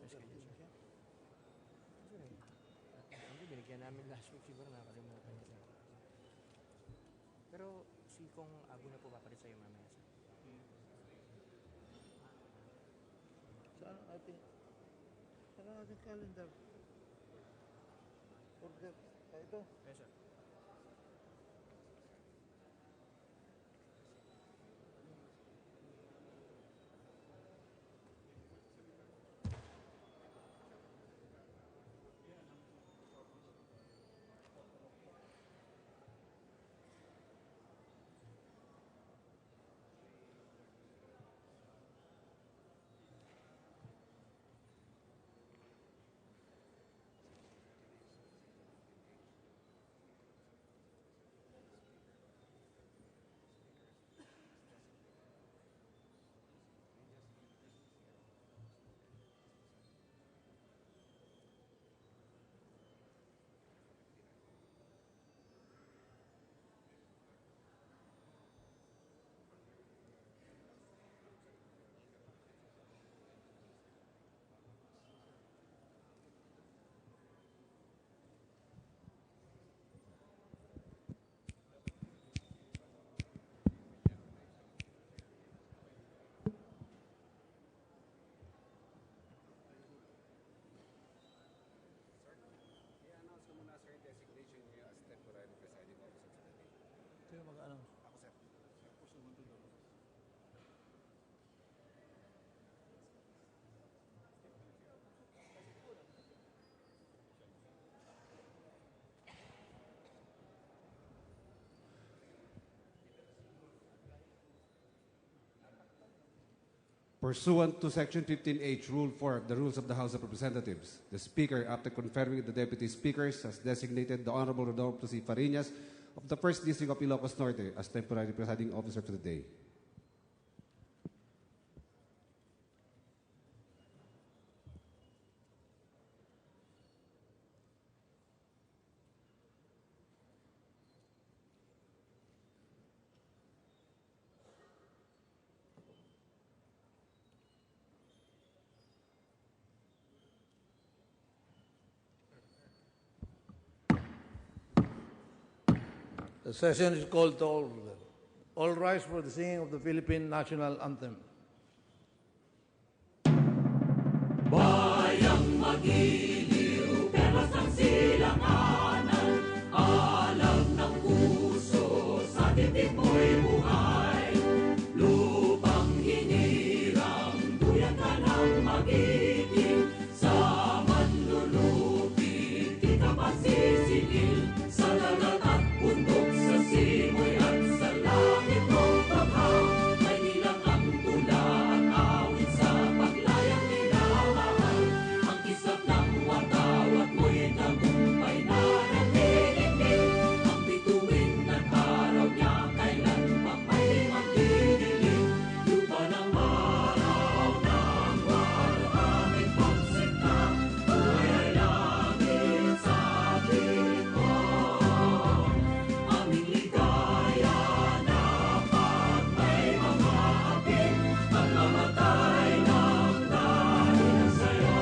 schedule, sir. Hindi, binigyan namin last week. Siguro nakakalimutan niya, sir. Pero si Kong Ago na po papalit sa'yo mamaya, sir. Saan ating calendar? Order. Ito. Yes, sir. Designation niyo as temporary presiding officer for the day. Sino mag-ano? Ako, sir. Pursuant to Section 15H, Rule 4 of the Rules of the House of Representatives, the Speaker, after confirming with the Deputy Speakers, has designated the Honorable Rodolfo C. Fariñas of the 1st District of Ilocos Norte as temporary presiding officer for the day. The session is called to order. All rise for the singing of the Philippine National Anthem. Bayang magiliw, perlas ng silanganan, alam ng puso, sa titik mo'y buhay. Lupang hinirang, duyan ka ng magiting, sa manlulupit, di ka masisingil, sa dagat at bundok, sa simoy at sa langit mong paghaw, may nilang ang tula at awit sa paglayang minamahal. Ang kisap ng watawat mo'y tagumpay na nagtitigil, ang bituin at araw niya kailan pa may magdidilim. Lupa ng araw ng walang pagsikta, buhay ay langit sa piling mo. Aming ligaya na pag may mga atin, ang mamatay ng dahil sa'yo.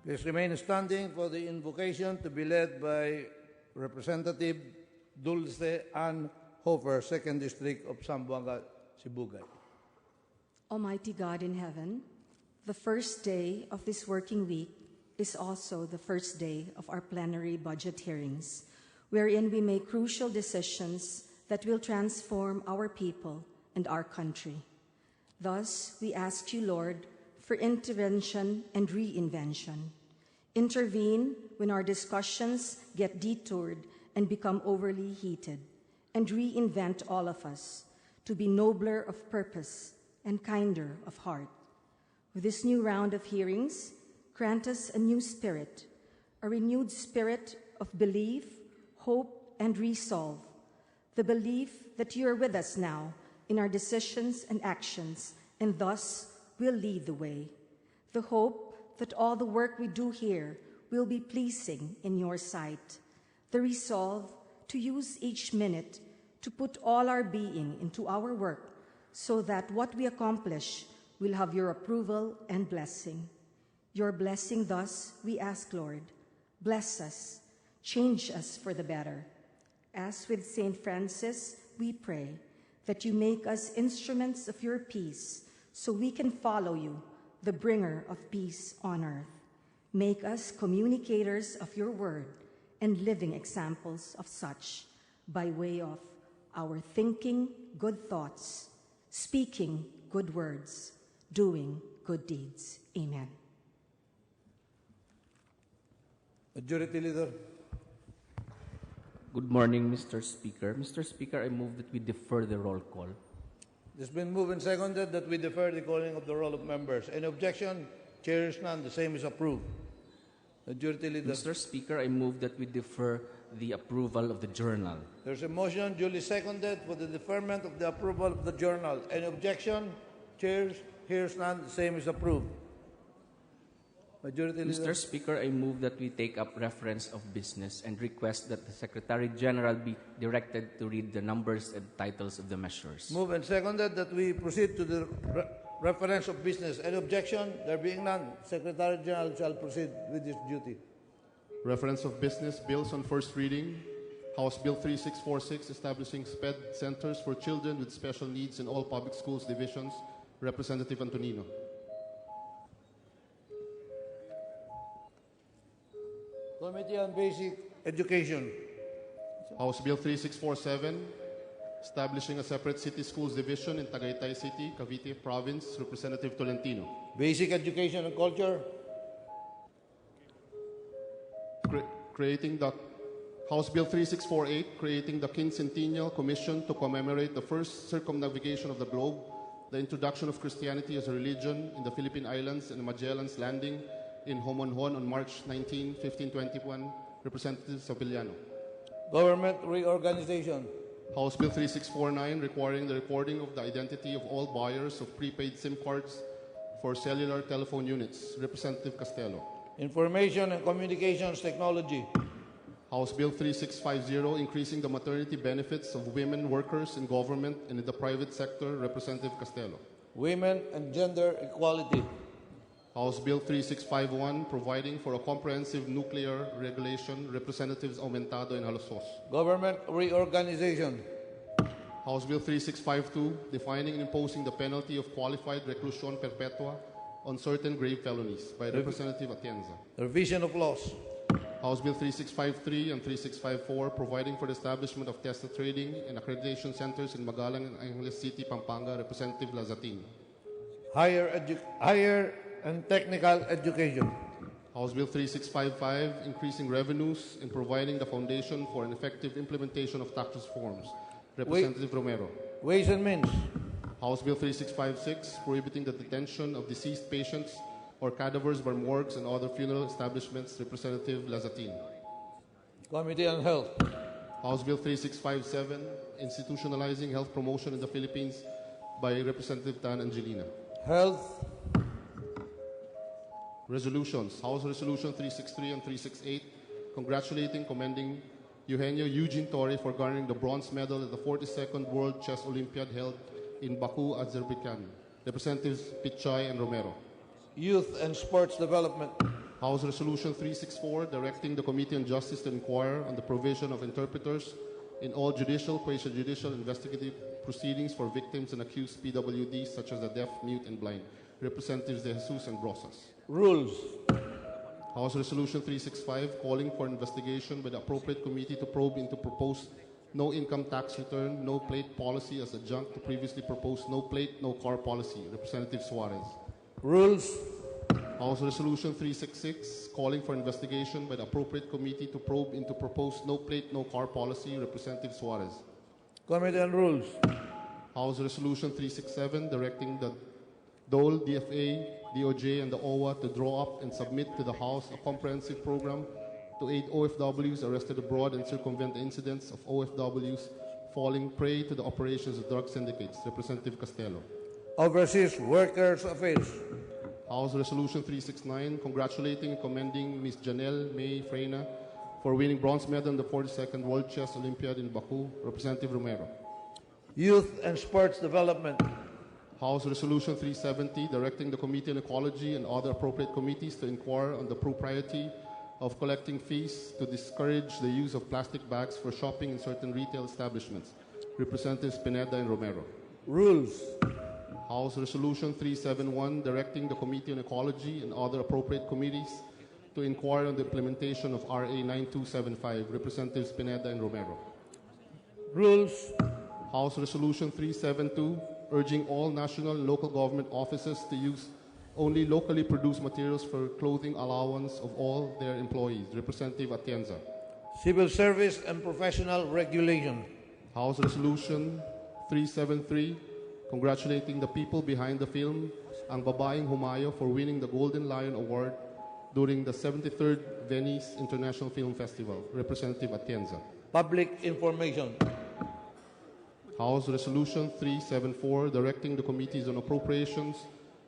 Please remain standing for the invocation to be led by Representative Dulce Ann Hofer, 2nd District of Zamboanga, Sibugay. Almighty God in heaven, the first day of this working week is also the first day of our plenary budget hearings, wherein we make crucial decisions that will transform our people and our country. Thus, we ask you, Lord, for intervention and reinvention. Intervene when our discussions get detoured and become overly heated, and reinvent all of us to be nobler of purpose and kinder of heart. With this new round of hearings, grant us a new spirit, a renewed spirit of belief, hope, and resolve, the belief that you are with us now in our decisions and actions, and thus will lead the way, the hope that all the work we do here will be pleasing in your sight, the resolve to use each minute to put all our being into our work so that what we accomplish will have your approval and blessing. Your blessing thus, we ask, Lord, bless us, change us for the better. As with St. Francis, we pray that you make us instruments of your peace so we can follow you, the bringer of peace on earth. Make us communicators of your word and living examples of such by way of our thinking good thoughts, speaking good words, doing good deeds. Amen. Majority Leader. Good morning, Mr. Speaker. Mr. Speaker, I move that we defer the roll call. It's been moved and seconded that we defer the calling of the roll of members. Any objection? Chair is none. The same is approved. Majority Leader. Mr. Speaker, I move that we defer the approval of the journal. There's a motion duly seconded for the deferment of the approval of the journal. Any objection? Chair hears none. The same is approved. Majority Leader. Mr. Speaker, I move that we take up reference of business and request that the Secretary General be directed to read the numbers and titles of the measures. Moved and seconded that we proceed to the reference of business. Any objection? There being none, Secretary General shall proceed with his duty. Reference of business bills on first reading. House Bill 3646, establishing SPED centers for children with special needs in all public schools divisions. Representative Antonino. Committee on Basic Education. House Bill 3647, establishing a separate city schools division in Tagaytay City, Cavite Province. Representative Tolentino. Basic Education and Culture. Creating the House Bill 3648, creating the Quincentennial Commission to commemorate the first circumnavigation of the globe, the introduction of Christianity as a religion in the Philippine Islands and Magellan's landing in Homonhon on March 19, 1521. Representative Sapiliano. Government Reorganization. House Bill 3649, requiring the recording of the identity of all buyers of prepaid SIM cards for cellular telephone units. Representative Castelo. Information and Communications Technology. House Bill 3650, increasing the maternity benefits of women workers in government and in the private sector. Representative Castelo. Women and Gender Equality. House Bill 3651, providing for a comprehensive nuclear regulation. Representatives Aumentado and Halosos. Government Reorganization. House Bill 3652, defining and imposing the penalty of qualified reclusion perpetua on certain grave felonies by Representative Atienza. Revision of Laws. House Bill 3653 and 3654, providing for the establishment of test trading and accreditation centers in Magalang and Angeles City, Pampanga. Representative Lazatin. Higher and Technical Education. House Bill 3655, increasing revenues and providing the foundation for an effective implementation of tax reforms. Representative Romero. Ways and Means. House Bill 3656, prohibiting the detention of deceased patients or cadavers by morgues and other funeral establishments. Representative Lazatin. Committee on Health. House Bill 3657, institutionalizing health promotion in the Philippines by Representative Tan Angelina. Health. Resolutions. House Resolution 363 and 368, congratulating, commending Eugenio Eugene Torre for garnering the bronze medal at the 42nd World Chess Olympiad held in Baku, Azerbaijan. Representatives Pichai and Romero. Youth and Sports Development. House Resolution 364, directing the Committee on Justice to inquire on the provision of interpreters in all judicial, quasi-judicial, investigative proceedings for victims and accused PWDs such as the deaf, mute, and blind. Representatives De Jesus and Brosas. Rules. House Resolution 365, calling for investigation by the appropriate committee to probe into proposed no income tax return, no plate policy as adjunct to previously proposed no plate, no car policy. Representative Suarez. Rules. House Resolution 366, calling for investigation by the appropriate committee to probe into proposed no plate, no car policy. Representative Suarez. Committee on Rules. House Resolution 367, directing the DOL, DFA, DOJ, and the OWA to draw up and submit to the House a comprehensive program to aid OFWs arrested abroad and circumvent the incidents of OFWs falling prey to the operations of drug syndicates. Representative Castelo. Overseas Workers Affairs. House Resolution 369, congratulating and commending Ms. Janelle May Freina for winning bronze medal in the 42nd World Chess Olympiad in Baku. Representative Romero. Youth and Sports Development. House Resolution 370, directing the Committee on Ecology and other appropriate committees to inquire on the propriety of collecting fees to discourage the use of plastic bags for shopping in certain retail establishments. Representatives Pineda and Romero. Rules. House Resolution 371, directing the Committee on Ecology and other appropriate committees to inquire on the implementation of RA 9275. Representatives Pineda and Romero. Rules. House Resolution 372, urging all national and local government offices to use only locally produced materials for clothing allowance of all their employees. Representative Atienza. Civil Service and Professional Regulation. House Resolution 373, congratulating the people behind the film Ang Babaeng Humayo for winning the Golden Lion Award during the 73rd Venice International Film Festival. Representative Atienza. Public Information. House Resolution 374, directing the Committees on Appropriations,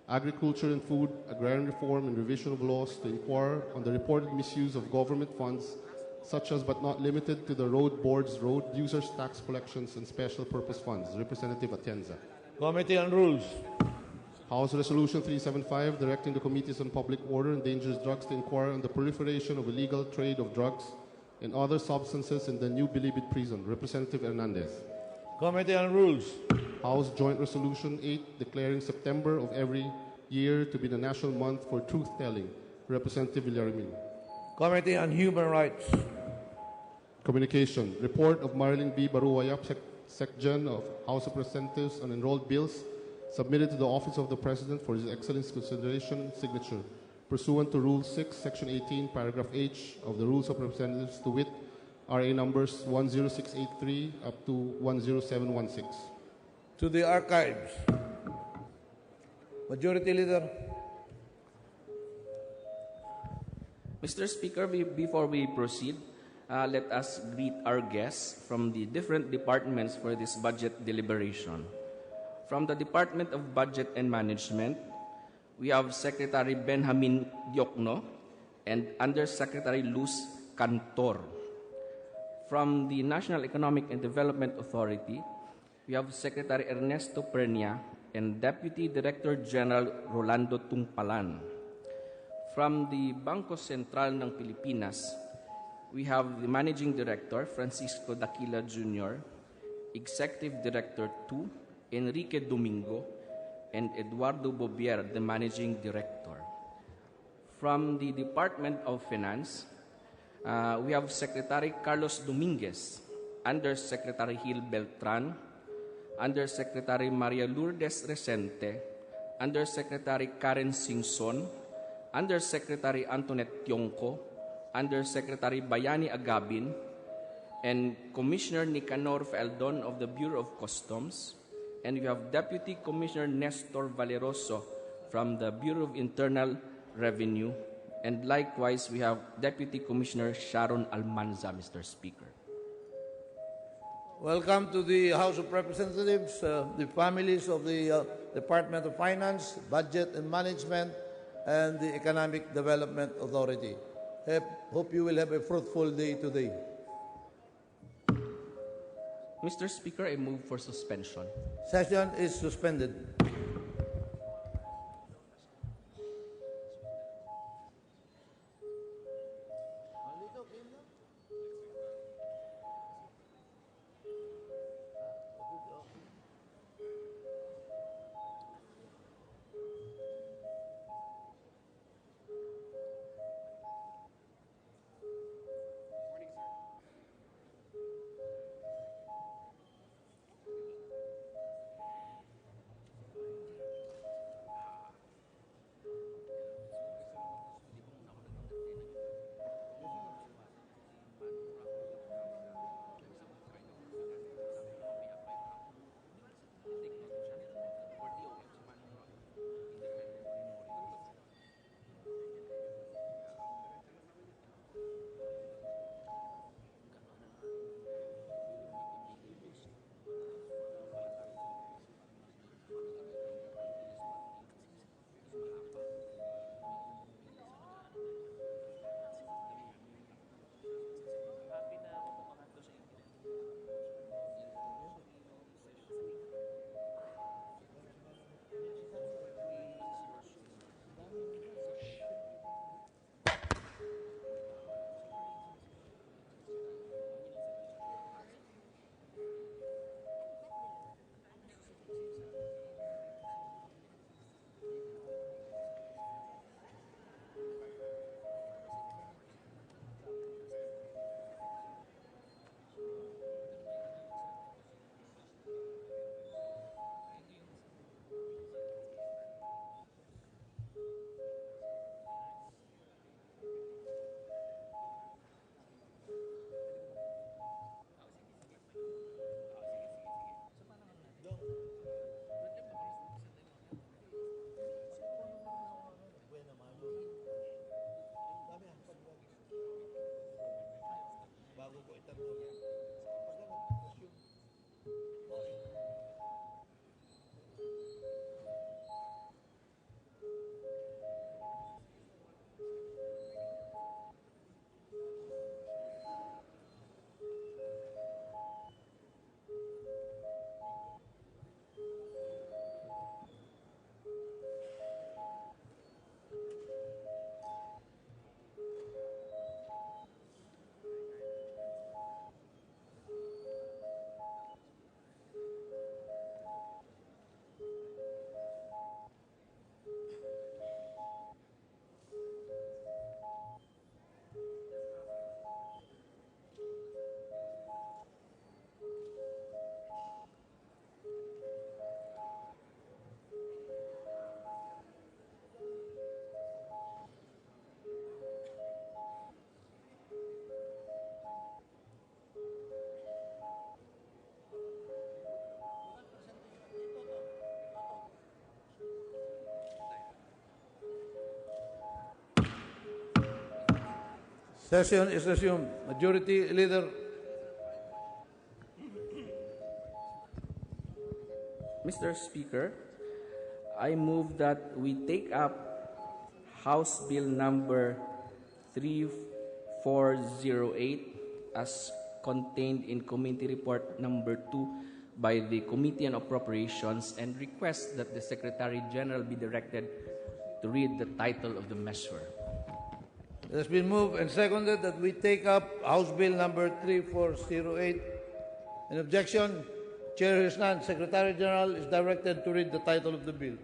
Agriculture and Food, Agrarian Reform, and Revision of Laws to inquire on the reported misuse of government funds, such as but not limited to the Road Board's road users' tax collections and special purpose funds. Representative Atienza. Committee on Rules. House Resolution 375, directing the Committees on Public Order and Dangerous Drugs to inquire on the proliferation of illegal trade of drugs and other substances in the new Bilibid prison. Representative Hernandez. Committee on Rules. House Joint Resolution 8, declaring September of every year to be the National Month for Truth-Telling. Representative Villarreal. Committee on Human Rights. Communication. Report of Marilyn B. Baruayap, Secgen of House of Representatives on enrolled bills submitted to the Office of the President for His Excellency's consideration and signature, pursuant to Rule 6, Section 18, Paragraph H of the Rules of Representatives, to wit, RA numbers 10683 up to 10716. To the archives. Majority Leader. Mr. Speaker, before we proceed, let us greet our guests from the different departments for this budget deliberation. From the Department of Budget and Management, we have Secretary Benjamin Diokno and Undersecretary Luz Cantor. From the National Economic and Development Authority, we have Secretary Ernesto Pernia and Deputy Director General Rolando Tungpalan. From the Bangko Sentral ng Pilipinas, we have the Managing Director, Francisco Daquila Jr., Executive Director 2, Enrique Domingo, and Eduardo Bobier, the Managing Director. From the Department of Finance, we have Secretary Carlos Dominguez, Undersecretary Gil Beltran, Undersecretary Maria Lourdes Resente, Undersecretary Karen Singson, Undersecretary Antoinette Tionco, Undersecretary Bayani Agabin, and Commissioner Nicanor Fealdon of the Bureau of Customs, and we have Deputy Commissioner Nestor Valeroso from the Bureau of Internal Revenue, and likewise we have Deputy Commissioner Sharon Almanza, Mr. Speaker. Welcome to the House of Representatives, the families of the Department of Finance, Budget and Management, and the Economic Development Authority. Hope you will have a fruitful day today. Mr. Speaker, I move for suspension. Session is suspended. Session is resumed. Majority Leader. Mr. Speaker, I move that we take up House Bill number 3408 as contained in Committee Report number 2 by the Committee on Appropriations and request that the Secretary General be directed to read the title of the measure. It has been moved and seconded that we take up House Bill number 3408. In objection, Chair hears none. Secretary General is directed to read the title of the bill.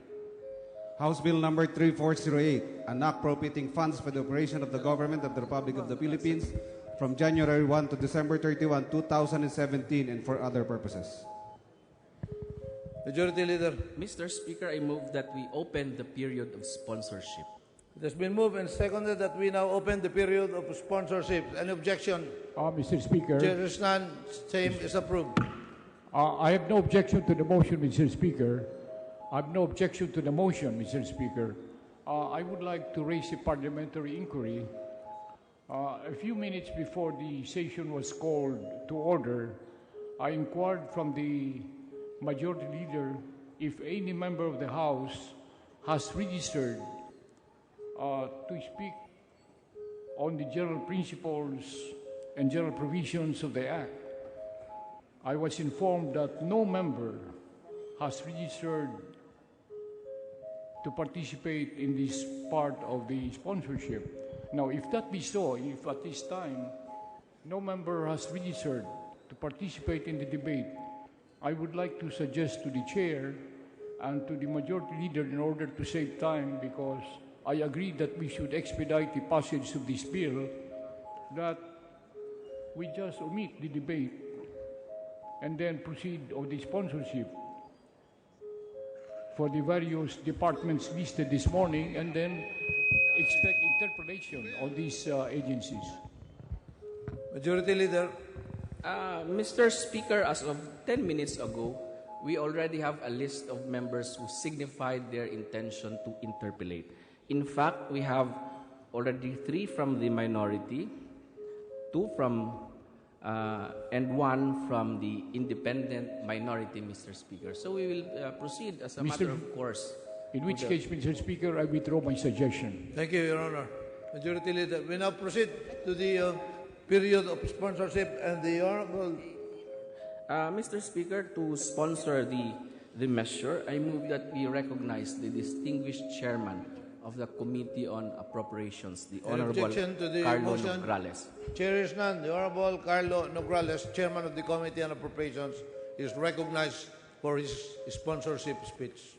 House Bill number 3408, an act appropriating funds for the operation of the government of the Republic of the Philippines from January 1 to December 31, 2017, and for other purposes. Majority Leader. Mr. Speaker, I move that we open the period of sponsorship. It has been moved and seconded that we now open the period of sponsorship. Any objection? Mr. Speaker, Chair hears none. Same is approved. I have no objection to the motion, Mr. Speaker. I have no objection to the motion, Mr. Speaker. I would like to raise a parliamentary inquiry. A few minutes before the session was called to order, I inquired from the Majority Leader if any member of the House has registered to speak on the general principles and general provisions of the Act. I was informed that no member has registered to participate in this part of the sponsorship. Now, if that be so, if at this time no member has registered to participate in the debate, I would like to suggest to the Chair and to the Majority Leader, in order to save time, because I agree that we should expedite the passage of this bill, that we just omit the debate and then proceed on the sponsorship for the various departments listed this morning, and then expect interpellation on these agencies. Majority Leader. Mr. Speaker, as of 10 minutes ago, we already have a list of members who signified their intention to interpellate. In fact, we have already 3 from the minority, 2 from and 1 from the independent minority, Mr. Speaker. So we will proceed as a matter of course. In which case, Mr. Speaker, I withdraw my suggestion. Thank you, Your Honor. Majority Leader. We now proceed to the period of sponsorship, and the Honorable... Mr. Speaker, to sponsor the measure, I move that we recognize the distinguished chairman of the Committee on Appropriations, the Honorable objection to the Carlo motion? Nograles. Chair is none. The Honorable Carlo Nograles, Chairman of the Committee on Appropriations, is recognized for his sponsorship speech.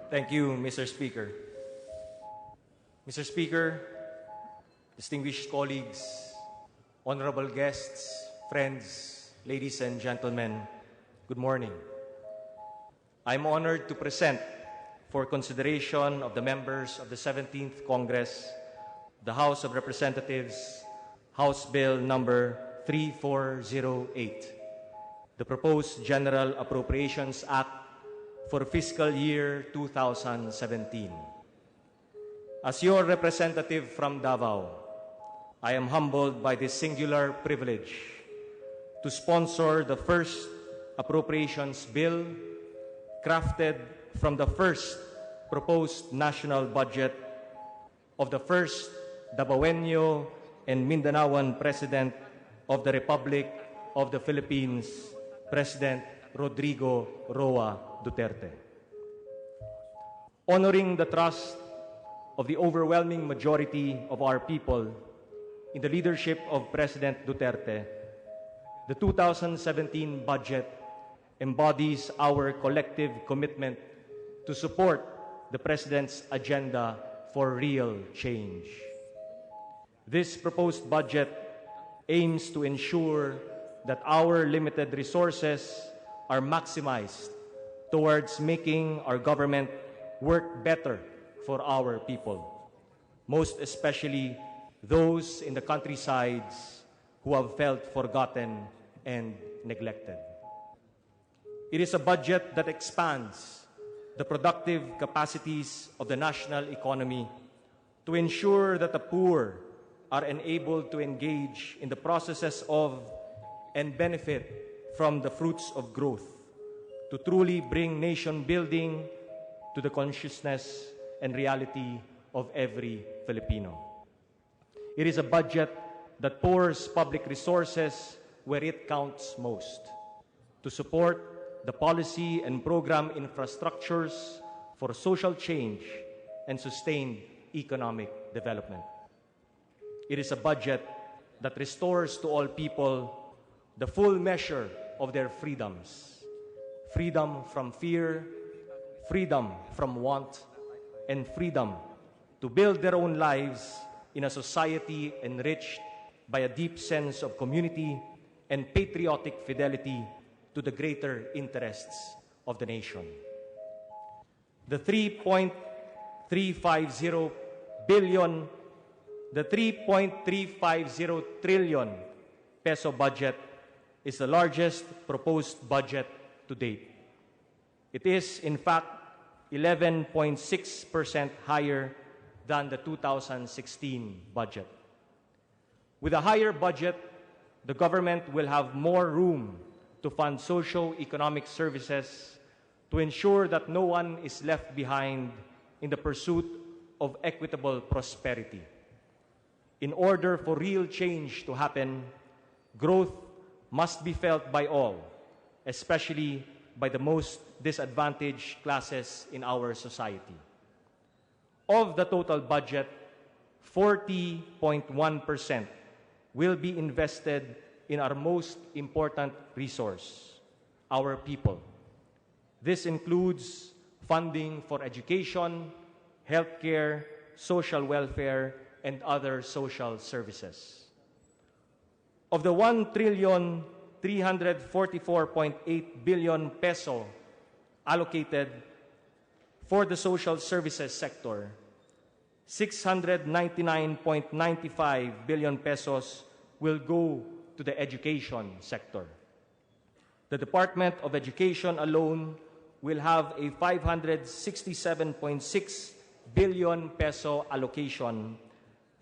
Thank you, Mr. Speaker. Mr. Speaker, distinguished colleagues, honorable guests, friends, ladies and gentlemen, good morning. I'm honored to present for consideration of the members of the 17th Congress, the House of Representatives, House Bill number 3408, the proposed General Appropriations Act for fiscal year 2017. As your representative from Davao, I am humbled by this singular privilege to sponsor the first appropriations bill crafted from the first proposed national budget of the first Davaoenyo and Mindanaoan President of the Republic of the Philippines, President Rodrigo Roa Duterte. Honoring the trust of the overwhelming majority of our people in the leadership of President Duterte, the 2017 budget embodies our collective commitment to support the President's agenda for real change. This proposed budget aims to ensure that our limited resources are maximized towards making our government work better for our people, most especially those in the countrysides who have felt forgotten and neglected. It is a budget that expands the productive capacities of the national economy to ensure that the poor are enabled to engage in the processes of and benefit from the fruits of growth, to truly bring nation building to the consciousness and reality of every Filipino. It is a budget that pours public resources where it counts most, to support the policy and program infrastructures for social change and sustained economic development. It is a budget that restores to all people the full measure of their freedoms: freedom from fear, freedom from want, and freedom to build their own lives in a society enriched by a deep sense of community and patriotic fidelity to the greater interests of the nation. The 3.350 trillion peso budget is the largest proposed budget to date. It is, in fact, 11.6% higher than the 2016 budget. With a higher budget, the government will have more room to fund socio-economic services to ensure that no one is left behind in the pursuit of equitable prosperity. In order for real change to happen, growth must be felt by all, especially by the most disadvantaged classes in our society. Of the total budget, 40.1% will be invested in our most important resource, our people. This includes funding for education, healthcare, social welfare, and other social services. Of the 1,344.8 billion peso allocated for the social services sector, 699.95 billion pesos will go to the education sector. The Department of Education alone will have a 567.6 billion peso allocation,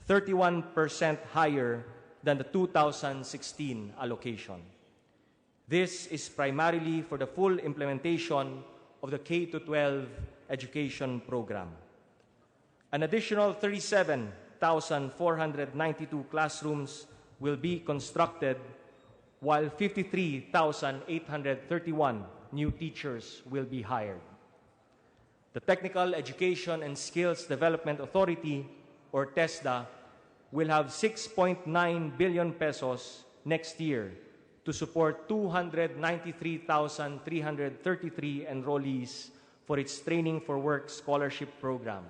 31% higher than the 2016 allocation. This is primarily for the full implementation of the K-12 education program. An additional 37,492 classrooms will be constructed, while 53,831 new teachers will be hired. The Technical Education and Skills Development Authority, or TESDA, will have 6.9 billion pesos next year to support 293,333 enrollees for its Training for Work scholarship program,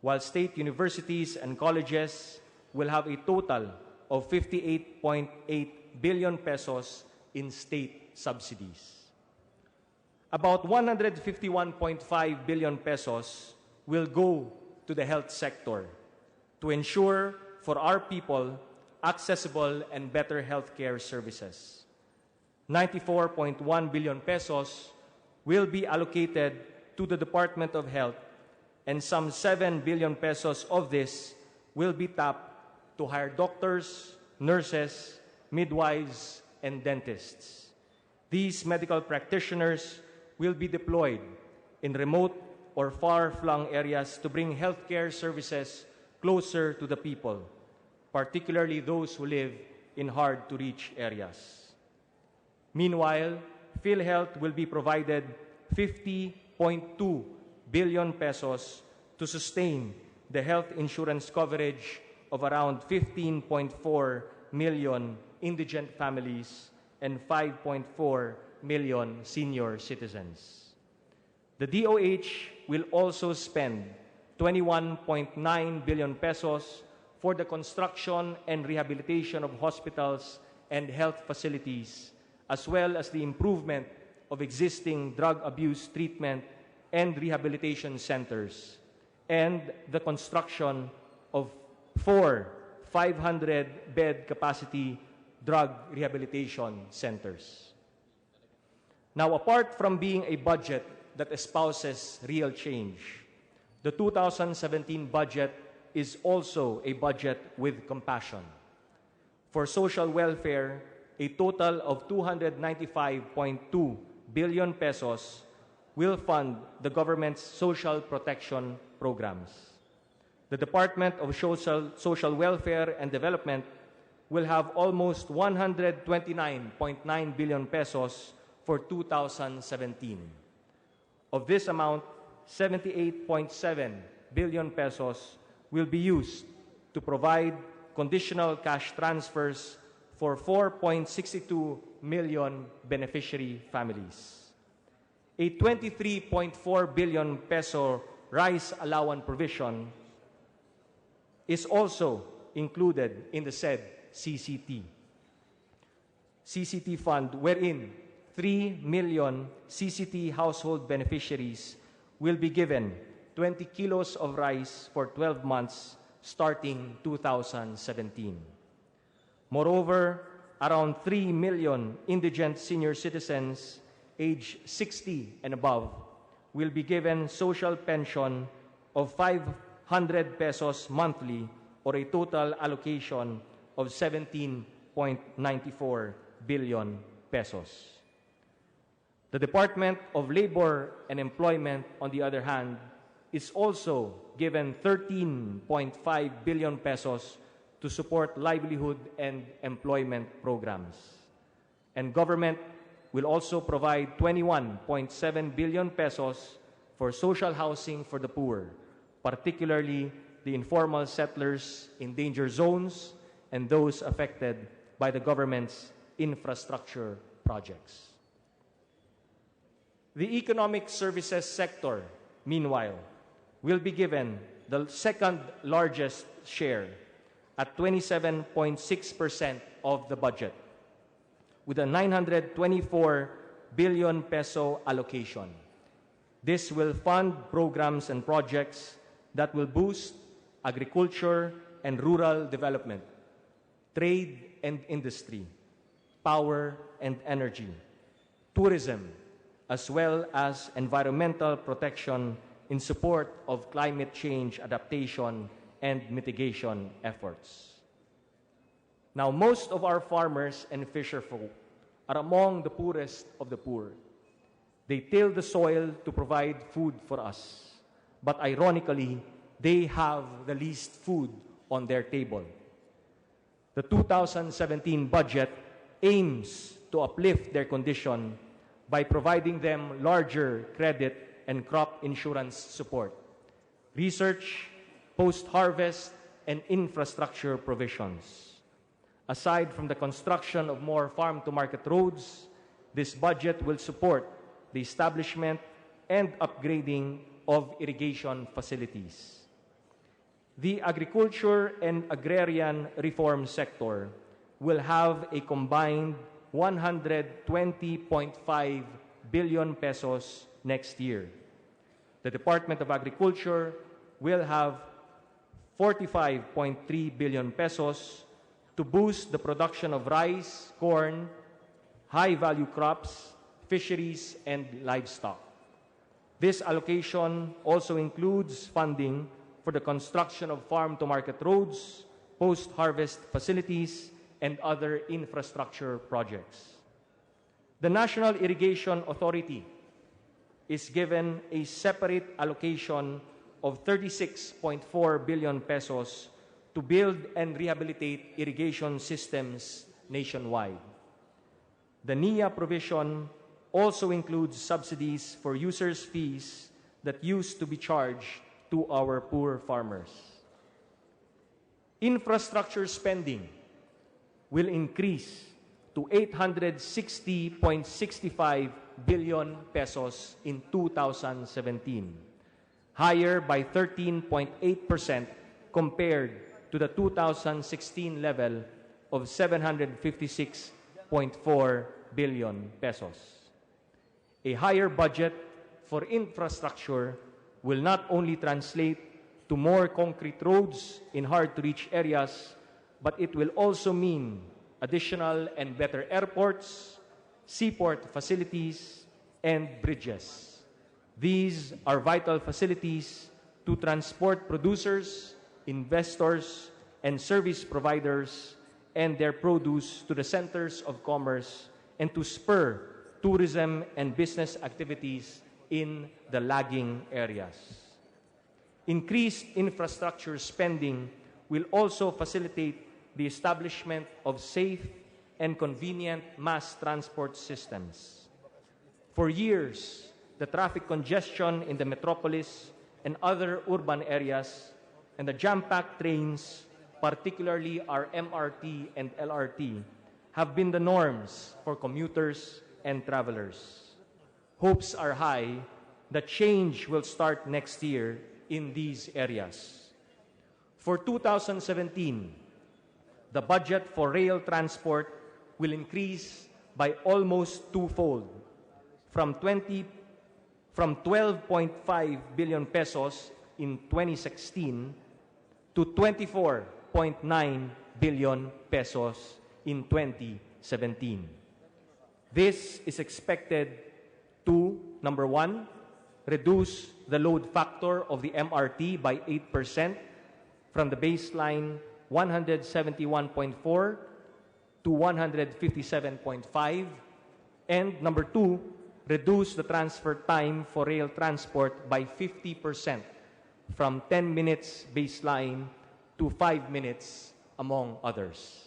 while state universities and colleges will have a total of 58.8 billion pesos in state subsidies. About 151.5 billion pesos will go to the health sector to ensure for our people accessible and better healthcare services. 94.1 billion pesos will be allocated to the Department of Health, and some 7 billion pesos of this will be tapped to hire doctors, nurses, midwives, and dentists. These medical practitioners will be deployed in remote or far-flung areas to bring healthcare services closer to the people, particularly those who live in hard-to-reach areas. Meanwhile, PhilHealth will be provided 50.2 billion pesos to sustain the health insurance coverage of around 15.4 million indigent families and 5.4 million senior citizens. The DOH will also spend 21.9 billion pesos for the construction and rehabilitation of hospitals and health facilities, as well as the improvement of existing drug abuse treatment and rehabilitation centers, and the construction of 4 500-bed capacity drug rehabilitation centers. Now, apart from being a budget that espouses real change, the 2017 budget is also a budget with compassion. For social welfare, a total of 295.2 billion pesos will fund the government's social protection programs. The Department of Social Welfare and Development will have almost 129.9 billion pesos for 2017. Of this amount, 78.7 billion pesos will be used to provide conditional cash transfers for 4.62 million beneficiary families. A 23.4 billion peso rice allowance provision is also included in the said CCT fund, wherein 3 million CCT household beneficiaries will be given 20 kilos of rice for 12 months starting 2017. Moreover, around 3 million indigent senior citizens aged 60 and above will be given social pension of 500 pesos monthly, or a total allocation of 17.94 billion pesos. The Department of Labor and Employment, on the other hand, is also given 13.5 billion pesos to support livelihood and employment programs. And government will also provide 21.7 billion pesos for social housing for the poor, particularly the informal settlers in danger zones and those affected by the government's infrastructure projects. The economic services sector, meanwhile, will be given the second largest share at 27.6% of the budget, with a 924 billion peso allocation. This will fund programs and projects that will boost agriculture and rural development, trade and industry, power and energy, tourism, as well as environmental protection in support of climate change adaptation and mitigation efforts. Now, most of our farmers and fisherfolk are among the poorest of the poor. They till the soil to provide food for us, but ironically, they have the least food on their table. The 2017 budget aims to uplift their condition by providing them larger credit and crop insurance support, research, post-harvest, and infrastructure provisions. Aside from the construction of more farm-to-market roads, this budget will support the establishment and upgrading of irrigation facilities. The agriculture and agrarian reform sector will have a combined 120.5 billion pesos next year. The Department of Agriculture will have 45.3 billion pesos to boost the production of rice, corn, high-value crops, fisheries, and livestock. This allocation also includes funding for the construction of farm-to-market roads, post-harvest facilities, and other infrastructure projects. The National Irrigation Authority is given a separate allocation of 36.4 billion pesos to build and rehabilitate irrigation systems nationwide. The NIA provision also includes subsidies for users' fees that used to be charged to our poor farmers. Infrastructure spending will increase to 860.65 billion pesos in 2017, higher by 13.8% compared to the 2016 level of 756.4 billion pesos. A higher budget for infrastructure will not only translate to more concrete roads in hard-to-reach areas, but it will also mean additional and better airports, seaport facilities, and bridges. These are vital facilities to transport producers, investors, and service providers and their produce to the centers of commerce and to spur tourism and business activities in the lagging areas. Increased infrastructure spending will also facilitate the establishment of safe and convenient mass transport systems. For years, the traffic congestion in the metropolis and other urban areas and the jam-packed trains, particularly our MRT and LRT, have been the norms for commuters and travelers. Hopes are high that change will start next year in these areas. For 2017, the budget for rail transport will increase by almost twofold, from 12.5 billion pesos in 2016 to 24.9 billion pesos in 2017. This is expected to, number one, reduce the load factor of the MRT by 8% from the baseline 171.4 to 157.5, and number two, reduce the transfer time for rail transport by 50% from 10 minutes baseline to 5 minutes, among others.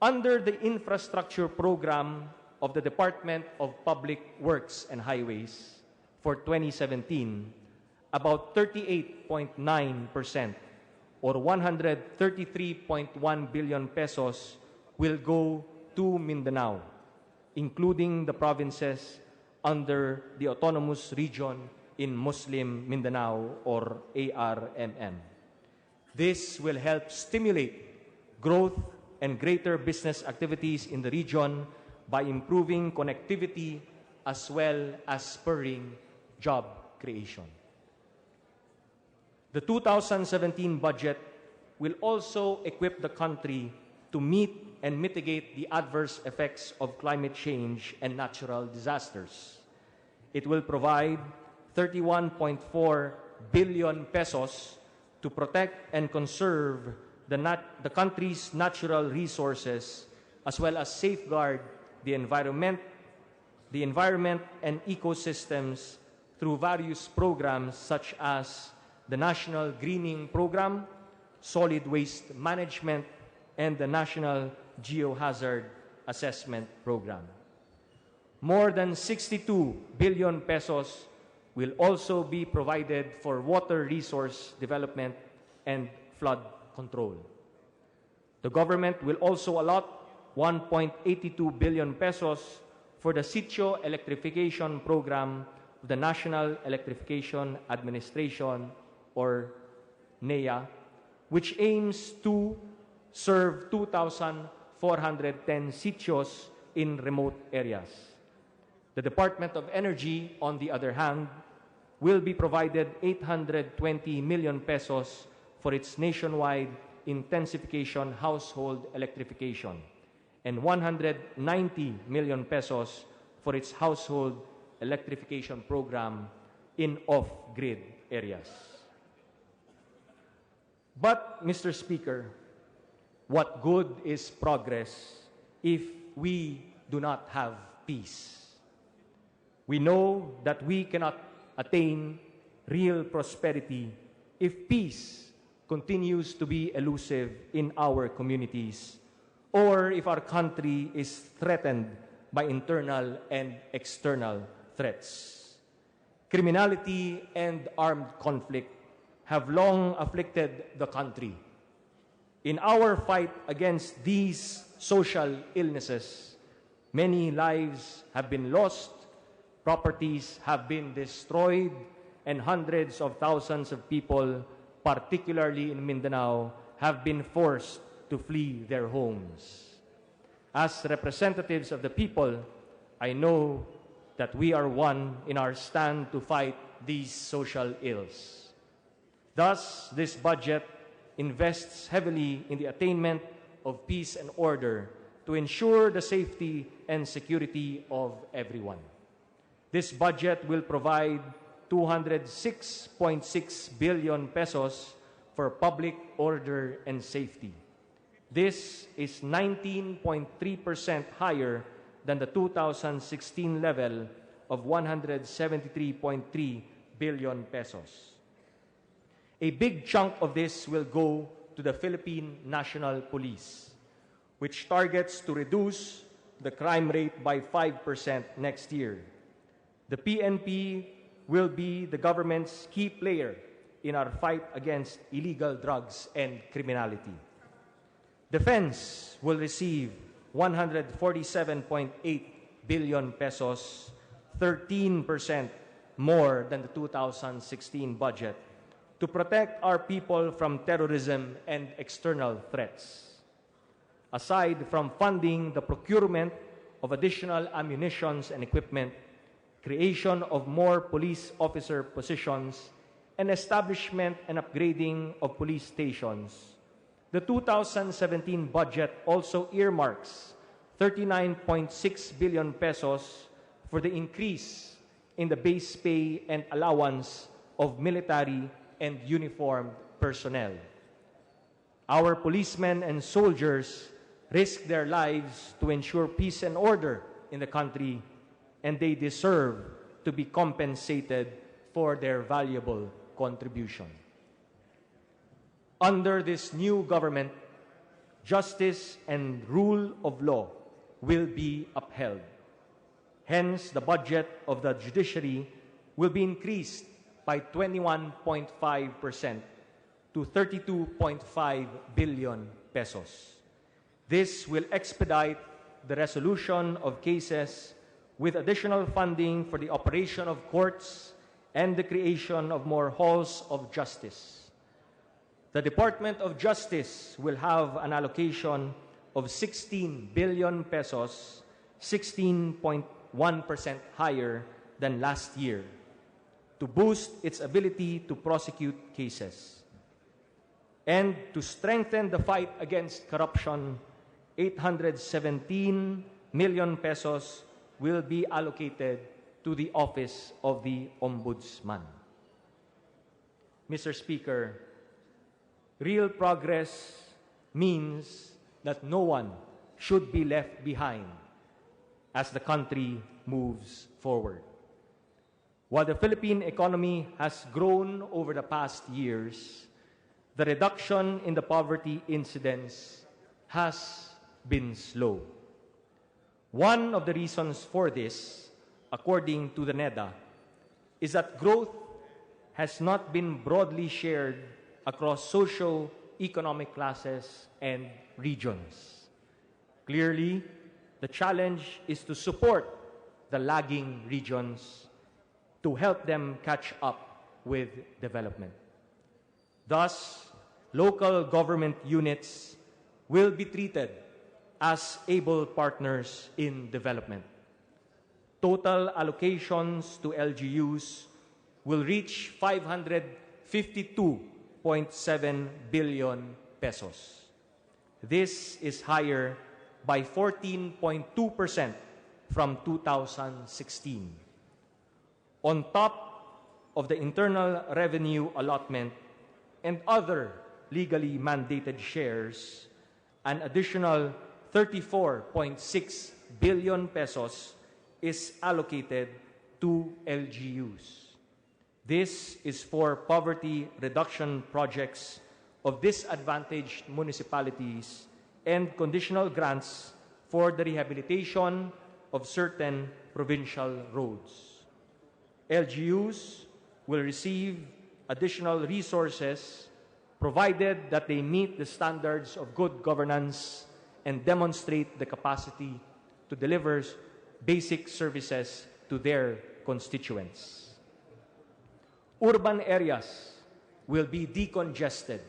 Under the infrastructure program of the Department of Public Works and Highways for 2017, about 38.9% or 133.1 billion pesos will go to Mindanao, including the provinces under the Autonomous Region in Muslim Mindanao or ARMM. This will help stimulate growth and greater business activities in the region by improving connectivity as well as spurring job creation. The 2017 budget will also equip the country to meet and mitigate the adverse effects of climate change and natural disasters. It will provide 31.4 billion pesos to protect and conserve the country's natural resources, as well as safeguard the environment and ecosystems through various programs such as the National Greening Program, Solid Waste Management, and the National Geohazard Assessment Program. More than 62 billion pesos will also be provided for water resource development and flood control. The government will also allot 1.82 billion pesos for the Sitio Electrification Program of the National Electrification Administration, or NEA, which aims to serve 2,410 sitios in remote areas. The Department of Energy, on the other hand, will be provided 820 million pesos for its nationwide intensification household electrification and 190 million pesos for its household electrification program in off-grid areas. But, Mr. Speaker, what good is progress if we do not have peace? We know that we cannot attain real prosperity if peace continues to be elusive in our communities, or if our country is threatened by internal and external threats. Criminality and armed conflict have long afflicted the country. In our fight against these social illnesses, many lives have been lost, properties have been destroyed, and hundreds of thousands of people, particularly in Mindanao, have been forced to flee their homes. As representatives of the people, I know that we are one in our stand to fight these social ills. Thus, this budget invests heavily in the attainment of peace and order to ensure the safety and security of everyone. This budget will provide 206.6 billion pesos for public order and safety. This is 19.3% higher than the 2016 level of 173.3 billion pesos. A big chunk of this will go to the Philippine National Police, which targets to reduce the crime rate by 5% next year. The PNP will be the government's key player in our fight against illegal drugs and criminality. Defense will receive 147.8 billion pesos, 13% more than the 2016 budget, to protect our people from terrorism and external threats. Aside from funding the procurement of additional ammunitions and equipment, creation of more police officer positions, and establishment and upgrading of police stations, the 2017 budget also earmarks 39.6 billion pesos for the increase in the base pay and allowance of military and uniformed personnel. Our policemen and soldiers risk their lives to ensure peace and order in the country, and they deserve to be compensated for their valuable contribution. Under this new government, justice and rule of law will be upheld. Hence, the budget of the judiciary will be increased by 21.5% to 32.5 billion pesos. This will expedite the resolution of cases with additional funding for the operation of courts and the creation of more halls of justice. The Department of Justice will have an allocation of 16 billion pesos, 16.1% higher than last year, to boost its ability to prosecute cases. And to strengthen the fight against corruption, 817 million pesos will be allocated to the Office of the Ombudsman. Mr. Speaker, real progress means that no one should be left behind as the country moves forward. While the Philippine economy has grown over the past years, the reduction in the poverty incidence has been slow. One of the reasons for this, according to the NEDA, is that growth has not been broadly shared across socio-economic classes and regions. Clearly, the challenge is to support the lagging regions to help them catch up with development. Thus, local government units will be treated as able partners in development. Total allocations to LGUs will reach 552.7 billion pesos. This is higher by 14.2% from 2016. On top of the internal revenue allotment and other legally mandated shares, an additional 34.6 billion pesos is allocated to LGUs. This is for poverty reduction projects of disadvantaged municipalities and conditional grants for the rehabilitation of certain provincial roads. LGUs will receive additional resources provided that they meet the standards of good governance and demonstrate the capacity to deliver basic services to their constituents. Urban areas will be decongested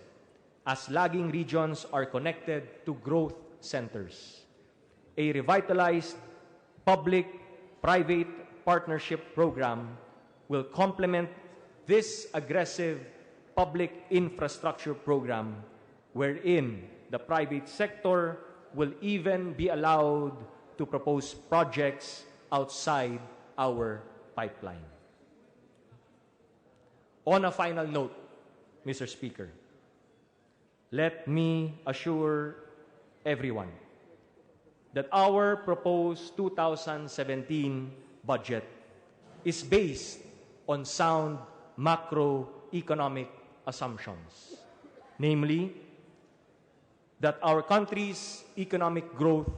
as lagging regions are connected to growth centers. A revitalized public-private partnership program will complement this aggressive public infrastructure program, wherein the private sector will even be allowed to propose projects outside our pipeline. On a final note, Mr. Speaker, let me assure everyone that our proposed 2017 budget is based on sound macroeconomic assumptions, namely that our country's economic growth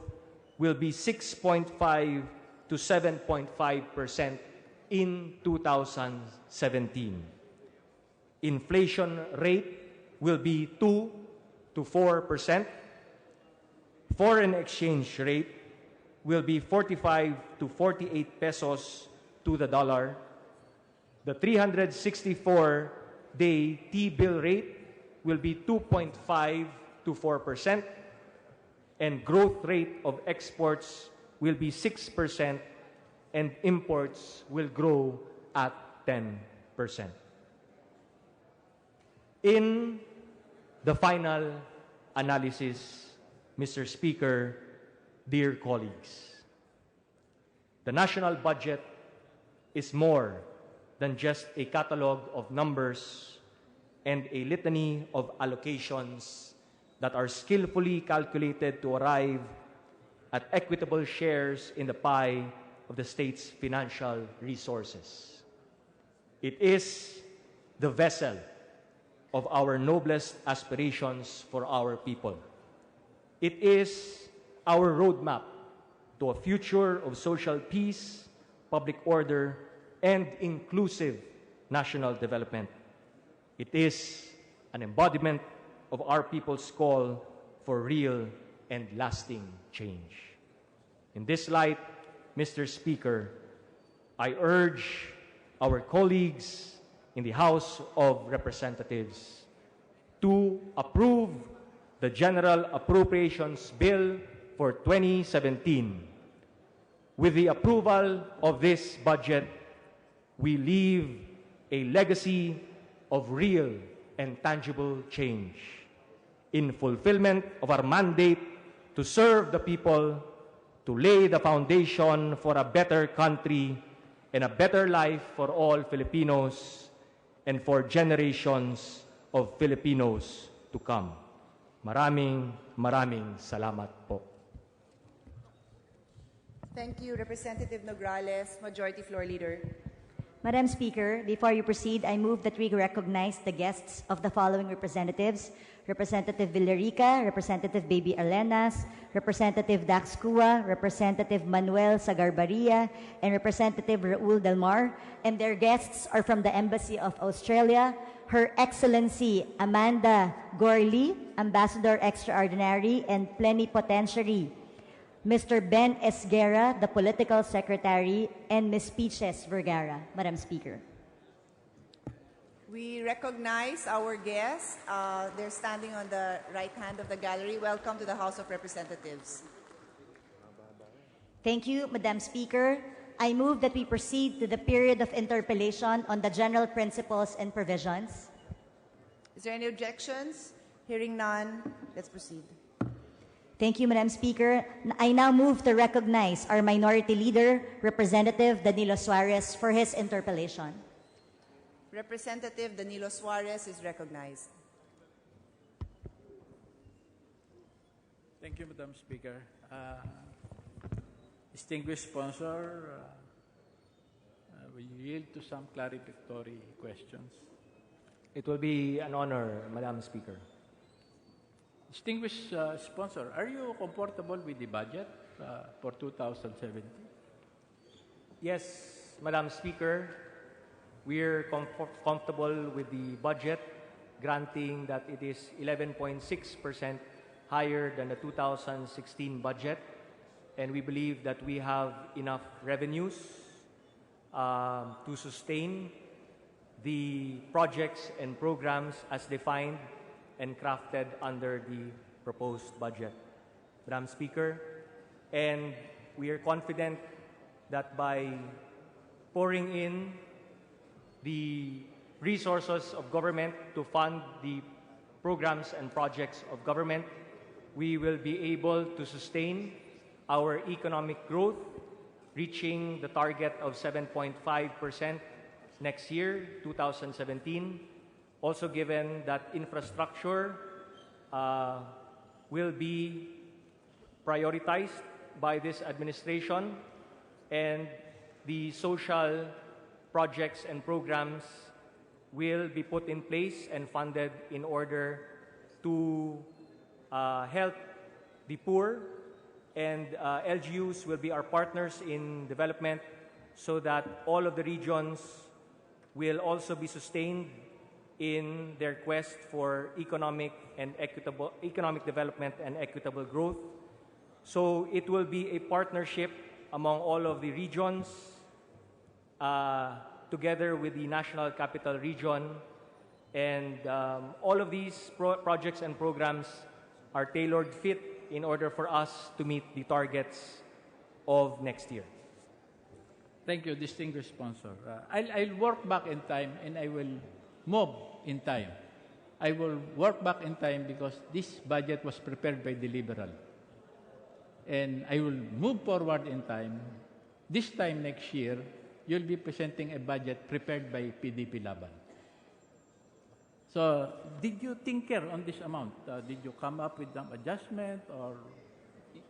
will be 6.5 to 7.5% in 2017. Inflation rate will be 2 to 4%. Foreign exchange rate will be 45 to 48 pesos to the dollar. The 364-day T-bill rate will be 2.5 to 4%, and growth rate of exports will be 6%, and imports will grow at 10%. In the final analysis, Mr. Speaker, dear colleagues, the national budget is more than just a catalog of numbers and a litany of allocations that are skillfully calculated to arrive at equitable shares in the pie of the state's financial resources. It is the vessel of our noblest aspirations for our people. It is our roadmap to a future of social peace, public order, and inclusive national development. It is an embodiment of our people's call for real and lasting change. In this light, Mr. Speaker, I urge our colleagues in the House of Representatives to approve the General Appropriations Bill for 2017. With the approval of this budget, we leave a legacy of real and tangible change in fulfillment of our mandate to serve the people, to lay the foundation for a better country and a better life for all Filipinos and for generations of Filipinos to come. Maraming salamat po. Thank you, Representative Nograles, Majority Floor Leader. Madam Speaker, before you proceed, I move that we recognize the guests of the following representatives: Representative Villarica, Representative Baby Alenas, Representative Dax Cua, Representative Manuel Sagarbaria, and Representative Raul Delmar. And their guests are from the Embassy of Australia, Her Excellency Amanda Gorley, Ambassador Extraordinary and Plenipotentiary, Mr. Ben Esguerra, the Political Secretary, and Ms. Peaches Vergara. Madam Speaker. We recognize our guests. They're standing on the right hand of the gallery. Welcome to the House of Representatives. Thank you, Madam Speaker. I move that we proceed to the period of interpellation on the general principles and provisions. Is there any objections? Hearing none, let's proceed. Thank you, Madam Speaker. I now move to recognize our Minority Leader, Representative Danilo Suarez, for his interpellation. Representative Danilo Suarez is recognized. Thank you, Madam Speaker. Distinguished sponsor, will you yield to some clarificatory questions? It will be an honor, Madam Speaker. Distinguished sponsor, are you comfortable with the budget for 2017? Yes, Madam Speaker, we're comfortable with the budget, granting that it is 11.6% higher than the 2016 budget, and we believe that we have enough revenues to sustain the projects and programs as defined and crafted under the proposed budget, Madam Speaker. And we are confident that by pouring in the resources of government to fund the programs and projects of government, we will be able to sustain our economic growth, reaching the target of 7.5% next year, 2017. Also given that infrastructure will be prioritized by this administration, and the social projects and programs will be put in place and funded in order to help the poor, and LGUs will be our partners in development so that all of the regions will also be sustained in their quest for economic development and equitable growth. So it will be a partnership among all of the regions, together with the National Capital Region, and all of these projects and programs are tailored fit in order for us to meet the targets of next year. Thank you, distinguished sponsor. I'll work back in time and I will move in time. I will work back in time because this budget was prepared by the Liberal. And I will move forward in time. This time next year, you'll be presenting a budget prepared by PDP Laban. So, did you tinker on this amount? Did you come up with some adjustment or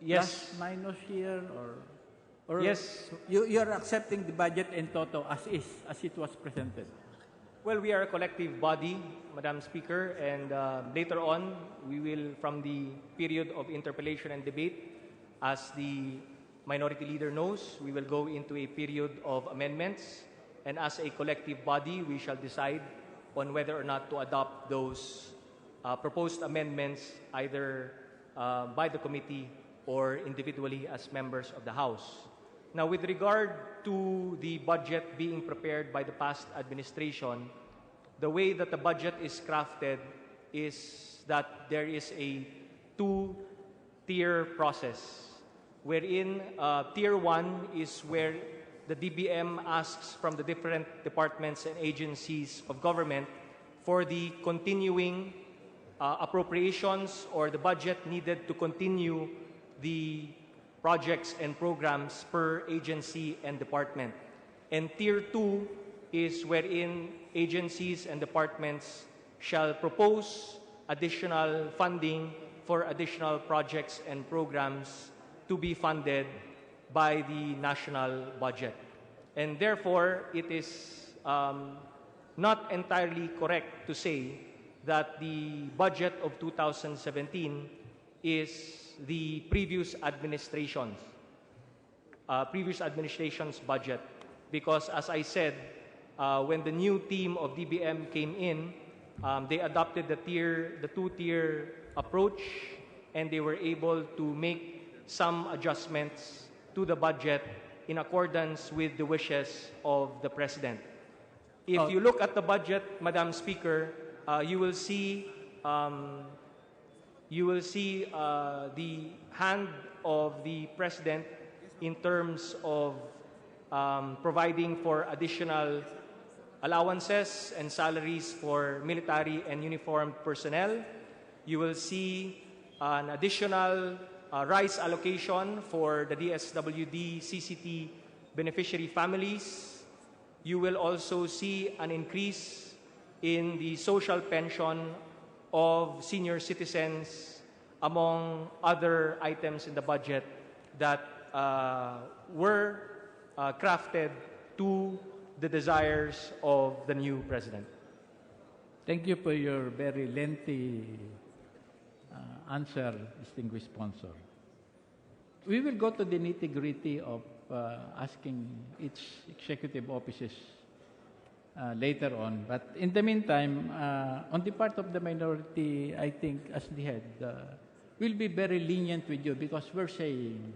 yes, plus minus here or yes, you're accepting the budget in toto as is, as it was presented? Well, we are a collective body, Madam Speaker, and later on, we will, from the period of interpellation and debate, as the Minority Leader knows, we will go into a period of amendments, and as a collective body, we shall decide on whether or not to adopt those proposed amendments either by the committee or individually as members of the House. Now, with regard to the budget being prepared by the past administration, the way that the budget is crafted is that there is a two-tier process, wherein Tier 1 is where the DBM asks from the different departments and agencies of government for the continuing appropriations or the budget needed to continue the projects and programs per agency and department. And Tier 2 is wherein agencies and departments shall propose additional funding for additional projects and programs to be funded by the national budget. And therefore, it is not entirely correct to say that the budget of 2017 is the previous administration's budget, because as I said, when the new team of DBM came in, they adopted the two-tier approach, and they were able to make some adjustments to the budget in accordance with the wishes of the President. If you look at the budget, Madam Speaker, you will see the hand of the President in terms of providing for additional allowances and salaries for military and uniformed personnel. You will see an additional rice allocation for the DSWD CCT beneficiary families. You will also see an increase in the social pension of senior citizens, among other items in the budget that were crafted to the desires of the new President. Thank you for your very lengthy answer, distinguished sponsor. We will go to the nitty-gritty of asking each executive offices later on. But in the meantime, on the part of the minority, I think as the head, we'll be very lenient with you because we're saying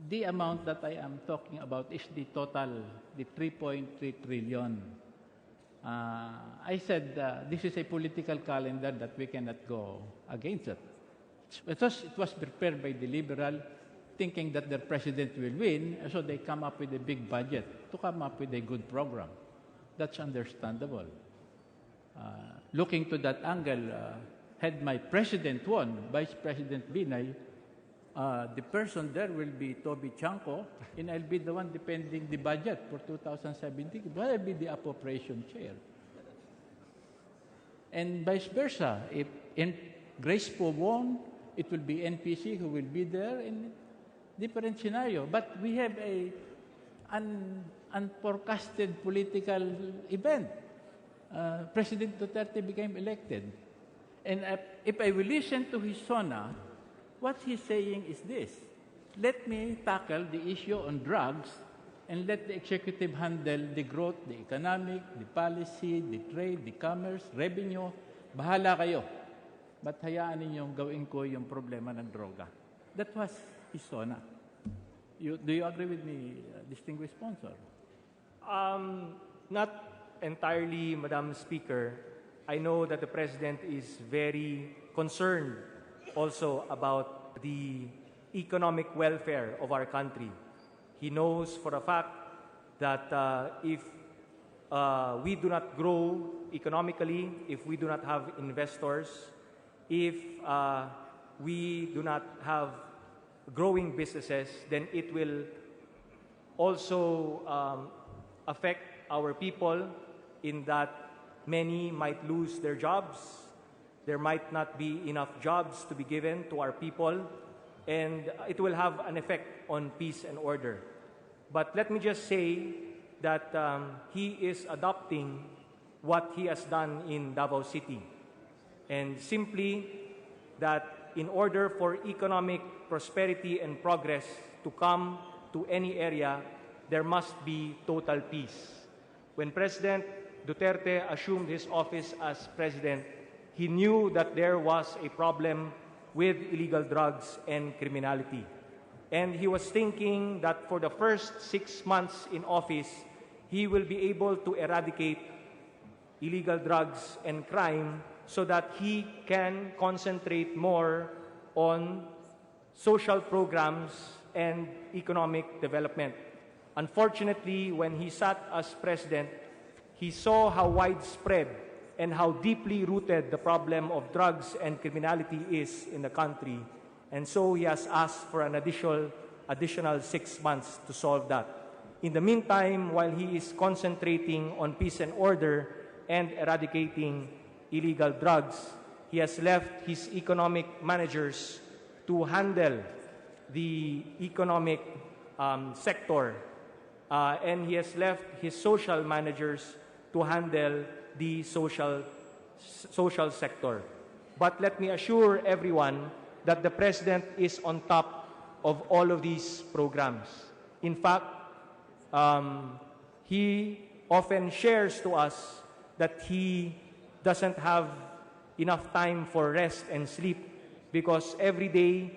the amount that I am talking about is the total, the 3.3 trillion. I said this is a political calendar that we cannot go against it. It was prepared by the Liberal, thinking that their president will win, so they come up with a big budget to come up with a good program. That's understandable. Looking to that angle, had my president won, Vice President Binay, the person there will be Toby Chanko, and I'll be the one defending the budget for 2017. But I'll be the appropriation chair. And vice versa. If Grace po won. It will be NPC who will be there in different scenario. But we have an unforecasted political event. President Duterte became elected. And if I will listen to his sona, what he's saying is this: let me tackle the issue on drugs and let the executive handle the growth, the economic, the policy, the trade, the commerce, revenue. Bahala kayo. But hayaan ninyong gawin ko yung problema ng droga. That was his sona. Do you agree with me, distinguished sponsor? Not entirely, Madam Speaker. I know that the President is very concerned also about the economic welfare of our country. He knows for a fact that if we do not grow economically, if we do not have investors, if we do not have growing businesses, then it will also affect our people in that many might lose their jobs. There might not be enough jobs to be given to our people, and it will have an effect on peace and order. But let me just say that he is adopting what he has done in Davao City, and simply that in order for economic prosperity and progress to come to any area, there must be total peace. When President Duterte assumed his office as president, he knew that there was a problem with illegal drugs and criminality. And he was thinking that for the first 6 months in office, he will be able to eradicate illegal drugs and crime so that he can concentrate more on social programs and economic development. Unfortunately, when he sat as president, he saw how widespread and how deeply rooted the problem of drugs and criminality is in the country. And so he has asked for an additional 6 months to solve that. In the meantime, while he is concentrating on peace and order and eradicating illegal drugs, he has left his economic managers to handle the economic sector, and he has left his social managers to handle the social sector. But let me assure everyone that the President is on top of all of these programs. In fact, he often shares to us that he doesn't have enough time for rest and sleep because every day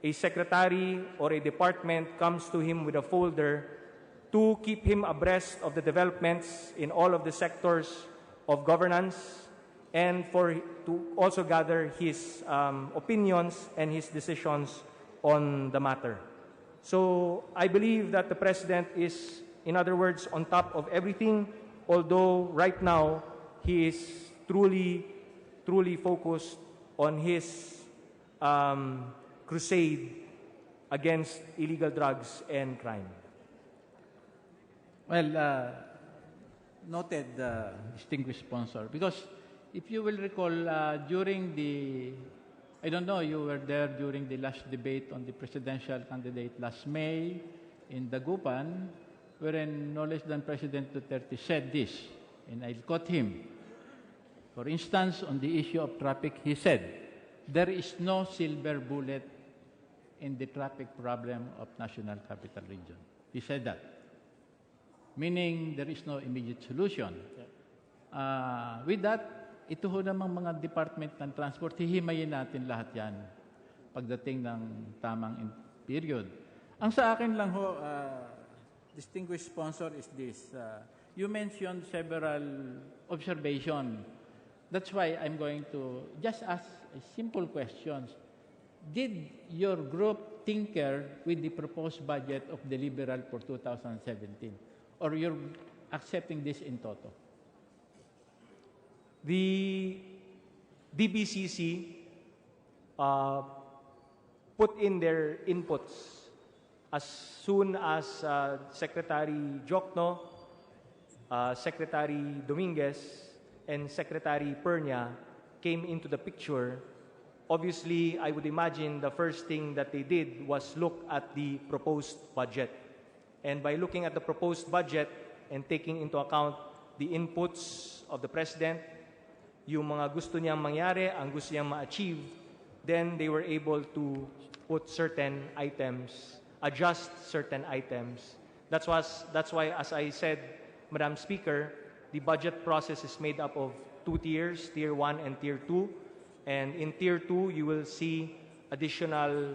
a secretary or a department comes to him with a folder to keep him abreast of the developments in all of the sectors of governance and to also gather his opinions and his decisions on the matter. So I believe that the President is, in other words, on top of everything, although right now he is truly focused on his crusade against illegal drugs and crime. Well, noted, distinguished sponsor, because if you will recall, during the, I don't know, you were there during the last debate on the presidential candidate last May in Dagupan, wherein no less than President Duterte said this, and I'll quote him. For instance, on the issue of traffic, he said, "There is no silver bullet in the traffic problem of National Capital Region." He said that, meaning there is no immediate solution. With that, ito ho namang mga department ng transport, hihimayin natin lahat yan pagdating ng tamang period. Ang sa akin lang ho, distinguished sponsor, is this. You mentioned several observations. That's why I'm going to just ask simple questions. Did your group tinker with the proposed budget of the Liberal for 2017? Or you're accepting this in toto? The DBCC put in their inputs as soon as Secretary Jokno, Secretary Dominguez, and Secretary Pernia came into the picture obviously, I would imagine the first thing that they did was look at the proposed budget. And by looking at the proposed budget and taking into account the inputs of the President, yung mga gusto niyang mangyari, ang gusto niyang ma-achieve, then they were able to put certain items, adjust certain items. That's why, as I said, Madam Speaker, the budget process is made up of 2 tiers, Tier 1 and Tier 2. And in Tier 2, you will see additional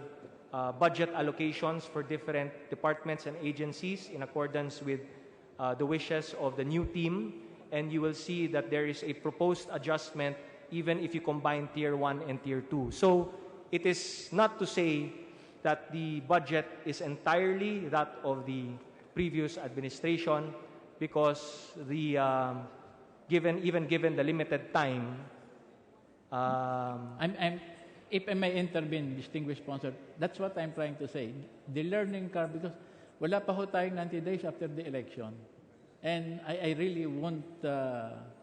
budget allocations for different departments and agencies in accordance with the wishes of the new team. And you will see that there is a proposed adjustment even if you combine Tier 1 and Tier 2. So it is not to say that the budget is entirely that of the previous administration, because the given the limited time, if I may intervene, distinguished sponsor, that's what I'm trying to say. The learning curve, because wala pa ho tayong 90 days after the election. And I really won't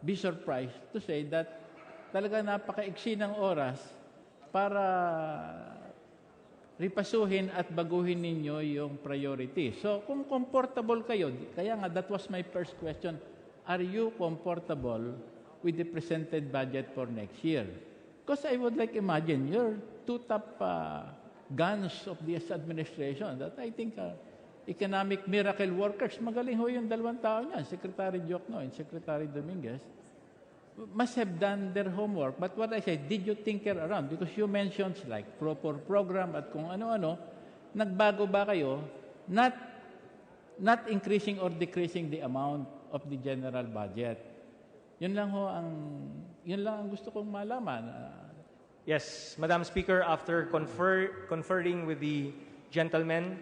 be surprised to say that talaga napaka-iksi ng oras para ripasuhin at baguhin ninyo yung priority. So kung comfortable kayo, kaya nga that was my first question, are you comfortable with the presented budget for next year? Because I would like imagine your two top guns of this administration that I think are economic miracle workers. Magaling ho yung dalawang tao niyan, Secretary Jokno and Secretary Dominguez, must have done their homework. But what I said, did you tinker around? Because you mentioned like proper program at kung ano-ano, nagbago ba kayo? Not increasing or decreasing the amount of the general budget. Yun lang ang gusto kong malaman. Yes, Madam Speaker, after conferring with the gentlemen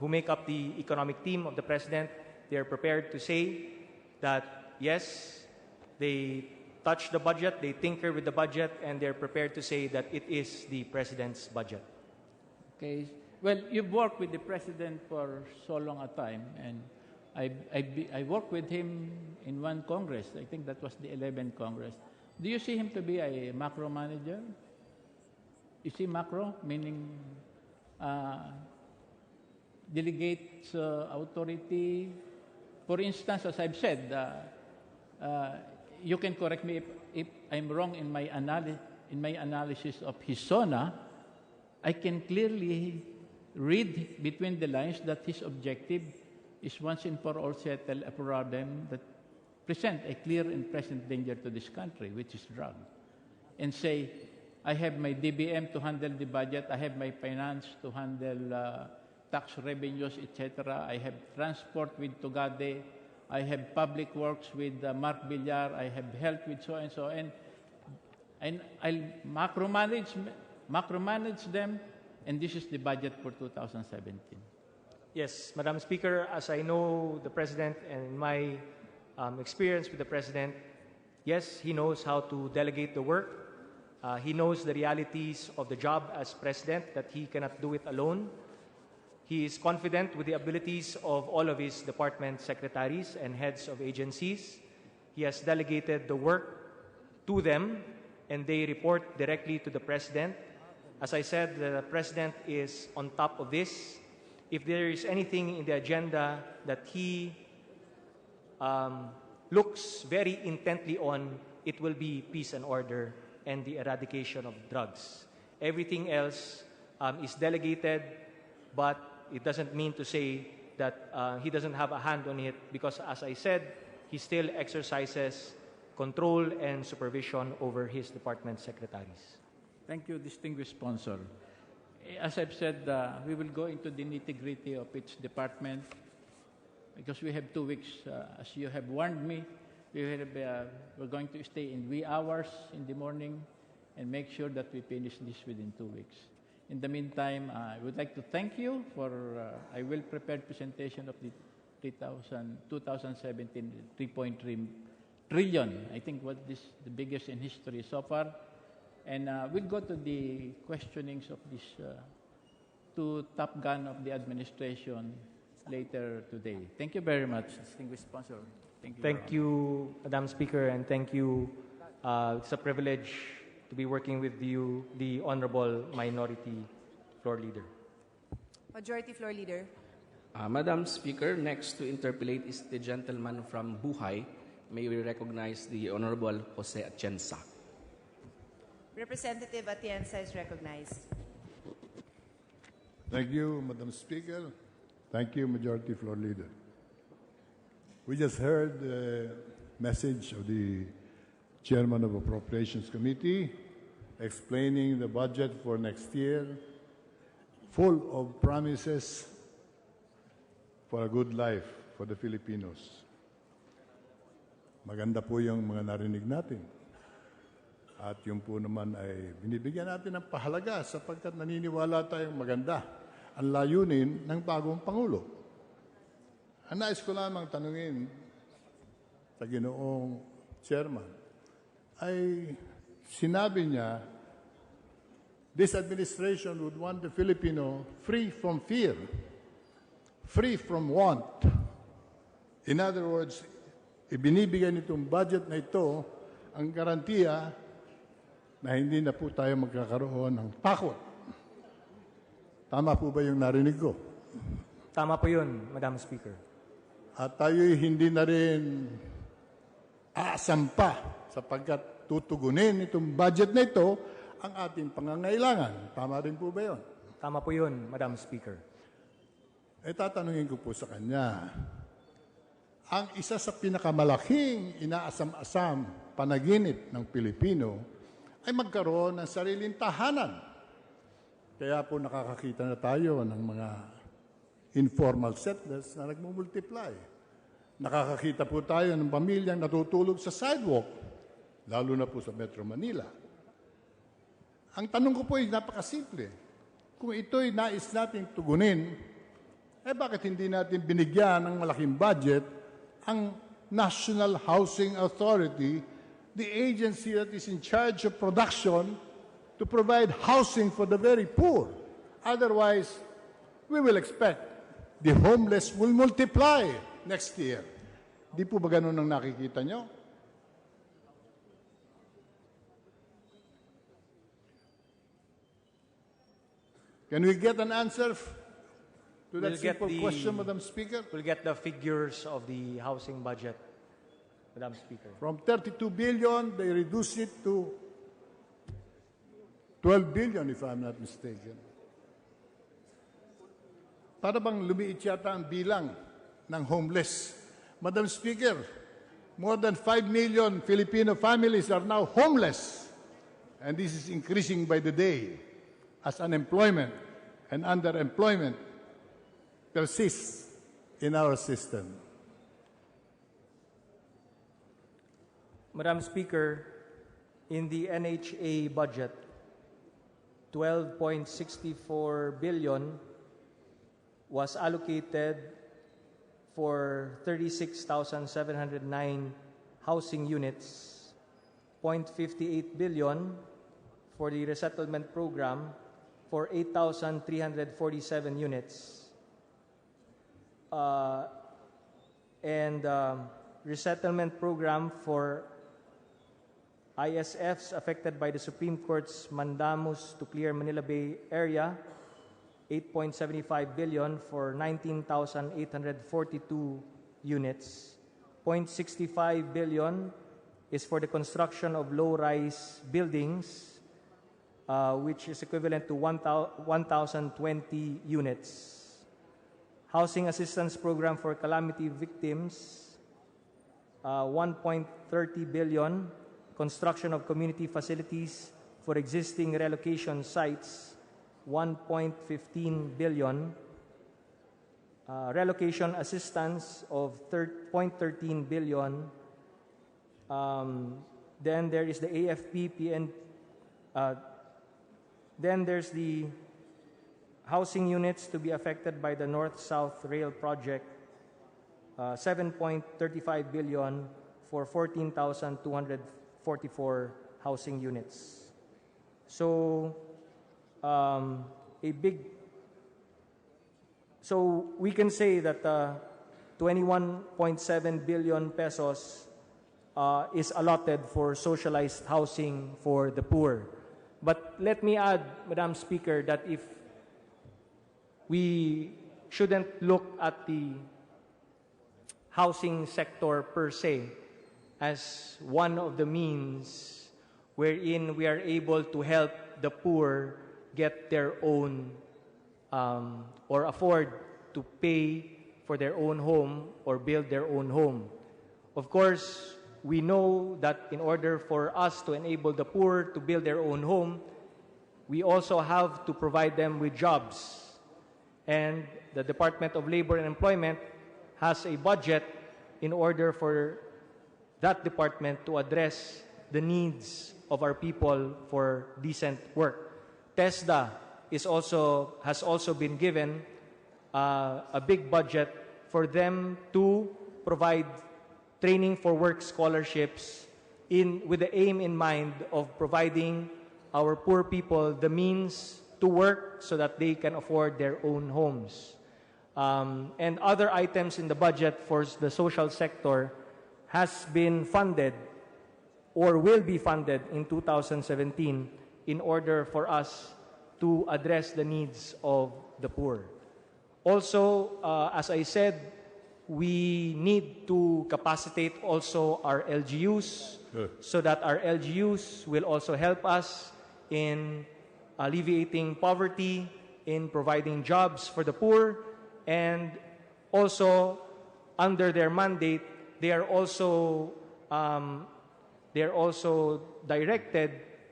who make up the economic team of the President, they are prepared to say that, yes, they touch the budget, they tinker with the budget, and they're prepared to say that it is the President's budget. Okay. Well, you've worked with the President for so long a time, and I worked with him in one Congress. I think that was the 11th Congress. Do you see him to be a macro manager? Is he macro, meaning delegates authority? For instance, as I've said, you can correct me if I'm wrong in my analysis of his SONA. I can clearly read between the lines that his objective is once and for all settle a problem that present a clear and present danger to this country, which is drug. And say, I have my DBM to handle the budget, I have my finance to handle tax revenues, etc. I have transport with Tugade, I have public works with Mark Villar, I have health with so and so, and I'll macromanage them, and this is the budget for 2017. Yes, Madam Speaker, as I know the President and in my experience with the President, yes, he knows how to delegate the work. He knows the realities of the job as President, that he cannot do it alone. He is confident with the abilities of all of his department secretaries and heads of agencies. He has delegated the work to them, and they report directly to the President. As I said, the President is on top of this. If there is anything in the agenda that he looks very intently on, it will be peace and order and the eradication of drugs. Everything else is delegated, but it doesn't mean to say that he doesn't have a hand on it, because, as I said, he still exercises control and supervision over his department secretaries. Thank you, distinguished sponsor. As I've said, we will go into the nitty-gritty of each department because we have 2 weeks. As you have warned me, we're going to stay in wee hours in the morning and make sure that we finish this within 2 weeks. In the meantime, I would like to thank you for I will prepare presentation of the 2017 3.3 trillion. I think what this the biggest in history so far. And we'll go to the questionings of these two top gun of the administration later today. Thank you very much, distinguished sponsor. Thank you. Thank you, Madam Speaker, and thank you. It's a privilege to be working with you, the Honorable Minority Floor Leader. Majority Floor Leader. Madam Speaker, next to interpolate is the gentleman from Buhay. May we recognize the Honorable Jose Atienza. Representative Atienza is recognized. Thank you, Madam Speaker. Thank you, Majority Floor Leader. We just heard the message of the Chairman of Appropriations Committee explaining the budget for next year, full of promises for a good life for the Filipinos. Maganda po yung mga narinig natin. At yung po naman ay binibigyan natin ng pahalaga sapagkat naniniwala tayong maganda ang layunin ng bagong Pangulo. Ang nais ko lamang tanungin sa Ginoong Chairman ay sinabi niya, this administration would want the Filipino free from fear, free from want. In other words, ibinibigay nitong budget na ito ang garantiya na hindi na po tayo magkakaroon ng takot. Tama po ba yung narinig ko? Tama po yun, Madam Speaker. At tayo'y hindi na rin aasampa sapagkat tutugunin itong budget na ito ang ating pangangailangan. Tama rin po ba yun? Tama po yun, Madam Speaker. Tatanungin ko po sa kanya, ang isa sa pinakamalaking inaasam-asam panaginip ng Pilipino ay magkaroon ng sariling tahanan. Kaya po nakakakita na tayo ng mga informal settlers na nagmumultiply. Nakakakita po tayo ng pamilyang natutulog sa sidewalk, lalo na po sa Metro Manila. Ang tanong ko po ay napakasimple. Kung ito'y nais nating tugunin, bakit hindi natin binigyan ng malaking budget ang National Housing Authority, the agency that is in charge of production, to provide housing for the very poor? Otherwise, we will expect the homeless will multiply next year. Di po ba ganun ang nakikita nyo? Can we get an answer to that simple question, Madam Speaker? We'll get the figures of the housing budget, Madam Speaker. From 32 billion, they reduced it to 12 billion, if I'm not mistaken. Para bang lumiit yata ang bilang ng homeless. Madam Speaker, more than 5 million Filipino families are now homeless. And this is increasing by the day as unemployment and underemployment persists in our system. Madam Speaker, in the NHA budget, 12.64 billion was allocated for 36,709 housing units, 0.58 billion for the resettlement program for 8,347 units, and resettlement program for ISFs affected by the Supreme Court's mandamus to clear Manila Bay area, 8.75 billion for 19,842 units. 0.65 billion is for the construction of low-rise buildings, which is equivalent to 1,020 units. Housing assistance program for calamity victims, 1.30 billion. Construction of community facilities for existing relocation sites, 1.15 billion. Relocation assistance of 0.13 billion. Then there is the AFP then there's the housing units to be affected by the North-South Rail Project, 7.35 billion for 14,244 housing units. So, we can say that 21.7 billion pesos is allotted for socialized housing for the poor. But let me add, Madam Speaker, that if we shouldn't look at the housing sector per se as one of the means wherein we are able to help the poor get their own or afford to pay for their own home or build their own home. Of course, we know that in order for us to enable the poor to build their own home, we also have to provide them with jobs. And the Department of Labor and Employment has a budget in order for that department to address the needs of our people for decent work. TESDA has also been given a big budget for them to provide training for work scholarships with the aim in mind of providing our poor people the means to work so that they can afford their own homes. And other items in the budget for the social sector has been funded or will be funded in 2017 in order for us to address the needs of the poor. Also, as I said, we need to capacitate also our LGUs so that our LGUs will also help us in alleviating poverty, in providing jobs for the poor, and also under their mandate, they are also directed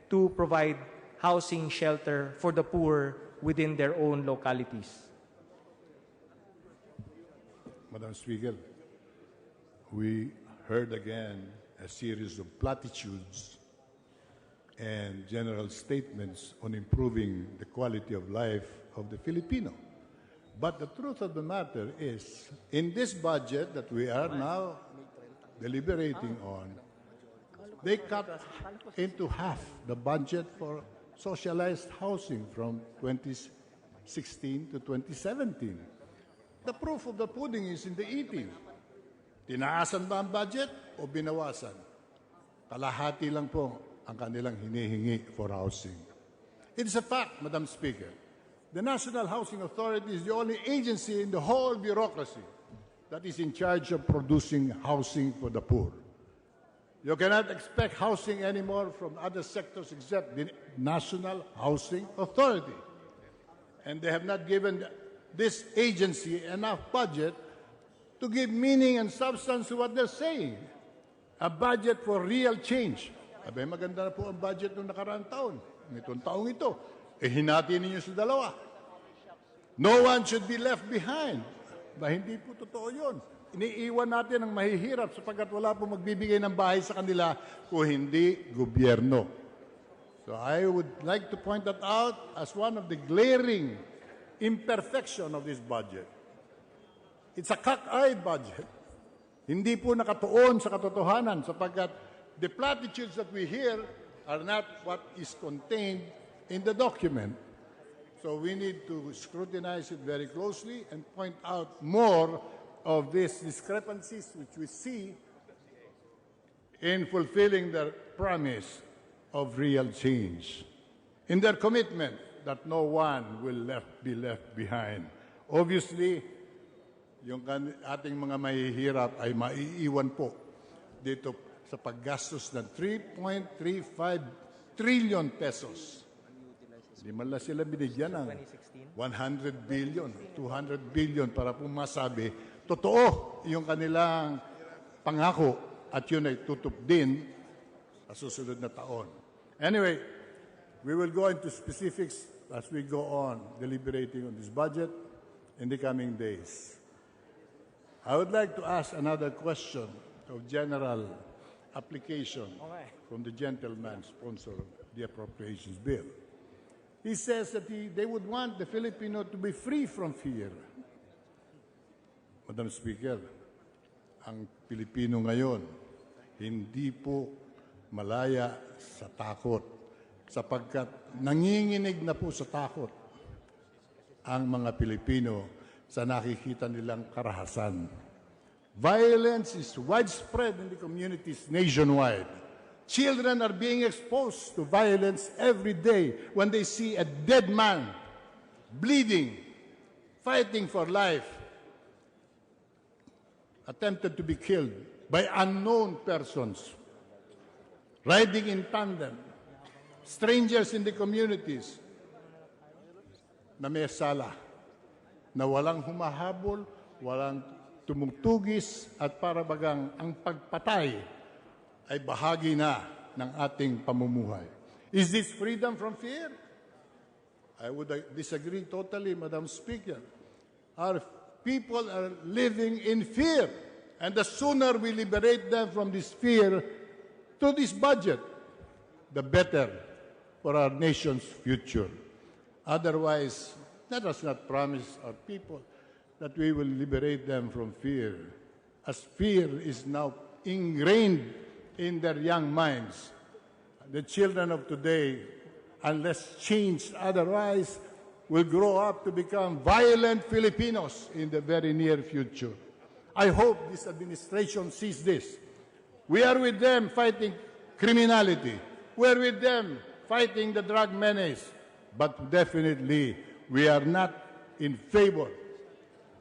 to provide housing shelter for the poor within their own localities. Madam Speaker, we heard again a series of platitudes and general statements on improving the quality of life of the Filipino. But the truth of the matter is, in this budget that we are now deliberating on, they cut into half the budget for socialized housing from 2016 to 2017. The proof of the pudding is in the eating. Tinaasan ba ang budget o binawasan? Kalahati lang po ang kanilang hinihingi for housing. It is a fact, Madam Speaker. The National Housing Authority is the only agency in the whole bureaucracy that is in charge of producing housing for the poor. You cannot expect housing anymore from other sectors except the National Housing Authority. And they have not given this agency enough budget to give meaning and substance to what they're saying. A budget for real change. Abay, maganda na po ang budget ng nakaraang taon. Nitong taong ito. Hinati ninyo sa dalawa. No one should be left behind. Ba, hindi po totoo yun. Iniiwan natin ang mahihirap sapagkat wala po magbibigay ng bahay sa kanila kung hindi gobyerno. So I would like to point that out as one of the glaring imperfection of this budget. It's a cock-eyed budget. Hindi po nakatuon sa katotohanan sapagkat the platitudes that we hear are not what is contained in the document. So we need to scrutinize it very closely and point out more of these discrepancies which we see in fulfilling their promise of real change, in their commitment that no one will be left behind. Obviously, yung ating mga mahihirap ay maiiwan po dito sa paggastos ng 3.35 trillion pesos. Hindi man lang sila binigyan ng 100 billion, 200 billion para po masabi, totoo yung kanilang pangako at yun ay tutup din sa susunod na taon. Anyway, we will go into specifics as we go on deliberating on this budget in the coming days. I would like to ask another question of general application from the gentleman sponsor of the appropriations bill. He says that they would want the Filipino to be free from fear. Madam Speaker, ang Pilipino ngayon hindi po malaya sa takot sapagkat nanginginig na po sa takot ang mga Pilipino sa nakikita nilang karahasan. Violence is widespread in the communities nationwide. Children are being exposed to violence every day when they see a dead man, bleeding, fighting for life, attempted to be killed by unknown persons, riding in tandem, strangers in the communities, na may sala, na walang humahabol, walang tumugtugis, at para bagang ang pagpatay ay bahagi na ng ating pamumuhay. Is this freedom from fear? I would disagree totally, Madam Speaker. Our people are living in fear, and the sooner we liberate them from this fear through this budget, the better for our nation's future. Otherwise, let us not promise our people that we will liberate them from fear, as fear is now ingrained in their young minds. The children of today, unless changed otherwise, will grow up to become violent Filipinos in the very near future. I hope this administration sees this. We are with them fighting criminality. We are with them fighting the drug menace. But definitely, we are not in favor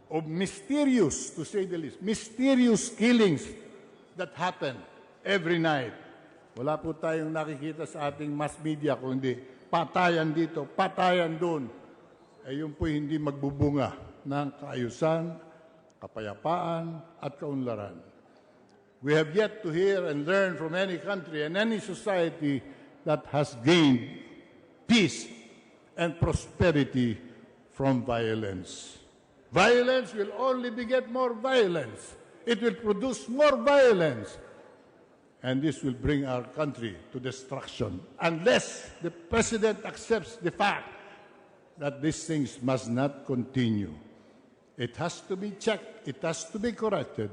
of mysterious, to say the least, mysterious killings that happen every night. Wala po tayong nakikita sa ating mass media kundi patayan dito, patayan doon. Yun po hindi magbubunga ng kaayusan, kapayapaan, at kaunlaran. We have yet to hear and learn from any country and any society that has gained peace and prosperity from violence. Violence will only beget more violence. It will produce more violence. And this will bring our country to destruction unless the President accepts the fact that these things must not continue. It has to be checked. It has to be corrected.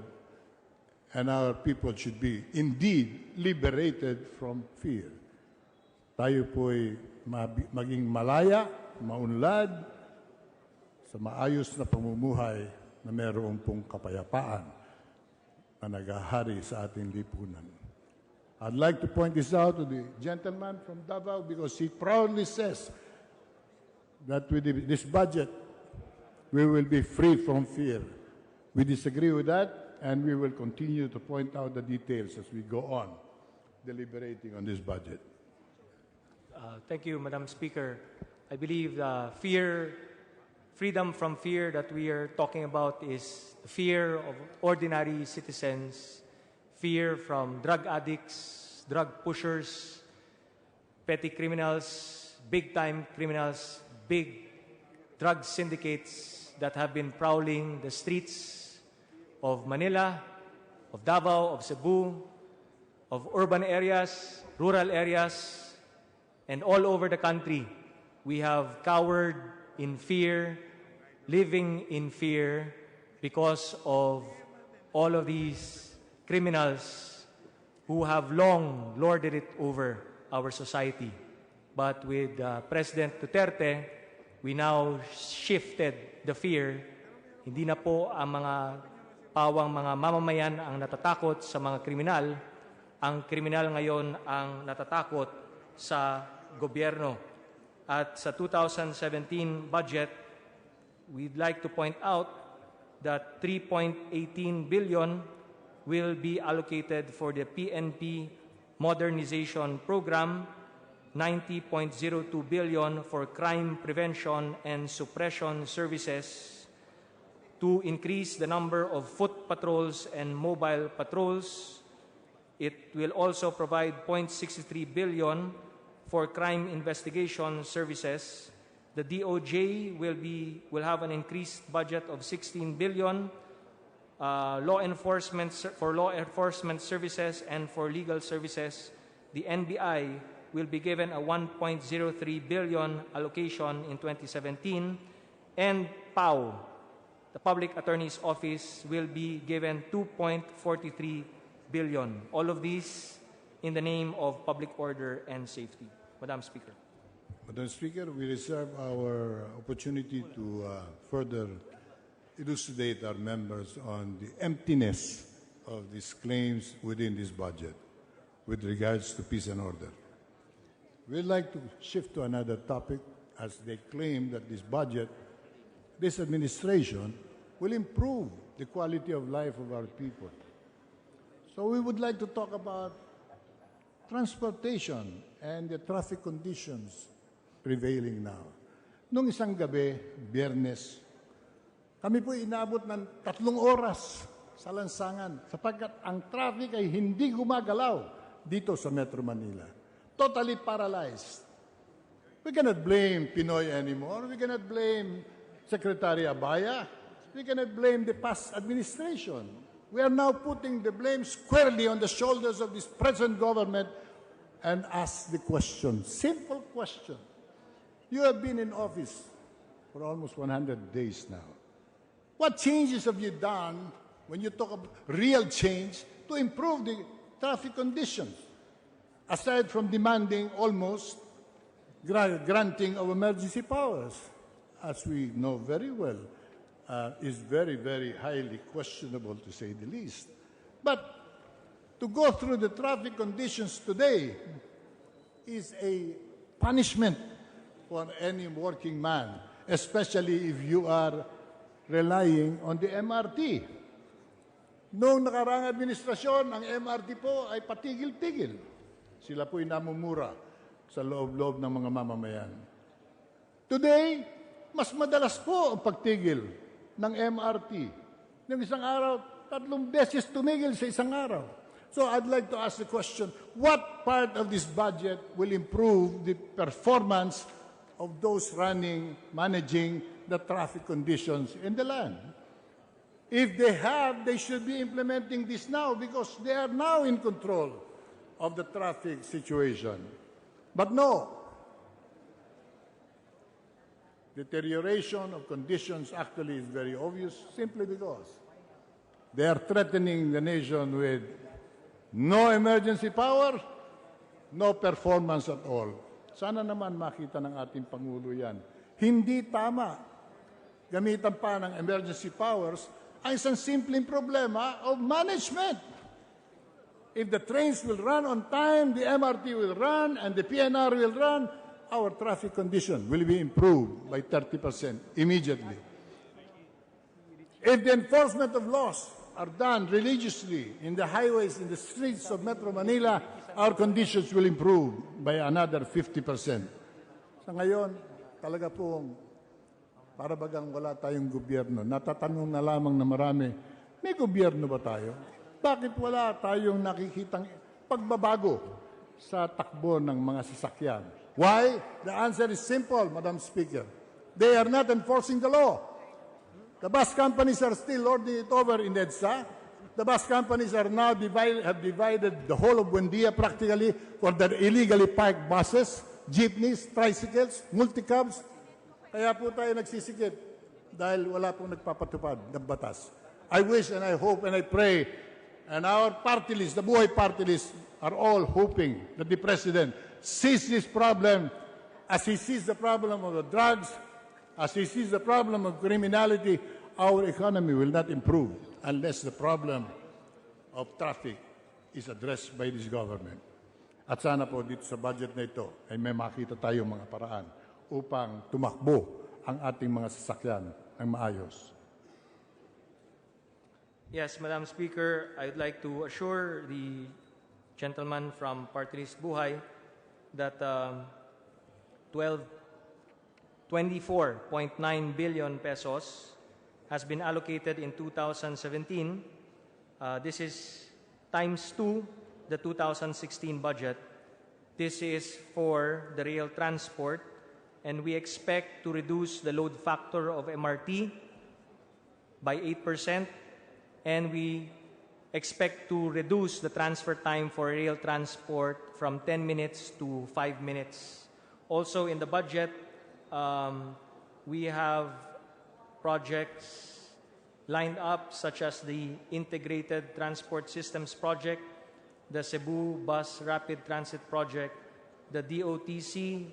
And our people should be indeed liberated from fear. Tayo po'y maging malaya, maunlad, sa maayos na pamumuhay na mayroon pong kapayapaan na naghahari sa ating lipunan. I'd like to point this out to the gentleman from Davao because he proudly says that with this budget, we will be free from fear. We disagree with that, and we will continue to point out the details as we go on deliberating on this budget. Thank you, Madam Speaker. I believe the freedom from fear that we are talking about is the fear of ordinary citizens, fear from drug addicts, drug pushers, petty criminals, big-time criminals, big drug syndicates that have been prowling the streets of Manila, of Davao, of Cebu, of urban areas, rural areas, and all over the country. We have cowered in fear, living in fear because of all of these criminals who have long lorded it over our society. But with President Duterte, we now shifted the fear. Hindi na po ang mga pawang mga mamamayan ang natatakot sa mga kriminal. Ang kriminal ngayon ang natatakot sa gobyerno. At sa 2017 budget, we'd like to point out that 3.18 billion will be allocated for the PNP Modernization Program, 90.02 billion for crime prevention and suppression services, to increase the number of foot patrols and mobile patrols. It will also provide 0.63 billion for crime investigation services. The DOJ will have an increased budget of 16 billion. Law enforcement services and for legal services, the NBI will be given a 1.03 billion allocation in 2017, and PAO, the Public Attorney's Office, will be given 2.43 billion. All of these in the name of public order and safety. Madam Speaker. Madam Speaker, we reserve our opportunity to further elucidate our members on the emptiness of these claims within this budget with regards to peace and order. We'd like to shift to another topic as they claim that this budget, this administration, will improve the quality of life of our people. So we would like to talk about transportation and the traffic conditions prevailing now. Nung isang gabi, Biyernes, kami po inabot ng 3 oras sa lansangan sapagkat ang traffic ay hindi gumagalaw dito sa Metro Manila. Totally paralyzed. We cannot blame Pinoy anymore. We cannot blame Secretary Abaya. We cannot blame the past administration. We are now putting the blame squarely on the shoulders of this present government and ask the question, simple question. You have been in office for almost 100 days now. What changes have you done when you talk about real change to improve the traffic conditions? Aside from demanding almost granting of emergency powers, as we know very well, is very, very highly questionable to say the least. But to go through the traffic conditions today is a punishment for any working man, especially if you are relying on the MRT. Noong nakaraang administrasyon, ang MRT po ay patigil-tigil. Sila po'y namumura sa loob-loob ng mga mamamayan. Today, mas madalas po ang pagtigil ng MRT. Ng isang araw, 3 beses tumigil sa isang araw. So I'd like to ask the question, what part of this budget will improve the performance of those managing the traffic conditions in the land? If they have, they should be implementing this now because they are now in control of the traffic situation. But no, deterioration of conditions actually is very obvious simply because they are threatening the nation with no emergency power, no performance at all. Sana naman makita ng ating Pangulo yan. Hindi tama. Gamitan pa ng emergency powers ang isang simpleng problema of management. If the trains will run on time, the MRT will run, and the PNR will run, our traffic condition will be improved by 30% immediately. If the enforcement of laws are done religiously in the highways, in the streets of Metro Manila, our conditions will improve by another 50%. Sa ngayon, talaga pong para bagang wala tayong gobyerno. Natatanong na lamang na marami, may gobyerno ba tayo? Bakit wala tayong nakikitang pagbabago sa takbo ng mga sasakyan? Why? The answer is simple, Madam Speaker. They are not enforcing the law. The bus companies are still lording it over in EDSA. The bus companies are now have divided the whole of Buendia practically for their illegally parked buses, jeepneys, tricycles, multicabs. Kaya po tayo nagsisikip dahil wala pong nagpapatupad ng batas. I wish and I hope and I pray and our party list, the Buhay party list, are all hoping that the President sees this problem as he sees the problem of the drugs, as he sees the problem of criminality. Our economy will not improve unless the problem of traffic is addressed by this government. At sana po dito sa budget na ito ay may makita tayong mga paraan upang tumakbo ang ating mga sasakyan ng maayos. Yes, Madam Speaker, I would like to assure the gentleman from Party List Buhay that 24.9 billion pesos has been allocated in 2017. This is times 2 the 2016 budget. This is for the rail transport, and we expect to reduce the load factor of MRT by 8%, and we expect to reduce the transfer time for rail transport from 10 minutes to 5 minutes. Also in the budget, we have projects lined up such as the Integrated Transport Systems Project, the Cebu Bus Rapid Transit Project, the DOTC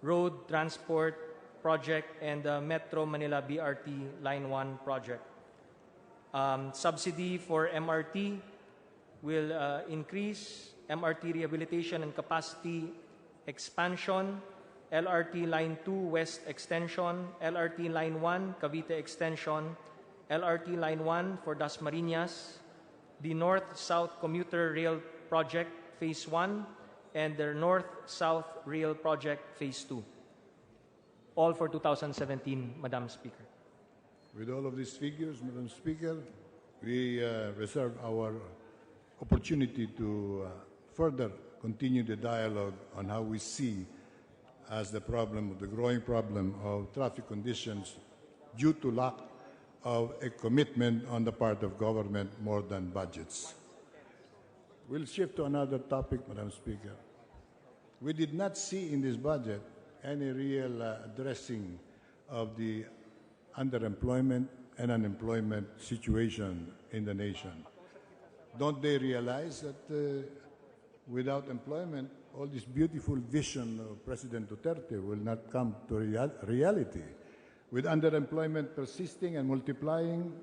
Road Transport project and the Metro Manila BRT Line 1 project. Subsidy for MRT will increase MRT rehabilitation and capacity expansion, LRT Line 2 West Extension, LRT Line 1 Cavite Extension, LRT Line 1 for Dasmariñas, the North-South Commuter Rail Project Phase 1, and the North-South Rail Project Phase 2. All for 2017, Madam Speaker. With all of these figures, Madam Speaker, we reserve our opportunity to further continue the dialogue on how we see as the growing problem of traffic conditions due to lack of a commitment on the part of government more than budgets. We'll shift to another topic, Madam Speaker. We did not see in this budget any real addressing of the underemployment and unemployment situation in the nation. Don't they realize that without employment, all this beautiful vision of President Duterte will not come to reality? With underemployment persisting and multiplying,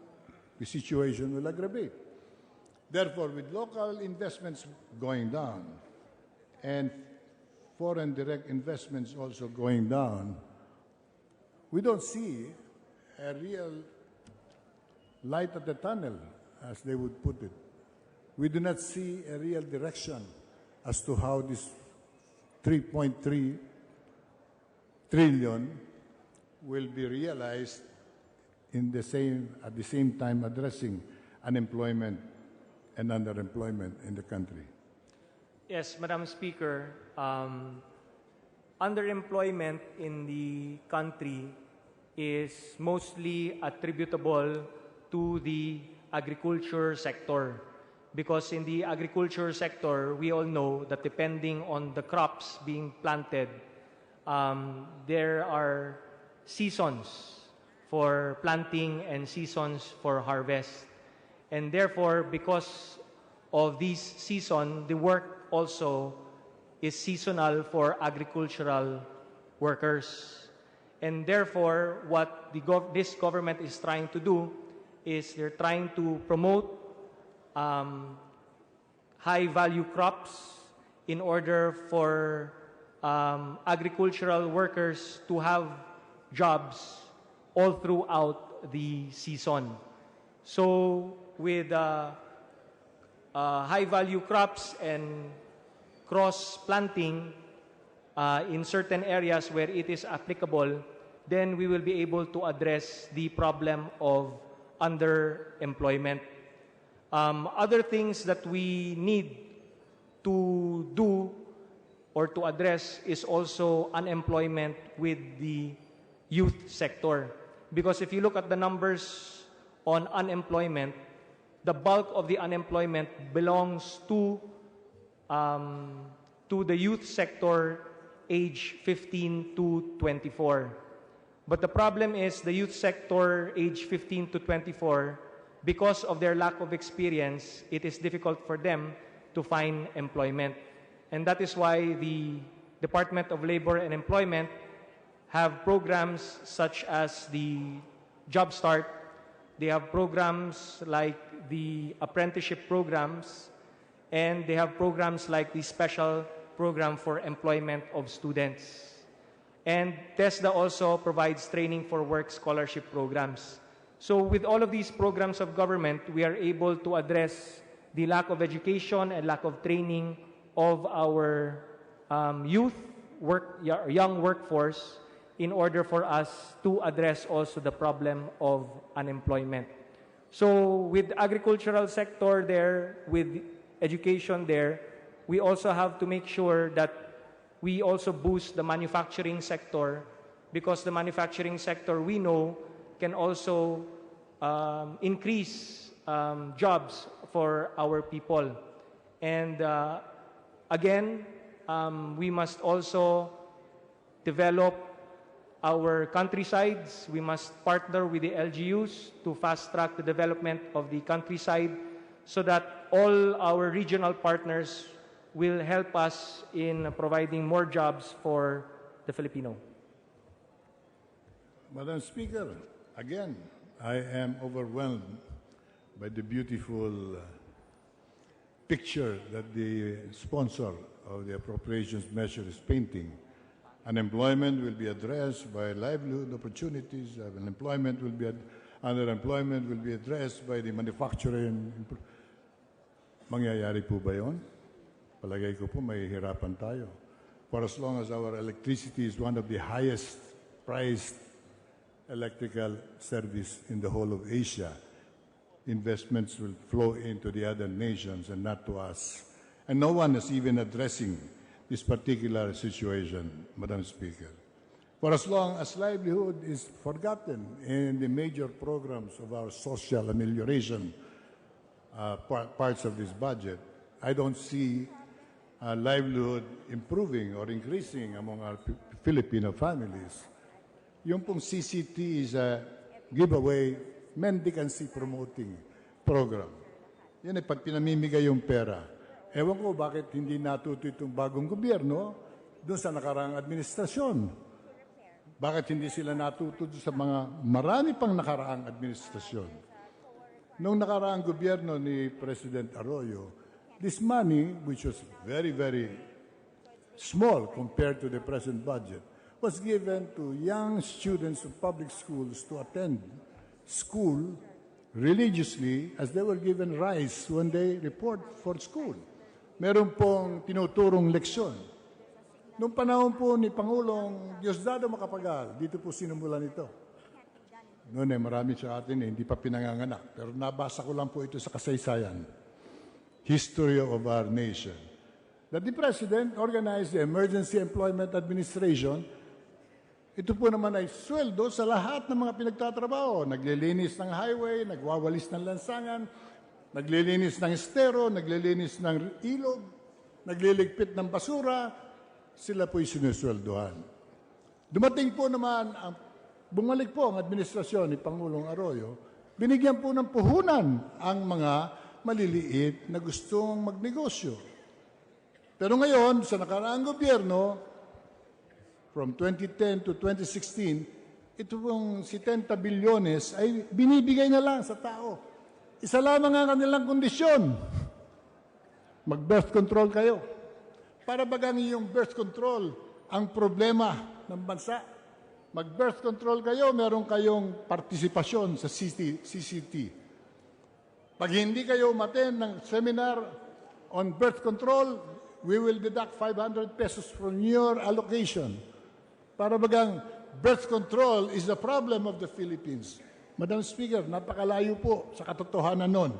the situation will aggravate. Therefore, with local investments going down and foreign direct investments also going down, we don't see a real light at the tunnel, as they would put it. We do not see a real direction as to how this 3.3 trillion will be realized at the same time addressing unemployment and underemployment in the country. Yes, Madam Speaker, underemployment in the country is mostly attributable to the agriculture sector. Because in the agriculture sector, we all know that depending on the crops being planted, there are seasons for planting and seasons for harvest. And therefore, because of this season, the work also is seasonal for agricultural workers. And therefore, what this government is trying to do is they're trying to promote high-value crops in order for agricultural workers to have jobs all throughout the season. So with high-value crops and cross-planting in certain areas where it is applicable, then we will be able to address the problem of underemployment. Other things that we need to do or to address is also unemployment with the youth sector. Because if you look at the numbers on unemployment, the bulk of the unemployment belongs to the youth sector age 15 to 24. But the problem is the youth sector age 15 to 24, because of their lack of experience, it is difficult for them to find employment. And that is why the Department of Labor and Employment have programs such as the Job Start. They have programs like the apprenticeship programs, and they have programs like the special program for employment of students. And TESDA also provides training for work scholarship programs. So with all of these programs of government, we are able to address the lack of education and lack of training of our young workforce in order for us to address also the problem of unemployment. So with agricultural sector there, with education there, we also have to make sure that we also boost the manufacturing sector, because the manufacturing sector, we know, can also increase jobs for our people. And again, we must also develop our countrysides. We must partner with the LGUs to fast-track the development of the countryside so that all our regional partners will help us in providing more jobs for the Filipino. Madam Speaker, again, I am overwhelmed by the beautiful picture that the sponsor of the appropriations measure is painting. Unemployment will be addressed by livelihood opportunities. Underemployment will be addressed by the manufacturing. Mangyayari po ba yun? Palagay ko po may hirapan tayo. For as long as our electricity is one of the highest priced electrical service in the whole of Asia, investments will flow into the other nations and not to us. And no one is even addressing this particular situation, Madam Speaker. For as long as livelihood is forgotten in the major programs of our social amelioration parts of this budget, I don't see livelihood improving or increasing among our Filipino families. Yung pong CCT is a giveaway mendicancy promoting program. Yan ay pag pinamimigay yung pera. Ewan ko bakit hindi natuto itong bagong gobyerno doon sa nakaraang administrasyon. Bakit hindi sila natuto sa mga marami pang nakaraang administrasyon. Noong nakaraang gobyerno ni President Arroyo, this money, which was very, very small compared to the present budget, was given to young students of public schools to attend school religiously as they were given rice when they report for school. Meron pong tinuturong leksyon. Noong panahon po ni Pangulong Diosdado Macapagal, dito po sinumulan ito. Noon marami sa atin hindi pa pinanganganak. Pero nabasa ko lang po ito sa kasaysayan. History of our nation. That the President organized the Emergency Employment Administration. Ito po naman ay sweldo sa lahat ng mga pinagtatrabaho. Naglilinis ng highway, nagwawalis ng lansangan, naglilinis ng estero, naglilinis ng ilog, nagliligpit ng basura, sila po'y sinusweldohan. Dumating po naman, bumalik po ang administrasyon ni Pangulong Arroyo, binigyan po ng puhunan ang mga maliliit na gustong magnegosyo. Pero ngayon, sa nakaraang gobyerno, from 2010 to 2016, ito pong 70 bilyones ay binibigay na lang sa tao. Isa lamang ang kanilang kondisyon. Mag-birth control kayo. Para bagang yung birth control ang problema ng bansa. Mag-birth control kayo, meron kayong partisipasyon sa CCT. Pag hindi kayo umattend ng seminar on birth control, we will deduct 500 pesos from your allocation. Para bagang birth control is the problem of the Philippines. Madam Speaker, napakalayo po sa katotohanan nun.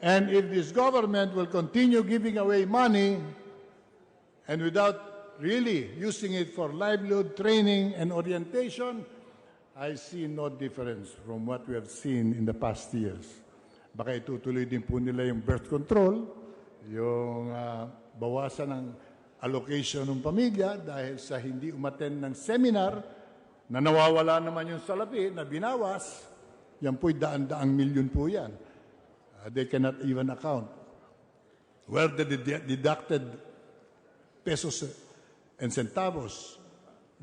And if this government will continue giving away money and without really using it for livelihood, training, and orientation, I see no difference from what we have seen in the past years. Baka itutuloy din po nila yung birth control, yung bawasan ng allocation ng pamilya dahil sa hindi umattend ng seminar na nawawala naman yung salapi na binawas, yan po'y daan-daang milyon po yan. They cannot even account where the deducted pesos and centavos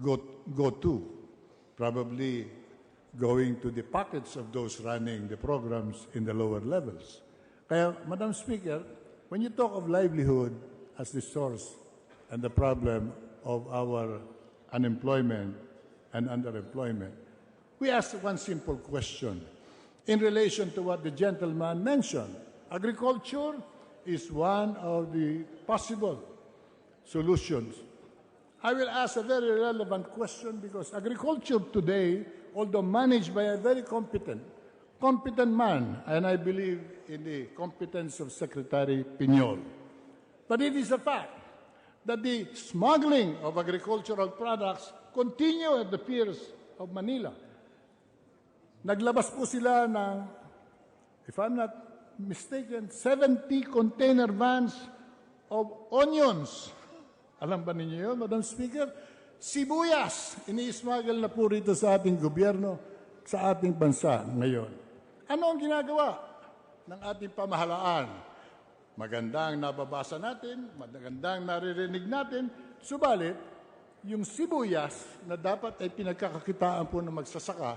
go to. Probably going to the pockets of those running the programs in the lower levels. Kaya, Madam Speaker, when you talk of livelihood as the source and the problem of our unemployment and underemployment, we ask one simple question in relation to what the gentleman mentioned. Agriculture is one of the possible solutions. I will ask a very relevant question because agriculture today, although managed by a very competent man, and I believe in the competence of Secretary Piñol, but it is a fact that the smuggling of agricultural products continue at the piers of Manila. Naglabas po sila ng, if I'm not mistaken, 70 container vans of onions. Alam ba ninyo yun, Madam Speaker? Sibuyas, ini-smuggle na po rito sa ating gobyerno, sa ating bansa ngayon. Ano ang ginagawa ng ating pamahalaan? Magandang nababasa natin, magandang naririnig natin, subalit, yung sibuyas na dapat ay pinagkakakitaan po ng magsasaka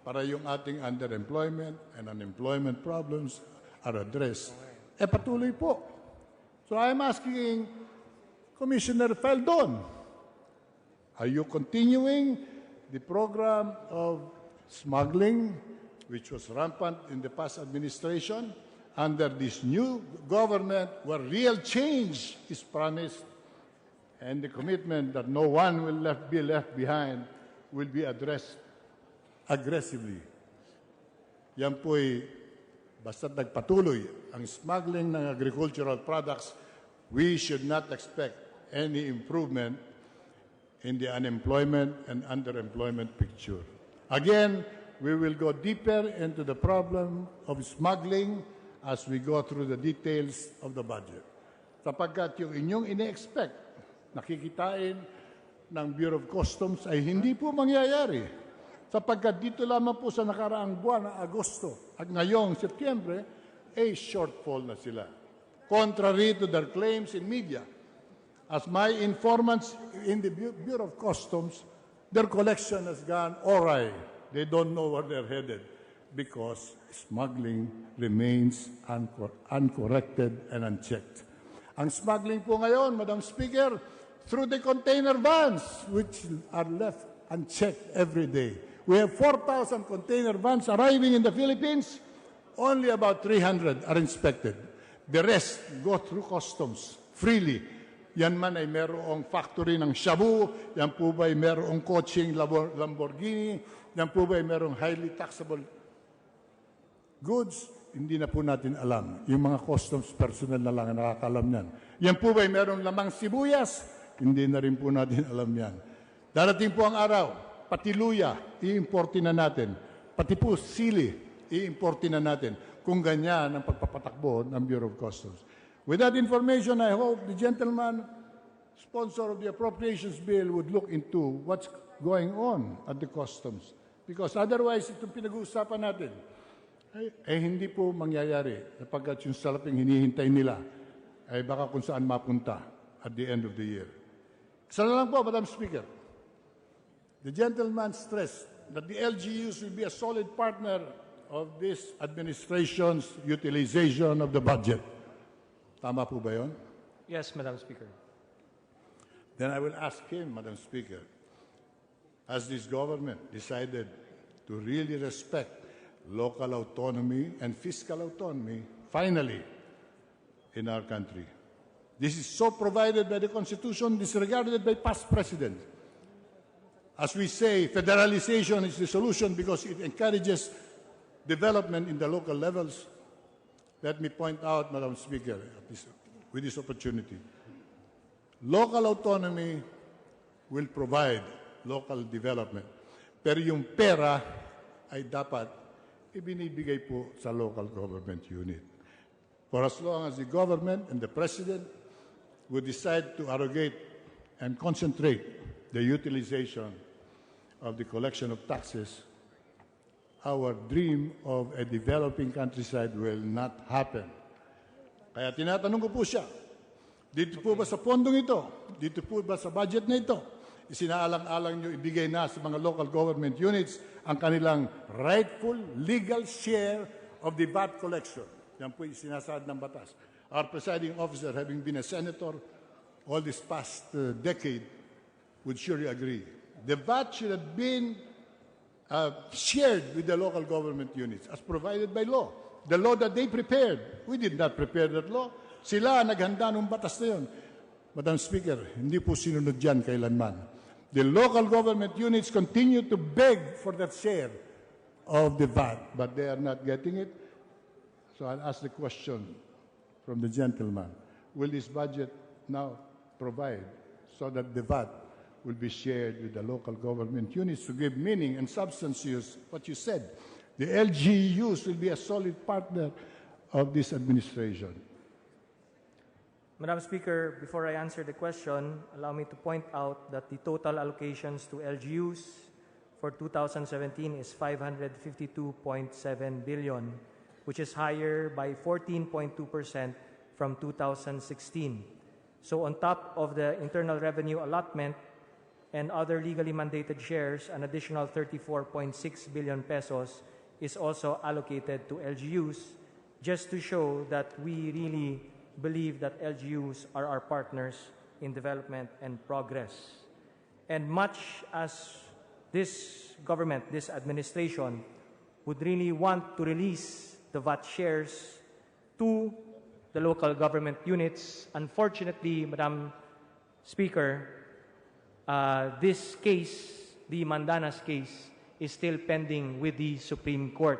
para yung ating underemployment and unemployment problems are addressed, patuloy po. So I'm asking Commissioner Feldon, are you continuing the program of smuggling, which was rampant in the past administration, under this new government where real change is promised and the commitment that no one will be left behind will be addressed aggressively? Yan po'y basta't nagpatuloy ang smuggling ng agricultural products, we should not expect any improvement in the unemployment and underemployment picture. Again, we will go deeper into the problem of smuggling as we go through the details of the budget. Sapagkat yung inyong ine-expect, nakikitain ng Bureau of Customs ay hindi po mangyayari. Sapagkat dito lamang po sa nakaraang buwan ng Agosto at ngayong Setyembre, shortfall na sila. Contrary to their claims in media. As my informants in the Bureau of Customs, their collection has gone awry. They don't know where they're headed because smuggling remains uncorrected and unchecked. Ang smuggling po ngayon, Madam Speaker, through the container vans, which are left unchecked every day. We have 4,000 container vans arriving in the Philippines. Only about 300 are inspected. The rest go through customs freely. Yan man ay merong factory ng shabu, yan po ba ay merong coaching Lamborghini, yan po ba ay merong highly taxable goods, hindi na po natin alam. Yung mga customs personnel na lang ang nakakalam yan. Yan po ba ay merong lamang sibuyas, hindi na rin po natin alam yan. Darating po ang araw, pati luya, i-importin na natin. Pati po sili, i-importin na natin. Kung ganyan ang pagpapatakbo ng Bureau of Customs. With that information, I hope the gentleman, sponsor of the appropriations bill, would look into what's going on at the customs. Because otherwise, itong pinag-uusapan natin, hindi po mangyayari sapagkat yung salaping hinihintay nila ay baka kung saan mapunta at the end of the year. Isa na lang po, Madam Speaker. The gentleman stressed that the LGUs will be a solid partner of this administration's utilization of the budget. Tama po ba yun? Yes, Madam Speaker. Then I will ask him, Madam Speaker, has this government decided to really respect local autonomy and fiscal autonomy, finally, in our country? This is so provided by the Constitution, disregarded by past presidents. As we say, federalization is the solution because it encourages development in the local levels. Let me point out, Madam Speaker, with this opportunity, local autonomy will provide local development. Pero yung pera ay dapat ibinibigay po sa local government unit. For as long as the government and the president would decide to arrogate and concentrate the utilization of the collection of taxes, our dream of a developing countryside will not happen. Kaya tinatanong ko po siya, dito po ba sa pondong ito, dito po ba sa budget na ito, isinaalang-alang nyo ibigay na sa mga local government units ang kanilang rightful legal share of the VAT collection. Yan po sinasaad ng batas. Our presiding officer, having been a senator all this past decade, would surely agree. The VAT should have been shared with the local government units as provided by law. The law that they prepared. We did not prepare that law. Sila naghanda ng batas na yun. Madam Speaker, hindi po sinunod yan kailanman. The local government units continue to beg for that share of the VAT, but they are not getting it. So I'll ask the question from the gentleman. Will this budget now provide so that the VAT will be shared with the local government units to give meaning and substance to what you said? The LGUs will be a solid partner of this administration. Madam Speaker, before I answer the question, allow me to point out that the total allocations to LGUs for 2017 is 552.7 billion, which is higher by 14.2% from 2016. So on top of the internal revenue allotment, and other legally mandated shares, an additional 34.6 billion pesos is also allocated to LGUs, just to show that we really believe that LGUs are our partners in development and progress. And much as this government, this administration, would really want to release the VAT shares to the local government units, unfortunately, Madam Speaker, this case, the Mandanas case, is still pending with the Supreme Court.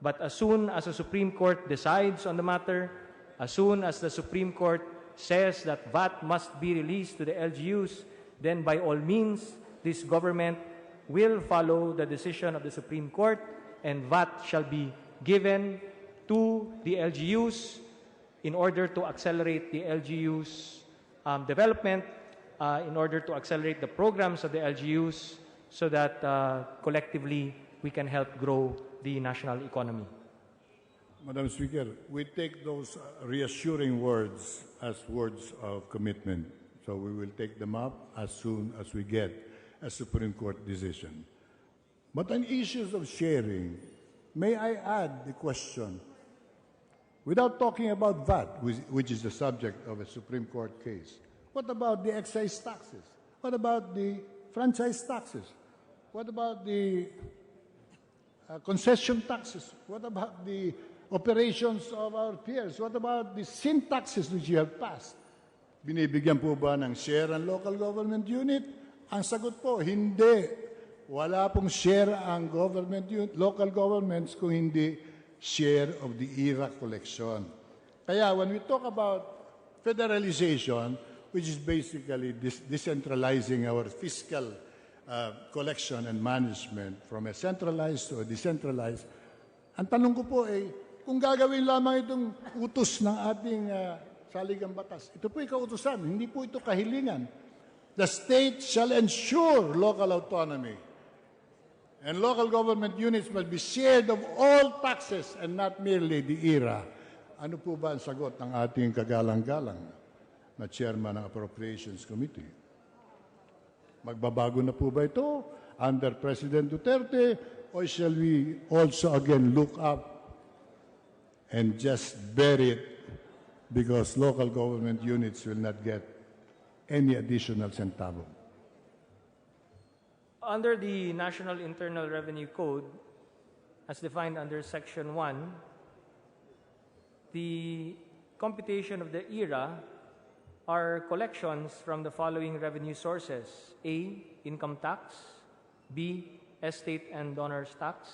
But as soon as the Supreme Court decides on the matter, as soon as the Supreme Court says that VAT must be released to the LGUs, then by all means, this government will follow the decision of the Supreme Court, and VAT shall be given to the LGUs in order to accelerate the LGUs' development, in order to accelerate the programs of the LGUs, so that collectively we can help grow the national economy. Madam Speaker, we take those reassuring words as words of commitment. So we will take them up as soon as we get a Supreme Court decision. But on issues of sharing, may I add the question, without talking about VAT, which is the subject of a Supreme Court case, what about the excise taxes? What about the franchise taxes? What about the concession taxes? What about the operations of our peers? What about the sin taxes which you have passed? Binibigyan po ba ng share ang local government unit? Ang sagot po, hindi. Wala pong share ang local governments kung hindi share of the IRA collection. Kaya when we talk about federalization, which is basically decentralizing our fiscal collection and management from a centralized to a decentralized, ang tanong ko po ay, kung gagawin lamang itong utos ng ating saligang batas, ito po ay kautusan, hindi po ito kahilingan. The state shall ensure local autonomy. And local government units must be shared of all taxes and not merely the IRA. Ano po ba ang sagot ng ating kagalang-galang na chairman ng Appropriations Committee? Magbabago na po ba ito under President Duterte, or shall we also again look up and just bury it because local government units will not get any additional centavo? Under the National Internal Revenue Code, as defined under Section 1, the computation of the IRA are collections from the following revenue sources: A, income tax; B, estate and donors tax;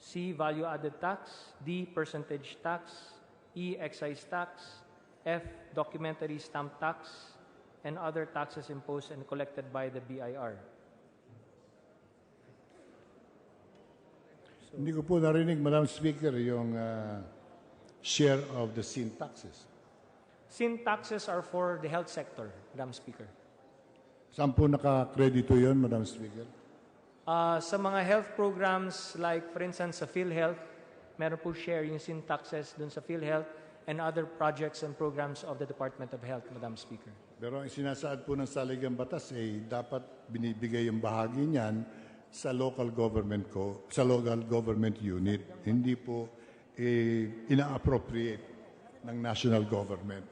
C, value-added tax; D, percentage tax; E, excise tax; F, documentary stamp tax; and other taxes imposed and collected by the BIR. Hindi ko po narinig, Madam Speaker, yung share of the sin taxes. Sin taxes are for the health sector, Madam Speaker. Saan po nakakredito yun, Madam Speaker? Sa mga health programs, like for instance sa PhilHealth, meron po share yung sin taxes dun sa PhilHealth and other projects and programs of the Department of Health, Madam Speaker. Pero ang sinasaad po ng saligang batas ay dapat binibigay yung bahagi niyan sa local government unit, hindi po ina-appropriate ng national government.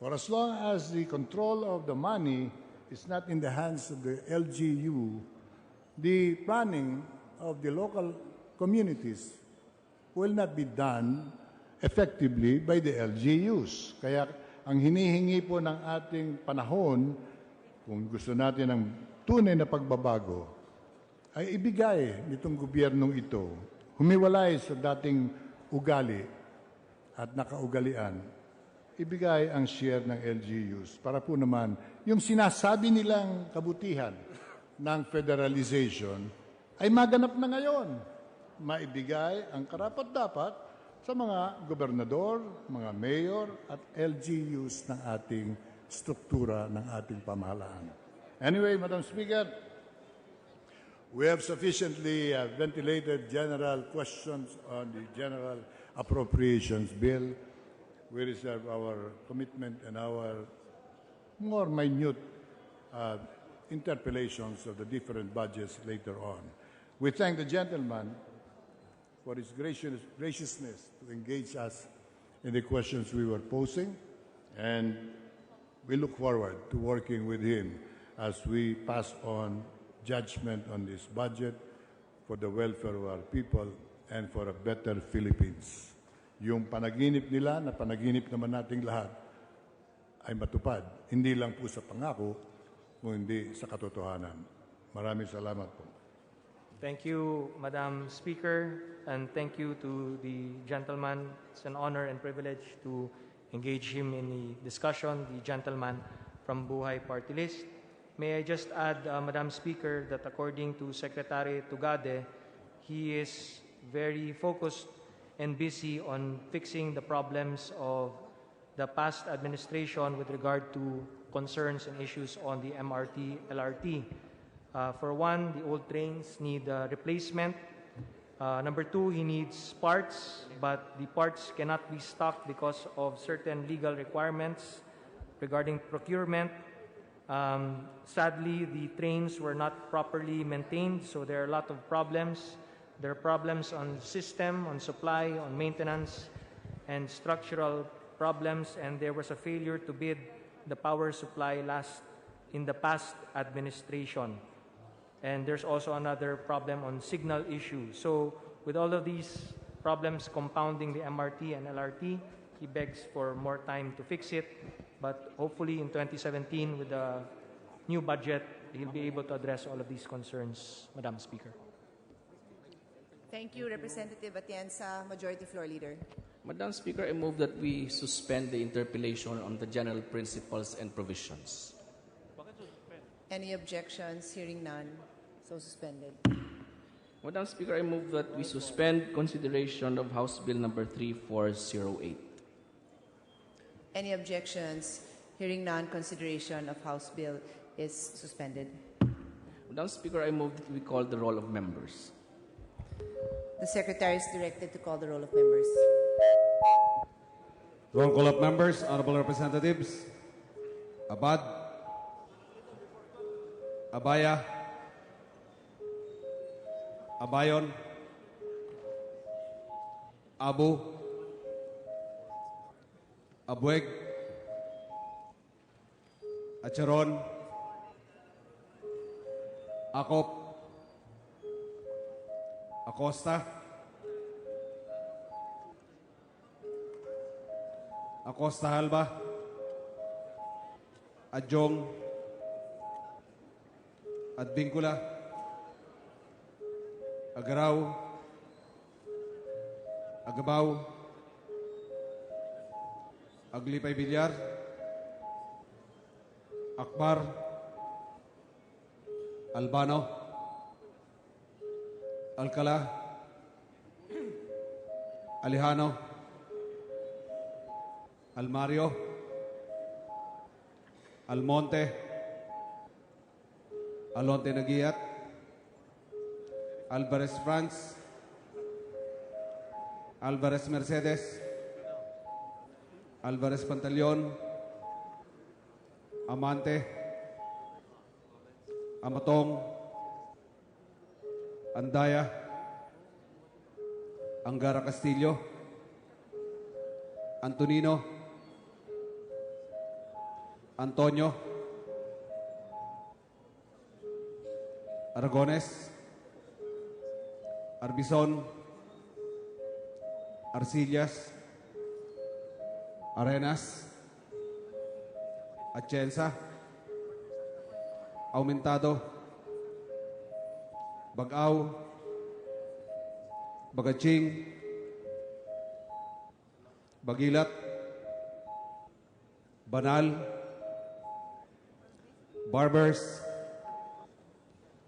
For as long as the control of the money is not in the hands of the LGU, the planning of the local communities will not be done effectively by the LGUs. Kaya ang hinihingi po ng ating panahon, kung gusto natin ng tunay na pagbabago, ay ibigay nitong gobyernong ito, humiwalay sa dating ugali at nakaugalian, ibigay ang share ng LGUs para po naman yung sinasabi nilang kabutihan ng federalization ay maganap na ngayon. Maibigay ang karapat-dapat sa mga gobernador, mga mayor at LGUs ng ating struktura ng ating pamahalaan. Anyway, Madam Speaker, we have sufficiently ventilated general questions on the General Appropriations Bill. We reserve our commitment and our more minute interpellations of the different budgets later on. We thank the gentleman for his graciousness to engage us in the questions we were posing, and we look forward to working with him as we pass on judgment on this budget for the welfare of our people and for a better Philippines. Yung panaginip nila, na panaginip naman nating lahat, ay matupad. Hindi lang po sa pangako, kung hindi sa katotohanan. Maraming salamat po. Thank you, Madam Speaker, and thank you to the gentleman. It's an honor and privilege to engage him in the discussion, the gentleman from Buhay Party List. May I just add, Madam Speaker, that according to Secretary Tugade, he is very focused and busy on fixing the problems of the past administration with regard to concerns and issues on the MRT, LRT. For one, the old trains need replacement. Number two, he needs parts, but the parts cannot be stocked because of certain legal requirements regarding procurement. Sadly, the trains were not properly maintained, so there are a lot of problems. There are problems on system, on supply, on maintenance, and structural problems, and there was a failure to bid the power supply in the past administration. And there's also another problem on signal issue. So with all of these problems compounding the MRT and LRT, he begs for more time to fix it. But hopefully in 2017, with the new budget, he'll be able to address all of these concerns, Madam Speaker. Thank you, Representative Atienza, Majority Floor Leader. Madam Speaker, I move that we suspend the interpellation on the general principles and provisions. Any objections? Hearing none, so suspended. Madam Speaker, I move that we suspend consideration of House Bill number 3408. Any objections? Hearing none, consideration of House Bill is suspended. Madam Speaker, I move that we call the roll of members. The Secretary is directed to call the roll of members. Roll call of members, honorable representatives. Abad, Abaya, Abayon, Abu, Abueg, Acharon, Akop, Acosta, Acosta Halba, Adjong, Advincula, Agaraw, Agabaw, Aglipay Villar, Akbar, Albano, Alcala, Alejano, Almario, Almonte, Alonte Nagiat, Alvarez Franz, Alvarez Mercedes, Alvarez Pantaleon, Amante, Amatong, Andaya, Angara Castillo, Antonino, Antonio, Aragones, Arbizon, Arcillas, Arenas, Atienza, Aumentado, Bagaw, Bagaching, Bagilat, Banal, Barbers,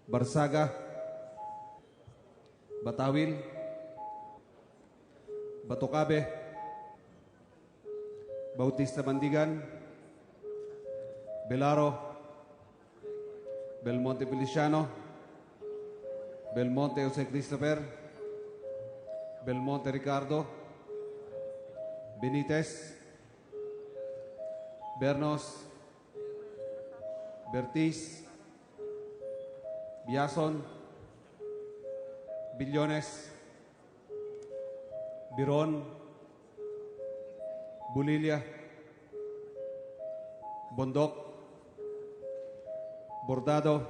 Barsaga, Batawil, Batucabe, Bautista Mandigan, Belaro, Belmonte Feliciano, Belmonte Jose Christopher, Belmonte Ricardo, Benitez, Bernos, Bertiz, Biason, Billones, Biron, Bulilia, Bondok, Bordado,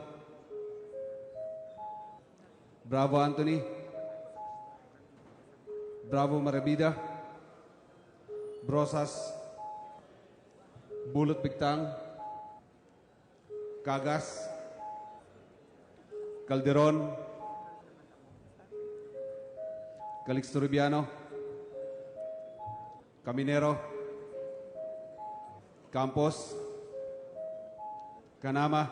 Bravo Anthony, Bravo Marabida, Brosas, Bulot Bigtang, Cagas, Calderon, Calixto Rubiano, Caminero, Campos, Canama,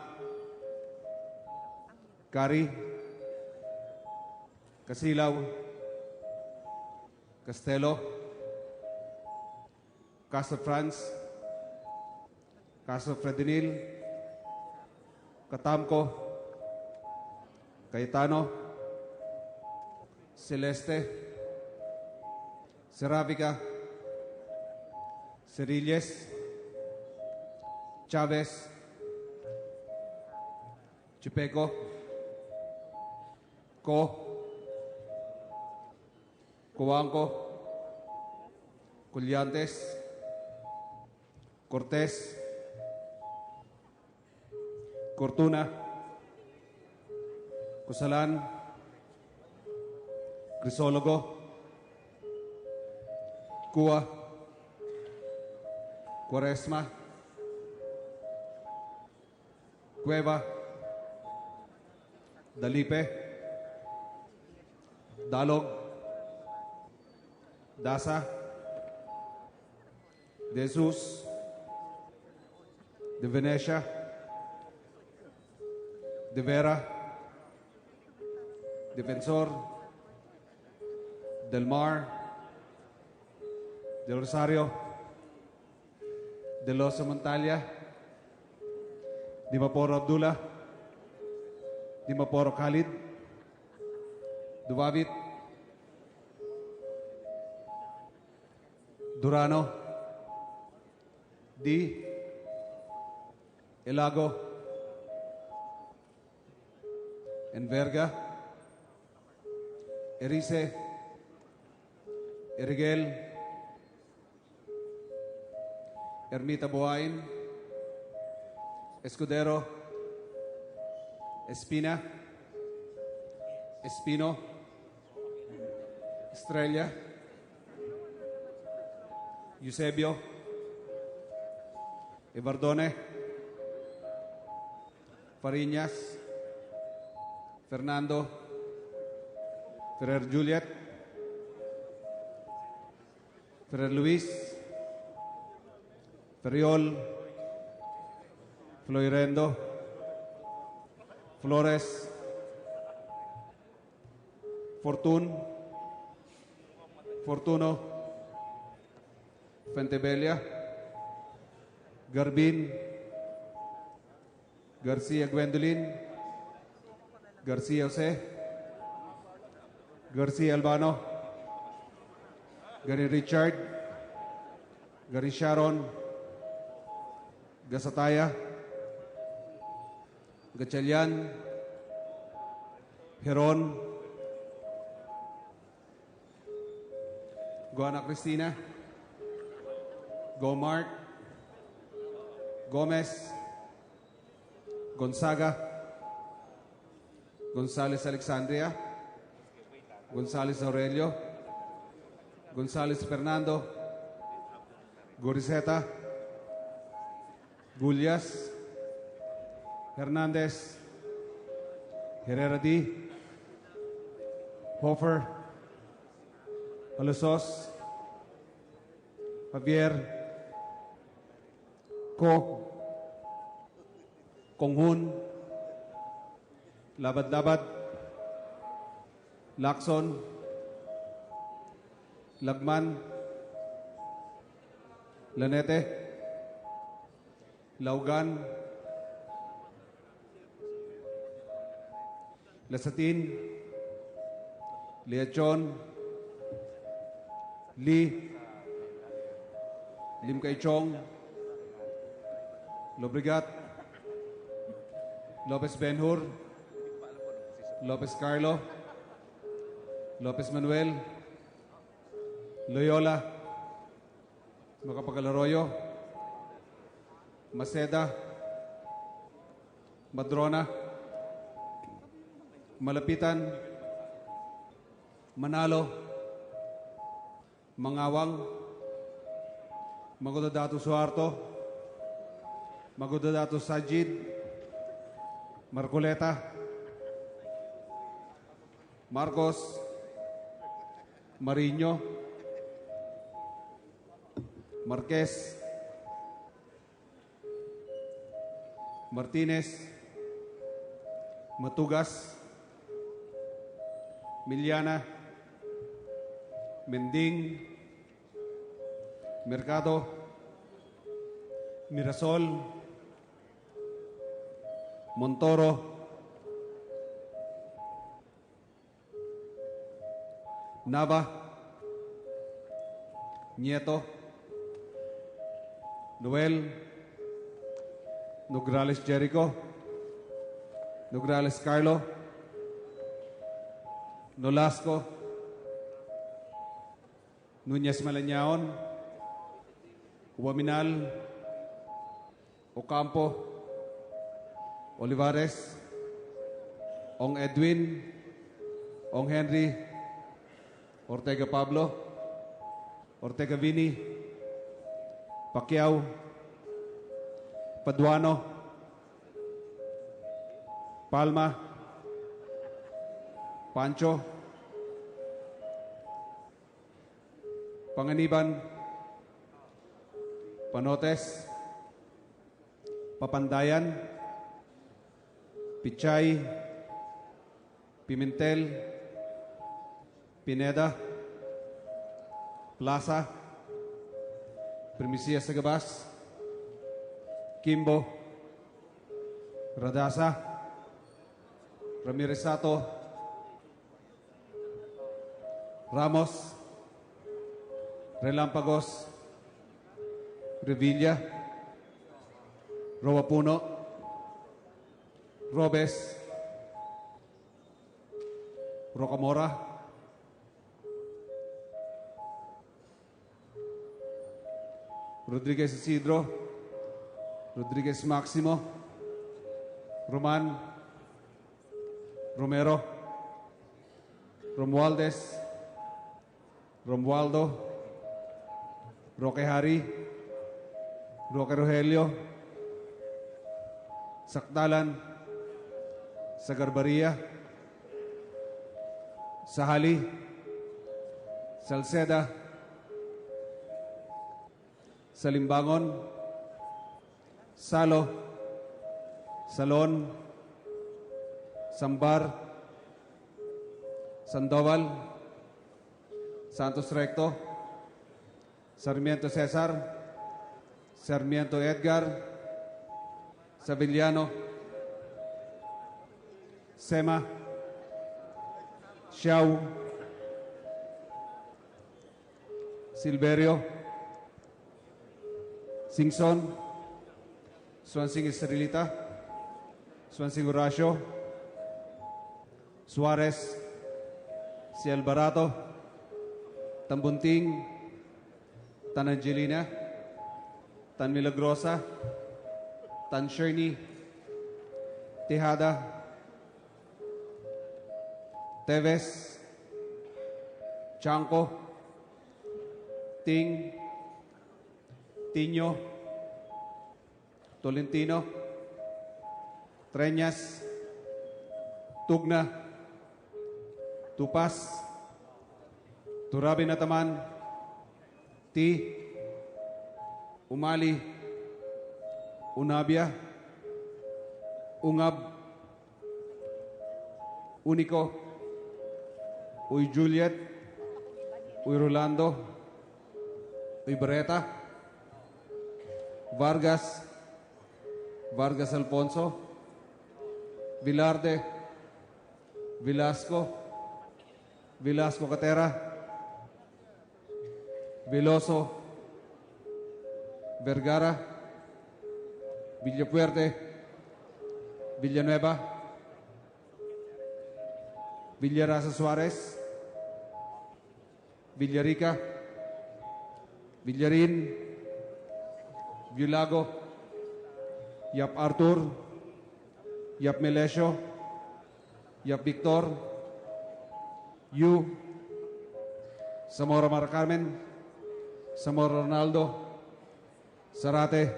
Cari, Casilaw, Castelo, Castro Franz, Castro Fredinil, Catamco, Cayetano, Celeste, Seravica, Cerilles, Chavez, Chipeco, Coanco, Collantes, Cortés, Cortuna, Cusalan, Crisólogo, Cua, Cuaresma, Cueva, Dalipe, Dalog, Dasa, De Jesus, De Venecia, De Vera, Defensor, Del Mar, Del Rosario, De Los Montalia, Dimaporo Abdullah, Dimaporo Khalid, Dubabit, Durano, D. Elago, Enverga, Erice, Erigel, Ermita Buhain, Escudero, Espina, Espino, Estrella, Eusebio, Evardone, Fariñas, Fernando, Ferrer Juliet, Ferrer Luis, Ferriol, Floirendo, Flores, Fortuno, Fentebelia, Garbin, Garcia Gwendolyn, Garcia Jose, Garcia Albano, Gary Richard, Gary Sharon, Gasataya, Gatchalian, Heron, Goana Cristina, Gomart, Gomez, Gonzaga, Gonzales Alexandria, Gonzales Aurelio, Gonzales Fernando, Gorizeta, Gullias, Hernandez, Herrera D, Hofer, Alosos, Javier, Konghun, Labad-Labad, Lacson, Lagman, Lanete, Laugan, Lasatin, Leachon, Lee, Lim Kay Chong, Lobrigat, Lopez Benhur, Lopez Carlo, Lopez Manuel, Loyola, Macapagal Arroyo, Maceda, Madrona, Malapitan, Manalo, Mangawang, Magudadato Suarto, Magudadato Sajid, Marcoleta, Marcos, Mariño, Marquez, Martinez, Matugas, Miliana, Mending, Mercado, Mirasol, Montoro, Nava, Nieto, Noel, Nograles Jericho, Nograles Carlo, Nolasco, Núñez Malañaon, Huaminal, Ocampo, Olivares, Ong Edwin, Ong Henry, Ortega Pablo, Ortega Vini, Pacquiao, Paduano, Palma, Pancho, Panganiban, Panotes, Papandayan, Pichay, Pimentel, Pineda, Plaza, Primicias Sagabas, Kimbo, Radasa, Ramirez Sato, Ramos, Relampagos, Revilla, Rowapuno, Robes, Rocamora, Rodriguez Isidro, Rodriguez Maximo, Roman, Romero, Romualdez, Romualdo, Roque Hari, Roque Rogelio, Sakdalan, Sagarbaria, Sahali, Salceda, Salimbangon, Salo, Salon, Sambar, Sandoval, Santos Recto, Sarmiento Cesar, Sarmiento Edgar, Savillano, Sema, Xiao, Silverio, Singson, Swansing Israelita, Swansing Horacio, Suarez, si Alvarado, Tambunting, Tan Angelina, Tan Milagrosa, Tan Sherney, Tejada, Teves, Chanco, Ting, Tiño, Tolentino, Treñas, Tugna, Tupas, Turabi Nataman, Ti, Umali, Unabia, Ungab, Unico, Uy Juliet, Uy Rolando, Uy Beretta, Vargas, Vargas Alfonso, Vilarde, Velasco, Velasco Catera, Veloso, Vergara, Villapuerte, Villanueva, Villarasa Suarez, Villarica, Villarin, Villago, Yap Arthur, Yap Melesio, Yap Victor, Yu, Zamora Mar Carmen, Zamora Ronaldo, Zarate,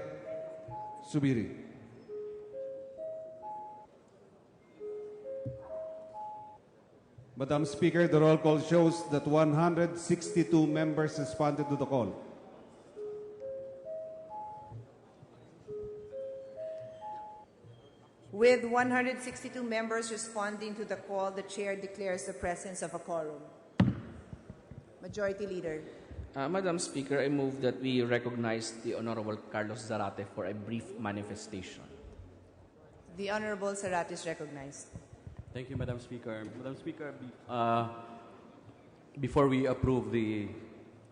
Subiri. Madam Speaker, the roll call shows that 162 members responded to the call. With 162 members responding to the call, the chair declares the presence of a quorum. Majority Leader. Madam Speaker, I move that we recognize the Honorable Carlos Zarate for a brief manifestation. The Honorable Zarate is recognized. Thank you, Madam Speaker. Madam Speaker, before we approve the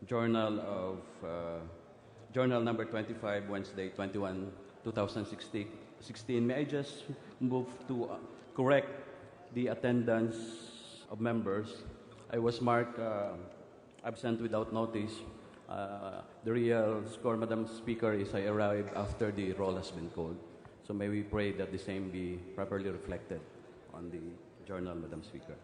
journal of journal number 25, Wednesday, 21, 2016, may I just move to correct the attendance of members? I was marked absent without notice. The real score, Madam Speaker, is I arrived after the roll has been called. So may we pray that the same be properly reflected on the journal, Madam Speaker.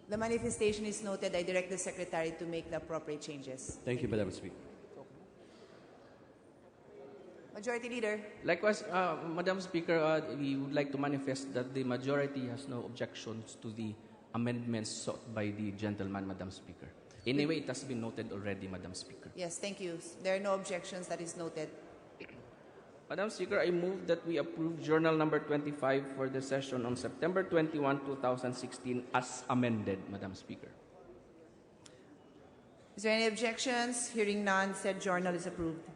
The manifestation is noted. I direct the Secretary to make the appropriate changes. Thank you, Madam Speaker. Majority Leader. Likewise, Madam Speaker, we would like to manifest that the majority has no objections to the amendments sought by the gentleman, Madam Speaker. Anyway, it has been noted already, Madam Speaker. Yes, thank you. There are no objections. That is noted. Madam Speaker, I move that we approve Journal number 25 for the session on September 21, 2016 as amended, Madam Speaker. Is there any objections? Hearing none, said journal is approved.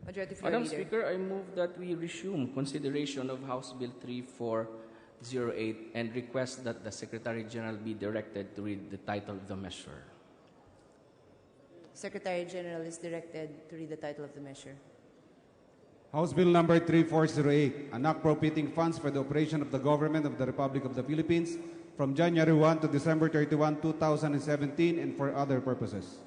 Majority Floor Madam Leader. Speaker, I move that we resume consideration of House Bill 3408 and request that the Secretary General be directed to read the title of the measure. Secretary General is directed to read the title of the measure. House Bill number 3408, an act appropriating funds for the operation of the government of the Republic of the Philippines from January 1 to December 31, 2017 and for other purposes.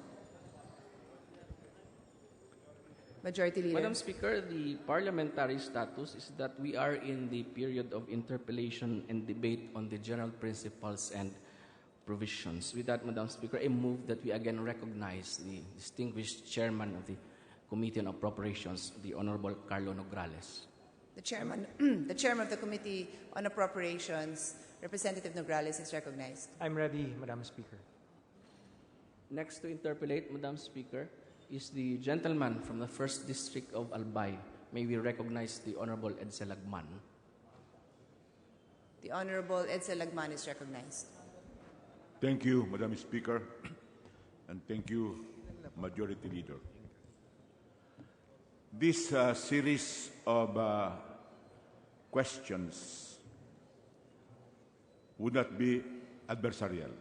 Majority Leader. Madam Speaker, the parliamentary status is that we are in the period of interpellation and debate on the general principles and provisions. With that, Madam Speaker, I move that we again recognize the distinguished chairman of the Committee on Appropriations, the Honorable Carlo Nograles. The chairman of the Committee on Appropriations, Representative Nograles, is recognized. I'm ready, Madam Speaker. Next to interpellate, Madam Speaker, is the gentleman from the 1st District of Albay. May we recognize the Honorable Edsel Lagman. The Honorable Edsel Lagman is recognized. Thank you, Madam Speaker, and thank you, Majority Leader. This series of questions would not be adversarial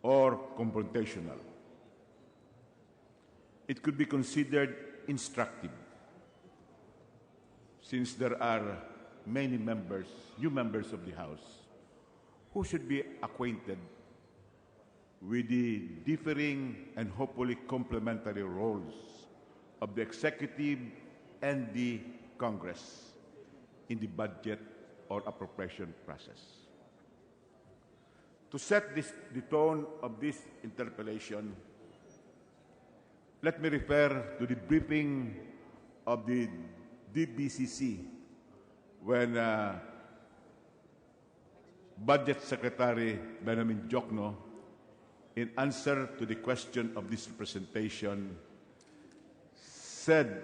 or confrontational. It could be considered instructive, since there are many members, new members of the House, who should be acquainted with the differing and hopefully complementary roles of the executive and the Congress in the budget or appropriation process. To set the tone of this interpellation, let me refer to the briefing of the DBCC when Budget Secretary Benjamin Jokno, in answer to the question of this presentation, said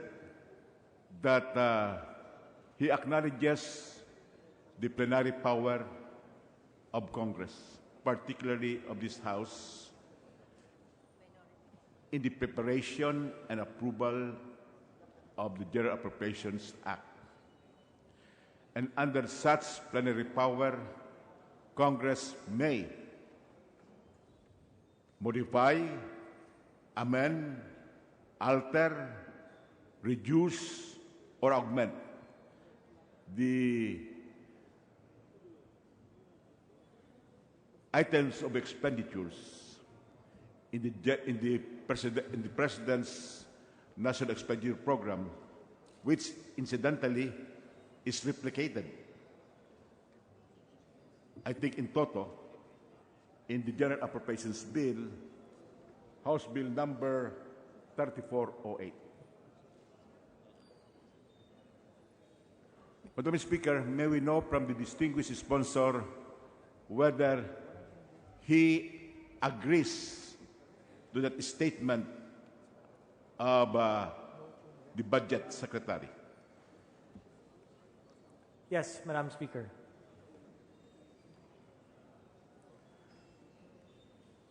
that he acknowledges the plenary power of Congress, particularly of this House, in the preparation and approval of the General Appropriations Act. And under such plenary power, Congress may modify, amend, alter, reduce, or augment the items of expenditures in the President's National Expenditure Program, which incidentally is replicated, I think in toto, in the General Appropriations Bill, House Bill number 3408. Madam Speaker, may we know from the distinguished sponsor whether he agrees to that statement of the Budget Secretary? Yes, Madam Speaker.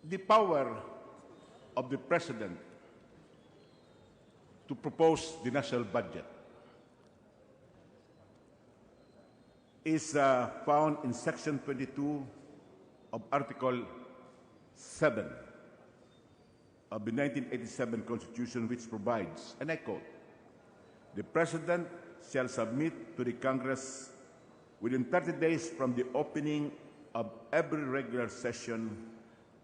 The power of the President to propose the national budget is found in Section 22 of Article 7 of the 1987 Constitution, which provides, and I quote, "The President shall submit to the Congress within 30 days from the opening of every regular session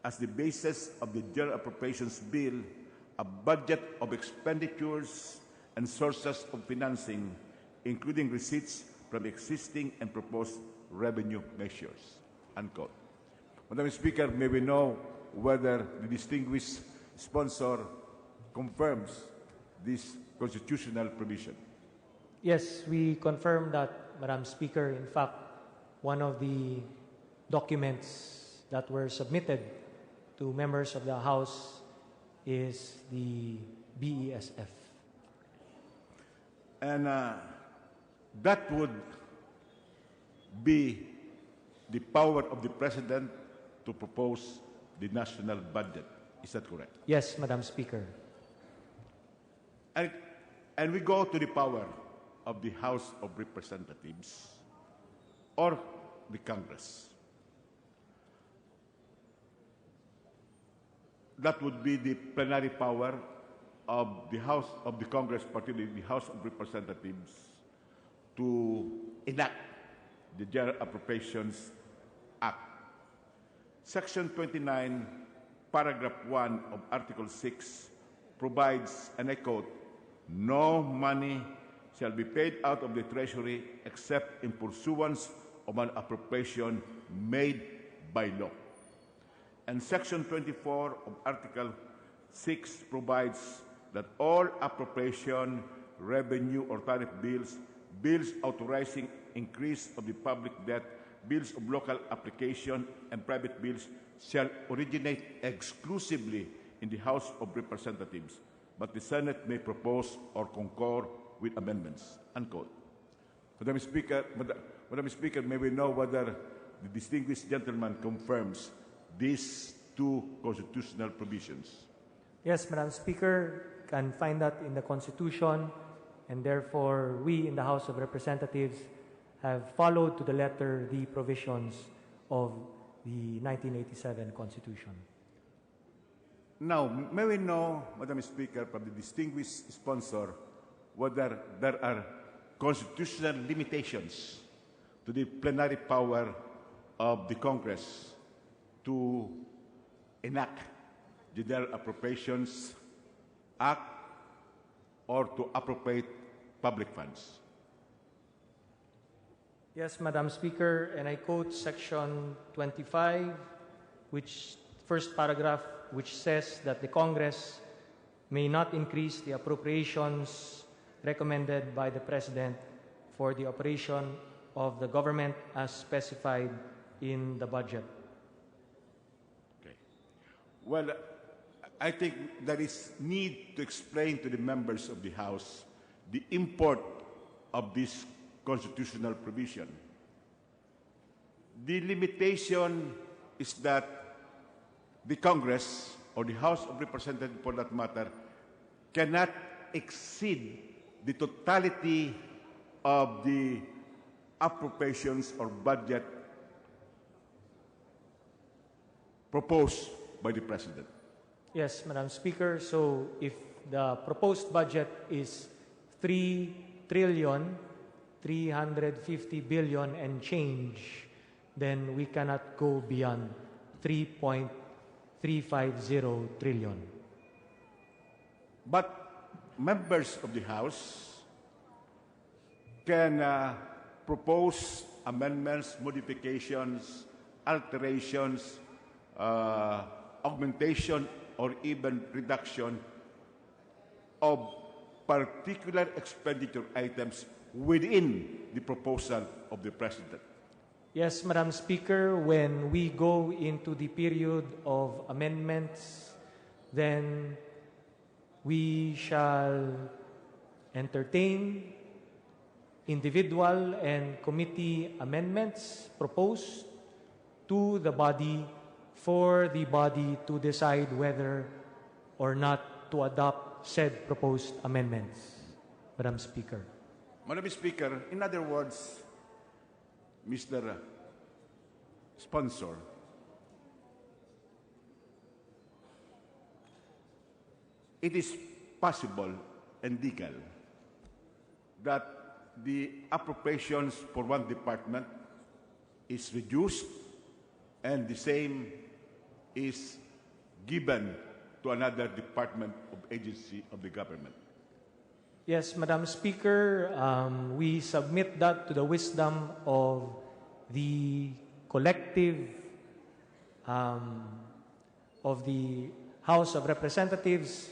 as the basis of the General Appropriations Bill a budget of expenditures and sources of financing, including receipts from existing and proposed revenue measures." Unquote. Madam Speaker, may we know whether the distinguished sponsor confirms this constitutional provision? Yes, we confirm that, Madam Speaker. In fact, one of the documents that were submitted to members of the House is the BESF. And that would be the power of the President to propose the national budget. Is that correct? Yes, Madam Speaker. And we go to the power of the House of Representatives or the Congress. That would be the plenary power of the House of the Congress, particularly the House of Representatives, to enact the General Appropriations Act. Section 29, paragraph 1 of Article 6 provides, and I quote, "No money shall be paid out of the Treasury except in pursuance of an appropriation made by law." And Section 24 of Article 6 provides that all appropriation, revenue, or tariff bills, bills authorizing increase of the public debt, bills of local application, and private bills shall originate exclusively in the House of Representatives, but the Senate may propose or concur with amendments. Unquote. Madam Speaker, may we know whether the distinguished gentleman confirms these two constitutional provisions? Yes, Madam Speaker, can find that in the Constitution, and therefore we in the House of Representatives have followed to the letter the provisions of the 1987 Constitution. Now, may we know, Madam Speaker, from the distinguished sponsor, whether there are constitutional limitations to the plenary power of the Congress to enact the General Appropriations Act or to appropriate public funds? Yes, Madam Speaker, and I quote Section 25, which first paragraph, which says that the Congress may not increase the appropriations recommended by the President for the operation of the government as specified in the budget. Okay. Well, I think there is need to explain to the members of the House the import of this constitutional provision. The limitation is that the Congress, or the House of Representatives for that matter, cannot exceed the totality of the appropriations or budget proposed by the President. Yes, Madam Speaker. So if the proposed budget is 3,350 billion and change, then we cannot go beyond 3.350 trillion. But members of the House can propose amendments, modifications, alterations, augmentation, or even reduction of particular expenditure items within the proposal of the President. Yes, Madam Speaker, when we go into the period of amendments, then we shall entertain individual and committee amendments proposed to the body for the body to decide whether or not to adopt said proposed amendments. Madam Speaker. Madam Speaker, in other words, Mr. Sponsor, it is possible and legal that the appropriations for one department is reduced and the same is given to another department of agency of the government. Yes, Madam Speaker, we submit that to the wisdom of the collective of the House of Representatives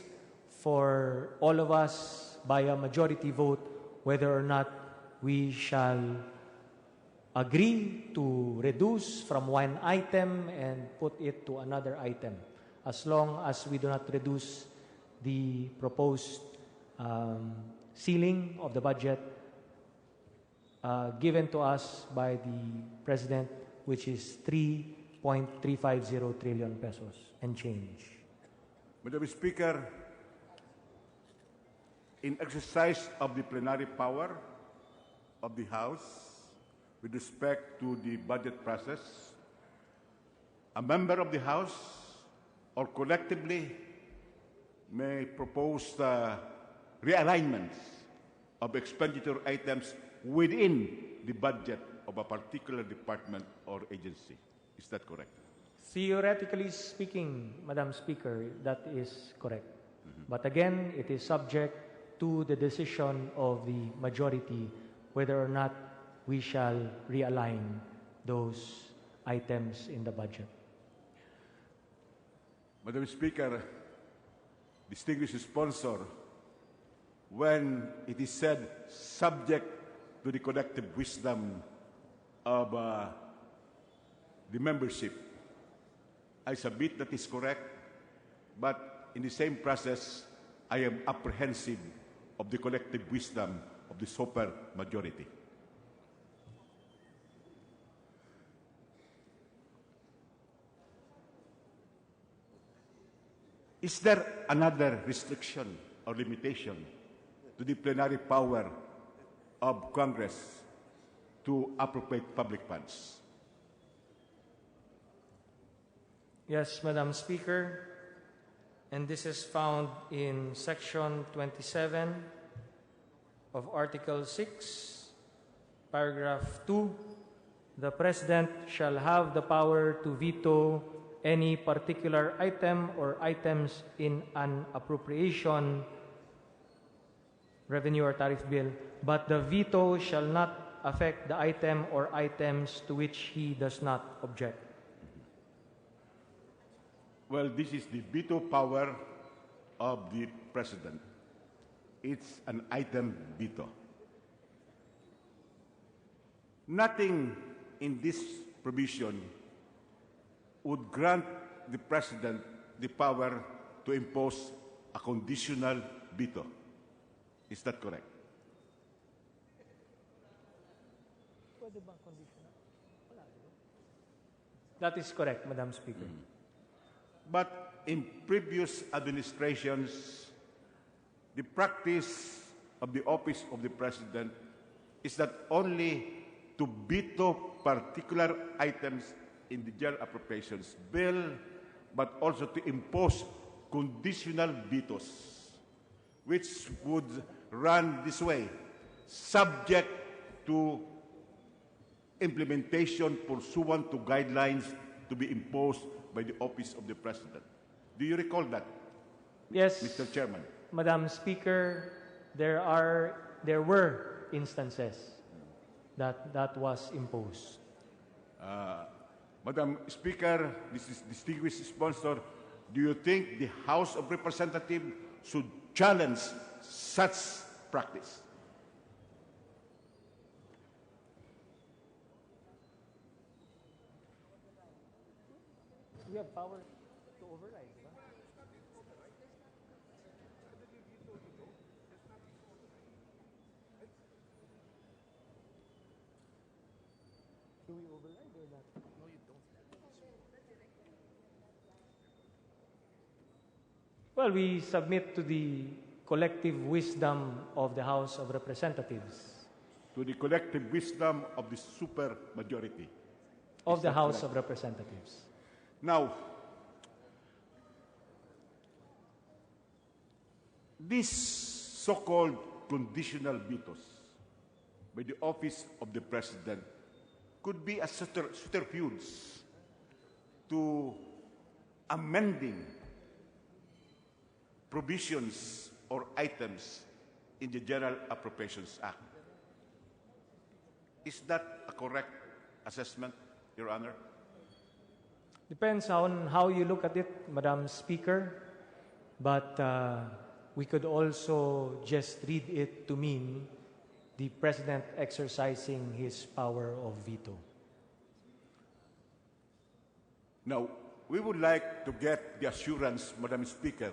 for all of us by a majority vote whether or not we shall agree to reduce from one item and put it to another item, as long as we do not reduce the proposed ceiling of the budget given to us by the President, which is 3.350 trillion pesos and change. Madam Speaker, in exercise of the plenary power of the House with respect to the budget process, a member of the House or collectively may propose realignments of expenditure items within the budget of a particular department or agency. Is that correct? Theoretically speaking, Madam Speaker, that is correct. But again, it is subject to the decision of the majority whether or not we shall realign those items in the budget. Madam Speaker, distinguished sponsor, when it is said subject to the collective wisdom of the membership, I submit that is correct, but in the same process, I am apprehensive of the collective wisdom of the super majority. Is there another restriction or limitation to the plenary power of Congress to appropriate public funds? Yes, Madam Speaker, and this is found in Section 27 of Article 6, Paragraph 2. The President shall have the power to veto any particular item or items in an appropriation, revenue or tariff bill, but the veto shall not affect the item or items to which he does not object. Well, this is the veto power of the President. It's an item veto. Nothing in this provision would grant the President the power to impose a conditional veto. Is that correct? That is correct, Madam Speaker. But in previous administrations, the practice of the office of the President is that only to veto particular items in the general appropriations bill but also to impose conditional vetoes, which would run this way, subject to implementation pursuant to guidelines to be imposed by the Office of the President. Do you recall that? Yes, Mr. Chairman. Madam Speaker, there were instances that was imposed. Madam Speaker, this is distinguished sponsor, do you think the House of Representatives should challenge such practice? We have power to override, di ba? Do we override or not? No, you don't. Well, we submit to the collective wisdom of the House of Representatives. To the collective wisdom of the super majority. Of the House of Representatives. Now, these so-called conditional vetoes by the Office of the President could be a subterfuge to amending provisions or items in the General Appropriations Act. Is that a correct assessment, Your Honor? Depends on how you look at it, Madam Speaker. But we could also just read it to mean the President exercising his power of veto. Now, we would like to get the assurance, Madam Speaker,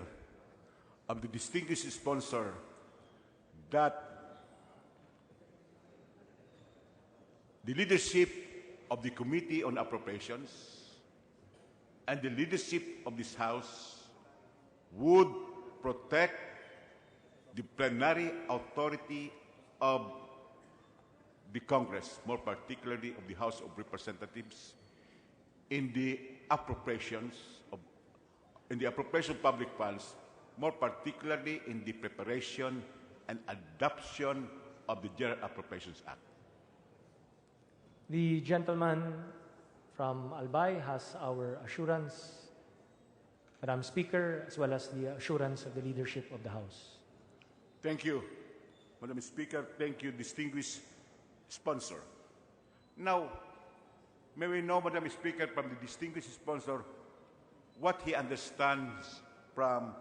of the distinguished sponsor that the leadership of the Committee on Appropriations and the leadership of this House would protect the plenary authority of the Congress, more particularly of the House of Representatives, in the appropriation of public funds, more particularly in the preparation and adoption of the General Appropriations Act. The gentleman from Albay has our assurance, Madam Speaker, as well as the assurance of the leadership of the House. Thank you, Madam Speaker. Thank you, distinguished sponsor. Now, may we know, Madam Speaker, from the distinguished sponsor, what he understands from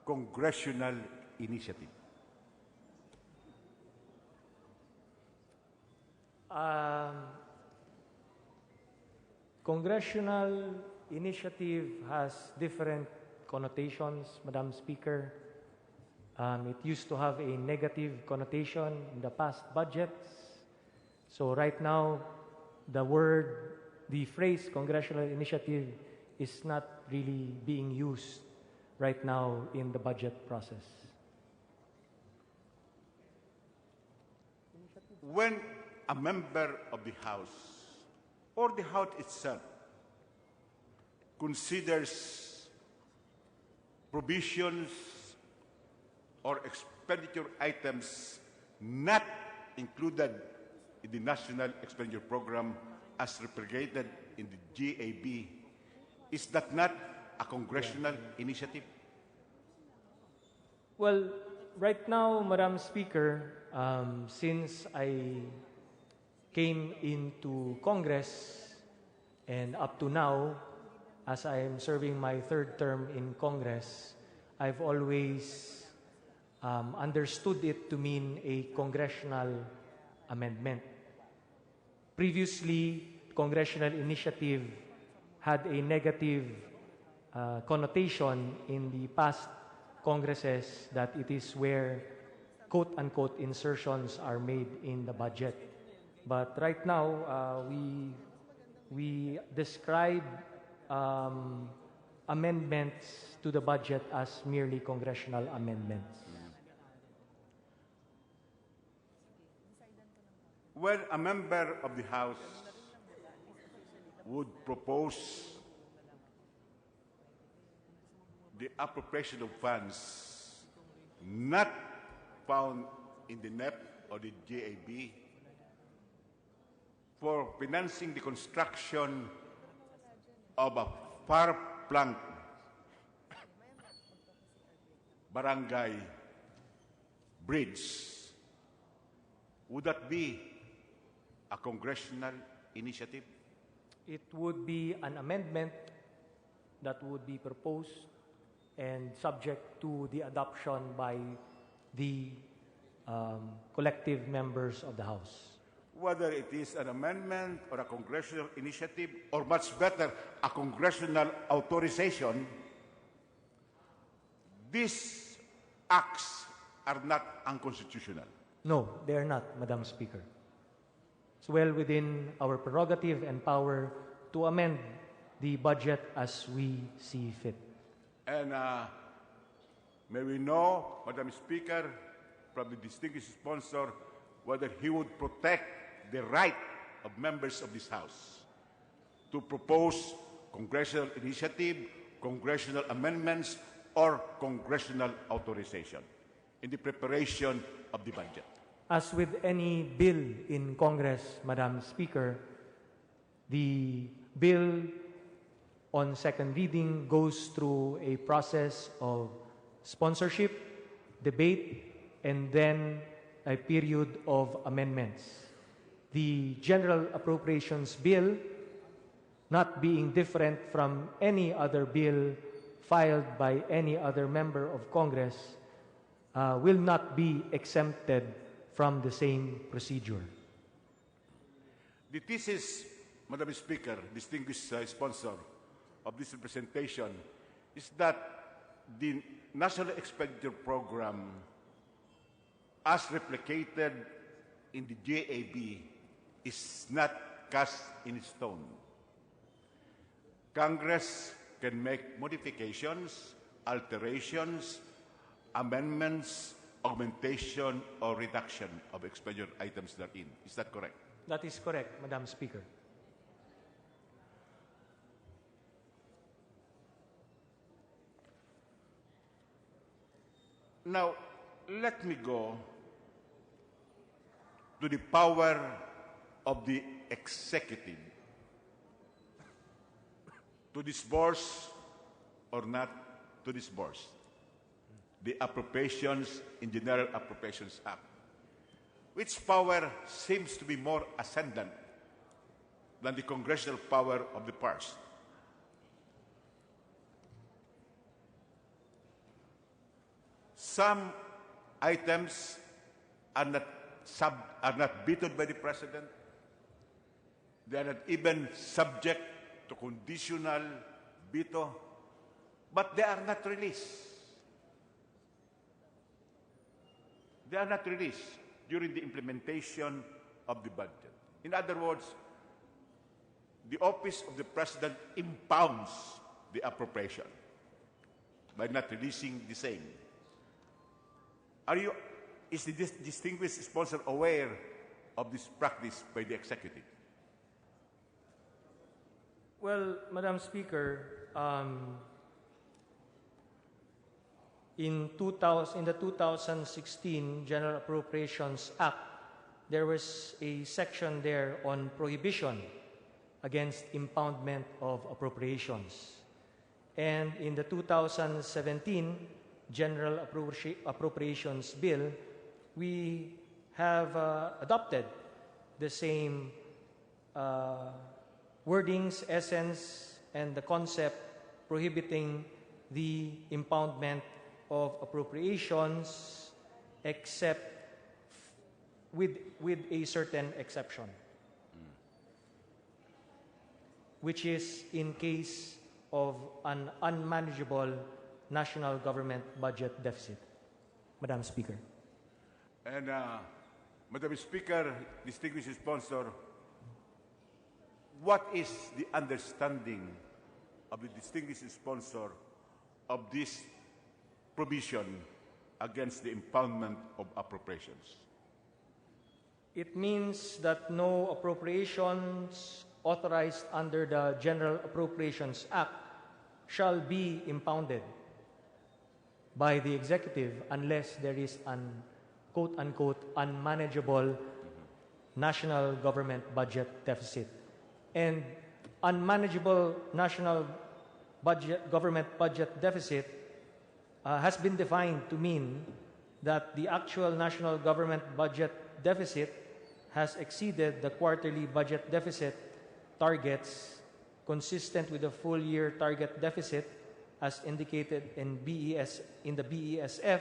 congressional initiative? Congressional initiative has different connotations, Madam Speaker. It used to have a negative connotation in the past budgets. So right now, the phrase congressional initiative is not really being used right now in the budget process. When a member of the House or the House itself considers provisions or expenditure items not included in the National Expenditure Program as replicated in the GAB, is that not a congressional initiative? Well, right now, Madam Speaker, since I came into Congress and up to now, as I am serving my third term in Congress, I've always understood it to mean a congressional amendment. Previously, congressional initiative had a negative connotation in the past Congresses that it is where quote-unquote insertions are made in the budget. But right now, we describe amendments to the budget as merely congressional amendments. When a member of the House would propose the appropriation of funds not found in the NEP or the JAB for financing the construction of a far-flung barangay bridge, would that be a congressional initiative? It would be an amendment that would be proposed and subject to the adoption by the collective members of the House. Whether it is an amendment or a congressional initiative, or much better, a congressional authorization, these acts are not unconstitutional. No, they are not, Madam Speaker. It's well within our prerogative and power to amend the budget as we see fit. And may we know, Madam Speaker, from the distinguished sponsor, whether he would protect the right of members of this House to propose congressional initiative, congressional amendments, or congressional authorization in the preparation of the budget. As with any bill in Congress, Madam Speaker, the bill on second reading goes through a process of sponsorship, debate, and then a period of amendments. The General Appropriations Bill, not being different from any other bill filed by any other member of Congress, will not be exempted from the same procedure. The thesis, Madam Speaker, distinguished sponsor of this representation, is that the National Expenditure Program, as replicated in the JAB, is not cast in stone. Congress can make modifications, alterations, amendments, augmentation, or reduction of expenditure items therein. Is that correct? That is correct, Madam Speaker. Now, let me go to the power of the executive to disburse or not to disburse the appropriations in General Appropriations Act. Which power seems to be more ascendant than the congressional power of the purse? Some items are not vetoed by the President. They are not even subject to conditional veto, but they are not released. They are not released during the implementation of the budget. In other words, the office of the President impounds the appropriation by not releasing the same. Is the distinguished sponsor aware of this practice by the executive? Well, Madam Speaker, in the 2016 General Appropriations Act, there was a section there on prohibition against impoundment of appropriations. And in the 2017 General Appropriations Bill, we have adopted the same wordings, essence, and the concept prohibiting the impoundment of appropriations except with a certain exception, which is in case of an unmanageable national government budget deficit. Madam Speaker. And Madam Speaker, distinguished sponsor, what is the understanding of the distinguished sponsor of this provision against the impoundment of appropriations? It means that no appropriations authorized under the General Appropriations Act shall be impounded by the executive unless there is an quote-unquote unmanageable national government budget deficit. And unmanageable national government budget deficit has been defined to mean that the actual national government budget deficit has exceeded the quarterly budget deficit targets consistent with the full year target deficit as indicated in the BESF,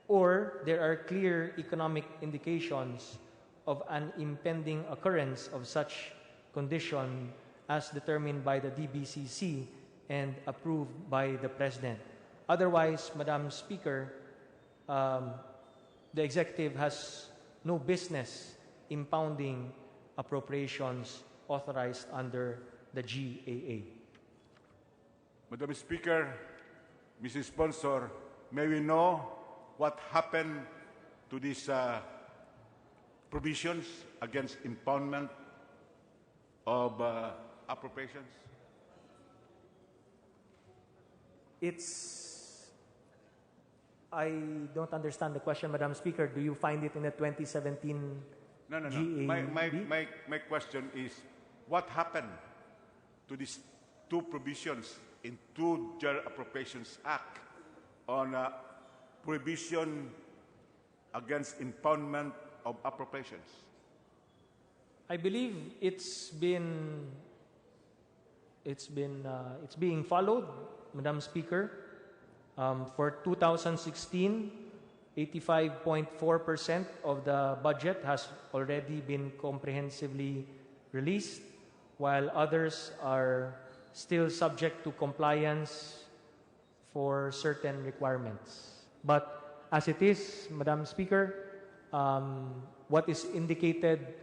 or there are clear economic indications of an impending occurrence of such condition as determined by the DBCC and approved by the President. Otherwise, Madam Speaker, the executive has no business impounding appropriations authorized under the GAA. Madam Speaker, Mrs. Sponsor, may we know what happened to these provisions against impoundment of appropriations? I don't understand the question, Madam Speaker. Do you find it in the 2017 No. GAB? My question is, what happened to these two provisions in two General Appropriations Act on prohibition against impoundment of appropriations? I believe it's being followed, Madam Speaker. For 2016, 85.4% of the budget has already been comprehensively released, while others are still subject to compliance for certain requirements. But as it is, Madam Speaker, what is indicated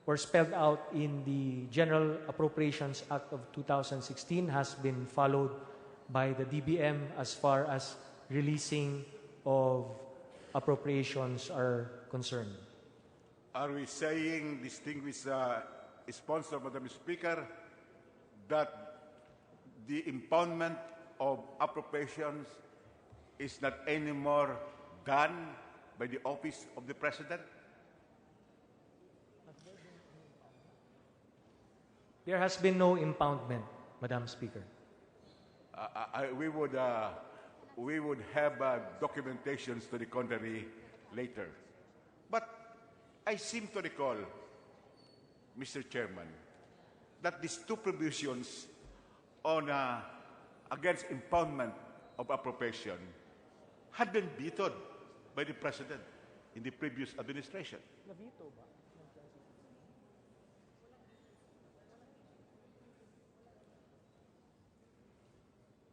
or spelled out in the General Appropriations Act of 2016 has been followed by the DBM as far as releasing of appropriations are concerned. Are we saying, distinguished sponsor, Madam Speaker, that the impoundment of appropriations is not anymore done by the Office of the President? There has been no impoundment, Madam Speaker. We would have documentations to the contrary later. But I seem to recall, Mr. Chairman, that these two provisions on against impoundment of appropriation had been vetoed by the President in the previous administration.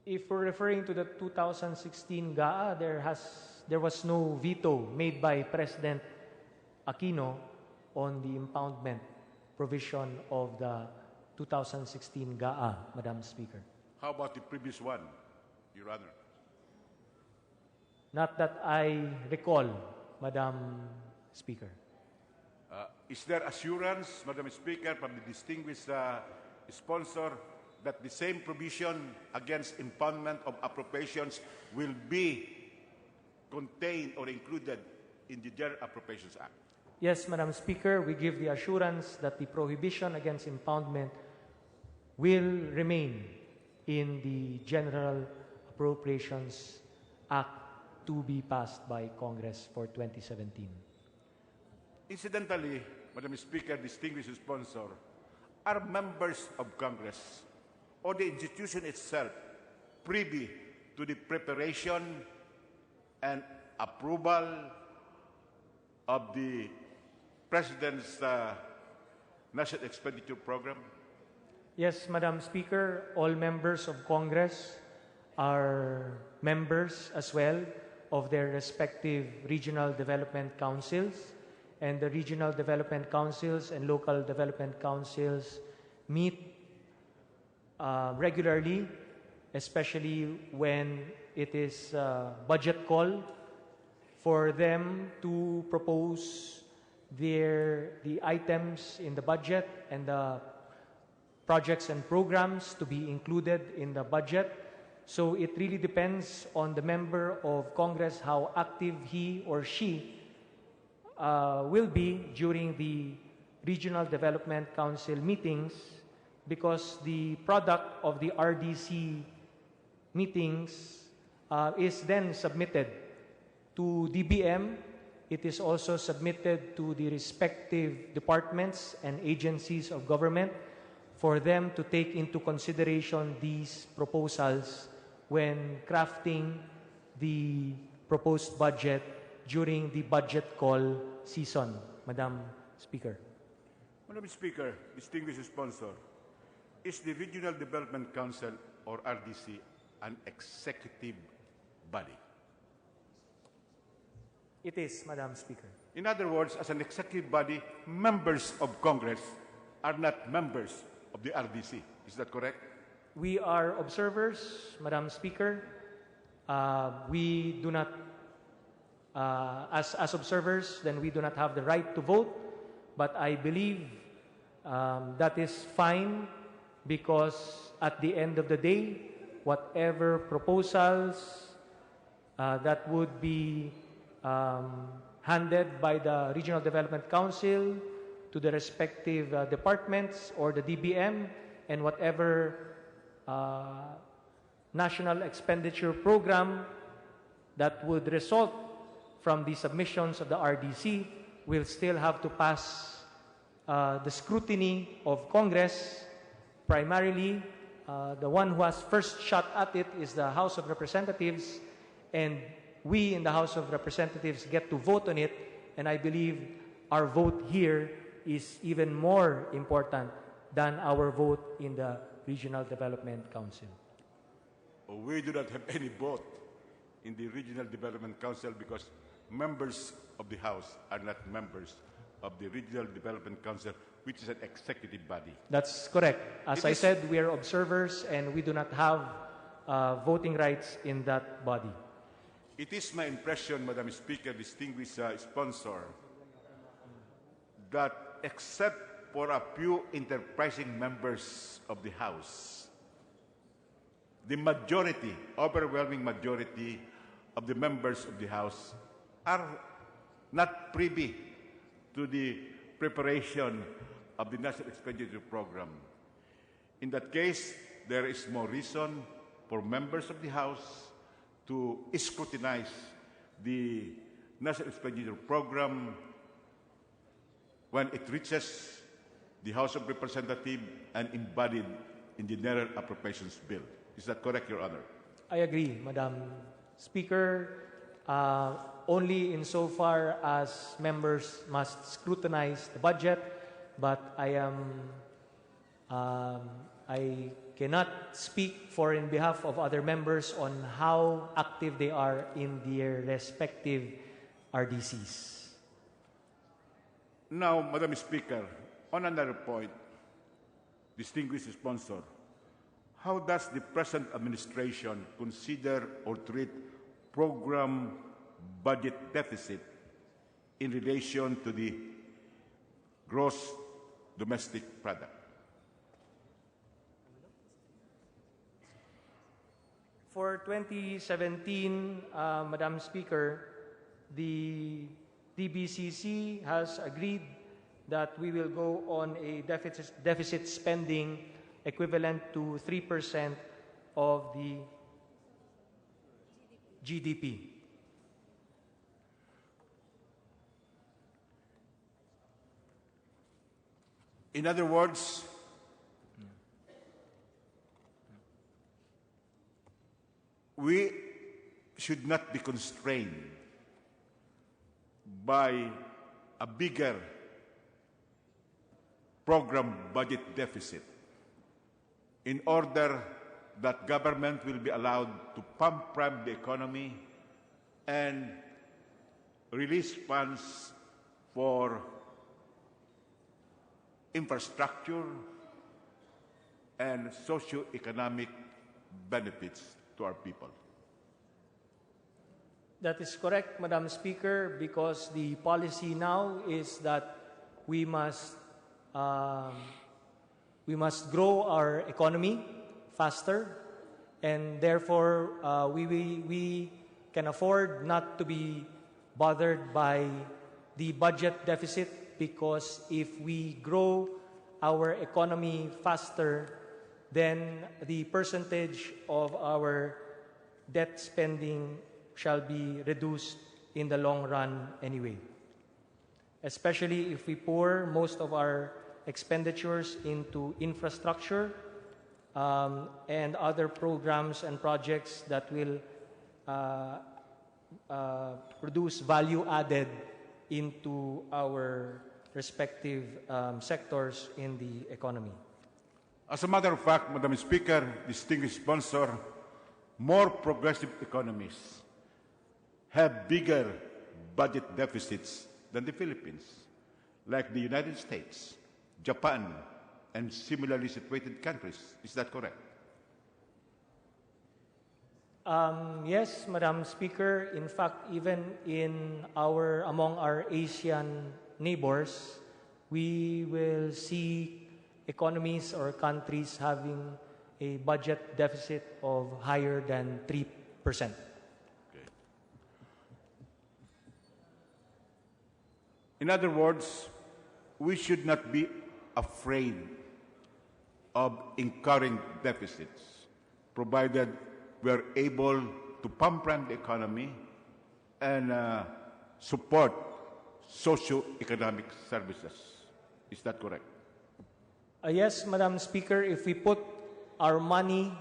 If we're referring to the 2016 GAA, there was no veto made by President Aquino on the impoundment provision of the 2016 GAA, Madam Speaker. How about the previous one, Your Honor? Not that I recall, Madam Speaker. Is there assurance, Madam Speaker, from the distinguished sponsor that the same provision against impoundment of appropriations will be contained or included in the General Appropriations Act? Yes, Madam Speaker, we give the assurance that the prohibition against impoundment will remain in the General Appropriations Act to be passed by Congress for 2017. Incidentally, Madam Speaker, distinguished sponsor, are members of Congress or the institution itself privy to the preparation and approval of the President's National Expenditure Program? Yes, Madam Speaker, all members of Congress are members as well of their respective regional development councils, and the regional development councils and local development councils meet regularly, especially when it is budget call, for them to propose the items in the budget and the projects and programs to be included in the budget, So it really depends on the member of Congress how active he or she will be during the Regional Development Council meetings, because the product of the RDC meetings is then submitted to DBM. It is also submitted to the respective departments and agencies of government for them to take into consideration these proposals when crafting the proposed budget during the budget call season, Madam Speaker. Madam Speaker, distinguished sponsor, is the Regional Development Council, or RDC, an executive body? It is, Madam Speaker. In other words, as an executive body, members of Congress are not members of the RDC. Is that correct? We are observers, Madam Speaker. We do not, as observers, then we do not have the right to vote. But I believe that is fine, because at the end of the day, whatever proposals that would be handed by the Regional Development Council to the respective departments or the DBM, and whatever national expenditure program that would result from the submissions of the RDC will still have to pass the scrutiny of Congress. Primarily, the one who has first shot at it is the House of Representatives, and we in the House of Representatives get to vote on it, and I believe our vote here is even more important than our vote in the Regional Development Council. We do not have any vote in the Regional Development Council because members of the House are not members of the Regional Development Council, which is an executive body. That's correct. As I said, we are observers and we do not have voting rights in that body. It is my impression, Madam Speaker, distinguished sponsor, that except for a few enterprising members of the House, the majority, overwhelming majority of the members of the House are not privy to the preparation of the National Expenditure Program. In that case, there is more reason for members of the House to scrutinize the National Expenditure Program when it reaches the House of Representatives and embodied in the General Appropriations Bill. Is that correct, Your Honor? I agree, Madam Speaker. Only insofar as members must scrutinize the budget, but I cannot speak for in behalf of other members on how active they are in their respective RDCs. Now, Madam Speaker, on another point, distinguished sponsor, how does the present administration consider or treat program budget deficit in relation to the gross domestic product? For 2017, Madam Speaker, the DBCC has agreed that we will go on a deficit spending equivalent to 3% of the GDP. In other words, we should not be constrained by a bigger program budget deficit in order that government will be allowed to pump prime the economy and release funds for infrastructure and socio-economic benefits to our people. That is correct, Madam Speaker, because the policy now is that we must grow our economy faster, and therefore we can afford not to be bothered by the budget deficit, because if we grow our economy faster, then the percentage of our debt spending shall be reduced in the long run anyway. Especially if we pour most of our expenditures into infrastructure and other programs and projects that will produce value added into our respective sectors in the economy. As a matter of fact, Madam Speaker, distinguished sponsor, more progressive economies have bigger budget deficits than the Philippines, like the United States, Japan, and similarly situated countries. Is that correct? Yes, Madam Speaker. In fact, even among our Asian neighbors, we will see economies or countries having a budget deficit of higher than 3%. Okay. In other words, we should not be afraid of incurring deficits, provided we're able to pump run the economy and support socio-economic services. Is that correct? Yes, Madam Speaker, if we put our money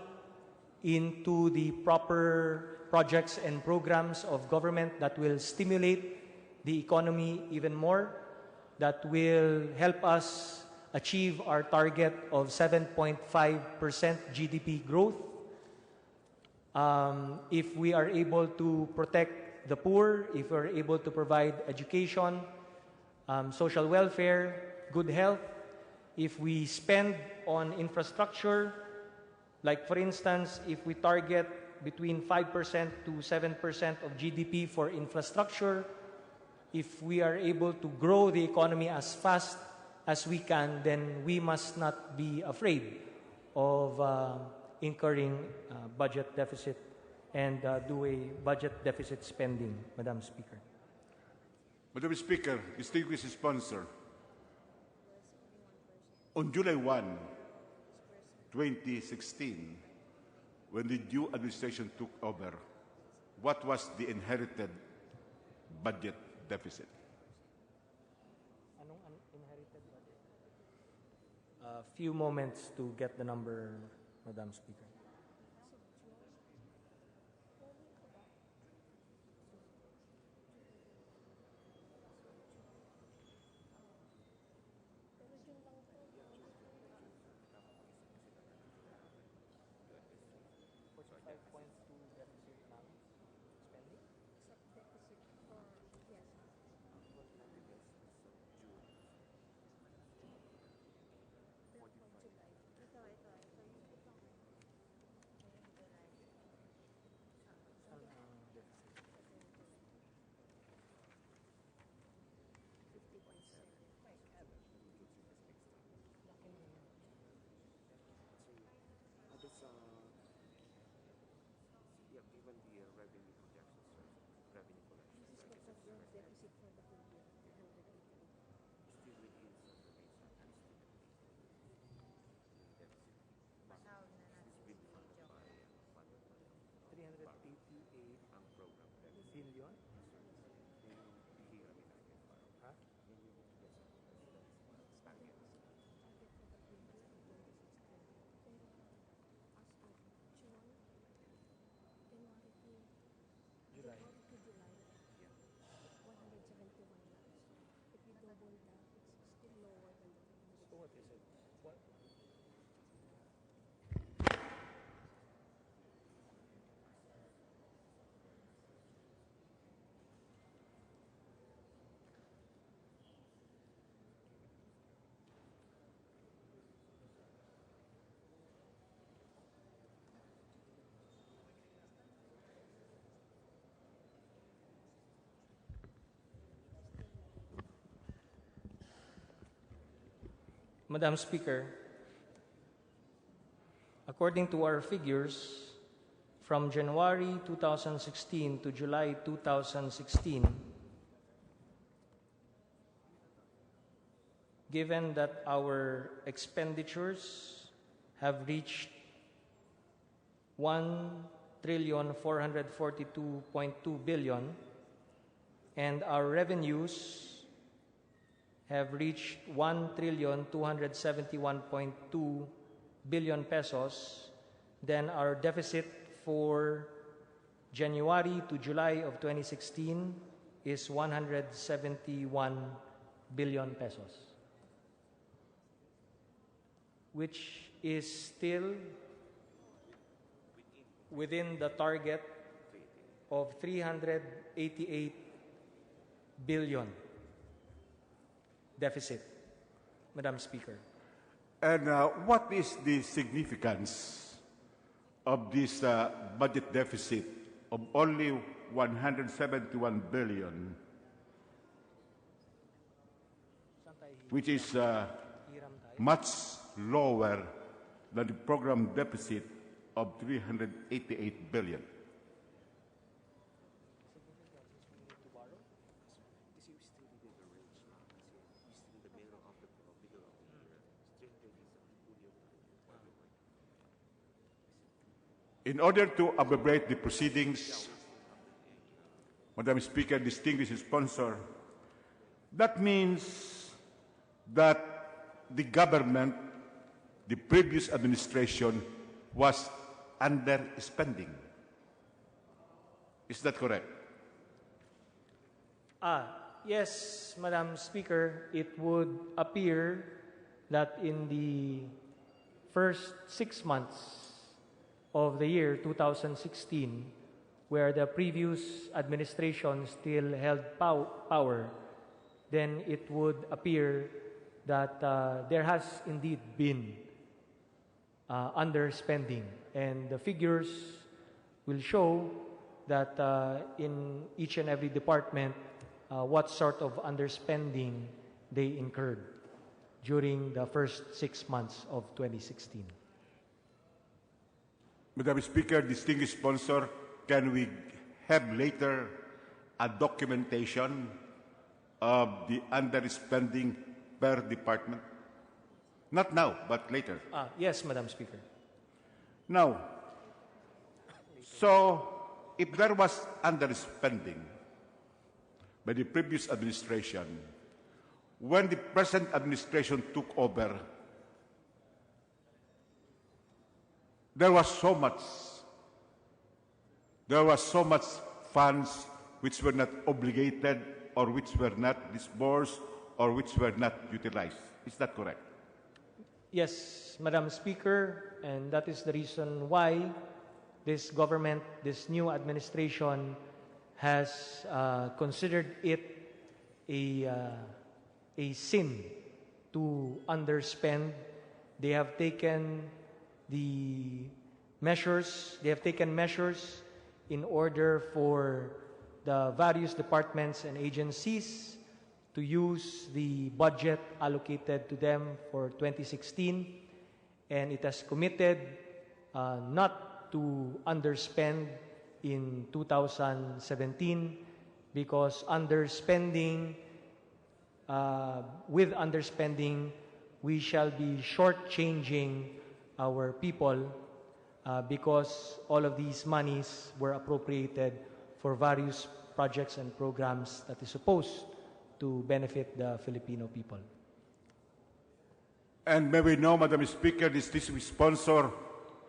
into the proper projects and programs of government that will stimulate the economy even more, that will help us achieve our target of 7.5% GDP growth, if we are able to protect the poor, if we are able to provide education, social welfare, good health, if we spend on infrastructure, like for instance, if we target between 5% to 7% of GDP for infrastructure, if we are able to grow the economy as fast as we can, then we must not be afraid of incurring budget deficit and do a budget deficit spending, Madam Speaker. Madam Speaker, distinguished sponsor, on July 1, 2016, when the new administration took over, what was the inherited budget deficit? Anong inherited budget? A few moments to get the number, Madam Speaker. Madam Speaker, according to our figures, from January 2016 to July 2016, given that our expenditures have reached 1,442.2 billion and our revenues have reached 1,271.2 billion pesos, then our deficit for January to July of 2016 is 171 billion pesos, which is still within the target of 388 billion deficit, Madam Speaker. And what is the significance of this budget deficit of only 171 billion, which is much lower than the program deficit of 388 billion? In order to abbreviate the proceedings, Madam Speaker, distinguished sponsor, that means that the government, the previous administration, was underspending. Is that correct? Yes, Madam Speaker, it would appear that in the first 6 months of the year 2016, where the previous administration still held power, then it would appear that there has indeed been underspending. And the figures will show that in each and every department, what sort of underspending they incurred during the first 6 months of 2016. Madam Speaker, distinguished sponsor, can we have later a documentation of the underspending per department? Not now, but later. Yes, Madam Speaker. Now, so if there was underspending by the previous administration, when the present administration took over, there was so much funds which were not obligated or which were not disbursed or which were not utilized. Is that correct? Yes, Madam Speaker, and that is the reason why this government, this new administration, has considered it a sin to underspend. They have taken measures in order for the various departments and agencies to use the budget allocated to them for 2016, and it has committed not to underspend in 2017, because with underspending, we shall be shortchanging our people because all of these monies were appropriated for various projects and programs that is supposed to benefit the Filipino people. And may we know, Madam Speaker, this sponsor,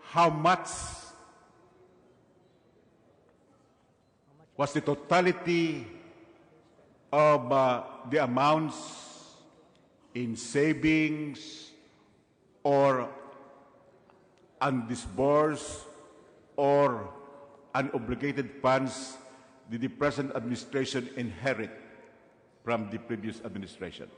how much was the totality of the amounts in savings or undisbursed or unobligated funds did the present administration inherit from the previous administration?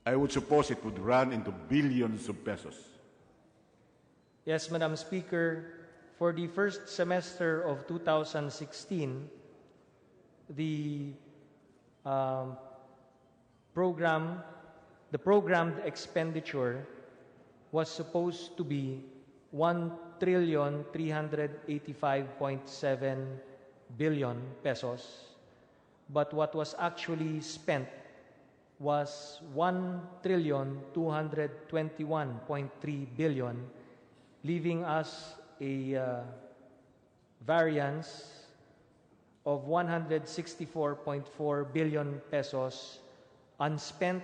I would suppose it would run into billions of pesos. Yes, Madam Speaker, for the first semester of 2016, the programmed expenditure was supposed to be 1,385.7 billion pesos, but what was actually spent was 1,221.3 billion, leaving us a variance of 164.4 billion pesos unspent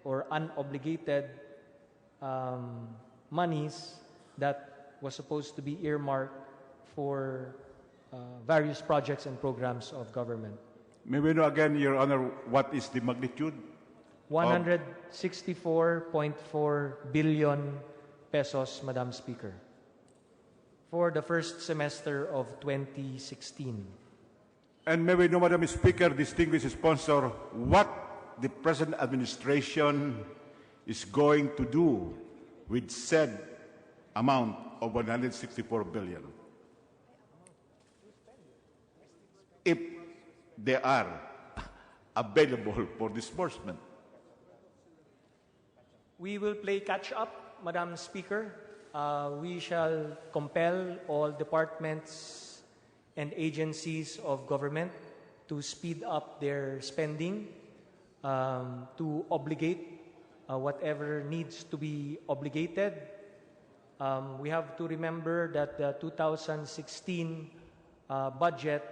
or unobligated monies that was supposed to be earmarked for various projects and programs of government. May we know again, Your Honor, what is the magnitude? 164.4 billion pesos, Madam Speaker, for the first semester of 2016. And may we know, Madam Speaker, distinguished sponsor, what the present administration is going to do with said amount of 164 billion, if they are available for disbursement? We will play catch up, Madam Speaker. We shall compel all departments and agencies of government to speed up their spending, to obligate whatever needs to be obligated. We have to remember that the 2016 budget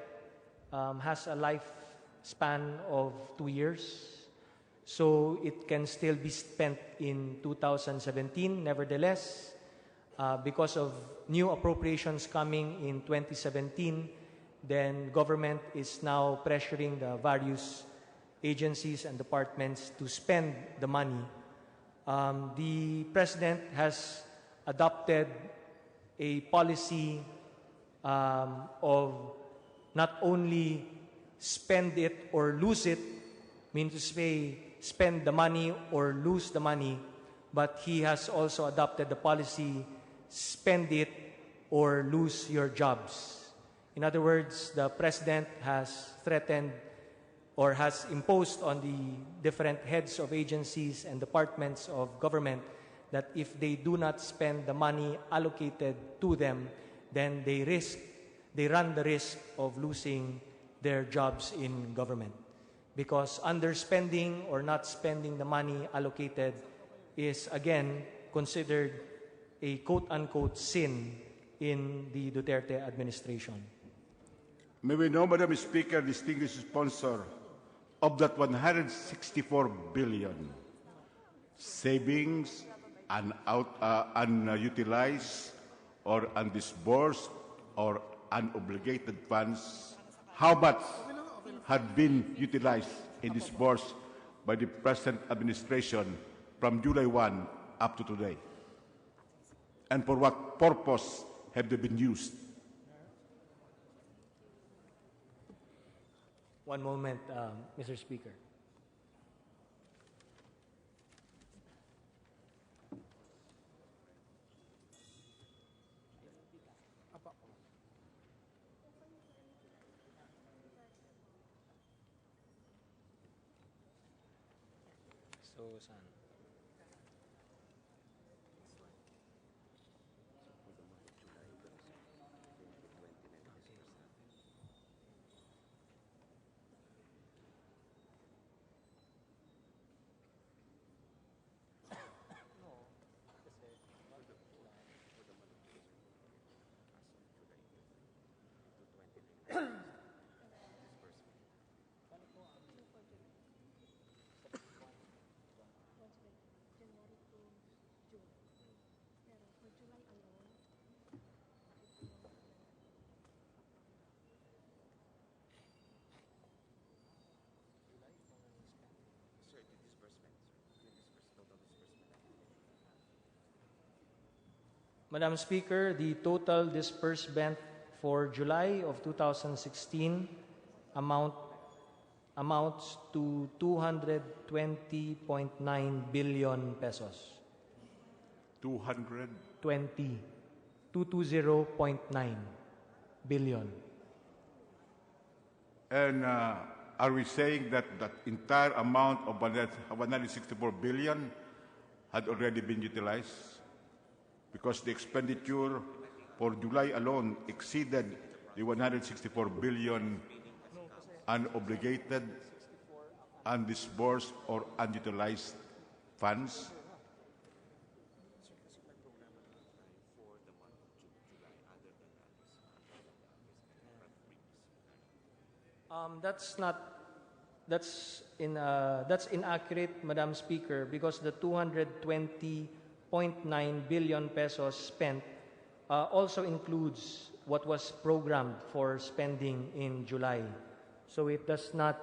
has a lifespan of 2 years, so it can still be spent in 2017. Nevertheless, because of new appropriations coming in 2017, then government is now pressuring the various agencies and departments to spend the money. The President has adopted a policy of not only spend it or lose it, means to say spend the money or lose the money, but he has also adopted the policy spend it or lose your jobs. In other words, the President has threatened or has imposed on the different heads of agencies and departments of government that if they do not spend the money allocated to them, then they run the risk of losing their jobs in government. Because underspending or not spending the money allocated is again considered a quote-unquote sin in the Duterte administration. May we know, Madam Speaker, distinguished sponsor, of that 164 billion savings unutilized or undisbursed or unobligated funds, how much had been utilized and disbursed by the present administration from July 1 up to today? And for what purpose have they been used? One moment, Mr. Speaker. Susan. Madam Speaker, the total disbursement for July of 2016 amounts to 220.9 billion pesos. 220.9 billion. And are we saying that that entire amount of 164 billion had already been utilized? because the expenditure for July alone exceeded the 164 billion unobligated, undisbursed, or unutilized funds. That's inaccurate, Madam Speaker, because the 220.9 billion pesos spent also includes what was programmed for spending in July. So it does not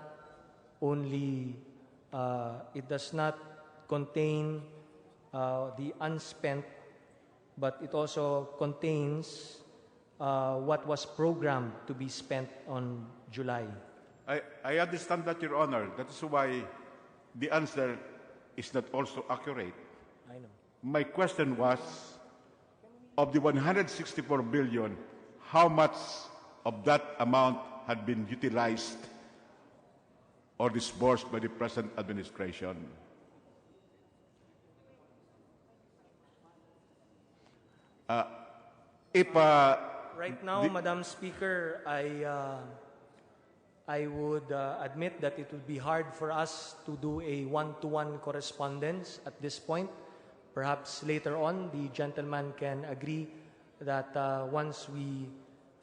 contain the unspent, but it also contains what was programmed to be spent on July. I understand that, Your Honor. That is why the answer is not also accurate. I know. My question was, of the 164 billion, how much of that amount had been utilized or disbursed by the present administration? Right now, Madam Speaker, I would admit that it would be hard for us to do a one-to-one correspondence at this point. Perhaps later on, the gentleman can agree that once we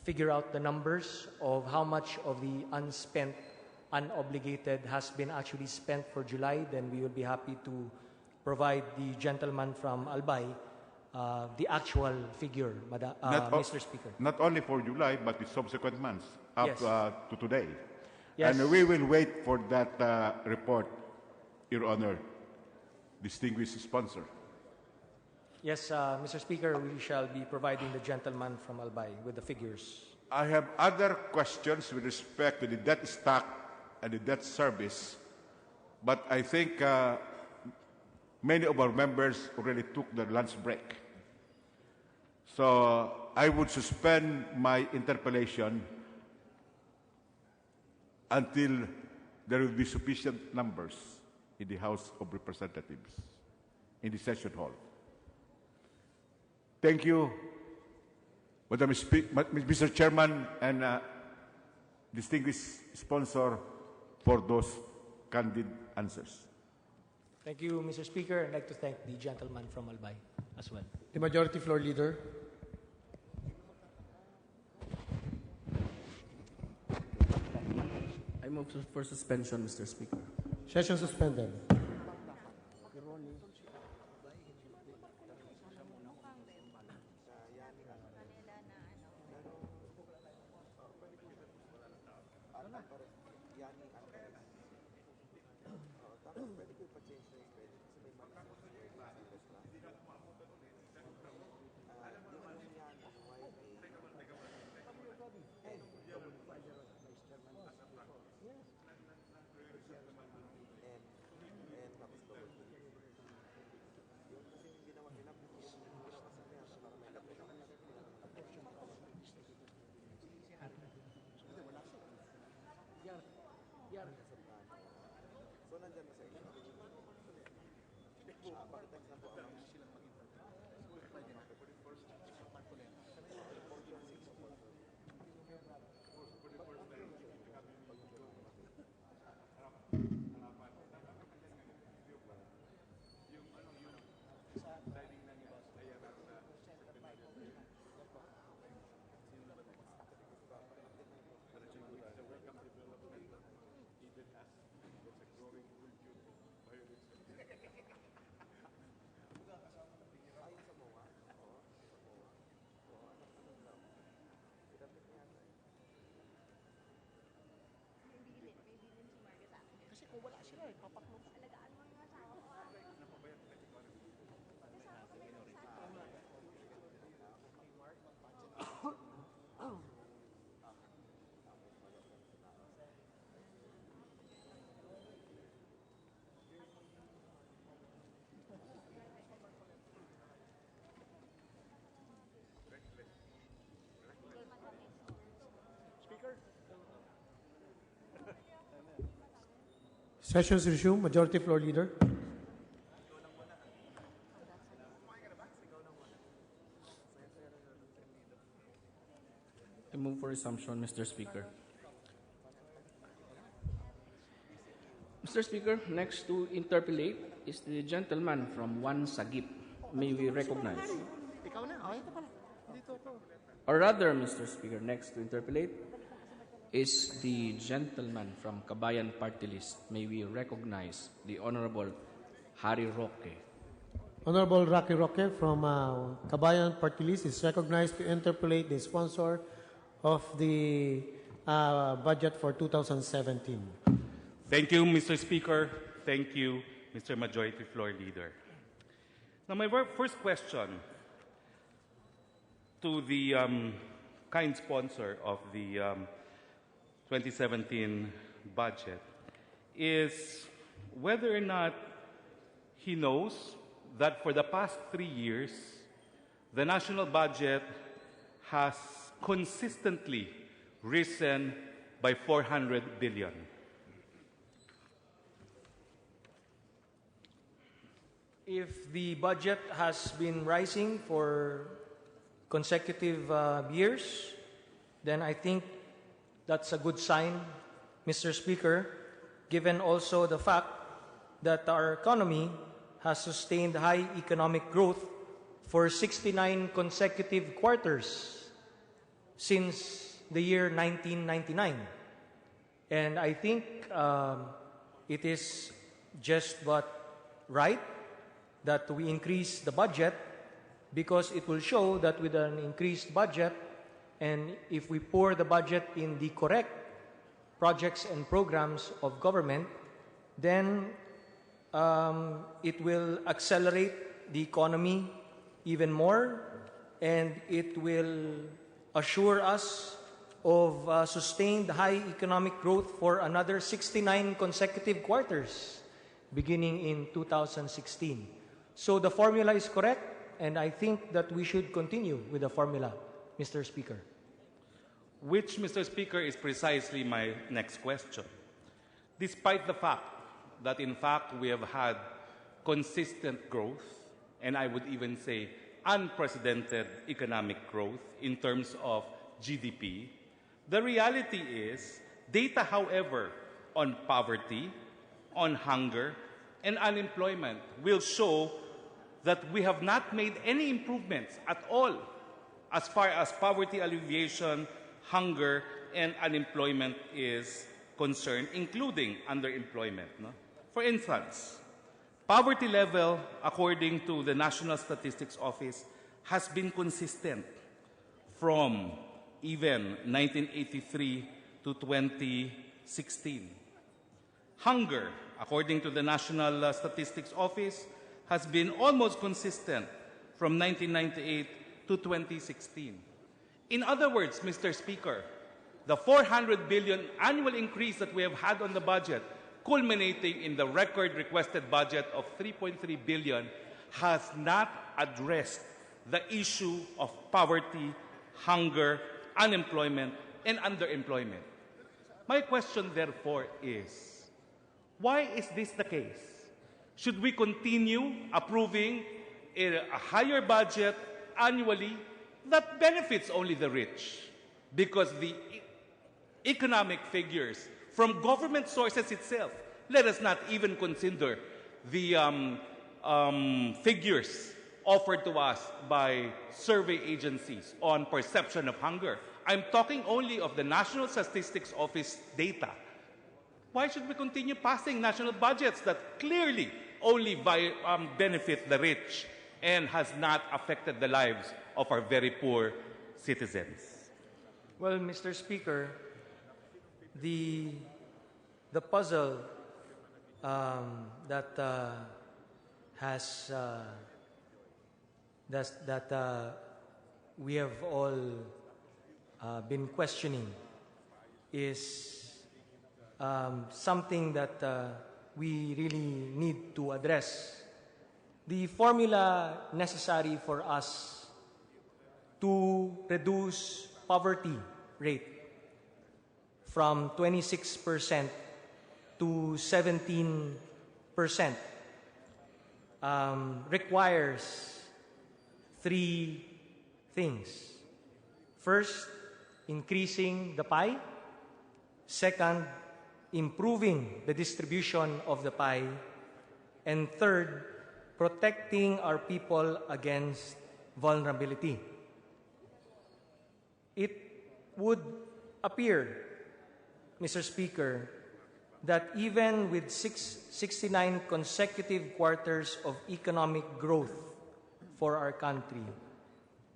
figure out the numbers of how much of the unspent, unobligated has been actually spent for July, then we will be happy to provide the gentleman from Albay the actual figure, Mr. Speaker. Not only for July, but the subsequent months up Yes. To today. Yes. And we will wait for that report, Your Honor, distinguished sponsor. Yes, Mr. Speaker, we shall be providing the gentleman from Albay with the figures. I have other questions with respect to the debt stock and the debt service, but I think many of our members already took their lunch break. So I would suspend my interpellation until there will be sufficient numbers in the House of Representatives, in the session hall. Thank you, Mr. Chairman and distinguished sponsor, for those candid answers. Thank you, Mr. Speaker. I'd like to thank the gentleman from Albay as well. The Majority Floor Leader. I move for suspension, Mr. Speaker. Session suspended. Sessions resumed. Majority Floor Leader. resumption, Mr. Speaker. Mr. Speaker, next to interpellate is the gentleman from One Sagip. May we recognize? Or rather, Mr. Speaker, next to interpellate is the gentleman from Kabayan Party List. May we recognize the Honorable Harry Roque. Honorable Rocky Roque from Kabayan Party List is recognized to interpolate the sponsor of the budget for 2017. Thank you, Mr. Speaker. Thank you, Mr. Majority Floor Leader. Now, my first question to the kind sponsor of the 2017 budget is whether or not he knows that for the past 3 years, the national budget has consistently risen by 400 billion. If the budget has been rising for consecutive years, then I think that's a good sign, Mr. Speaker, given also the fact that our economy has sustained high economic growth for 69 consecutive quarters since the year 1999. And I think it is just but right that we increase the budget, because it will show that with an increased budget, and if we pour the budget in the correct projects and programs of government, then it will accelerate the economy even more, and it will assure us of sustained high economic growth for another 69 consecutive quarters, beginning in 2016. So the formula is correct, and I think that we should continue with the formula, Mr. Speaker. Which, Mr. Speaker, is precisely my next question. Despite the fact that, in fact, we have had consistent growth, and I would even say unprecedented economic growth in terms of GDP, the reality is data, however, on poverty, on hunger, and unemployment will show that we have not made any improvements at all as far as poverty alleviation, hunger, and unemployment is concerned, including underemployment. No? For instance, poverty level, according to the National Statistics Office, has been consistent from even 1983 to 2016. Hunger, according to the National Statistics Office, has been almost consistent from 1998 to 2016. In other words, Mr. Speaker, the 400 billion annual increase that we have had on the budget, culminating in the record requested budget of 3.3 billion, has not addressed the issue of poverty, hunger, unemployment, and underemployment. My question, therefore, is, why is this the case? Should we continue approving a higher budget annually that benefits only the rich? Because the economic figures from government sources itself, let us not even consider the figures offered to us by survey agencies on perception of hunger. I'm talking only of the National Statistics Office data. Why should we continue passing national budgets that clearly only benefit the rich and has not affected the lives of our very poor citizens? Well, Mr. Speaker, the puzzle that we have all been questioning is something that we really need to address. The formula necessary for us to reduce poverty rate from 26% to 17% requires three things. First, increasing the pie. Second, improving the distribution of the pie. And third, protecting our people against vulnerability. It would appear, Mr. Speaker, that even with 69 consecutive quarters of economic growth for our country,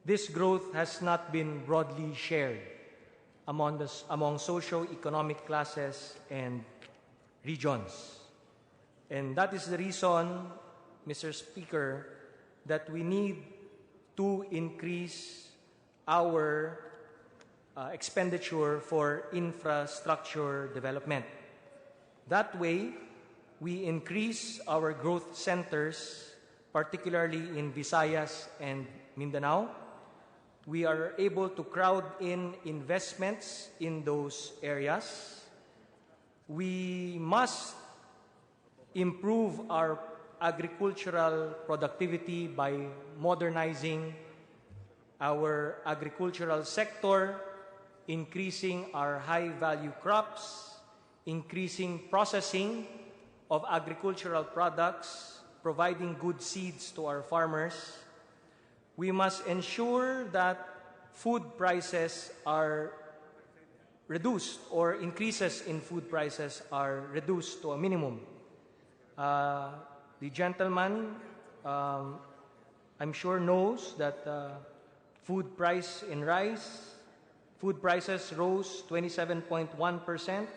this growth has not been broadly shared among socio-economic classes and regions. And that is the reason, Mr. Speaker, that we need to increase our expenditure for infrastructure development. That way, we increase our growth centers, particularly in Visayas and Mindanao. We are able to crowd in investments in those areas. We must improve our agricultural productivity by modernizing our agricultural sector, increasing our high-value crops, increasing processing of agricultural products, providing good seeds to our farmers. We must ensure that food prices are reduced, or increases in food prices are reduced to a minimum. The gentleman, I'm sure, knows that food prices rose 27.1%,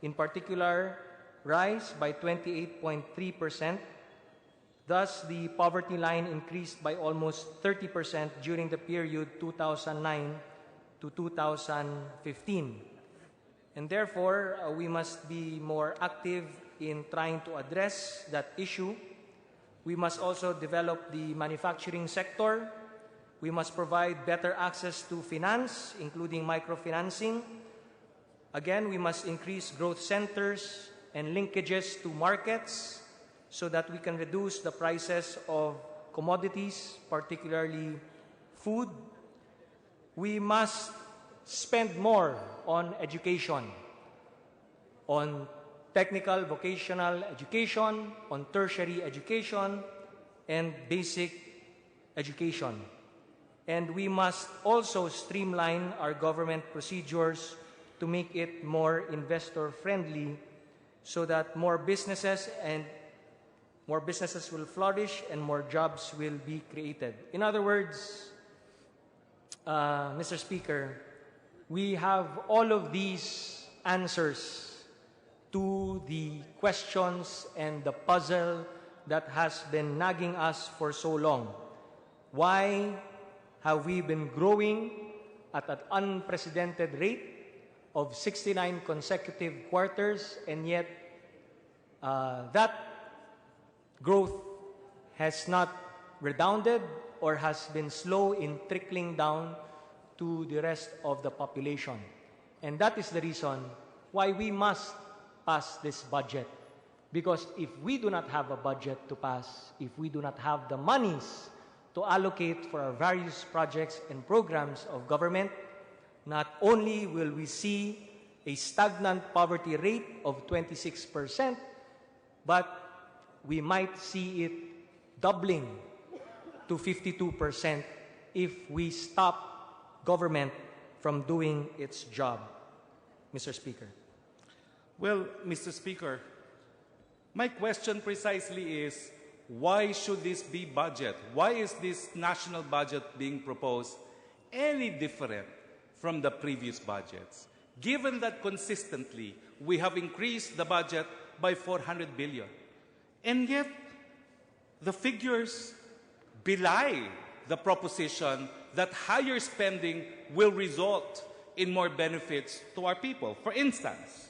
in particular rice by 28.3%. Thus, the poverty line increased by almost 30% during the period 2009 to 2015. And therefore, we must be more active in trying to address that issue. We must also develop the manufacturing sector. We must provide better access to finance, including microfinancing. Again, we must increase growth centers and linkages to markets so that we can reduce the prices of commodities, particularly food. We must spend more on education, on technical vocational education, on tertiary education, and basic education. And we must also streamline our government procedures to make it more investor-friendly so that more businesses will flourish and more jobs will be created. In other words, Mr. Speaker, we have all of these answers to the questions and the puzzle that has been nagging us for so long. Why have we been growing at an unprecedented rate of 69 consecutive quarters, and yet that growth has not redounded or has been slow in trickling down to the rest of the population? And that is the reason why we must pass this budget. Because if we do not have a budget to pass, if we do not have the monies to allocate for our various projects and programs of government, not only will we see a stagnant poverty rate of 26%, but we might see it doubling to 52% if we stop government from doing its job. Mr. Speaker. Well, Mr. Speaker, my question precisely is, why should this be budget? Why is this national budget being proposed any different from the previous budgets, given that consistently we have increased the budget by 400 billion? And yet, the figures belie the proposition that higher spending will result in more benefits to our people. For instance,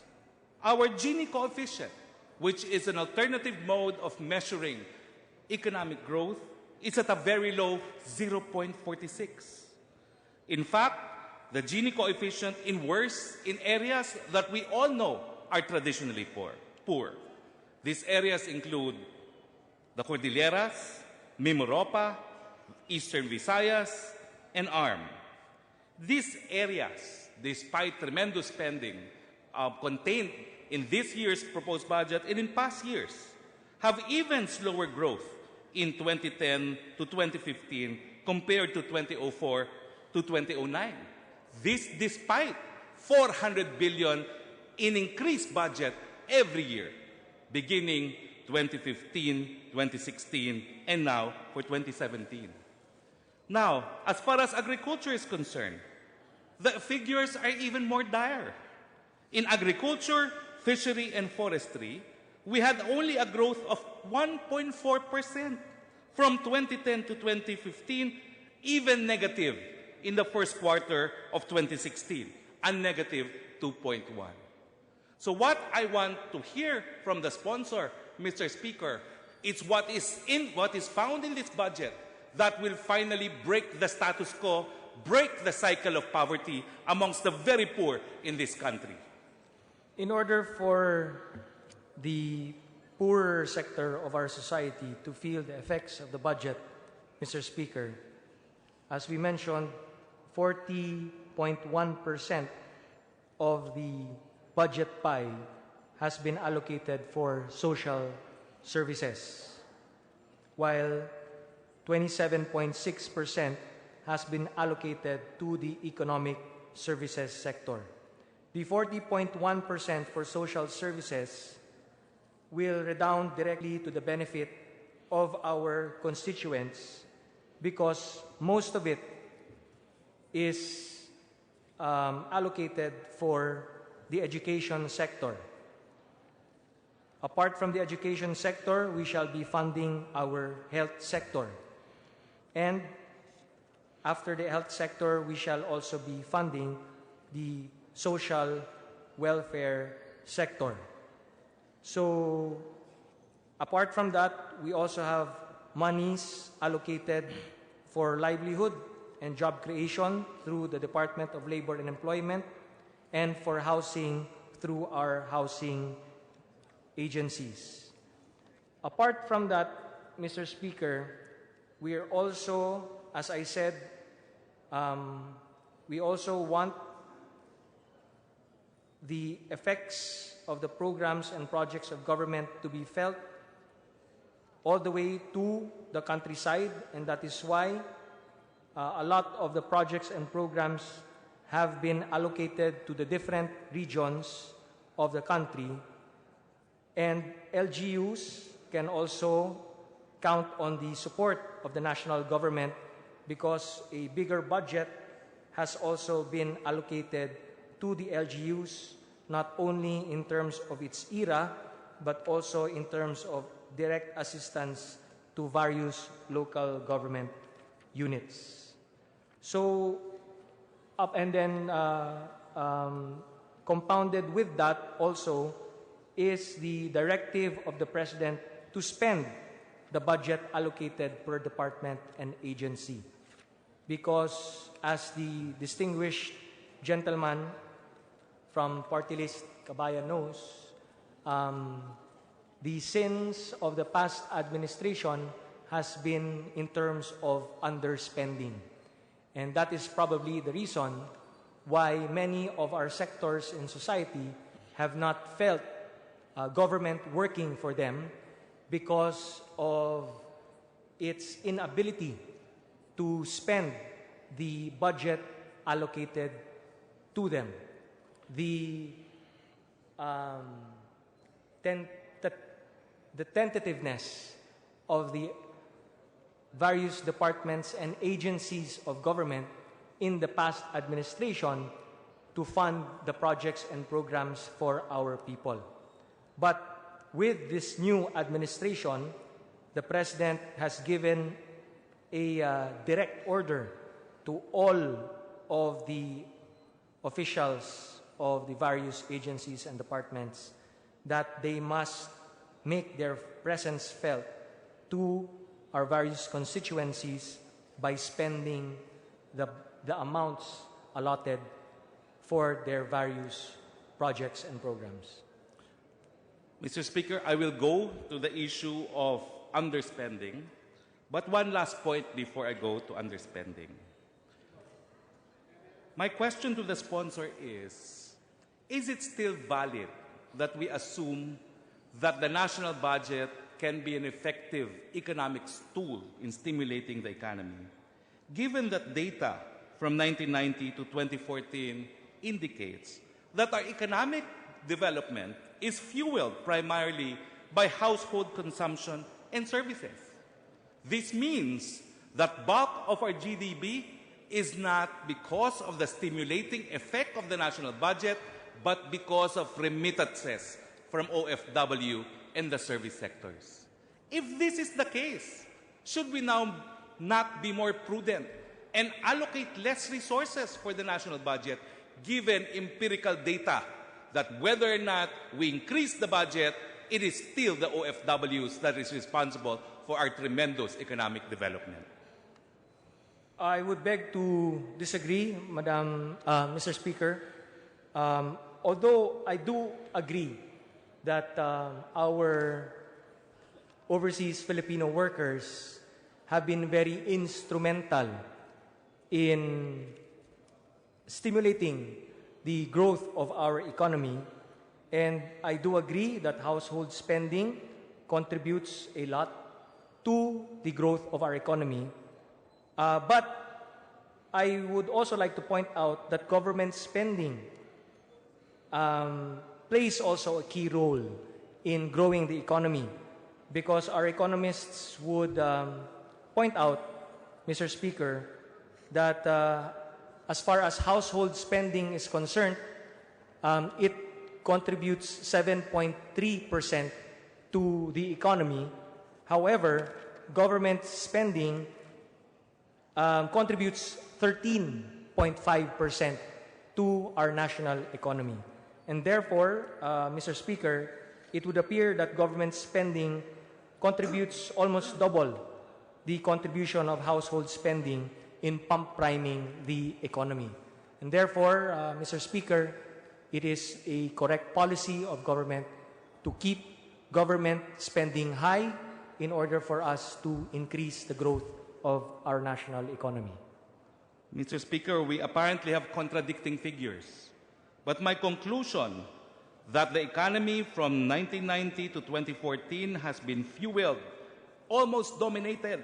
our Gini coefficient, which is an alternative mode of measuring economic growth, is at a very low 0.46. In fact, the Gini coefficient is worse in areas that we all know are traditionally poor. These areas include the Cordilleras, Mimaropa, Eastern Visayas, and ARM. These areas despite tremendous spending contained in this year's proposed budget and in past years, have even slower growth in 2010 to 2015 compared to 2004 to 2009. This despite 400 billion in increased budget every year, beginning 2015, 2016, and now for 2017. Now, as far as agriculture is concerned, the figures are even more dire. In agriculture, fishery, and forestry, we had only a growth of 1.4% from 2010 to 2015, even negative in the first quarter of 2016, and negative 2.1. So what I want to hear from the sponsor, Mr. Speaker, is what is found in this budget that will finally break the status quo, break the cycle of poverty amongst the very poor in this country. In order for the poorer sector of our society to feel the effects of the budget, Mr. Speaker, as we mentioned, 40.1% of the budget pie has been allocated for social services, while 27.6% has been allocated to the economic services sector. The 40.1% for social services will redound directly to the benefit of our constituents because most of it is allocated for the education sector. Apart from the education sector, we shall be funding our health sector. And after the health sector, we shall also be funding the social welfare sector. So, apart from that, we also have monies allocated for livelihood and job creation through the Department of Labor and Employment, and for housing through our housing agencies. Apart from that, Mr. Speaker, we are also, as I said, we also want the effects of the programs and projects of government to be felt all the way to the countryside, and that is why a lot of the projects and programs have been allocated to the different regions of the country, and LGUs can also count on the support of the national government because a bigger budget has also been allocated to the LGUs, not only in terms of its era, but also in terms of direct assistance to various local government units. So, and then compounded with that also is the directive of the President to spend the budget allocated per department and agency. Because as the distinguished gentleman from Party List Kabayan knows, the sins of the past administration has been in terms of underspending. And that is probably the reason why many of our sectors in society have not felt government working for them because of its inability to spend the budget allocated to them. The tentativeness of the various departments and agencies of government in the past administration to fund the projects and programs for our people. But with this new administration, the President has given a direct order to all of the officials of the various agencies and departments that they must make their presence felt to our various constituencies by spending the amounts allotted for their various projects and programs. Mr. Speaker, I will go to the issue of underspending, but one last point before I go to underspending. My question to the sponsor is it still valid that we assume that the national budget can be an effective economics tool in stimulating the economy, given that data from 1990 to 2014 indicates that our economic development is fueled primarily by household consumption and services? This means that bulk of our GDP is not because of the stimulating effect of the national budget, but because of remittances from OFW and the service sectors. If this is the case, should we now not be more prudent and allocate less resources for the national budget, given empirical data that whether or not we increase the budget, it is still the OFWs that is responsible for our tremendous economic development? I would beg to disagree, Mr. Speaker. Although I do agree that our overseas Filipino workers have been very instrumental in stimulating the growth of our economy, and I do agree that household spending contributes a lot to the growth of our economy. But I would also like to point out that government spending plays also a key role in growing the economy, because our economists would point out, Mr. Speaker, that as far as household spending is concerned, it contributes 7.3% to the economy. However, government spending contributes 13.5% to our national economy. And therefore, Mr. Speaker, it would appear that government spending contributes almost double the contribution of household spending in pump priming the economy. And therefore, Mr. Speaker, it is a correct policy of government to keep government spending high in order for us to increase the growth of our national economy. Mr. Speaker, we apparently have contradicting figures. But my conclusion that the economy from 1990 to 2014 has been fueled, almost dominated,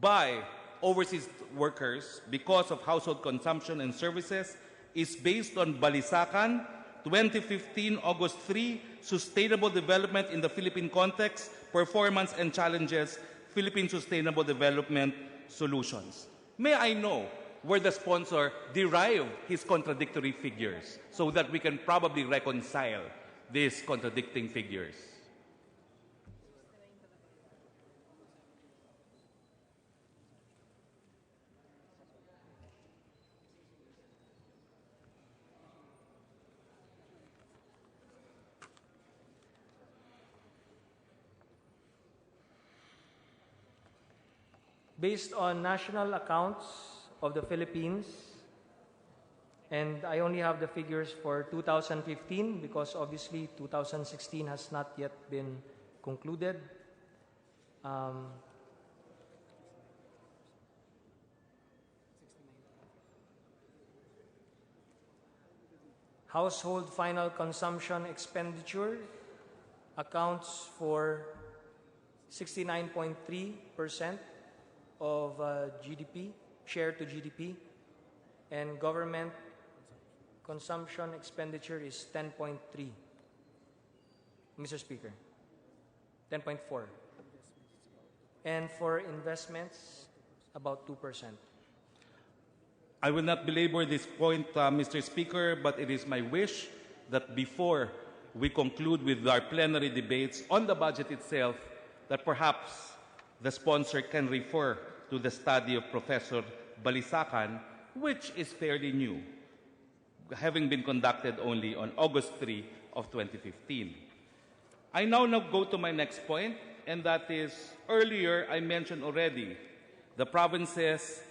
by overseas workers because of household consumption and services is based on Balisacan, 2015, August 3, Sustainable Development in the Philippine Context, Performance and Challenges, Philippine Sustainable Development Solutions. May I know where the sponsor derived his contradictory figures so that we can probably reconcile these contradicting figures? Based on national accounts of the Philippines, and I only have the figures for 2015 because obviously 2016 has not yet been concluded. Household final consumption expenditure accounts for 69.3% of GDP, share to GDP, and government consumption expenditure is 10.3. Mr. Speaker, 10.4. And for investments, about 2%. I will not belabor this point, Mr. Speaker, but it is my wish that before we conclude with our plenary debates on the budget itself, that perhaps the sponsor can refer to the study of Professor Balisacan, which is fairly new, having been conducted only on August 3 of 2015. I now go to my next point, and that is, earlier I mentioned already the provinces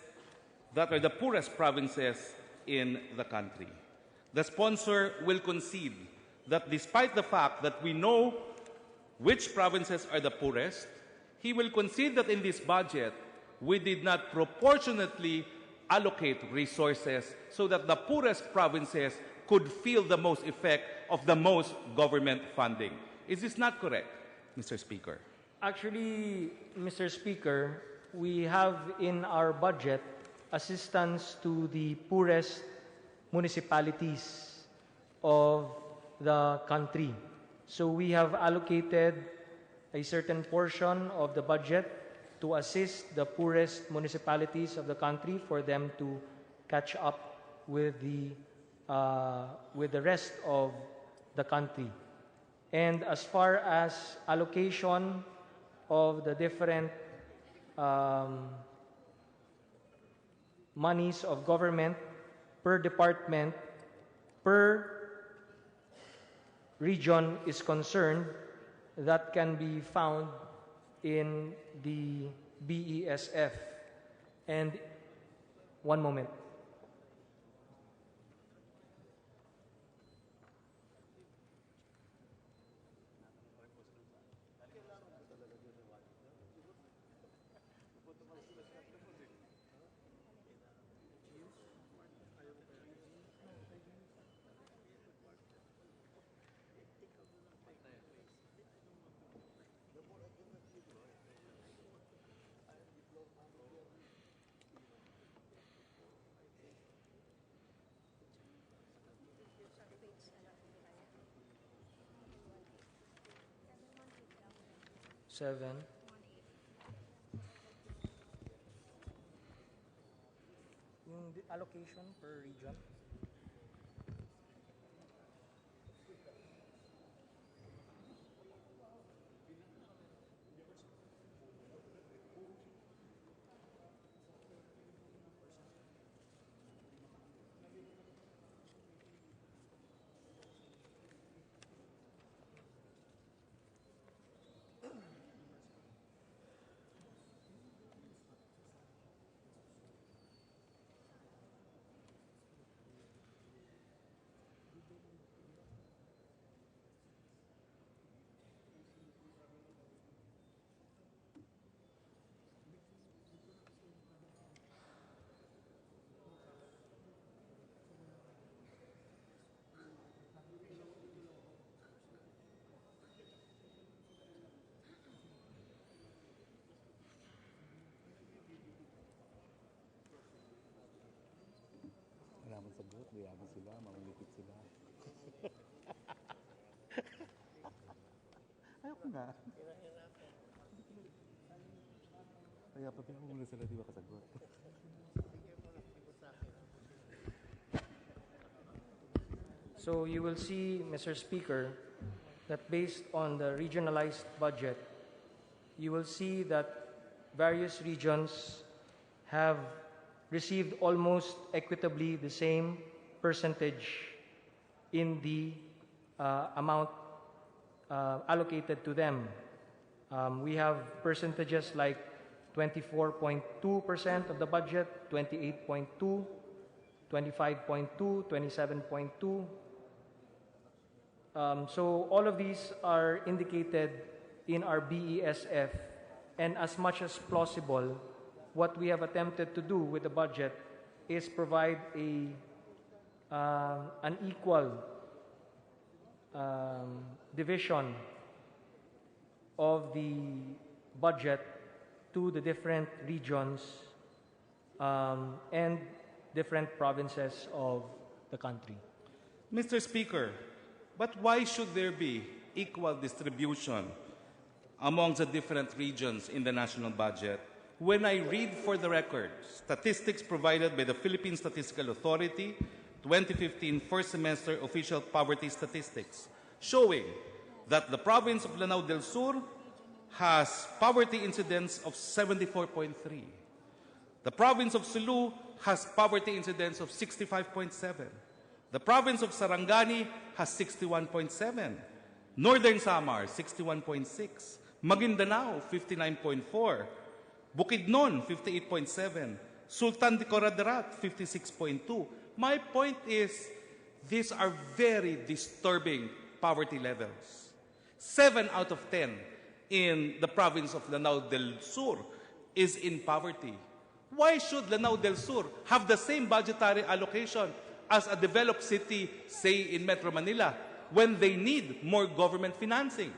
that are the poorest provinces in the country. The sponsor will concede that despite the fact that we know which provinces are the poorest, he will concede that in this budget, we did not proportionately allocate resources so that the poorest provinces could feel the most effect of the most government funding. Is this not correct, Mr. Speaker? Actually, Mr. Speaker, we have in our budget assistance to the poorest municipalities of the country. So we have allocated a certain portion of the budget to assist the poorest municipalities of the country for them to catch up with the rest of the country. And as far as allocation of the different monies of government per department, per region is concerned, that can be found in the BESF. And one moment. Seven. Yung allocation per region. Sagot, mayaman sila, mamulipit sila. Ayoko nga. Kaya pabihan mo muna sila, di ba kasagot? So you will see, Mr. Speaker, that based on the regionalized budget, you will see that various regions have received almost equitably the same percentage in the amount allocated to them. We have percentages like 24.2% of the budget, 28.2, 25.2, 27.2. So all of these are indicated in our BESF, and as much as possible, what we have attempted to do with the budget is provide an equal division of the budget to the different regions and different provinces of the country. Mr. Speaker, but why should there be equal distribution among the different regions in the national budget? When I read for the record statistics provided by the Philippine Statistical Authority, 2015 first semester official poverty statistics, showing that the province of Lanao del Sur has poverty incidence of 74.3. The province of Sulu has poverty incidence of 65.7. The province of Sarangani has 61.7. Northern Samar, 61.6. Maguindanao, 59.4. Bukidnon, 58.7. Sultan de Corroderat, 56.2. My point is, these are very disturbing poverty levels. 7 out of 10 in the province of Lanao del Sur is in poverty. Why should Lanao del Sur have the same budgetary allocation as a developed city, say in Metro Manila, when they need more government financing?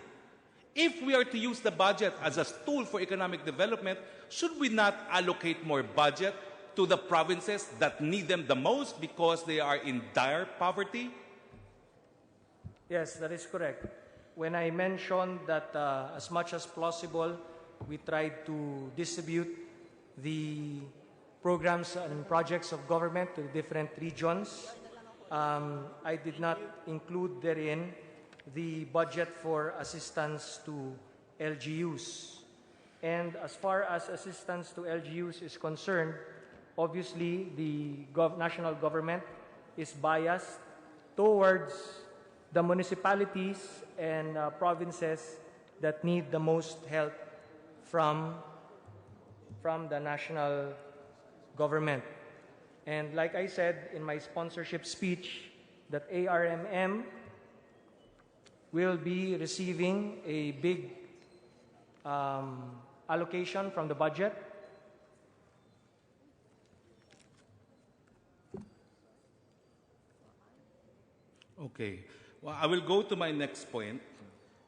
If we are to use the budget as a tool for economic development, should we not allocate more budget to the provinces that need them the most because they are in dire poverty? Yes, that is correct. When I mentioned that as much as possible, we tried to distribute the programs and projects of government to the different regions, I did not include therein the budget for assistance to LGUs. And as far as assistance to LGUs is concerned, obviously the national government is biased towards the municipalities and provinces that need the most help from the national government. And like I said in my sponsorship speech, that ARMM will be receiving a big allocation from the budget. Okay. Well, I will go to my next point,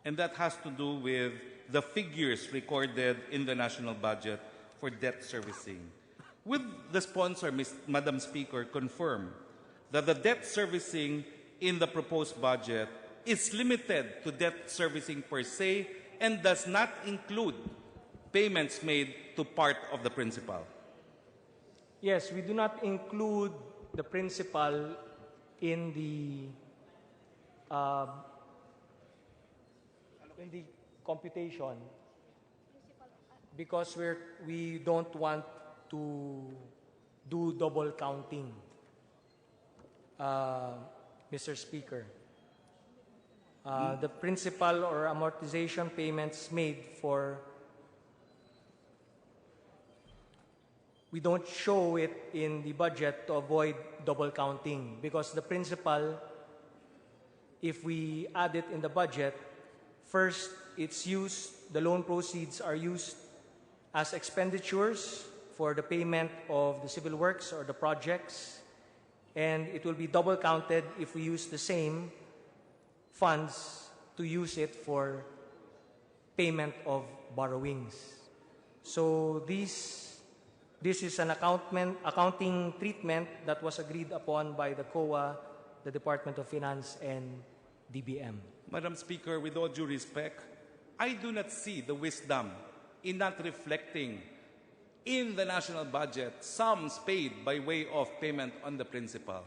and that has to do with the figures recorded in the national budget for debt servicing. Will the sponsor, Madam Speaker, confirm that the debt servicing in the proposed budget is limited to debt servicing per se and does not include payments made to part of the principal? Yes, we do not include the principal in the computation because we don't want to do double counting, Mr. Speaker. The principal or amortization payments made for, we don't show it in the budget to avoid double counting because the principal, if we add it in the budget, first it's used, the loan proceeds are used as expenditures for the payment of the civil works or the projects, and it will be double counted if we use the same funds to use it for payment of borrowings. So this is an accounting treatment that was agreed upon by the COA, the Department of Finance, and DBM. Madam Speaker, with all due respect, I do not see the wisdom in not reflecting in the national budget sums paid by way of payment on the principal.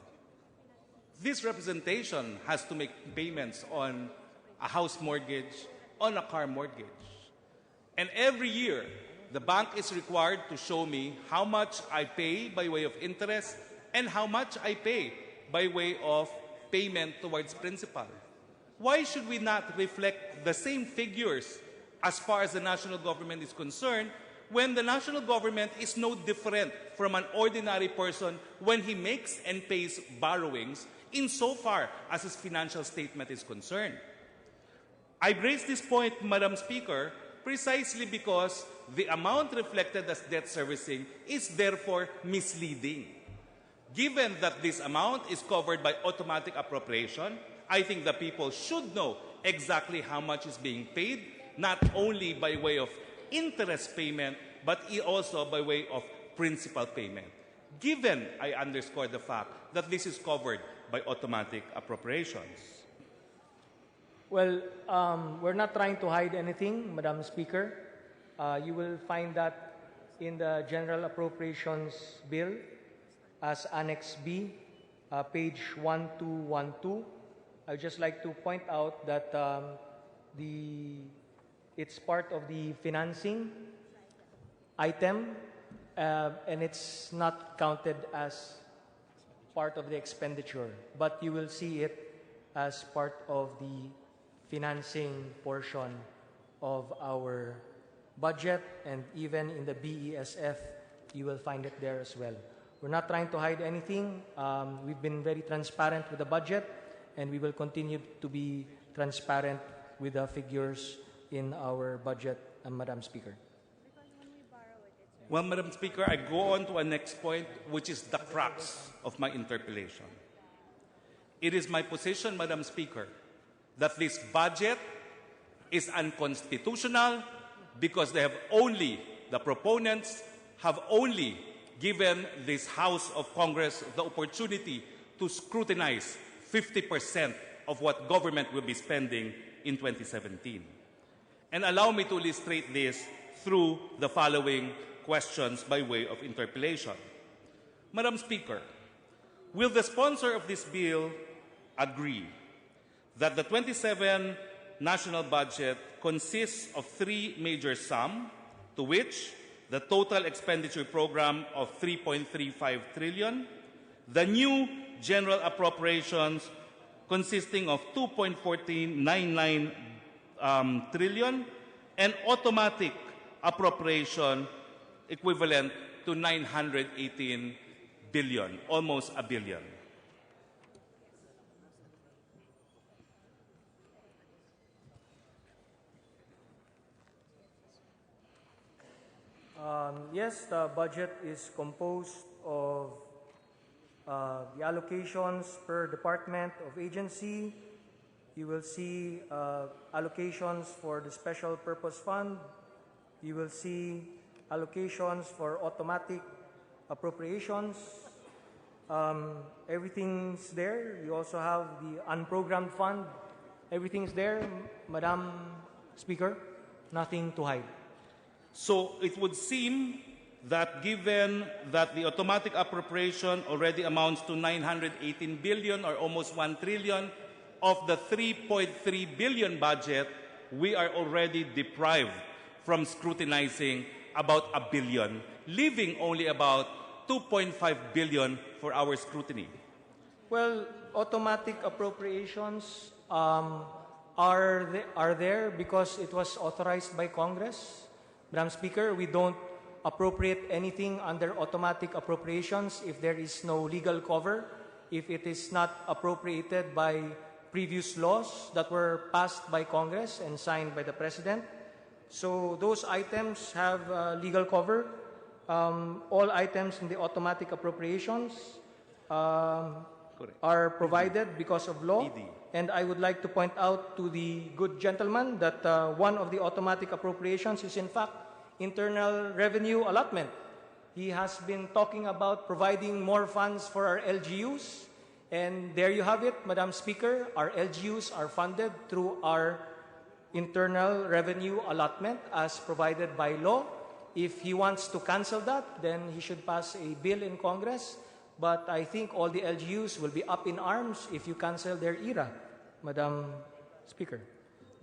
This representation has to make payments on a house mortgage, on a car mortgage. And every year, the bank is required to show me how much I pay by way of interest and how much I pay by way of payment towards principal. Why should we not reflect the same figures as far as the national government is concerned when the national government is no different from an ordinary person when he makes and pays borrowings insofar as his financial statement is concerned? I raise this point, Madam Speaker, precisely because the amount reflected as debt servicing is therefore misleading. Given that this amount is covered by automatic appropriation, I think the people should know exactly how much is being paid, not only by way of interest payment, but also by way of principal payment. Given, I underscore the fact that this is covered by automatic appropriations. Well, we're not trying to hide anything, Madam Speaker. You will find that in the General Appropriations Bill as Annex B, page 1212. I'd just like to point out that it's part of the financing item, and it's not counted as part of the expenditure, but you will see it as part of the financing portion of our budget, and even in the BESF, you will find it there as well. We're not trying to hide anything. We've been very transparent with the budget, and we will continue to be transparent with the figures in our budget, Madam Speaker. Well, Madam Speaker, I go on to a next point, which is the crux of my interpellation. It is my position, Madam Speaker, that this budget is unconstitutional because the proponents have only given this House of Congress the opportunity to scrutinize 50% of what government will be spending in 2017. And allow me to illustrate this through the following questions by way of interpellation. Madam Speaker, will the sponsor of this bill agree that the 27 national budget consists of three major sums, to which the total expenditure program of 3.35 trillion, the new general appropriations consisting of 2.1499 trillion, and automatic appropriation equivalent to 918 billion, almost a billion? Yes, the budget is composed of the allocations per department of agency. You will see allocations for the Special Purpose Fund. You will see allocations for automatic appropriations. Everything's there. You also have the unprogrammed fund. Everything's there, Madam Speaker. Nothing to hide. So it would seem that given that the automatic appropriation already amounts to 918 billion or almost 1 trillion, of the 3.3 billion budget, we are already deprived from scrutinizing about a billion, leaving only about 2.5 billion for our scrutiny. Well, automatic appropriations are there because it was authorized by Congress. Madam Speaker, we don't appropriate anything under automatic appropriations if there is no legal cover, if it is not appropriated by previous laws that were passed by Congress and signed by the President. So those items have legal cover. All items in the automatic appropriations are provided because of law. And I would like to point out to the good gentleman that one of the automatic appropriations is in fact internal revenue allotment. He has been talking about providing more funds for our LGUs. And there you have it, Madam Speaker. Our LGUs are funded through our internal revenue allotment as provided by law. If he wants to cancel that, then he should pass a bill in Congress. But I think all the LGUs will be up in arms if you cancel their IRA, Madam Speaker.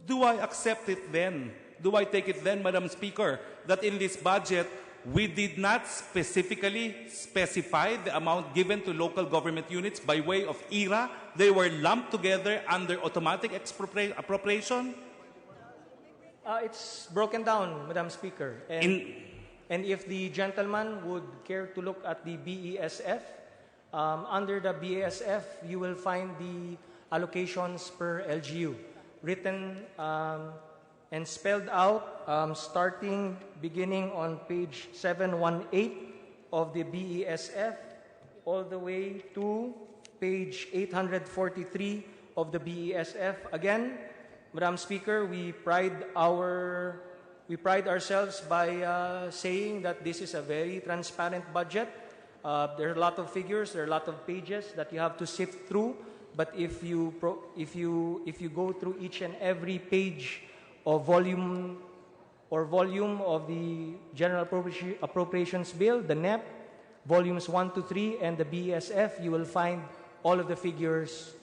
Do I accept it then? Do I take it then, Madam Speaker, that in this budget, we did not specifically specify the amount given to local government units by way of IRA? They were lumped together under automatic appropriation? It's broken down, Madam Speaker. And if the gentleman would care to look at the BESF, under the BESF, you will find the allocations per LGU, written and spelled out, beginning on page 718 of the BESF, all the way to page 843 of the BESF. Again, Madam Speaker, we pride ourselves by saying that this is a very transparent budget. There are a lot of figures, there are a lot of pages that you have to sift through. But if you go through each and every page of volume of the General Appropriations Bill, the NEP, volumes 1 to 3, and the BESF, you will find all of the figures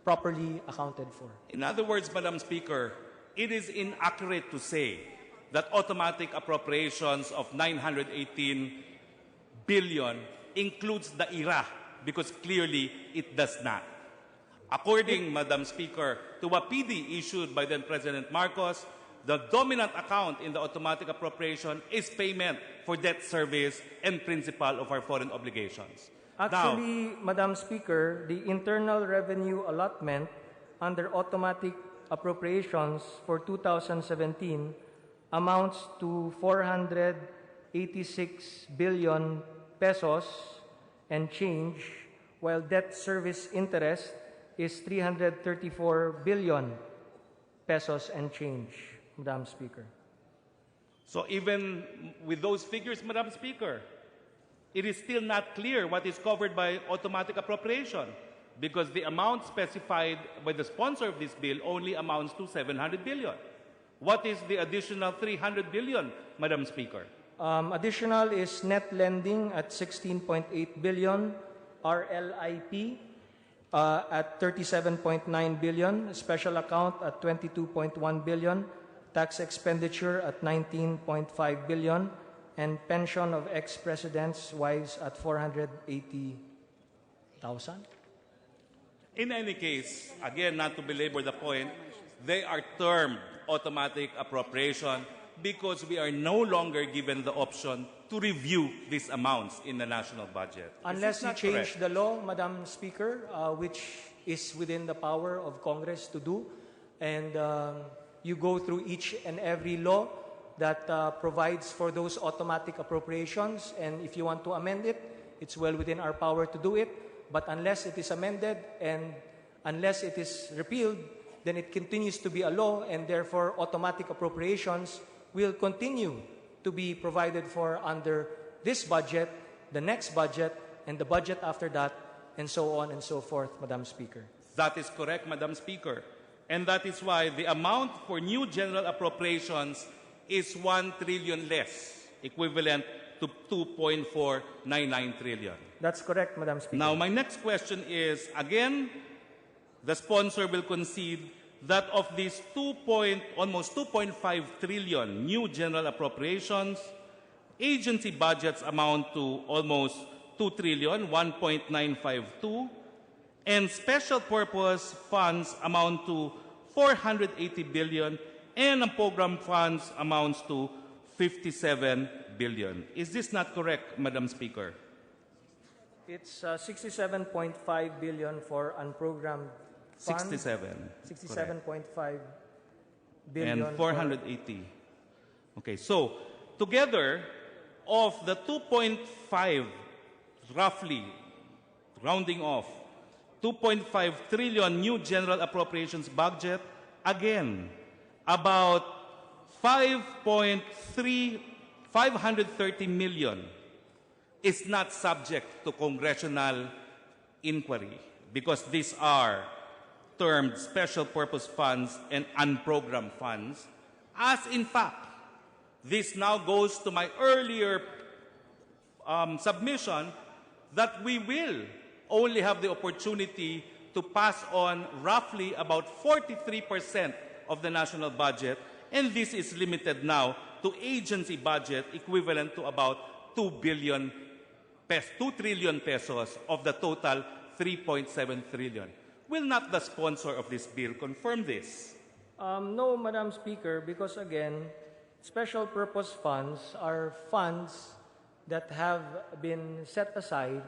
properly accounted for. In other words, Madam Speaker, it is inaccurate to say that automatic appropriations of 918 billion includes the IRA, because clearly it does not. According, Madam Speaker, to a PD issued by then President Marcos, the dominant account in the automatic appropriation is payment for debt service and principal of our foreign obligations. Actually, Madam Speaker, the internal revenue allotment under automatic appropriations for 2017 amounts to 400 86 billion pesos and change, while debt service interest is 334 billion pesos and change, Madam Speaker. So even with those figures, Madam Speaker, it is still not clear what is covered by automatic appropriation because the amount specified by the sponsor of this bill only amounts to 700 billion. What is the additional 300 billion, Madam Speaker? Additional is net lending at 16.8 billion, RLIP at 37.9 billion, special account at 22.1 billion, tax expenditure at 19.5 billion, and pension of ex-presidents' wives at 480,000. In any case, again, not to belabor the point, they are termed automatic appropriation because we are no longer given the option to review these amounts in the national budget. Unless you change the law, Madam Speaker, which is within the power of Congress to do, and you go through each and every law that provides for those automatic appropriations, and if you want to amend it, it's well within our power to do it. But unless it is amended and unless it is repealed, then it continues to be a law, and therefore automatic appropriations will continue to be provided for under this budget, the next budget, and the budget after that, and so on and so forth, Madam Speaker. That is correct, Madam Speaker. And that is why the amount for new general appropriations is 1 trillion less, equivalent to 2.499 trillion. That's correct, Madam Speaker. Now, my next question is, again, the sponsor will concede that of these almost 2.5 trillion new general appropriations, agency budgets amount to almost 2 trillion, 1.952, and special purpose funds amount to 480 billion, and program funds amounts to 57 billion. Is this not correct, Madam Speaker? It's 67.5 billion for unprogrammed funds. 67.5 billion. And 480. Okay, so together of the 2.5, roughly, rounding off, 2.5 trillion new general appropriations budget, again, about 530 million is not subject to congressional inquiry because these are termed special purpose funds and unprogrammed funds, as in fact, this now goes to my earlier submission that we will only have the opportunity to pass on roughly about 43% of the national budget, and this is limited now to agency budget equivalent to about 2 trillion pesos of the total 3.7 trillion. Will not the sponsor of this bill confirm this? No, Madam Speaker, because again, special purpose funds are funds that have been set aside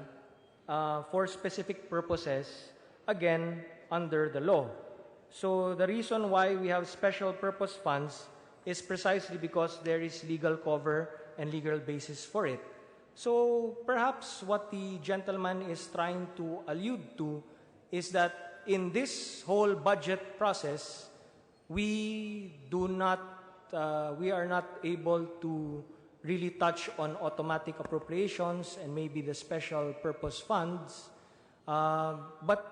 for specific purposes, again, under the law. So the reason why we have special purpose funds is precisely because there is legal cover and legal basis for it. So perhaps what the gentleman is trying to allude to is that in this whole budget process, we are not able to really touch on automatic appropriations and maybe the special purpose funds. But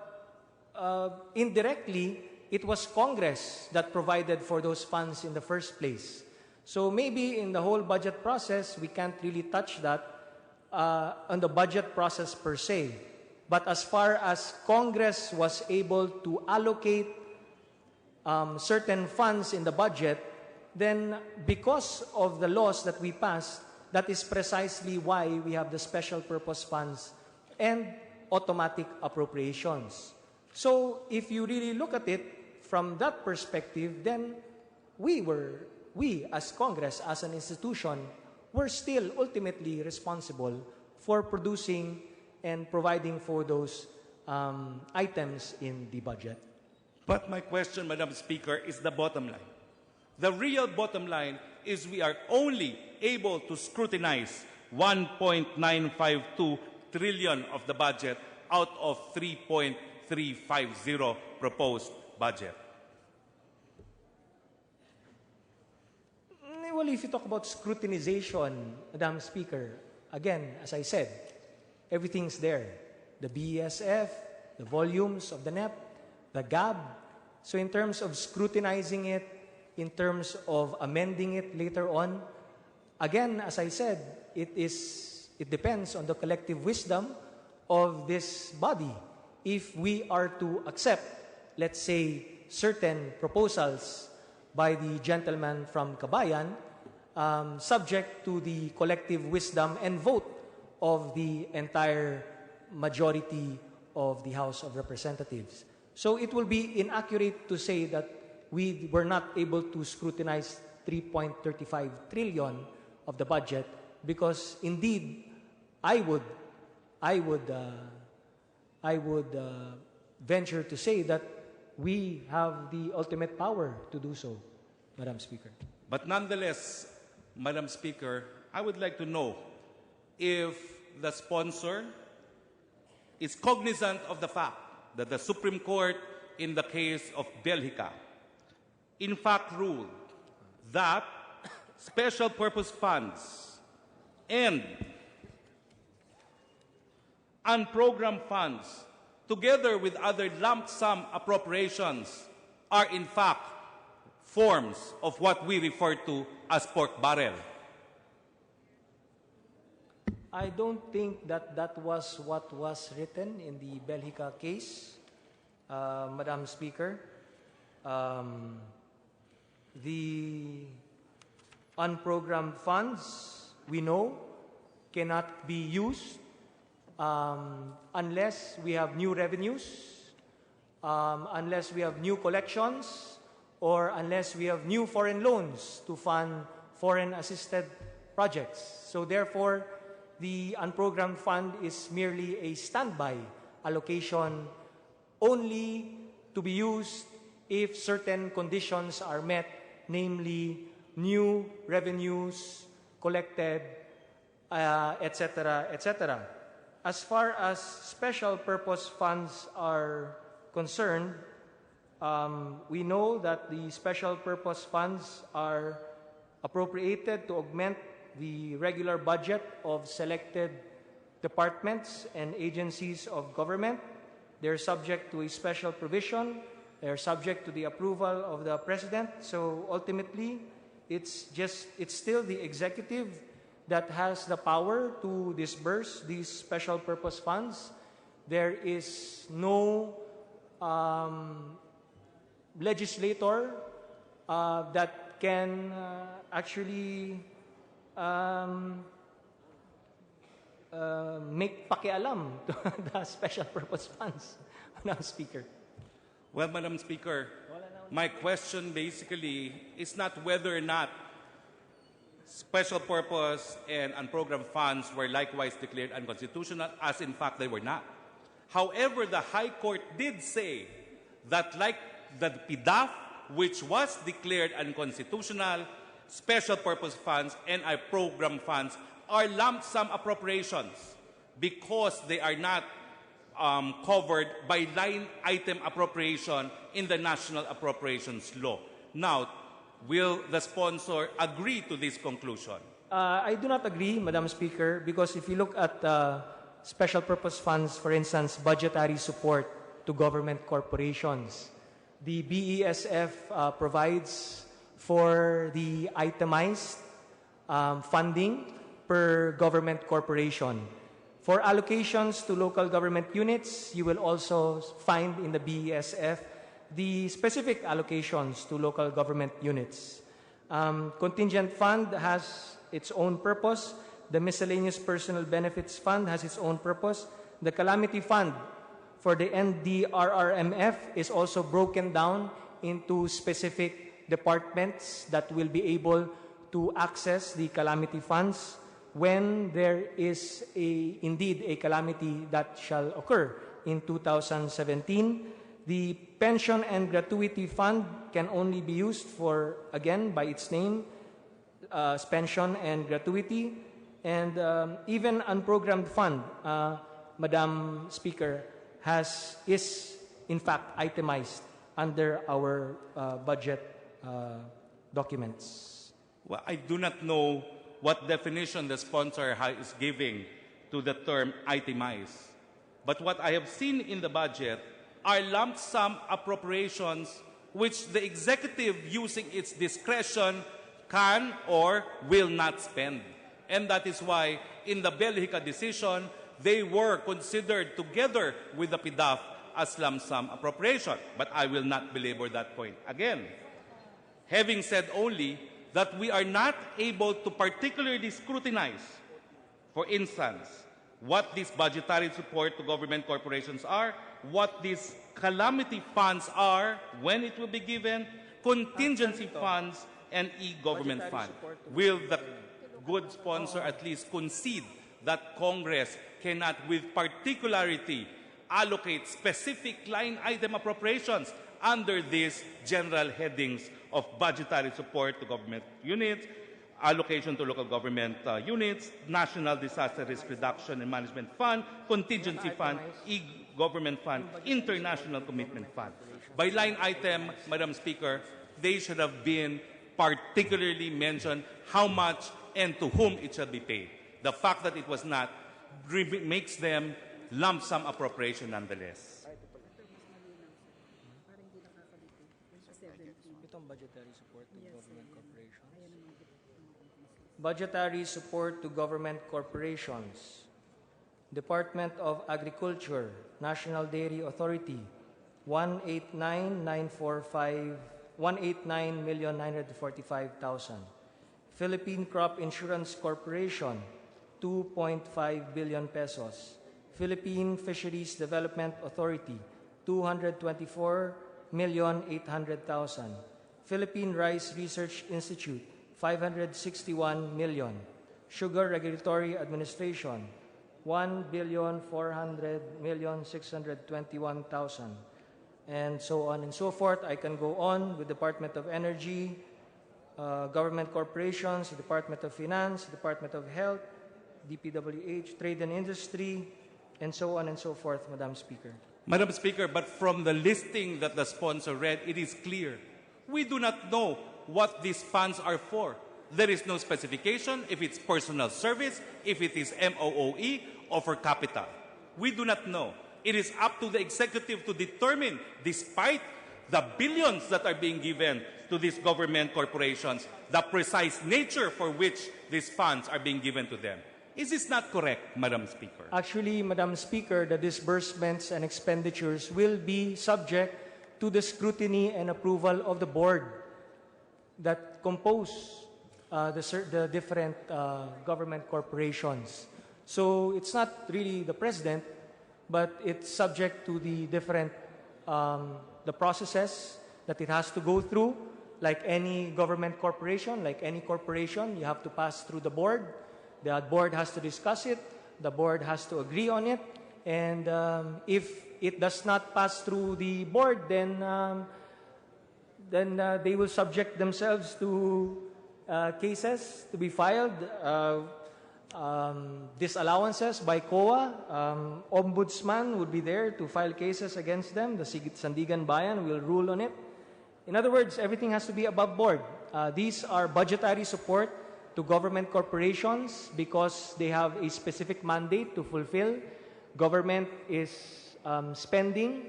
indirectly, it was Congress that provided for those funds in the first place. So maybe in the whole budget process, we can't really touch that on the budget process per se. But as far as Congress was able to allocate certain funds in the budget, then because of the laws that we passed, that is precisely why we have the special purpose funds and automatic appropriations. So if you really look at it from that perspective, then we as Congress, as an institution, were still ultimately responsible for producing and providing for those items in the budget. But my question, Madam Speaker, is the bottom line. The real bottom line is we are only able to scrutinize 1.952 trillion of the budget out of 3.350 proposed budget. Well, if you talk about scrutinization, Madam Speaker, again, as I said, everything's there. The BESF, the volumes of the NEP, the GAB. So in terms of scrutinizing it, in terms of amending it later on, again, as I said, it depends on the collective wisdom of this body. If we are to accept, let's say, certain proposals by the gentleman from Kabayan, subject to the collective wisdom and vote of the entire majority of the House of Representatives. So it will be inaccurate to say that we were not able to scrutinize 3.35 trillion of the budget, because indeed I would venture to say that we have the ultimate power to do so, Madam Speaker. But nonetheless, Madam Speaker, I would like to know if the sponsor is cognizant of the fact that the Supreme Court, in the case of Belgica, in fact ruled that special purpose funds and unprogrammed funds, together with other lump sum appropriations, are in fact forms of what we refer to as pork barrel. I don't think that that was what was written in the Belgica case, Madam Speaker. The unprogrammed funds, we know, cannot be used unless we have new revenues, unless we have new collections, or unless we have new foreign loans to fund foreign-assisted projects. So therefore, the unprogrammed fund is merely a standby allocation only to be used if certain conditions are met, namely new revenues collected, etc., etc. As far as special purpose funds are concerned, we know that the special purpose funds are appropriated to augment the regular budget of selected departments and agencies of government. They're subject to a special provision. They're subject to the approval of the President. So ultimately, it's still the executive that has the power to disburse these special purpose funds. There is no legislator that can actually make pakialam to the special purpose funds, Madam Speaker. Well, Madam Speaker, my question basically is not whether or not special purpose and unprogrammed funds were likewise declared unconstitutional, as in fact they were not. However, the High Court did say that like the PDAF, which was declared unconstitutional, special purpose funds and unprogrammed funds are lump sum appropriations because they are not covered by line item appropriation in the National Appropriations Law. Now, will the sponsor agree to this conclusion? I do not agree, Madam Speaker, because if you look at special purpose funds, for instance, budgetary support to government corporations, the BESF provides for the itemized funding per government corporation. For allocations to local government units, you will also find in the BESF the specific allocations to local government units. Contingent fund has its own purpose. The miscellaneous personal benefits fund has its own purpose. The calamity fund for the NDRRMF is also broken down into specific departments that will be able to access the calamity funds when there is indeed a calamity that shall occur in 2017. The pension and gratuity fund can only be used for, again, by its name, pension and gratuity, and even unprogrammed fund, Madam Speaker, is in fact itemized under our budget documents. Well, I do not know what definition the sponsor is giving to the term itemize. But what I have seen in the budget are lump sum appropriations which the executive, using its discretion, can or will not spend. And that is why in the Belhica decision, they were considered together with the PDAF as lump sum appropriation. But I will not belabor that point again. Having said only that we are not able to particularly scrutinize, for instance, what these budgetary support to government corporations are, what these calamity funds are, when it will be given, contingency funds, and e-government fund. Will the good sponsor at least concede that Congress cannot with particularity allocate specific line item appropriations under these general headings of budgetary support to government units, allocation to local government units, National Disaster Risk Reduction and Management Fund, Contingency Fund, e-government fund, International Commitment Fund. By line item, Madam Speaker, they should have been particularly mentioned how much and to whom it shall be paid. The fact that it was not makes them lump sum appropriation nonetheless. Budgetary support to government corporations. Department of Agriculture, National Dairy Authority, 189,945,000. Philippine Crop Insurance Corporation, 2.5 billion pesos. Philippine Fisheries Development Authority, 224,800,000. Philippine Rice Research Institute, 561 million. Sugar Regulatory Administration, 1,400,621,000. And so on and so forth. I can go on with Department of Energy, government corporations, Department of Finance, Department of Health, DPWH, Trade and Industry, and so on and so forth, Madam Speaker. Madam Speaker, but from the listing that the sponsor read, it is clear. We do not know what these funds are for. There is no specification if it's personal service, if it is MOOE, or for capital. We do not know. It is up to the executive to determine, despite the billions that are being given to these government corporations, the precise nature for which these funds are being given to them. Is this not correct, Madam Speaker? Actually, Madam Speaker, the disbursements and expenditures will be subject to the scrutiny and approval of the board that compose the different government corporations. So it's not really the president, but it's subject to the different the processes that it has to go through. Like any government corporation, like any corporation, you have to pass through the board. The board has to discuss it. The board has to agree on it. And if it does not pass through the board, then they will subject themselves to cases to be filed, disallowances by COA. Ombudsman would be there to file cases against them. The Sandigan Bayan will rule on it. In other words, everything has to be above board. These are budgetary support to government corporations because they have a specific mandate to fulfill. Government is spending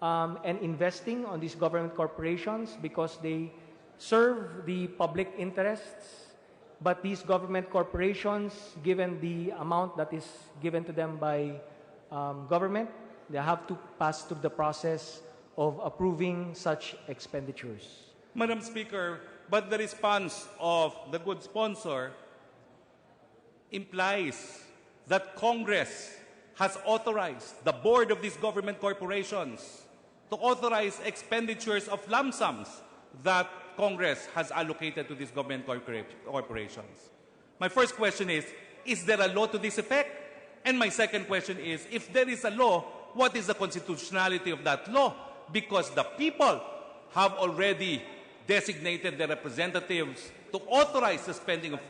and investing on these government corporations because they serve the public interests. But these government corporations, given the amount that is given to them by government, they have to pass through the process of approving such expenditures. Madam Speaker, but the response of the good sponsor implies that Congress has authorized the board of these government corporations to authorize expenditures of lump sums that Congress has allocated to these government corporations. My first question is there a law to this effect? And my second question is, if there is a law, what is the constitutionality of that law? Because the people have already designated the representatives to authorize the spending of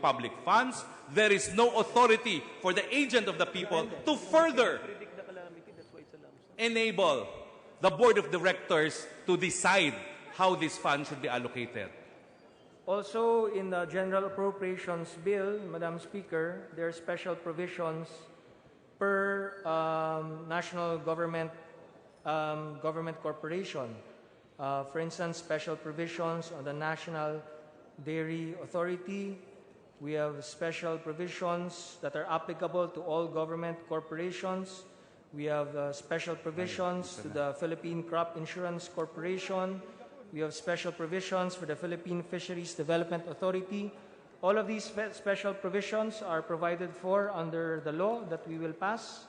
public funds. There is no authority for the agent of the people to further enable the board of directors to decide how this fund should be allocated. Also, in the General Appropriations Bill, Madam Speaker, there are special provisions per national government corporation. For instance, special provisions on the National Dairy Authority. We have special provisions that are applicable to all government corporations. We have special provisions to the Philippine Crop Insurance Corporation. We have special provisions for the Philippine Fisheries Development Authority. All of these special provisions are provided for under the law that we will pass,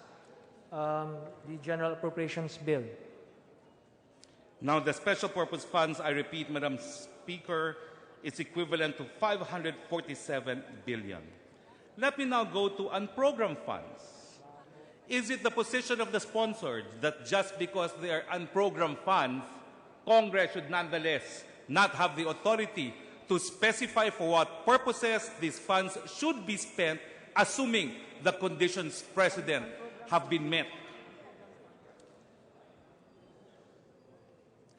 the General Appropriations Bill. Now, the special purpose funds, I repeat, Madam Speaker, is equivalent to 547 billion. Let me now go to unprogrammed funds. Is it the position of the sponsors that just because they are unprogrammed funds, Congress should nonetheless not have the authority to specify for what purposes these funds should be spent, assuming the conditions precedent have been met?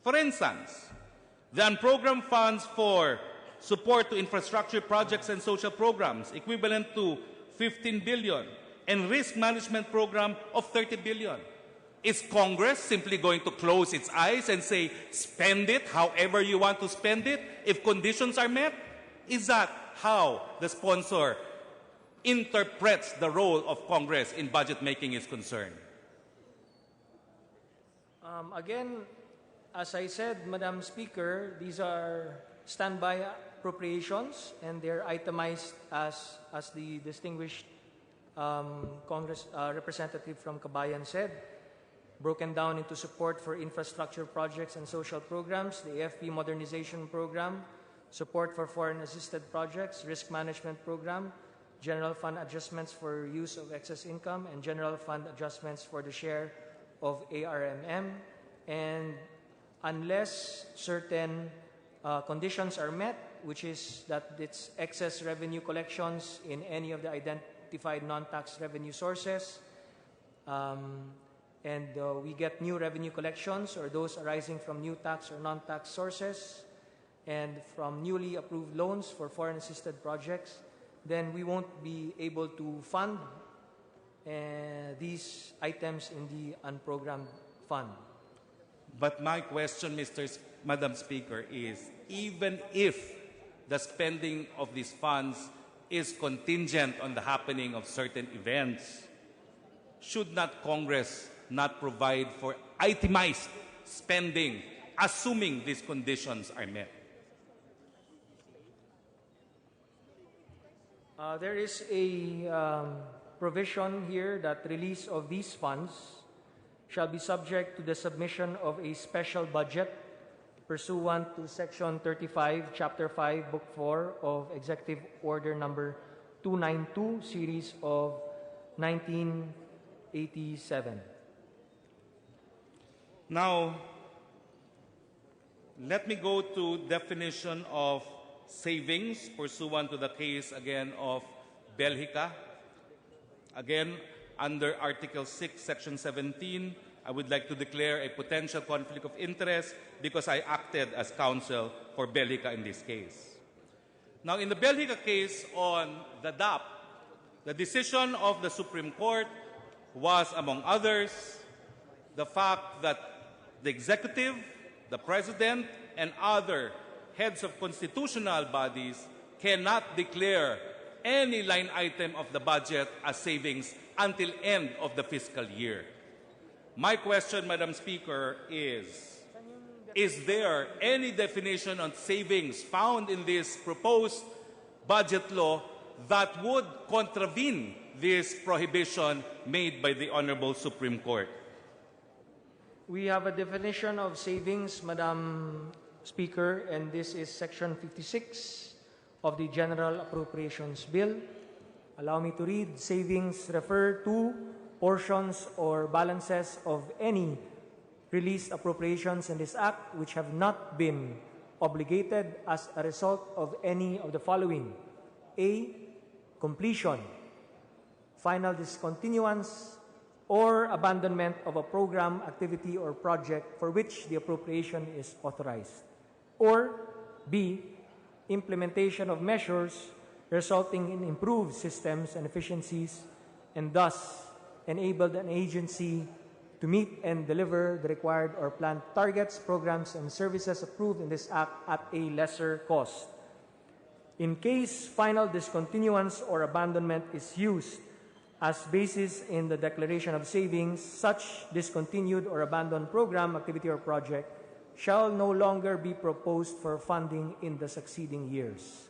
For instance, the unprogrammed funds for support to infrastructure projects and social programs, equivalent to 15 billion, and risk management program of 30 billion. Is Congress simply going to close its eyes and say, spend it however you want to spend it if conditions are met? Is that how the sponsor interprets the role of Congress in budget making is concerned? Again, as I said, Madam Speaker, these are standby appropriations and they're itemized as the distinguished Congress representative from Kabayan said, broken down into support for infrastructure projects and social programs, the AFP modernization program, support for foreign assisted projects, risk management program, general fund adjustments for use of excess income, and general fund adjustments for the share of ARMM. And unless certain conditions are met, which is that it's excess revenue collections in any of the identified non-tax revenue sources, and we get new revenue collections or those arising from new tax or non-tax sources and from newly approved loans for foreign assisted projects, then we won't be able to fund these items in the unprogrammed fund. But my question, Madam Speaker, is even if the spending of these funds is contingent on the happening of certain events, should not Congress not provide for itemized spending, assuming these conditions are met? There is a provision here that release of these funds shall be subject to the submission of a special budget pursuant to Section 35, Chapter 5, Book 4 of Executive Order Number 292, Series of 1987. Now, let me go to definition of savings pursuant to the case again of Belgica. Again, under Article 6, Section 17, I would like to declare a potential conflict of interest because I acted as counsel for Belgica in this case. Now, in the Belgica case on the DAP, the decision of the Supreme Court was, among others, the fact that the executive, the president, and other heads of constitutional bodies cannot declare any line item of the budget as savings until end of the fiscal year. My question, Madam Speaker, is there any definition on savings found in this proposed budget law that would contravene this prohibition made by the Honorable Supreme Court? We have a definition of savings, Madam Speaker, and this is Section 56 of the General Appropriations Bill. Allow me to read. Savings refer to portions or balances of any released appropriations in this Act which have not been obligated as a result of any of the following: A, completion, final discontinuance, or abandonment of a program, activity, or project for which the appropriation is authorized; or B, implementation of measures resulting in improved systems and efficiencies and thus enabled an agency to meet and deliver the required or planned targets, programs, and services approved in this Act at a lesser cost. In case final discontinuance or abandonment is used as basis in the declaration of savings, such discontinued or abandoned program, activity, or project shall no longer be proposed for funding in the succeeding years.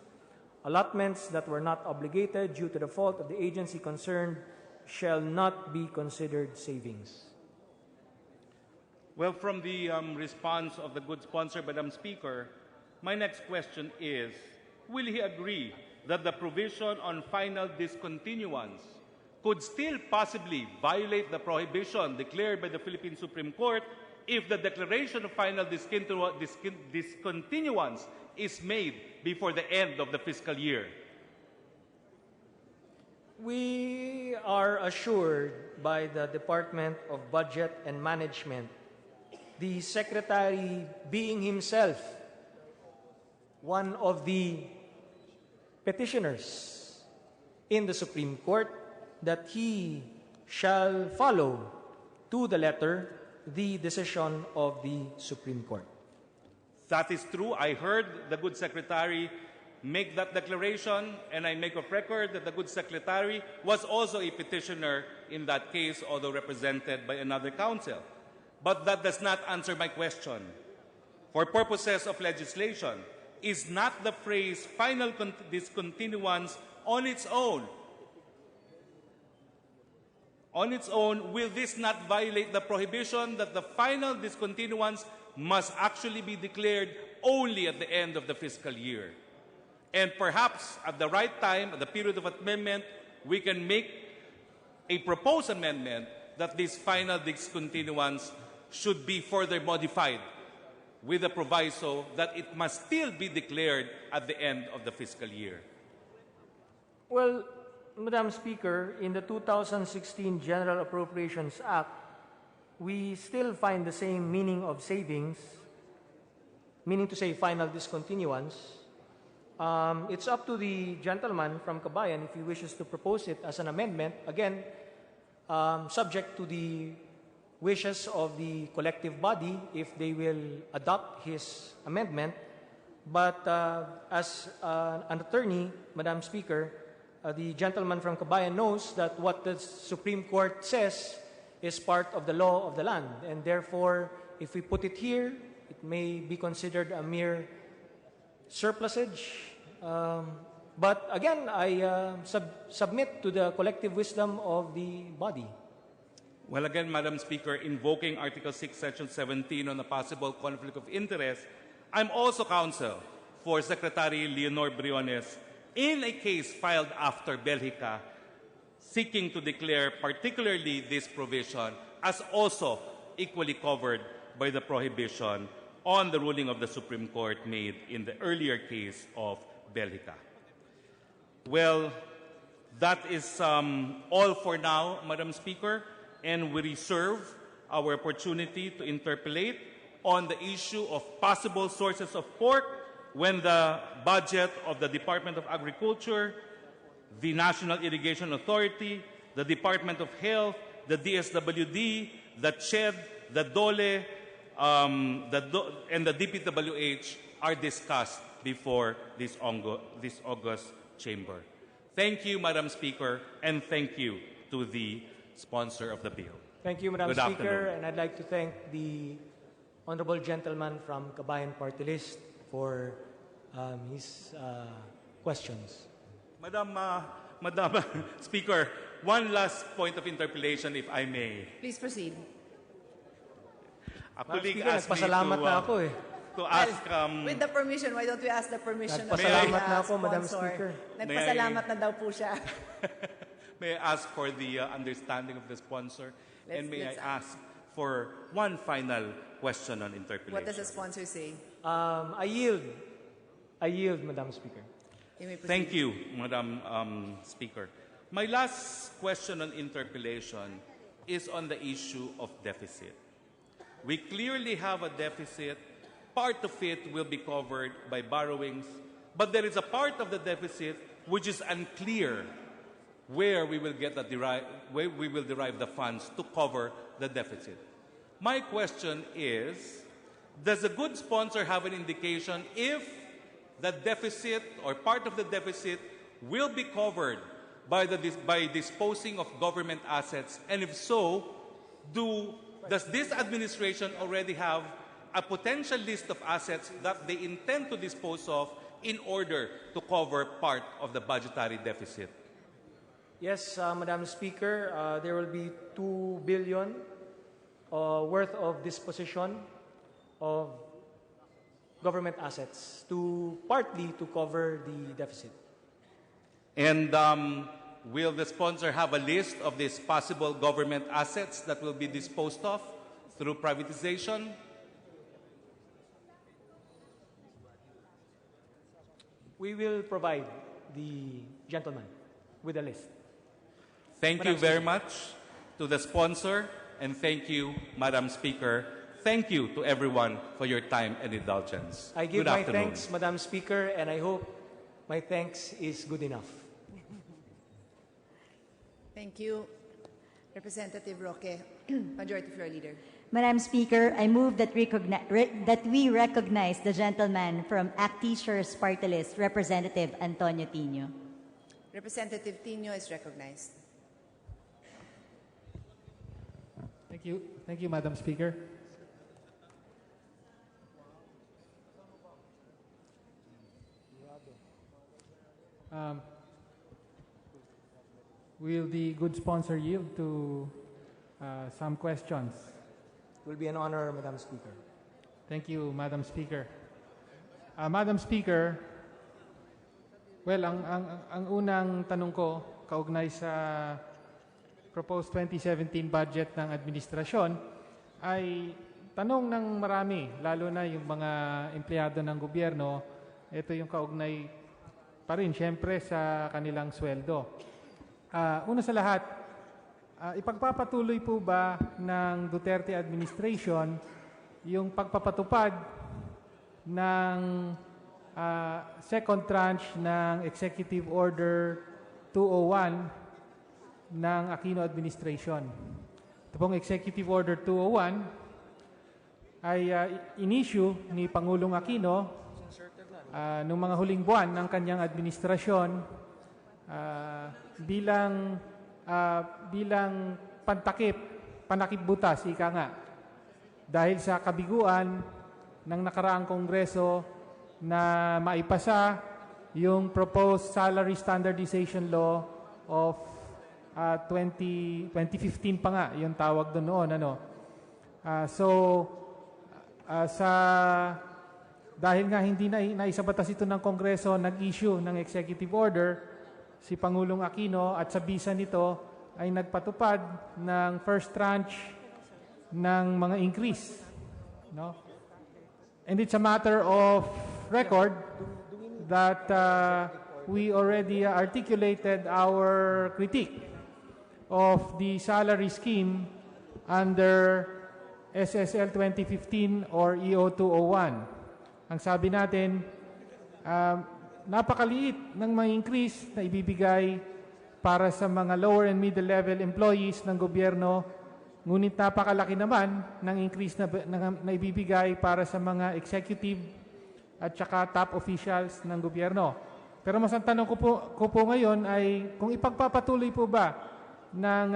Allotments that were not obligated due to the fault of the agency concerned shall not be considered savings. Well, from the response of the good sponsor, Madam Speaker, my next question is, will he agree that the provision on final discontinuance could still possibly violate the prohibition declared by the Philippine Supreme Court if the declaration of final discontinuance is made before the end of the fiscal year? We are assured by the Department of Budget and Management, the Secretary being himself one of the petitioners in the Supreme Court, that he shall follow to the letter the decision of the Supreme Court. That is true. I heard the good secretary make that declaration, and I make of record that the good secretary was also a petitioner in that case, although represented by another counsel. But that does not answer my question. For purposes of legislation, is not the phrase final discontinuance on its own, will this not violate the prohibition that the final discontinuance must actually be declared only at the end of the fiscal year? And perhaps at the right time, at the period of amendment, we can make a proposed amendment that this final discontinuance should be further modified with the proviso that it must still be declared at the end of the fiscal year. Well, Madam Speaker, in the 2016 General Appropriations Act, we still find the same meaning of savings, meaning to say final discontinuance. It's up to the gentleman from Kabayan if he wishes to propose it as an amendment, again, subject to the wishes of the collective body if they will adopt his amendment. But as an attorney, Madam Speaker, the gentleman from Kabayan knows that what the Supreme Court says is part of the law of the land, and therefore, if we put it here, it may be considered a mere surplusage. But again, I submit to the collective wisdom of the body. Well, again, Madam Speaker, invoking Article 6, Section 17 on a possible conflict of interest, I'm also counsel for Secretary Leonor Briones in a case filed after Belgica, seeking to declare particularly this provision as also equally covered by the prohibition on the ruling of the Supreme Court made in the earlier case of Belgica. Well, that is all for now, Madam Speaker, and we reserve our opportunity to interpolate on the issue of possible sources of pork when the budget of the Department of Agriculture, the National Irrigation Authority, the Department of Health, the DSWD, the CHED, the DOLE, and the DPWH are discussed before this August chamber. Thank you, Madam Speaker, and thank you to the sponsor of the bill. Thank you, Madam Good Speaker, afternoon. and I'd like to thank the honorable gentleman from Kabayan Party List for his questions. Madam Speaker, one last point of interpellation, if I may. Please proceed. A colleague Speaker, asked me nagpasalamat na ako eh. to ask... With the permission, why don't we ask the permission of the Nagpasalamat na ako, Madam sponsor? Speaker. Nagpasalamat na daw po siya. May I ask for the understanding of the sponsor? And may I ask for one final question on interpellation? What does the sponsor say? I yield. I yield, Madam Speaker. You may proceed. Thank you, Madam Speaker. My last question on interpellation is on the issue of deficit. We clearly have a deficit. Part of it will be covered by borrowings, but there is a part of the deficit which is unclear where we will derive the funds to cover the deficit. My question is, does a good sponsor have an indication if the deficit or part of the deficit will be covered by disposing of government assets? And if so, does this administration already have a potential list of assets that they intend to dispose of in order to cover part of the budgetary deficit? Yes, Madam Speaker, there will be 2 billion worth of disposition of government assets partly to cover the deficit. And will the sponsor have a list of these possible government assets that will be disposed of through privatization? We will provide the gentleman with a list. Thank you very much to the sponsor, and thank you, Madam Speaker. Thank you to everyone for your time and indulgence. I give Good my afternoon. thanks, Madam Speaker, and I hope my thanks is good enough. Thank you. Representative Roque, Majority Floor Leader. Madam Speaker, I move that we recognize the gentleman from Actishers Party List, Representative Antonio Tino. Representative Tino is recognized. Thank you. Thank you, Madam Speaker. Will the good sponsor yield to some questions? It will be an honor, Madam Speaker. Thank you, Madam Speaker. Madam Speaker, well, ang unang tanong ko, kaugnay sa proposed 2017 budget ng administrasyon, ay tanong ng marami, lalo na yung mga empleyado ng gobyerno, ito yung kaugnay pa rin, syempre, sa kanilang sweldo. Una sa lahat, ipagpapatuloy po ba ng Duterte administration yung pagpapatupad ng second tranche ng Executive Order 201 ng Aquino administration? Ito pong Executive Order 201 ay in-issue ni Pangulong Aquino noong mga huling buwan ng kanyang administrasyon bilang panakip butas, ika nga, dahil sa kabiguan ng nakaraang Kongreso na maipasa yung proposed salary standardization law of 2015 pa nga, yung tawag doon noon. Dahil nga hindi naisabatas ito ng Kongreso, nag-issue ng executive order si Pangulong Aquino at sa bisa nito ay nagpatupad ng first tranche ng mga increase. No? And it's a matter of record that we already articulated our critique of the salary scheme under SSL 2015 or EO 201. Ang sabi natin, napakaliit ng mga increase na ibibigay para sa mga lower and middle level employees ng gobyerno, ngunit napakalaki naman ng increase na ibibigay para sa mga executive at saka top officials ng gobyerno. Pero mas ang tanong ko po ngayon ay kung ipagpapatuloy po ba ng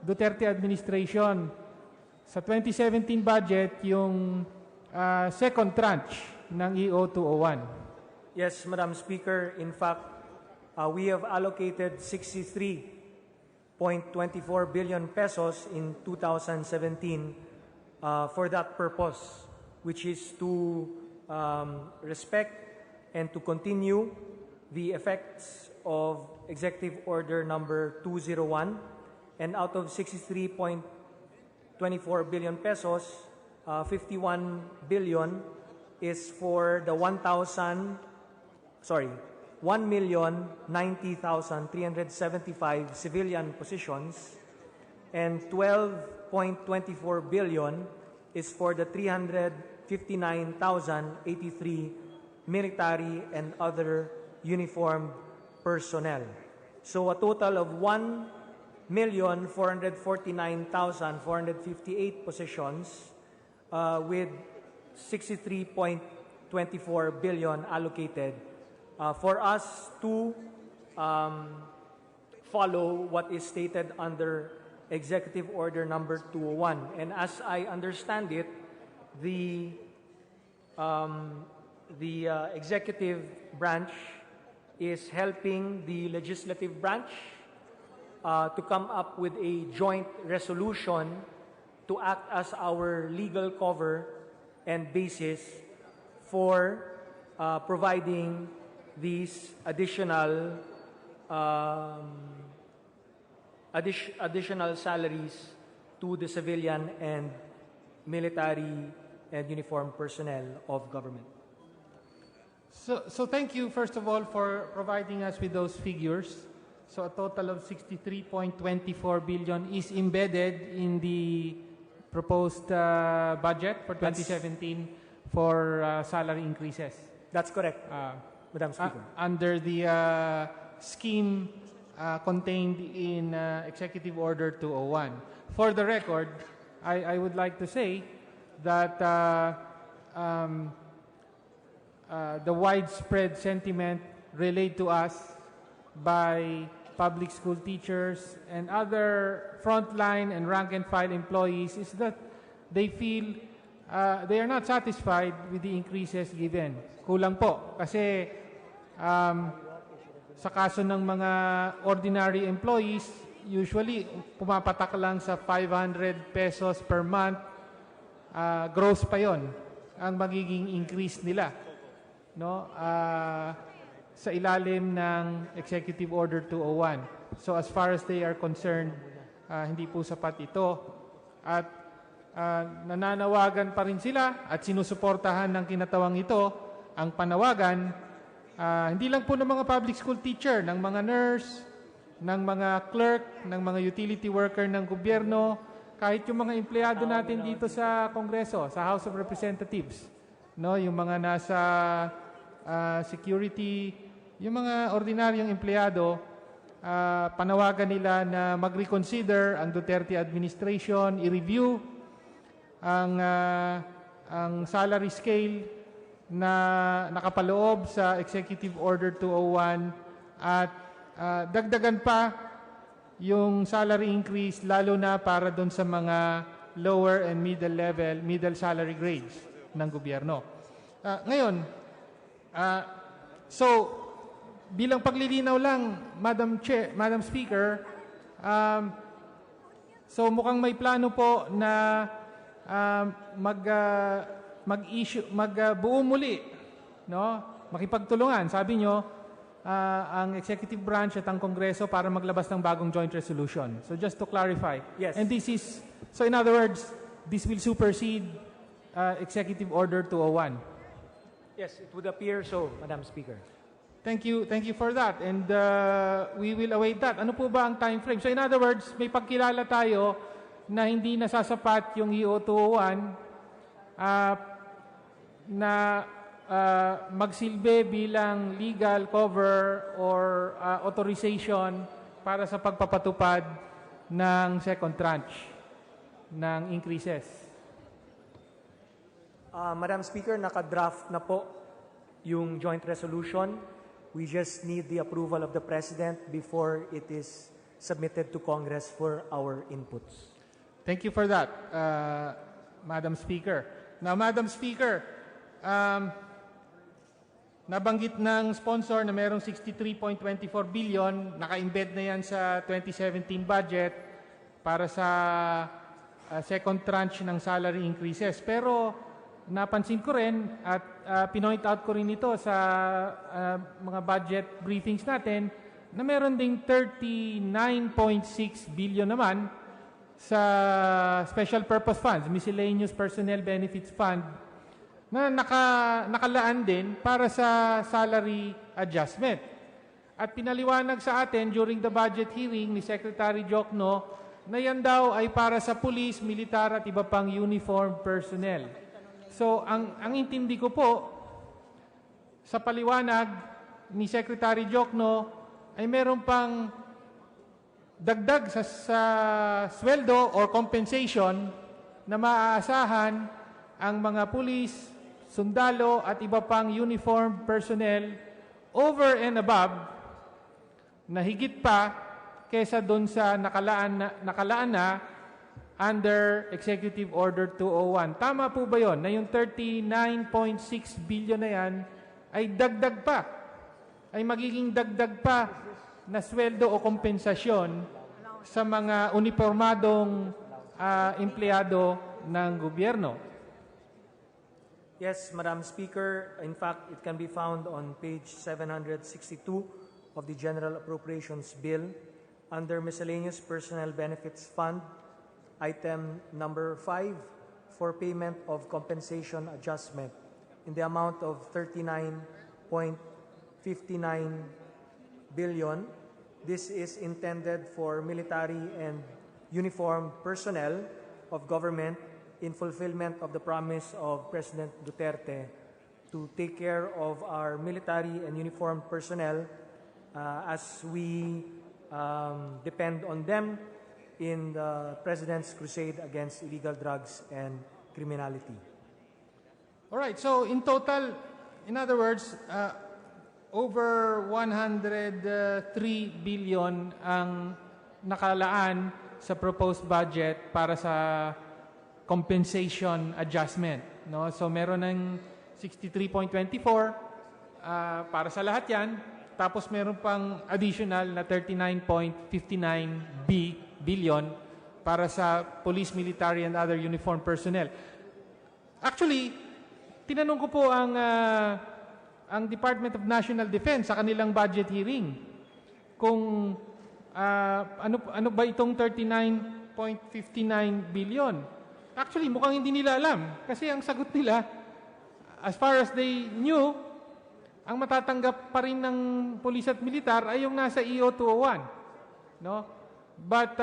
Duterte administration sa 2017 budget yung second tranche ng EO 201. Yes, Madam Speaker. In fact, we have allocated 63.24 billion pesos in 2017 for that purpose, which is to respect and to continue the effects of Executive Order number 201. And out of 63.24 billion pesos, 51 billion is for the 1,090,375 civilian positions, and 12.24 billion is for the 359,083 military and other uniformed personnel. So a total of 1,449,458 positions with 63.24 billion allocated for us to follow what is stated under Executive Order number 201. And as I understand it, the executive branch is helping the legislative branch to come up with a joint resolution to act as our legal cover and basis for providing these additional salaries to the civilian and military and uniformed personnel of government. So thank you, first of all, for providing us with those figures. So a total of 63.24 billion is embedded in the proposed budget for 2017 for salary increases. That's correct, Madam Speaker. Under the scheme contained in Executive Order 201. For the record, I would like to say that the widespread sentiment relayed to us by public school teachers and other frontline and rank-and-file employees is that they feel they are not satisfied with the increases given. Kulang po. Kasi sa kaso ng mga ordinary employees, usually pumapatak lang sa 500 pesos per month. Gross pa yon ang magiging increase nila. No? Sa ilalim ng Executive Order 201. So as far as they are concerned, hindi po sapat ito. At nananawagan pa rin sila at sinusuportahan ng kinatawang ito ang panawagan, hindi lang po ng mga public school teacher, ng mga nurse, ng mga clerk, ng mga utility worker ng gobyerno, kahit yung mga empleyado natin dito sa Kongreso, sa House of Representatives, no, yung mga nasa security, yung mga ordinaryong empleyado, panawagan nila na mag-reconsider ang Duterte administration, i-review ang salary scale na nakapaloob sa Executive Order 201 at dagdagan pa yung salary increase lalo na para doon sa mga lower and middle level, middle salary grades ng gobyerno. Ngayon, so bilang paglilinaw lang, Madam Speaker, so mukhang may plano po na buo muli, no? Makipagtulungan, sabi nyo, ang executive branch at ang Kongreso para maglabas ng bagong joint resolution. So just to clarify. Yes. And this is, so in other words, this will supersede Executive Order 201. Yes, it would appear so, Madam Speaker. Thank you for that. And we will await that. Ano po ba ang time frame? So in other words, may pagkilala tayo na hindi nasasapat yung EO 201 na magsilbi bilang legal cover or authorization para sa pagpapatupad ng second tranche ng increases. Madam Speaker, nakadraft na po yung joint resolution. We just need the approval of the President before it is submitted to Congress for our inputs. Thank you for that, Madam Speaker. Now, Madam Speaker, nabanggit ng sponsor na merong 63.24 billion, naka-embed na yan sa 2017 budget para sa second tranche ng salary increases. Pero napansin ko rin at pinoint out ko rin ito sa mga budget briefings natin na meron ding 39.6 billion naman sa Special Purpose Funds, Miscellaneous Personnel Benefits Fund, na nakalaan din para sa salary adjustment. At pinaliwanag sa atin during the budget hearing ni Secretary Jokno na yan daw ay para sa police, militar at iba pang uniformed personnel. So, ang intindi ko po sa paliwanag ni Secretary Jokno ay meron pang dagdag sa sweldo or compensation na maaasahan ang mga police, sundalo at iba pang uniformed personnel over and above na higit pa kesa doon sa nakalaan na under Executive Order 201. Tama po ba yon na yung 39.6 billion na yan ay dagdag pa, ay magiging dagdag pa na sweldo o kompensasyon sa mga uniformadong empleyado ng gobyerno? Yes, Madam Speaker. In fact, it can be found on page 762 of the General Appropriations Bill under Miscellaneous Personnel Benefits Fund, item number 5, for payment of compensation adjustment in the amount of 39.59 billion. This is intended for military and uniformed personnel of government in fulfillment of the promise of President Duterte to take care of our military and uniformed personnel as we depend on them in the President's crusade against illegal drugs and criminality. All right, so in total, in other words, over 103 billion ang nakalaan sa proposed budget para sa compensation adjustment, no? So meron ng 63.24 para sa lahat 'yan, tapos meron pang additional na 39.59 billion para sa police, military and other uniformed personnel. Actually, tinanong ko po ang Department of National Defense sa kanilang budget hearing kung ano ba itong 39.59 billion. Actually, mukhang hindi nila alam kasi ang sagot nila, as far as they knew, ang matatanggap pa rin ng police at militar ay yung nasa EO 201, no? But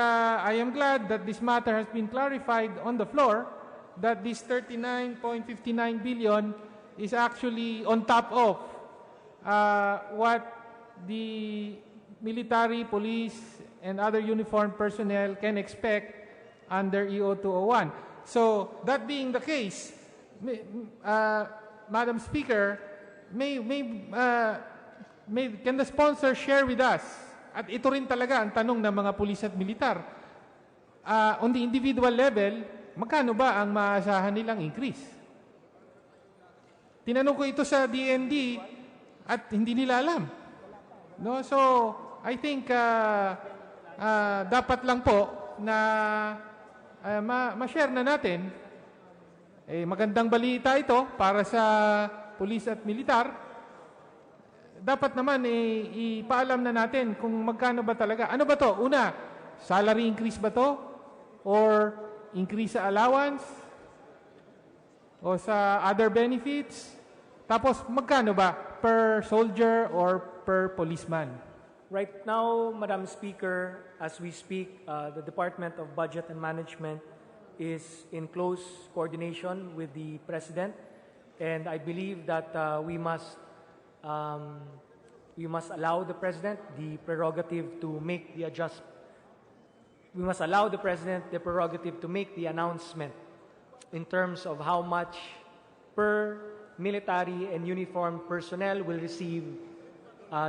I am glad that this matter has been clarified on the floor, that this 39.59 billion is actually on top of what the military, police, and other uniformed personnel can expect under EO 201. So, that being the case, Madam Speaker, can the sponsor share with us, at ito rin talaga ang tanong ng mga pulis at militar, on the individual level, magkano ba ang maaasahan nilang increase? Tinanong ko ito sa DND at hindi nila alam. No? So, I think dapat lang po na ma-share na natin. Magandang balita ito para sa pulis at militar. Dapat naman ipaalam na natin kung magkano ba talaga. Ano ba to? Una, salary increase ba to? Or increase sa allowance? O sa other benefits? Tapos magkano ba? Per soldier or per policeman? Right now, Madam Speaker, as we speak, the Department of Budget and Management is in close coordination with the President, and I believe that we must allow the President the prerogative to make the adjustment. We must allow the President the prerogative to make the announcement in terms of how much per military and uniformed personnel will receive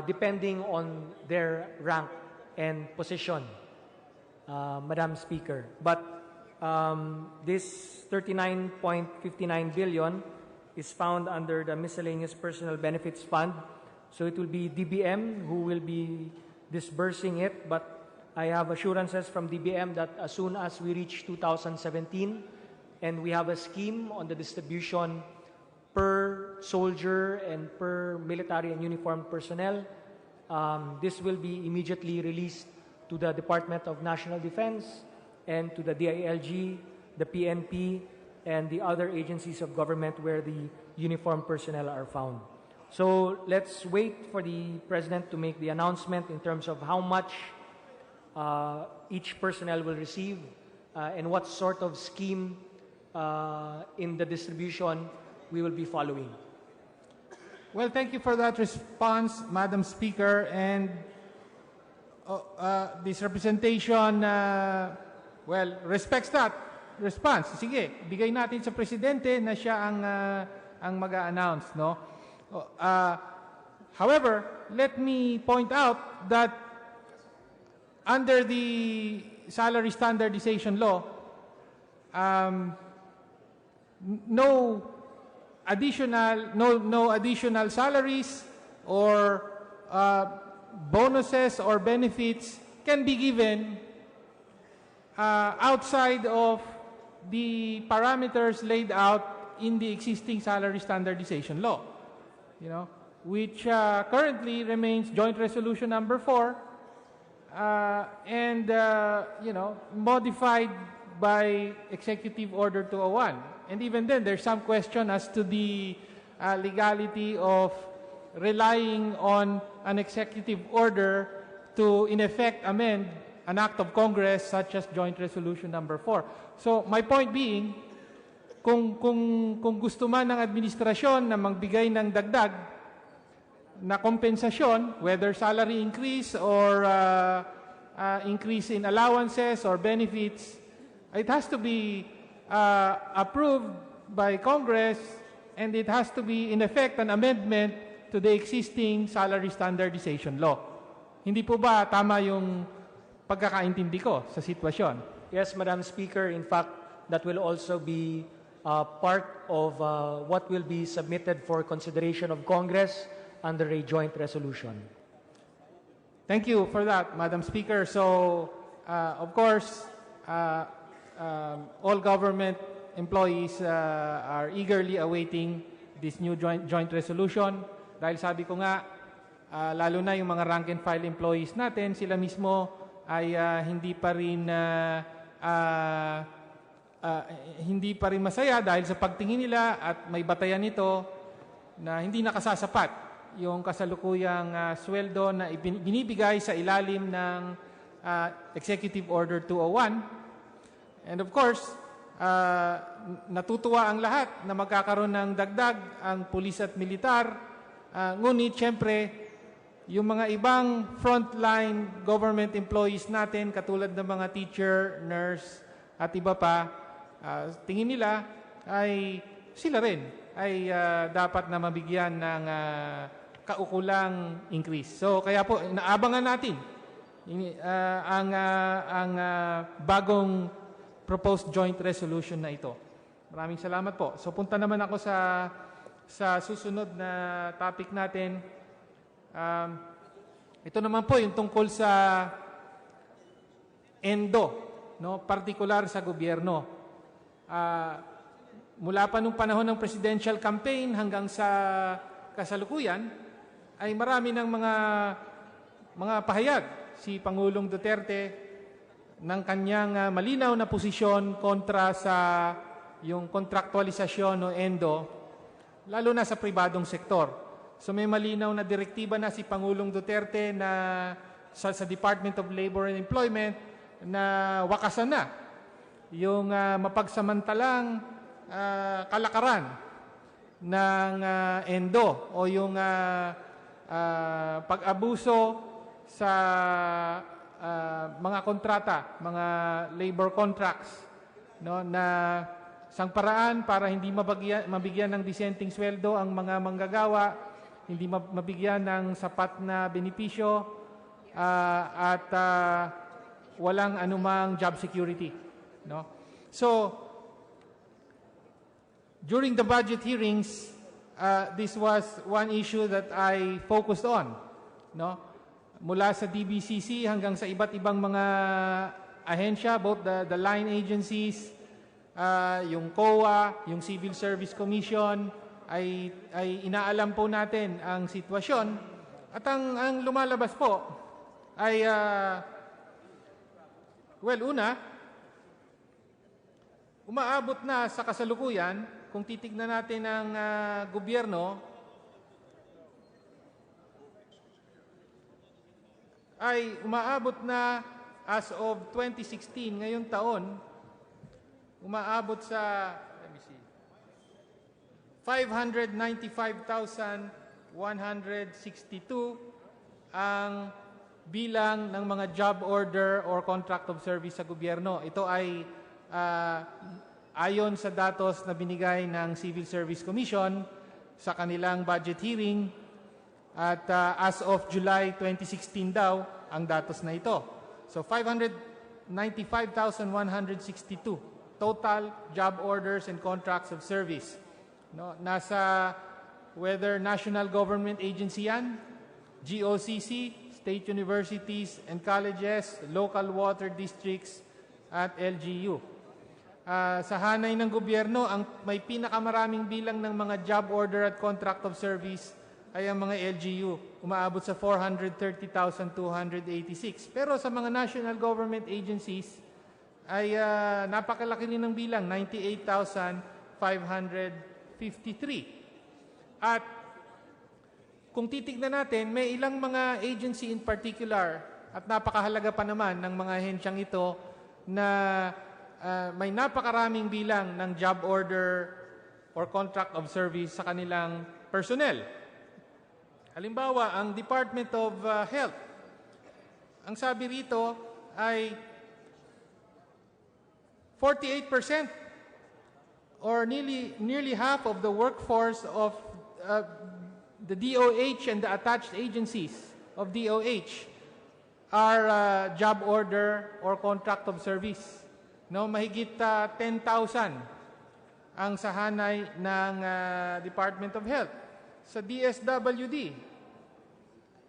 depending on their rank and position, Madam Speaker. But this 39.59 billion is found under the Miscellaneous Personnel Benefits Fund. So it will be DBM who will be disbursing it. But I have assurances from DBM that as soon as we reach 2017 and we have a scheme on the distribution per soldier and per military and uniformed personnel, this will be immediately released to the Department of National Defense and to the DILG, the PNP, and the other agencies of government where the uniformed personnel are found. So let's wait for the President to make the announcement in terms of how much each personnel will receive and what sort of scheme in the distribution we will be following. Well, thank you for that response, Madam Speaker. And this representation, respects that response. Sige, bigay natin sa Presidente na siya ang mag-a-announce, no? However, let me point out that under the salary standardization law, no additional salaries or bonuses or benefits can be given outside of the parameters laid out in the existing salary standardization law, which currently remains Joint Resolution number 4 and modified by Executive Order 201. And even then, there's some question as to the legality of relying on an executive order to, in effect, amend an act of Congress such as Joint Resolution number 4. So, my point being, kung gusto man ng administrasyon na magbigay ng dagdag na kompensasyon, whether salary increase or increase in allowances or benefits, it has to be approved by Congress, and it has to be, in effect, an amendment to the existing salary standardization law. Hindi po ba tama yung pagkakaintindi ko sa sitwasyon? Yes, Madam Speaker. In fact, that will also be part of what will be submitted for consideration of Congress under a joint resolution. Thank you for that, Madam Speaker. So, of course, all government employees are eagerly awaiting this new joint resolution. Dahil sabi ko nga, lalo na yung mga rank and file employees natin, sila mismo ay hindi pa rin masaya dahil sa pagtingin nila at may batayan nito na hindi nakasasapat yung kasalukuyang sweldo na binibigay sa ilalim ng Executive Order 201. And of course, natutuwa ang lahat na magkakaroon ng dagdag ang pulis at militar. Ngunit, syempre, yung mga ibang frontline government employees natin, katulad ng mga teacher, nurse, at iba pa, tingin nila ay sila rin ay dapat na mabigyan ng kaukulang increase. So, kaya po, inaabangan natin ang bagong proposed joint resolution na ito. Maraming salamat po. So, punta naman ako sa susunod na topic natin. Ito naman po yung tungkol sa ENDO, no? Partikular sa gobyerno. Mula pa nung panahon ng presidential campaign hanggang sa kasalukuyan, ay marami ng mga pahayag si Pangulong Duterte ng kanyang malinaw na posisyon kontra sa yung kontraktualisasyon o ENDO, lalo na sa pribadong sektor. So may malinaw na direktiba na si Pangulong Duterte na sa Department of Labor and Employment na wakasan na yung mapagsamantalang kalakaran ng ENDO o yung pag-abuso sa mga kontrata, mga labor contracts, no, na sang paraan para hindi mabigyan ng disenteng sweldo ang mga manggagawa, hindi mabigyan ng sapat na benepisyo at walang anumang job security, no? So during the budget hearings, this was one issue that I focused on, no? Mula sa DBCC hanggang sa iba't ibang mga ahensya, both the line agencies, yung COA, yung Civil Service Commission, ay inaalam po natin ang sitwasyon. At ang lumalabas po ay, una, umaabot na sa kasalukuyan, kung titignan natin ang gobyerno, ay umaabot na as of 2016, ngayong taon, umaabot sa, let me see, 595,162 ang bilang ng mga job order or contract of service sa gobyerno. Ito ay ayon sa datos na binigay ng Civil Service Commission sa kanilang budget hearing at as of July 2016 daw ang datos na ito. So 595,162 total job orders and contracts of service. No, nasa whether national government agency yan, GOCC, state universities and colleges, local water districts, at LGU. Sa hanay ng gobyerno, ang may pinakamaraming bilang ng mga job order at contract of service ay ang mga LGU. Umaabot sa 430,286. Pero sa mga national government agencies, ay napakalaki rin ng bilang, 98,553. At kung titignan natin, may ilang mga agency in particular at napakahalaga pa naman ng mga ahensyang ito na may napakaraming bilang ng job order or contract of service sa kanilang personnel. Halimbawa, ang Department of Health. Ang sabi rito ay 48% or nearly half of the workforce of the DOH and the attached agencies of DOH are job order or contract of service. No, mahigit 10,000 ang sahanay ng Department of Health. Sa DSWD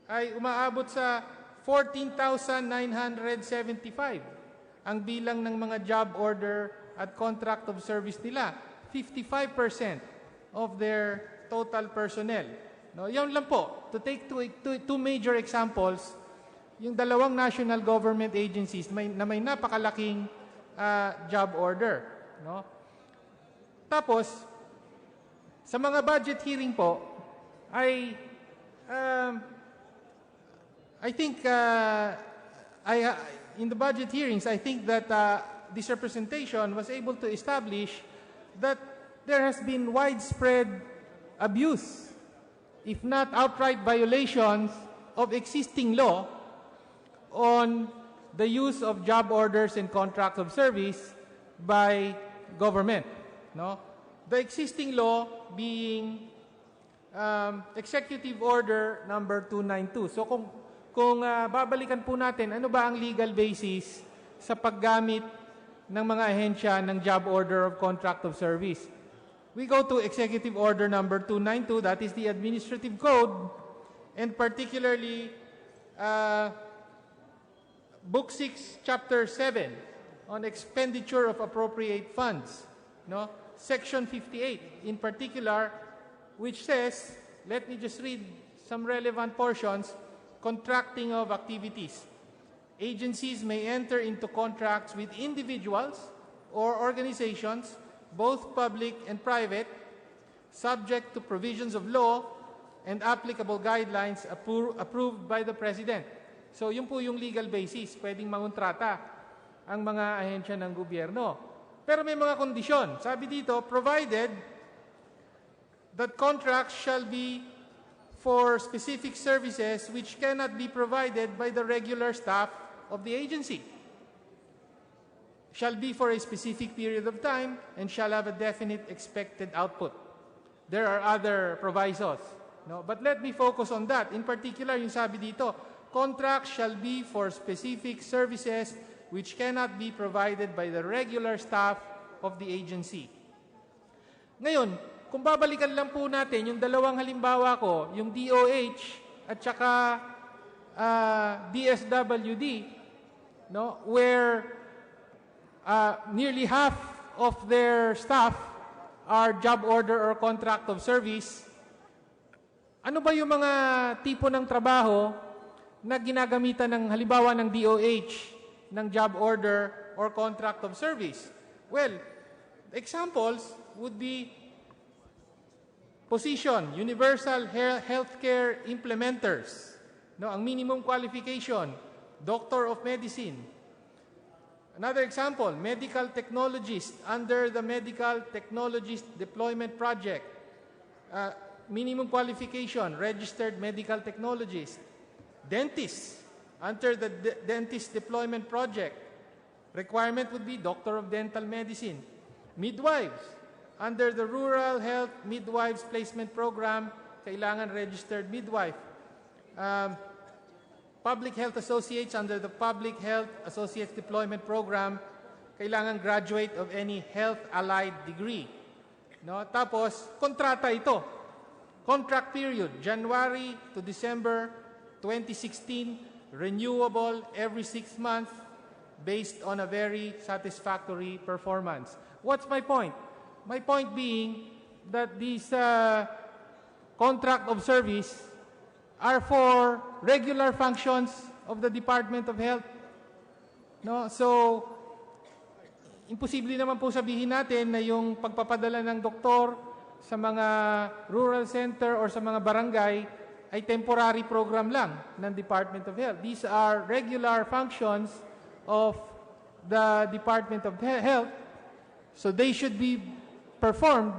ay umaabot sa 14,975 ang bilang ng mga job order at contract of service nila. 55% of their total personnel. No, yan lang po. To take two major examples, yung dalawang national government agencies na may napakalaking job order. No? Tapos, sa mga budget hearing po, ay I think in the budget hearings, I think that this representation was able to establish that there has been widespread abuse, if not outright violations of existing law on the use of job orders and contracts of service by government. No? The existing law being Executive Order number 292. So kung babalikan po natin, ano ba ang legal basis sa paggamit ng mga ahensya ng job order of contract of service? We go to Executive Order number 292, that is the Administrative Code, and particularly Book 6, Chapter 7, on expenditure of appropriate funds. No? Section 58, in particular, which says, let me just read some relevant portions, contracting of activities. Agencies may enter into contracts with individuals or organizations, both public and private, subject to provisions of law and applicable guidelines approved by the President. So yun po yung legal basis. Pwedeng mangontrata ang mga ahensya ng gobyerno. Pero may mga kondisyon. Sabi dito, provided that contracts shall be for specific services which cannot be provided by the regular staff of the agency, shall be for a specific period of time, and shall have a definite expected output. There are other provisos. No? But let me focus on that. In particular, yung sabi dito, contracts shall be for specific services which cannot be provided by the regular staff of the agency. Ngayon, kung babalikan lang po natin yung dalawang halimbawa ko, yung DOH at saka DSWD, no, where nearly half of their staff are job order or contract of service, ano ba yung mga tipo ng trabaho na ginagamitan ng halimbawa ng DOH ng job order or contract of service? Well, Examples would be position, universal healthcare implementers. No, ang minimum qualification, Doctor of Medicine. Another example, medical technologist under the Medical Technologist Deployment Project. Minimum qualification, registered medical technologist. Dentists under the Dentist Deployment Project. Requirement would be Doctor of Dental Medicine. Midwives under the Rural Health Midwives Placement Program, kailangan registered midwife. Public Health Associates under the Public Health Associates Deployment Program, kailangan graduate of any health-allied degree. No? Tapos, kontrata ito. Contract period, January to December 2016, renewable every 6 months based on a very satisfactory performance. What's my point? My point being that these contract of service are for regular functions of the Department of Health. No? So, imposible naman po sabihin natin na yung pagpapadala ng doktor sa mga rural center or sa mga barangay ay temporary program lang ng Department of Health. These are regular functions of the Department of Health, so they should be performed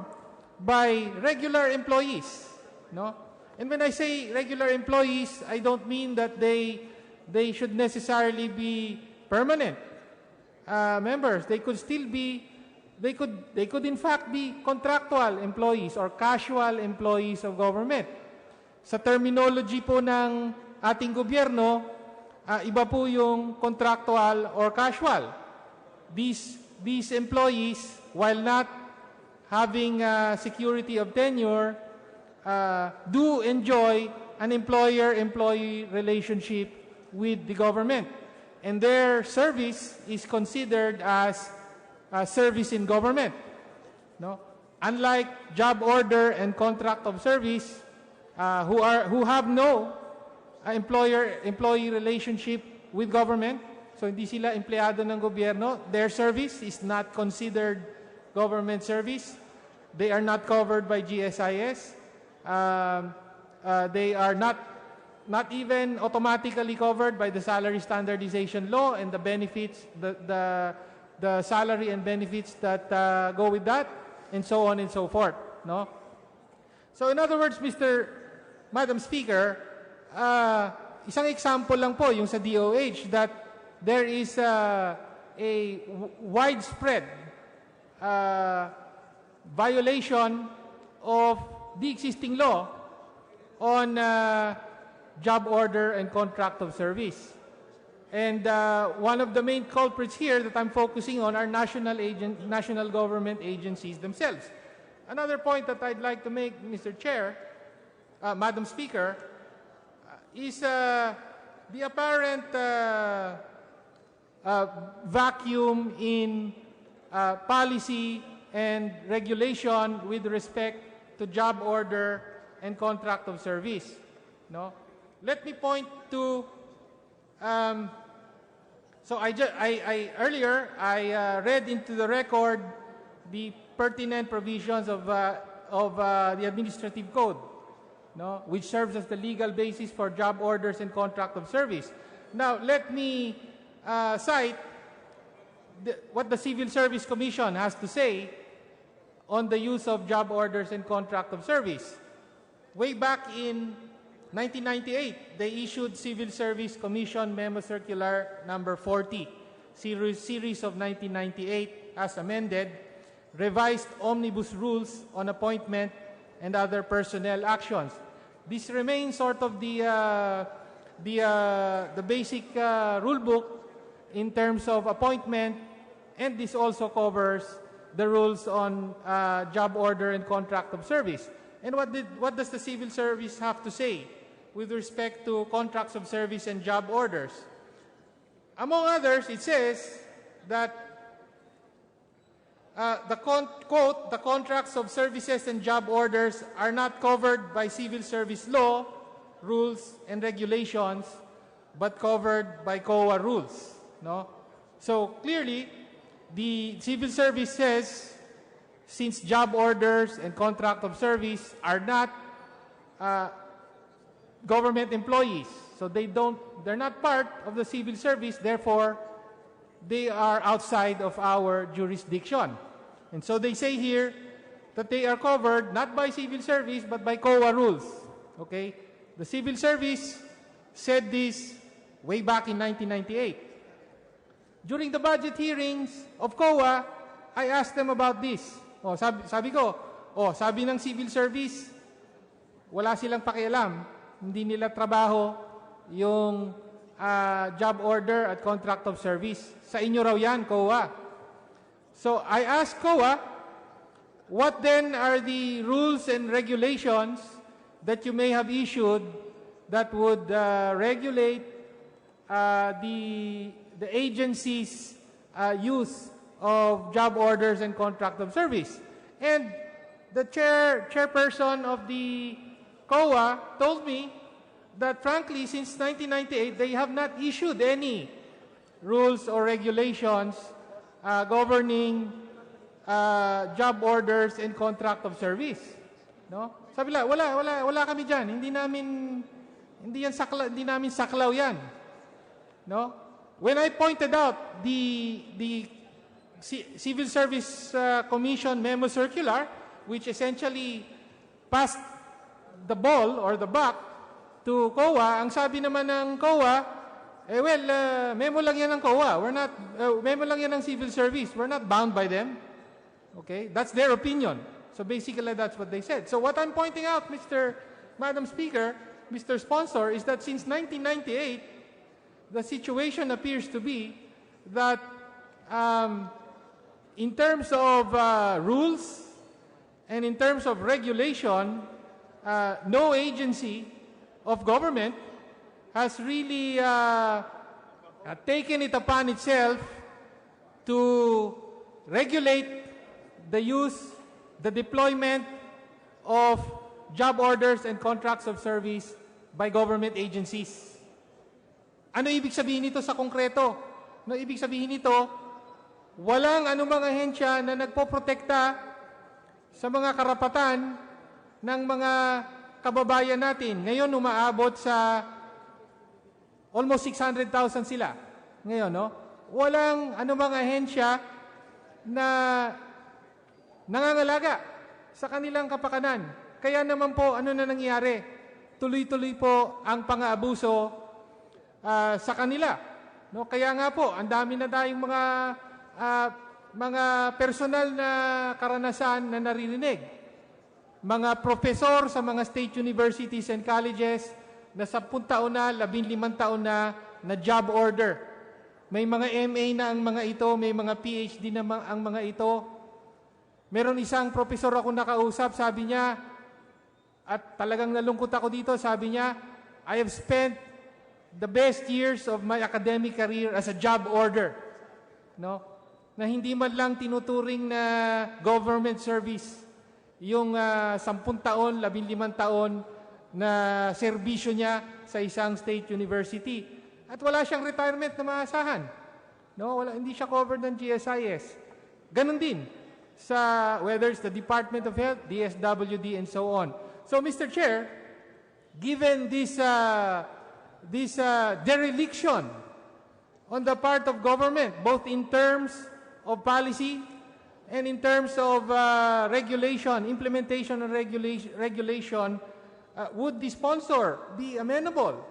by regular employees. No? And when I say regular employees, I don't mean that they should necessarily be permanent members. They could still be, they could in fact be contractual employees or casual employees of government. Sa terminology po ng ating gobyerno, iba po yung contractual or casual. These employees, while not having security of tenure, do enjoy an employer-employee relationship with the government. And their service is considered as service in government. No? Unlike job order and contract of service, who have no employer-employee relationship with government, so hindi sila empleyado ng gobyerno, their service is not considered government service. They are not covered by GSIS. They are not even automatically covered by the salary standardization law and the benefits, the salary and benefits that go with that, and so on and so forth. No? So in other words, Madam Speaker, isang example lang po yung sa DOH that there is a widespread violation of the existing law on job order and contract of service. And one of the main culprits here that I'm focusing on are national government agencies themselves. Another point that I'd like to make, Mr. Chair, Madam Speaker, is the apparent vacuum in policy and regulation with respect to job order and contract of service. No? Let me point to. So earlier I read into the record the pertinent provisions of the Administrative Code, no, which serves as the legal basis for job orders and contract of service. Now let me cite what the Civil Service Commission has to say on the use of job orders and contract of service. Way back in 1998, they issued Civil Service Commission Memo Circular number 40, series of 1998, as amended, revised omnibus rules on appointment and other personnel actions. This remains sort of the basic rule book in terms of appointment, and this also covers the rules on job order and contract of service. And what does the civil service have to say with respect to contracts of service and job orders? Among others, it says that quote, the contracts of services and job orders are not covered by civil service law, rules, and regulations, but covered by COA rules. No? So clearly, the civil service says since job orders and contract of service are not government employees. So they're not part of the civil service, therefore, they are outside of our jurisdiction. And so they say here that they are covered not by civil service, but by COA rules. Okay? The civil service said this way back in 1998. During the budget hearings of COA, I asked them about this. Oh, sabi ko, sabi ng civil service, wala silang pakialam. Hindi nila trabaho yung job order at contract of service. Sa inyo raw yan, COA. So I asked COA, what then are the rules and regulations that you may have issued that would regulate the agency's use of job orders and contract of service? And the chairperson of the COA told me that frankly, since 1998, they have not issued any rules or regulations governing job orders and contract of service. No? Sabi nila, wala kami diyan. Hindi namin saklaw yan. No? When I pointed out the Civil Service Commission memo circular, which essentially passed the ball or the buck to COA, ang sabi naman ng COA, memo lang yan ng COA. Memo lang yan ng Civil Service. We're not bound by them. Okay? That's their opinion. So basically, that's what they said. So what I'm pointing out, Madam Speaker, Mr. Sponsor, is that since 1998, the situation appears to be that in terms of rules and in terms of regulation, no agency of government has really taken it upon itself to regulate the use, the deployment of job orders and contracts of service by government agencies. Ano ibig sabihin nito sa konkreto? Ano ibig sabihin nito? Walang anumang ahensya na nagpoprotekta sa mga karapatan ng mga kababayan natin. Ngayon, umaabot sa almost 600,000 sila. Ngayon, no? Walang anumang ahensya na nangangalaga sa kanilang kapakanan. Kaya naman po, ano na nangyari? Tuloy-tuloy po ang pang-aabuso sa kanila. No? Kaya nga po, ang dami na tayong mga personal na karanasan na naririnig. Mga professor sa mga state universities and colleges na 10 taon na, 15 taon na job order. May mga MA na ang mga ito, may mga PhD na ang mga ito. Meron isang professor ako nakausap, sabi niya, at talagang nalungkot ako dito, sabi niya, I have spent the best years of my academic career as a job order. No? Na hindi man lang tinuturing na government service yung 10 taon, 15 taon na serbisyo niya sa isang state university. At wala siyang retirement na maasahan. No? Hindi siya covered ng GSIS. Ganon din sa whether it's the Department of Health, DSWD, and so on. So, Mr. Chair, given this dereliction on the part of government, both in terms of policy and in terms of regulation, implementation and regulation, would the sponsor be amenable?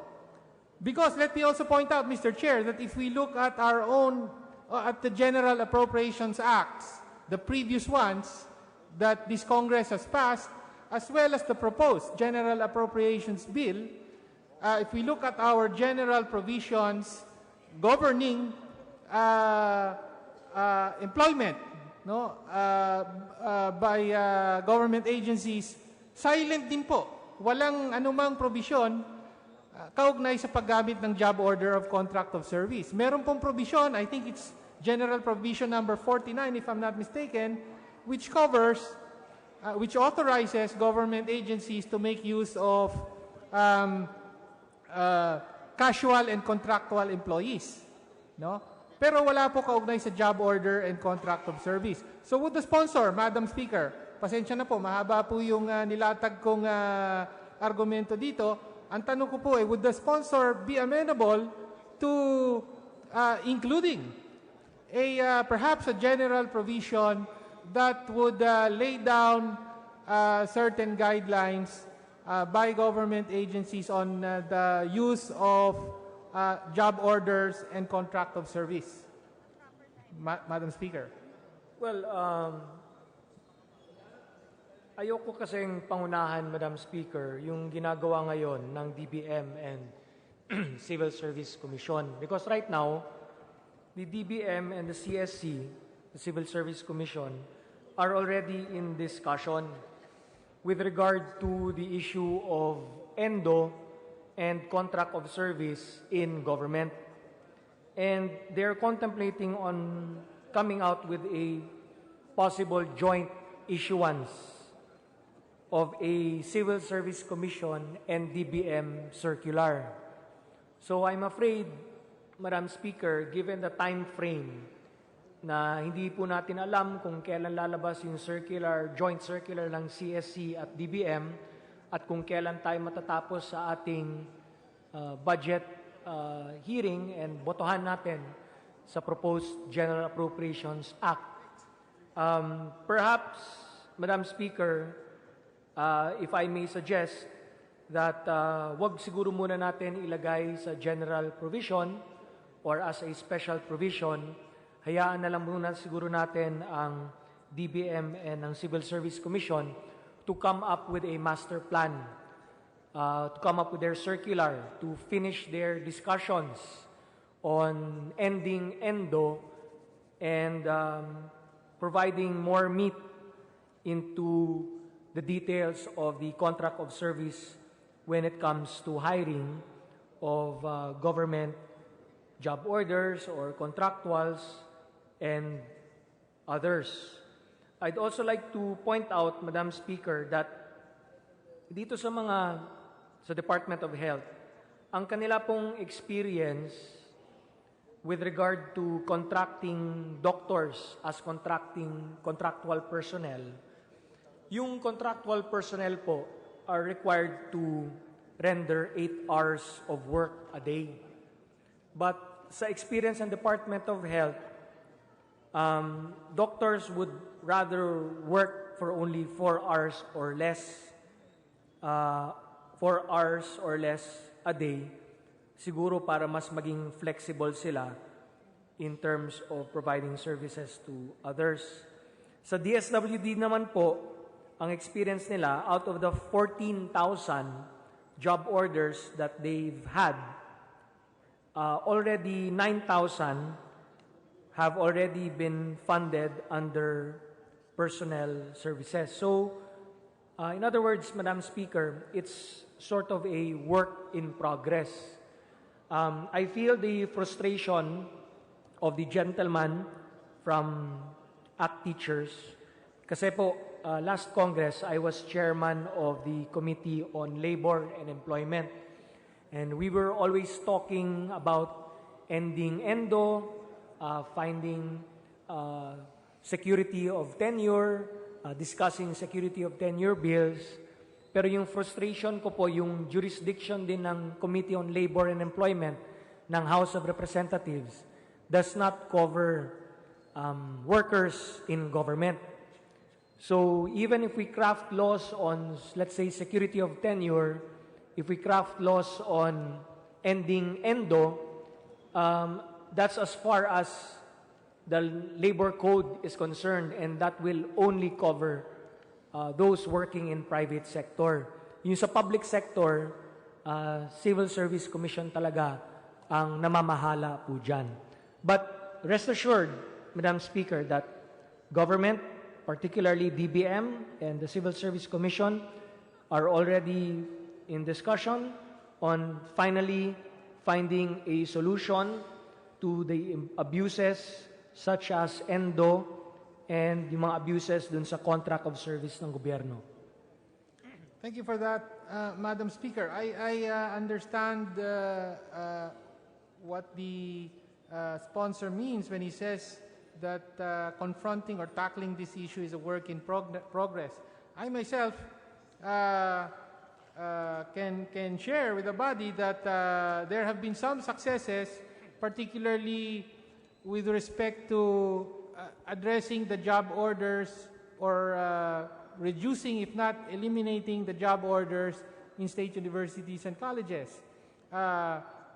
Because let me also point out, Mr. Chair, that if we look at our own, at the General Appropriations Acts, the previous ones that this Congress has passed, as well as the proposed General Appropriations Bill, if we look at our general provisions governing employment by government agencies, silent din po. Walang anumang provision kaugnay sa paggamit ng job order of contract of service. Meron pong provision, I think it's General Provision number 49, if I'm not mistaken, which covers, which authorizes government agencies to make use of casual and contractual employees. No? pero wala po kaugnay sa job order and contract of service. So would the sponsor, Madam Speaker, pasensya na po, mahaba po yung nilatag kong argumento dito. Ang tanong ko po would the sponsor be amenable to including perhaps a general provision that would lay down certain guidelines by government agencies on the use of job orders and contract of service? Madam Speaker. Well, ayoko kasing pangunahan, Madam Speaker, yung ginagawa ngayon ng DBM and Civil Service Commission. Because right now, the DBM and the CSC, the Civil Service Commission, are already in discussion with regard to the issue of ENDO and contract of service in government. And they're contemplating on coming out with a possible joint issuance of a Civil Service Commission and DBM circular. So I'm afraid, Madam Speaker, given the time frame na hindi po natin alam kung kailan lalabas yung joint circular ng CSC at DBM at kung kailan tayo matatapos sa ating budget hearing and botohan natin sa proposed General Appropriations Act. Perhaps, Madam Speaker, if I may suggest that wag siguro muna natin ilagay sa general provision or as a special provision, hayaan na lang muna siguro natin ang DBM and ang Civil Service Commission to come up with a master plan, to come up with their circular, to finish their discussions on ending ENDO and providing more meat into the details of the contract of service when it comes to hiring of government job orders or contractuals and others. I'd also like to point out, Madam Speaker, that dito sa Department of Health, ang kanila pong experience with regard to contracting doctors as contractual personnel, yung contractual personnel po are required to render 8 hours of work a day. But sa experience ng Department of Health, doctors would rather work for only 4 hours or less, 4 hours or less a day, siguro para mas maging flexible sila in terms of providing services to others. Sa DSWD naman po, ang experience nila, out of the 14,000 job orders that they've had, already 9,000 have already been funded under personnel services. So, in other words, Madam Speaker, it's sort of a work in progress. I feel the frustration of the gentleman from ACT Teachers kasi po, last Congress, I was chairman of the Committee on Labor and Employment. And we were always talking about ending ENDO, finding security of tenure, discussing security of tenure bills. Pero yung frustration ko po, yung jurisdiction din ng Committee on Labor and Employment ng House of Representatives does not cover workers in government. So even if we craft laws on, let's say, security of tenure, if we craft laws on ending ENDO, that's as far as the labor code is concerned, and that will only cover those working in private sector. Yung sa public sector, Civil Service Commission talaga ang namamahala po dyan. But rest assured, Madam Speaker, that government, particularly DBM and the Civil Service Commission, are already in discussion on finally finding a solution to the abuses such as ENDO and yung mga abuses dun sa contract of service ng gobyerno. Thank you for that, Madam Speaker. I understand what the sponsor means when he says that confronting or tackling this issue is a work in progress. I myself can share with the body that there have been some successes, particularly with respect to addressing the job orders or reducing, if not eliminating, the job orders in state universities and colleges.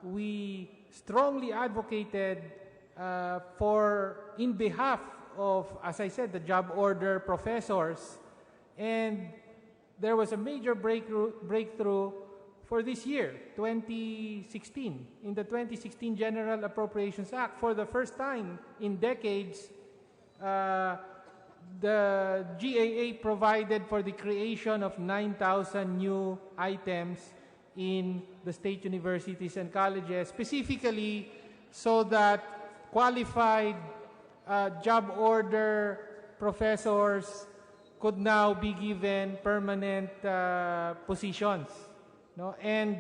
We strongly advocated in behalf of, as I said, the job order professors, and there was a major breakthrough for this year, 2016. In the 2016 General Appropriations Act, for the first time in decades, the GAA provided for the creation of 9,000 new items in the state universities and colleges, specifically so that qualified job order professors could now be given permanent positions. No? And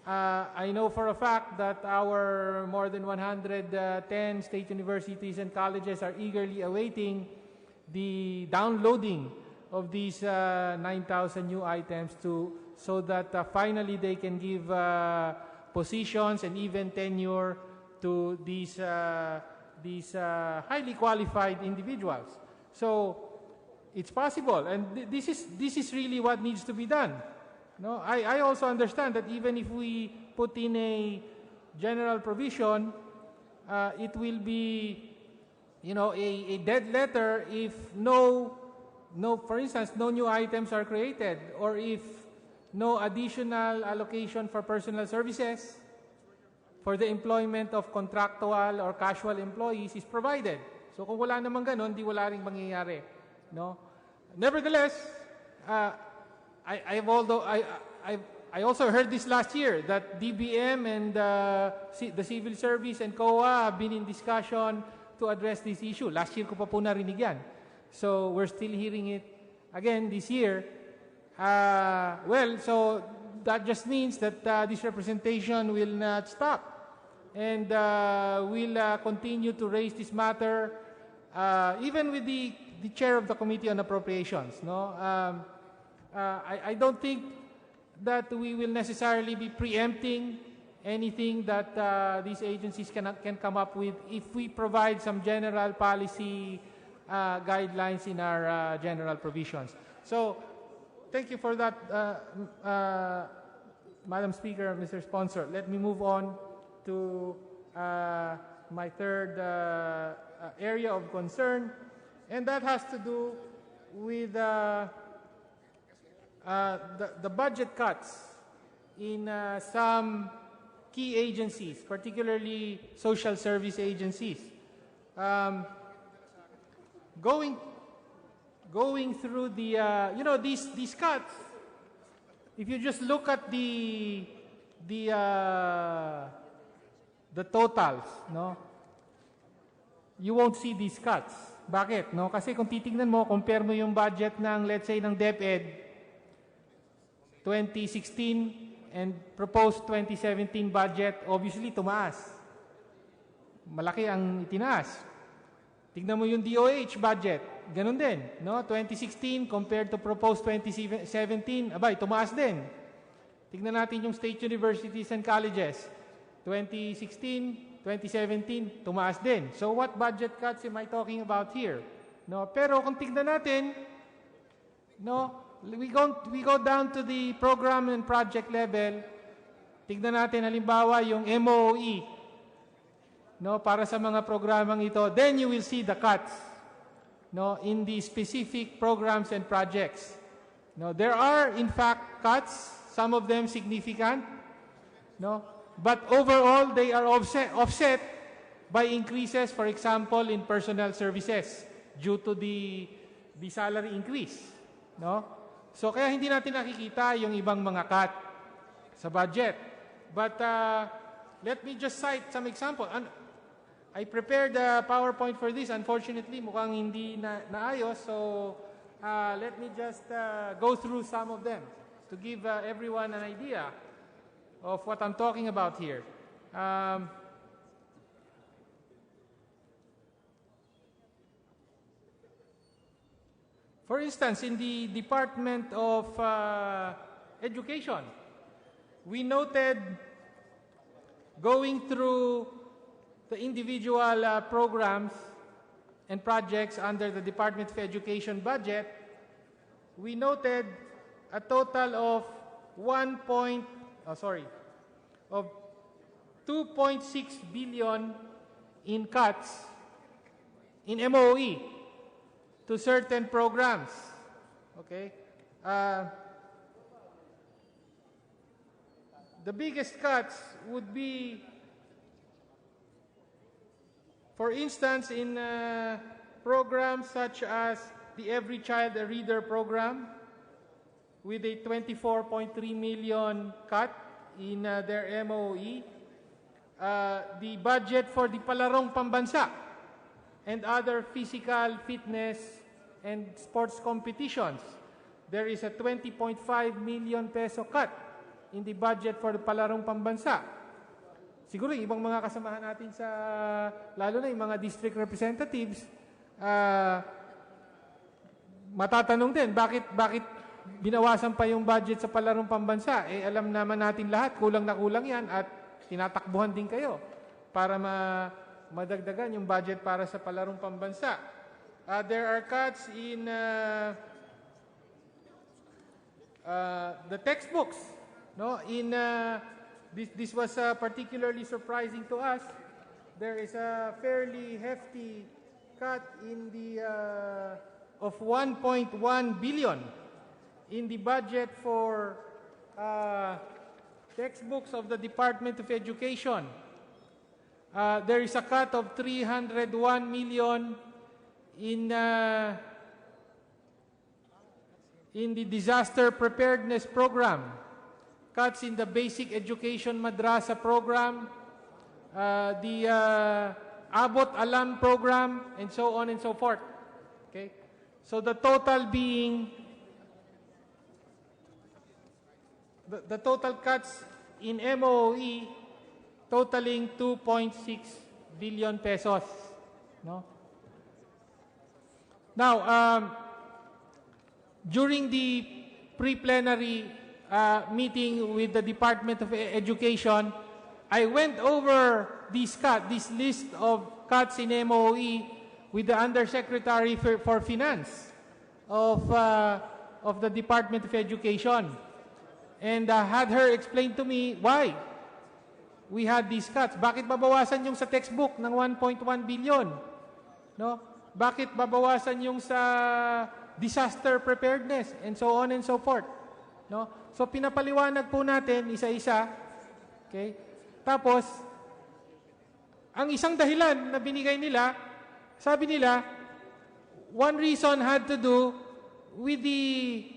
I know for a fact that our more than 110 state universities and colleges are eagerly awaiting the downloading of these 9,000 new items so that finally they can give positions and even tenure to these highly qualified individuals. So it's possible, and this is really what needs to be done. No, I also understand that even if we put in a general provision, it will be, a dead letter if for instance, no new items are created, or if no additional allocation for personal services for the employment of contractual or casual employees is provided. So kung wala naman ganon, di wala ring mangyayari. No? Nevertheless, I also heard this last year that DBM and the Civil Service and COA have been in discussion to address this issue. Last year ko pa po narinig yan. So we're still hearing it again this year. So that just means that this representation will not stop. And we'll continue to raise this matter, even with the chair of the Committee on Appropriations. No, I don't think that we will necessarily be preempting anything that these agencies can come up with if we provide some general policy guidelines in our general provisions. So, thank you for that, Madam Speaker, Mr. Sponsor. Let me move on to my third area of concern, and that has to do with the budget cuts in some key agencies, particularly social service agencies. Going through the these cuts, if you just look at the totals, no, you won't see these cuts. Bakit? No? Kasi kung titingnan mo, compare mo yung budget ng, let's say, ng DepEd 2016 and proposed 2017 budget, obviously tumaas. Malaki ang itinaas. Tignan mo yung DOH budget, ganun din, no? 2016 compared to proposed 2017, abay, tumaas din. Tignan natin yung state universities and colleges. 2016, 2017, tumaas din. So what budget cuts am I talking about here? No, pero kung tignan natin, no, we go down to the program and project level. Tignan natin halimbawa yung MOE, no, para sa mga programang ito. Then you will see the cuts, no, in the specific programs and projects. No, there are in fact cuts, some of them significant, no, but overall they are offset by increases, for example, in personnel services due to the salary increase, no? So kaya hindi natin nakikita yung ibang mga cut sa budget. But let me just cite some example. I prepared a PowerPoint for this. Unfortunately, mukhang hindi naayos. So let me just go through some of them to give everyone an idea of what I'm talking about here. For instance, in the Department of Education, we noted, going through the individual programs and projects under the Department of Education budget, we noted a total of 2.6 billion in cuts in MOE to certain programs. Okay? The biggest cuts would be, for instance, in programs such as the Every Child a Reader program, with a 24.3 million cut in their MOE. The budget for the Palarong Pambansa and other physical fitness and sports competitions, there is a 20.5 million peso cut in the budget for the Palarong Pambansa. Siguro yung ibang mga kasamahan natin sa, lalo na yung mga district representatives, matatanong din, bakit binawasan pa yung budget sa Palarong Pambansa? Eh, alam naman natin lahat, kulang na kulang yan at tinatakbuhan din kayo para madagdagan yung budget para sa Palarong Pambansa. There are cuts in the textbooks. No? This was particularly surprising to us. There is a fairly hefty cut in the of 1.1 billion in the budget for textbooks of the Department of Education. There is a cut of 301 million in the disaster preparedness program, cuts in the basic education madrasa program, the Abot Alam program, and so on and so forth. Okay? So the total being, the total cuts in MOE totaling 2.6 billion pesos. No? Now, during the pre-plenary meeting with the Department of Education, I went over this list of cuts in MOE with the Undersecretary for Finance of the Department of Education, and had her explain to me why we had these cuts. Bakit babawasan yung sa textbook ng 1.1 billion? No? Bakit babawasan yung sa disaster preparedness and so on and so forth? No? So pinapaliwanag po natin isa-isa. Okay? Tapos ang isang dahilan na binigay nila, sabi nila, one reason had to do with the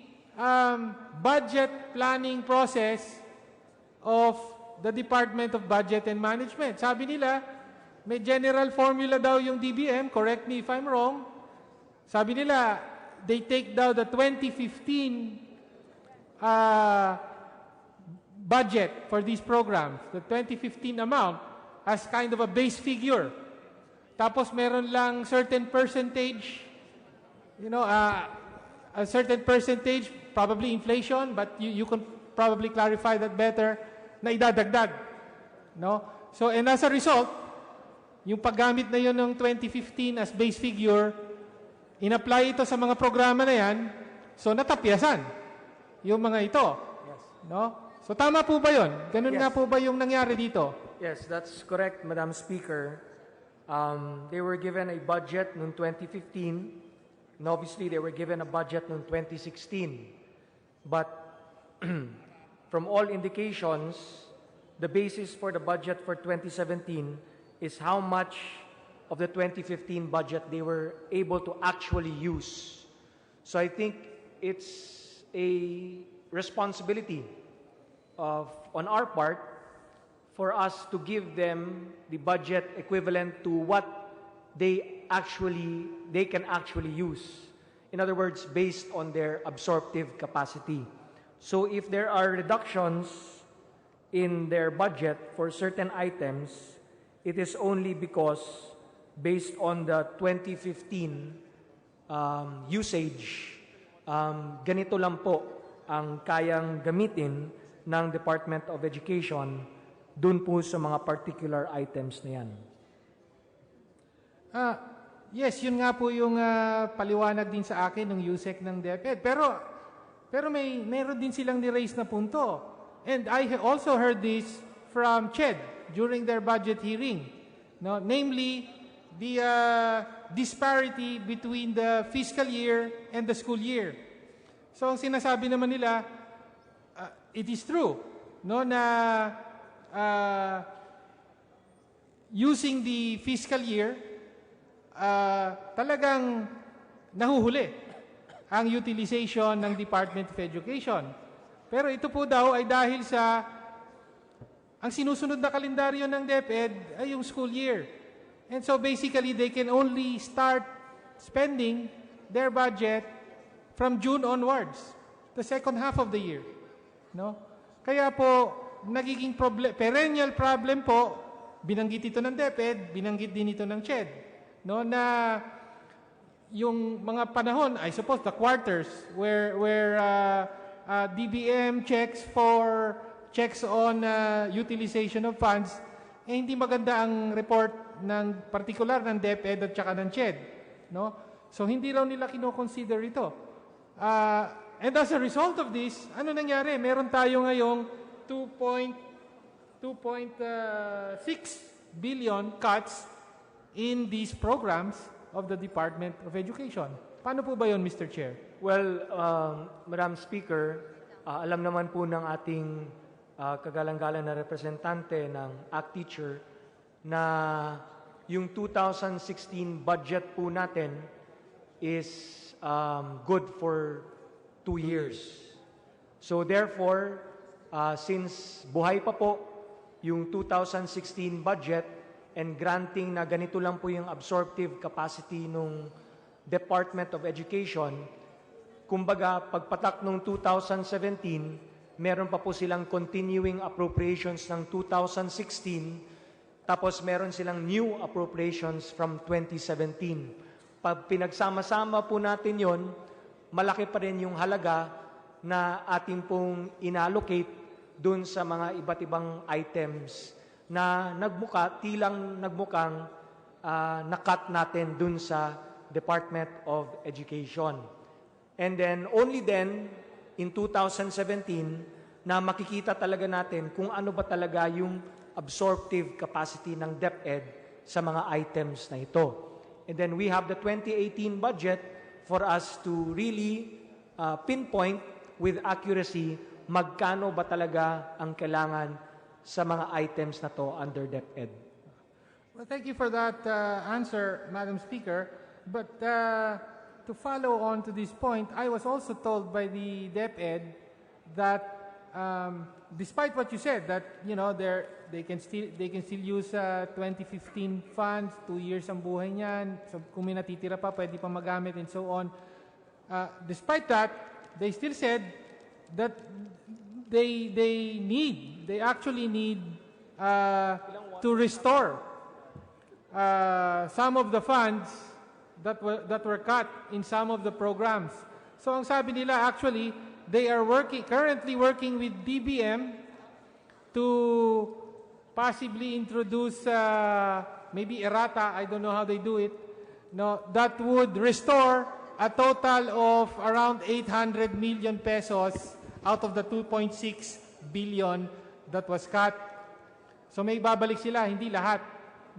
budget planning process of the Department of Budget and Management. Sabi nila, may general formula daw yung DBM, correct me if I'm wrong. Sabi nila, they take down the 2015 budget for these programs, the 2015 amount, as kind of a base figure. Tapos meron lang certain percentage, a certain percentage, probably inflation, but you can probably clarify that better, na idadagdag. No? So, and as a result, yung paggamit na yun ng 2015 as base figure, in-apply ito sa mga programa na yan, so natapyasan yung mga ito. Yes. No? So tama po ba yun? Ganun Yes. nga po ba yung nangyari dito? Yes, that's correct, Madam Speaker. They were given a budget noong 2015, and obviously they were given a budget noong 2016. But from all indications, the basis for the budget for 2017 is how much of the 2015 budget they were able to actually use. So I think it's a responsibility on our part for us to give them the budget equivalent to what they can actually use. In other words, based on their absorptive capacity. So if there are reductions in their budget for certain items, it is only because based on the 2015 usage ganito lang po ang kayang gamitin ng Department of Education dun po sa mga particular items na yan. Yes, yun nga po yung paliwanag din sa akin ng USEC ng DepEd. Pero meron din silang ni-raise na punto. And I also heard this from CHED during their budget hearing. No? Namely, the disparity between the fiscal year and the school year. So, ang sinasabi naman nila, it is true, no, na using the fiscal year, talagang nahuhuli ang utilization ng Department of Education. Pero ito po daw ay dahil sa ang sinusunod na kalendaryo ng DepEd ay yung school year. And so basically, they can only start spending their budget from June onwards, the second half of the year. No? Kaya po, nagiging perennial problem po, binanggit ito ng DepEd, binanggit din ito ng CHED, no, na yung mga panahon, I suppose the quarters where DBM checks on utilization of funds, hindi maganda ang report ng particular ng DepEd at saka ng CHED, no? So hindi raw nila kino-consider ito. And as a result of this, ano nangyari? Meron tayo ngayong 2.6 billion cuts in these programs of the Department of Education. Paano po ba yun, Mr. Chair? Well, Madam Speaker, alam naman po ng ating kagalang-galang na representante ng ACT teacher na yung 2016 budget po natin is good for 2 years. So therefore, since buhay pa po yung 2016 budget and granting na ganito lang po yung absorptive capacity ng Department of Education, kumbaga pagpatak nung 2017, meron pa po silang continuing appropriations ng 2016, tapos meron silang new appropriations from 2017. Pag pinagsama-sama po natin yon, malaki pa rin yung halaga na ating pong inallocate dun sa mga iba't ibang items na tilang nagmukang na-cut natin dun sa Department of Education. And then, only then, in 2017, na makikita talaga natin kung ano ba talaga yung absorptive capacity ng DepEd sa mga items na ito. And then we have the 2018 budget for us to really pinpoint with accuracy magkano ba talaga ang kailangan sa mga items na to under DepEd. Well, thank you for that answer, Madam Speaker. But to follow on to this point, I was also told by the DepEd that despite what you said, that they can still use 2015 funds, 2 years ang buhay niyan, so kung may natitira pa, pwede pa magamit and so on. Despite that, they still said that they actually need to restore some of the funds that were cut in some of the programs. So ang sabi nila, actually, they are currently working with DBM to possibly introduce maybe errata, I don't know how they do it, no, that would restore a total of around 800 million pesos out of the 2.6 billion that was cut. So may babalik sila, hindi lahat.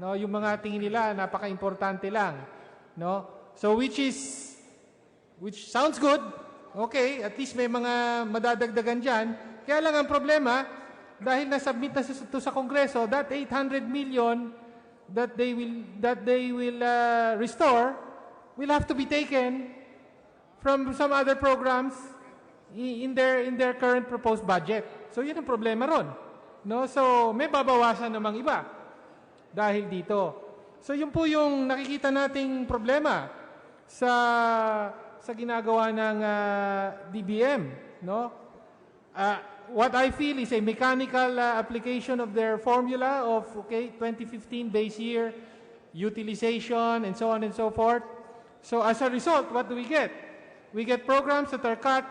No, yung mga tingin nila napaka-importante lang, no? So which sounds good. Okay, at least may mga madadagdagan diyan. Kaya lang ang problema, dahil na-submit na to sa Kongreso, that 800 million that they will restore will have to be taken from some other programs in their current proposed budget. So yun ang problema ron. No? So may babawasan namang iba dahil dito. So yun po yung nakikita nating problema sa ginagawa ng DBM, no? What I feel is a mechanical application of their formula of 2015 base year utilization and so on and so forth. So as a result, what do we get? we get programs that are cut,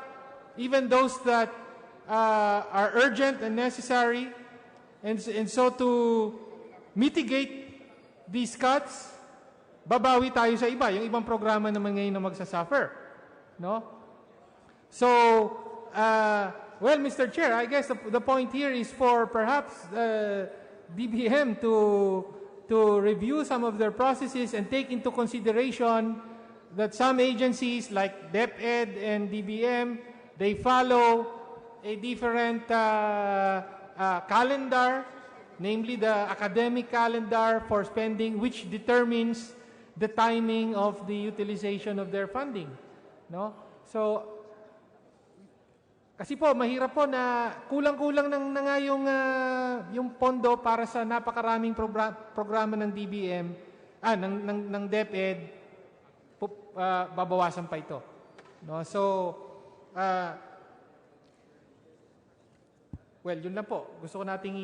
even those that are urgent and necessary. And so to mitigate these cuts, babawi tayo sa iba. Yung ibang programa naman ngayon na magsasuffer. No? So, well, Mr. Chair, I guess the point here is for perhaps DBM to review some of their processes and take into consideration that some agencies like DepEd and DBM, they follow a different calendar, namely the academic calendar for spending, which determines the timing of the utilization of their funding. No? So, kasi po, mahirap po na kulang-kulang na nga yung pondo para sa napakaraming programa ng DBM, ng DepEd, babawasan pa ito. No? So, well, yun lang po. Gusto ko nating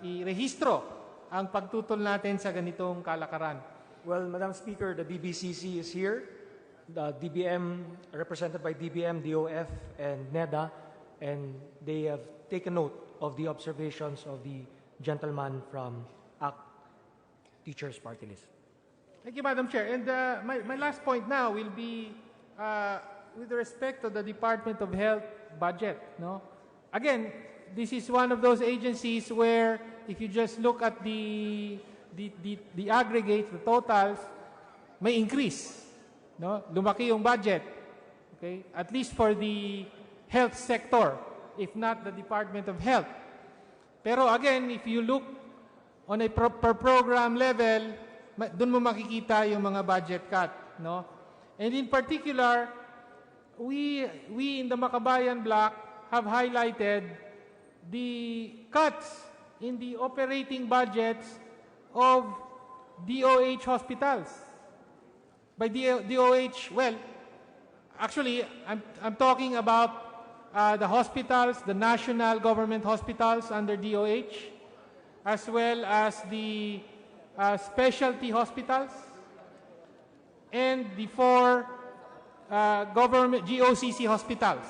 i-rehistro ang pagtutol natin sa ganitong kalakaran. Well, Madam Speaker, the BBCC is here. The DBM, represented by DBM, DOF, and NEDA, and they have taken note of the observations of the gentleman from ACT Teachers Party List. Thank you, Madam Chair. And my last point now will be with respect to the Department of Health budget. No? Again, this is one of those agencies where if you just look at the aggregate, the totals, may increase. No? Lumaki yung budget. Okay? At least for the health sector, if not the Department of Health. Pero again, if you look on a per program level, doon mo makikita yung mga budget cut. No? And in particular, we in the Makabayan block have highlighted the cuts in the operating budgets of DOH hospitals. By DOH, well, actually, I'm talking about the hospitals, the national government hospitals under DOH, as well as the specialty hospitals, and the 4 government GOCC hospitals.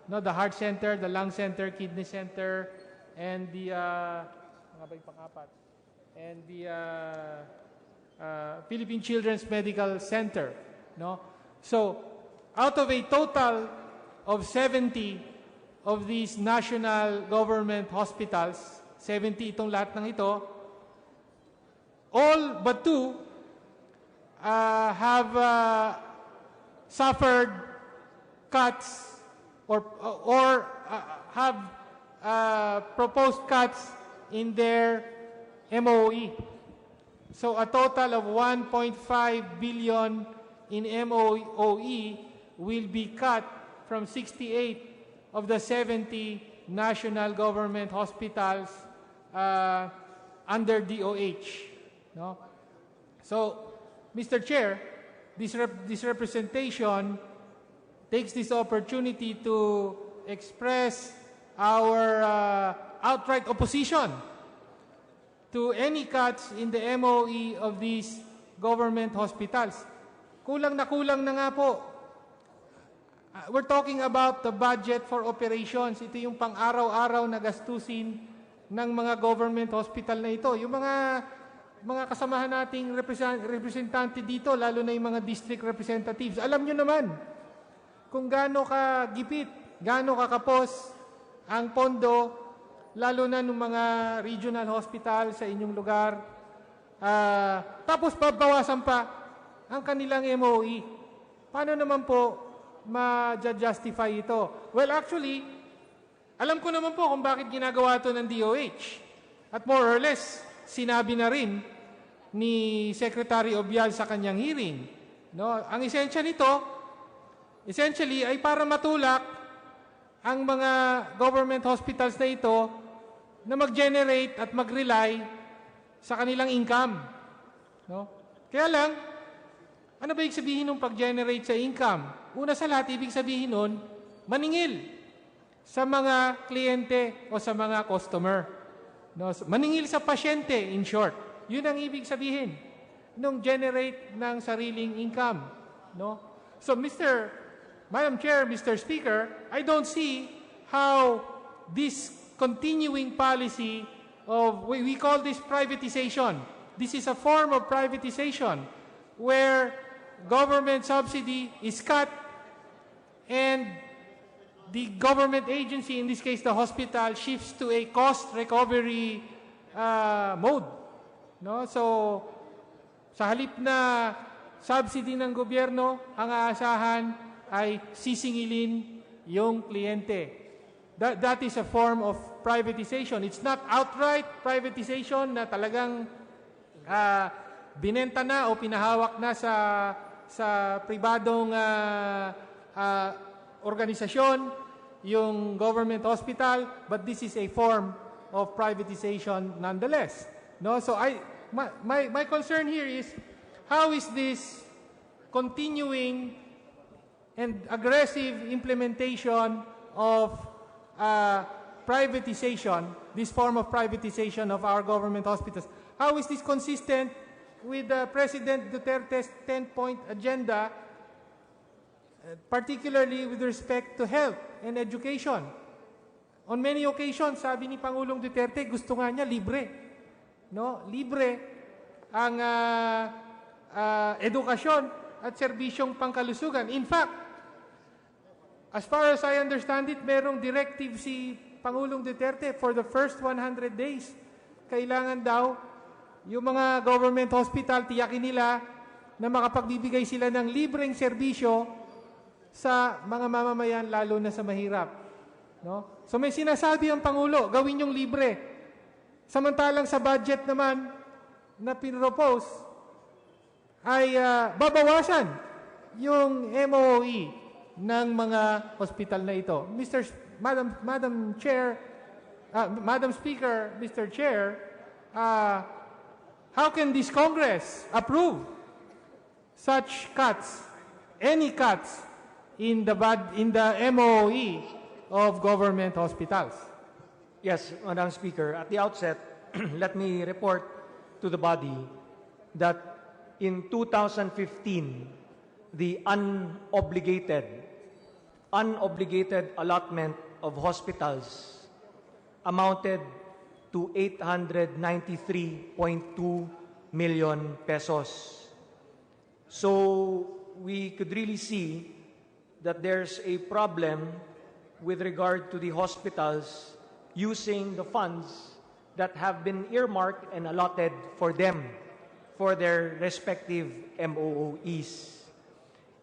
No, the heart center, the lung center, kidney center, and the Philippine Children's Medical Center. No? So, out of a total of 70 of these national government hospitals, 70 itong lahat ng ito, all but 2 have suffered cuts or have proposed cuts in their MOE. So a total of 1.5 billion in MOE will be cut from 68 of the 70 national government hospitals under DOH. No? So, Mr. Chair, this representation takes this opportunity to express our outright opposition to any cuts in the MOE of these government hospitals. Kulang na nga po. We're talking about the budget for operations. Ito yung pang-araw-araw na gastusin ng mga government hospital na ito. Yung mga kasamahan nating representante dito, lalo na yung mga district representatives, alam nyo naman kung gaano kagipit, gaano kakapos ang pondo, lalo na ng mga regional hospital sa inyong lugar. Tapos babawasan pa ang kanilang MOE. Paano naman po ma-justify ito? Well, actually, alam ko naman po kung bakit ginagawa ito ng DOH. At more or less, sinabi na rin ni Secretary Obial sa kanyang hearing. No? Ang esensya nito, essentially, ay para matulak ang mga government hospitals na ito na mag-generate at mag-rely sa kanilang income. No? Kaya lang, ano ba ibig sabihin ng pag-generate sa income? Una sa lahat, ibig sabihin nun, maningil sa mga kliyente o sa mga customer. No? Maningil sa pasyente, in short. Yun ang ibig sabihin nung generate ng sariling income. No? So, Madam Chair, Mr. Speaker, I don't see how this continuing policy of, we call this privatization. This is a form of privatization where government subsidy is cut and the government agency, in this case the hospital, shifts to a cost recovery mode. No? So, sa halip na subsidy ng gobyerno, ang aasahan ay sisingilin yung kliyente. That is a form of privatization. It's not outright privatization na talagang binenta na o pinahawak na sa pribadong organisasyon yung government hospital, but this is a form of privatization nonetheless. No, so my concern here is how is this continuing and aggressive implementation of privatization, this form of privatization of our government hospitals, how is this consistent with President Duterte's 10-point agenda, particularly with respect to health and education? On many occasions, sabi ni Pangulong Duterte, gusto nga niya libre. No? Libre ang edukasyon at serbisyong pangkalusugan. In fact, as far as I understand it, merong directive si Pangulong Duterte for the first 100 days. Kailangan daw yung mga government hospital, tiyakin nila na makapagbibigay sila ng libreng serbisyo sa mga mamamayan, lalo na sa mahirap. No? So may sinasabi ang Pangulo, gawin yung libre. Samantalang sa budget naman na pinropose ay babawasan yung MOE ng mga hospital na ito. Madam Chair, Madam Speaker, Mr. Chair, how can this Congress approve such cuts, any cuts in the MOE of government hospitals? Yes, Madam Speaker. At the outset, let me report to the body that in 2015, the unobligated allotment of hospitals amounted to 893.2 million pesos. So we could really see that there's a problem with regard to the hospitals using the funds that have been earmarked and allotted for them, for their respective MOOEs.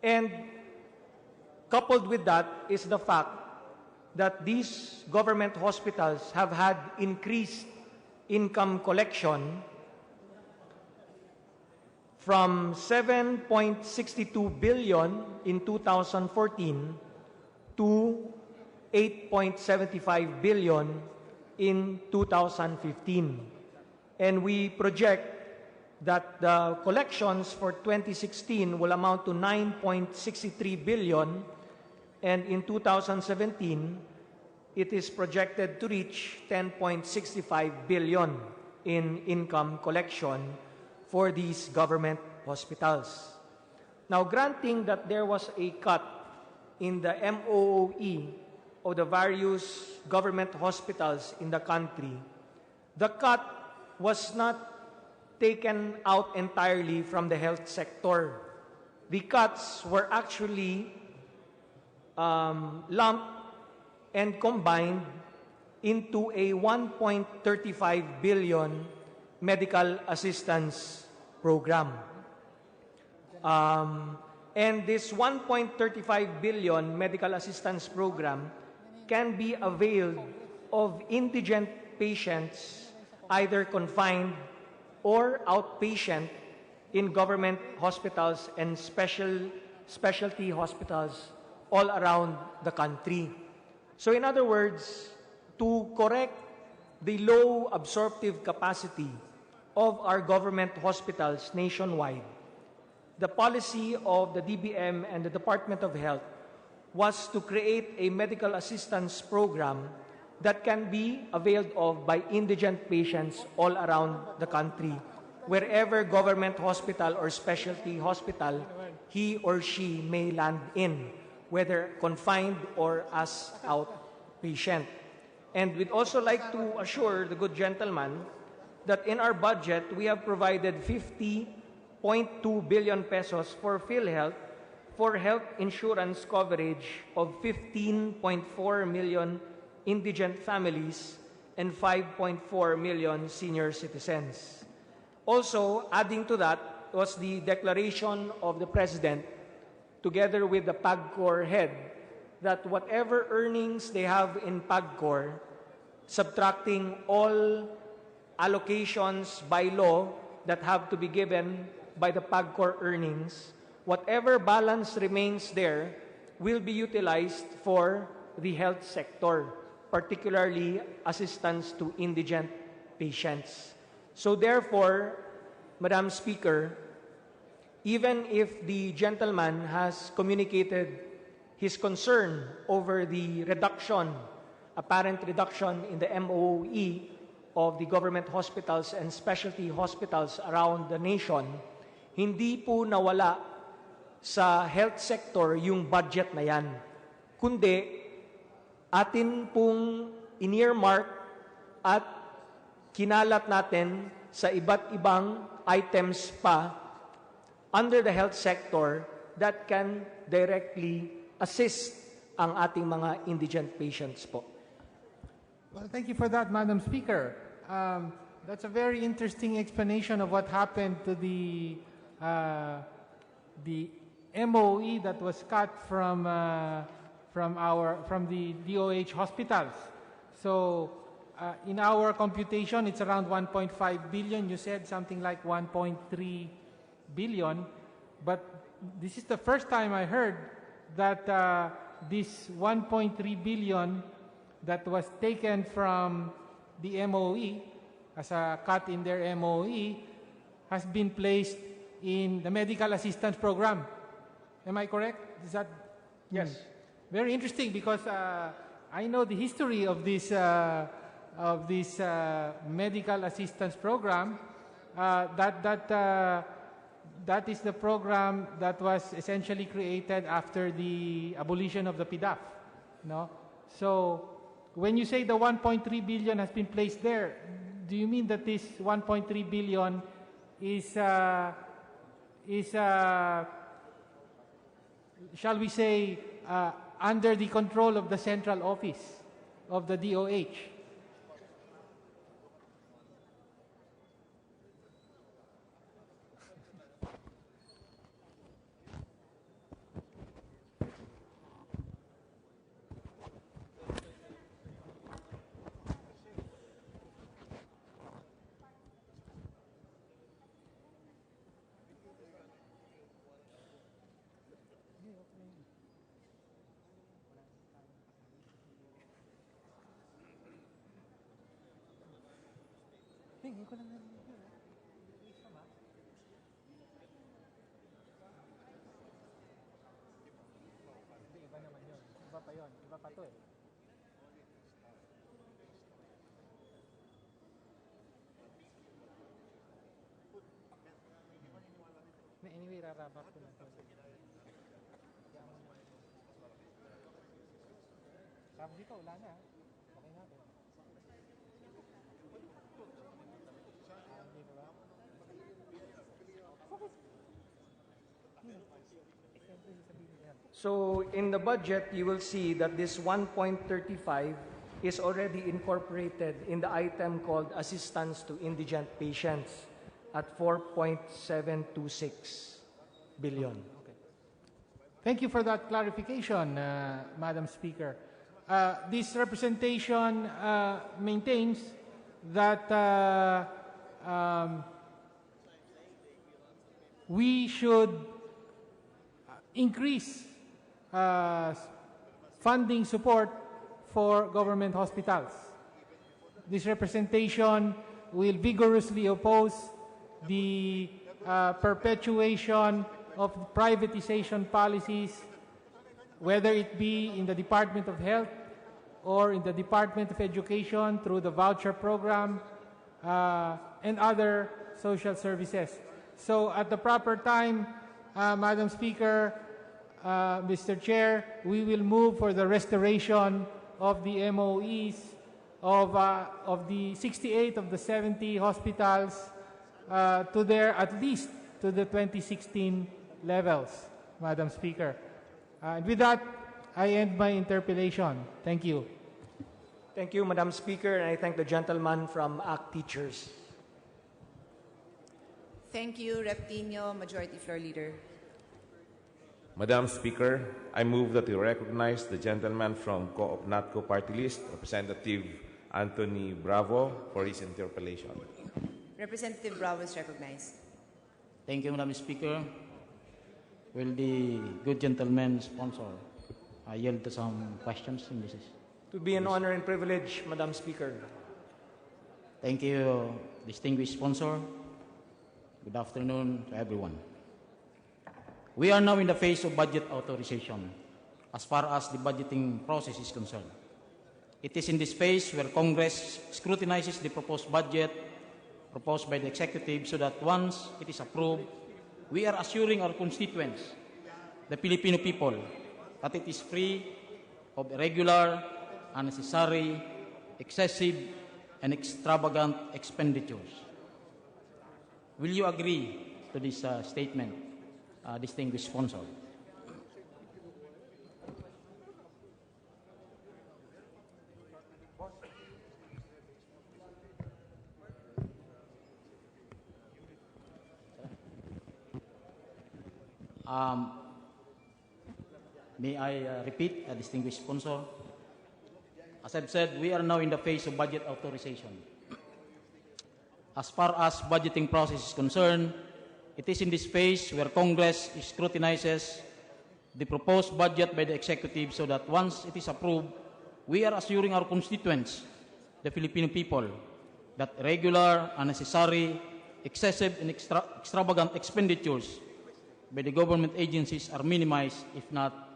And coupled with that is the fact that these government hospitals have had increased income collection from 7.62 billion in 2014 to 8.75 billion in 2015. And we project that the collections for 2016 will amount to 9.63 billion, and in 2017, it is projected to reach 10.65 billion in income collection for these government hospitals. Now, granting that there was a cut in the MOE of the various government hospitals in the country, the cut was not taken out entirely from the health sector. The cuts were actually lumped and combined into a 1.35 billion medical assistance program. And this 1.35 billion medical assistance program can be availed of indigent patients, either confined or outpatient, in government hospitals and specialty hospitals all around the country. So in other words, to correct the low absorptive capacity of our government hospitals nationwide, the policy of the DBM and the Department of Health was to create a medical assistance program that can be availed of by indigent patients all around the country, wherever government hospital or specialty hospital he or she may land in, whether confined or as outpatient. And we'd also like to assure the good gentleman that in our budget, we have provided 50.2 billion pesos for PhilHealth for health insurance coverage of 15.4 million indigent families and 5.4 million senior citizens. Also, adding to that was the declaration of the President, together with the PAGCOR head, that whatever earnings they have in PAGCOR, subtracting all allocations by law that have to be given by the PAGCOR earnings, whatever balance remains there will be utilized for the health sector, particularly assistance to indigent patients. So therefore, Madam Speaker, even if the gentleman has communicated his concern over the reduction, apparent reduction in the MOE of the government hospitals and specialty hospitals around the nation, hindi po nawala sa health sector yung budget na yan. Kundi, atin pong in-earmark at kinalat natin sa iba't ibang items pa under the health sector that can directly assist ang ating mga indigent patients po. Well, thank you for that, Madam Speaker. That's a very interesting explanation of what happened to the MOE that was cut from the DOH hospitals. So, in our computation, it's around 1.5 billion. You said something like 1.3 billion, but this is the first time I heard that this 1.3 billion that was taken from the MOE as a cut in their MOE has been placed in the medical assistance program. Am I correct? Is that? Yes. Very interesting, because I know the history of this medical assistance program. That is the program that was essentially created after the abolition of the PDAF. No? So, when you say the 1.3 billion has been placed there, do you mean that this 1.3 billion is shall we say, under the control of the central office of the DOH? Anyway, rarabak ko na to. Sabi dito, wala na. Okay na. So in the budget, you will see that this 1.35 is already incorporated in the item called assistance to indigent patients at 4.726 billion. Okay. Thank you for that clarification, Madam Speaker. This representation maintains that we should increase funding support for government hospitals. This representation will vigorously oppose the perpetuation of privatization policies, whether it be in the Department of Health or in the Department of Education through the voucher program and other social services. So at the proper time, Madam Speaker, Mr. Chair, we will move for the restoration of the MOEs of the 68 of the 70 hospitals to their, at least to the 2016 levels, Madam Speaker. And with that, I end my interpellation. Thank you. Thank you, Madam Speaker, and I thank the gentleman from ACT Teachers. Thank you, Rep. Tino, Majority Floor Leader. Madam Speaker, I move that we recognize the gentleman from Co-op NATCO Party List, Representative Anthony Bravo, for his interpellation. Representative Bravo is recognized. Thank you, Madam Speaker. Will the good gentleman sponsor yield to some questions in this? To be an honor and privilege, Madam Speaker. Thank you, distinguished sponsor. Good afternoon to everyone. We are now in the phase of budget authorization as far as the budgeting process is concerned. It is in this phase where Congress scrutinizes the proposed budget proposed by the executive so that once it is approved, we are assuring our constituents, the Filipino people, that it is free of irregular, unnecessary, excessive, and extravagant expenditures. Will you agree to this statement, distinguished sponsor? May I repeat, distinguished sponsor? As I've said, we are now in the phase of budget authorization. As far as budgeting process is concerned, it is in this phase where Congress scrutinizes the proposed budget by the executive so that once it is approved, we are assuring our constituents, the Filipino people, that irregular, unnecessary, excessive, and extravagant expenditures by the government agencies are minimized, if not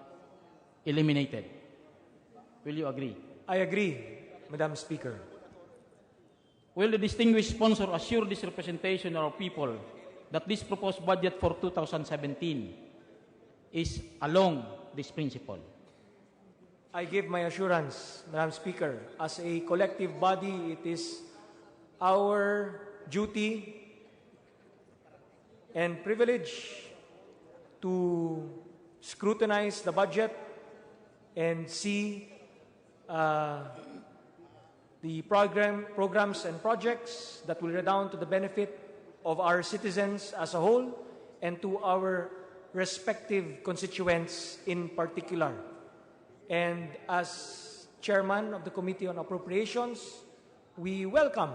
eliminated. Will you agree? I agree, Madam Speaker. Will the distinguished sponsor assure this representation of our people that this proposed budget for 2017 is along this principle? I give my assurance, Madam Speaker. As a collective body, it is our duty and privilege to scrutinize the budget and see the programs and projects that will redound to the benefit of our citizens as a whole and to our respective constituents in particular. And as chairman of the Committee on Appropriations, we welcome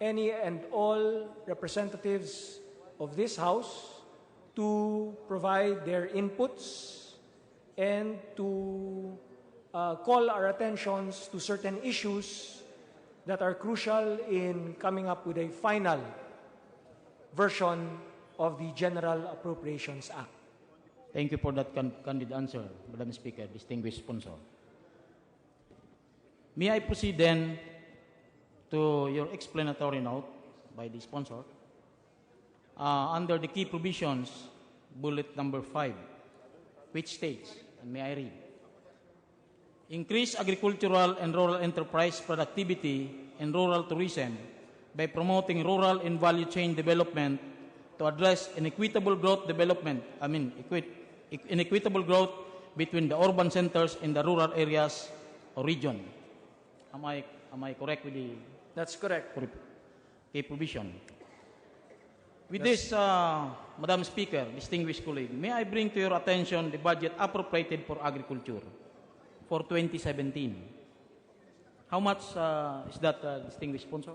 any and all representatives of this House to provide their inputs and to call our attentions to certain issues that are crucial in coming up with a final version of the General Appropriations Act. Thank you for that candid answer, Madam Speaker, distinguished sponsor. May I proceed then to your explanatory note by the sponsor? Under the key provisions, bullet number 5, which states, and may I read, increase agricultural and rural enterprise productivity and rural tourism by promoting rural and value chain development to address inequitable growth inequitable growth between the urban centers and the rural areas or region. Am I correct with the? That's correct. Key provision. With this, Madam Speaker, distinguished colleague, may I bring to your attention the budget appropriated for agriculture for 2017. How much is that, distinguished sponsor?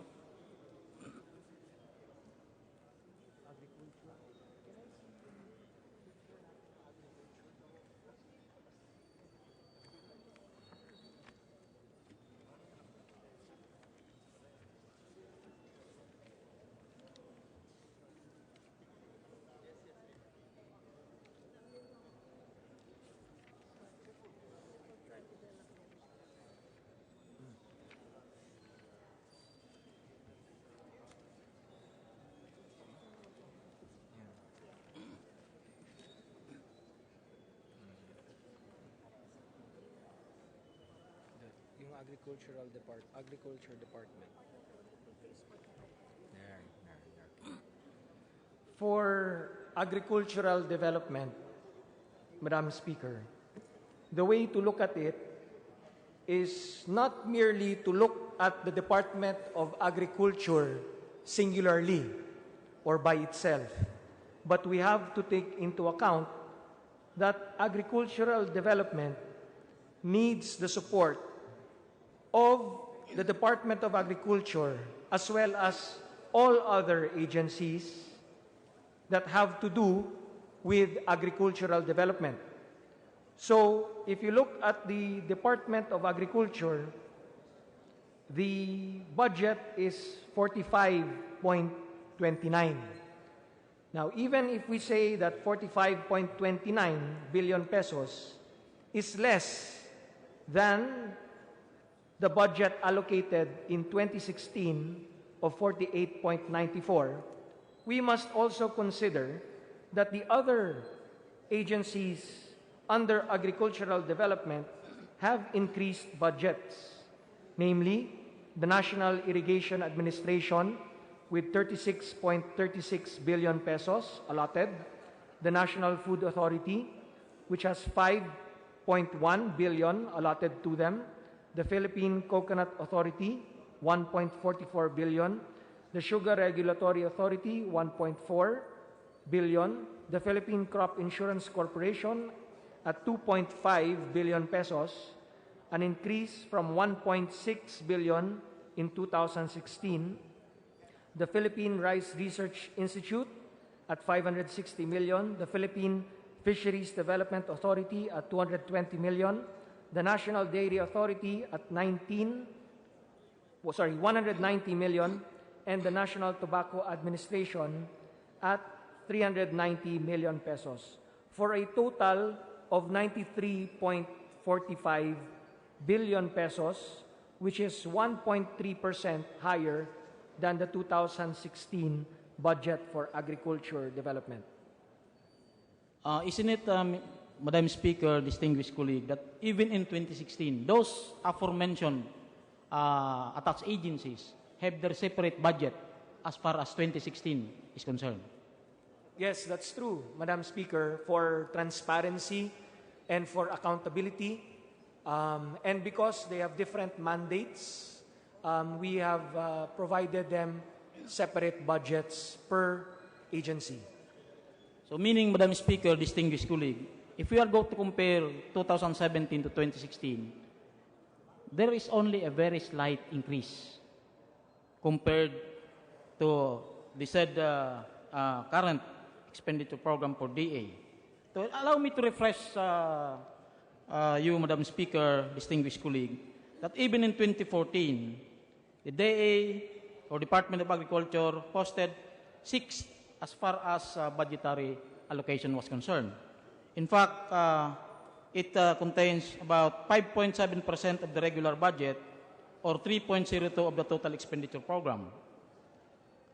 Agriculture Department. For agricultural development, Madam Speaker, the way to look at it is not merely to look at the Department of Agriculture singularly or by itself, but we have to take into account that agricultural development needs the support of the Department of Agriculture as well as all other agencies that have to do with agricultural development. So, if you look at the Department of Agriculture, the budget is 45.29. Now, even if we say that 45.29 billion pesos is less than the budget allocated in 2016 of 48.94, we must also consider that the other agencies under agricultural development have increased budgets, namely the National Irrigation Administration with 36.36 billion pesos allotted, the National Food Authority, which has 5.1 billion allotted to them, the Philippine Coconut Authority, 1.44 billion, the Sugar Regulatory Authority, 1.4 billion, the Philippine Crop Insurance Corporation at 2.5 billion pesos, an increase from 1.6 billion in 2016, the Philippine Rice Research Institute at 560 million, the Philippine Fisheries Development Authority at 220 million, the National Dairy Authority at 190 million, and the National Tobacco Administration at 390 million pesos, for a total of 93.45 billion pesos, which is 1.3% higher than the 2016 budget for agriculture development. Isn't it, Madam Speaker, distinguished colleague, that even in 2016, those aforementioned attached agencies have their separate budget as far as 2016 is concerned? Yes, that's true, Madam Speaker, for transparency and for accountability, and because they have different mandates, we have provided them separate budgets per agency. So meaning, Madam Speaker, distinguished colleague, if we are going to compare 2017 to 2016, there is only a very slight increase compared to the said current expenditure program for DA. So allow me to refresh you, Madam Speaker, distinguished colleague, that even in 2014, the DA or Department of Agriculture posted 6 as far as budgetary allocation was concerned. In fact, it contains about 5.7% of the regular budget or 3.02 of the total expenditure program.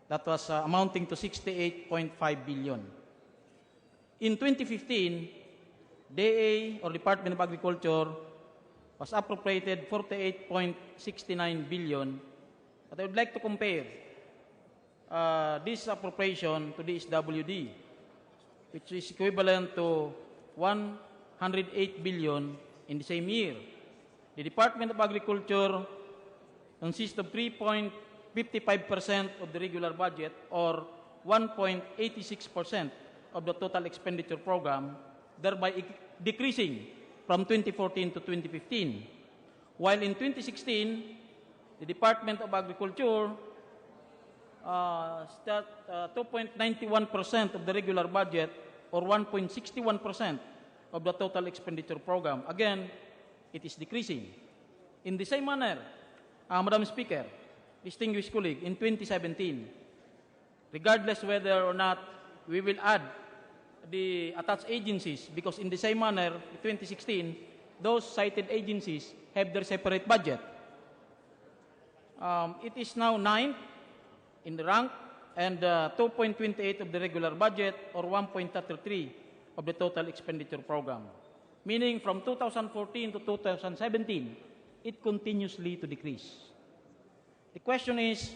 That was amounting to 68.5 billion. In 2015, DA or Department of Agriculture was appropriated 48.69 billion. But I would like to compare this appropriation to the SWD, which is equivalent to 108 billion in the same year. The Department of Agriculture consists of 3.55% of the regular budget or 1.86% of the total expenditure program, thereby decreasing from 2014 to 2015. While in 2016, the Department of Agriculture start 2.91% of the regular budget or 1.61% of the total expenditure program. Again, it is decreasing. In the same manner, Madam Speaker, distinguished colleague, in 2017, regardless whether or not we will add the attached agencies, because in the same manner, in 2016, those cited agencies have their separate budget. It is now 9th in the rank and 2.28 of the regular budget or 1.33 of the total expenditure program. Meaning from 2014 to 2017, it continuously to decrease. The question is,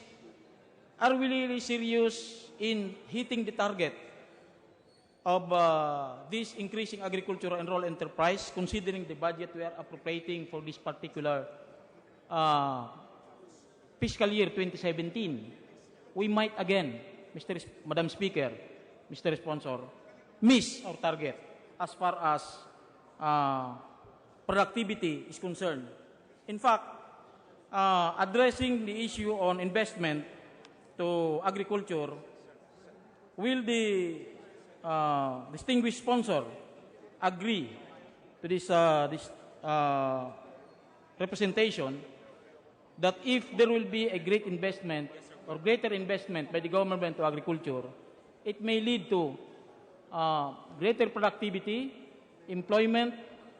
are we really serious in hitting the target of this increasing agricultural and rural enterprise, considering the budget we are appropriating for this particular fiscal year 2017? We might again, Madam Speaker, Mr. Sponsor, miss our target as far as productivity is concerned. In fact, addressing the issue on investment to agriculture, will the distinguished sponsor agree to this representation that if there will be a great investment or greater investment by the government to agriculture, it may lead to greater productivity, employment,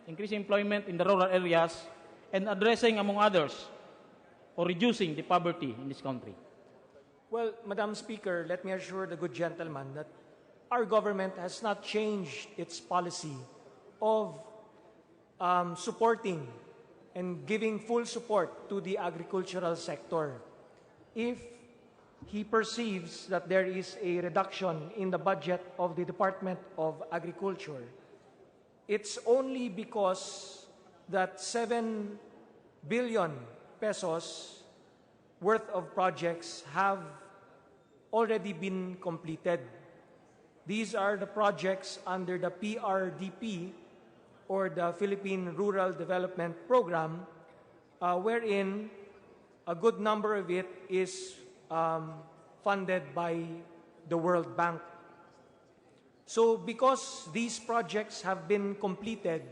increased employment in the rural areas, and addressing, among others, or reducing the poverty in this country? Well, Madam Speaker, let me assure the good gentleman that our government has not changed its policy of supporting and giving full support to the agricultural sector. If he perceives that there is a reduction in the budget of the Department of Agriculture, it's only because that 7 billion pesos worth of projects have already been completed. These are the projects under the PRDP, or the Philippine Rural Development Program, wherein a good number of it is funded by the World Bank. So because these projects have been completed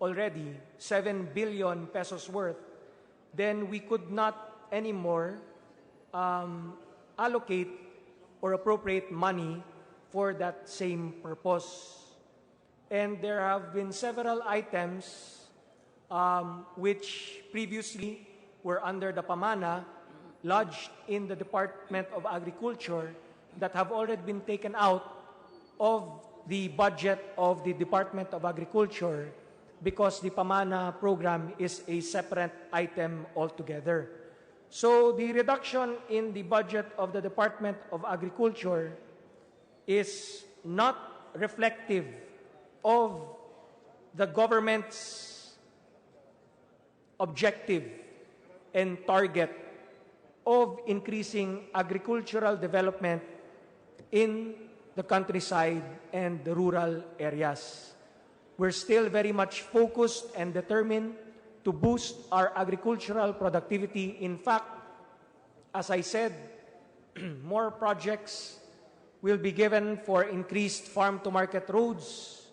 already, 7 billion pesos worth, then we could not anymore allocate or appropriate money for that same purpose. And there have been several items which previously were under the pamana, lodged in the Department of Agriculture, that have already been taken out of the budget of the Department of Agriculture because the pamana program is a separate item altogether. So the reduction in the budget of the Department of Agriculture is not reflective of the government's objective and target of increasing agricultural development in the countryside and the rural areas. We're still very much focused and determined to boost our agricultural productivity. In fact, as I said, more projects will be given for increased farm-to-market roads.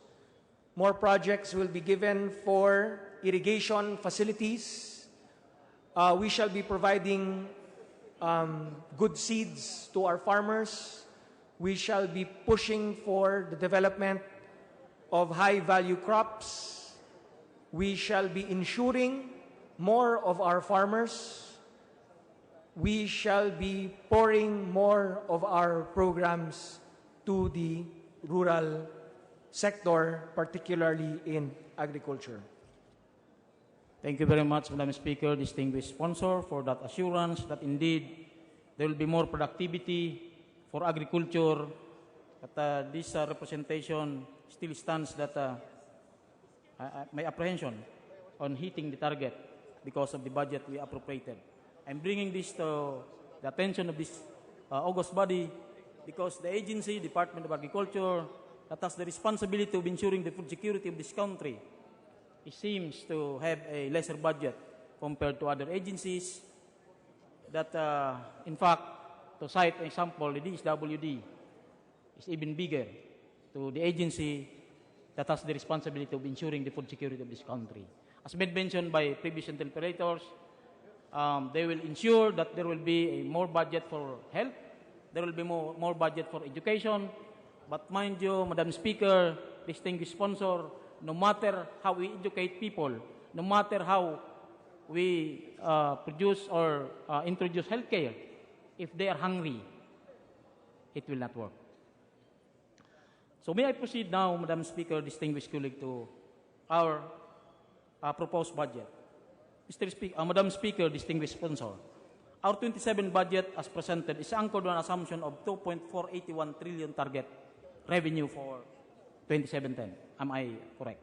More projects will be given for irrigation facilities. We shall be providing good seeds to our farmers. We shall be pushing for the development of high-value crops. We shall be ensuring more of our farmers. We shall be pouring more of our programs to the rural sector, particularly in agriculture. Thank you very much, Madam Speaker, distinguished sponsor, for that assurance that indeed there will be more productivity for agriculture. But this representation still stands that my apprehension on hitting the target because of the budget we appropriated. I'm bringing this to the attention of this august body because the agency, Department of Agriculture, that has the responsibility of ensuring the food security of this country, it seems to have a lesser budget compared to other agencies that, in fact, to cite an example, the DSWD is even bigger to the agency that has the responsibility of ensuring the food security of this country. As been mentioned by previous interpreters, they will ensure that there will be a more budget for health, there will be more budget for education. But mind you, Madam Speaker, distinguished sponsor, no matter how we educate people, no matter how we produce or introduce healthcare, if they are hungry, it will not work. So may I proceed now, Madam Speaker, distinguished colleague, to our proposed budget. Madam Speaker, distinguished sponsor, our 27 budget as presented is anchored on an assumption of 2.481 trillion target revenue for 2017. Am I correct?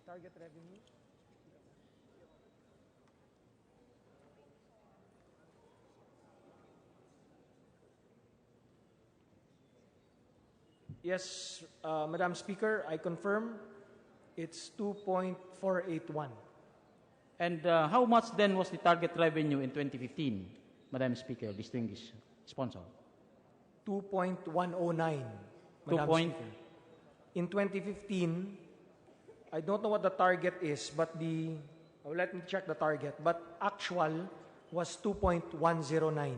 Target revenue? Yes, Madam Speaker, I confirm it's 2.481. And how much then was the target revenue in 2015, Madam Speaker, distinguished sponsor? 2.109, Madam point- Speaker. In 2015, I don't know what the target is, but let me check the target, but actual was 2.109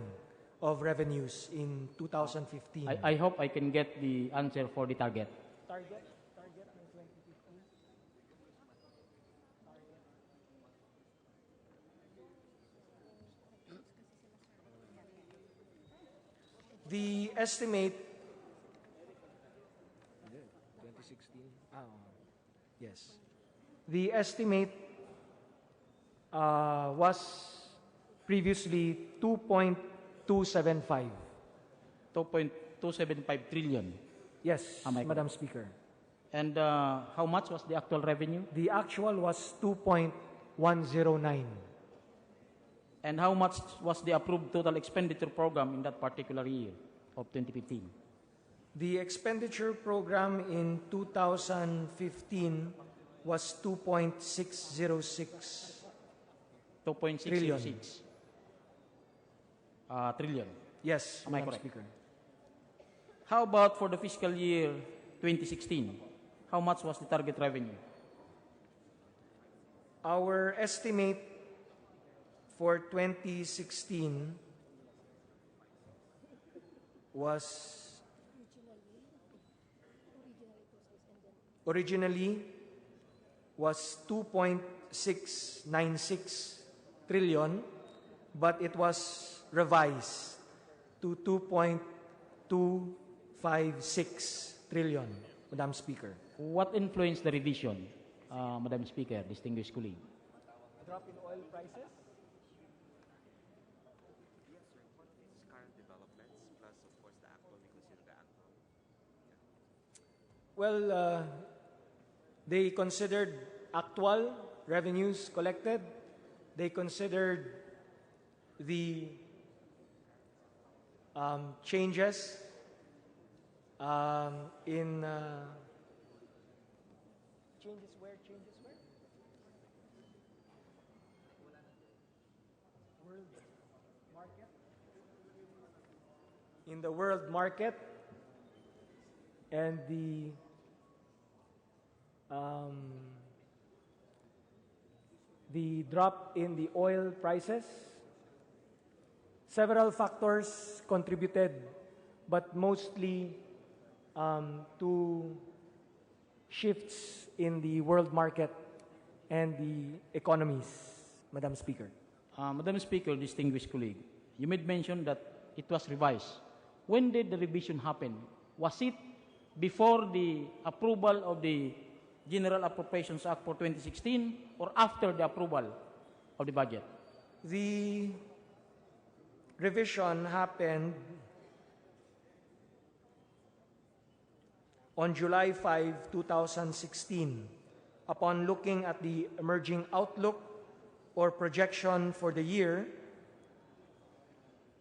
of revenues in 2015. I hope I can get the answer for the target. Target in 2015? The estimate 2016. yes. The estimate was previously 2.275. 2.275 trillion. Yes, Am I Madam correct? Speaker. And how much was the actual revenue? The actual was 2.109. And how much was the approved total expenditure program in that particular year of 2015? The expenditure program in 2015 was 2.606 trillion. 2.606 trillion. Yes, Am I Madam correct? Speaker. How about for the fiscal year 2016? How much was the target revenue? Our estimate for 2016 was originally was 2.696 trillion, but it was revised to 2.256 trillion, Madam Speaker. What influenced the revision, Madam Speaker, distinguished colleague? Drop in oil prices? Well, they considered actual revenues collected. They considered the changes in changes where? World market. In the world market and the drop in the oil prices. Several factors contributed, but mostly to shifts in the world market and the economies, Madam Speaker. Madam Speaker, distinguished colleague, you made mention that it was revised. When did the revision happen? Was it before the approval of the General Appropriations Act for 2016 or after the approval of the budget? The revision happened on July 5, 2016, upon looking at the emerging outlook or projection for the year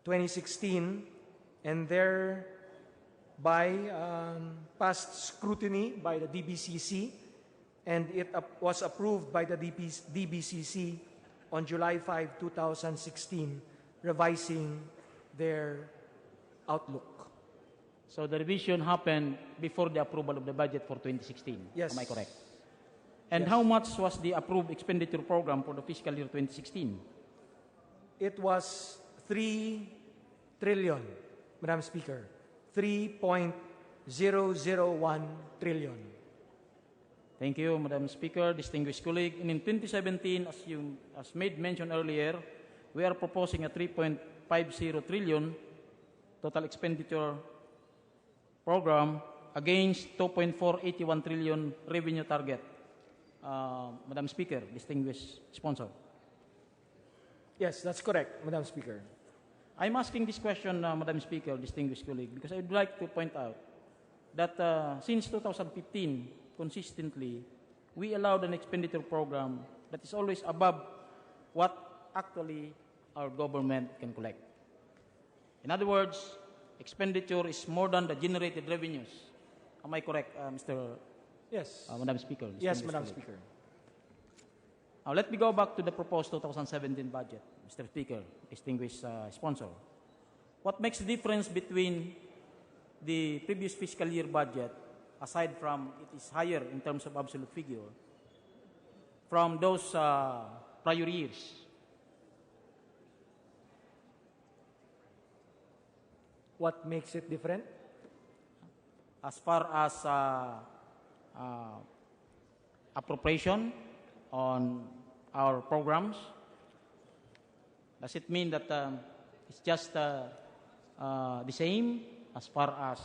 2016, and thereby past scrutiny by the DBCC, and it was approved by the DBCC on July 5, 2016, revising their outlook. So the revision happened before the approval of the budget for 2016. Yes. Am I correct? And Yes. how much was the approved expenditure program for the fiscal year 2016? It was 3 trillion, Madam Speaker. 3.001 trillion. Thank you, Madam Speaker, distinguished colleague. And in 2017, as made mention earlier, we are proposing a 3.50 trillion total expenditure program against 2.481 trillion revenue target. Madam Speaker, distinguished sponsor. Yes, that's correct, Madam Speaker. I'm asking this question, Madam Speaker, distinguished colleague, because I would like to point out that since 2015, consistently, we allowed an expenditure program that is always above what actually our government can collect. In other words, expenditure is more than the generated revenues. Am I correct, Mr. Yes. Madam Speaker? Yes, distinguished Madam colleague? Speaker. Now, let me go back to the proposed 2017 budget, Mr. Speaker, distinguished sponsor. What makes the difference between the previous fiscal year budget, aside from it is higher in terms of absolute figure, from those prior years? What makes it different? As far as appropriation on our programs, does it mean that it's just the same as far as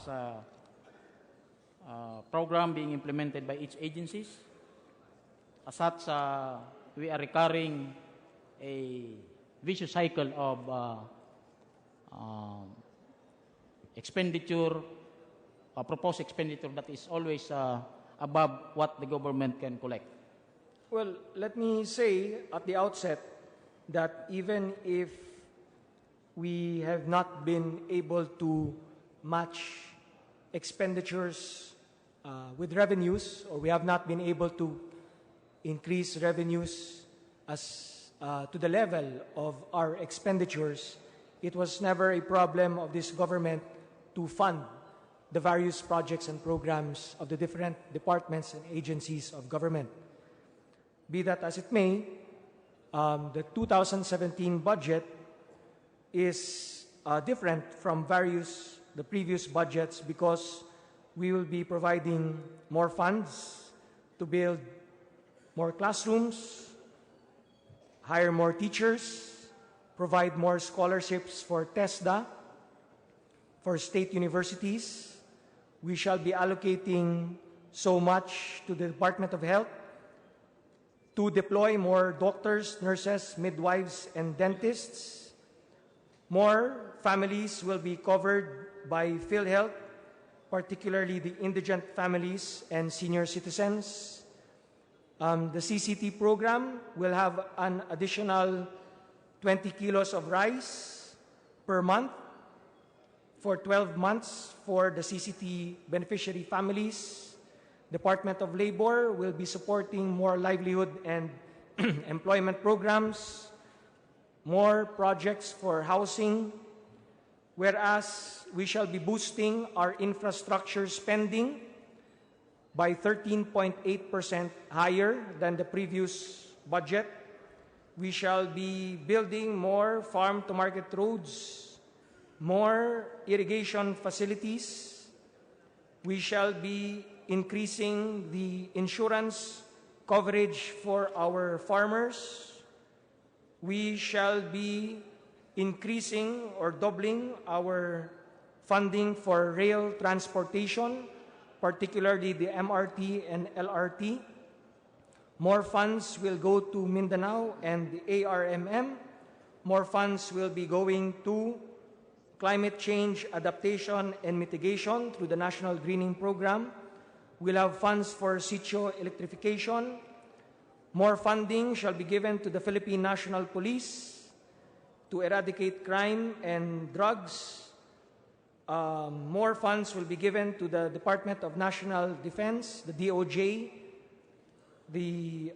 program being implemented by each agencies? As such, we are recurring a vicious cycle of expenditure, proposed expenditure that is always above what the government can collect. Well, let me say at the outset that even if we have not been able to match expenditures with revenues, or we have not been able to increase revenues as to the level of our expenditures, it was never a problem of this government to fund the various projects and programs of the different departments and agencies of government. Be that as it may, the 2017 budget is different from the previous budgets because we will be providing more funds to build more classrooms, hire more teachers, provide more scholarships for TESDA, for state universities. We shall be allocating so much to the Department of Health to deploy more doctors, nurses, midwives, and dentists. More families will be covered by PhilHealth, particularly the indigent families and senior citizens. The CCT program will have an additional 20 kilos of rice per month for 12 months for the CCT beneficiary families. Department of Labor will be supporting more livelihood and employment programs, more projects for housing, whereas we shall be boosting our infrastructure spending by 13.8% higher than the previous budget. We shall be building more farm-to-market roads, more irrigation facilities. We shall be increasing the insurance coverage for our farmers. We shall be increasing or doubling our funding for rail transportation, particularly the MRT and LRT. More funds will go to Mindanao and the ARMM. More funds will be going to climate change adaptation and mitigation through the National Greening Program. We'll have funds for sitio electrification. More funding shall be given to the Philippine National Police to eradicate crime and drugs. More funds will be given to the Department of National Defense, the DOJ, the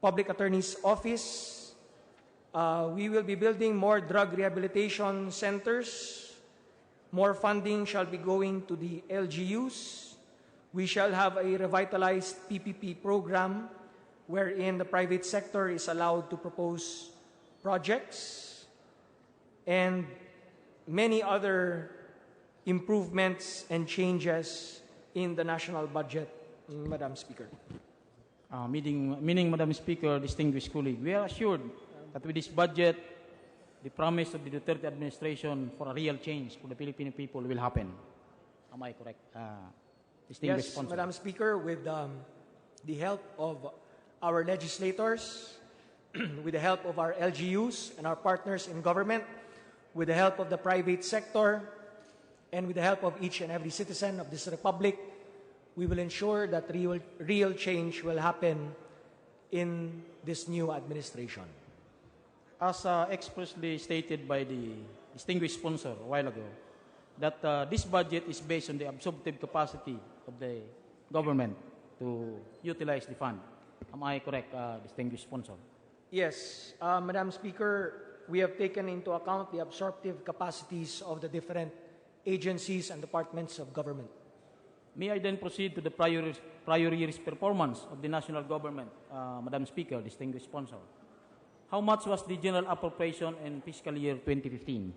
Public Attorney's Office. We will be building more drug rehabilitation centers. More funding shall be going to the LGUs. We shall have a revitalized PPP program wherein the private sector is allowed to propose projects, and many other improvements and changes in the national budget, Madam Speaker. Meaning, Madam Speaker, distinguished colleague, we are assured that with this budget, the promise of the Duterte administration for a real change for the Filipino people will happen. Am I correct? Distinguished Yes, sponsor. Madam Speaker, with the help of our legislators, with the help of our LGUs and our partners in government, with the help of the private sector, and with the help of each and every citizen of this republic, we will ensure that real change will happen in this new administration. As expressly stated by the distinguished sponsor a while ago, that this budget is based on the absorptive capacity of the government to utilize the fund. Am I correct, distinguished sponsor? Yes, Madam Speaker, we have taken into account the absorptive capacities of the different agencies and departments of government. May I then proceed to the prior year's performance of the national government, Madam Speaker, distinguished sponsor? How much was the general appropriation in fiscal year 2015?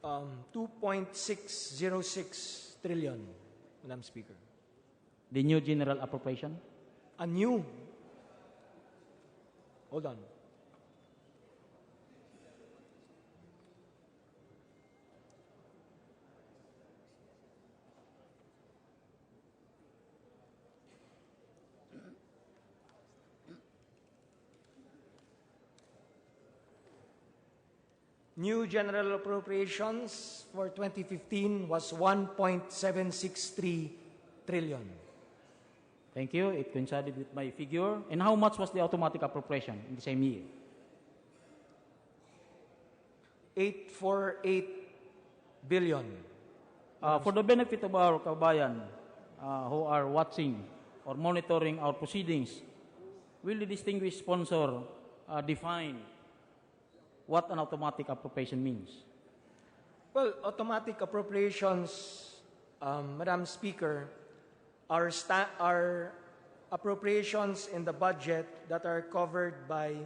2.606 trillion, Madam Speaker. The new general appropriation? A new. Hold on. New general appropriations for 2015 was 1.763 trillion. Thank you. It coincided with my figure. And how much was the automatic appropriation in the same year? 848 billion. For the benefit of our kabayan who are watching or monitoring our proceedings, will the distinguished sponsor define what an automatic appropriation means? Well, automatic appropriations, Madam Speaker, are appropriations in the budget that are covered by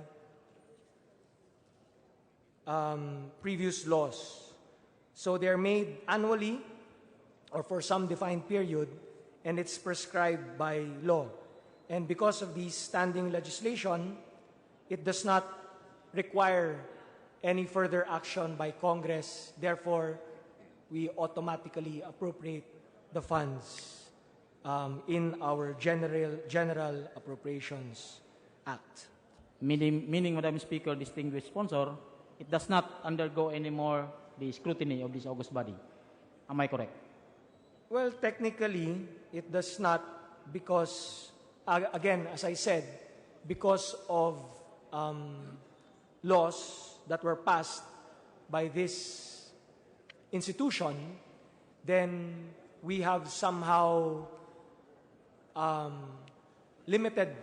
previous laws. So they're made annually or for some defined period, and it's prescribed by law. And because of the standing legislation, it does not require any further action by Congress. Therefore, we automatically appropriate the funds in our General Appropriations Act. Meaning, Madam Speaker, distinguished sponsor, it does not undergo anymore the scrutiny of this august body. Am I correct? Well, technically, it does not because, again, as I said, because of laws that were passed by this institution, then we have somehow limited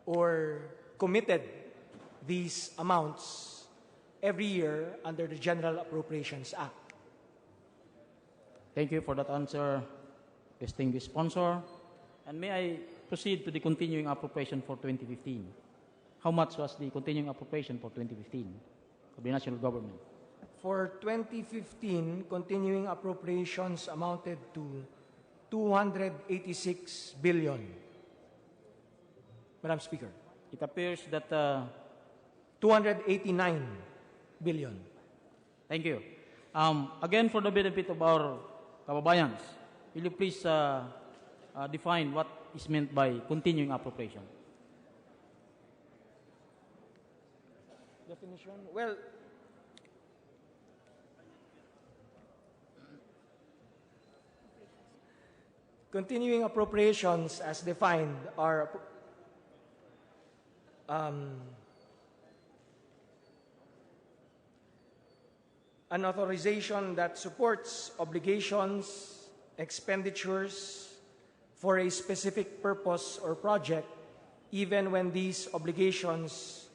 or committed these amounts every year under the General Appropriations Act. Thank you for that answer, distinguished sponsor. And may I proceed to the continuing appropriation for 2015? How much was the continuing appropriation for 2015 of the national government? For 2015, continuing appropriations amounted to 286 billion. Madam Speaker. It appears that 289 billion. Thank you. Again, for the benefit of our kababayans, will you please define what is meant by continuing appropriation? Definition? Well, continuing appropriations as defined are an authorization that supports obligations, expenditures for a specific purpose or project, even when these obligations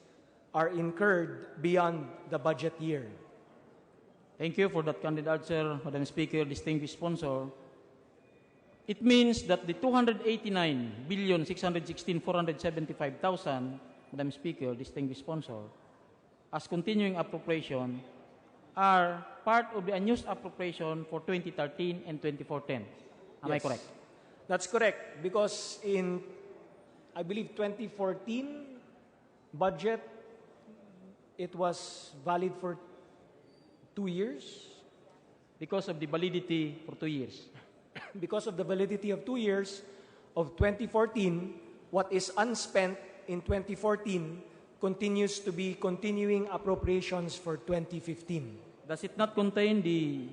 are incurred beyond the budget year. Thank you for that candid answer, Madam Speaker, distinguished sponsor. It means that the 289,616,475,000, Madam Speaker, distinguished sponsor, as continuing appropriation are part of the unused appropriation for 2013 and 2014. Am I correct? That's correct, because in, I believe, 2014 budget, it was valid for 2 years. because of the validity for 2 years. Because of the validity of 2 years of 2014, what is unspent in 2014 continues to be continuing appropriations for 2015. Does it not contain the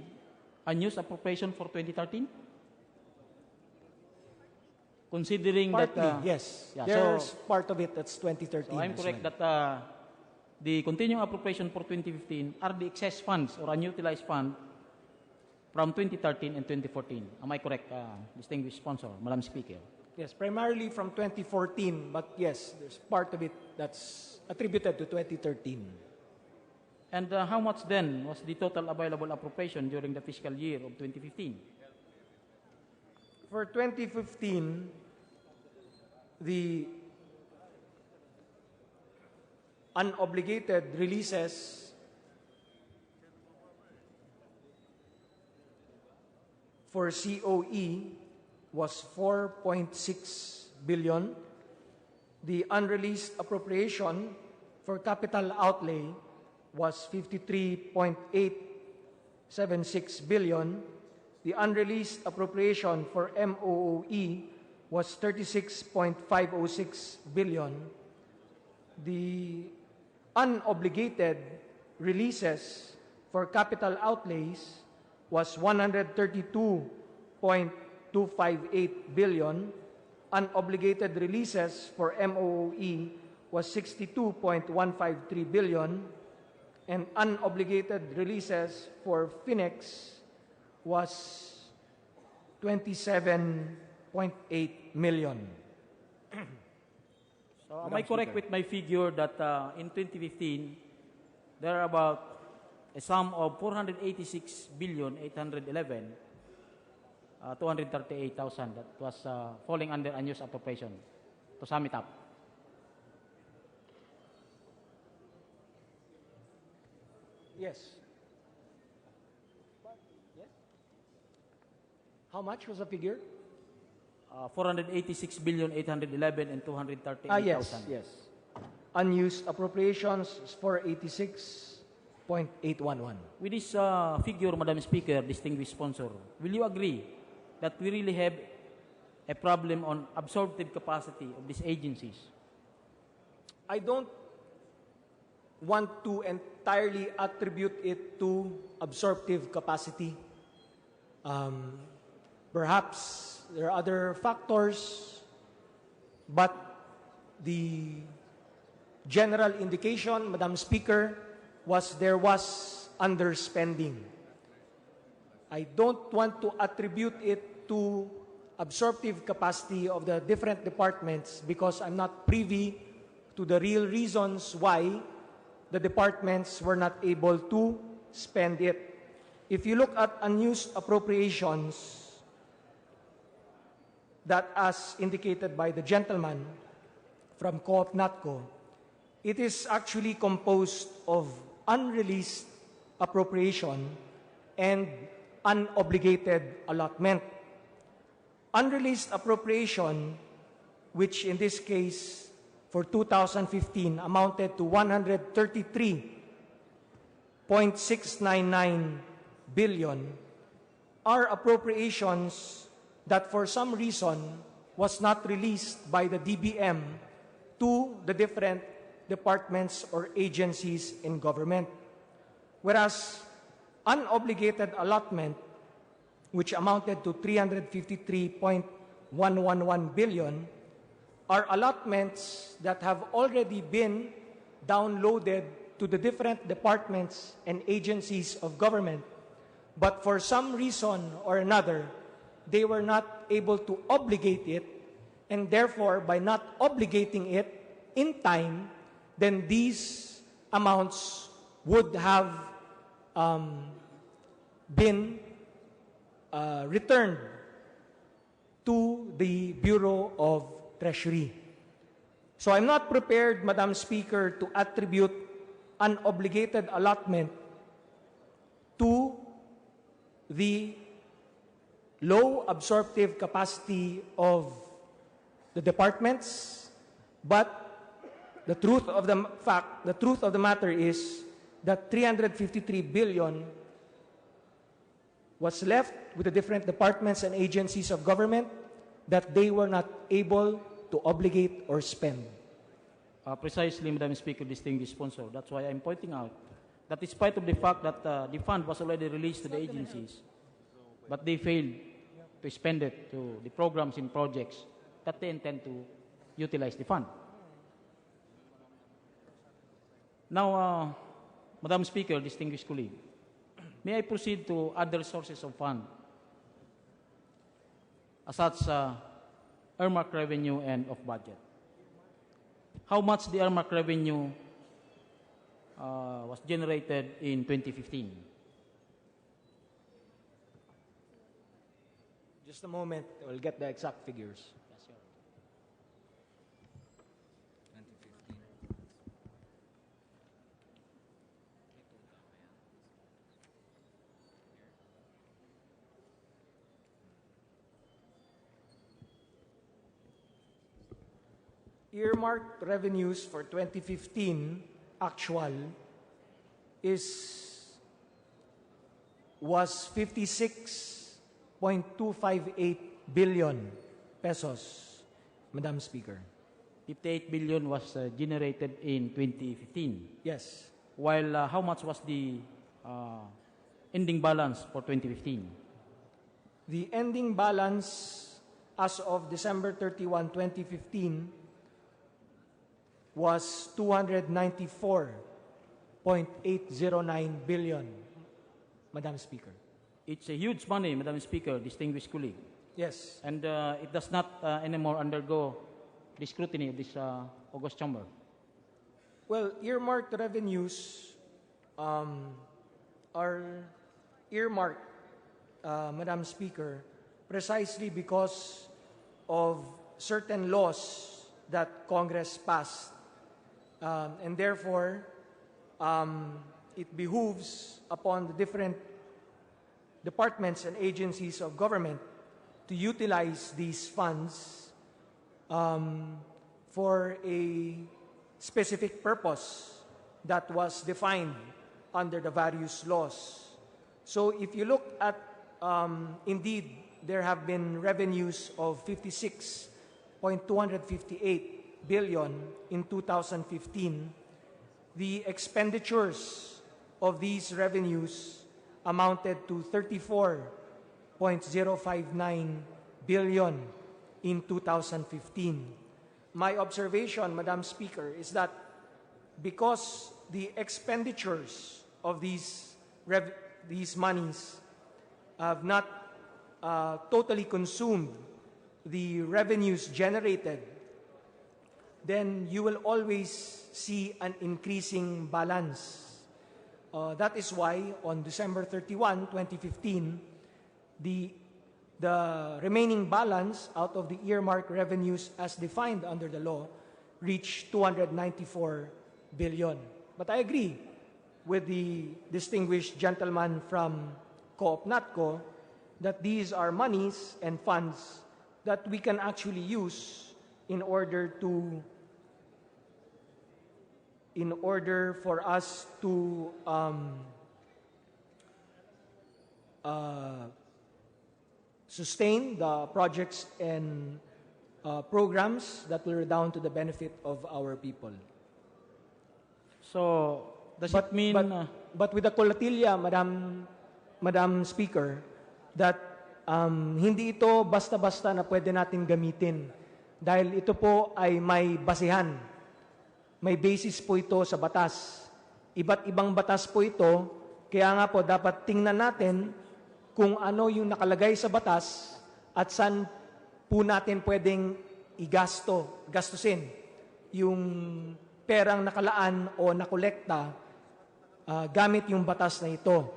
unused appropriation for 2013? Considering Partly, that... yes. Yeah, There's so, part of it that's 2013. so I'm as correct well. that the continuing appropriation for 2015 are the excess funds or unutilized fund from 2013 and 2014. Am I correct, distinguished sponsor, Madam Speaker? Yes, primarily from 2014, but yes, there's part of it that's attributed to 2013. And how much then was the total available appropriation during the fiscal year of 2015? For 2015, the unobligated releases for COE was 4.6 billion. The unreleased appropriation for capital outlay was 53.876 billion. The unreleased appropriation for MOOE was 36.506 billion. The unobligated releases for capital outlays was 132.258 billion. Unobligated releases for MOOE was 62.153 billion. And unobligated releases for FINEX was 27.8 million. So am I correct with my figure that in 2015, there are about a sum of 486,811,238,000 that was falling under unused appropriation, to sum it up? Yes. How much was the figure? 486,811,000 and 238,000. Yes. Unused appropriations is 486.811. With this figure, Madam Speaker, distinguished sponsor, will you agree that we really have a problem on absorptive capacity of these agencies? I don't want to entirely attribute it to absorptive capacity. Perhaps there are other factors, but the general indication, Madam Speaker, was there was underspending. I don't want to attribute it to absorptive capacity of the different departments because I'm not privy to the real reasons why the departments were not able to spend it. If you look at unused appropriations, that as indicated by the gentleman from Co-op NATCO, it is actually composed of unreleased appropriation and unobligated allotment. Unreleased appropriation, which in this case for 2015 amounted to 133.699 billion, are appropriations that for some reason was not released by the DBM to the different departments or agencies in government. Whereas unobligated allotment, which amounted to 353.111 billion, are allotments that have already been downloaded to the different departments and agencies of government, but for some reason or another, they were not able to obligate it, and therefore, by not obligating it in time, then these amounts would have been returned to the Bureau of Treasury. So I'm not prepared, Madam Speaker, to attribute an obligated allotment to the low absorptive capacity of the departments, but the truth of the matter is that 353 billion was left with the different departments and agencies of government that they were not able to obligate or spend. Precisely, Madam Speaker, distinguished sponsor. That's why I'm pointing out that despite of the fact that the fund was already released to the agencies, but they failed to spend it to the programs and projects that they intend to utilize the fund. Now, Madam Speaker, distinguished colleague, may I proceed to other sources of fund, such as earmark revenue and of budget? How much the earmark revenue was generated in 2015? Just a moment, we'll get the exact figures. Earmarked revenues for 2015 actual was 56.258 billion pesos, Madam Speaker. 58 billion was generated in 2015. Yes. While how much was the ending balance for 2015? The ending balance as of December 31, 2015 was 294.809 billion, Madam Speaker. It's a huge money, Madam Speaker, distinguished colleague. Yes. And it does not anymore undergo the scrutiny of this August Chamber. Well, earmarked revenues are earmarked, Madam Speaker, precisely because of certain laws that Congress passed. And therefore, it behooves upon the different departments and agencies of government to utilize these funds for a specific purpose that was defined under the various laws. So if you look at, indeed, there have been revenues of 56.258 billion in 2015. The expenditures of these revenues amounted to 34.059 billion in 2015. My observation, Madam Speaker, is that because the expenditures of these monies have not totally consumed the revenues generated, then you will always see an increasing balance. That is why on December 31, 2015, the remaining balance out of the earmark revenues as defined under the law reached 294 billion. But I agree with the distinguished gentleman from Co-op NATCO that these are monies and funds that we can actually use in order for us to sustain the projects and programs that will redound to the benefit of our people. So, does it mean... But with the kolatilya, Madam Speaker, that hindi ito basta-basta na pwede natin gamitin dahil ito po ay may basihan. May basis po ito sa batas. Iba't ibang batas po ito, kaya nga po dapat tingnan natin kung ano yung nakalagay sa batas at saan po natin pwedeng gastusin yung perang nakalaan o nakolekta gamit yung batas na ito.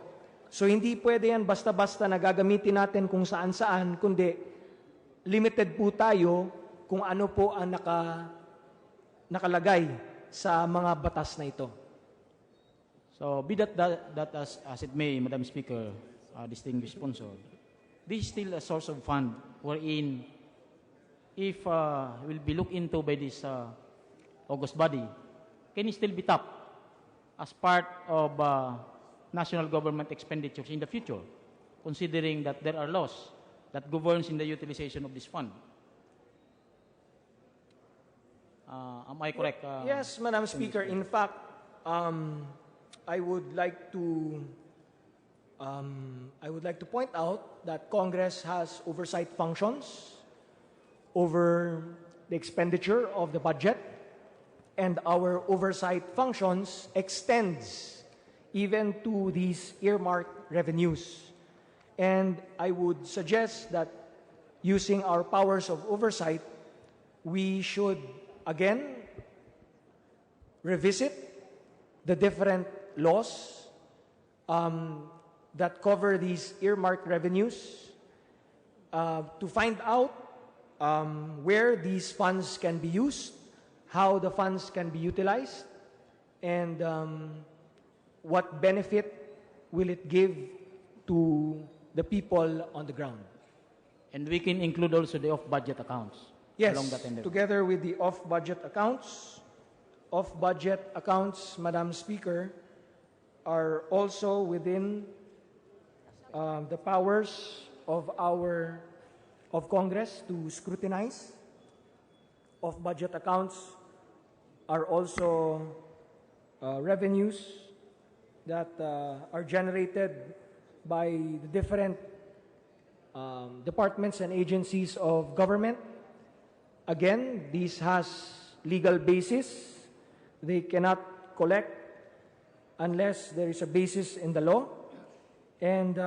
So hindi pwede yan basta-basta na gagamitin natin kung saan-saan, kundi limited po tayo kung ano po ang nakalagay sa mga batas na ito. So, be that as it may, Madam Speaker, distinguished sponsor, this is still a source of fund wherein if will be looked into by this August body, can it still be tapped as part of national government expenditures in the future? considering that there are laws that governs in the utilization of this fund. Am I correct? Yes, Madam Speaker. In fact, I would like to point out that Congress has oversight functions over the expenditure of the budget, and our oversight functions extends even to these earmarked revenues. And I would suggest that using our powers of oversight, we should again revisit the different laws that cover these earmarked revenues to find out where these funds can be used, how the funds can be utilized, and what benefit will it give to the people on the ground. And we can include also the off-budget accounts. Yes, along that endeavor. together with the off-budget accounts. Off-budget accounts, Madam Speaker, are also within the powers of Congress to scrutinize. Off-budget accounts are also revenues that are generated by the different departments and agencies of government. Again, this has legal basis. They cannot collect unless there is a basis in the law. And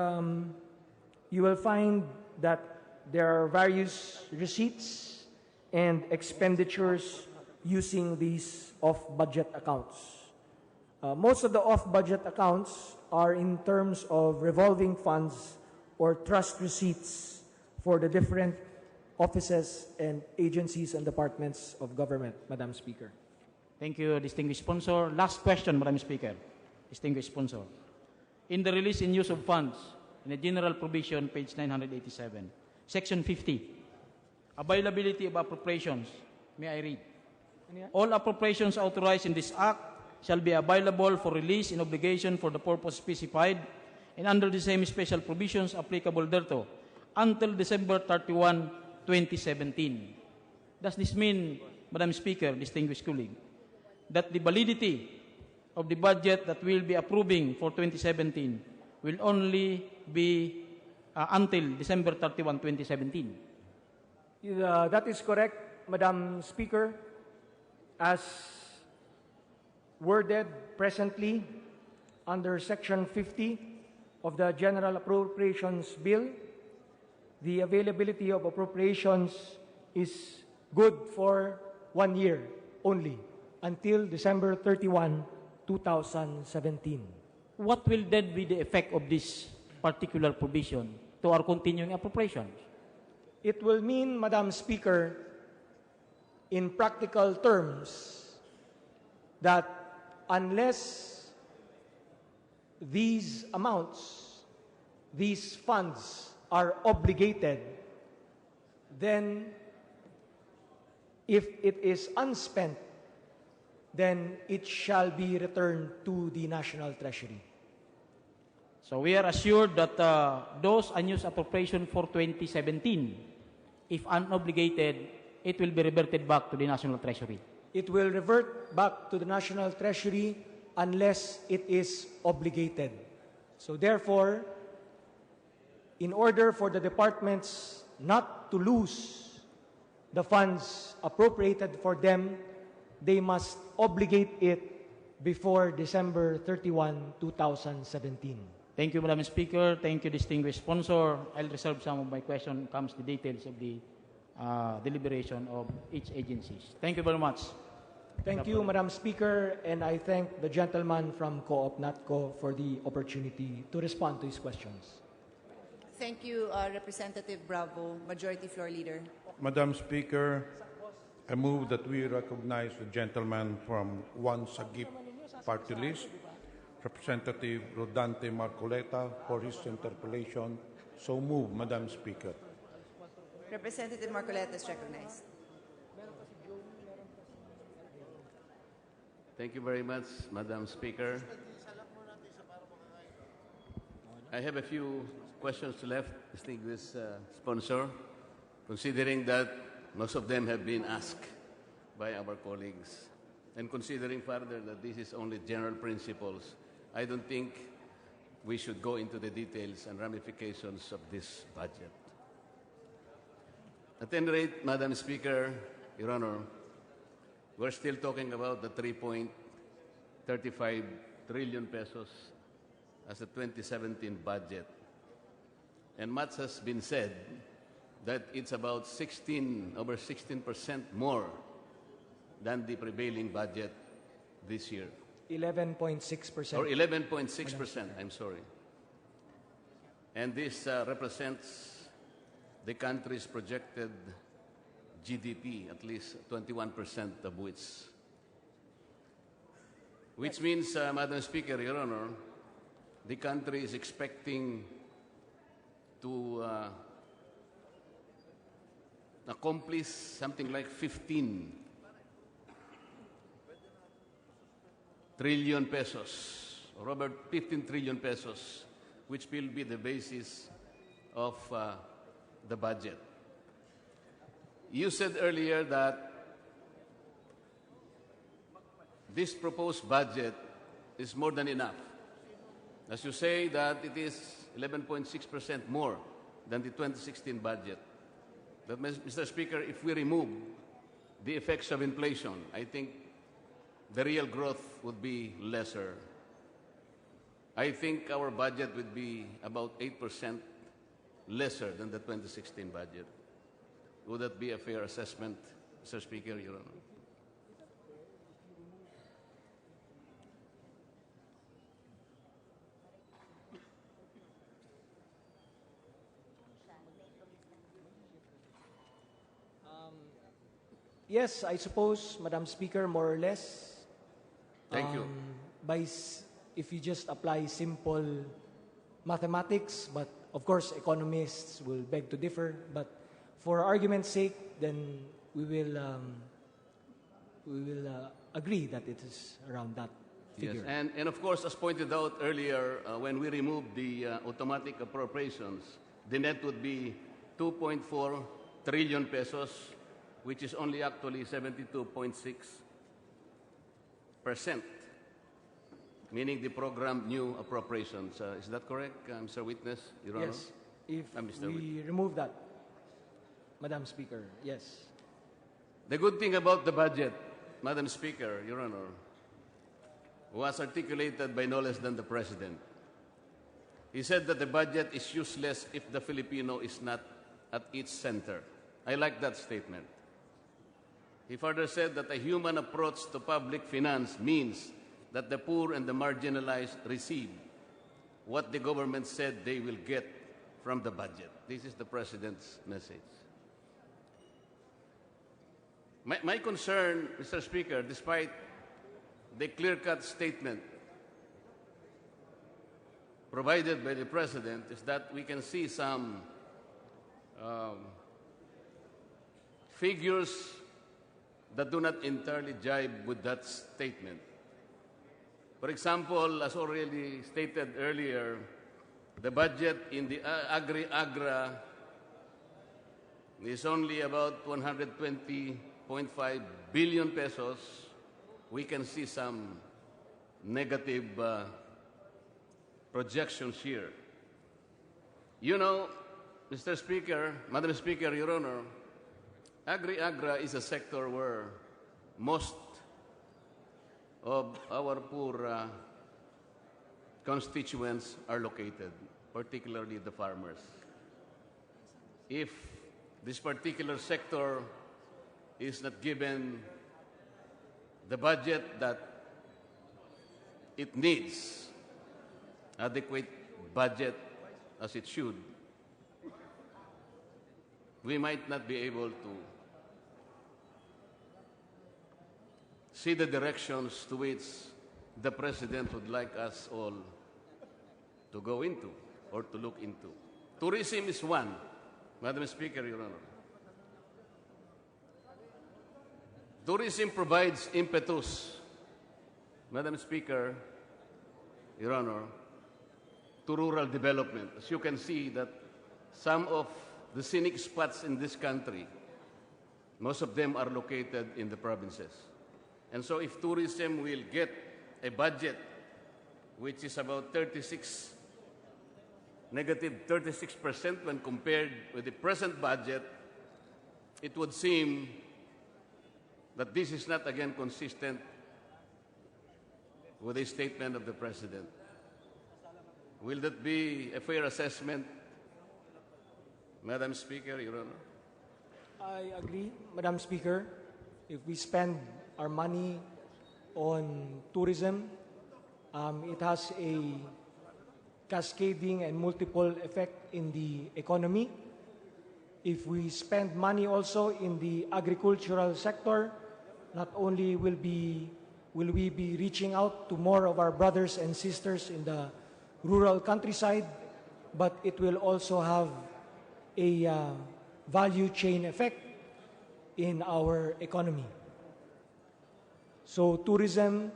you will find that there are various receipts and expenditures using these off-budget accounts. Most of the off-budget accounts are in terms of revolving funds or trust receipts for the different offices and agencies and departments of government, Madam Speaker. Thank you, distinguished sponsor. Last question, Madam Speaker. Distinguished sponsor. In the release and use of funds, in the general provision, page 987, section 50, availability of appropriations. May I read? All appropriations authorized in this act shall be available for release in obligation for the purpose specified and under the same special provisions applicable thereto until December 31, 2017. Does this mean, Madam Speaker, distinguished colleague, that the validity of the budget that we'll be approving for 2017 will only be until December 31, 2017? That is correct, Madam Speaker. As worded presently under Section 50 of the General Appropriations Bill, the availability of appropriations is good for 1 year only, until December 31, 2017. What will then be the effect of this particular provision to our continuing appropriations? It will mean, Madam Speaker, in practical terms, that unless these amounts, these funds are obligated, then if it is unspent, then it shall be returned to the National Treasury. So we are assured that those unused appropriation for 2017, if unobligated, it will be reverted back to the National Treasury. It will revert back to the National Treasury unless it is obligated. So therefore, in order for the departments not to lose the funds appropriated for them, they must obligate it before December 31, 2017. Thank you, Madam Speaker. Thank you, distinguished sponsor. I'll reserve some of my question comes the details of the deliberation of each agencies. Thank you very much. Thank you, Madam Speaker, and I thank the gentleman from Co-op NATCO for the opportunity to respond to his questions. Thank you, Representative Bravo. Majority Floor Leader. Madam Speaker, I move that we recognize the gentleman from One Sagip Party List, Representative Rodante Marcoleta, for his interpellation. So move, Madam Speaker. Representative Marcoleta is recognized. Thank you very much, Madam Speaker. I have a few questions left, distinguished sponsor, considering that most of them have been asked by our colleagues, and considering further that this is only general principles, I don't think we should go into the details and ramifications of this budget. At any rate, Madam Speaker, Your Honor, we're still talking about the 3.35 trillion pesos as the 2017 budget. And much has been said that it's about over 16% more than the prevailing budget this year. 11.6%. Or 11.6%, I'm sorry. And this represents the country's projected GDP, at least 21% of which means, Madam Speaker, Your Honor, the country is expecting to accomplish something like 15 trillion pesos, or over 15 trillion pesos, which will be the basis of the budget. You said earlier that this proposed budget is more than enough. As you say that it is 11.6% more than the 2016 budget. But, Mr. Speaker, if we remove the effects of inflation, I think the real growth would be lesser. I think our budget would be about 8% lesser than the 2016 budget. Would that be a fair assessment, Mr. Speaker, Your Honor? Yes, I suppose, Madam Speaker, more or less. Thank you. If you just apply simple mathematics, but of course economists will beg to differ, but for argument's sake, then we will agree that it is around that figure. Yes, and of course, as pointed out earlier, when we remove the automatic appropriations, the net would be 2.4 trillion pesos, which is only actually 72.6%, meaning the program new appropriations. Is that correct, Mr. Witness, Your Honor? Yes, if we remove that, Madam Speaker, yes. The good thing about the budget, Madam Speaker, Your Honor, was articulated by no less than the President. He said that the budget is useless if the Filipino is not at its center. I like that statement. He further said that a human approach to public finance means that the poor and the marginalized receive what the government said they will get from the budget. This is the President's message. My concern, Mr. Speaker, despite the clear-cut statement provided by the President, is that we can see some figures that do not entirely jibe with that statement. For example, as already stated earlier, the budget in the Agri-Agra is only about 120.5 billion pesos. We can see some negative projections here. You know, Mr. Speaker, Madam Speaker, Your Honor, Agri-Agra is a sector where most of our poor constituents are located, particularly the farmers. If this particular sector is not given the budget that it needs, adequate budget as it should, we might not be able to see the directions to which the President would like us all to go into or to look into. Tourism is one, Madam Speaker, Your Honor. Tourism provides impetus, Madam Speaker, Your Honor, to rural development. As you can see that some of the scenic spots in this country, most of them are located in the provinces. And so if tourism will get a budget which is about negative 36% when compared with the present budget, it would seem that this is not again consistent with a statement of the President. Will that be a fair assessment, Madam Speaker, Your Honor? I agree, Madam Speaker. If we spend our money on tourism, it has a cascading and multiple effect in the economy. If we spend money also in the agricultural sector, not only will we be reaching out to more of our brothers and sisters in the rural countryside, but it will also have a value chain effect in our economy. So tourism,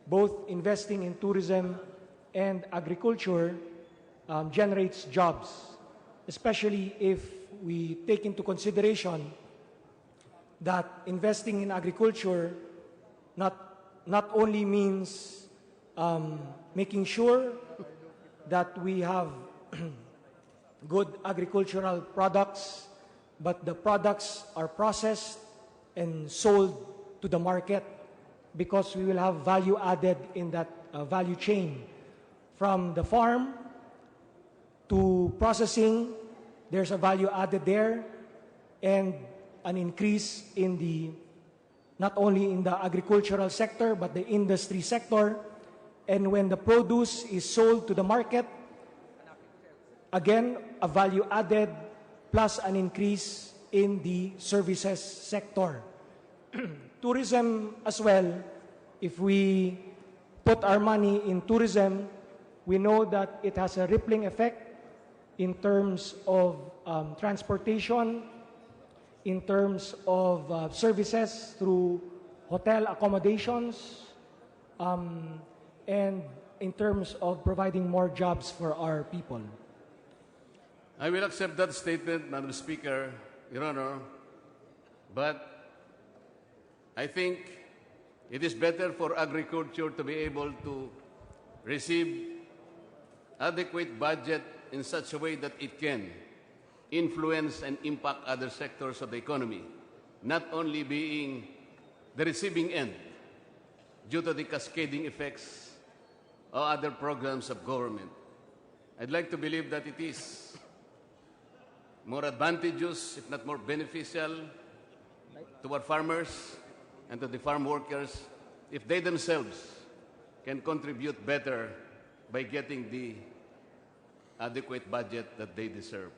both investing in tourism and agriculture generates jobs, especially if we take into consideration that investing in agriculture not only means making sure that we have good agricultural products, but the products are processed and sold to the market, because we will have value added in that value chain. From the farm to processing, there's a value added there, and an increase in the, not only in the agricultural sector, but the industry sector. And when the produce is sold to the market, again, a value added plus an increase in the services sector. Tourism as well, if we put our money in tourism, we know that it has a rippling effect in terms of transportation, in terms of services through hotel accommodations, and in terms of providing more jobs for our people. I will accept that statement, Madam Speaker, Your Honor, but I think it is better for agriculture to be able to receive adequate budget in such a way that it can influence and impact other sectors of the economy, not only being the receiving end due to the cascading effects of other programs of government. I'd like to believe that it is more advantageous, if not more beneficial, to our farmers and to the farm workers if they themselves can contribute better by getting the adequate budget that they deserve.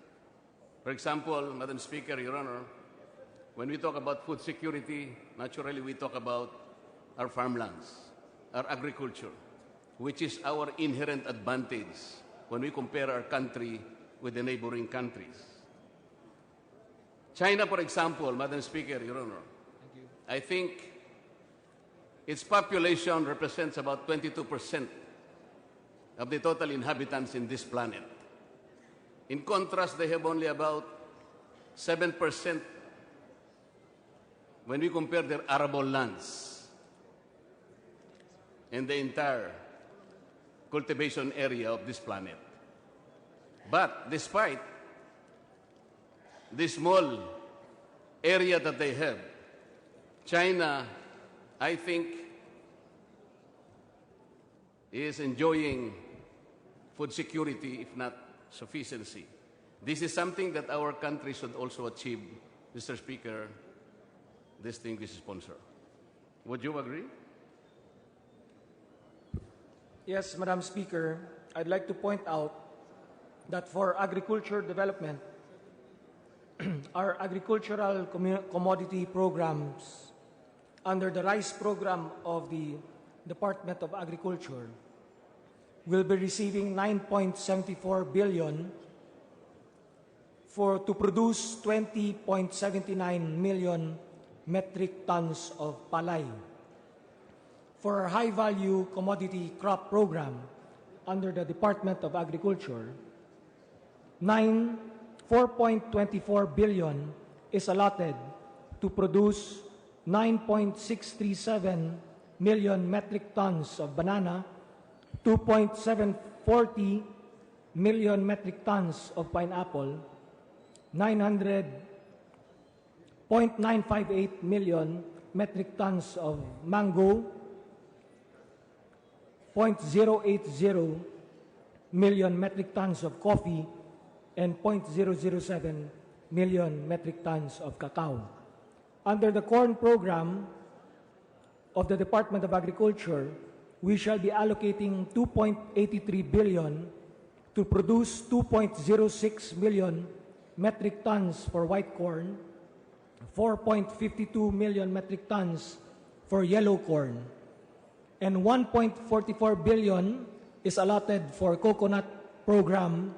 For example, Madam Speaker, Your Honor, when we talk about food security, naturally we talk about our farmlands, our agriculture, which is our inherent advantage when we compare our country with the neighboring countries. China, for example, Madam Speaker, Your Honor, I think its population represents about 22% of the total inhabitants in this planet. In contrast, they have only about 7% when we compare their arable lands and the entire cultivation area of this planet. But despite this small area that they have, China, I think, is enjoying food security, if not sufficiency. This is something that our country should also achieve, Mr. Speaker, distinguished sponsor. Would you agree? Yes, Madam Speaker, I'd like to point out that for agriculture development, our agricultural commodity programs under the rice program of the Department of Agriculture will be receiving 9.74 billion to produce 20.79 million metric tons of palay. For our high-value commodity crop program, under the Department of Agriculture, 4.24 billion is allotted to produce 9.637 million metric tons of banana, 2.740 million metric tons of pineapple, 0.958 million metric tons of mango, 0.080 million metric tons of coffee, and 0.007 million metric tons of cacao. Under the corn program of the Department of Agriculture, we shall be allocating 2.83 billion to produce 2.06 million metric tons for white corn, 4.52 million metric tons for yellow corn, and 1.44 billion is allotted for coconut program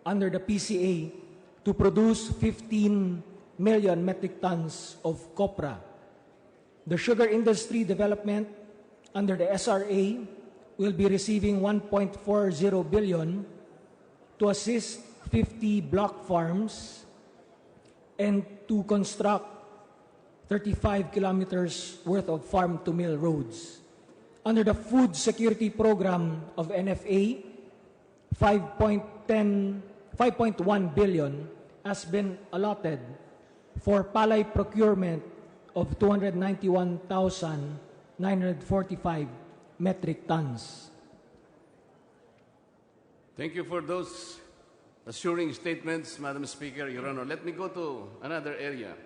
under the PCA to produce 15 million metric tons of copra. The sugar industry development under the SRA will be receiving 1.40 billion to assist 50 block farms and to construct 35 kilometers worth of farm-to-mill roads. Under the food security program of NFA, 5.1 billion has been allotted for palay procurement of 291,945 metric tons. Thank you for those assuring statements, Madam Speaker, Your Honor. Let me go to another area.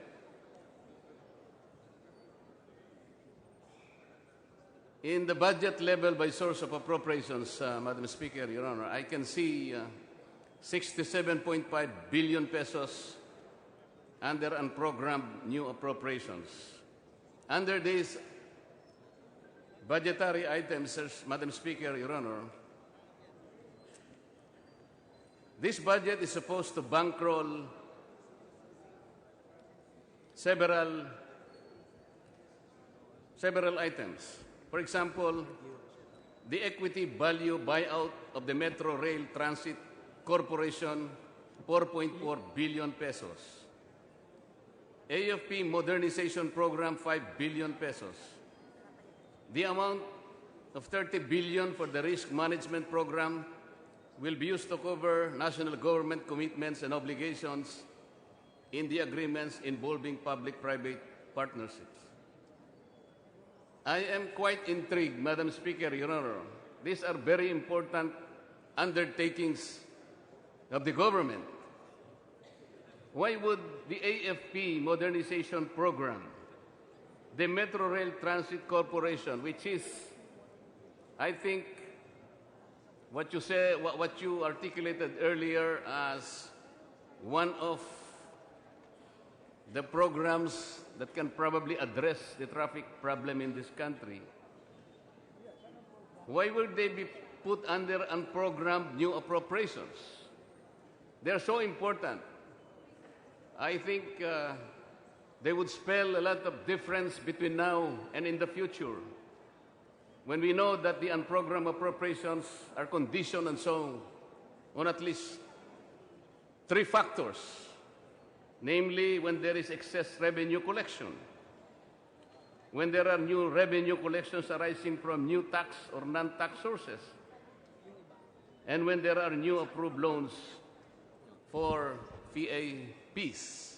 In the budget level by source of appropriations, Madam Speaker, Your Honor, I can see 67.5 billion pesos under unprogrammed new appropriations. Under these budgetary items, Madam Speaker, Your Honor, this budget is supposed to bankroll several items. For example, the equity value buyout of the Metro Rail Transit Corporation, 4.4 billion pesos. AFP Modernization Program, 5 billion pesos. The amount of 30 billion for the Risk Management Program will be used to cover national government commitments and obligations in the agreements involving public-private partnerships. I am quite intrigued, Madam Speaker, Your Honor. These are very important undertakings of the government. Why would the AFP Modernization Program, the Metro Rail Transit Corporation, which is, I think, what you articulated earlier as one of the programs that can probably address the traffic problem in this country, why would they be put under unprogrammed new appropriations? They're so important. I think they would spell a lot of difference between now and in the future, when we know that the unprogrammed appropriations are conditioned and so on at least 3 factors, namely when there is excess revenue collection, when there are new revenue collections arising from new tax or non-tax sources, and when there are new approved loans for VAPs.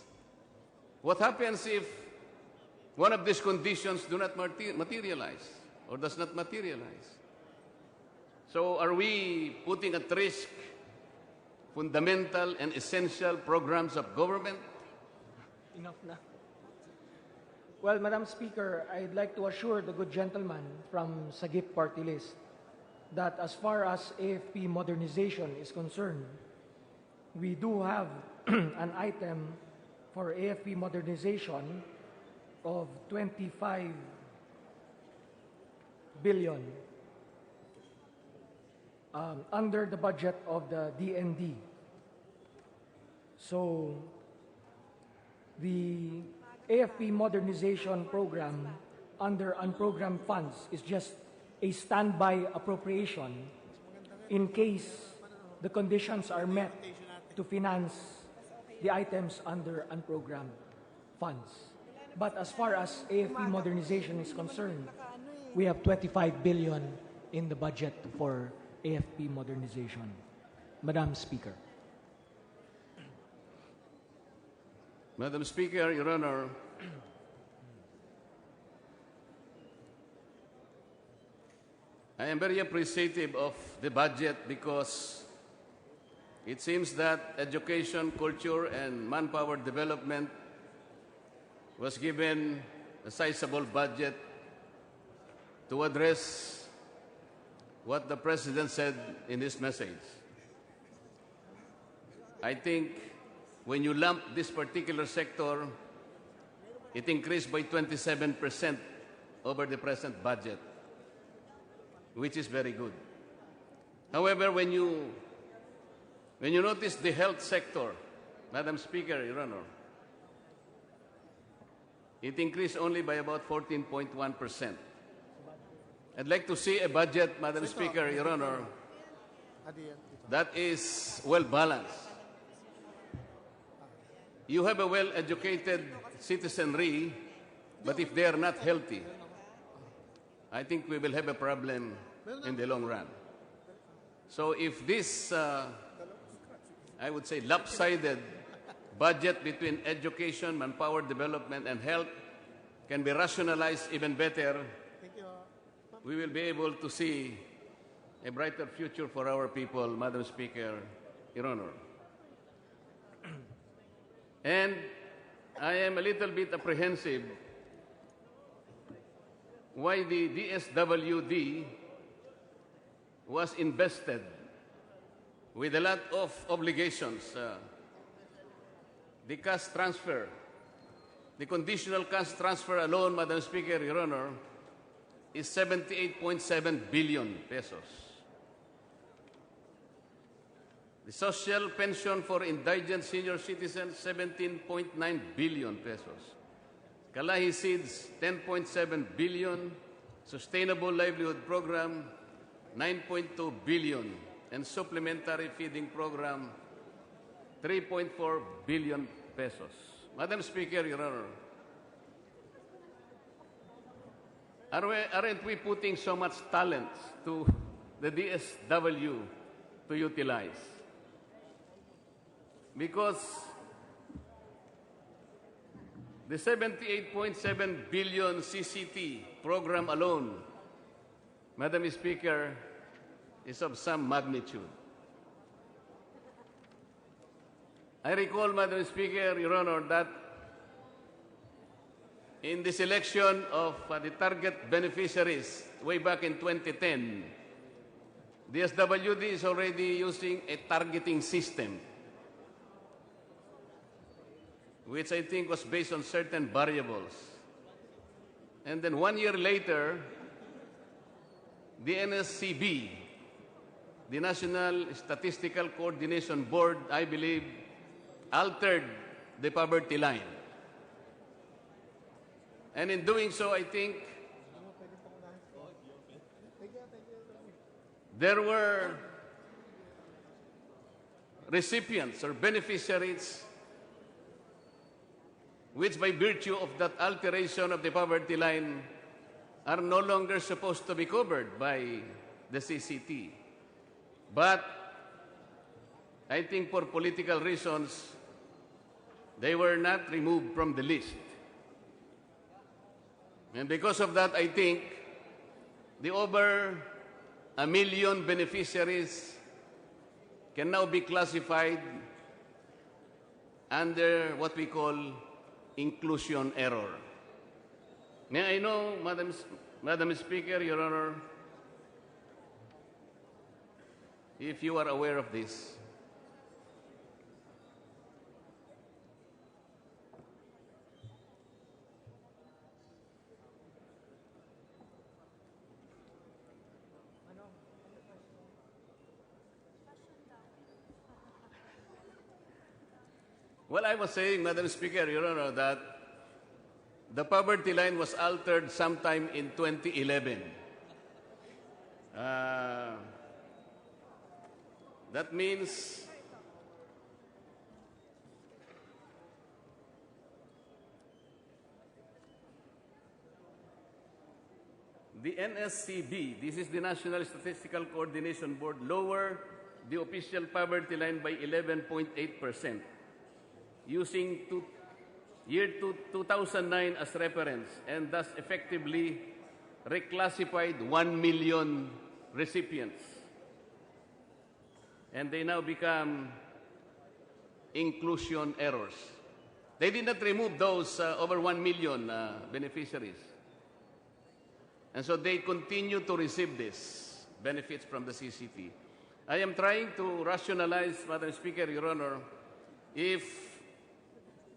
What happens if one of these conditions do not materialize or does not materialize? So are we putting at risk fundamental and essential programs of government? Enough na. Well, Madam Speaker, I'd like to assure the good gentleman from Sagip Party List that as far as AFP modernization is concerned, we do have an item for AFP modernization of 25 billion under the budget of the DND. So the AFP modernization program under unprogrammed funds is just a standby appropriation in case the conditions are met to finance the items under unprogrammed funds. But as far as AFP modernization is concerned, we have 25 billion in the budget for AFP modernization. Madam Speaker. Madam Speaker, Your Honor, I am very appreciative of the budget because it seems that education, culture, and manpower development was given a sizable budget to address what the President said in his message. I think when you lump this particular sector, it increased by 27% over the present budget, which is very good. However, when you notice the health sector, Madam Speaker, Your Honor, it increased only by about 14.1%. I'd like to see a budget, Madam Speaker, Your Honor, that is well balanced. You have a well-educated citizenry, but if they are not healthy, I think we will have a problem in the long run. So if this, I would say, lopsided budget between education, manpower development, and health can be rationalized even better, we will be able to see a brighter future for our people, Madam Speaker, Your Honor. And I am a little bit apprehensive why the DSWD was invested with a lot of obligations. The cash transfer, the conditional cash transfer alone, Madam Speaker, Your Honor, is 78.7 billion pesos. The social pension for indigent senior citizens, 17.9 billion pesos. Kalahi Seeds, 10.7 billion. Sustainable Livelihood Program, 9.2 billion. And Supplementary Feeding Program, 3.4 billion pesos. Madam Speaker, Your Honor, aren't we putting so much talent to the DSW to utilize? Because the 78.7 billion CCT program alone, Madam Speaker, is of some magnitude. I recall, Madam Speaker, Your Honor, that in the selection of the target beneficiaries way back in 2010, the SWD is already using a targeting system, which I think was based on certain variables. And then 1 year later, the NSCB, the National Statistical Coordination Board, I believe, altered the poverty line. And in doing so, I think there were recipients or beneficiaries which by virtue of that alteration of the poverty line are no longer supposed to be covered by the CCT. But I think for political reasons, they were not removed from the list. And because of that, I think the over 1 million beneficiaries can now be classified under what we call inclusion error. May I know, Madam Speaker, Your Honor, if you are aware of this? Well, I was saying, Madam Speaker, Your Honor, that the poverty line was altered sometime in 2011. That means the NSCB, this is the National Statistical Coordination Board, lower the official poverty line by 11.8%, using year 2009 as reference, and thus effectively reclassified 1 million recipients. And they now become inclusion errors. They did not remove those over 1 million beneficiaries. And so they continue to receive these benefits from the CCT. I am trying to rationalize, Madam Speaker, Your Honor, if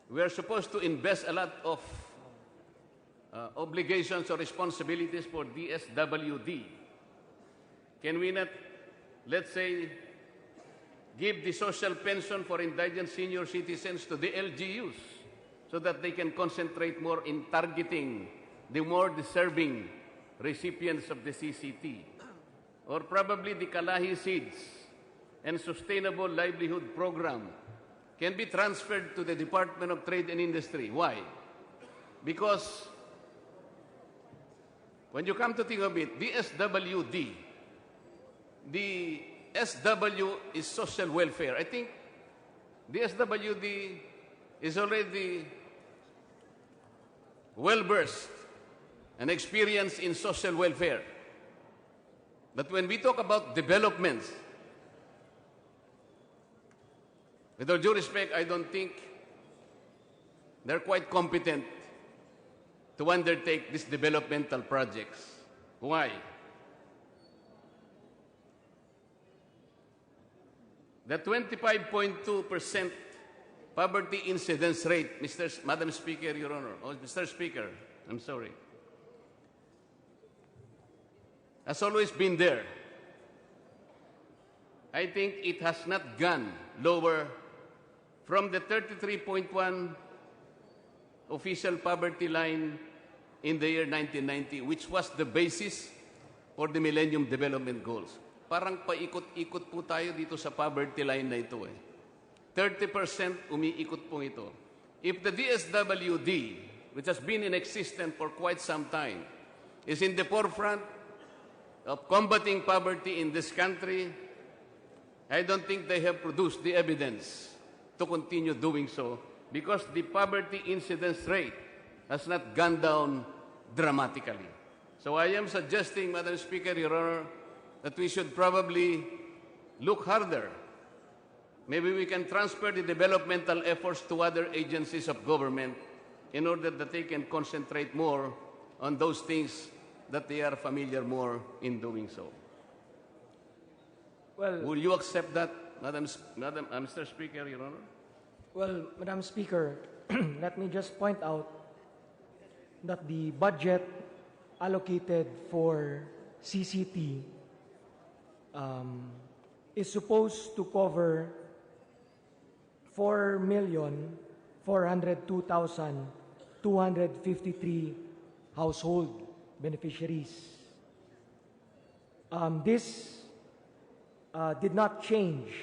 we are supposed to invest a lot of obligations or responsibilities for DSWD, can we not, let's say, give the social pension for indigent senior citizens to the LGUs so that they can concentrate more in targeting the more deserving recipients of the CCT? Or probably the Kalahi Seeds and Sustainable Livelihood Program can be transferred to the Department of Trade and Industry. Why? Because when you come to think of it, DSWD, the SW is social welfare. I think DSWD is already well-versed and experienced in social welfare. But when we talk about developments, with all due respect, I don't think they're quite competent to undertake these developmental projects. Why? The 25.2% poverty incidence rate, Madam Speaker, Your Honor, Mr. Speaker, I'm sorry, has always been there. I think it has not gone lower from the 33.1 official poverty line in the year 1990, which was the basis for the Millennium Development Goals. Parang paikot-ikot po tayo dito sa poverty line na ito. 30% umiikot po ito. If the DSWD, which has been in existence for quite some time, is in the forefront of combating poverty in this country, I don't think they have produced the evidence to continue doing so, because the poverty incidence rate has not gone down dramatically. So I am suggesting, Madam Speaker, Your Honor, that we should probably look harder. Maybe we can transfer the developmental efforts to other agencies of government in order that they can concentrate more on those things that they are familiar more in doing so. Well, will you accept that, Mr. Speaker, Your Honor? Well, Madam Speaker, let me just point out that the budget allocated for CCT is supposed to cover 4,402,253 household beneficiaries. This did not change.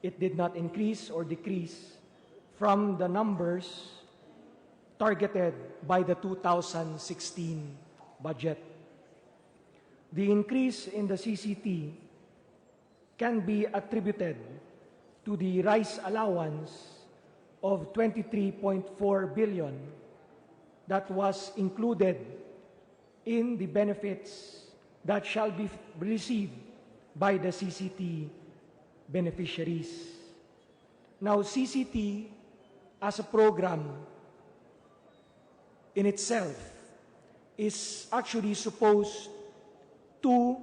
It did not increase or decrease from the numbers targeted by the 2016 budget. The increase in the CCT can be attributed to the rice allowance of 23.4 billion that was included in the benefits that shall be received by the CCT beneficiaries. Now, CCT as a program in itself is actually supposed to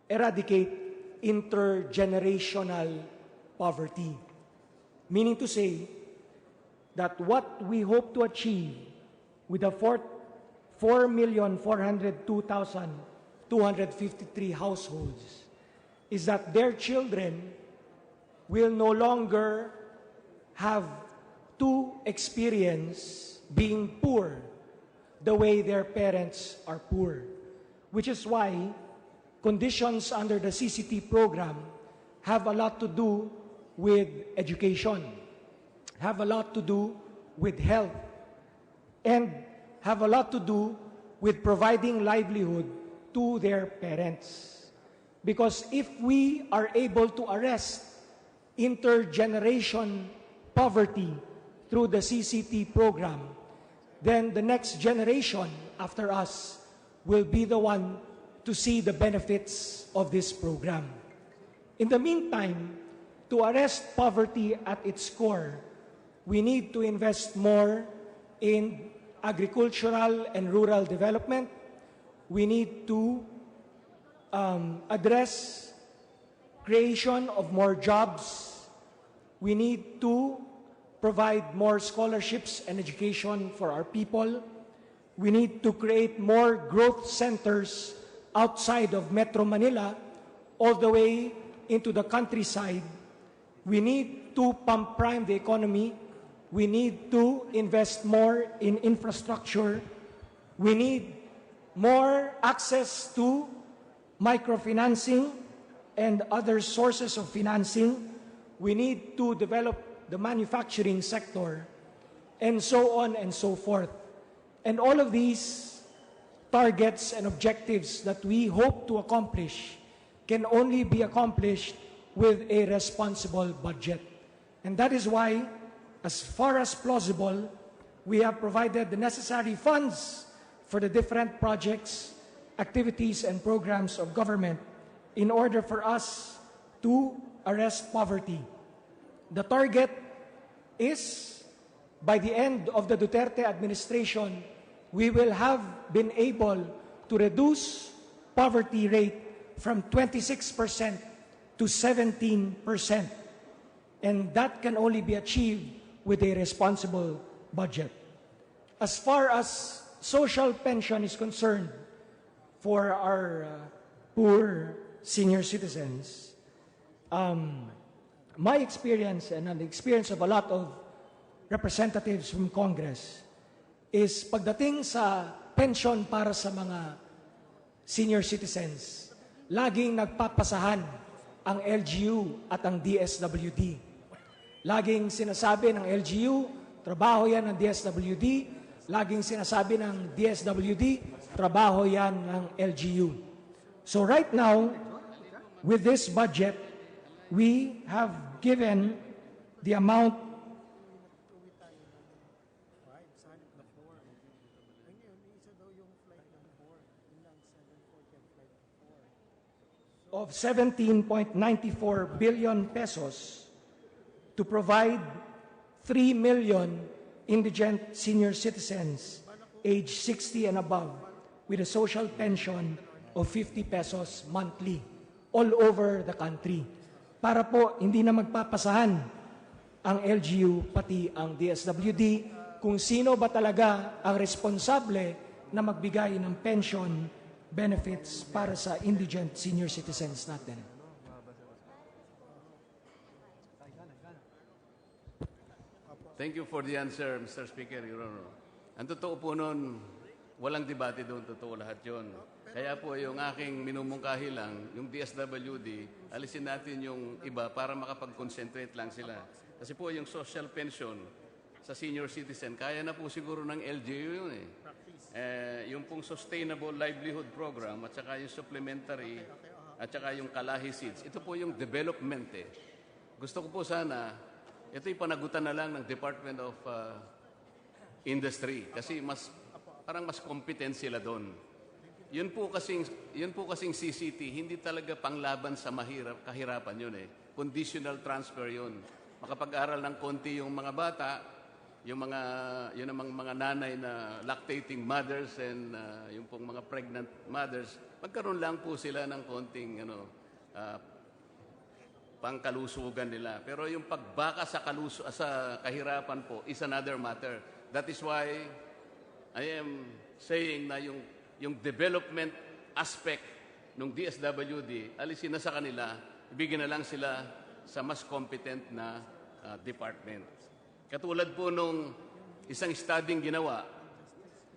eradicate intergenerational poverty. Meaning to say that what we hope to achieve with the 4,402,253 households is that their children will no longer have to experience being poor the way their parents are poor. Which is why conditions under the CCT program have a lot to do with education, have a lot to do with health, and have a lot to do with providing livelihood to their parents. Because if we are able to arrest intergeneration poverty through the CCT program, then the next generation after us will be the one to see the benefits of this program. In the meantime, to arrest poverty at its core, we need to invest more in agricultural and rural development. We need to address creation of more jobs. We need to provide more scholarships and education for our people. We need to create more growth centers outside of Metro Manila, all the way into the countryside. We need to pump prime the economy. We need to invest more in infrastructure. We need more access to microfinancing and other sources of financing. We need to develop the manufacturing sector, and so on and so forth. And all of these targets and objectives that we hope to accomplish can only be accomplished with a responsible budget. And that is why, as far as plausible, we have provided the necessary funds for the different projects, activities, and programs of government in order for us to arrest poverty. The target is, by the end of the Duterte administration, we will have been able to reduce poverty rate from 26% to 17%. And that can only be achieved with a responsible budget. As far as social pension is concerned for our poor senior citizens, my experience and the experience of a lot of representatives from Congress is pagdating sa pension para sa mga senior citizens, laging nagpapasahan ang LGU at ang DSWD. Laging sinasabi ng LGU, trabaho yan ng DSWD. Laging sinasabi ng DSWD, trabaho yan ng LGU. So right now, with this budget, we have given the amount of 17.94 billion pesos to provide 3 million indigent senior citizens age 60 and above with a social pension of 50 pesos monthly all over the country. Para po hindi na magpapasahan ang LGU pati ang DSWD kung sino ba talaga ang responsable na magbigay ng pension benefits para sa indigent senior citizens natin. Thank you for the answer, Mr. Speaker, Your Honor. Ang totoo po nun, walang debate doon, totoo lahat yun. Kaya po yung aking minumungkahi lang, yung DSWD, alisin natin yung iba para makapag-concentrate lang sila. Kasi po yung social pension sa senior citizen, kaya na po siguro ng LGU yun eh. Yung pong Sustainable Livelihood Program at saka yung supplementary at saka yung Kalahi Seeds, ito po yung development eh. Gusto ko po sana, ito'y panagutan na lang ng Department of Industry kasi parang mas competent sila doon. Yun po kasing CCT, hindi talaga panglaban sa kahirapan yun eh. Conditional transfer yun. Makapag-aral ng konti yung mga bata, yun namang mga nanay na lactating mothers and yung pong mga pregnant mothers, magkaroon lang po sila ng konting pangkalusugan nila. Pero yung pagbaka sa kahirapan po is another matter. That is why I am saying na yung development aspect ng DSWD, alisin na sa kanila, ibigyan na lang sila sa mas competent na department. Katulad po nung isang studying ginawa,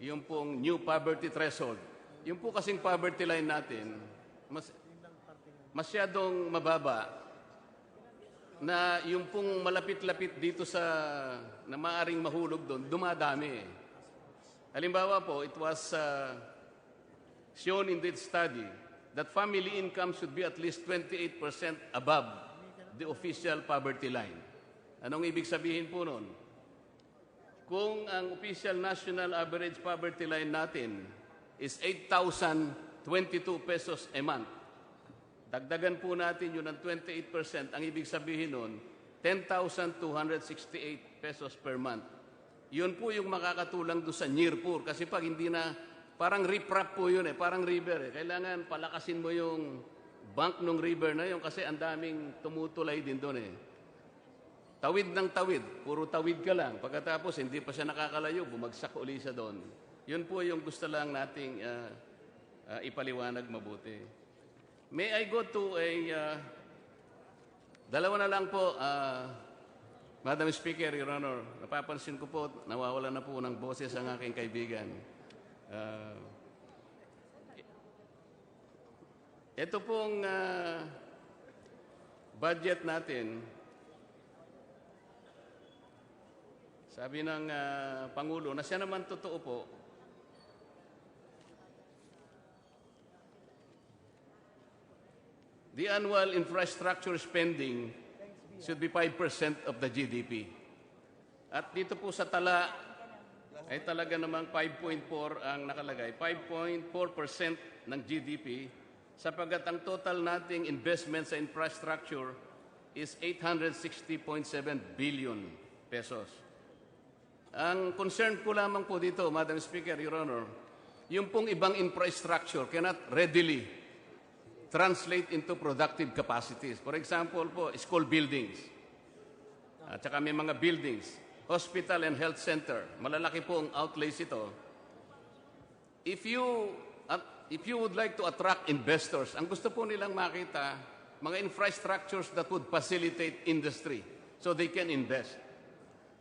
yung pong new poverty threshold, yung po kasing poverty line natin, masyadong mababa na yung pong malapit-lapit dito sa na maaring mahulog doon, dumadami. Halimbawa po, it was shown in this study that family income should be at least 28% above the official poverty line. Anong ibig sabihin po nun? Kung ang official national average poverty line natin is 8,022 pesos a month, dagdagan po natin yun ng 28%, ang ibig sabihin nun, 10,268 pesos per month. Yun po yung makakatulang doon sa near poor. Kasi pag hindi na, parang riprap po yun parang river Kailangan palakasin mo yung bank ng river na yun kasi ang daming tumutulay din doon Tawid ng tawid, puro tawid ka lang. Pagkatapos, hindi pa siya nakakalayo, bumagsak uli siya doon. Yun po yung gusto lang nating ipaliwanag mabuti. May I go to dalawa na lang po, Madam Speaker, Your Honor. Napapansin ko po, nawawala na po ng boses ang aking kaibigan. Ito pong budget natin, sabi ng Pangulo, na siya naman totoo po, the annual infrastructure spending should be 5% of the GDP. At dito po sa tala ay talaga namang 5.4 ang nakalagay. 5.4% ng GDP sapagkat ang total nating investment sa infrastructure is 860.7 billion pesos. Ang concern ko lamang po dito, Madam Speaker, Your Honor, yung pong ibang infrastructure cannot readily translate into productive capacities. For example po, school buildings. At saka may mga buildings, hospital and health center. Malalaki po ang outlays ito. If you would like to attract investors, ang gusto po nilang makita, mga infrastructures that would facilitate industry so they can invest.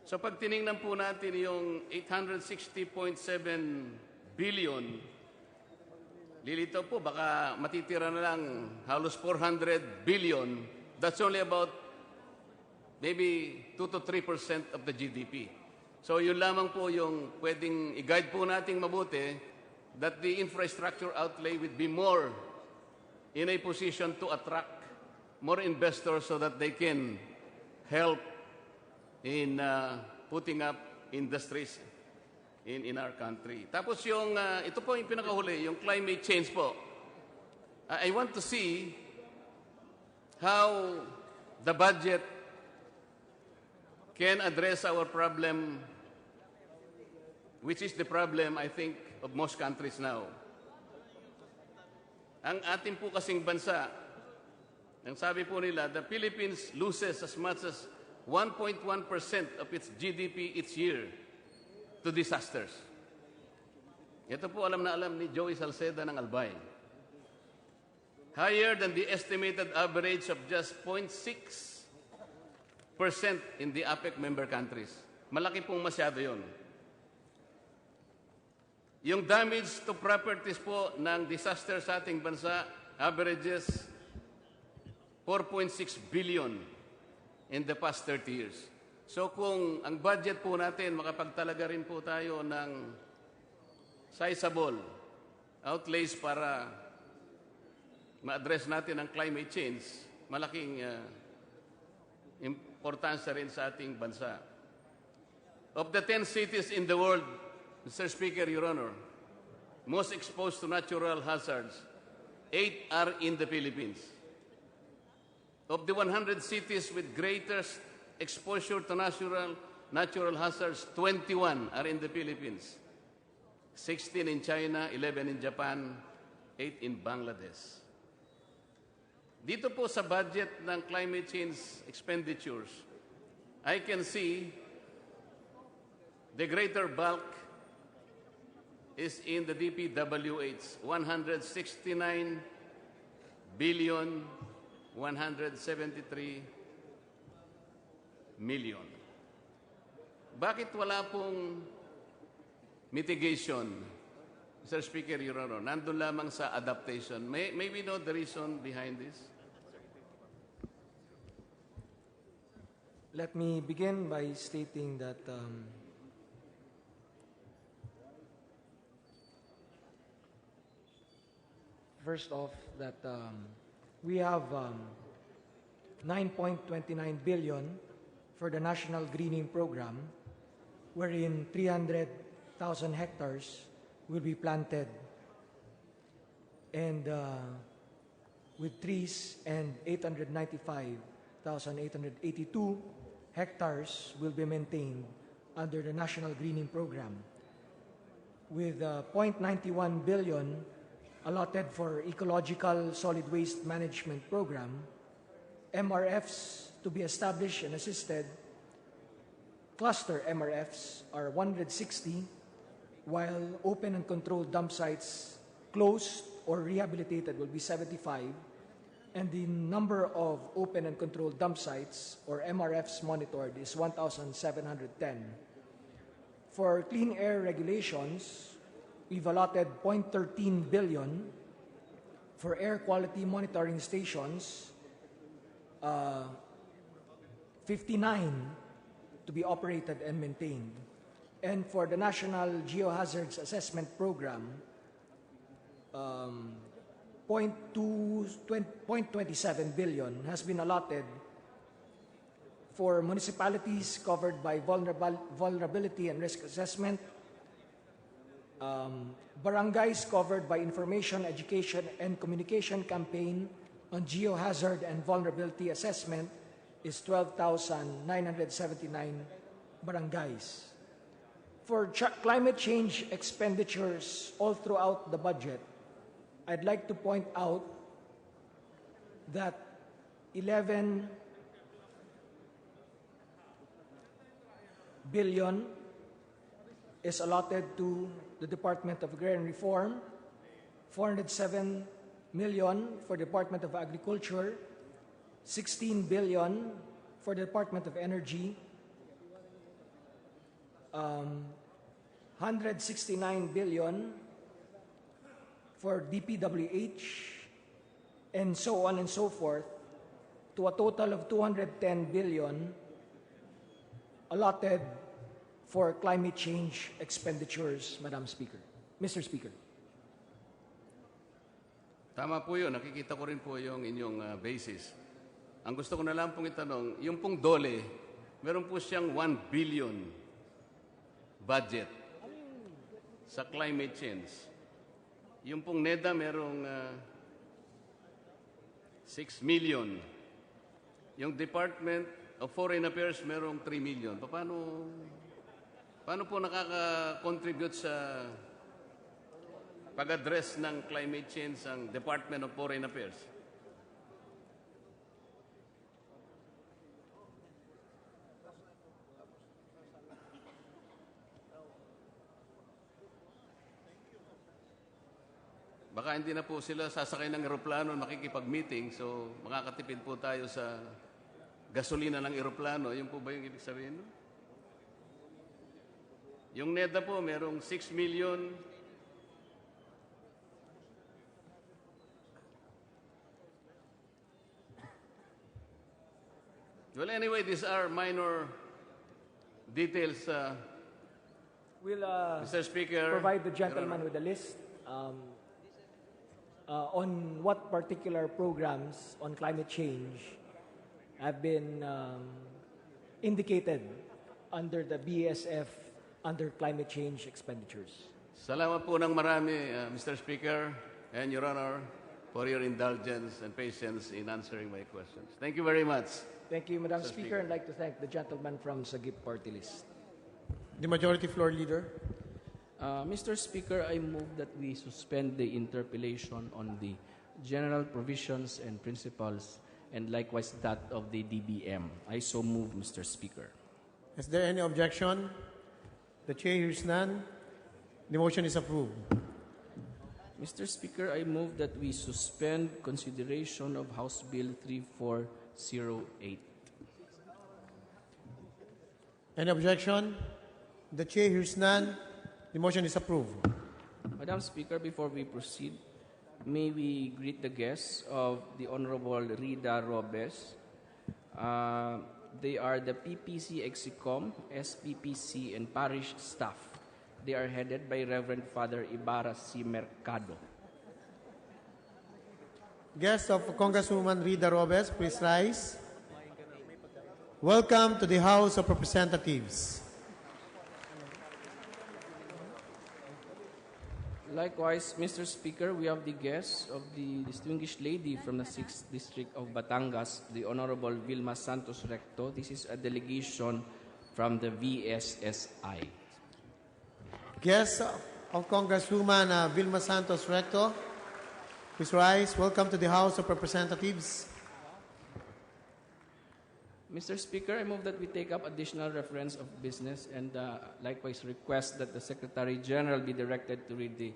So pag tiningnan po natin yung 860.7 billion, lilitaw po, baka matitira na lang halos 400 billion. That's only about maybe 2 to 3% of the GDP. So yun lamang po yung pwedeng i-guide po nating mabuti that the infrastructure outlay would be more in a position to attract more investors so that they can help in putting up industries in our country. Tapos yung, ito po yung pinakahuli, yung climate change po. I want to see how the budget can address our problem, which is the problem, I think, of most countries now. Ang ating po kasing bansa, ang sabi po nila, the Philippines loses as much as 1.1% of its GDP each year to disasters. Ito po alam na alam ni Joey Salceda ng Albay. Higher than the estimated average of just 0.6% in the APEC member countries. Malaki pong masyado yon. Yung damage to properties po ng disaster sa ating bansa averages 4.6 billion in the past 30 years. So kung ang budget po natin, makapagtalaga rin po tayo ng sizable outlays para ma-address natin ang climate change, malaking importansya rin sa ating bansa. Of the 10 cities in the world, Mr. Speaker, Your Honor, most exposed to natural hazards, 8 are in the Philippines. Of the 100 cities with greatest exposure to natural hazards, 21 are in the Philippines. 16 in China, 11 in Japan, 8 in Bangladesh. Dito po sa budget ng climate change expenditures, I can see the greater bulk is in the DPWH, 169 billion 173 million. Bakit wala pong mitigation Mr. Speaker, Your Honor, nandun lamang sa adaptation. May we know the reason behind this? Let me begin by stating that first off, that we have 9.29 billion for the National Greening Program, wherein 300,000 hectares will be planted and with trees, and 895,882 hectares will be maintained under the National Greening Program, with 0.91 billion allotted for Ecological Solid Waste Management Program, MRFs to be established and assisted. Cluster MRFs are 160, while open and controlled dump sites closed or rehabilitated will be 75, and the number of open and controlled dump sites, or MRFs, monitored is 1,710. For clean air regulations, we've allotted 0.13 billion for air quality monitoring stations, 59 to be operated and maintained. And for the National Geohazards Assessment Program, 0.27 billion has been allotted for municipalities covered by vulnerability and risk assessment, barangays covered by information, education, and communication campaign on geohazard and vulnerability assessment is 12,979 barangays. For climate change expenditures all throughout the budget, I'd like to point out that 11 billion is allotted to the Department of Agrarian Reform, 407 million for the Department of Agriculture, 16 billion for the Department of Energy, 169 billion for DPWH, and so on and so forth, to a total of 210 billion allotted for climate change expenditures, Madam Speaker. Mr. Speaker. Tama po yun. Nakikita ko rin po yung inyong basis. Ang gusto ko na lang pong itanong, yung pong DOLE, meron po siyang 1 billion budget sa climate change. Yung pong NEDA merong 6 million. Yung Department of Foreign Affairs merong 3 million. Paano po nakaka-contribute sa pag-address ng climate change ang Department of Foreign Affairs? Baka hindi na po sila sasakay ng eroplano makikipag-meeting, so makakatipid po tayo sa gasolina ng eroplano. Yun po ba yung ibig sabihin? No? Yung NEDA po, merong 6 million. Well, anyway, these are minor details. We'll Mr. Speaker, provide the gentleman with a list on what particular programs on climate change have been indicated under the BSF under climate change expenditures. Salamat po ng marami, Mr. Speaker and Your Honor, for your indulgence and patience in answering my questions. Thank you very much. Thank you, Madam Mr. Speaker. I'd like to thank the gentleman from Sagip Party List. The Majority Floor Leader. Mr. Speaker, I move that we suspend the interpellation on the general provisions and principles, and likewise that of the DBM. I so move, Mr. Speaker. Is there any objection? The Chair hears none. The motion is approved. Mr. Speaker, I move that we suspend consideration of House Bill 3408. Any objection? The Chair hears none. The motion is approved. Madam Speaker, before we proceed, may we greet the guests of the Honorable Rida Robes. They are the PPC Exicom, SPPC, and parish staff. They are headed by Reverend Father Ibarra C. Mercado. Guests of Congresswoman Rida Robes, please rise. Welcome to the House of Representatives. Likewise, Mr. Speaker, we have the guests of the distinguished lady from the 6th District of Batangas, the Honorable Vilma Santos Recto. This is a delegation from the VSSI. Guests of Congresswoman Vilma Santos Recto, please rise. Welcome to the House of Representatives. Mr. Speaker, I move that we take up additional reference of business and likewise request that the Secretary General be directed to read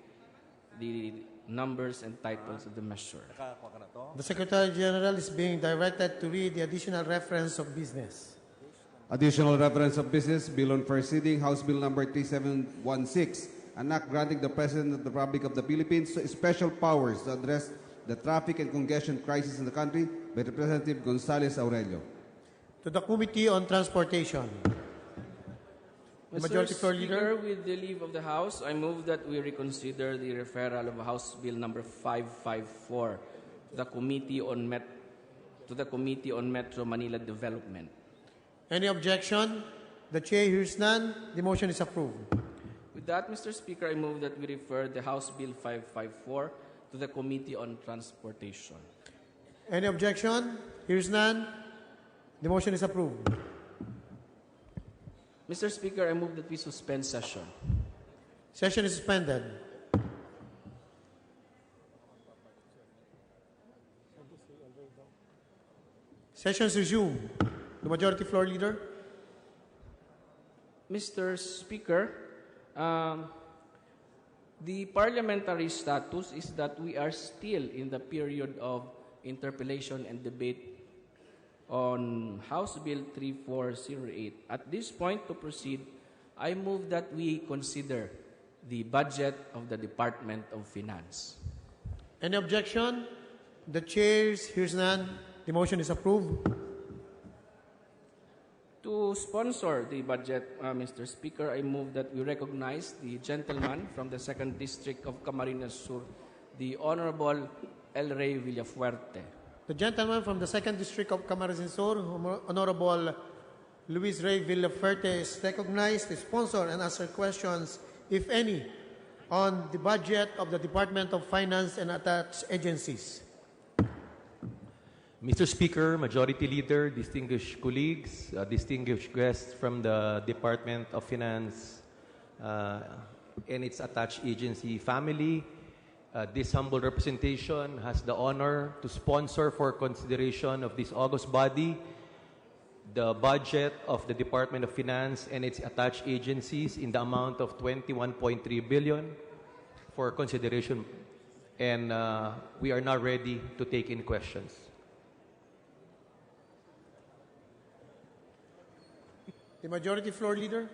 the numbers and titles of the measure. The Secretary General is being directed to read the additional reference of business. Additional reference of business, Bill on first reading, House Bill number 3716, an act granting the President of the Republic of the Philippines special powers to address the traffic and congestion crisis in the country by Representative Gonzales Aurelio. To the Committee on Transportation. Mr. Majority Floor Leader. Speaker, with the leave of the House, I move that we reconsider the referral of House Bill number 554 to the Committee on Metro Manila Development. Any objection? The Chair hears none. The motion is approved. With that, Mr. Speaker, I move that we refer the House Bill 554 to the Committee on Transportation. Any objection? Hears none. The motion is approved. Mr. Speaker, I move that we suspend session. Session is suspended. Session is resumed. The Majority Floor Leader. Mr. Speaker, the parliamentary status is that we are still in the period of interpellation and debate on House Bill 3408. At this point, to proceed, I move that we consider the budget of the Department of Finance. Any objection? The Chair hears none. The motion is approved. To sponsor the budget, Mr. Speaker, I move that we recognize the gentleman from the 2nd District of Camarines Sur, the Honorable El Rey Villafuerte. The gentleman from the 2nd District of Camarines Sur, Honorable Luis Rey Villafuerte, is recognized to sponsor and answer questions, if any, on the budget of the Department of Finance and attached agencies. Mr. Speaker, Majority Leader, distinguished colleagues, distinguished guests from the Department of Finance and its attached agency family, this humble representation has the honor to sponsor for consideration of this august body the budget of the Department of Finance and its attached agencies in the amount of 21.3 billion for consideration. And we are now ready to take in questions. The Majority Floor Leader.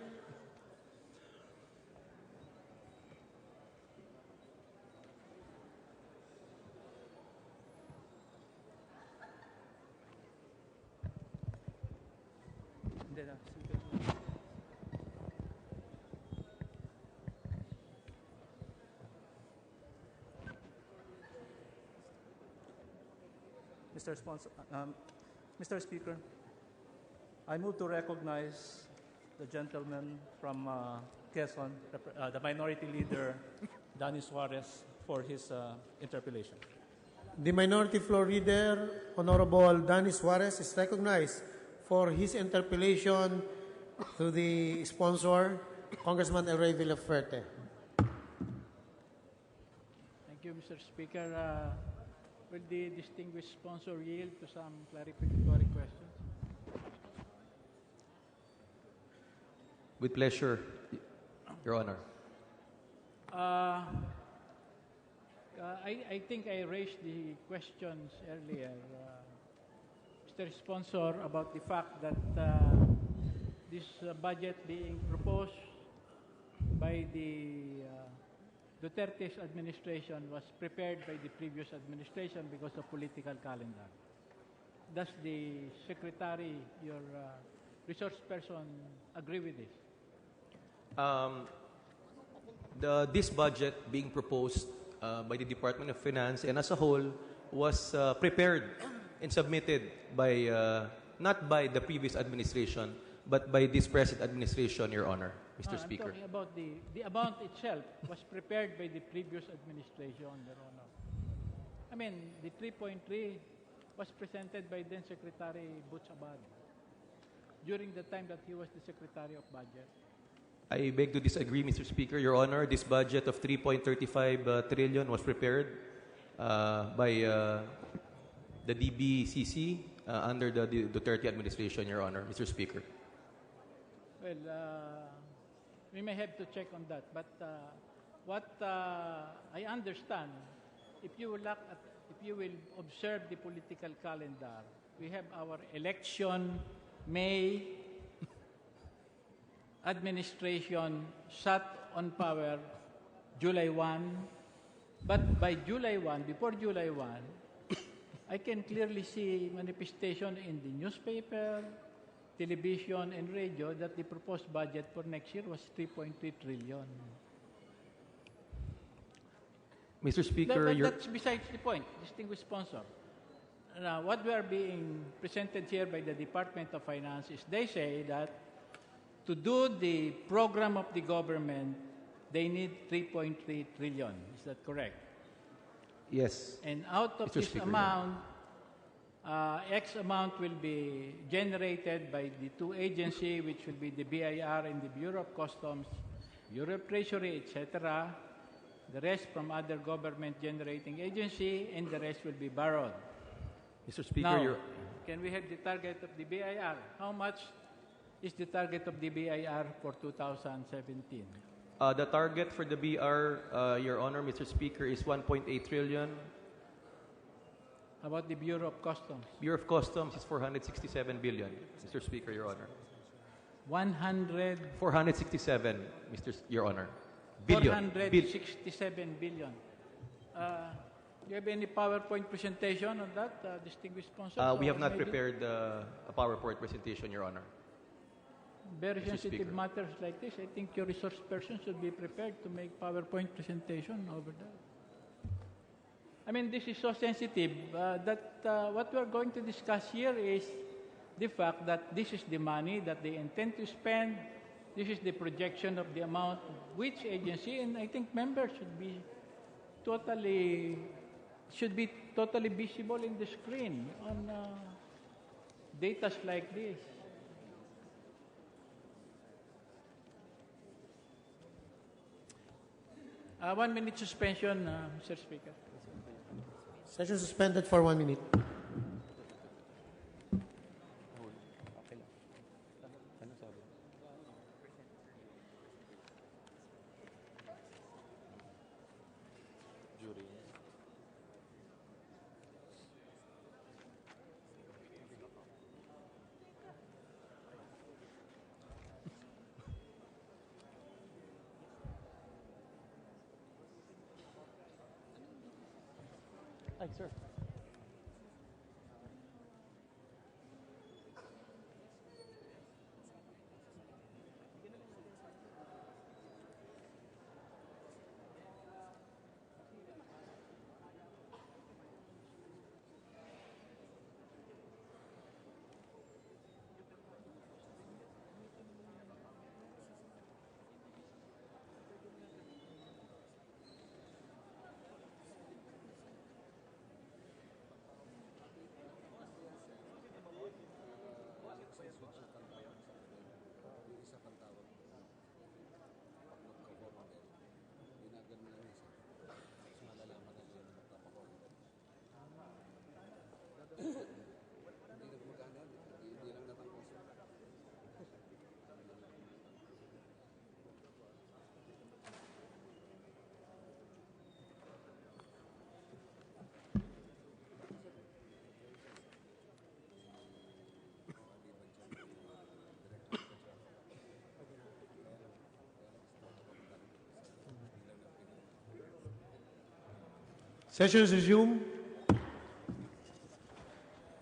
Mr. Speaker, I move to recognize the gentleman from Quezon, the Minority Leader, Danny Suarez, for his interpellation. The Minority Floor Leader, Honorable Danny Suarez, is recognized for his interpellation to the sponsor, Congressman El Rey Villafuerte. Thank you, Mr. Speaker. Will the distinguished sponsor yield to some clarificatory questions? With pleasure, Your Honor. I think I raised the questions earlier, Mr. Sponsor, about the fact that this budget being proposed by the Duterte's administration was prepared by the previous administration because of political calendar. Does the Secretary, your resource person, agree with this? This budget being proposed by the Department of Finance and as a whole was prepared and submitted by not by the previous administration but by this present administration, Your Honor, Mr. Speaker. I'm talking about the amount itself was prepared by the previous administration, Your Honor. I mean, the 3.3 was presented by then Secretary Butch Abad during the time that he was the Secretary of Budget. I beg to disagree, Mr. Speaker. Your Honor, this budget of 3.35 trillion was prepared by the DBCC under the Duterte administration, Your Honor, Mr. Speaker. Well, we may have to check on that. But what I understand, if you will observe the political calendar, we have our election, May, administration sat on power July 1. But by July 1, before July 1, I can clearly see manifestation in the newspaper, television, and radio that the proposed budget for next year was 3.3 trillion. Mr. Speaker, that's besides the point, distinguished sponsor. Now, what we are being presented here by the Department of Finance is they say that to do the program of the government, they need 3.3 trillion. Is that correct? Yes. And out of Mr. this Speaker, amount, X amount will be generated by the two agencies, which will be the BIR and the Bureau of Customs, Bureau of Treasury, etc. The rest from other government generating agency, and the rest will be borrowed. Mr. Speaker, Now, can we have the target of the BIR? How much is the target of the BIR for 2017? the target for the BR, Your Honor, Mr. Speaker, is 1.8 trillion. How about the Bureau of Customs? Bureau of Customs is 467 billion, Mr. Speaker, Your Honor. 467, Your Honor. Billion. 467 billion. Do you have any PowerPoint presentation on that, distinguished sponsor? We have not prepared a PowerPoint presentation, Your Honor. Very Mr. sensitive Speaker. matters like this, I think your resource person should be prepared to make PowerPoint presentation over that. I mean, this is so sensitive that what we are going to discuss here is the fact that this is the money that they intend to spend. This is the projection of the amount which agency, and I think members should be totally visible in the screen on data like this. One minute suspension, Mr. Speaker. Session suspended for 1 minute. Ay, sir. Session is resumed.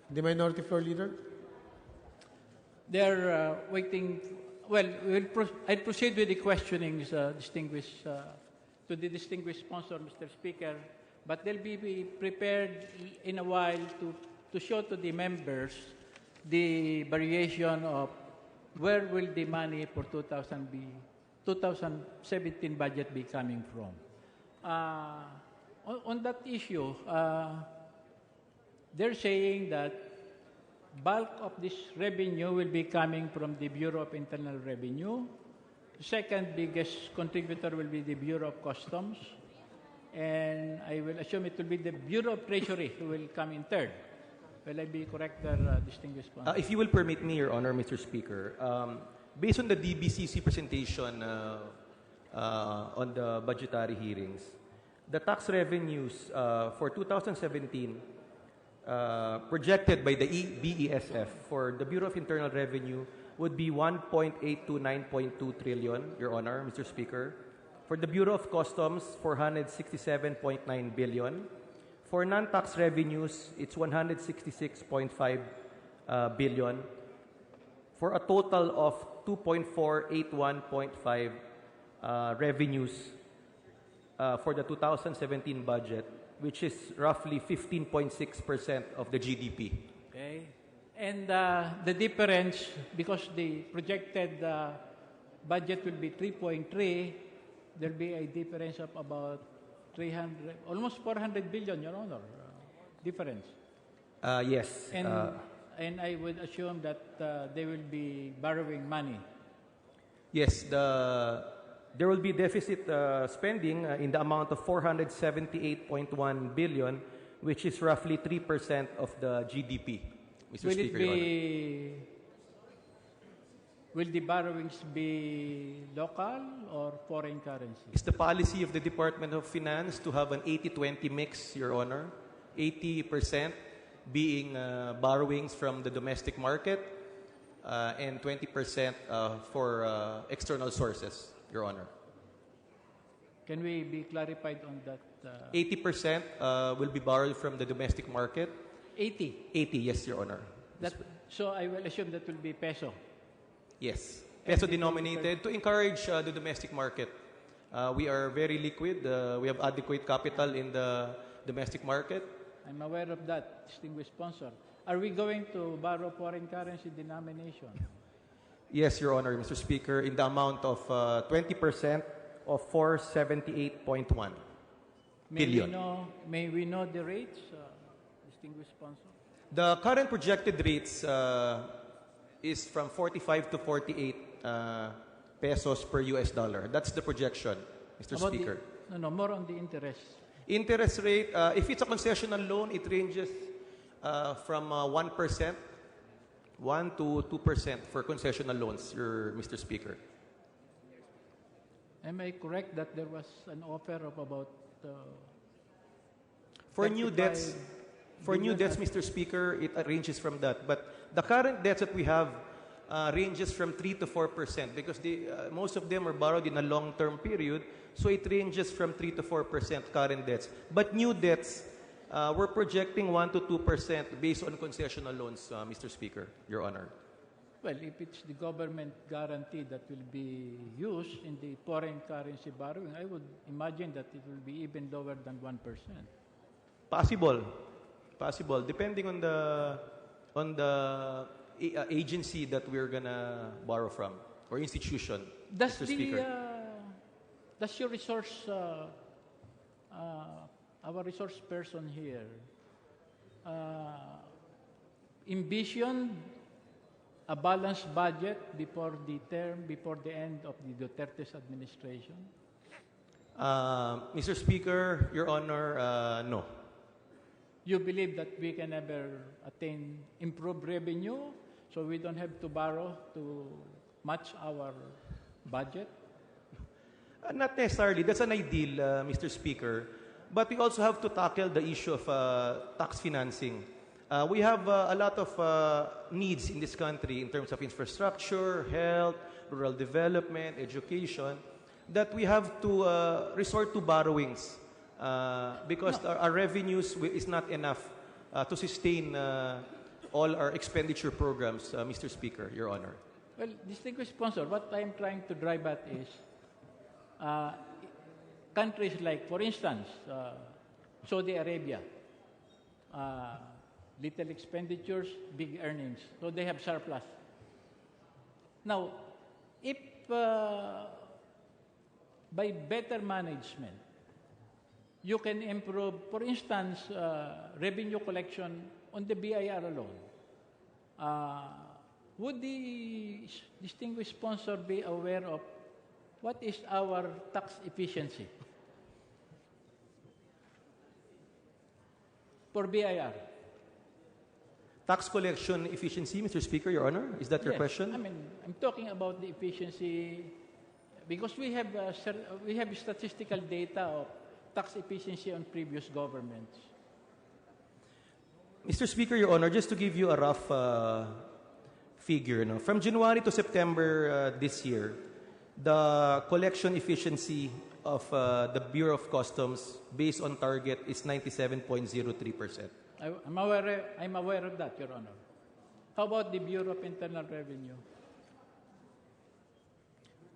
The Minority Floor Leader. They're waiting. Well, I'll proceed with the questionings, to the distinguished sponsor, Mr. Speaker, but they'll be prepared in a while to show to the members the variation of where will the money for 2017 budget be coming from. On that issue, they're saying that bulk of this revenue will be coming from the Bureau of Internal Revenue. The second biggest contributor will be the Bureau of Customs. And I will assume it will be the Bureau of Treasury who will come in third. Will I be correct there, distinguished sponsor? If you will permit me, Your Honor, Mr. Speaker, based on the DBCC presentation on the budgetary hearings, the tax revenues for 2017 projected by the BESF for the Bureau of Internal Revenue would be 1.8 to 9.2 trillion, Your Honor, Mr. Speaker. For the Bureau of Customs, 467.9 billion. For non-tax revenues, it's 166.5 billion. For a total of 2.481.5 revenues for the 2017 budget, which is roughly 15.6% of the GDP. Okay. And the difference, because the projected budget will be 3.3, there'll be a difference of about 300, almost 400 billion, Your Honor, difference. Yes. And I would assume that they will be borrowing money. Yes, there will be deficit spending in the amount of 478.1 billion, which is roughly 3% of the GDP. Mr. Speaker, Your Honor. Will the borrowings be local or foreign currency? It's the policy of the Department of Finance to have an 80-20 mix, Your Honor. 80% being borrowings from the domestic market and 20% for external sources, Your Honor. Can we be clarified on that? 80% will be borrowed from the domestic market. 80? 80, yes, Your Honor. So I will assume that will be peso. Yes, peso denominated to encourage the domestic market. We are very liquid. We have adequate capital in the domestic market. I'm aware of that, distinguished sponsor. Are we going to borrow foreign currency denomination? Yes, Your Honor, Mr. Speaker, in the amount of 20% of 478.1 billion. May we know the rates, distinguished sponsor? The current projected rates is from 45 to 48 pesos per US dollar. That's the projection, Mr. Speaker. More on the interest. Interest rate, if it's a concessional loan, it ranges from 1%, 1 to 2% for concessional loans, Mr. Speaker. Am I correct that there was an offer of about for new debts? For new debts, Mr. Speaker, it ranges from that. But the current debts that we have ranges from 3 to 4% because most of them are borrowed in a long-term period. So it ranges from 3 to 4% current debts. But new debts, we're projecting 1 to 2% based on concessional loans, Mr. Speaker, Your Honor. Well, if it's the government guarantee that will be used in the foreign currency borrowing, I would imagine that it will be even lower than 1%. Possible, depending on the agency that we're gonna borrow from or institution. Mr. Speaker. Does your resource, our resource person here, envision a balanced budget before the end of the Duterte's administration? Mr. Speaker, Your Honor, no. You believe that we can ever attain improved revenue so we don't have to borrow to match our budget? Not necessarily. That's an ideal, Mr. Speaker. But we also have to tackle the issue of tax financing. We have a lot of needs in this country in terms of infrastructure, health, rural development, education, that we have to resort to borrowings because our revenues is not enough to sustain all our expenditure programs, Mr. Speaker, Your Honor. Well, distinguished sponsor, what I'm trying to drive at is countries like, for instance, Saudi Arabia, little expenditures, big earnings. So they have surplus. Now, if by better management, you can improve, for instance, revenue collection on the BIR alone, would the distinguished sponsor be aware of what is our tax efficiency for BIR? Tax collection efficiency, Mr. Speaker, Your Honor? Is that your Yes. question? I mean, I'm talking about the efficiency because we have statistical data of tax efficiency on previous governments. Mr. Speaker, Your Honor, just to give you a rough figure, no? From January to September this year, the collection efficiency of the Bureau of Customs based on target is 97.03%. I'm aware of that, Your Honor. How about the Bureau of Internal Revenue?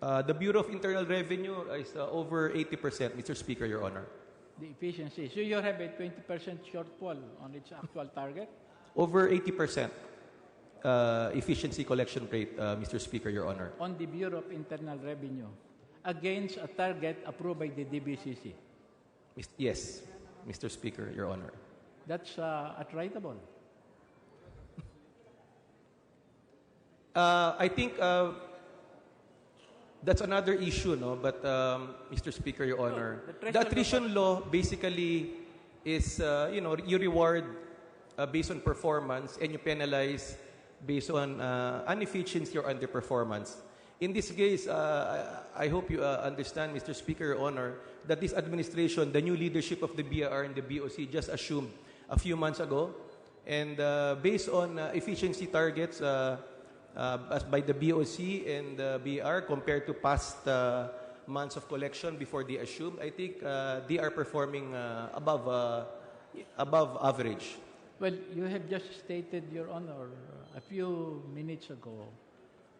The Bureau of Internal Revenue is over 80%, Mr. Speaker, Your Honor. The efficiency. So you have a 20% shortfall on its actual target? Over 80% efficiency collection rate, Mr. Speaker, Your Honor. On the Bureau of Internal Revenue against a target approved by the DBCC? Yes, Mr. Speaker, Your Honor. That's attributable. I think that's another issue, no? But Mr. Speaker, Your Honor, the attrition law basically is, you reward based on performance and you penalize based on inefficiency or underperformance. In this case, I hope you understand, Mr. Speaker, Your Honor, that this administration, the new leadership of the BIR and the BOC just assumed a few months ago, and based on efficiency targets as by the BOC and the BIR compared to past months of collection before they assumed, I think they are performing above average. Well, you have just stated, Your Honor, a few minutes ago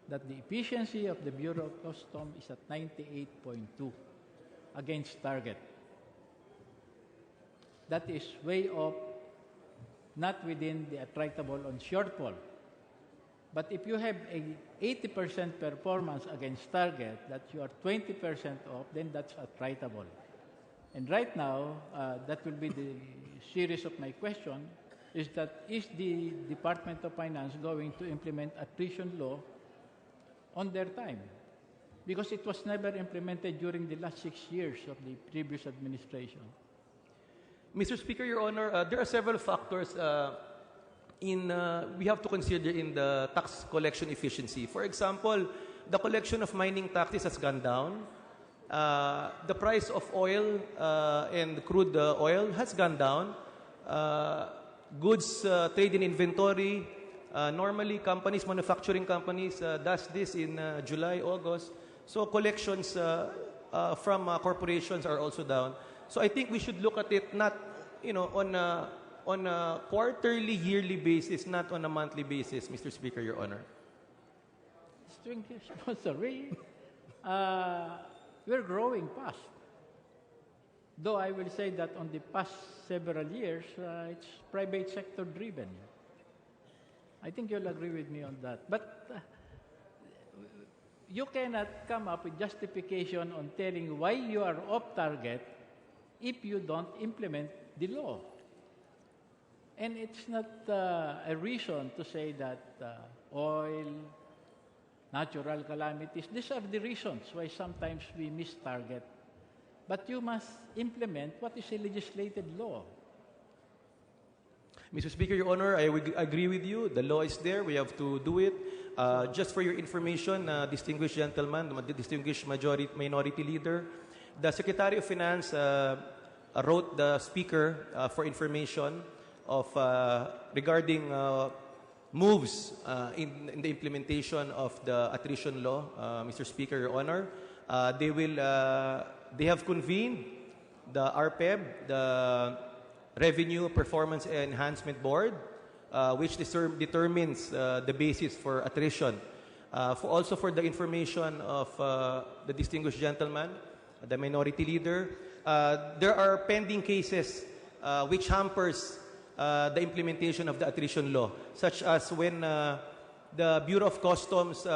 that the efficiency of the Bureau of Customs is at 98.2 against target. That is way off, not within the attributable on shortfall. But if you have a 80% performance against target, that you are 20% off, then that's attributable. And right now, that will be the series of my question, is the Department of Finance going to implement attrition law on their time? Because it was never implemented during the last 6 years of the previous administration. Mr. Speaker, Your Honor, there are several factors we have to consider in the tax collection efficiency. For example, the collection of mining taxes has gone down. The price of oil and crude oil has gone down. Goods trade in inventory. Normally, companies, manufacturing companies, does this in July, August. So collections from corporations are also down. So I think we should look at it not, on a quarterly, yearly basis, not on a monthly basis, Mr. Speaker, Your Honor. We're growing fast. Though I will say that on the past several years, it's private sector driven. I think you'll agree with me on that. But you cannot come up with justification on telling why you are off target if you don't implement the law. And it's not a reason to say that oil, natural calamities, these are the reasons why sometimes we miss target. But you must implement what is a legislated law. Mr. Speaker, Your Honor, I agree with you. The law is there. We have to do it. Just for your information, distinguished gentleman, distinguished minority leader, the Secretary of Finance wrote the Speaker for information of regarding moves in the implementation of the attrition law, Mr. Speaker, Your Honor. They have convened the RPEB, the Revenue Performance Enhancement Board, which determines the basis for attrition. Also for the information of the distinguished gentleman, the minority leader, there are pending cases which hampers the implementation of the attrition law, such as when the Bureau of Customs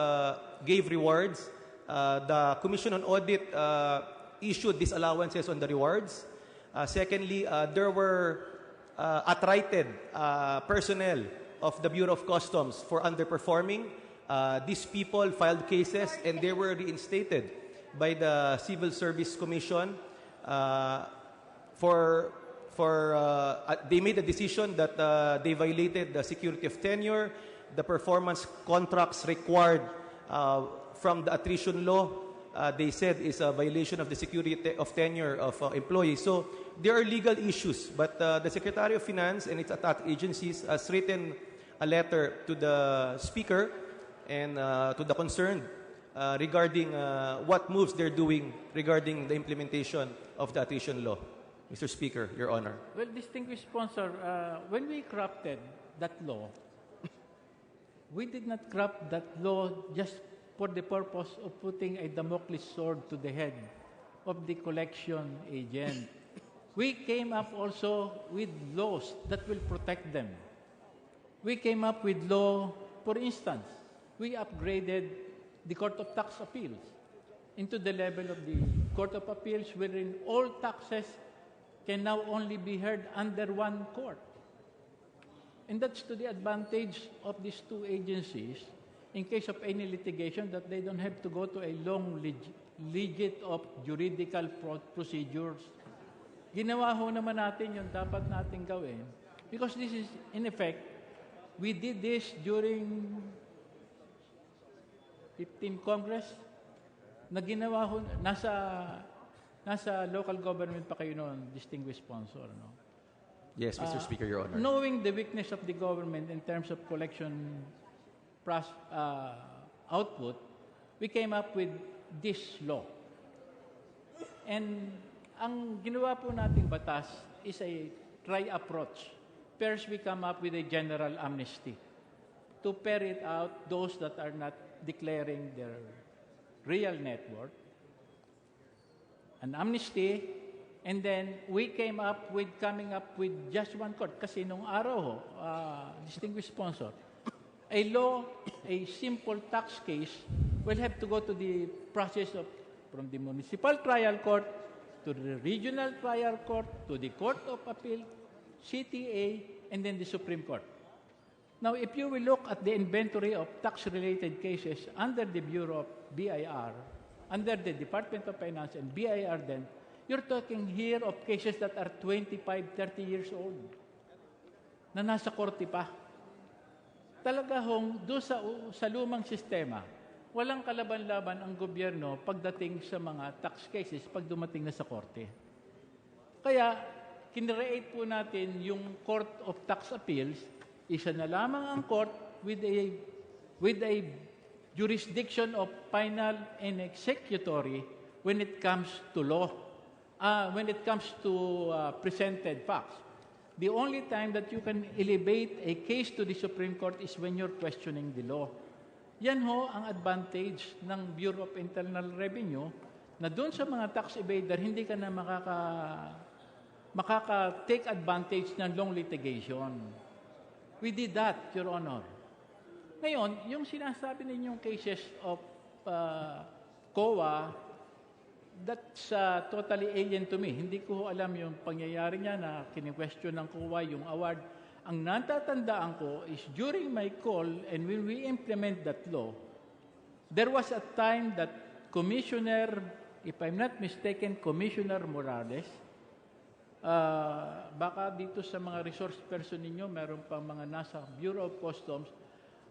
gave rewards, the Commission on Audit issued disallowances on the rewards. Secondly, there were attrited personnel of the Bureau of Customs for underperforming. These people filed cases and they were reinstated by the Civil Service Commission they made a decision that they violated the security of tenure, the performance contracts required from the attrition law. They said is a violation of the security of tenure of employees. So there are legal issues, but the Secretary of Finance and its attached agencies has written a letter to the Speaker and to the concerned regarding what moves they're doing regarding the implementation of the attrition law. Mr. Speaker, Your Honor. Well, distinguished sponsor, when we crafted that law, we did not craft that law just for the purpose of putting a Damocles sword to the head of the collection agent. We came up also with laws that will protect them. We came up with law, for instance, we upgraded the Court of Tax Appeals into the level of the Court of Appeals, wherein all taxes can now only be heard under one court. And that's to the advantage of these two agencies in case of any litigation, that they don't have to go to a long legit of juridical procedures. Ginawa ho naman natin yung dapat natin gawin because this is, in effect, we did this during 15th Congress na ginawa ho, nasa local government pa kayo noon, distinguished sponsor, no? Yes, Mr. Speaker, Your Honor. Knowing the weakness of the government in terms of collection output, we came up with this law. And ang ginawa po nating batas is a tri-approach. First, we come up with a general amnesty to ferret out those that are not declaring their real net worth. An amnesty, and then we coming up with just one court. Kasi nung araw, distinguished sponsor, a law, a simple tax case will have to go to the process of from the municipal trial court to the regional trial court to the Court of Appeal, CTA, and then the Supreme Court. Now, if you will look at the inventory of tax-related cases under the Bureau of BIR, under the Department of Finance and BIR then, you're talking here of cases that are 25, 30 years old na nasa korte pa. Talaga hong doon sa lumang sistema, walang kalaban-laban ang gobyerno pagdating sa mga tax cases pag dumating na sa korte. Kaya, kinreate po natin yung Court of Tax Appeals, isa na lamang ang court with a jurisdiction of final and executory when it comes to law, when it comes to presented facts. The only time that you can elevate a case to the Supreme Court is when you're questioning the law. Yan ho ang advantage ng Bureau of Internal Revenue na doon sa mga tax evader, hindi ka na makaka-take advantage ng long litigation. We did that, Your Honor. Ngayon, yung sinasabi ninyong cases of COA, that's totally alien to me. Hindi ko alam yung pangyayari niya na kini-question ng COA yung award. Ang natatandaan ko is during my call and when we implement that law, there was a time that Commissioner, if I'm not mistaken, Commissioner Morales, baka dito sa mga resource person ninyo, meron pang mga nasa Bureau of Customs,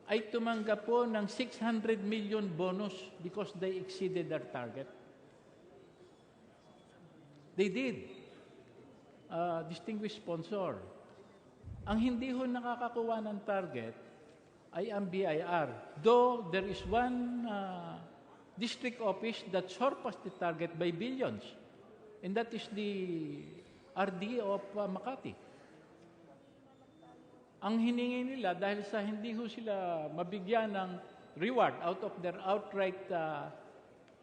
ay tumanggap po ng 600 million bonus because they exceeded their target. They did. Distinguished sponsor. Ang hindi ho nakakakuha ng target ay ang BIR. Though there is one district office that surpassed the target by billions. and that is the RD of Makati. Ang hiningi nila, dahil sa hindi ho sila mabigyan ng reward out of their outright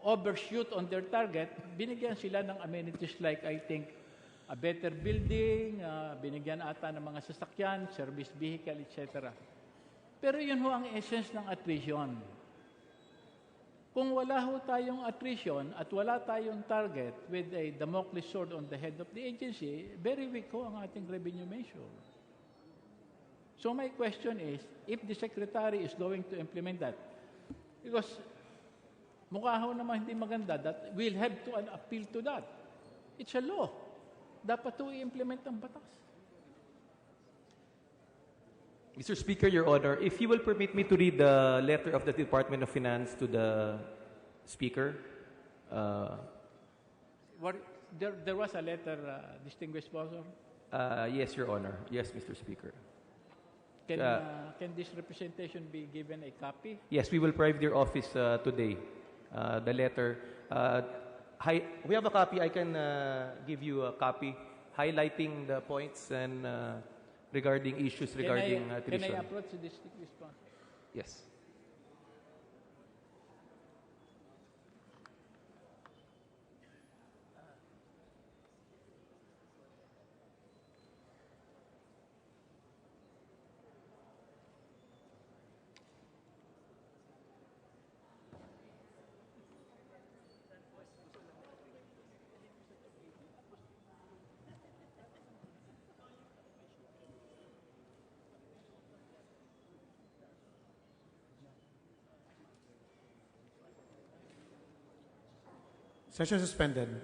overshoot on their target, binigyan sila ng amenities like, I think, a better building, binigyan ata ng mga sasakyan, service vehicle, etc. Pero yun ho ang essence ng attrition. Kung wala ho tayong attrition at wala tayong target with a Damocles sword on the head of the agency, very weak ho ang ating revenue measure. So my question is, if the Secretary is going to implement that, because mukha ho naman hindi maganda, that we'll have to appeal to that. It's a law. Dapat to i-implement ang batas. Mr. Speaker, Your Honor, if you will permit me to read the letter of the Department of Finance to the Speaker. There was a letter, distinguished sponsor? Yes, Your Honor. Yes, Mr. Speaker. Can this representation be given a copy? Yes, we will provide your office today. The letter. We have a copy. I can give you a copy highlighting the points and regarding issues regarding attrition. Can I approach this response? Yes. Session suspended.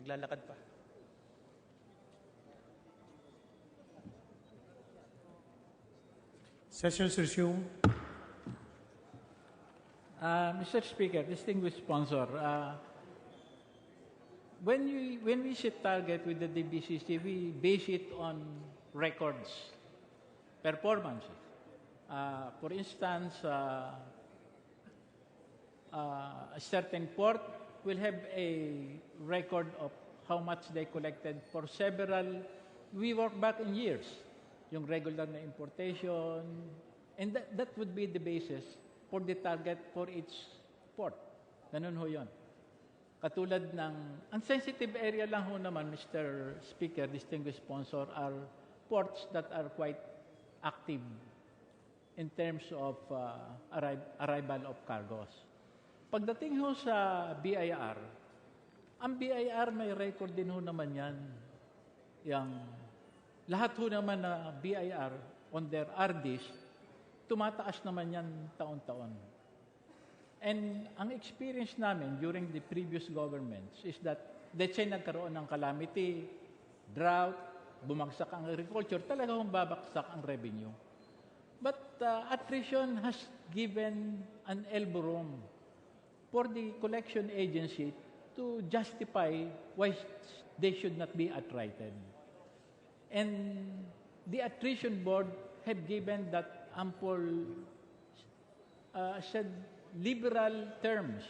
Naglalakad pa. Session resumed. Mr. Speaker, distinguished sponsor, when we set target with the DBCC, we base it on records, performances. For instance, a certain port will have a record of how much they collected for several, we work back in years, yung regular na importation, and that would be the basis for the target for each port. Ganun ho yun. Katulad ng, ang sensitive area lang ho naman, Mr. Speaker, distinguished sponsor, are ports that are quite active in terms of arrival of cargos. Pagdating ho sa BIR, ang BIR may record din ho naman yan. Yang lahat ho naman na BIR on their RDs, tumataas naman yan taon-taon. And ang experience namin during the previous governments is that let's say nagkaroon ng calamity, drought, bumagsak ang agriculture, talaga hong babaksak ang revenue. But attrition has given an elbow room for the collection agency to justify why they should not be attrited. And the attrition board had given that ample, said liberal terms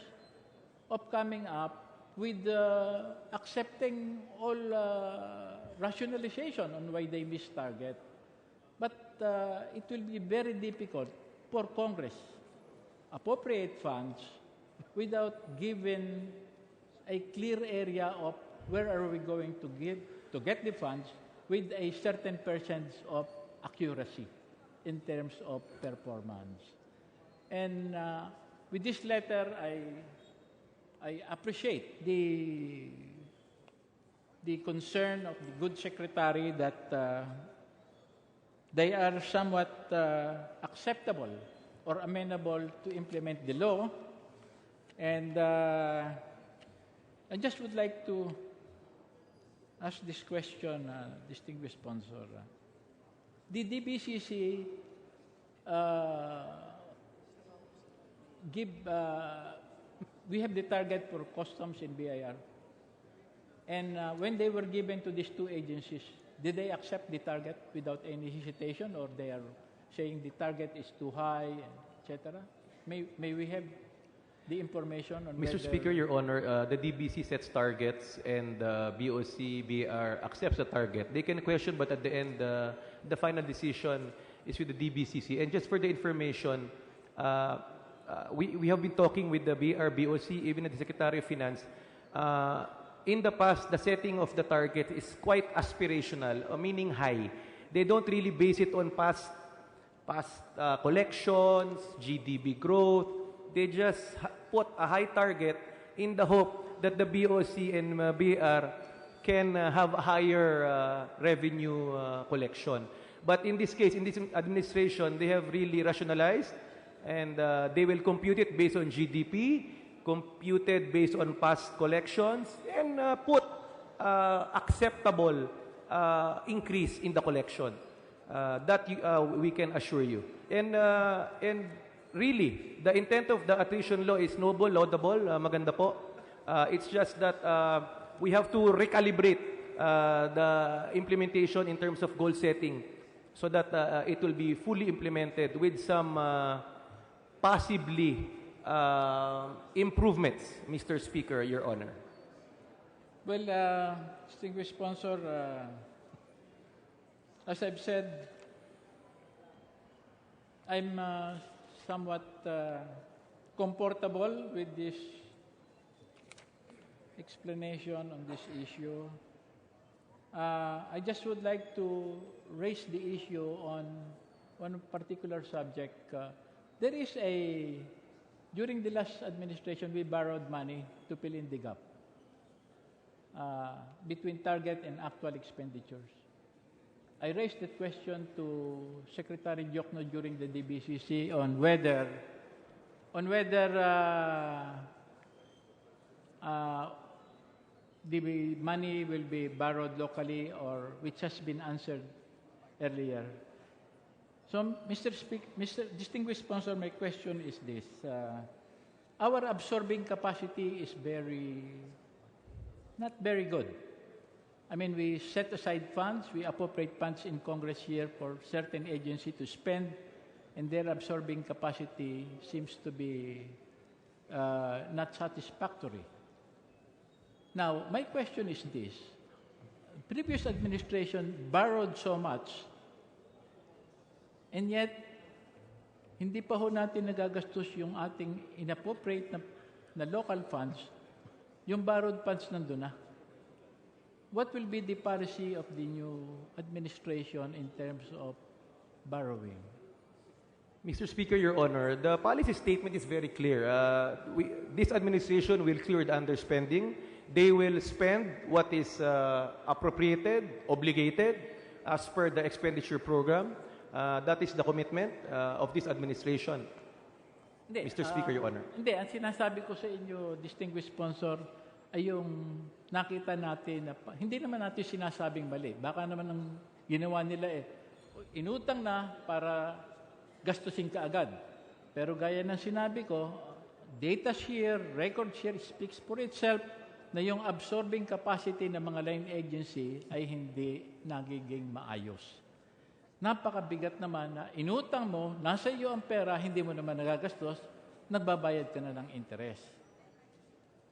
of coming up with accepting all rationalization on why they missed target. But it will be very difficult for Congress appropriate funds without giving a clear area of where are we going to get the funds with a certain percentage of accuracy in terms of performance. And with this letter, I appreciate the concern of the good secretary that they are somewhat acceptable or amenable to implement the law. And I just would like to ask this question, distinguished sponsor. The DBCC we have the target for customs and BIR. And when they were given to these two agencies, did they accept the target without any hesitation, or they are saying the target is too high, etc.? May we have the information on Mr. Speaker, Your Honor, the DBC sets targets and BOC, BR accepts the target. They can question, but at the end, the final decision is with the DBCC. And just for the information, we have been talking with the BR, BOC, even the Secretary of Finance. In the past, the setting of the target is quite aspirational, meaning high. They don't really base it on past collections, GDP growth. They just put a high target in the hope that the BOC and BR can have a higher revenue collection. But in this case, in this administration, they have really rationalized, and they will compute it based on GDP, computed based on past collections, and put acceptable increase in the collection. That we can assure you. And really, the intent of the attrition law is noble, laudable, maganda po. It's just that we have to recalibrate the implementation in terms of goal setting so that it will be fully implemented with some possibly improvements, Mr. Speaker, Your Honor. Well, distinguished sponsor, as I've said, I'm somewhat comfortable with this explanation on this issue. I just would like to raise the issue on one particular subject. There is during the last administration, we borrowed money to fill in the gap between target and actual expenditures. I raised that question to Secretary Diokno during the DBCC on whether the money will be borrowed locally, or which has been answered earlier. So, Mr. Distinguished Sponsor, my question is this. Our absorbing capacity is not very good. I mean, we set aside funds, we appropriate funds in Congress here for certain agency to spend, and their absorbing capacity seems to be not satisfactory. Now, my question is this. Previous administration borrowed so much, and yet, hindi pa ho natin nagagastos yung ating inappropriate na local funds, yung borrowed funds nandun na. What will be the policy of the new administration in terms of borrowing? Mr. Speaker, Your Honor, the policy statement is very clear. This administration will clear the underspending. They will spend what is appropriated, obligated, as per the expenditure program. That is the commitment of this administration. Hindi, Mr. Speaker, Your Honor. Hindi, ang sinasabi ko sa inyo, distinguished sponsor, ay yung nakita natin na hindi naman natin sinasabing mali. Baka naman ang ginawa nila inutang na para gastusin ka agad. Pero gaya ng sinabi ko, data share, record share speaks for itself na yung absorbing capacity ng mga line agency ay hindi nagiging maayos. Napakabigat naman na inutang mo, nasa iyo ang pera, hindi mo naman nagagastos, nagbabayad ka na ng interest.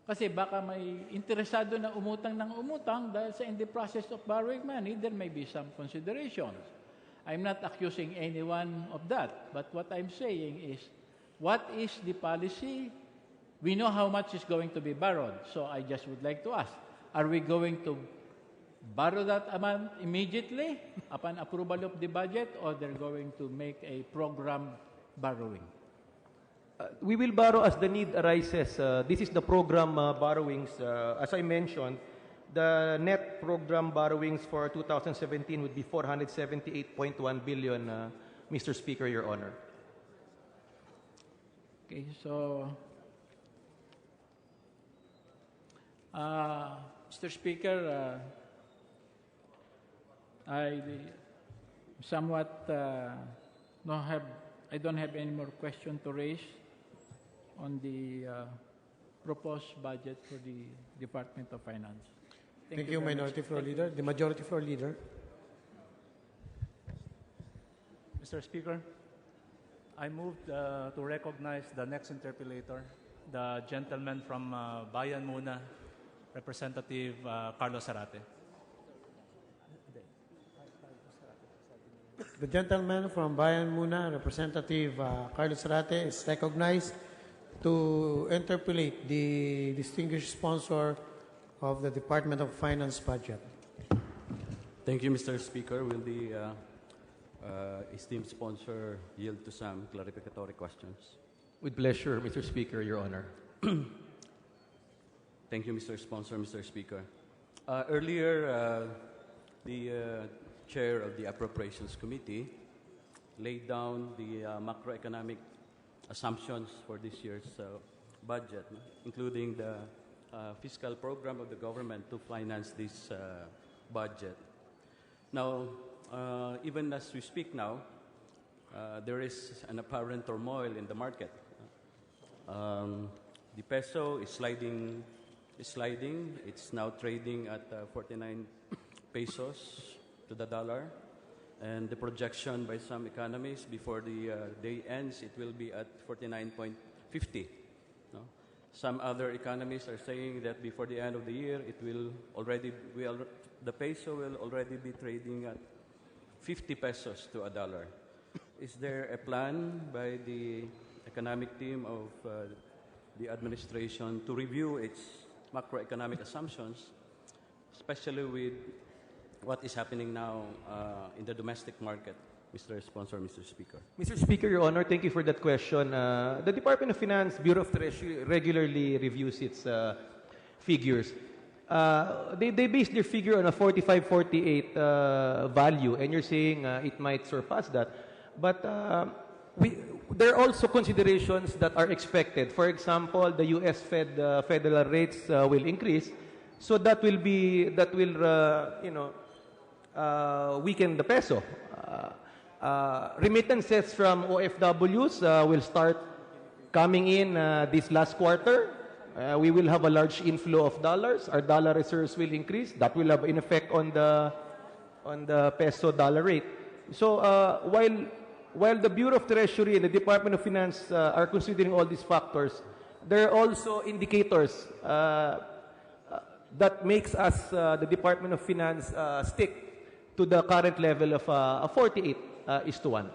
Kasi baka may interesado na umutang ng umutang dahil sa in the process of borrowing money, there may be some considerations. I'm not accusing anyone of that, but what I'm saying is, what is the policy? We know how much is going to be borrowed, so I just would like to ask, are we going to borrow that amount immediately upon approval of the budget, or they're going to make a program borrowing? We will borrow as the need arises. This is the program borrowings. As I mentioned, the net program borrowings for 2017 would be 478.1 billion, Mr. Speaker, Your Honor. Okay, so, Mr. Speaker, I somewhat I don't have any more question to raise on the proposed budget for the Department of Finance. Thank you, Minority Floor Leader. The Majority Floor Leader. Mr. Speaker, I move to recognize the next interpellator, the gentleman from Bayan Muna, Representative Carlos Zarate. The gentleman from Bayan Muna, Representative Carlos Zarate, is recognized to interpolate the distinguished sponsor of the Department of Finance budget. Thank you, Mr. Speaker. Will the esteemed sponsor yield to some clarificatory questions? With pleasure, Mr. Speaker, Your Honor. Thank you, Mr. Sponsor, Mr. Speaker. Earlier, the chair of the Appropriations Committee laid down the macroeconomic assumptions for this year's budget, including the fiscal program of the government to finance this budget. Now, even as we speak now, there is an apparent turmoil in the market. The peso is sliding. It's now trading at 49 pesos to the dollar. And the projection by some economists before the day ends, it will be at 49.50. No? Some other economists are saying that before the end of the year, it will the peso will already be trading at 50 pesos to a dollar. Is there a plan by the economic team of the administration to review its macroeconomic assumptions, especially with what is happening now in the domestic market, Mr. Sponsor, Mr. Speaker? Mr. Speaker, Your Honor, thank you for that question. The Department of Finance, Bureau of Treasury regularly reviews its figures. They base their figure on a 45-48 value, and you're saying it might surpass that. But there are also considerations that are expected. For example, the U.S. federal rates will increase, so that will weaken the peso. Remittances from OFWs will start coming in this last quarter. We will have a large inflow of dollars. Our dollar reserves will increase. That will have an effect on the peso-dollar rate. So while the Bureau of Treasury and the Department of Finance are considering all these factors, there are also indicators that makes us, the Department of Finance, stick to the current level of 48:1,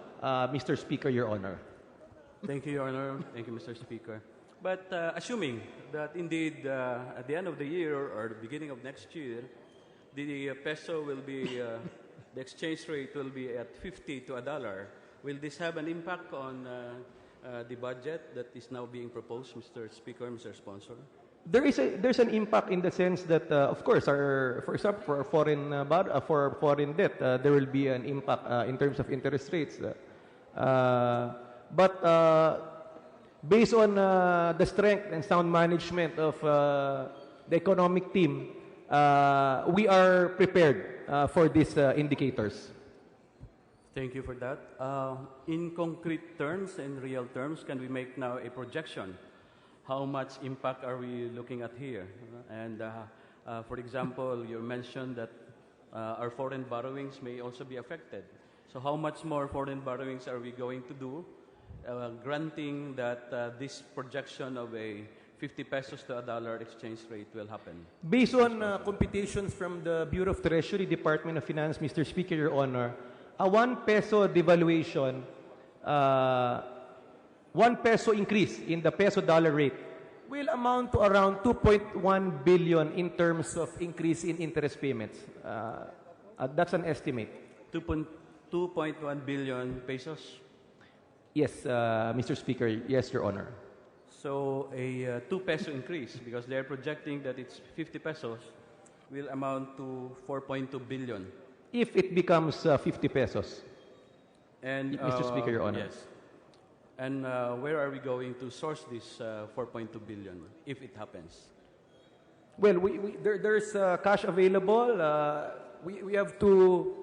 Mr. Speaker, Your Honor. Thank you, Your Honor. Thank you, Mr. Speaker. But assuming that indeed at the end of the year or the beginning of next year, the peso will be, the exchange rate will be at 50 to a dollar, will this have an impact on the budget that is now being proposed, Mr. Speaker, Mr. Sponsor? There's an impact in the sense that, of course, for example, for foreign debt, there will be an impact in terms of interest rates. But based on the strength and sound management of the economic team, we are prepared for these indicators. Thank you for that. In concrete terms, in real terms, can we make now a projection? How much impact are we looking at here? And for example, you mentioned that our foreign borrowings may also be affected. So how much more foreign borrowings are we going to do, granting that this projection of a 50 pesos to a dollar exchange rate will happen? Based on computations from the Bureau of Treasury, Department of Finance, Mr. Speaker, Your Honor, a 1 peso devaluation, 1 peso increase in the peso-dollar rate will amount to around 2.1 billion in terms of increase in interest payments. That's an estimate. 2.1 billion pesos? Yes, Mr. Speaker. Yes, Your Honor. So a 2 peso increase, because they're projecting that it's 50 pesos, will amount to 4.2 billion. If it becomes 50 pesos. And, Mr. Speaker, Your Honor. Yes. And where are we going to source this 4.2 billion if it happens? Well, there's cash available. We have to.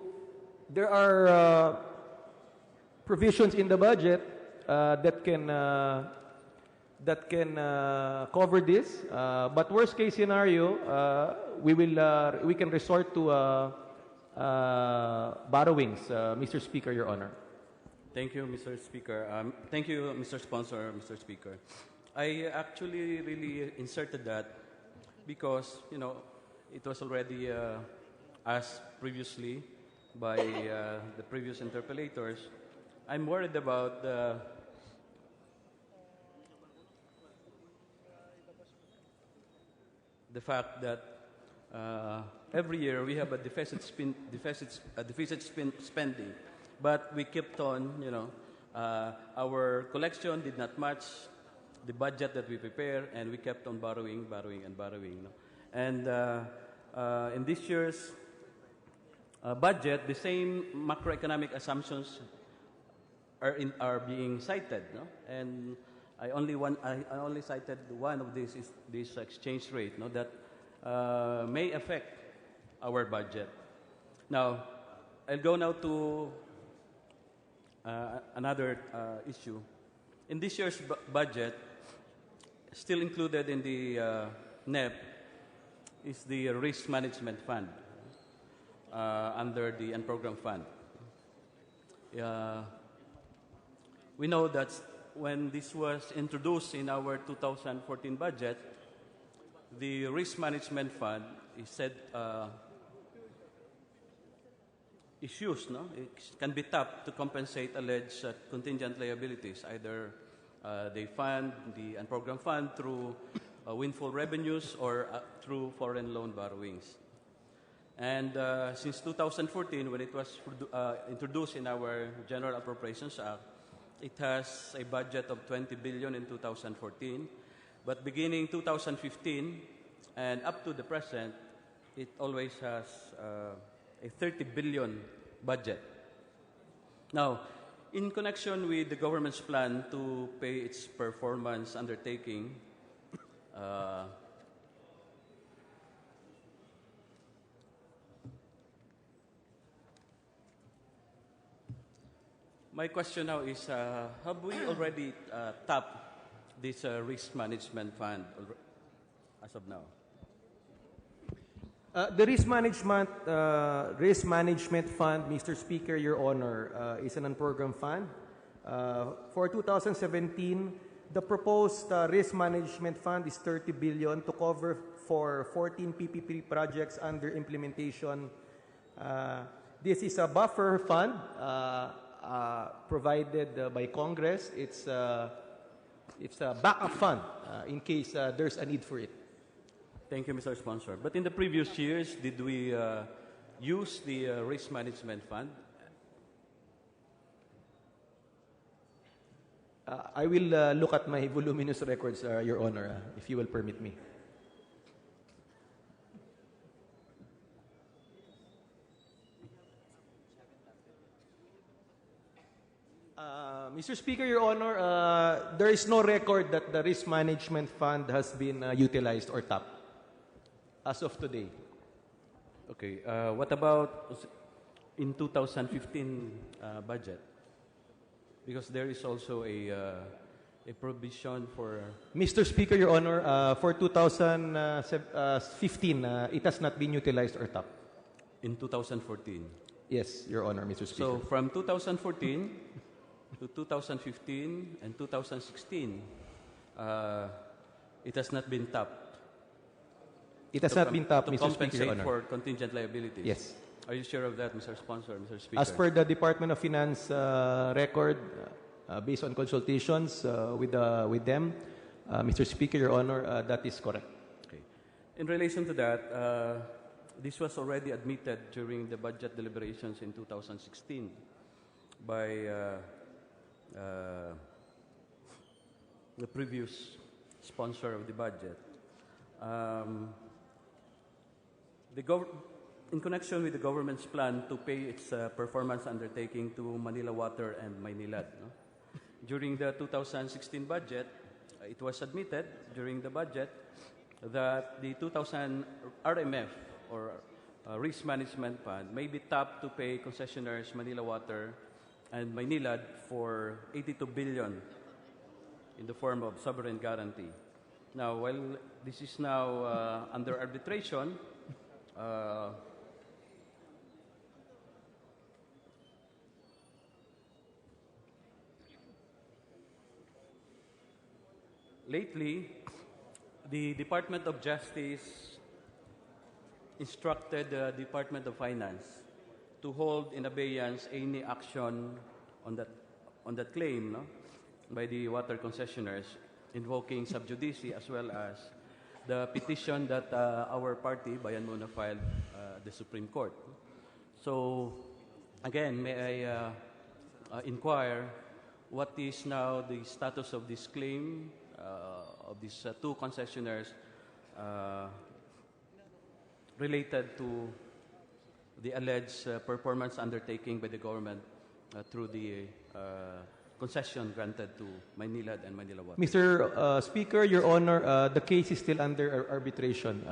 There are provisions in the budget that can cover this. But worst case scenario, we can resort to borrowings, Mr. Speaker, Your Honor. Thank you, Mr. Speaker. Thank you, Mr. Sponsor, Mr. Speaker. I actually really inserted that because, you know, it was already asked previously by the previous interpellators. I'm worried about the fact that every year we have a deficit spending, but we kept on, you know, our collection did not match the budget that we prepared, and we kept on borrowing. No? And in this year's budget, the same macroeconomic assumptions are being cited, no? And I only cited one of these is this exchange rate, no, that may affect our budget. Now, I'll go now to another issue. In this year's budget, still included in the NEP is the Risk Management Fund under the Unprogrammed Fund. We know that when this was introduced in our 2014 budget, the Risk Management Fund is said is used, no? It can be tapped to compensate alleged contingent liabilities. Either they fund the unprogrammed fund through windfall revenues or through foreign loan borrowings. And since 2014, when it was introduced in our General Appropriations Act, it has a budget of 20 billion in 2014. But beginning 2015 and up to the present, it always has a 30 billion budget. Now, in connection with the government's plan to pay its performance undertaking, my question now is, have we already tapped this risk management fund as of now? The risk management fund, Mr. Speaker, Your Honor, is an unprogrammed fund. For 2017, the proposed risk management fund is 30 billion to cover for 14 PPP projects under implementation. This is a buffer fund provided by Congress. It's a backup fund in case there's a need for it. Thank you, Mr. Sponsor. But in the previous years, did we use the risk management fund? I will look at my voluminous records, Your Honor, if you will permit me. Mr. Speaker, Your Honor, there is no record that the risk management fund has been utilized or tapped as of today. Okay. What about in 2015 budget, because there is also a provision for... Mr. Speaker, Your Honor, for 2015, it has not been utilized or tapped. In 2014? Yes, Your Honor, Mr. Speaker. So from 2014 to 2015 and 2016, it has not been tapped. It has not been tapped, to Mr. Speaker, Your compensate Honor. for contingent liabilities. Yes. Are you sure of that, Mr. Sponsor, Mr. Speaker? As per the Department of Finance record, based on consultations with them, Mr. Speaker, Your Honor, that is correct. Okay. In relation to that, this was already admitted during the budget deliberations in 2016 by the previous sponsor of the budget. In connection with the government's plan to pay its performance undertaking to Manila Water and Maynilad, during the 2016 budget, it was admitted during the budget that the 2000 RMF, or Risk Management Fund, may be tapped to pay concessionaires Manila Water and Maynilad for 82 billion in the form of sovereign guarantee. Now, while this is now under arbitration, lately, the Department of Justice instructed the Department of Finance to hold in abeyance any action on that claim, by the water concessionaires, invoking sub judice, as well as the petition that our party, Bayan Muna, filed the Supreme Court. So, again, may I inquire what is now the status of this claim of these two concessionaires related to the alleged performance undertaking by the government through the concession granted to Maynilad and Manila Water. Mr. Speaker, Your Honor, the case is still under arbitration.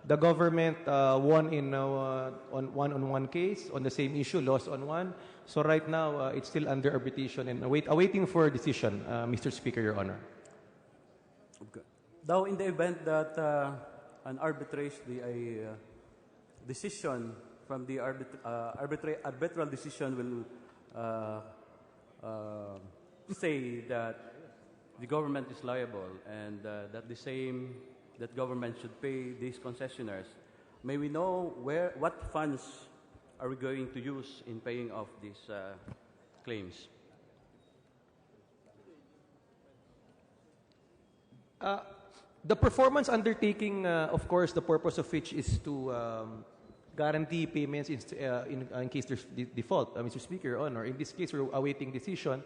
The government won in on one case on the same issue, lost on one. So right now, it's still under arbitration and awaiting for a decision, Mr. Speaker, Your Honor. Okay. Now, in the event that an decision from the arbitral decision will say that the government is liable and that government should pay these concessionaires, may we know what funds are we going to use in paying off these claims? The performance undertaking, of course, the purpose of which is to guarantee payments in case there's default, Mr. Speaker, Your Honor. In this case, we're awaiting decision.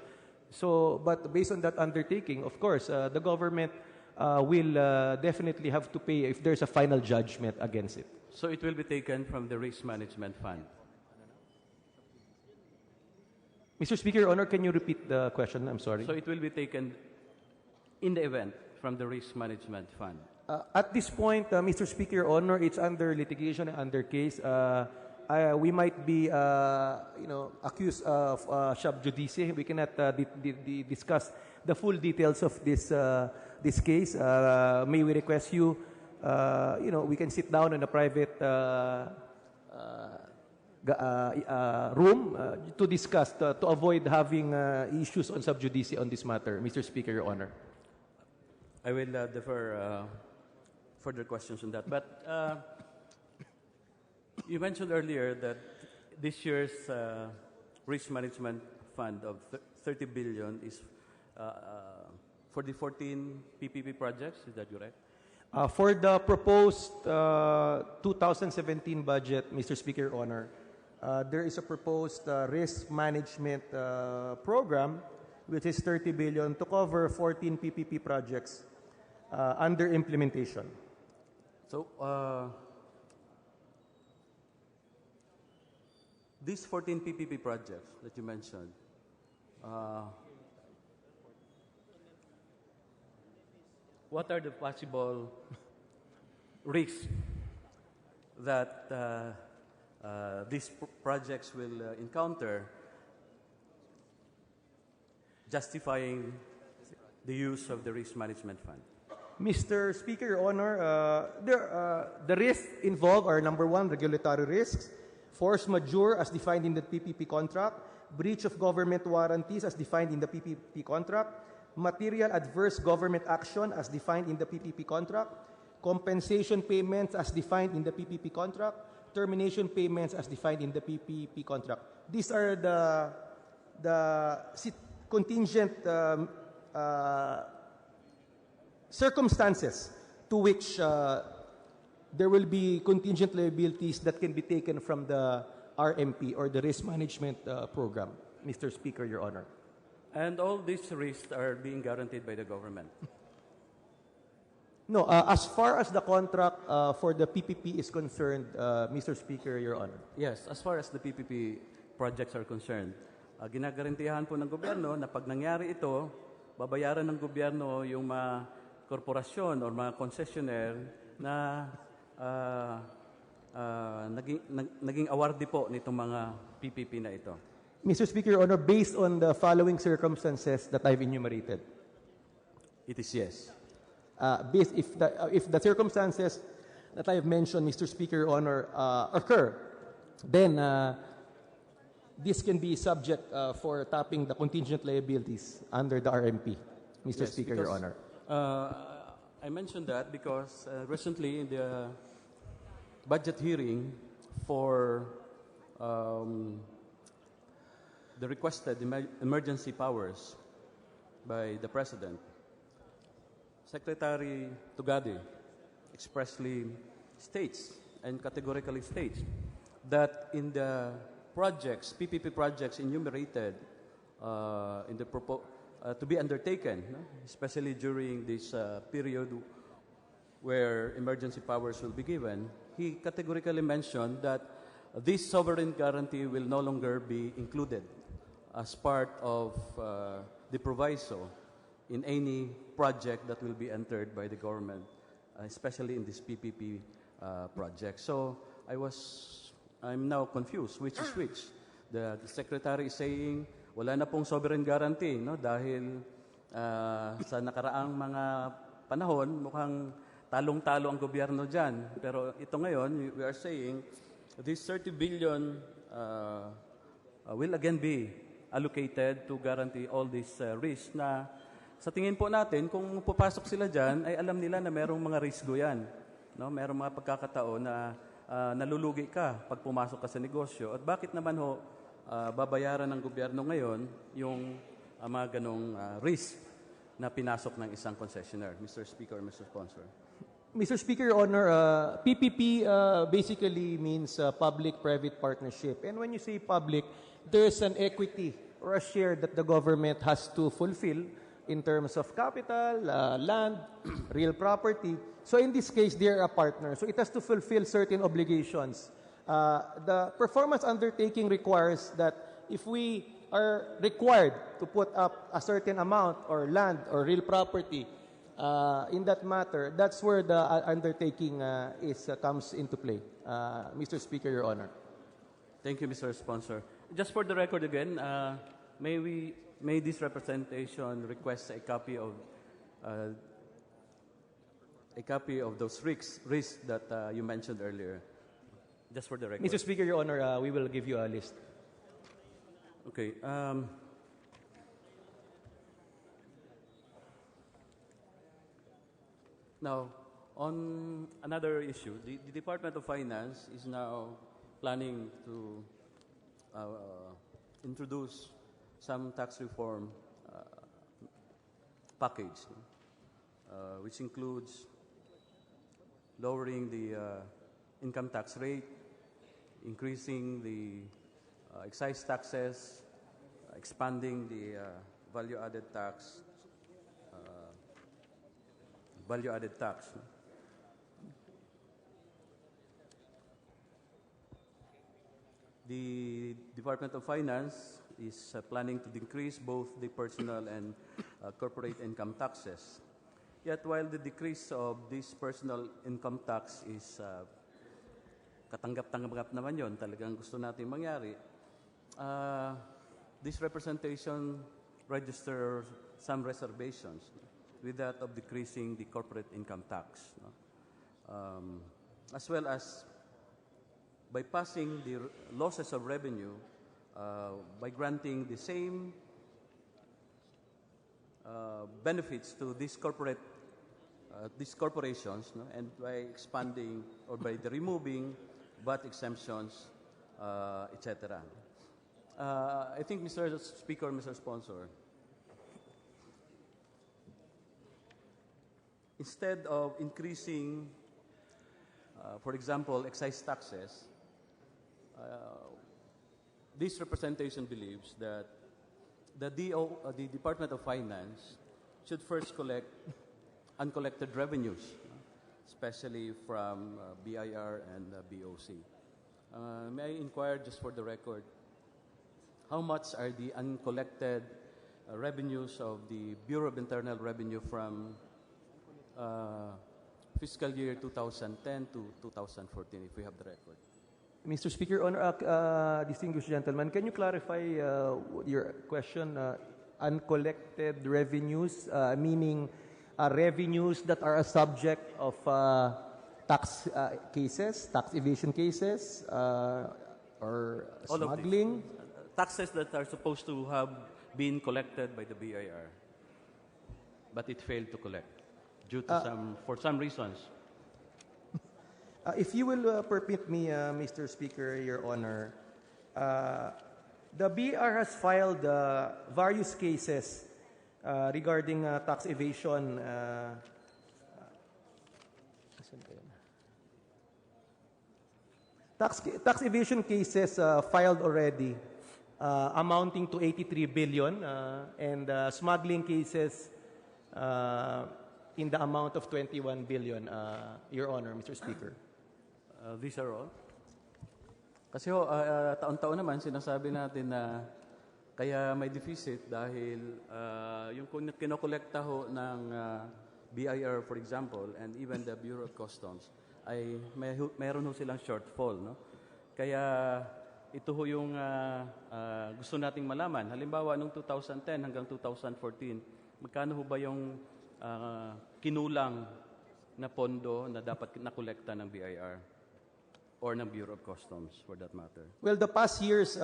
So, but based on that undertaking, of course, the government will definitely have to pay if there's a final judgment against it. So it will be taken from the Risk Management Fund? Mr. Speaker, Your Honor, can you repeat the question? I'm sorry. So it will be taken in the event from the Risk Management Fund? At this point, Mr. Speaker, Your Honor, it's under litigation and under case. We might be, accused of sub judice. We cannot discuss the full details of this case. May we request you, we can sit down in a private room to discuss, to avoid having issues on sub judice on this matter, Mr. Speaker, Your Honor. I will defer further questions on that. But you mentioned earlier that this year's Risk Management Fund of 30 billion is for the 14 PPP projects. Is that correct? For the proposed 2017 budget, Mr. Speaker, Your Honor, there is a proposed risk management program which is 30 billion to cover 14 PPP projects under implementation. So, these 14 PPP projects that you mentioned, what are the possible risks that these projects will encounter, justifying the use of the Risk Management Fund. Mr. Speaker, Your Honor, the risks involved are number one, regulatory risks, force majeure as defined in the PPP contract, breach of government warranties as defined in the PPP contract, material adverse government action as defined in the PPP contract, compensation payments as defined in the PPP contract, termination payments as defined in the PPP contract. These are the contingent circumstances to which there will be contingent liabilities that can be taken from the RMP or the risk management program, Mr. Speaker, Your Honor. And all these risks are being guaranteed by the government. No, as far as the contract for the PPP is concerned, Mr. Speaker, Your Honor. Yes, as far as the PPP projects are concerned, ginagarantiyahan po ng gobyerno na pag nangyari ito, babayaran ng gobyerno yung mga korporasyon o mga concessionaire na naging awardee po nitong mga PPP na ito. Mr. Speaker, Your Honor, based on the following circumstances that I've enumerated. It is yes. If the circumstances that I have mentioned, Mr. Speaker, Your Honor, occur, then this can be subject for tapping the contingent liabilities under the RMP, Mr. Speaker, Your Honor. I mentioned that because recently in the budget hearing for the requested emergency powers by the President, Secretary Tugade expressly states and categorically states that in the projects, PPP projects enumerated in the to be undertaken, especially during this period where emergency powers will be given, he categorically mentioned that this sovereign guarantee will no longer be included as part of the proviso in any project that will be entered by the government, especially in this PPP project. So I'm now confused which is which. The Secretary is saying wala na pong sovereign guarantee, no? Dahil sa nakaraang mga panahon mukhang talong-talo ang gobyerno dyan. Pero ito ngayon, we are saying this 30 billion will again be allocated to guarantee all these risks na sa tingin po natin, kung pupasok sila dyan, ay alam nila na merong mga risgo yan. No? Merong mga pagkakataon na nalulugi ka pag pumasok ka sa negosyo. At bakit naman babayaran ng gobyerno ngayon yung mga ganong risk na pinasok ng isang concessionaire? Mr. Speaker, Mr. Sponsor. Mr. Speaker, Your Honor, PPP basically means public-private partnership. And when you say public, there's an equity or a share that the government has to fulfill in terms of capital, land, real property. So in this case, they're a partner. So it has to fulfill certain obligations. The performance undertaking requires that if we are required to put up a certain amount or land or real property in that matter, that's where the undertaking comes into play. Mr. Speaker, Your Honor. Thank you, Mr. Sponsor. Just for the record again, may this representation request a copy of those risks that you mentioned earlier? Just for the record. Mr. Speaker, Your Honor, we will give you a list. Okay. Now, on another issue, the Department of Finance is now planning to introduce some tax reform package, which includes lowering the income tax rate, increasing the excise taxes, expanding the value-added tax. The Department of Finance is planning to decrease both the personal and corporate income taxes. Yet while the decrease of this personal income tax is katanggap-tanggap naman yon, talagang gusto natin mangyari. This representation registers some reservations with that of decreasing the corporate income tax, no? As well as bypassing the losses of revenue by granting the same benefits to these corporations, no? And by expanding or by the removing VAT exemptions, etc. I think, Mr. Speaker, Mr. Sponsor, instead of increasing, for example, excise taxes, this representation believes that the Department of Finance should first collect uncollected revenues, especially from BIR and BOC. May I inquire, just for the record, how much are the uncollected revenues of the Bureau of Internal Revenue from fiscal year 2010 to 2014, if we have the record? Mr. Speaker, distinguished gentleman, can you clarify your question? Uncollected revenues, meaning revenues that are a subject of tax cases, tax evasion cases, or All smuggling? of these. Taxes that are supposed to have been collected by the BIR, but it failed to collect due to for some reasons. If you will permit me, Mr. Speaker, Your Honor, the BR has filed various cases regarding tax evasion. Tax evasion cases filed already, amounting to 83 billion, and smuggling cases in the amount of 21 billion, Your Honor, Mr. Speaker. These are all. Kasi taon-taon naman sinasabi natin na kaya may deficit dahil yung kinokolekta ho ng BIR, for example, and even the Bureau of Customs, ay mayroon ho silang shortfall, no? Kaya ito ho yung gusto nating malaman. Halimbawa, noong 2010 hanggang 2014, magkano ho ba yung kinulang na pondo na dapat nakolekta ng BIR? Or ng Bureau of Customs, for that matter? Well, the past years,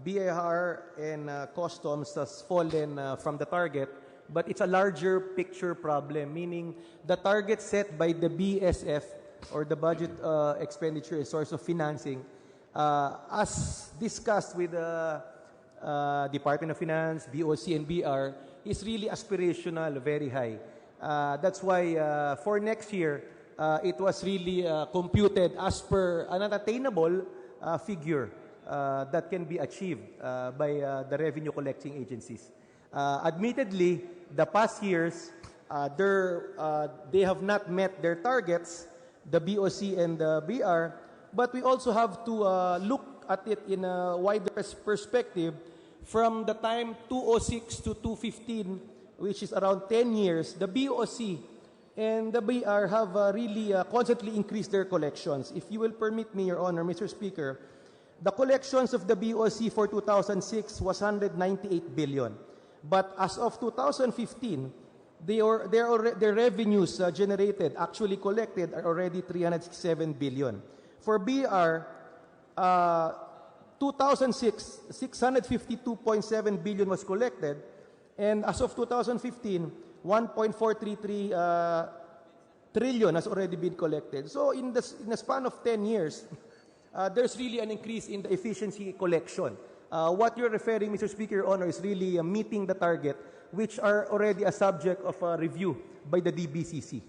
BIR and Customs has fallen from the target, but it's a larger picture problem, meaning the target set by the BSF, or the Budget Expenditure Source of Financing, as discussed with the Department of Finance, BOC, and BR, is really aspirational, very high. That's why for next year, it was really computed as per an unattainable figure that can be achieved by the revenue collecting agencies. Admittedly, the past years, they have not met their targets, the BOC and the BR, but we also have to look at it in a wider perspective. From the time 2006 to 2015, which is around 10 years, the BOC and the BR have really constantly increased their collections. If you will permit me, Your Honor, Mr. Speaker, the collections of the BOC for 2006 was 198 billion. But as of 2015, their revenues generated, actually collected, are already 367 billion. For BR, 2006, 652.7 billion was collected, and as of 2015, 1.433 trillion has already been collected. So in the span of 10 years, there's really an increase in the efficiency collection. What you're referring, Mr. Speaker, Your Honor, is really meeting the target, which are already a subject of review by the DBCC.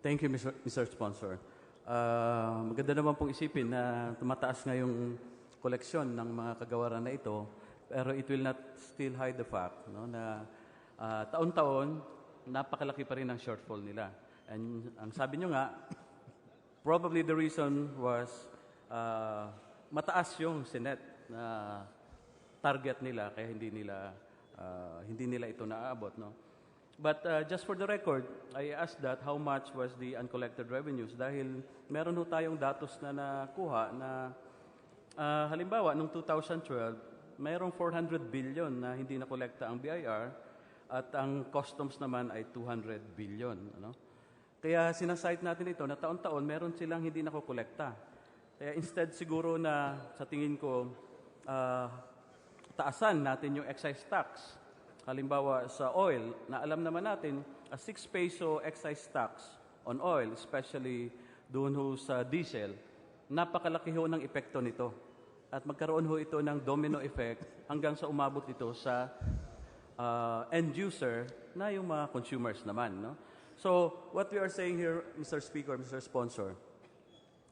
Thank you, Mr. Sponsor. Maganda naman pong isipin na tumataas nga yung koleksyon ng mga kagawaran na ito, pero it will not still hide the fact, no, na taon-taon, napakalaki pa rin ang shortfall nila. And ang sabi nyo nga, probably the reason was mataas yung Senate na target nila, kaya hindi nila ito naaabot. No? But just for the record, I asked that how much was the uncollected revenues dahil meron ho tayong datos na nakuha na halimbawa, noong 2012, mayroong 400 billion na hindi nakolekta ang BIR at ang customs naman ay 200 billion. Ano? Kaya sinasite natin ito na taon-taon meron silang hindi nakokolekta. Kaya instead siguro na sa tingin ko taasan natin yung excise tax. Halimbawa sa oil, na alam naman natin, a 6 peso excise tax on oil, especially doon ho sa diesel, napakalaki ho ng epekto nito. At magkaroon ho ito ng domino effect hanggang sa umabot ito sa end user na yung mga consumers naman. No? So, what we are saying here, Mr. Speaker, Mr. Sponsor,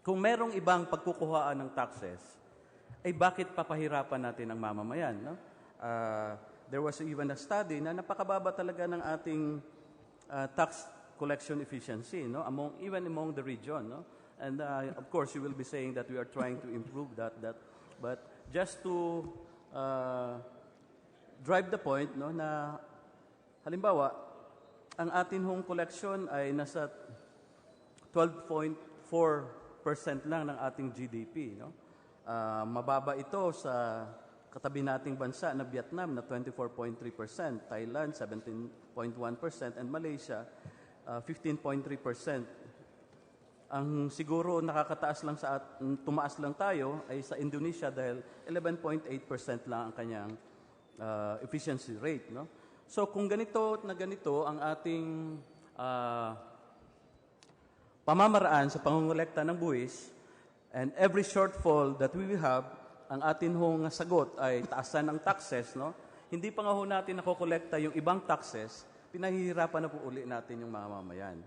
kung merong ibang pagkukuhaan ng taxes, ay bakit papahirapan natin ang mamamayan? No? There was even a study na napakababa talaga ng ating tax collection efficiency, no? Even among the region. No? And of course, you will be saying that we are trying to improve that. But just to drive the point, no, na halimbawa, ang atin hong collection ay nasa 12.4% lang ng ating GDP. No? Mababa ito sa katabi nating bansa na Vietnam na 24.3%, Thailand 17.1%, and Malaysia 15.3%. Ang siguro nakakataas lang tumaas lang tayo ay sa Indonesia dahil 11.8% lang ang kanyang efficiency rate. No? So kung ganito ang ating pamamaraan sa pangongolekta ng buwis, and every shortfall that we will have, ang atin hong sagot ay taasan ng taxes, no? Hindi pa nga ho natin nakokolekta yung ibang taxes, pinahihirapan na po uli natin yung mga mamayan.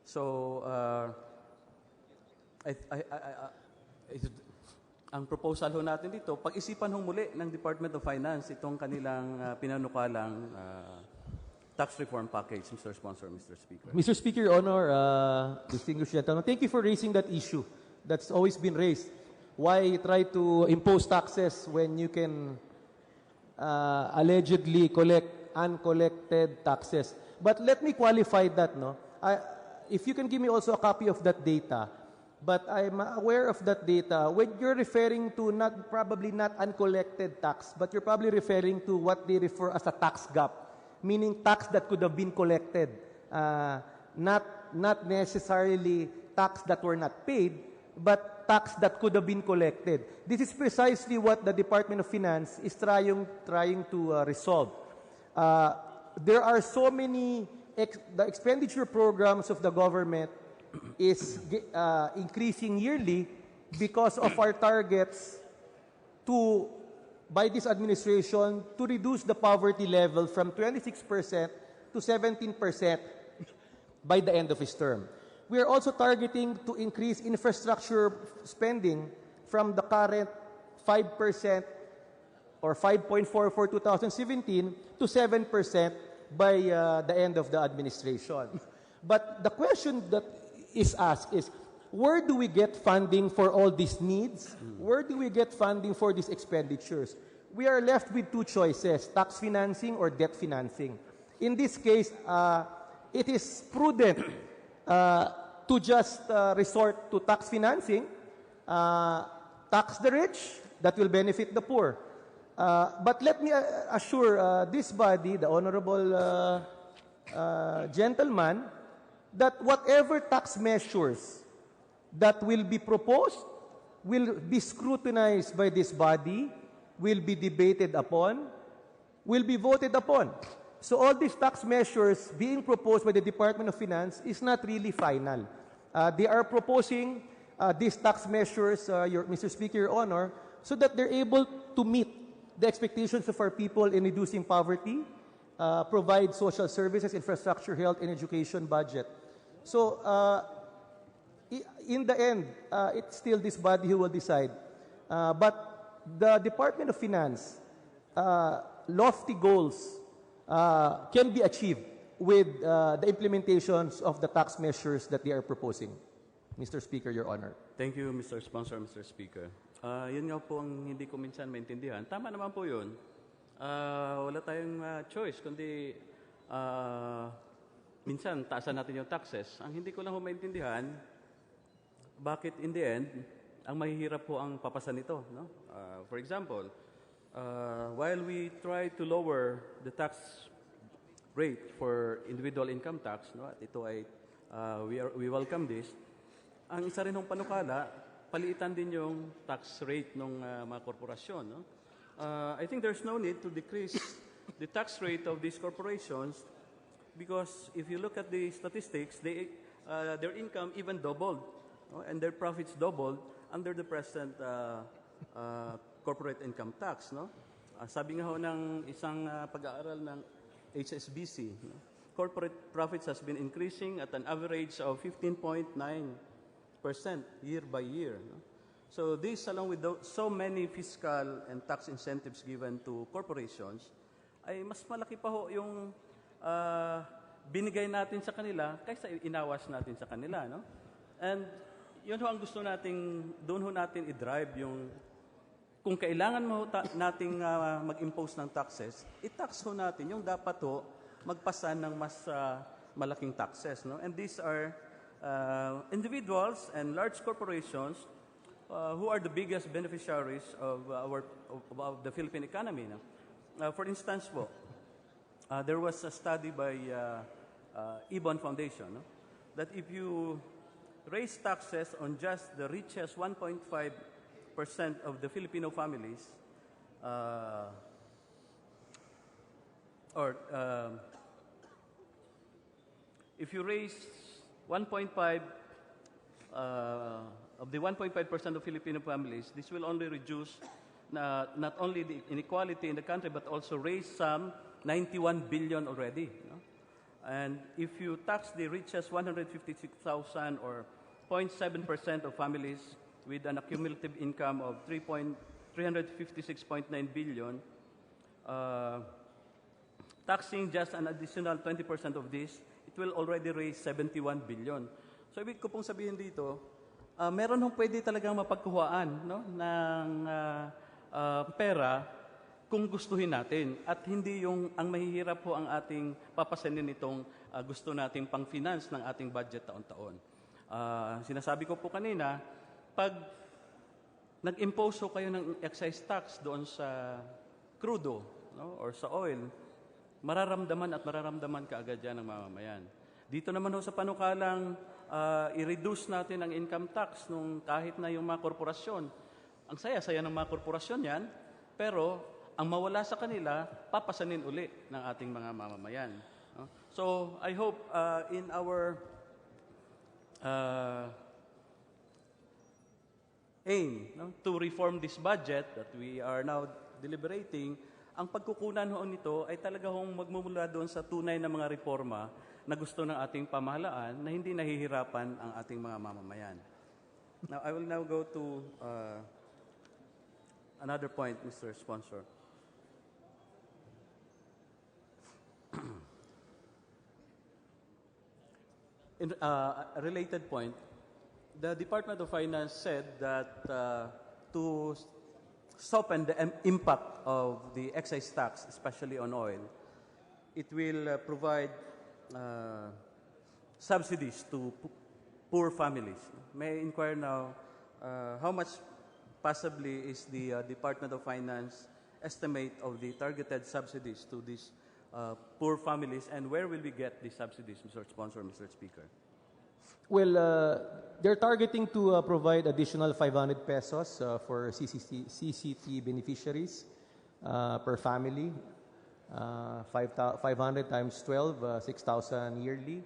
So, ang proposal ho natin dito, pag-isipan ho muli ng Department of Finance itong kanilang pinanukalang tax reform package, Mr. Sponsor, Mr. Speaker. Mr. Speaker, Your Honor, distinguished gentlemen, thank you for raising that issue. That's always been raised. Why try to impose taxes when you can allegedly collect uncollected taxes? But let me qualify that, no? If you can give me also a copy of that data, but I'm aware of that data. When you're referring to probably not uncollected tax, but you're probably referring to what they refer as a tax gap, meaning tax that could have been collected, not necessarily tax that were not paid, but tax that could have been collected. This is precisely what the Department of Finance is trying to resolve. There are so many, the expenditure programs of the government is increasing yearly because of our targets by this administration to reduce the poverty level from 26% to 17% by the end of his term. We are also targeting to increase infrastructure spending from the current 5% or 5.4 for 2017 to 7% by the end of the administration. But the question that is asked is, where do we get funding for all these needs? Where do we get funding for these expenditures? We are left with two choices, tax financing or debt financing. In this case, it is prudent to just resort to tax financing, tax the rich, that will benefit the poor. But let me assure this body, the honorable gentleman, that whatever tax measures that will be proposed will be scrutinized by this body, will be debated upon, will be voted upon. So all these tax measures being proposed by the Department of Finance is not really final. They are proposing these tax measures, Mr. Speaker, Your Honor, so that they're able to meet the expectations of our people in reducing poverty, provide social services, infrastructure, health, and education budget. So, in the end, it's still this body who will decide. But the Department of Finance, lofty goals can be achieved with the implementations of the tax measures that they are proposing. Mr. Speaker, Your Honor. Thank you, Mr. Sponsor, Mr. Speaker. Yun nga po ang hindi ko minsan maintindihan. Tama naman po yun. Wala tayong choice, kundi minsan taasan natin yung taxes. Ang hindi ko lang maintindihan, bakit in the end, ang mahihirap po ang papasan nito. No? For example, while we try to lower the tax rate for individual income tax, no, at ito ay we welcome this. Ang isa rin ng panukala, paliitan din yung tax rate ng mga korporasyon. No? I think there's no need to decrease the tax rate of these corporations because if you look at the statistics, their income even doubled, no? And their profits doubled under the present corporate income tax. No? Sabi nga ho ng isang pag-aaral ng HSBC, no? Corporate profits has been increasing at an average of 15.9% year by year. No? So this, along with so many fiscal and tax incentives given to corporations, ay mas malaki pa ho yung binigay natin sa kanila kaysa inawas natin sa kanila. No? And yun ho ang gusto nating, doon ho natin i-drive yung, kung kailangan mo nating mag-impose ng taxes, i-tax ho natin yung dapat ho magpasan ng mas malaking taxes. No? And these are individuals and large corporations who are the biggest beneficiaries of the Philippine economy. No? For instance po, there was a study by Ibon Foundation, no? That if you raise taxes on just the richest 1.5% of the Filipino families, if you raise 1.5 of the 1.5% of Filipino families, this will only reduce not only the inequality in the country, but also raise some 91 billion already. No? And if you tax the richest 156,000 or 0.7% of families with an accumulative income of 356.9 billion, taxing just an additional 20% of this, it will already raise 71 billion. So ibig ko pong sabihin dito, meron hong pwede talagang mapagkuhaan, no, ng pera kung gustuhin natin at hindi yung ang mahihirap po ang ating papasanin nitong gusto nating pang-finance ng ating budget taon-taon. Sinasabi ko po kanina, pag nag-impose ho kayo ng excise tax doon sa crudo, no, or sa oil, mararamdaman at mararamdaman kaagad yan ng mamamayan. Dito naman ho sa panukalang i-reduce natin ang income tax nung kahit na yung mga korporasyon. Ang saya-saya ng mga korporasyon yan, pero ang mawala sa kanila, papasanin uli ng ating mga mamamayan. No? So, I hope in our aim, no, to reform this budget that we are now deliberating, ang pagkukunan ho nito ay talaga hong magmumula doon sa tunay na mga reforma na gusto ng ating pamahalaan na hindi nahihirapan ang ating mga mamamayan. Now, I will now go to another point, Mr. Sponsor. In a related point, the Department of Finance said that to soften the impact of the excise tax, especially on oil, it will provide subsidies to poor families. May I inquire now, how much possibly is the Department of Finance estimate of the targeted subsidies to these poor families, and where will we get these subsidies, Mr. Sponsor, Mr. Speaker? Well, they're targeting to provide additional 500 pesos for CCT beneficiaries per family. 500 times 12, 6,000 yearly.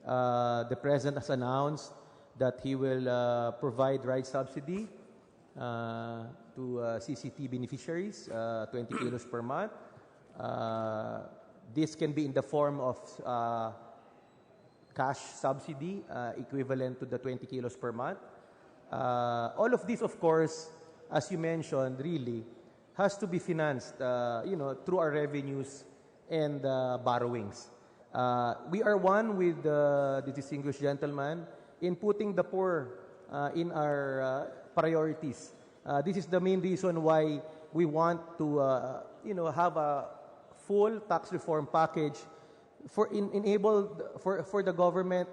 The President has announced that he will provide ride subsidy to CCT beneficiaries, 20 kilos per month. This can be in the form of cash subsidy equivalent to the 20 kilos per month. All of this, of course, as you mentioned, really has to be financed, through our revenues and borrowings. We are one with the distinguished gentleman in putting the poor in our priorities. This is the main reason why we want to, have a full tax reform package for the government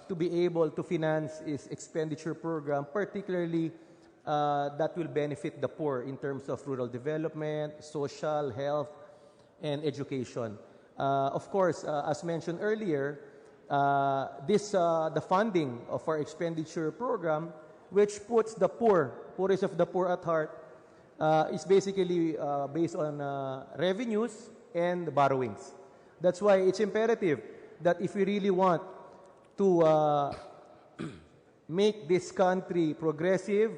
to be able to finance its expenditure program, particularly that will benefit the poor in terms of rural development, social, health, and education. Of course, as mentioned earlier, the funding of our expenditure program, which puts the poorest of the poor at heart, is basically based on revenues and borrowings. That's why it's imperative that if we really want to make this country progressive,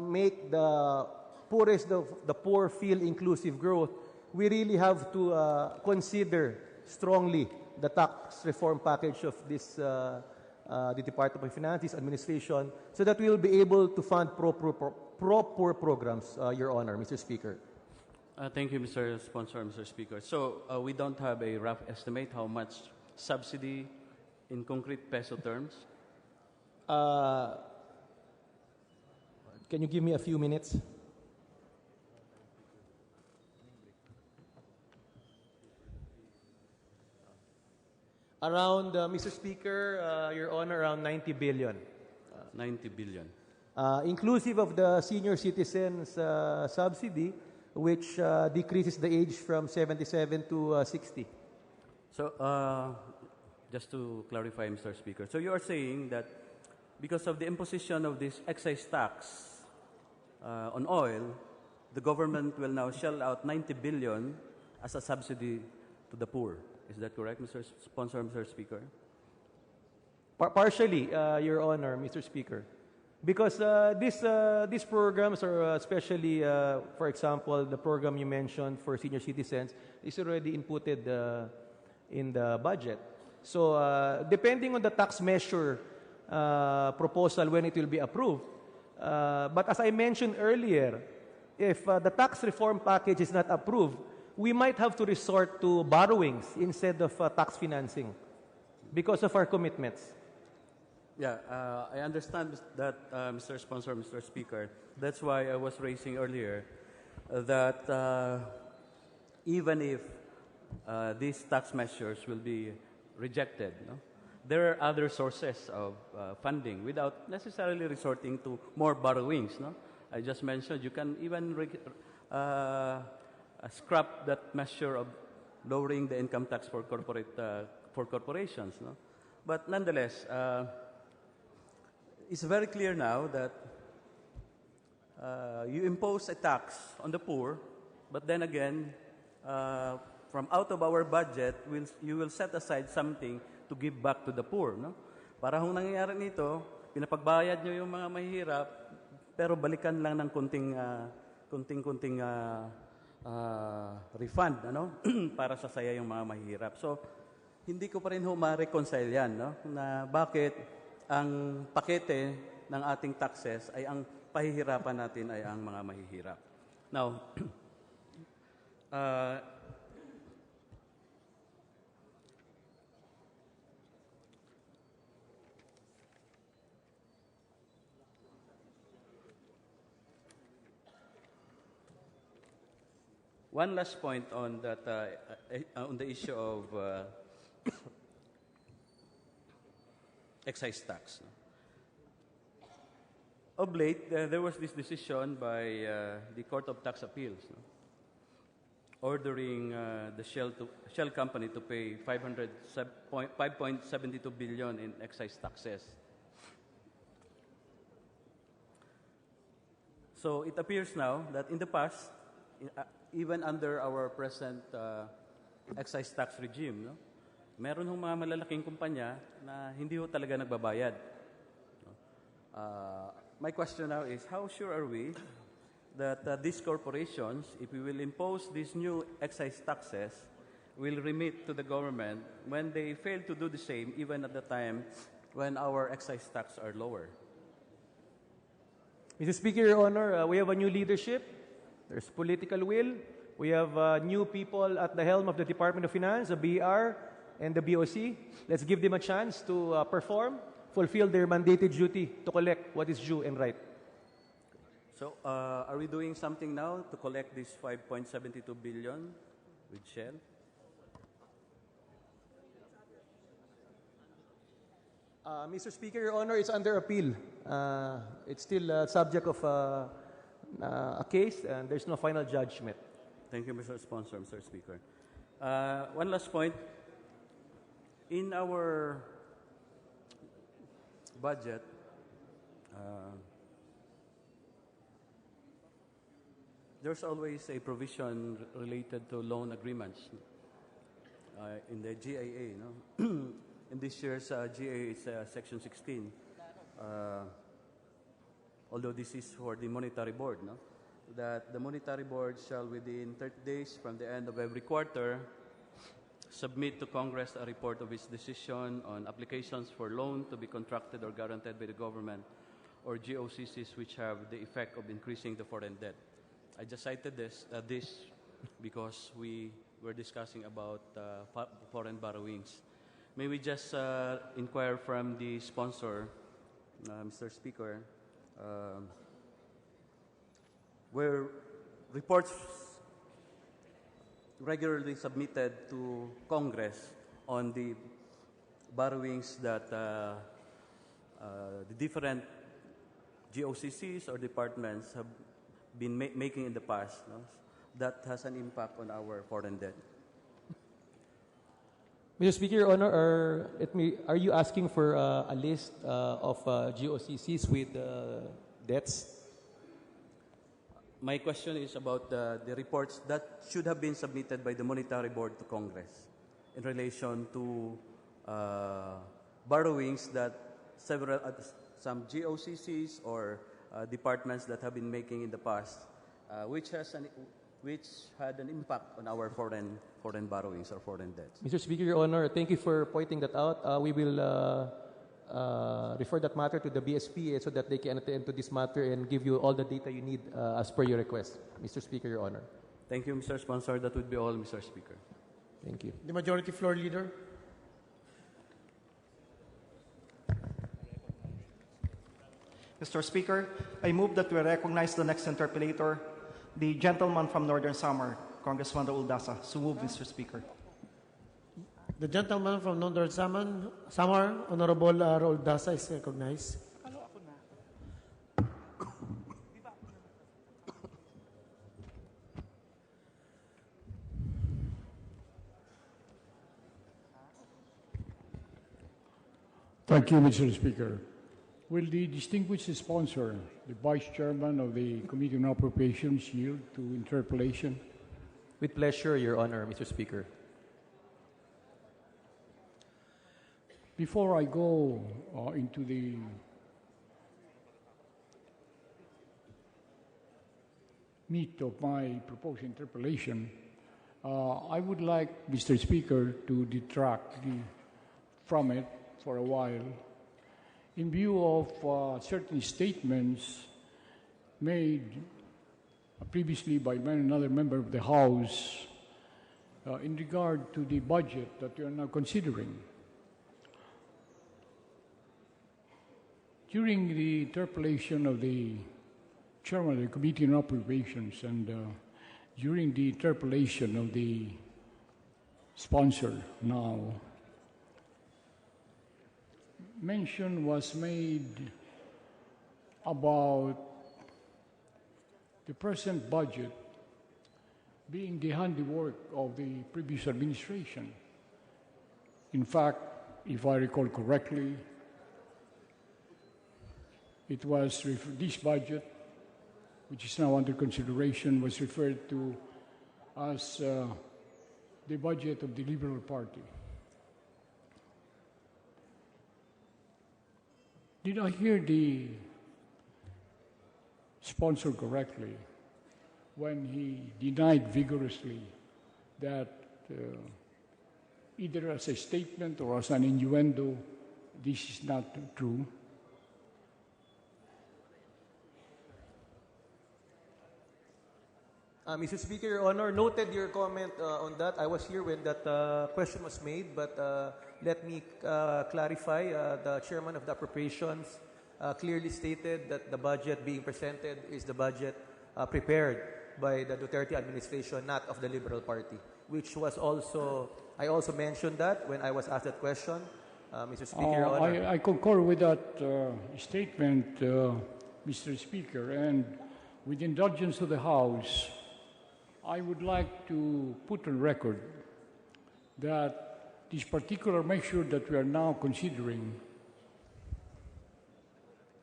make the poorest of the poor feel inclusive growth, we really have to consider strongly the tax reform package of this the Department of Finances administration, so that we will be able to fund pro-poor programs, Your Honor, Mr. Speaker. Thank you, Mr. Sponsor, Mr. Speaker. So we don't have a rough estimate how much subsidy in concrete peso terms? Can you give me a few minutes? Around, Mr. Speaker, Your Honor, around 90 billion. 90 billion. Inclusive of the senior citizens subsidy, which decreases the age from 77 to 60. So, just to clarify, Mr. Speaker, so you are saying that because of the imposition of this excise tax on oil, the government will now shell out 90 billion as a subsidy to the poor. Is that correct, Mr. Sponsor, Mr. Speaker? Partially, Your Honor, Mr. Speaker. Because these programs are especially, for example, the program you mentioned for senior citizens is already inputted in the budget. So depending on the tax measure proposal when it will be approved, but as I mentioned earlier, if the tax reform package is not approved, we might have to resort to borrowings instead of tax financing because of our commitments. Yeah, I understand that, Mr. Sponsor, Mr. Speaker. That's why I was raising earlier that even if these tax measures will be rejected, no, there are other sources of funding without necessarily resorting to more borrowings. No? I just mentioned you can even scrap that measure of lowering the income tax for corporations. No? But nonetheless, it's very clear now that you impose a tax on the poor, but then again, from out of our budget, you will set aside something to give back to the poor. No? Para kung nangyayari nito, pinapagbayad nyo yung mga mahihirap, pero balikan lang ng kunting refund, ano? Para sa saya yung mga mahihirap. So, hindi ko pa rin ma-reconcile yan, no? Na bakit ang pakete ng ating taxes ay ang pahihirapan natin ay ang mga mahihirap. Now, one last point on that, on the issue of excise tax. Of late, there was this decision by the Court of Tax Appeals, no, ordering the Shell company to pay 5.72 billion in excise taxes. So it appears now that in the past, even under our present excise tax regime, no, meron hong mga malalaking kumpanya na hindi ho talaga nagbabayad. My question now is, how sure are we that these corporations, if we will impose these new excise taxes, will remit to the government when they fail to do the same, even at the time when our excise tax are lower? Mr. Speaker, Your Honor, we have a new leadership. There's political will. We have new people at the helm of the Department of Finance, the BR, and the BOC. Let's give them a chance to perform, fulfill their mandated duty to collect what is due and right. So, are we doing something now to collect this 5.72 billion with Shell? Mr. Speaker, Your Honor, it's under appeal. It's still subject of a case, and there's no final judgment. Thank you, Mr. Sponsor, Mr. Speaker. One last point. In our budget, there's always a provision related to loan agreements in the GAA. No? In this year's GAA, it's Section 16. Although this is for the Monetary Board, no? That the Monetary Board shall, within 30 days from the end of every quarter, submit to Congress a report of its decision on applications for loan to be contracted or guaranteed by the government or GOCCs which have the effect of increasing the foreign debt. I just cited this because we were discussing about foreign borrowings. May we just inquire from the sponsor, Mr. Speaker, were reports regularly submitted to Congress on the borrowings that the different GOCCs or departments have been making in the past, no? That has an impact on our foreign debt. Mr. Speaker, Your Honor, are you asking for a list of GOCCs with debts? My question is about the reports that should have been submitted by the Monetary Board to Congress in relation to borrowings that some GOCCs or departments that have been making in the past, which had an impact on our foreign borrowings or foreign debts. Mr. Speaker, Your Honor, thank you for pointing that out. We will refer that matter to the BSPA so that they can attend to this matter and give you all the data you need as per your request. Mr. Speaker, Your Honor. Thank you, Mr. Sponsor. That would be all, Mr. Speaker. Thank you. The Majority Floor Leader. Mr. Speaker, I move that we recognize the next interpellator, the gentleman from Northern Samar, Congressman Raul Dasa. So move, Mr. Speaker. The gentleman from Northern Samar, Honorable Raul Dasa, is recognized. Thank you, Mr. Speaker. Will the distinguished sponsor, the Vice Chairman of the Committee on Appropriations, yield to interpellation? With pleasure, Your Honor, Mr. Speaker. Before I go into the meat of my proposed interpellation, I would like, Mr. Speaker, to detract from it for a while in view of certain statements made previously by another member of the House in regard to the budget that we are now considering. During the interpellation of the Chairman of the Committee on Appropriations and during the interpellation of the sponsor now, mention was made about the present budget being the handiwork of the previous administration. In fact, if I recall correctly, it was this budget, which is now under consideration, was referred to as the budget of the Liberal Party. Did I hear the sponsor correctly when he denied vigorously that either as a statement or as an innuendo, this is not true? Mr. Speaker, Your Honor, noted your comment on that. I was here when that question was made, but let me clarify. The Chairman of the Appropriations clearly stated that the budget being presented is the budget prepared by the Duterte administration, not of the Liberal Party, which was also, I also mentioned that when I was asked that question. Mr. Speaker, Your Honor. I concur with that statement, Mr. Speaker, and with indulgence to the House, I would like to put on record that this particular measure that we are now considering,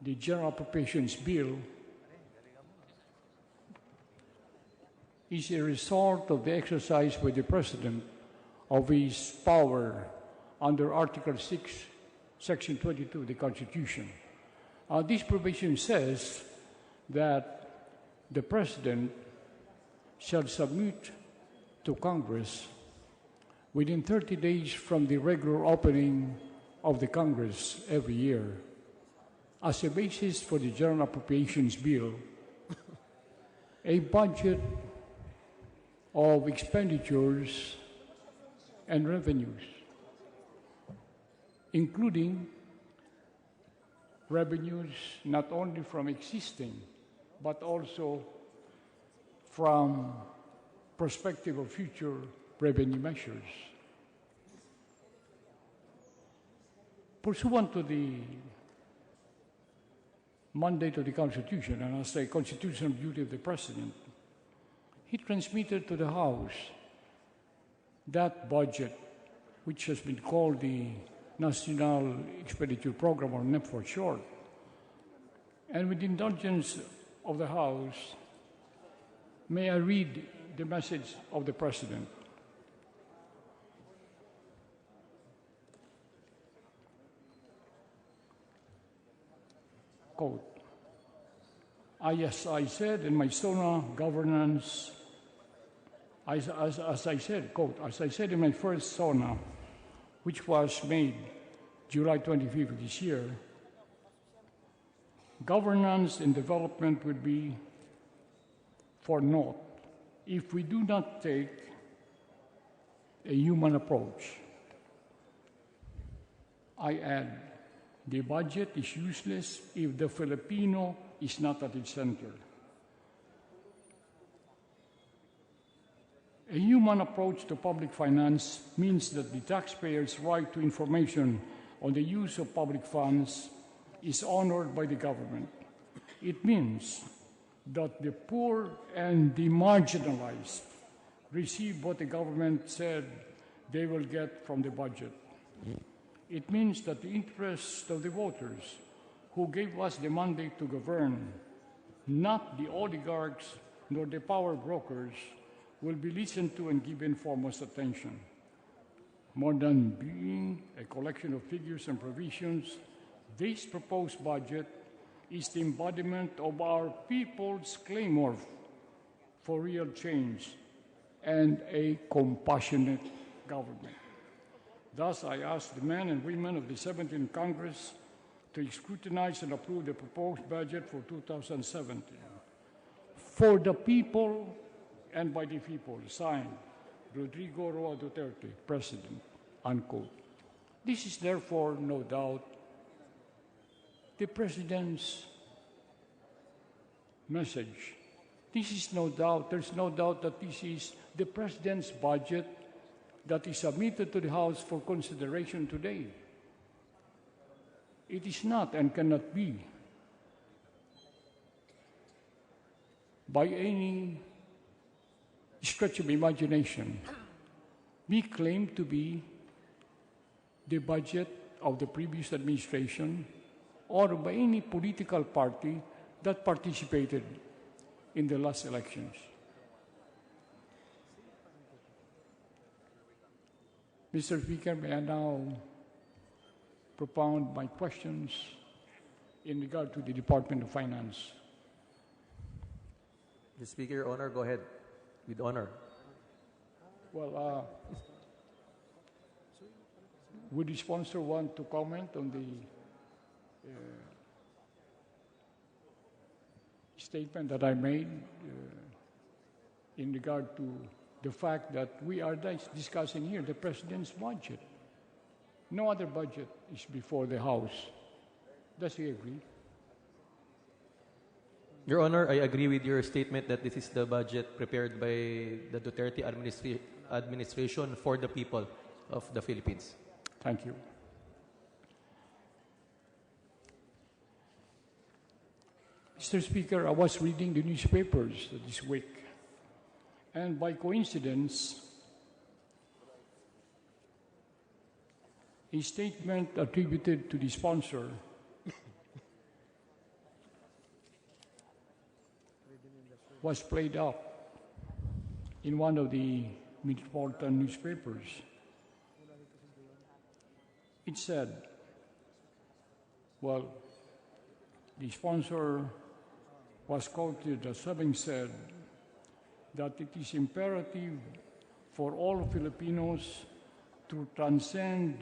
the General Appropriations Bill, is a result of the exercise by the President of his power under Article 6, Section 22 of the Constitution. This provision says that the President shall submit to Congress within 30 days from the regular opening of the Congress every year, as a basis for the General Appropriations Bill, a budget of expenditures and revenues, including revenues not only from existing, but also from perspective of future revenue measures. Pursuant to the mandate of the Constitution and as a constitutional duty of the President, he transmitted to the House that budget, which has been called the National Expenditure Program, or NEP for short. And with the indulgence of the House, may I read the message of the President? Quote, as I said in my SONA governance, as I said, quote, as I said in my first SONA, which was made July 25th of this year, governance and development would be for naught if we do not take a human approach. I add, the budget is useless if the Filipino is not at its center. A human approach to public finance means that the taxpayer's right to information on the use of public funds is honored by the government. It means that the poor and the marginalized receive what the government said they will get from the budget. It means that the interests of the voters who gave us the mandate to govern, not the oligarchs nor the power brokers, will be listened to and given foremost attention. More than being a collection of figures and provisions, this proposed budget is the embodiment of our people's clamor for real change and a compassionate government. Thus, I ask the men and women of the 17th Congress to scrutinize and approve the proposed budget for 2017. For the people and by the people, signed, Rodrigo Roa Duterte, President, unquote. This is therefore, no doubt, the President's message. There's no doubt that this is the President's budget that is submitted to the House for consideration today. It is not and cannot be, by any stretch of imagination, be claimed to be the budget of the previous administration or by any political party that participated in the last elections. Mr. Speaker, may I now propound my questions in regard to the Department of Finance? Mr. Speaker, Your Honor, go ahead. With honor. Well, would the sponsor want to comment on the statement that I made in regard to the fact that we are discussing here the President's budget? No other budget is before the House. Does he agree? Your Honor, I agree with your statement that this is the budget prepared by the Duterte administration for the people of the Philippines. Thank you. Mr. Speaker, I was reading the newspapers this week, and by coincidence, a statement attributed to the sponsor was played up in one of the metropolitan newspapers. It said, well, the sponsor was quoted as having said that it is imperative for all Filipinos to transcend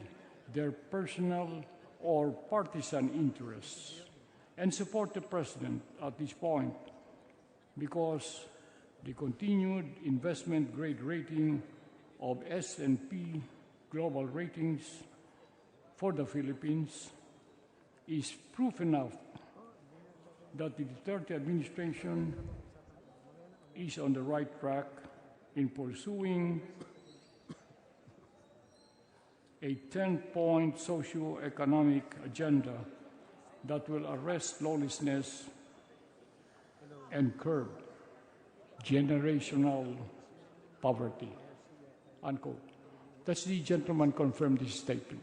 their personal or partisan interests and support the President at this point because the continued investment grade rating of S&P Global Ratings for the Philippines is proof enough that the Duterte administration is on the right track in pursuing a 10-point socio-economic agenda that will arrest lawlessness and curb generational poverty, unquote. Does the gentleman confirm this statement?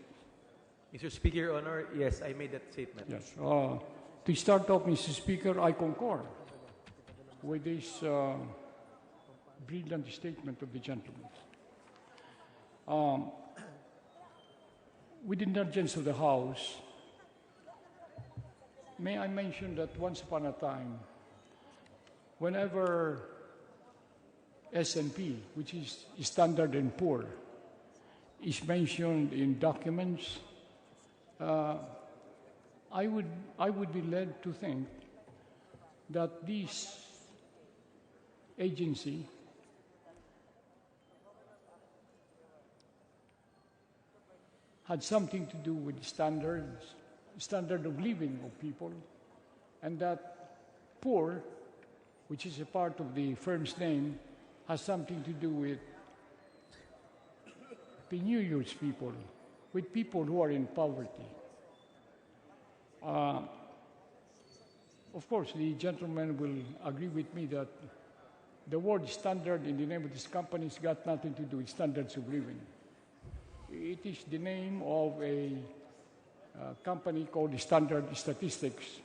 Mr. Speaker, Your Honor, yes, I made that statement. Yes. To start off, Mr. Speaker, I concur with this brilliant statement of the gentleman. With the indulgence of the House, may I mention that once upon a time, whenever S&P, which is Standard & Poor, is mentioned in documents, I would be led to think that this agency had something to do with standard of living of people, and that poor, which is a part of the firm's name, has something to do with penurious people, with people who are in poverty. Of course, the gentleman will agree with me that the word standard in the name of this company has got nothing to do with standards of living. It is the name of a company called Standard Statistics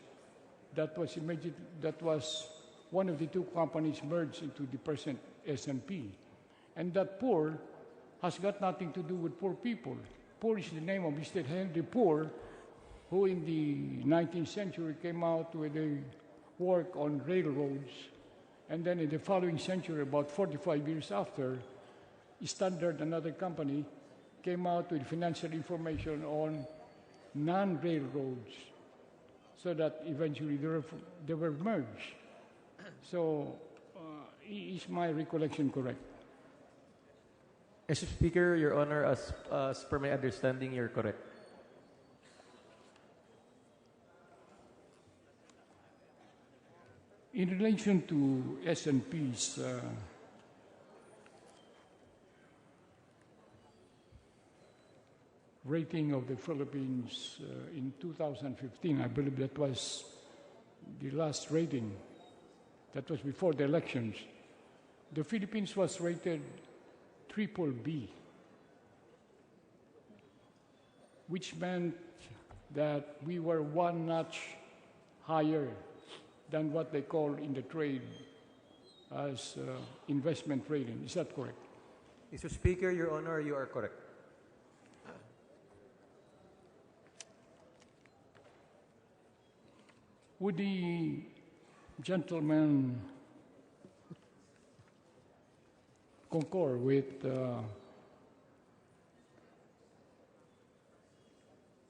that was one of the two companies merged into the present S&P. And that poor has got nothing to do with poor people. Poor is the name of Mr. Henry Poor, who in the 19th century came out with a work on railroads. And then in the following century, about 45 years after, Standard, another company, came out with financial information on non-railroads, so that eventually they were merged. So is my recollection correct? Mr. Speaker, Your Honor, as per my understanding, you're correct. In relation to S&P's rating of the Philippines in 2015, I believe that was the last rating. That was before the elections. The Philippines was rated BBB, which meant that we were one notch higher than what they call in the trade as investment rating. Is that correct? Mr. Speaker, Your Honor, you are correct. Would the gentleman concur with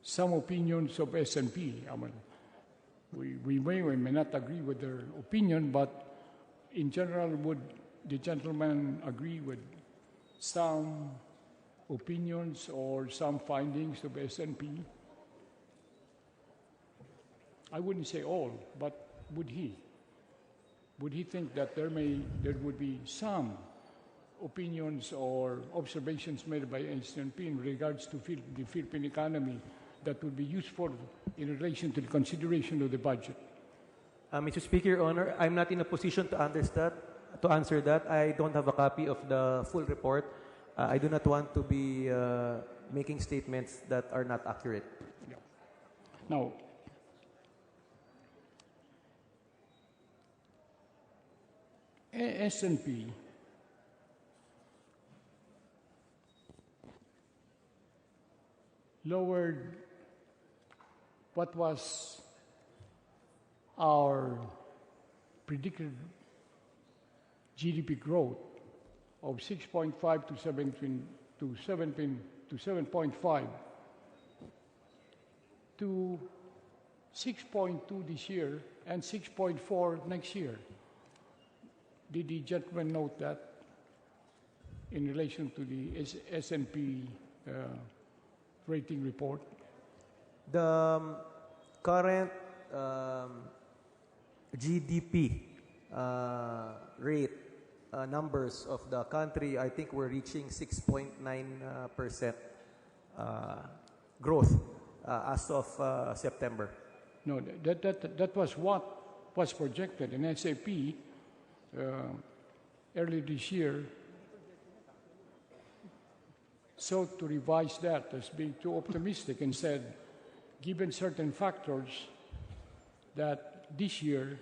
some opinions of S&P? I mean, we may or may not agree with their opinion, but in general, would the gentleman agree with some opinions or some findings of S&P? I wouldn't say all, but would he? Would he think that there would be some opinions or observations made by S&P in regards to the Philippine economy that would be useful in relation to the consideration of the budget? Mr. Speaker, Your Honor, I'm not in a position to answer that. I don't have a copy of the full report. I do not want to be making statements that are not accurate. Now, S&P lowered what was our predicted GDP growth of 6.5 to 7.5 to 6.2 this year and 6.4 next year. Did the gentleman note that in relation to the S&P rating report? The current GDP rate numbers of the country, I think we're reaching 6.9% growth as of September. No, that was what was projected in SAP early this year. So to revise that as being too optimistic and said, given certain factors, that this year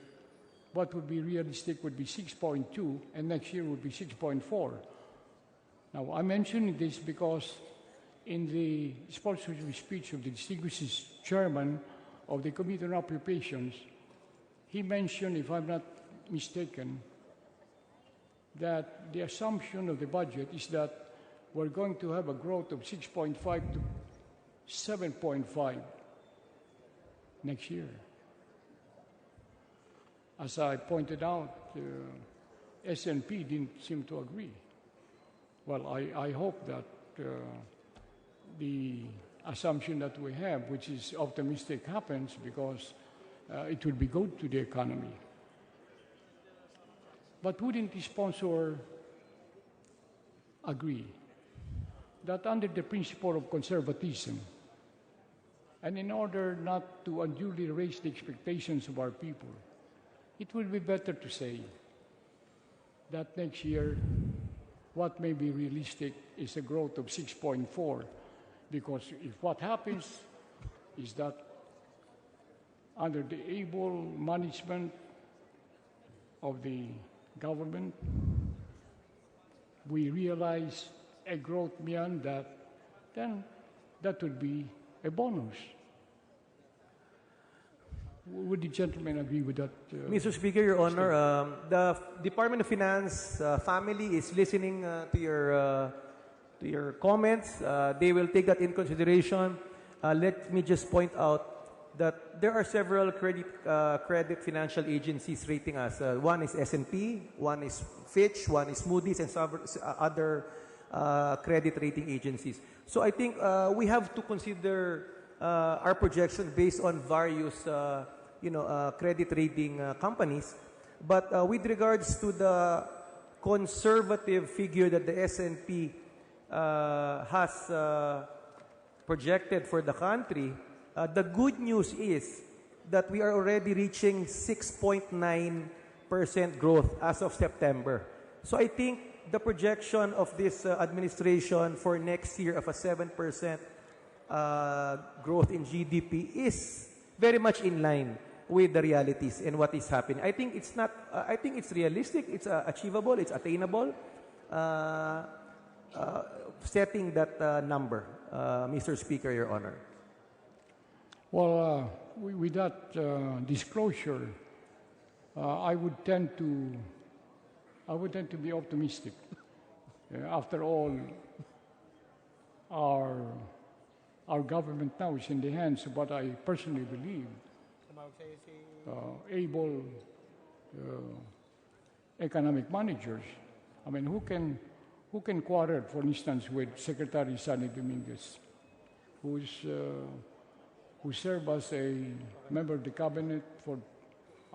what would be realistic would be 6.2 and next year would be 6.4. Now, I'm mentioning this because in the sponsorship speech of the distinguished chairman of the Committee on Appropriations, he mentioned, if I'm not mistaken, that the assumption of the budget is that we're going to have a growth of 6.5 to 7.5 next year. As I pointed out, S&P didn't seem to agree. Well, I hope that the assumption that we have, which is optimistic, happens because it will be good to the economy. But wouldn't the sponsor agree that under the principle of conservatism, and in order not to unduly raise the expectations of our people, it will be better to say that next year what may be realistic is a growth of 6.4, because if what happens is that under the able management of the government, we realize a growth beyond that, then that would be a bonus. Would the gentleman agree with that? Mr. Speaker, Your Honor, the Department of Finance family is listening to your comments. They will take that in consideration. Let me just point out that there are several credit financial agencies rating us. One is S&P, one is Fitch, one is Moody's, and some other credit rating agencies. So I think we have to consider our projection based on various credit rating companies. But with regards to the conservative figure that the S&P has projected for the country, the good news is that we are already reaching 6.9% growth as of September. So I think the projection of this administration for next year of a 7% growth in GDP is very much in line with the realities and what is happening. I think it's not. I think it's realistic. It's achievable. It's attainable. Setting that number, Mr. Speaker, Your Honor. Well, with that disclosure, I would tend to be optimistic. After all, our government now is in the hands of what I personally believe able economic managers. I mean, who can quarrel, for instance, with Secretary Sonny Dominguez, who served as a member of the cabinet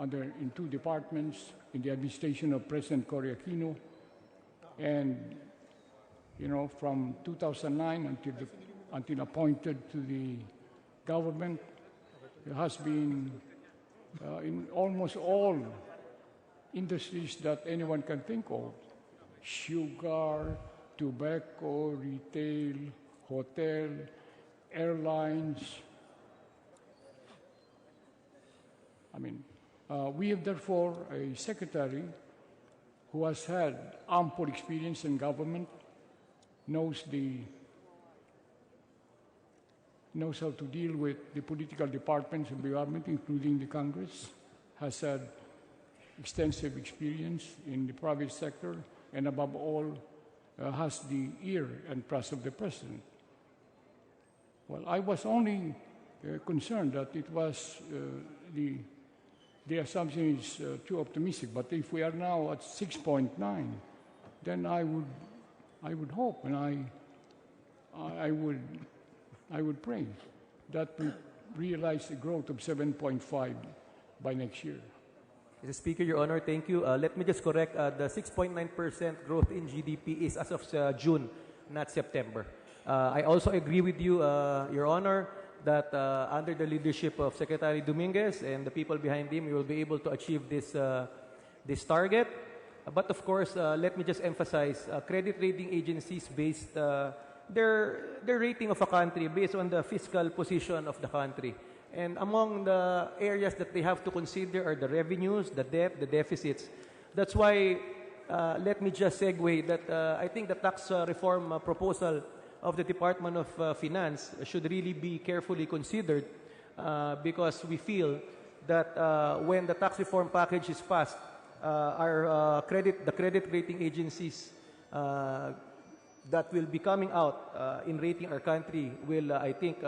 in two departments in the administration of President Cory Aquino, and from 2009 until appointed to the government, has been in almost all industries that anyone can think of: sugar, tobacco, retail, hotel, airlines. We have therefore a secretary who has had ample experience in government, knows how to deal with the political departments of the government, including the Congress, has had extensive experience in the private sector, and above all, has the ear and trust of the President. Well, I was only concerned that it was the assumption is too optimistic. But if we are now at 6.9, then I would hope, and I would pray that we realize a growth of 7.5 by next year. Mr. Speaker, Your Honor, thank you. Let me just correct. The 6.9% growth in GDP is as of June, not September. I also agree with you, Your Honor, that under the leadership of Secretary Dominguez and the people behind him, we will be able to achieve this target. But of course, let me just emphasize, credit rating agencies based their rating of a country based on the fiscal position of the country. And among the areas that they have to consider are the revenues, the debt, the deficits. That's why, let me just segue that I think the tax reform proposal of the Department of Finance should really be carefully considered because we feel that when the tax reform package is passed, the credit rating agencies that will be coming out in rating our country will, I think,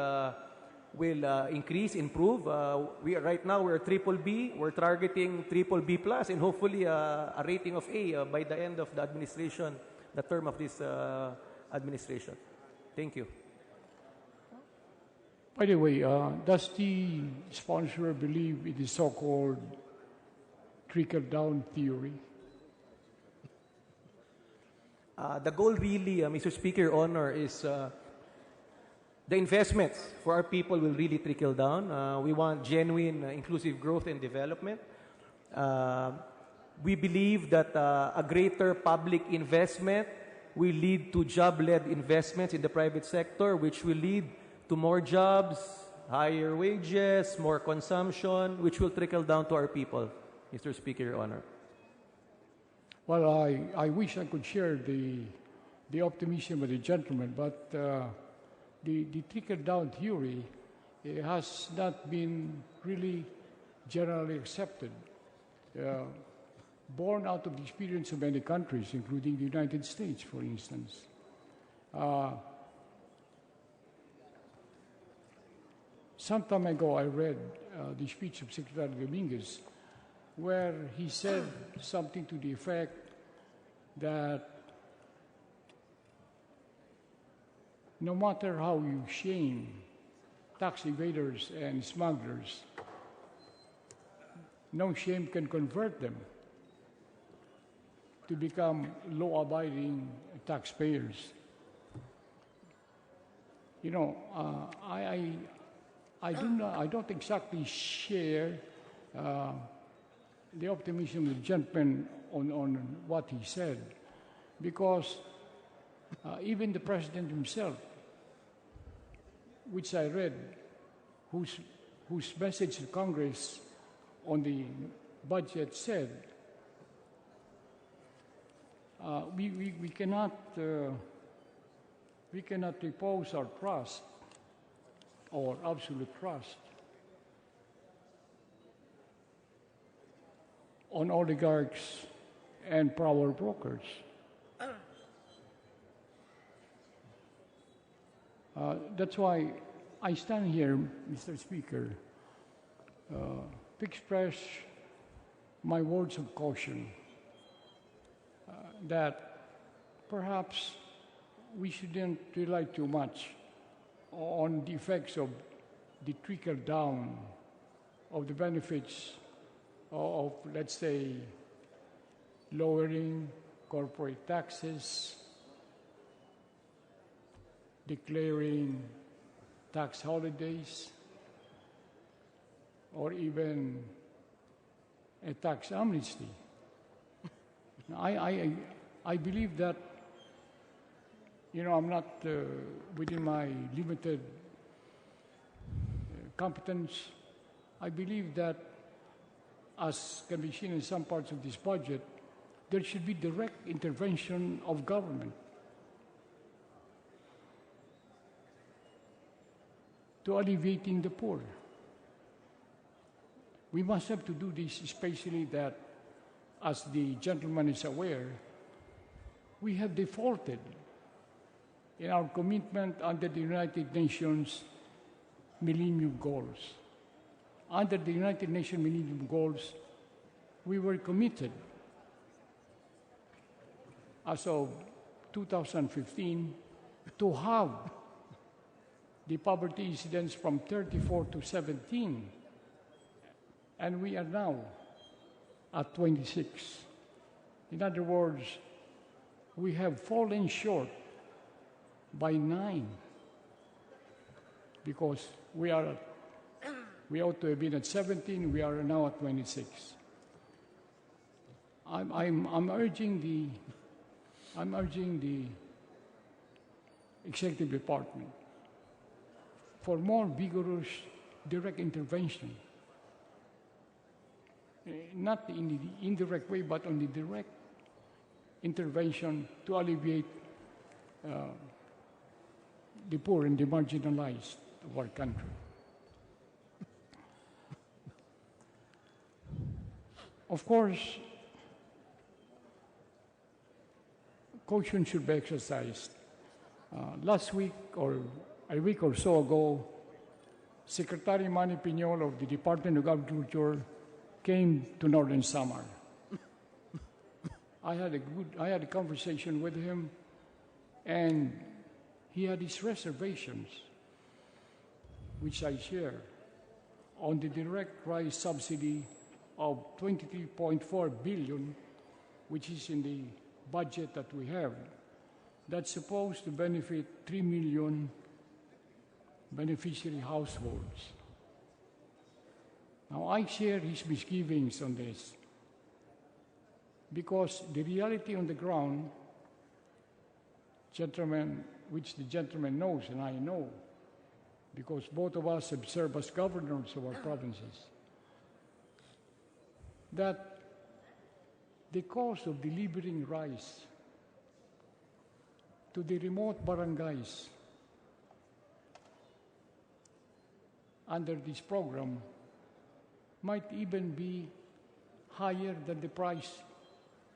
will increase, improve. Right now we're BBB. We're targeting BBB plus, and hopefully a rating of A by the end of the administration, the term of this administration. Thank you. By the way, does the sponsor believe in the so-called trickle-down theory? The goal really, Mr. Speaker, Your Honor, is the investments for our people will really trickle down. We want genuine, inclusive growth and development. We believe that a greater public investment will lead to job-led investments in the private sector, which will lead to more jobs, higher wages, more consumption, which will trickle down to our people, Mr. Speaker, Your Honor. Well, I wish I could share the optimism of the gentleman, but the trickle-down theory has not been really generally accepted. Born out of the experience of many countries, including the United States, for instance. Some time ago, I read the speech of Secretary Dominguez, where he said something to the effect that no matter how you shame tax evaders and smugglers, no shame can convert them to become law-abiding taxpayers. You know, I don't exactly share the optimism of the gentleman on what he said, because even the president himself, which I read, whose message to Congress on the budget said, we cannot repose our trust or absolute trust on oligarchs and power brokers. That's why I stand here, Mr. Speaker, to express my words of caution that perhaps we shouldn't rely too much on the effects of the trickle down of the benefits of, let's say, lowering corporate taxes, declaring tax holidays, or even a tax amnesty. Now, I believe that, I'm not within my limited competence. I believe that, as can be seen in some parts of this budget, there should be direct intervention of government to alleviating the poor. We must have to do this, especially that, as the gentleman is aware, we have defaulted in our commitment under the United Nations Millennium Goals. Under the United Nations Millennium Goals, we were committed, as of 2015, to have the poverty incidence from 34 to 17, and we are now at 26. In other words, we have fallen short by 9, because we ought to have been at 17, we are now at 26. I'm urging the executive department for more vigorous direct intervention, not in the indirect way, but on the direct intervention to alleviate the poor and the marginalized of our country. Of course, caution should be exercised. Last week, or a week or so ago, Secretary Manny Piñol of the Department of Agriculture came to Northern Samar. I had a conversation with him, and he had his reservations, which I share, on the direct rice subsidy of 23.4 billion, which is in the budget that we have, that's supposed to benefit 3 million beneficiary households. Now, I share his misgivings on this, because the reality on the ground, gentlemen, which the gentleman knows and I know, because both of us have served as governors of our provinces, that the cost of delivering rice to the remote barangays under this program might even be higher than the price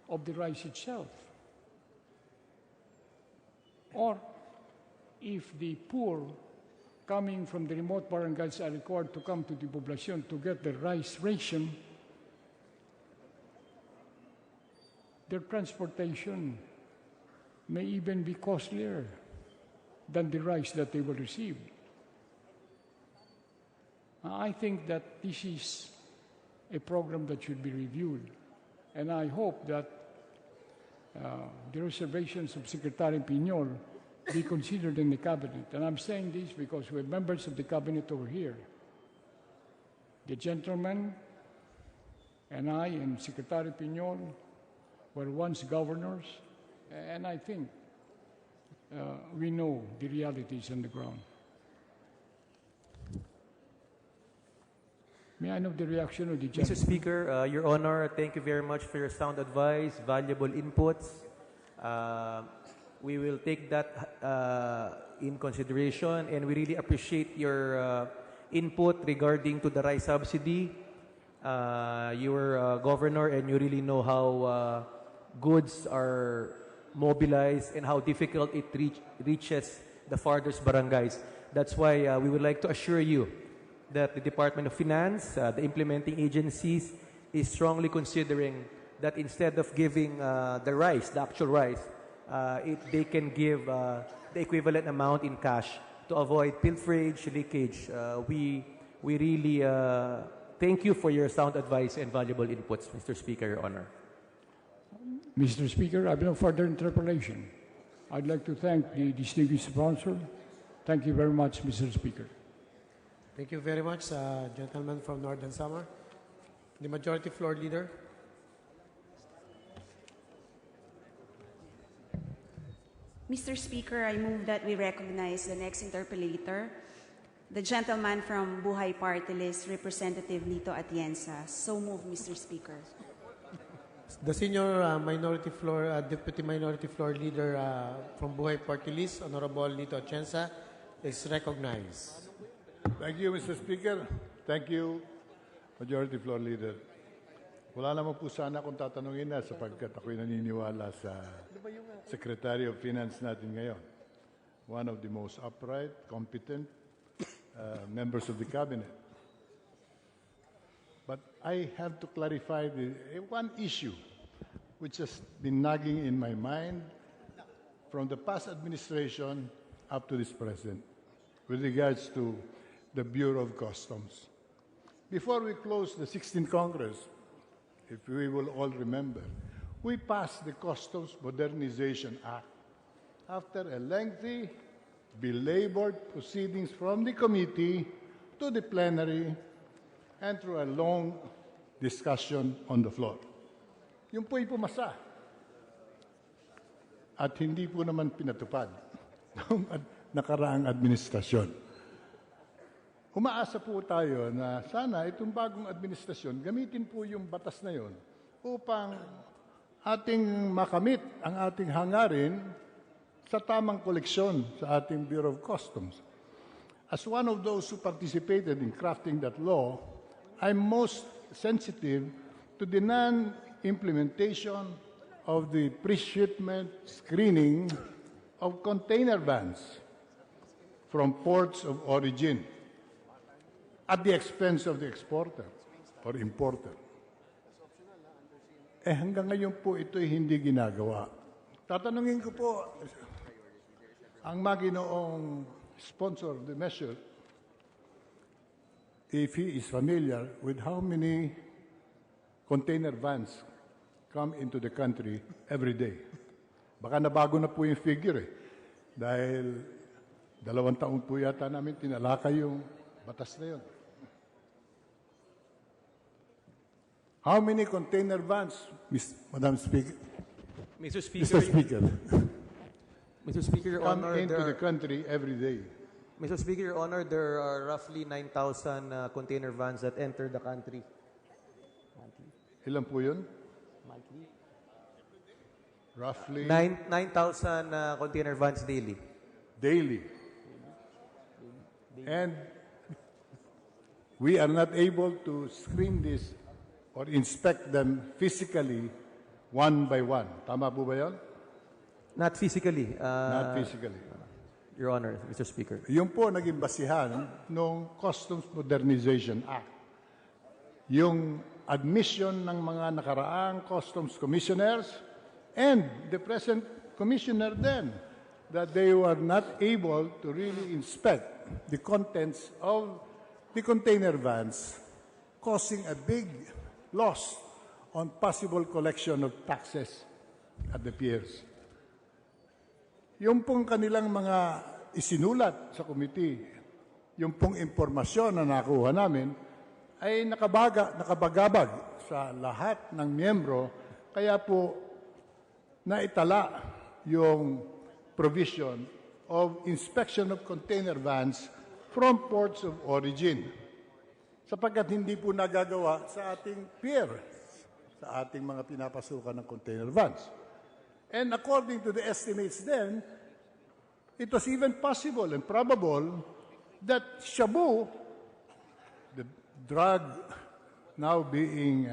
of the rice itself. Or if the poor coming from the remote barangays are required to come to the poblacion to get the rice ration, their transportation may even be costlier than the rice that they will receive. I think that this is a program that should be reviewed, and I hope that the reservations of Secretary Piñol be considered in the cabinet. And I'm saying this because we have members of the cabinet over here. The gentleman and I and Secretary Piñol were once governors, and I think we know the realities on the ground. May I know the reaction of the gentleman? Mr. Speaker, Your Honor, thank you very much for your sound advice, valuable inputs. We will take that in consideration, and we really appreciate your input regarding to the rice subsidy. You were governor, and you really know how goods are mobilized and how difficult it reaches the farthest barangays. That's why we would like to assure you that the Department of Finance, the implementing agencies, is strongly considering that instead of giving the rice, the actual rice, they can give the equivalent amount in cash to avoid pilferage, leakage. We really thank you for your sound advice and valuable inputs, Mr. Speaker, Your Honor. Mr. Speaker, I have no further interpellation. I'd like to thank the distinguished sponsor. Thank you very much, Mr. Speaker. Thank you very much, gentlemen from Northern Samar. The Majority Floor Leader. Mr. Speaker, I move that we recognize the next interpellator, the gentleman from Buhay Party List, Representative Lito Atienza. So move, Mr. Speaker. The Senior Deputy Minority Floor Leader from Buhay Party List, Honorable Lito Atienza, is recognized. Thank you, Mr. Speaker. Thank you, Majority Floor Leader. Wala naman po sana akong tatanungin na sapagkat ako'y naniniwala sa Secretary of Finance natin ngayon. One of the most upright, competent members of the Cabinet. But I have to clarify one issue which has been nagging in my mind from the past administration up to this present with regards to the Bureau of Customs. Before we close the 16th Congress, if we will all remember, we passed the Customs Modernization Act after a lengthy, belabored proceedings from the committee to the plenary and through a long discussion on the floor. Yung po'y pumasa at hindi po naman pinatupad ng nakaraang administrasyon. Umaasa po tayo na sana itong bagong administrasyon gamitin po yung batas na yon upang ating makamit ang ating hangarin sa tamang koleksyon sa ating Bureau of Customs. As one of those who participated in crafting that law, I'm most sensitive to the non-implementation of the pre-shipment screening of container vans from ports of origin at the expense of the exporter or importer. Hanggang ngayon po ito'y hindi ginagawa. Tatanungin ko po ang maginoong sponsor of the measure if he is familiar with how many container vans come into the country every day. Baka nabago na po yung figure dahil 2 taon po yata namin tinalakay yung batas na yun. How many container vans, Madam Speaker? Mr. Speaker, Mr. Speaker, Mr. Speaker, Your come Honor, into the country every day? Mr. Speaker, Your Honor, there are roughly 9,000 container vans that enter the country. Ilan po yun? Roughly? 9,000 container vans daily. Daily. And we are not able to screen this or inspect them physically one by one. Tama po ba yun? Not physically. Not physically. Your Honor, Mr. Speaker. Yung po naging basihan ng Customs Modernization Act. Yung admission ng mga nakaraang customs commissioners and the present commissioner then that they were not able to really inspect the contents of the container vans, causing a big loss on possible collection of taxes at the piers. Yung pong kanilang mga isinulat sa committee, yung pong impormasyon na nakuha namin, ay nakabagabag sa lahat ng miyembro, kaya po naitala yung provision of inspection of container vans from ports of origin. Sapagkat hindi po nagagawa sa ating pier, sa ating mga pinapasukan ng container vans. And according to the estimates then, it was even possible and probable that shabu, the drug now being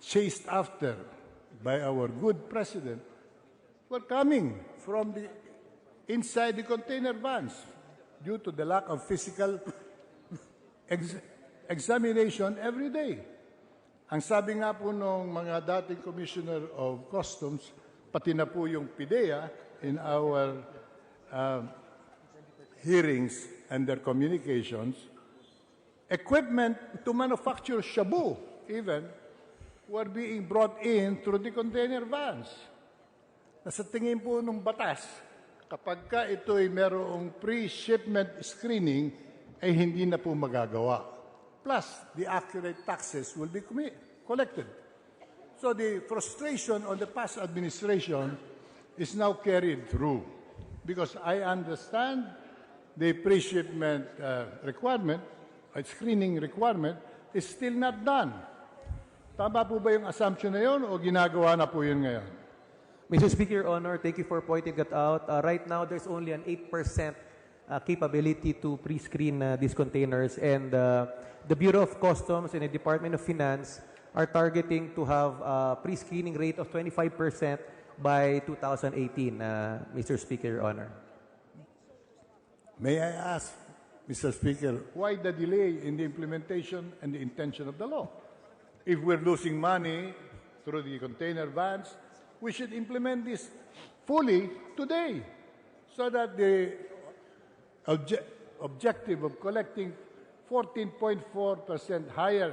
chased after by our good president, were coming from the inside the container vans due to the lack of physical examination every day. Ang sabi nga po nung mga dating Commissioner of Customs, pati na po yung PIDEA in our hearings and their communications, equipment to manufacture shabu even were being brought in through the container vans. Nasa tingin po ng batas, kapag ka ito'y merong pre-shipment screening, ay hindi na po magagawa. plus the accurate taxes will be collected. So the frustration on the past administration is now carried through, because I understand the pre-shipment requirement, screening requirement, is still not done. Tama po ba yung assumption na yun o ginagawa na po yun ngayon? Mr. Speaker, Your Honor, thank you for pointing that out. Right now, there's only an 8% capability to pre-screen these containers, and the Bureau of Customs and the Department of Finance are targeting to have a pre-screening rate of 25% by 2018, Mr. Speaker, Your Honor. May I ask, Mr. Speaker, why the delay in the implementation and the intention of the law? If we're losing money through the container vans, we should implement this fully today so that the objective of collecting 14.4% higher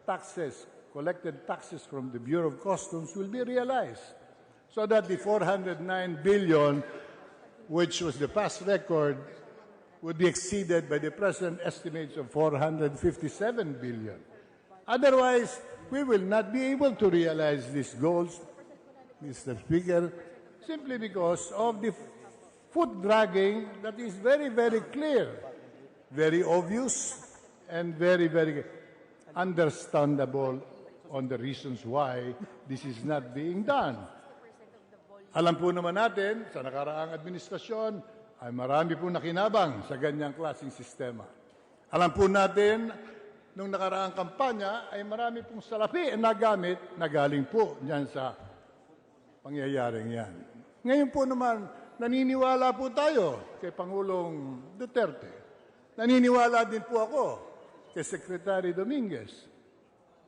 taxes, collected taxes from the Bureau of Customs will be realized, so that the 409 billion, which was the past record, would be exceeded by the present estimates of 457 billion. Otherwise, we will not be able to realize these goals, Mr. Speaker, simply because of the foot dragging that is very, very clear, very obvious, and very, very understandable on the reasons why this is not being done. Alam po naman natin, sa nakaraang administrasyon, ay marami po nakinabang sa ganyang klaseng sistema. Alam po natin, nung nakaraang kampanya, ay marami pong salapi na gamit na galing po dyan sa pangyayaring yan. Ngayon po naman, naniniwala po tayo kay Pangulong Duterte. Naniniwala din po ako kay Secretary Dominguez.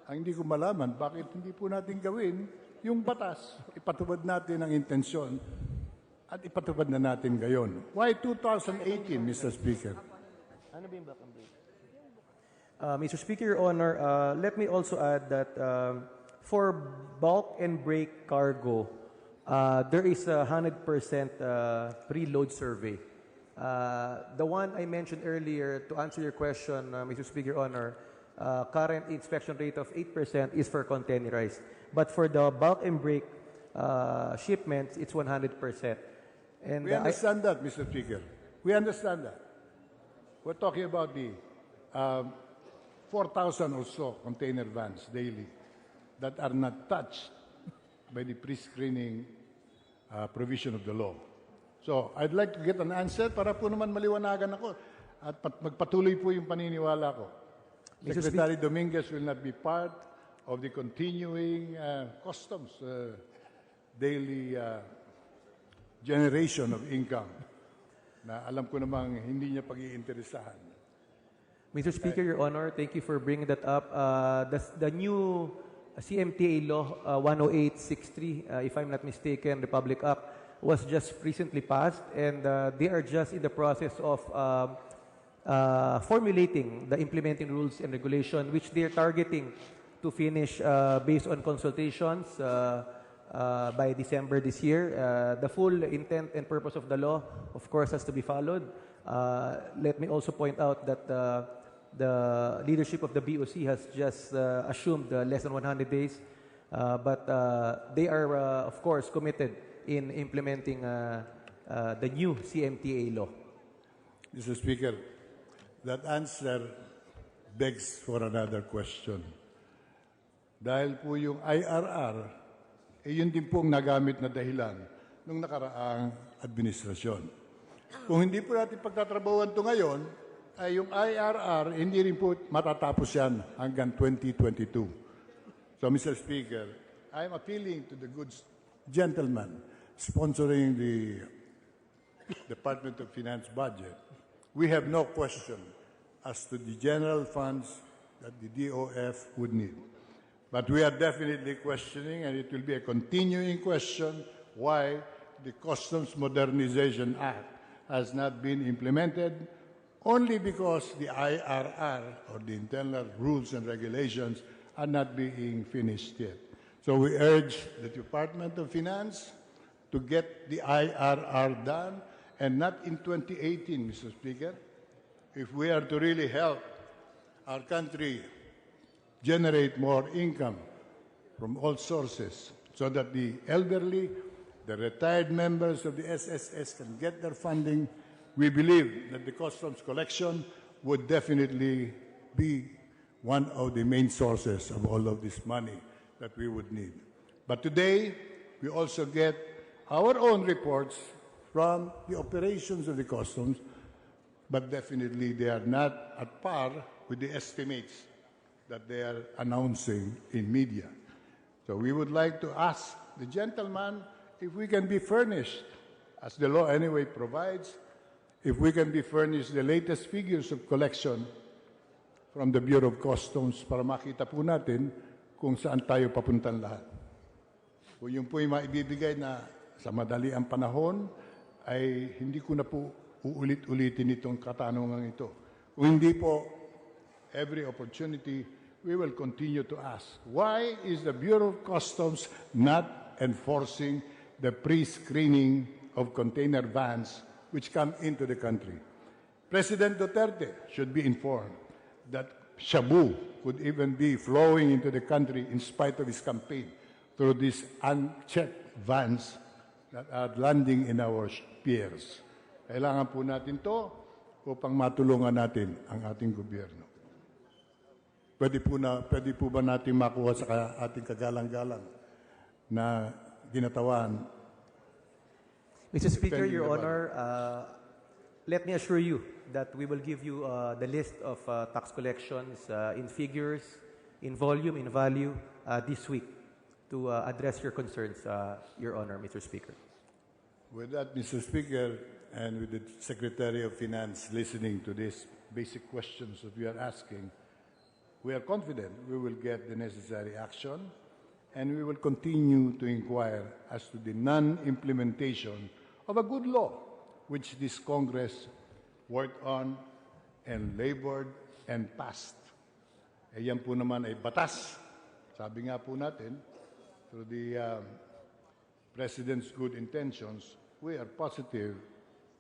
Ang hindi ko malaman, bakit hindi po natin gawin yung batas, ipatubad natin ang intensyon at ipatubad na natin gayon. Why 2018, Mr. Speaker? Mr. Speaker, Your Honor, let me also add that for bulk and break cargo, there is a 100% preload survey. The one I mentioned earlier, to answer your question, Mr. Speaker, Your Honor, current inspection rate of 8% is for containerized. But for the bulk and break shipments, it's 100%. And We understand that, Mr. Speaker. We understand that. We're talking about the 4,000 or so container vans daily that are not touched by the pre-screening provision of the law. So, I'd like to get an answer para po naman maliwanagan ako at magpatuloy po yung paniniwala ko. Secretary Dominguez will not be part of the continuing customs daily generation of income na alam ko namang hindi niya pag-iinteresahan. Mr. Speaker, Your Honor, thank you for bringing that up. The new CMTA law 10863, if I'm not mistaken, Republic Act, was just recently passed, and they are just in the process of formulating the implementing rules and regulation, which they are targeting to finish based on consultations by December this year. The full intent and purpose of the law, of course, has to be followed. Let me also point out that the leadership of the BOC has just assumed less than 100 days, but they are, of course, committed in implementing the new CMTA law. Mr. Speaker, that answer begs for another question. Dahil po yung IRR, yun din po ang nagamit na dahilan ng nakaraang administrasyon. Kung hindi po natin pagtatrabawan ito ngayon, ay yung IRR, hindi rin po matatapos yan hanggang 2022. So, Mr. Speaker, I'm appealing to the good gentleman sponsoring the Department of Finance budget. We have no question as to the general funds that the DOF would need. But we are definitely questioning, and it will be a continuing question, why the Customs Modernization Act has not been implemented, only because the IRR, or the internal rules and regulations, are not being finished yet. So we urge the Department of Finance to get the IRR done, and not in 2018, Mr. Speaker. If we are to really help our country generate more income from all sources so that the elderly, the retired members of the SSS can get their funding, we believe that the customs collection would definitely be one of the main sources of all of this money that we would need. But today, we also get our own reports from the operations of the customs, but definitely they are not at par with the estimates that they are announcing in media. So we would like to ask the gentleman if we can be furnished, as the law anyway provides, if we can be furnished the latest figures of collection from the Bureau of Customs para makita po natin kung saan tayo papuntan lahat. Kung yun po yung maibibigay na sa madali ang panahon, ay hindi ko na po uulit-ulitin itong katanungan ito. Kung hindi po, every opportunity, we will continue to ask, why is the Bureau of Customs not enforcing the pre-screening of container vans which come into the country? President Duterte should be informed that shabu could even be flowing into the country in spite of his campaign through these unchecked vans that are landing in our piers. Kailangan po natin to upang matulungan natin ang ating gobyerno. Pwede po ba natin makuha sa ating kagalang-galang na ginatawan? Mr. Speaker, Your Honor, let me assure you that we will give you the list of tax collections in figures, in volume, in value this week to address your concerns, Your Honor, Mr. Speaker. With that, Mr. Speaker, and with the Secretary of Finance listening to these basic questions that we are asking, we are confident we will get the necessary action, and we will continue to inquire as to the non-implementation of a good law which this Congress worked on and labored and passed. E yan po naman ay batas. Sabi nga po natin, through the President's good intentions, we are positive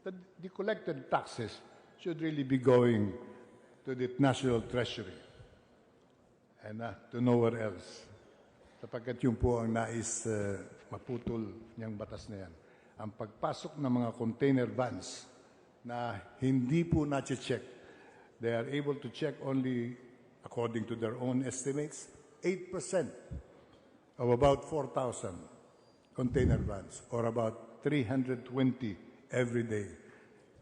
that the collected taxes should really be going to the national treasury and to nowhere else. Sapagkat yun po ang nais maputol niyang batas na yan. Ang pagpasok ng mga container vans na hindi po na-check, they are able to check only, according to their own estimates, 8% of about 4,000 container vans, or about 320 every day.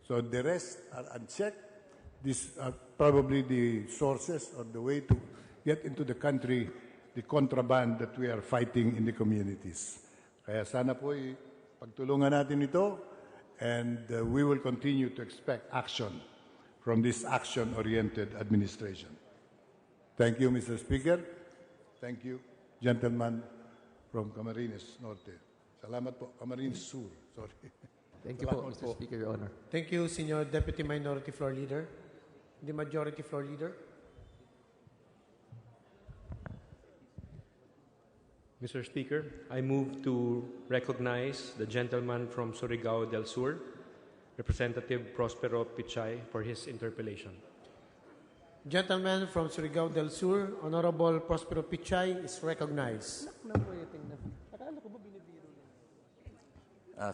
So the rest are unchecked. These are probably the sources or the way to get into the country the contraband that we are fighting in the communities. Kaya sana po pagtulungan natin ito, and we will continue to expect action from this action-oriented administration. Thank you, Mr. Speaker. Thank you, gentlemen from Camarines Norte. Salamat po, Camarines Sur. Sorry. Thank you po, Mr. Speaker, Your Honor. Thank you, Senior Deputy Minority Floor Leader. The Majority Floor Leader. Mr. Speaker, I move to recognize the gentleman from Surigao del Sur, Representative Prospero Pichay, for his interpellation. Gentleman from Surigao del Sur, Honorable Prospero Pichay, is recognized.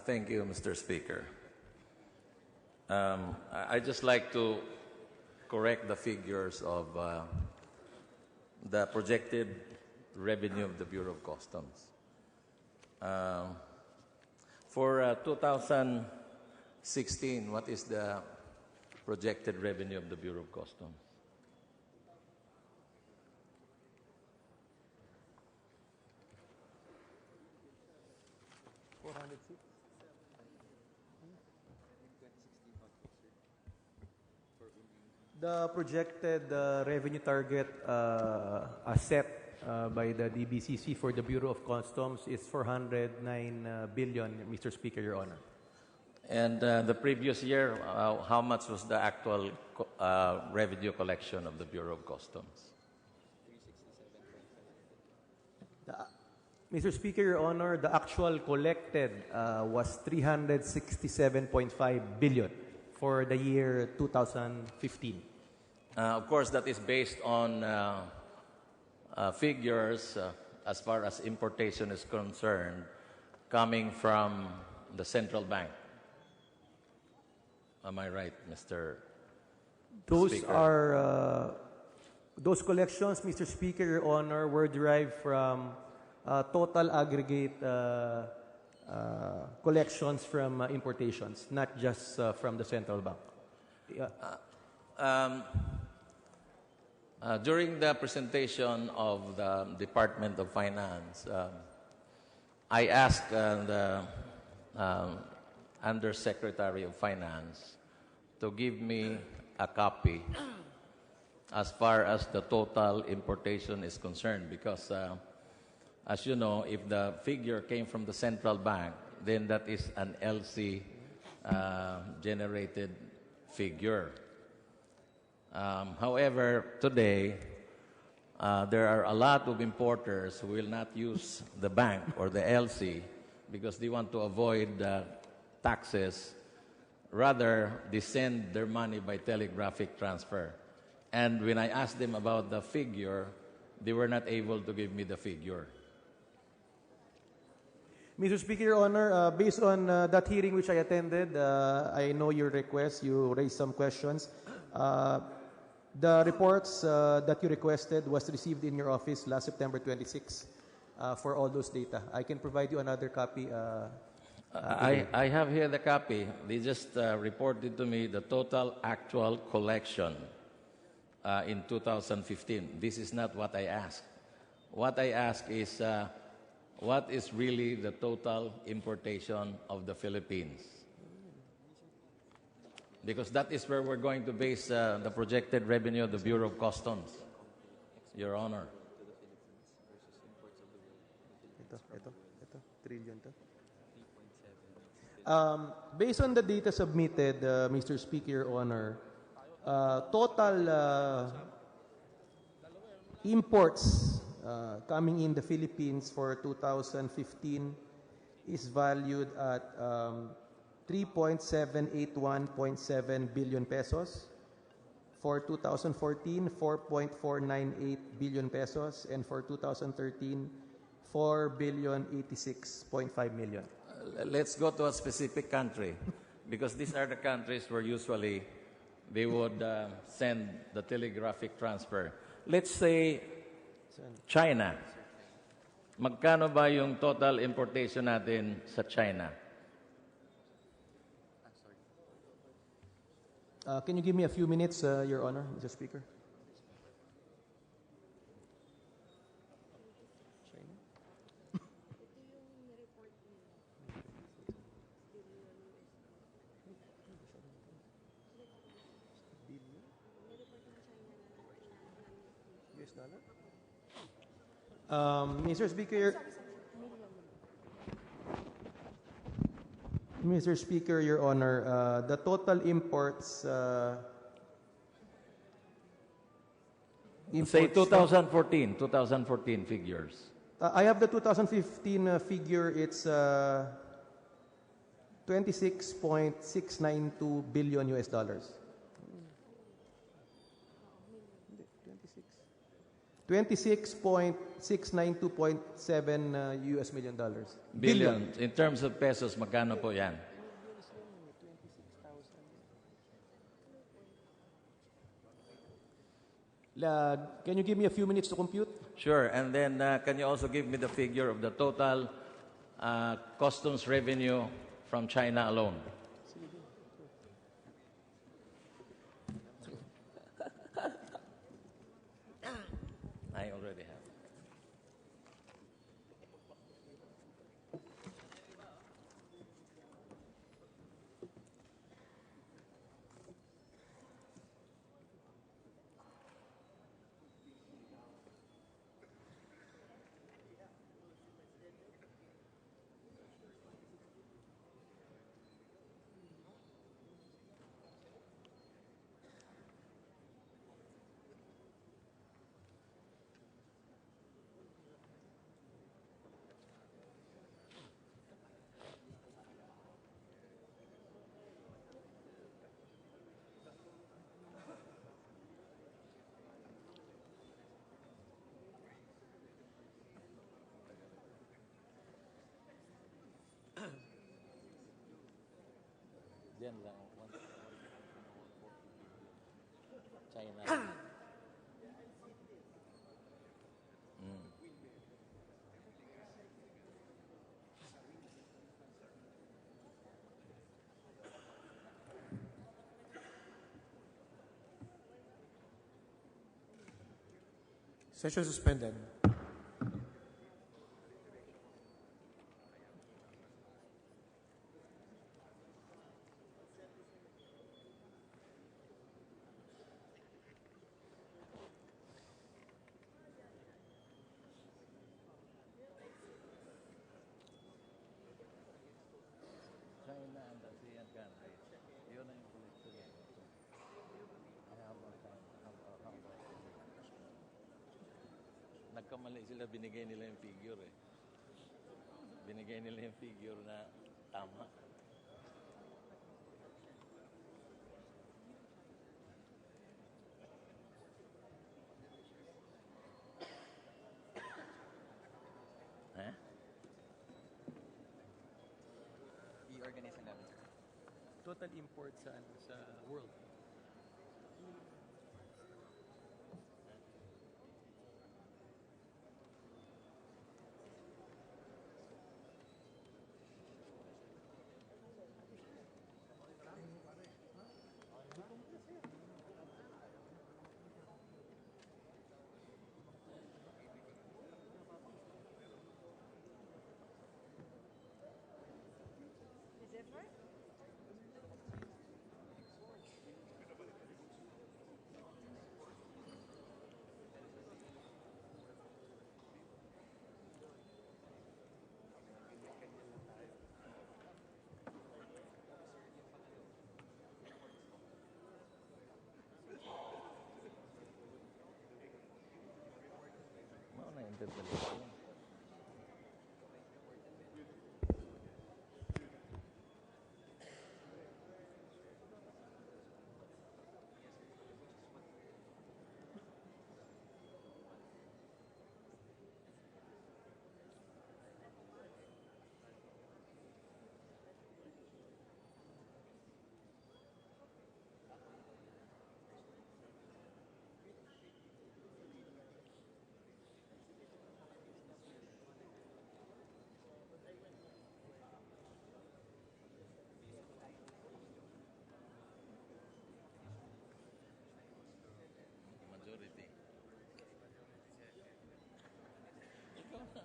Thank you, Mr. Speaker. I'd just like to correct the figures of the projected revenue of the Bureau of Customs. For 2016, what is the projected revenue of the Bureau of Customs? The projected revenue target set by the DBCC for the Bureau of Customs is 409 billion, Mr. Speaker, Your Honor. And the previous year, how much was the actual revenue collection of the Bureau of Customs? Mr. Speaker, Your Honor, the actual collected was 367.5 billion for the year 2015. Of course, that is based on figures as far as importation is concerned coming from the central bank. Am I right, Mr. Those Speaker? are those collections, Mr. Speaker, Your Honor, were derived from total aggregate collections from importations, not just from the central bank. During the presentation of the Department of Finance, I asked the Undersecretary of Finance to give me a copy as far as the total importation is concerned, because as you know, if the figure came from the central bank, then that is an LC generated figure. However, today, there are a lot of importers who will not use the bank or the LC because they want to avoid taxes. Rather, they send their money by telegraphic transfer. And when I asked them about the figure, they were not able to give me the figure. Mr. Speaker, Your Honor, based on that hearing which I attended, I know your request. You raised some questions. The reports that you requested was received in your office last September 26 for all those data. I can provide you another copy. I have here the copy. They just reported to me the total actual collection in 2015. This is not what I asked. What I asked is what is really the total importation of the Philippines? Because that is where we're going to base the projected revenue of the Bureau of Customs, Your Honor. Ito, trillion to. Based on the data submitted, Mr. Speaker, Your Honor, total imports coming in the Philippines for 2015 is valued at 3.781.7 billion pesos. For 2014, 4.498 billion pesos. And for 2013, 4,086.5 million. Let's go to a specific country, because these are the countries where usually they would send the telegraphic transfer. Let's say China. Magkano ba yung total importation natin sa China? Can you give me a few minutes, Your Honor, Mr. Speaker? Mr. Speaker, Your Honor, the total imports. Say 2014 figures. I have the 2015 figure. It's 26.692 billion US dollars. 26.692.7 US million dollars. Billion. In terms of pesos, magkano po yan? Can you give me a few minutes to compute? Sure. And then can you also give me the figure of the total customs revenue from China alone? I already have. Diyan lang. China. Session suspended. China and ASEAN countries. Yun ang collection niya. Nagkamali sila, binigay nila yung figure eh. Binigay nila yung figure na tama. Eh? I-organize ang namin. Total import sa world. Ano na interpellation? Majority. Ikaw na.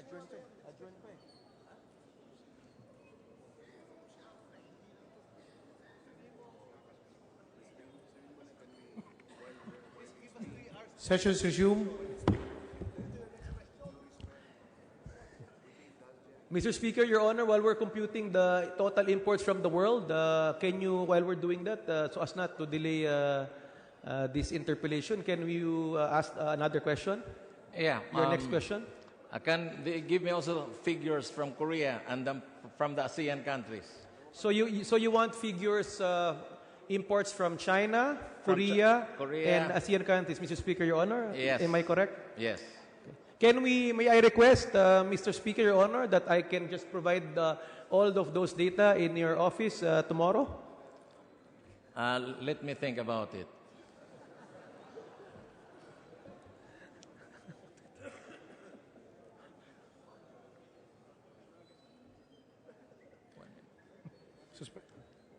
Adjourn pa eh. Sessions resume. Mr. Speaker, Your Honor, while we're computing the total imports from the world, can you, while we're doing that, so as not to delay this interpellation, can you ask another question? Yeah. Your next question? Can they give me also figures from Korea and from the ASEAN countries? So you want figures, imports from China, Korea, and ASEAN countries, Mr. Speaker, Your Honor? Yes. Am I correct? Yes. May I request, Mr. Speaker, Your Honor, that I can just provide all of those data in your office tomorrow? Let me think about it.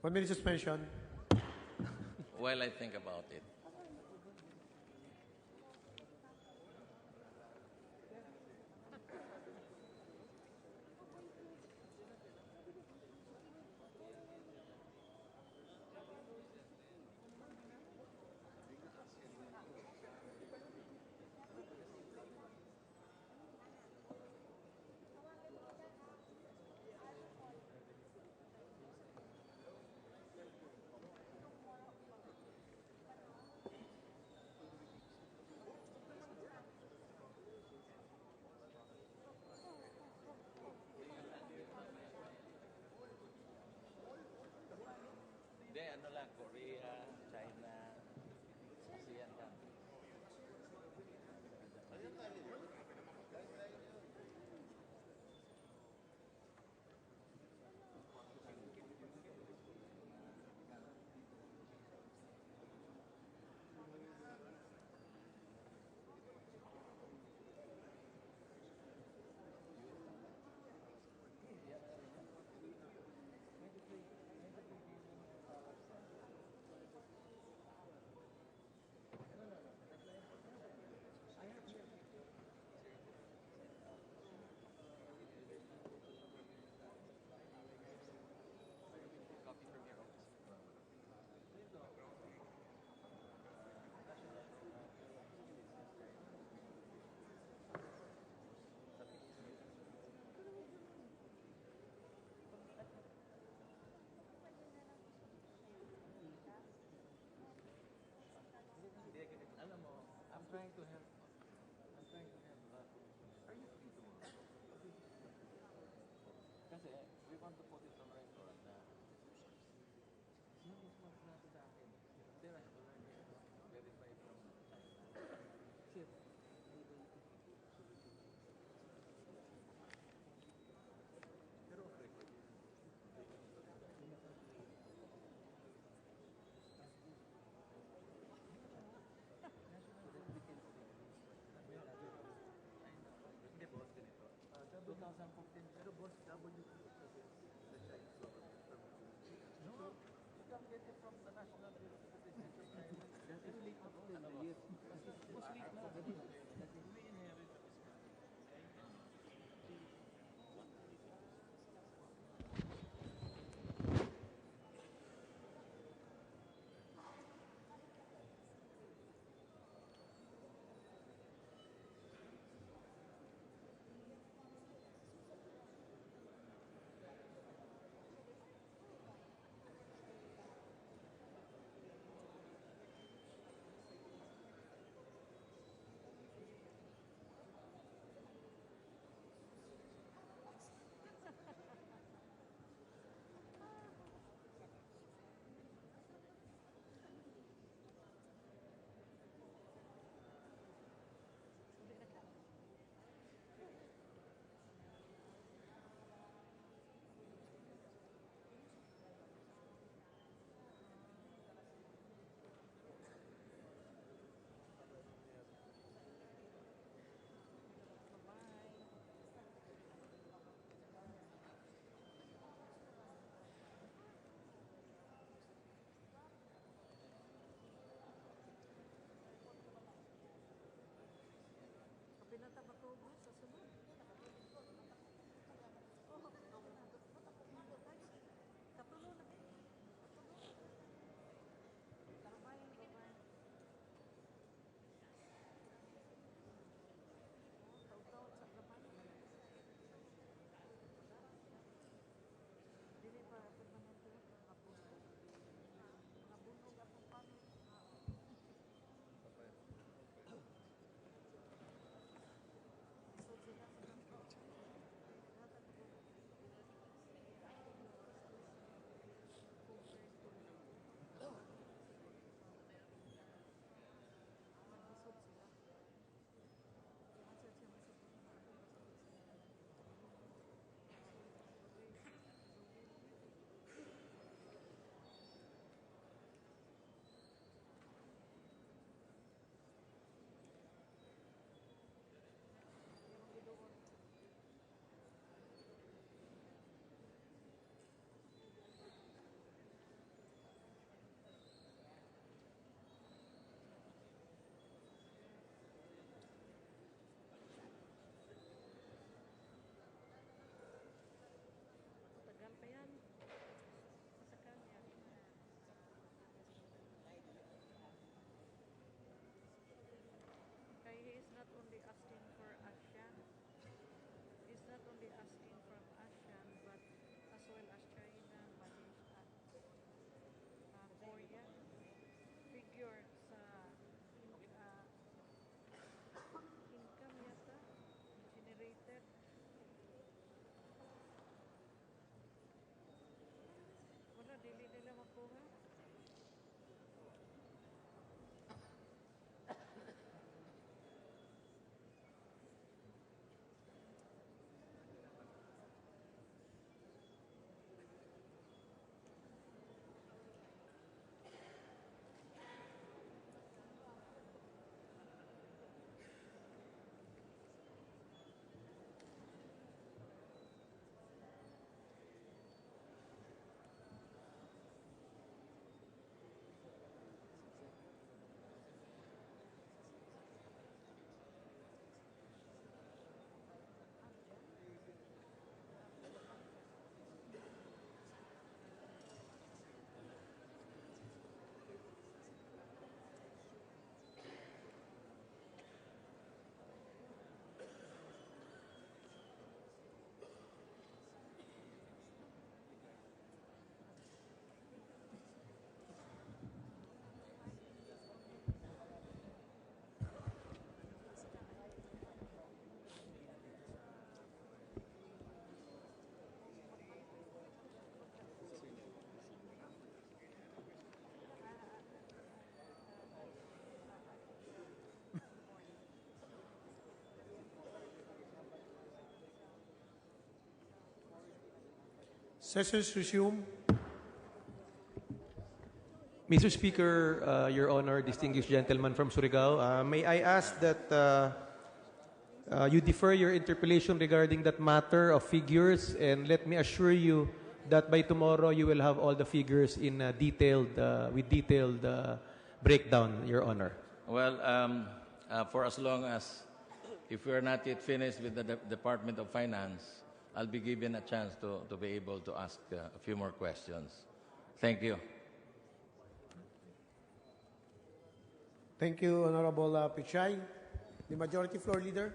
One minute suspension. While I think about it. trying to help. I'm trying to help. Are you free tomorrow? Kasi we want to put it on record na yung response natin sa akin, there I have already verified from China. Sir, pero off record. Hindi boss, ganito. 2015, pero boss, W Sessions resume. Mr. Speaker, Your Honor, distinguished gentleman from Surigao, may I ask that you defer your interpellation regarding that matter of figures, and let me assure you that by tomorrow you will have all the figures in with detailed breakdown, Your Honor. Well, for as long as, if we are not yet finished with the Department of Finance, I'll be given a chance to be able to ask a few more questions. Thank you. Thank you, Honorable Pichay. The Majority Floor Leader.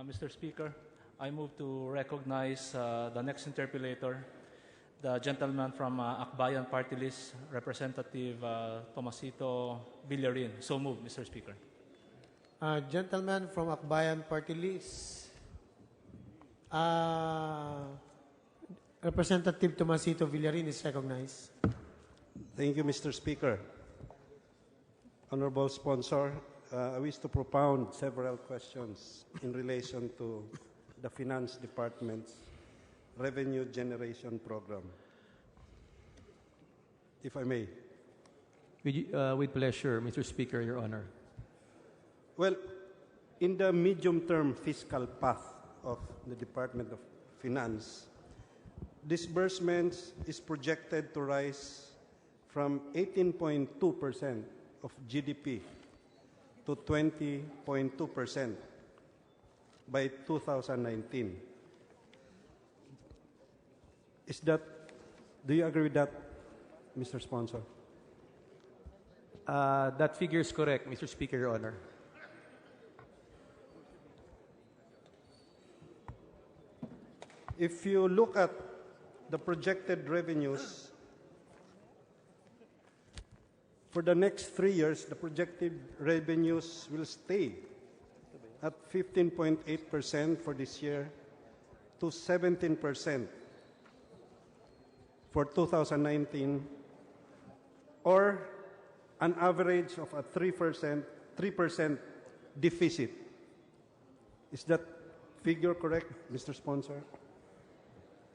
Mr. Speaker, I move to recognize the next interpellator, the gentleman from Akbayan Party List, Representative Tomasito Villarin. So moved, Mr. Speaker. Gentleman from Akbayan Party List. Representative Tomasito Villarin is recognized. Thank you, Mr. Speaker. Honorable Sponsor, I wish to propound several questions in relation to the Finance Department's Revenue Generation Program. If I may. With pleasure, Mr. Speaker, Your Honor. Well, in the medium-term fiscal path of the Department of Finance, disbursements is projected to rise from 18.2% of GDP to 20.2% by 2019. Do you agree with that, Mr. Sponsor? That figure is correct, Mr. Speaker, Your Honor. If you look at the projected revenues for the next 3 years, the projected revenues will stay at 15.8% for this year to 17% for 2019, or an average of a 3% deficit. Is that figure correct, Mr. Sponsor?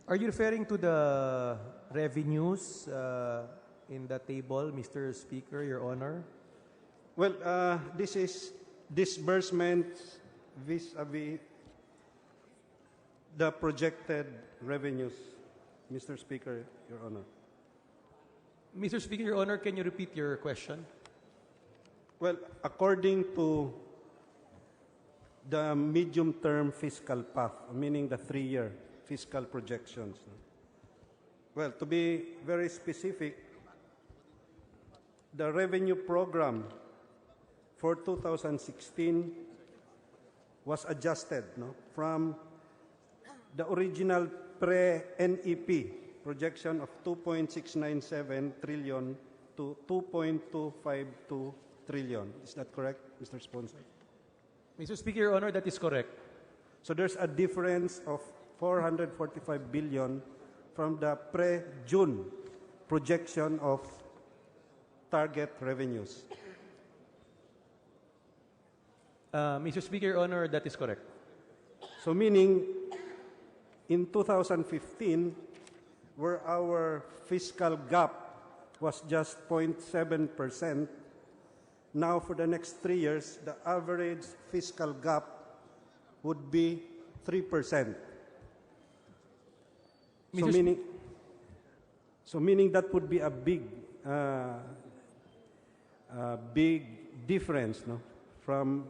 Are you referring to the revenues in the table, Mr. Speaker, Your Honor? Well, this is disbursements vis-a-vis the projected revenues, Mr. Speaker, Your Honor. Mr. Speaker, Your Honor, can you repeat your question? Well, according to the medium-term fiscal path, meaning the 3-year fiscal projections. Well, to be very specific, the revenue program for 2016 was adjusted from the original pre-NEP projection of 2.697 trillion to 2.252 trillion. Is that correct, Mr. Sponsor? Mr. Speaker, Your Honor, that is correct. So there's a difference of 445 billion from the pre-June projection of target revenues. Mr. Speaker, Your Honor, that is correct. So meaning, in 2015, where our fiscal gap was just 0.7%, now for the next 3 years, the average fiscal gap would be 3%. So meaning that would be a big difference, from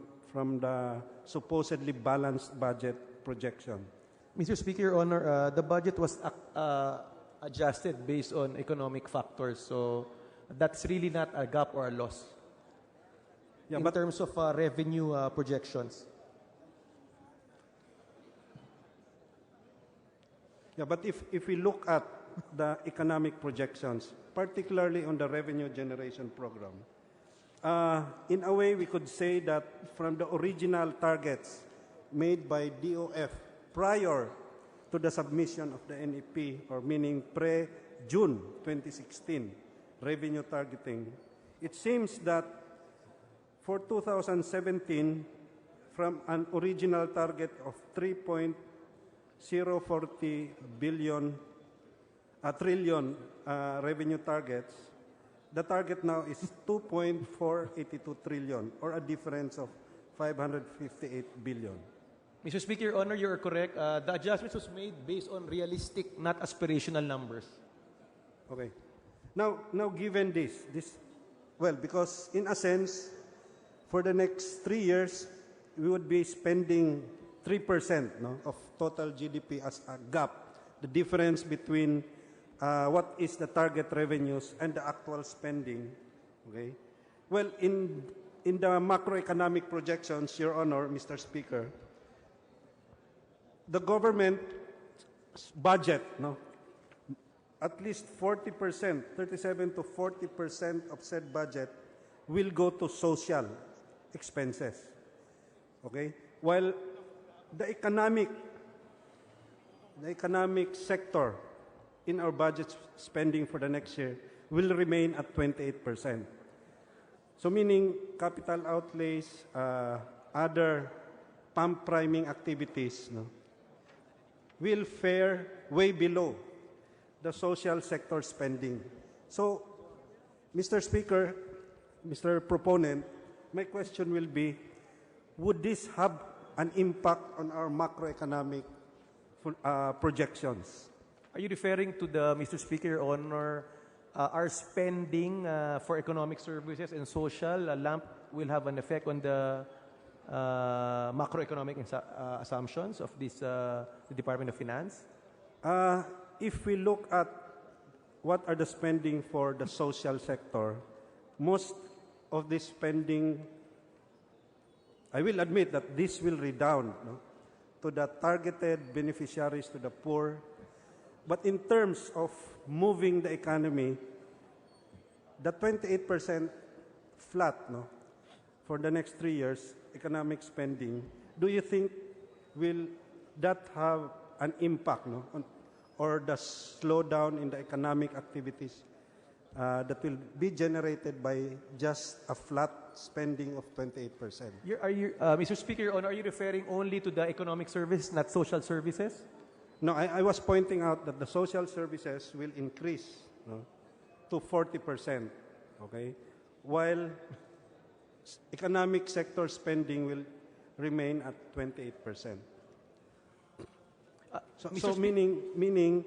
the supposedly balanced budget projection. Mr. Speaker, Your Honor, the budget was adjusted based on economic factors, so that's really not a gap or a loss in terms of revenue projections. Yeah, but if we look at the economic projections, particularly on the revenue generation program, in a way we could say that from the original targets made by DOF prior to the submission of the NEP, or meaning pre-June 2016 revenue targeting, it seems that for 2017, from an original target of 3.6 0.40 trillion revenue targets, the target now is 2.482 trillion, or a difference of 558 billion. Mr. Speaker, Your Honor, you are correct. The adjustment was made based on realistic, not aspirational numbers. Okay. Now given this, well, because in a sense, for the next 3 years, we would be spending 3% of total GDP as a gap, the difference between what is the target revenues and the actual spending. Okay. Well, in the macroeconomic projections, Your Honor, Mr. Speaker, the government budget, at least 40%, 37 to 40% of said budget will go to social expenses. Okay? While the economic sector in our budget spending for the next year will remain at 28%. So meaning capital outlays, other pump priming activities, will fare way below the social sector spending. So, Mr. Speaker, Mr. Proponent, my question will be, would this have an impact on our macroeconomic projections? Are you referring to the, Mr. Speaker, Your Honor, our spending for economic services and social LAMP will have an effect on the macroeconomic assumptions of this the Department of Finance? If we look at what are the spending for the social sector, most of this spending, I will admit that this will redound to the targeted beneficiaries, to the poor. But in terms of moving the economy, the 28% flat for the next 3 years, economic spending, do you think will that have an impact on, or the slowdown in the economic activities that will be generated by just a flat spending of 28%? Mr. Speaker, Your Honor, are you referring only to the economic service, not social services? No, I was pointing out that the social services will increase to 40%, okay? While economic sector spending will remain at 28%. So meaning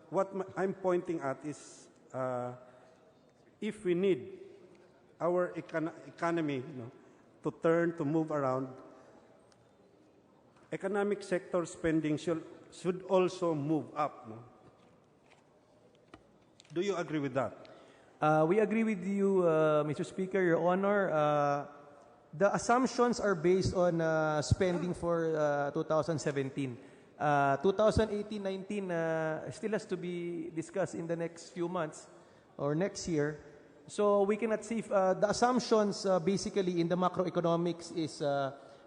what I'm pointing at is if we need our economy to turn, to move around, economic sector spending should also move up. Do you agree with that? We agree with you, Mr. Speaker, Your Honor. The assumptions are based on spending for 2017. 2018-19 still has to be discussed in the next few months or next year. So we cannot see if, the assumptions basically in the macroeconomics is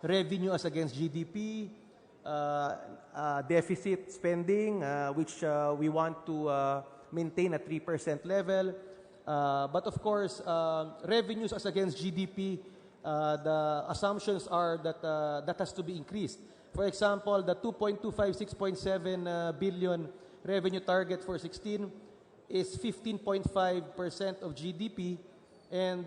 revenue as against GDP, deficit spending, which we want to maintain at 3% level. But of course, revenues as against GDP, the assumptions are that that has to be increased. For example, the 2.256.7 billion revenue target for 16 is 15.5% of GDP, and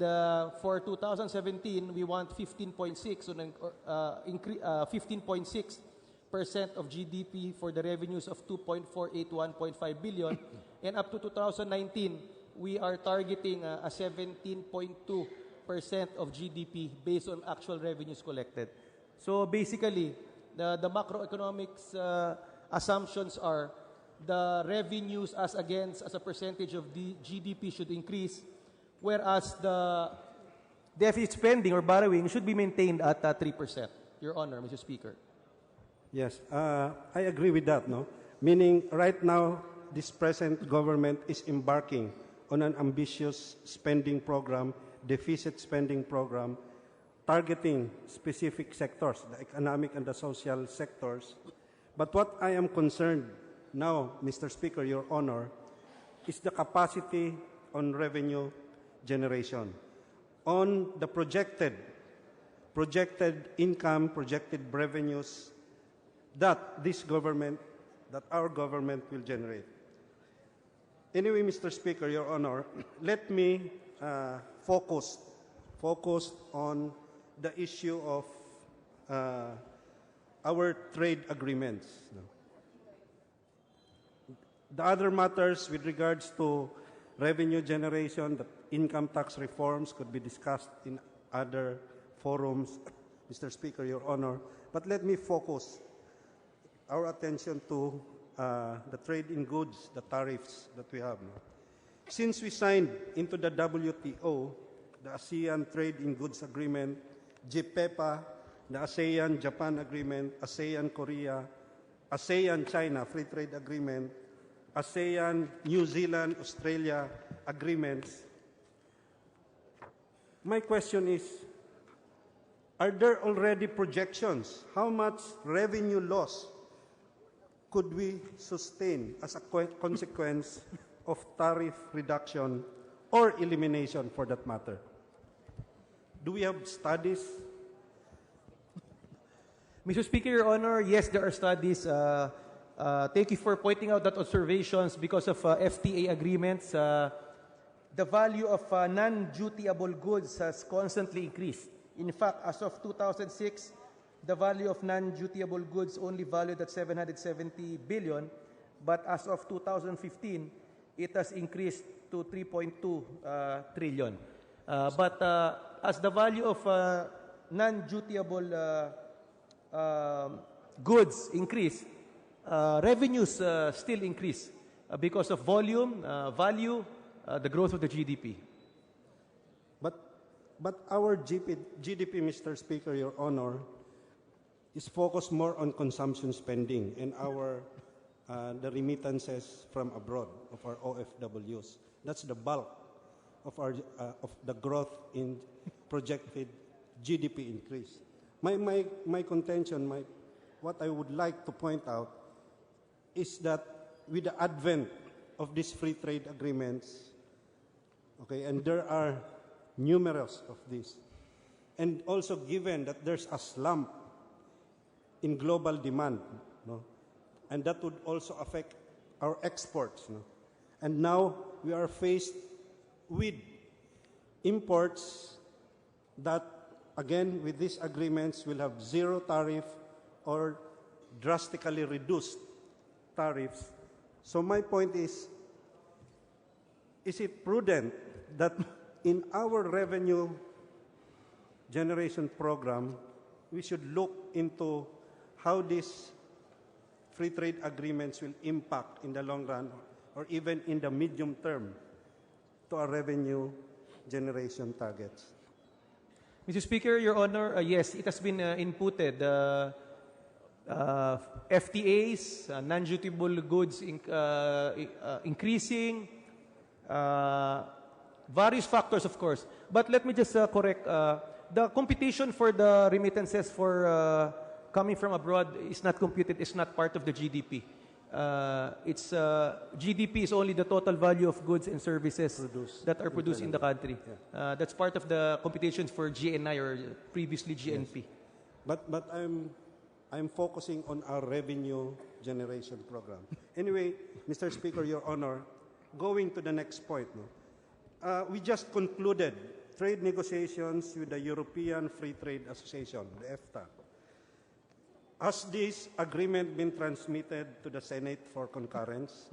for 2017 we want 15.6, so 15.6% of GDP for the revenues of 2.481.5 billion, and up to 2019 we are targeting a 17.2% of GDP based on actual revenues collected. So basically, the macroeconomics assumptions are the revenues as a percentage of the GDP should increase, whereas the deficit spending or borrowing should be maintained at 3%. Your Honor, Mr. Speaker. Yes, I agree with that. Meaning, right now, this present government is embarking on an ambitious spending program, deficit spending program, targeting specific sectors, the economic and the social sectors. But what I am concerned now, Mr. Speaker, Your Honor, is the capacity on revenue generation, on the projected income, projected revenues that this government, that our government will generate. Anyway, Mr. Speaker, Your Honor, let me focus on the issue of our trade agreements. The other matters with regards to revenue generation, the income tax reforms could be discussed in other forums, Mr. Speaker, Your Honor. But let me focus our attention to the trade in goods, the tariffs that we have. Since we signed into the WTO, the ASEAN Trade in Goods Agreement, GPEPA, the ASEAN-Japan Agreement, ASEAN-Korea, ASEAN-China Free Trade Agreement, ASEAN-New Zealand-Australia agreements. My question is, are there already projections? How much revenue loss could we sustain as a consequence of tariff reduction or elimination for that matter? Do we have studies? Mr. Speaker, Your Honor, yes, there are studies. Thank you for pointing out that observations because of FTA agreements. The value of non-dutiable goods has constantly increased. In fact, as of 2006, the value of non-dutiable goods only valued at 770 billion, but as of 2015, it has increased to 3.2 trillion. But as the value of non-dutiable goods increase, revenues still increase because of volume, value, the growth of the GDP. But our GDP, Mr. Speaker, Your Honor, is focused more on consumption spending and our the remittances from abroad of our OFWs. That's the bulk of our of the growth in projected GDP increase. My contention, what I would like to point out is that with the advent of these free trade agreements, okay, and there are numerous of these, and also given that there's a slump in global demand, no? And that would also affect our exports. No? And now we are faced with imports that, again, with these agreements, will have zero tariff or drastically reduced tariffs. So my point is it prudent that in our revenue generation program, we should look into how these free trade agreements will impact in the long run or even in the medium term to our revenue generation targets? Mr. Speaker, Your Honor, yes, it has been inputted. FTAs, non-dutiable goods increasing, various factors, of course. But let me just correct. The computation for the remittances for coming from abroad is not computed, it's not part of the GDP. GDP is only the total value of goods and services that are produced in the country. Yeah. That's part of the computations for GNI or previously GNP. Yes. But I'm focusing on our revenue generation program. Anyway, Mr. Speaker, Your Honor, going to the next point. No? We just concluded trade negotiations with the European Free Trade Association, the EFTA. Has this agreement been transmitted to the Senate for concurrence?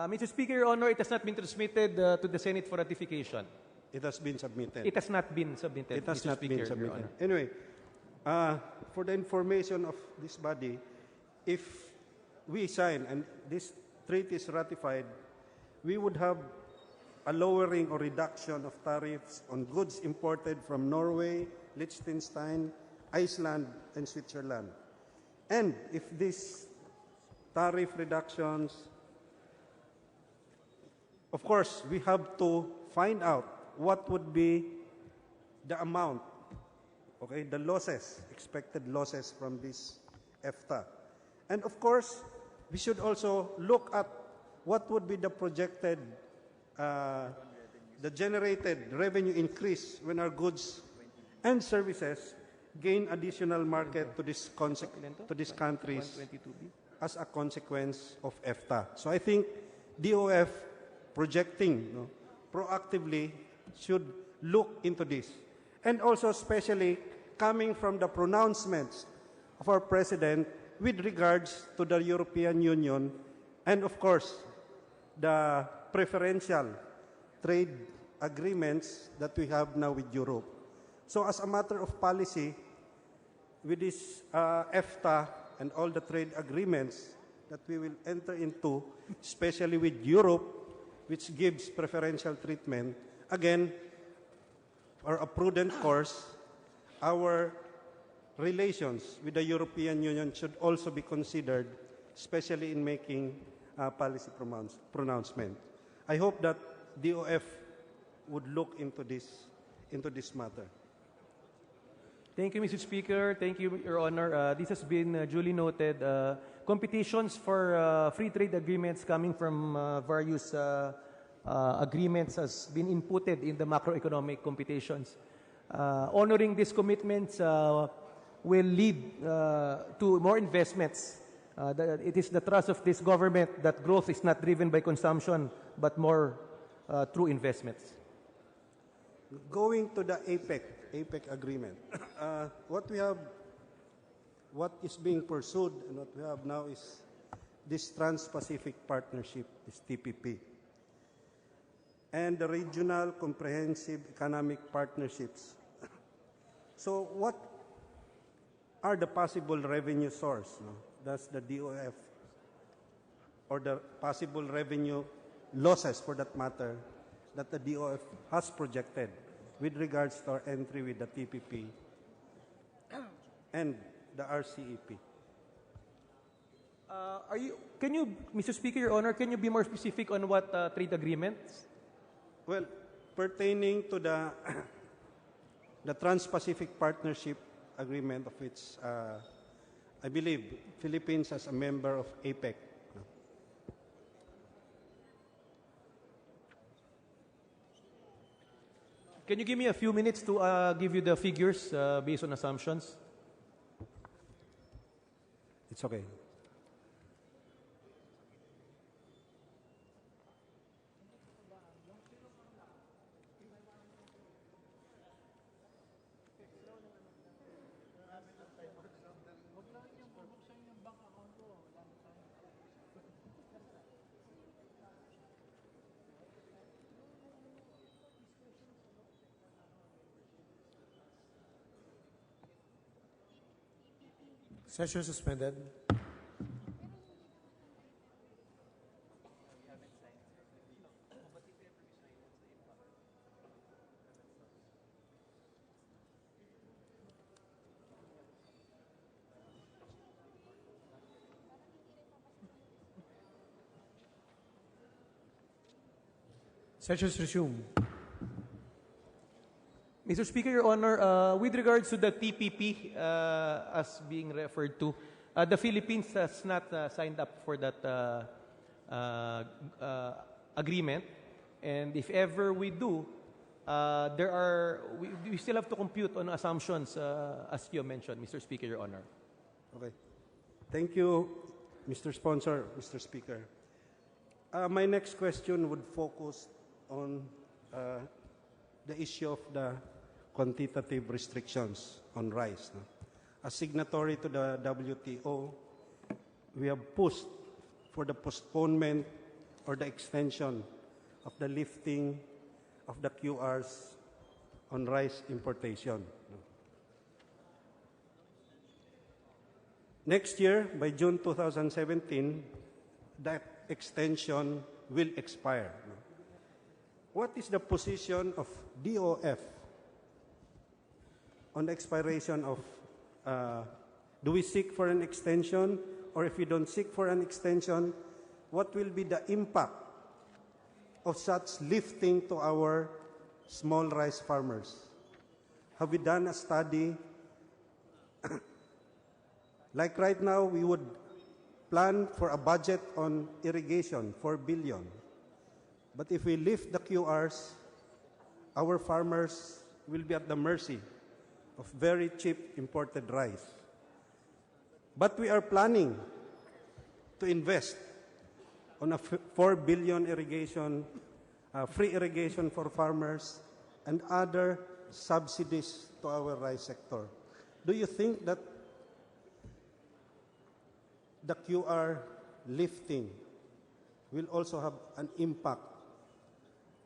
Mr. Speaker, Your Honor, it has not been transmitted to the Senate for ratification. It has been submitted. It has not been submitted. It has Mr. not Speaker, been submitted. Your Honor. Anyway, for the information of this body, if we sign and this treaty is ratified, we would have a lowering or reduction of tariffs on goods imported from Norway, Liechtenstein, Iceland, and Switzerland. And if these tariff reductions, of course, we have to find out what would be the amount, okay, the losses, expected losses from this EFTA. And of course, we should also look at what would be the projected, the generated revenue increase when our goods and services gain additional market to these countries as a consequence of EFTA. So I think DOF projecting proactively should look into this. And also especially coming from the pronouncements of our President with regards to the European Union and of course the preferential trade agreements that we have now with Europe. So as a matter of policy, with this EFTA and all the trade agreements that we will enter into, especially with Europe, which gives preferential treatment, again, for a prudent course, our relations with the European Union should also be considered, especially in making policy pronouncement. I hope that DOF would look into this matter. Thank you, Mr. Speaker. Thank you, Your Honor. This has been duly noted. Competitions for free trade agreements coming from various agreements has been inputted in the macroeconomic competitions. Honoring these commitments will lead to more investments. It is the trust of this government that growth is not driven by consumption, but more through investments. Going to the APEC agreement, what is being pursued and what we have now is this Trans-Pacific Partnership, this TPP, and the Regional Comprehensive Economic Partnerships. So what are the possible revenue source? Does the DOF, or the possible revenue losses for that matter, that the DOF has projected with regards to our entry with the TPP and the RCEP? Mr. Speaker, Your Honor, can you be more specific on what trade agreements? Well, pertaining to the the Trans-Pacific Partnership Agreement, of which I believe Philippines as a member of APEC. Can you give me a few minutes to give you the figures based on assumptions? It's okay. Session suspended. Sessions resumed. Mr. Speaker, Your Honor, with regards to the TPP as being referred to, the Philippines has not signed up for that agreement. And if ever we do, we still have to compute on assumptions, as you mentioned, Mr. Speaker, Your Honor. Okay. Thank you, Mr. Sponsor, Mr. Speaker. My next question would focus on the issue of the quantitative restrictions on rice. As signatory to the WTO, we have pushed for the postponement or the extension of the lifting of the QRs on rice importation. Next year, by June 2017, that extension will expire. What is the position of DOF on the expiration of, do we seek for an extension? Or if we don't seek for an extension, what will be the impact of such lifting to our small rice farmers? Have we done a study? Like right now, we would plan for a budget on irrigation, 4 billion. But if we lift the QRs, our farmers will be at the mercy of very cheap imported rice. But we are planning to invest on a 4 billion irrigation, free irrigation for farmers, and other subsidies to our rice sector. Do you think that the QR lifting will also have an impact,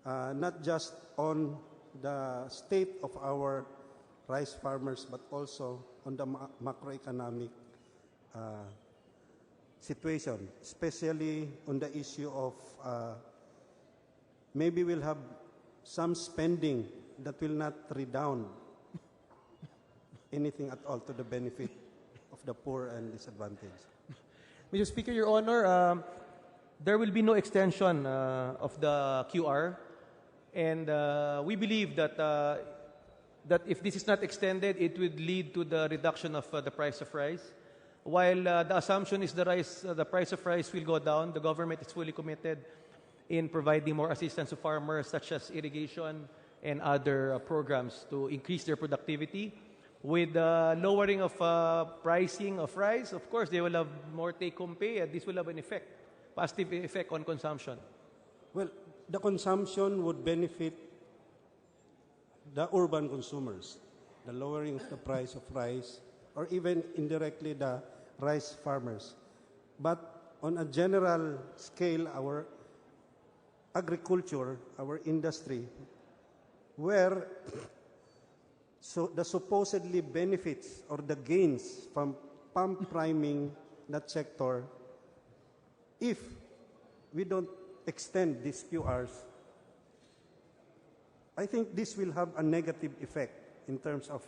not just on the state of our rice farmers, but also on the macroeconomic situation, especially on the issue of maybe we'll have some spending that will not redound anything at all to the benefit of the poor and disadvantaged. Mr. Speaker, Your Honor, there will be no extension of the QR, and we believe that that if this is not extended, it would lead to the reduction of the price of rice. While the assumption is the price of rice will go down, the government is fully committed in providing more assistance to farmers, such as irrigation and other programs to increase their productivity. With the lowering of pricing of rice, of course, they will have more take-home pay, and this will have an effect, positive effect on consumption. Well, the consumption would benefit the urban consumers, the lowering of the price of rice, or even indirectly the rice farmers. But on a general scale, our agriculture, our industry, where the supposedly benefits or the gains from pump priming that sector, if we don't extend these QRs, I think this will have a negative effect in terms of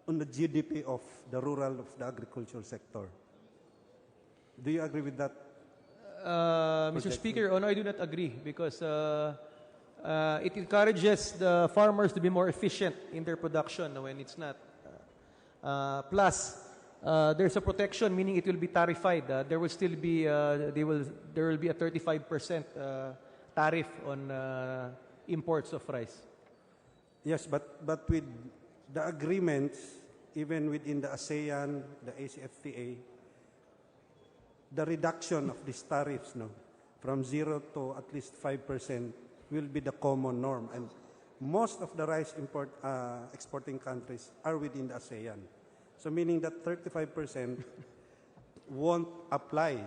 on the GDP of the rural, of the agricultural sector. Do you agree with that? Mr. Speaker, I do not agree, because it encourages the farmers to be more efficient in their production when it's not. Plus, there's a protection, meaning it will be tariffied. There will still be there will be a 35% tariff on imports of rice. Yes, but with the agreements, even within the ASEAN, the ACFTA, the reduction of these tariffs, from 0 to at least 5%, will be the common norm. And most of the rice exporting countries are within the ASEAN. So meaning that 35% won't apply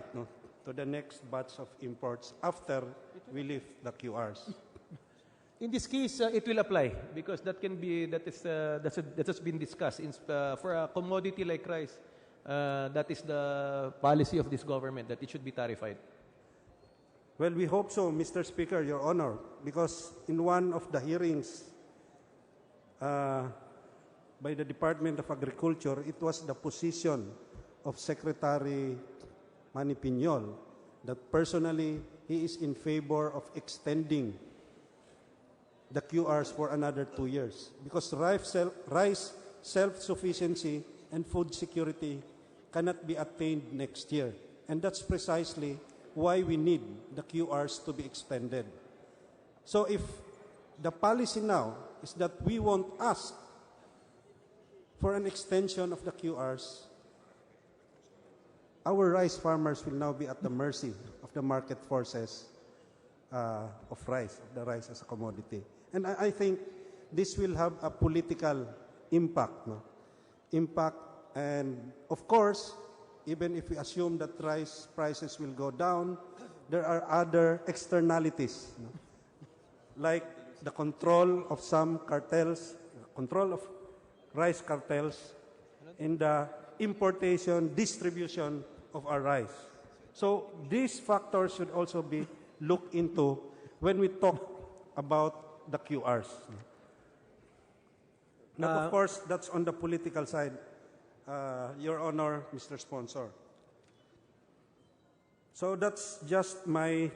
to the next batch of imports after we lift the QRs. In this case, it will apply, because that has been discussed. For a commodity like rice, that is the policy of this government, that it should be tariffied. Well, we hope so, Mr. Speaker, Your Honor, because in one of the hearings by the Department of Agriculture, it was the position of Secretary Manny Piñol that personally he is in favor of extending the QRs for another 2 years, because rice self-sufficiency and food security cannot be attained next year. And that's precisely why we need the QRs to be extended. So if the policy now is that we won't ask for an extension of the QRs, our rice farmers will now be at the mercy of the market forces of rice, of the rice as a commodity. And I think this will have a political impact. And of course, even if we assume that rice prices will go down, there are other externalities, like the control of some cartels, control of rice cartels in the importation, distribution of our rice. So these factors should also be looked into when we talk about the QRs. Now, of course, that's on the political side, Your Honor, Mr. Sponsor. So that's just my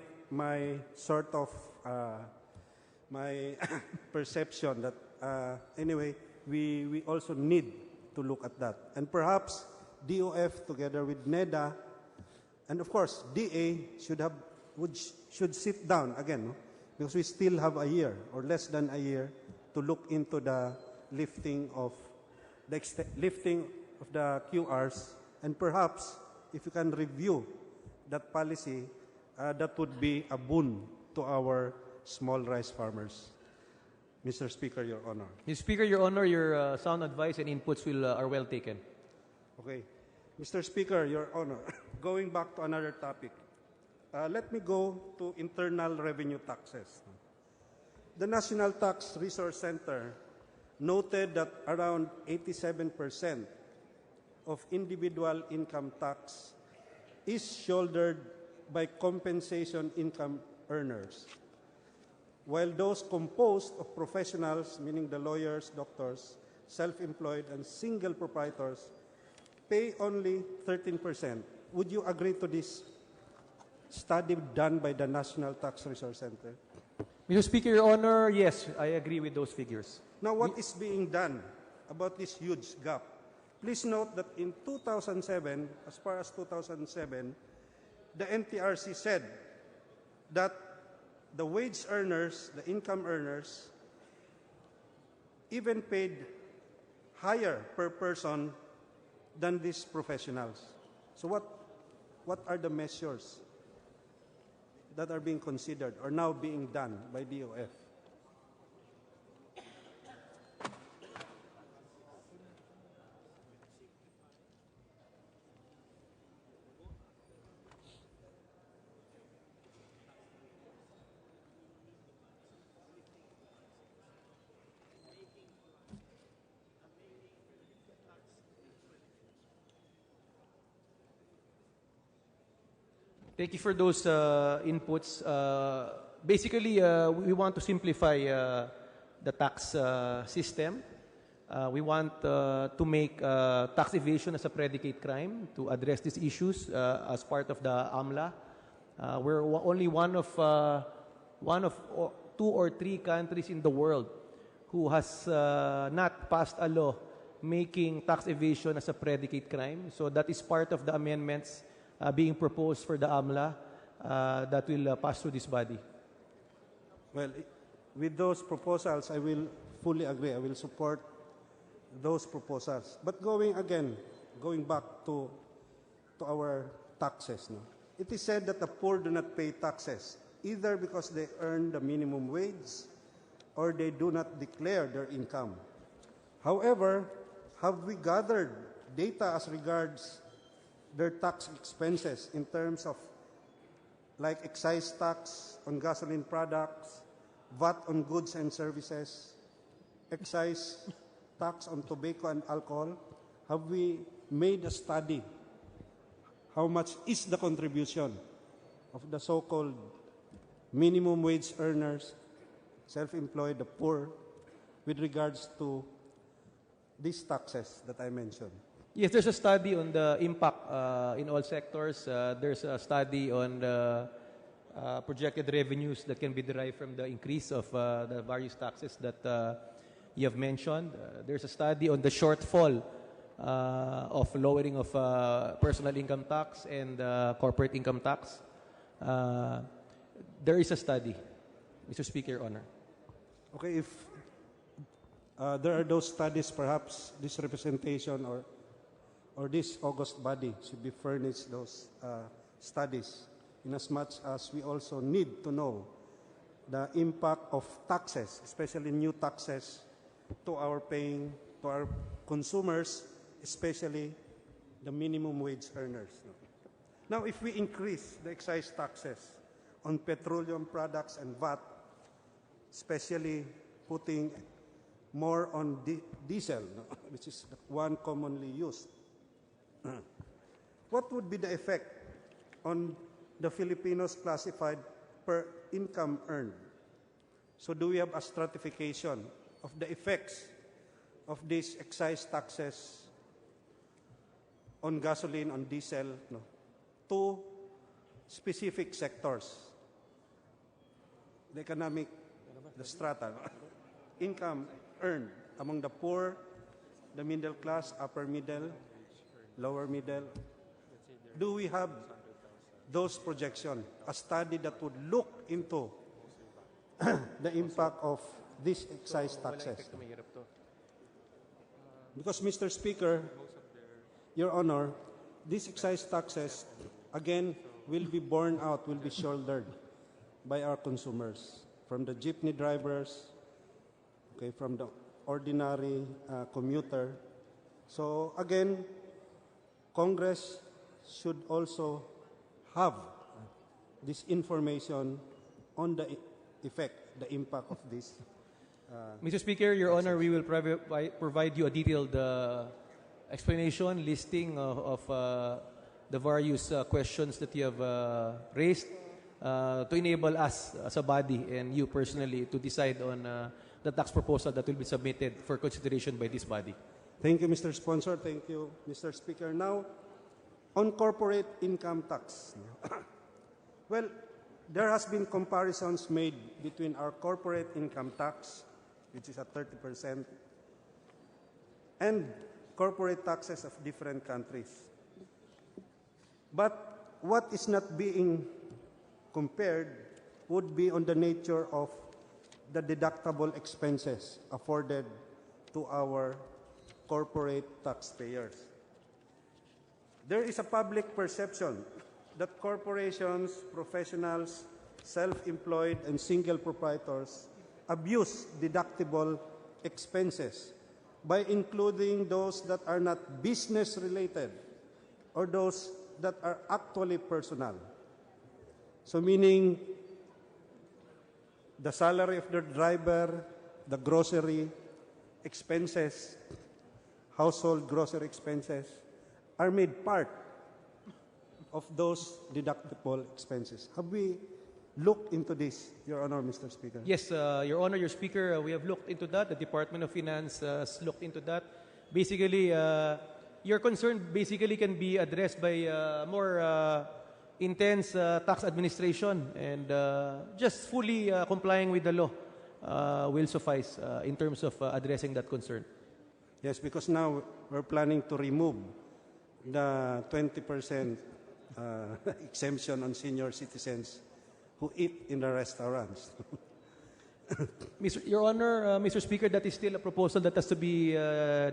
sort of my perception that anyway we also need to look at that, and perhaps DOF together with NEDA, and of course, DA should sit down again, no? Because we still have a year or less than a year to look into the lifting of the QRs, and perhaps if you can review that policy, that would be a boon to our small rice farmers. Mr. Speaker, Your Honor. Mr. Speaker, Your Honor, your sound advice and inputs are well taken. Okay. Mr. Speaker, Your Honor, going back to another topic, let me go to internal revenue taxes. The National Tax Resource Center noted that around 87% of individual income tax is shouldered by compensation income earners, while those composed of professionals, meaning the lawyers, doctors, self-employed, and single proprietors, pay only 13%. Would you agree to this study done by the National Tax Resource Center? Mr. Speaker, Your Honor, yes, I agree with those figures. Now, what is being done about this huge gap? Please note that in 2007, as far as 2007, the NTRC said that the wage earners, the income earners, even paid higher per person than these professionals. So what are the measures that are being considered or now being done by DOF? Thank you for those inputs. Basically, we want to simplify the tax system. We want to make tax evasion as a predicate crime to address these issues as part of the AMLA. We're only one of two or three countries in the world who has not passed a law making tax evasion as a predicate crime. So that is part of the amendments being proposed for the AMLA that will pass through this body. Well, with those proposals, I will fully agree. I will support those proposals. But going back to our taxes, no? It is said that the poor do not pay taxes, either because they earn the minimum wage or they do not declare their income. However, have we gathered data as regards their tax expenses in terms of like excise tax on gasoline products, VAT on goods and services, excise tax on tobacco and alcohol? Have we made a study? How much is the contribution of the so-called minimum wage earners, self-employed, the poor, with regards to these taxes that I mentioned? Yes, there's a study on the impact in all sectors. There's a study on the projected revenues that can be derived from the increase of the various taxes that you have mentioned. There's a study on the shortfall of lowering of personal income tax and corporate income tax. There is a study, Mr. Speaker, Your Honor. Okay, if there are those studies, perhaps this representation or this August body should be furnished those studies, in as much as we also need to know the impact of taxes, especially new taxes, to our consumers, especially the minimum wage earners. Now, if we increase the excise taxes on petroleum products and VAT, especially putting more on diesel, which is the one commonly used, what would be the effect on the Filipinos classified per income earned? So do we have a stratification of the effects of these excise taxes on gasoline, on diesel, to specific sectors? The economic, the strata, income earned among the poor, the middle class, upper middle, lower middle? Do we have those projections, a study that would look into the impact of these excise taxes? Because, Mr. Speaker, Your Honor, these excise taxes, again, will be borne out, will be shouldered by our consumers, from the jeepney drivers, okay, from the ordinary commuter. So, again, Congress should also have this information on the effect, the impact of this. Mr. Speaker, Your Honor, we will provide you a detailed explanation, listing of the various questions that you have raised to enable us as a body and you personally to decide on the tax proposal that will be submitted for consideration by this body. Thank you, Mr. Sponsor. Thank you, Mr. Speaker. Now, on corporate income tax. Well, there has been comparisons made between our corporate income tax, which is at 30%, and corporate taxes of different countries. But what is not being compared would be on the nature of the deductible expenses afforded to our corporate taxpayers. There is a public perception that corporations, professionals, self-employed, and single proprietors abuse deductible expenses by including those that are not business-related or those that are actually personal. So meaning the salary of the driver, the grocery expenses, household grocery expenses, are made part of those deductible expenses. Have we looked into this, Your Honor, Mr. Speaker? Yes, Your Honor, your Speaker, we have looked into that. The Department of Finance has looked into that. Basically, your concern basically can be addressed by more intense tax administration, and just fully complying with the law will suffice in terms of addressing that concern. Yes, because now we're planning to remove the 20% exemption on senior citizens who eat in the restaurants. Your Honor, Mr. Speaker, that is still a proposal that has to be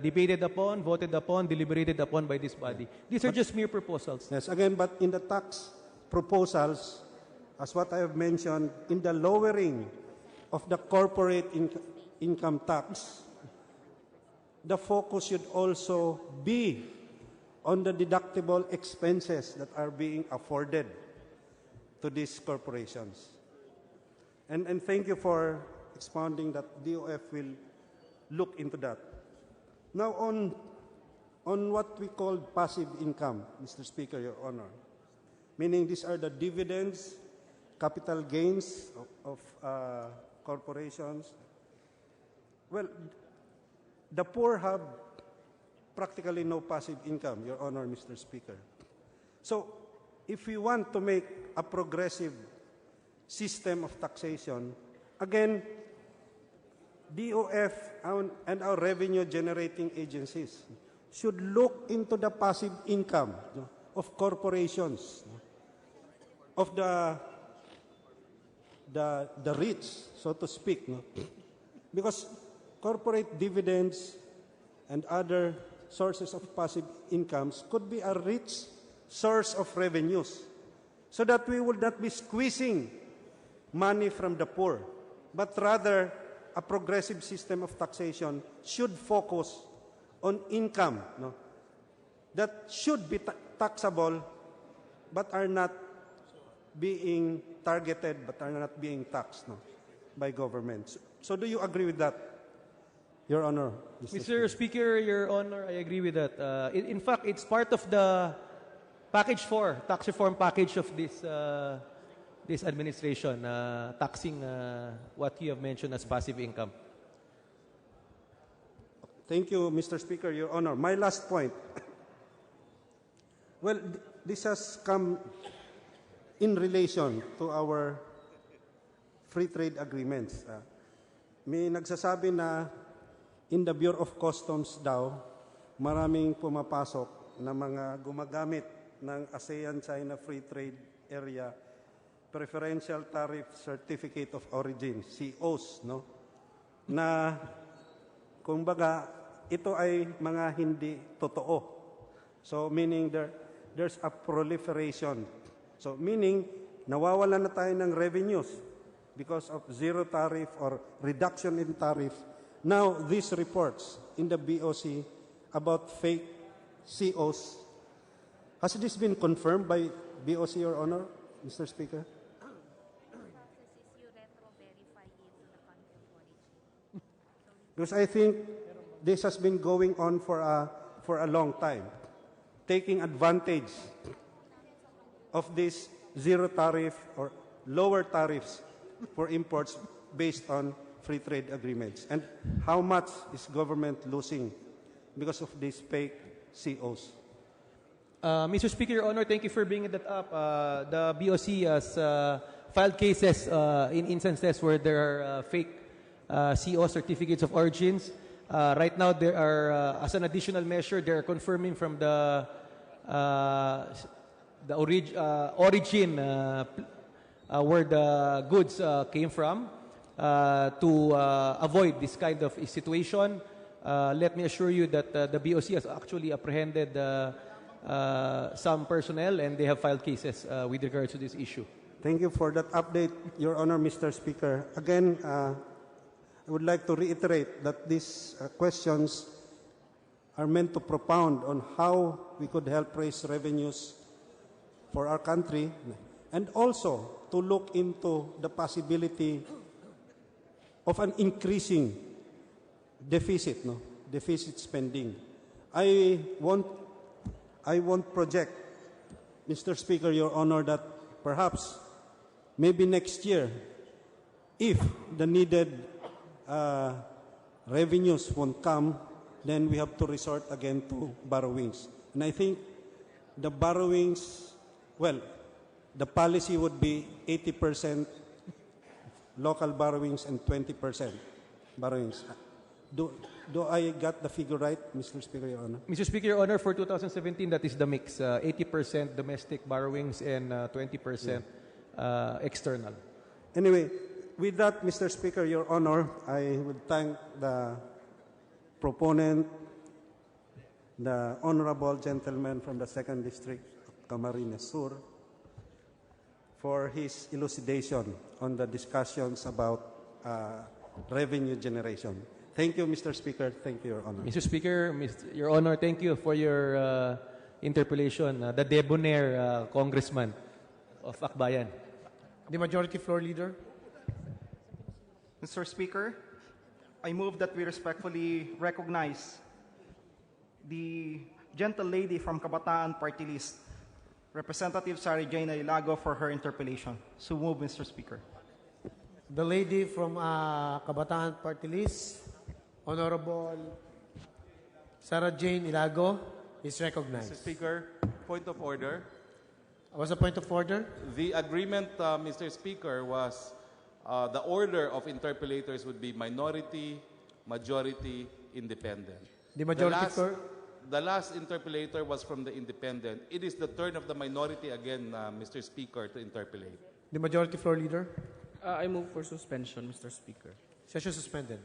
debated upon, voted upon, deliberated upon by this body. These are just mere proposals. Yes, again, but in the tax proposals, as what I have mentioned, in the lowering of the corporate income tax, the focus should also be on the deductible expenses that are being afforded to these corporations. And thank you for expounding that DOF will look into that. Now, on what we call passive income, Mr. Speaker, Your Honor, meaning these are the dividends, capital gains of corporations. Well, the poor have practically no passive income, Your Honor, Mr. Speaker. So, if we want to make a progressive system of taxation, again, DOF and our revenue-generating agencies should look into the passive income of corporations, of the rich, so to speak. Because corporate dividends and other sources of passive incomes could be a rich source of revenues, so that we would not be squeezing money from the poor, but rather a progressive system of taxation should focus on income that should be taxable but are not being targeted, but are not being taxed by governments. So do you agree with that, Your Honor? Mr. Speaker, Your Honor, I agree with that. In fact, it's part of the Package 4, tax reform package of this administration, taxing what you have mentioned as passive income. Thank you, Mr. Speaker, Your Honor. My last point. Well, this has come in relation to our free trade agreements. May nagsasabi na in the Bureau of Customs daw, maraming pumapasok na mga gumagamit ng ASEAN-China Free Trade Area Preferential Tariff Certificate of Origin, COs, no? Na, kumbaga, ito ay mga hindi totoo. So, meaning there's a proliferation. So, meaning, nawawalan na tayo ng revenues because of zero tariff or reduction in tariff. Now, these reports in the BOC about fake COs, has this been confirmed by BOC, Your Honor, Mr. Speaker? Because I think this has been going on for a long time, taking advantage of this zero tariff or lower tariffs for imports based on free trade agreements. And how much is government losing because of these fake COs? Mr. Speaker, Your Honor, thank you for bringing that up. The BOC has filed cases in instances where there are fake CO certificates of origins. Right now, there are, as an additional measure, they are confirming from the origin where the goods came from to avoid this kind of situation. Let me assure you that the BOC has actually apprehended some personnel and they have filed cases with regards to this issue. Thank you for that update, Your Honor, Mr. Speaker. Again, I would like to reiterate that these questions are meant to propound on how we could help raise revenues for our country and also to look into the possibility of an increasing deficit, deficit spending. I won't project, Mr. Speaker, Your Honor, that perhaps maybe next year, if the needed revenues won't come, then we have to resort again to borrowings. And I think the borrowings, well, the policy would be 80% local borrowings and 20% borrowings. Do I got the figure right, Mr. Speaker, Your Honor? Mr. Speaker, Your Honor, for 2017, that is the mix. 80% domestic borrowings and 20% external. Anyway, with that, Mr. Speaker, Your Honor, I would thank the proponent, the honorable gentleman from the 2nd District of Camarines Sur, for his elucidation on the discussions about revenue generation. Thank you, Mr. Speaker. Thank you, Your Honor. Mr. Speaker, Your Honor, thank you for your interpellation. The debonair congressman of Akbayan. The Majority Floor Leader. Mr. Speaker, I move that we respectfully recognize the gentle lady from Kabataan Party List, Representative Sara Jane Ilago, for her interpellation. So move, Mr. Speaker. The lady from Kabataan Party List, Honorable Sara Jane Ilago, is recognized. Mr. Speaker, point of order. What's the point of order? The agreement, Mr. Speaker, was the order of interpellators would be minority, majority, independent. The majority the last interpellator was from the independent. It is the turn of the minority again, Mr. Speaker, to interpellate. The Majority Floor Leader. I move for suspension, Mr. Speaker. Session suspended.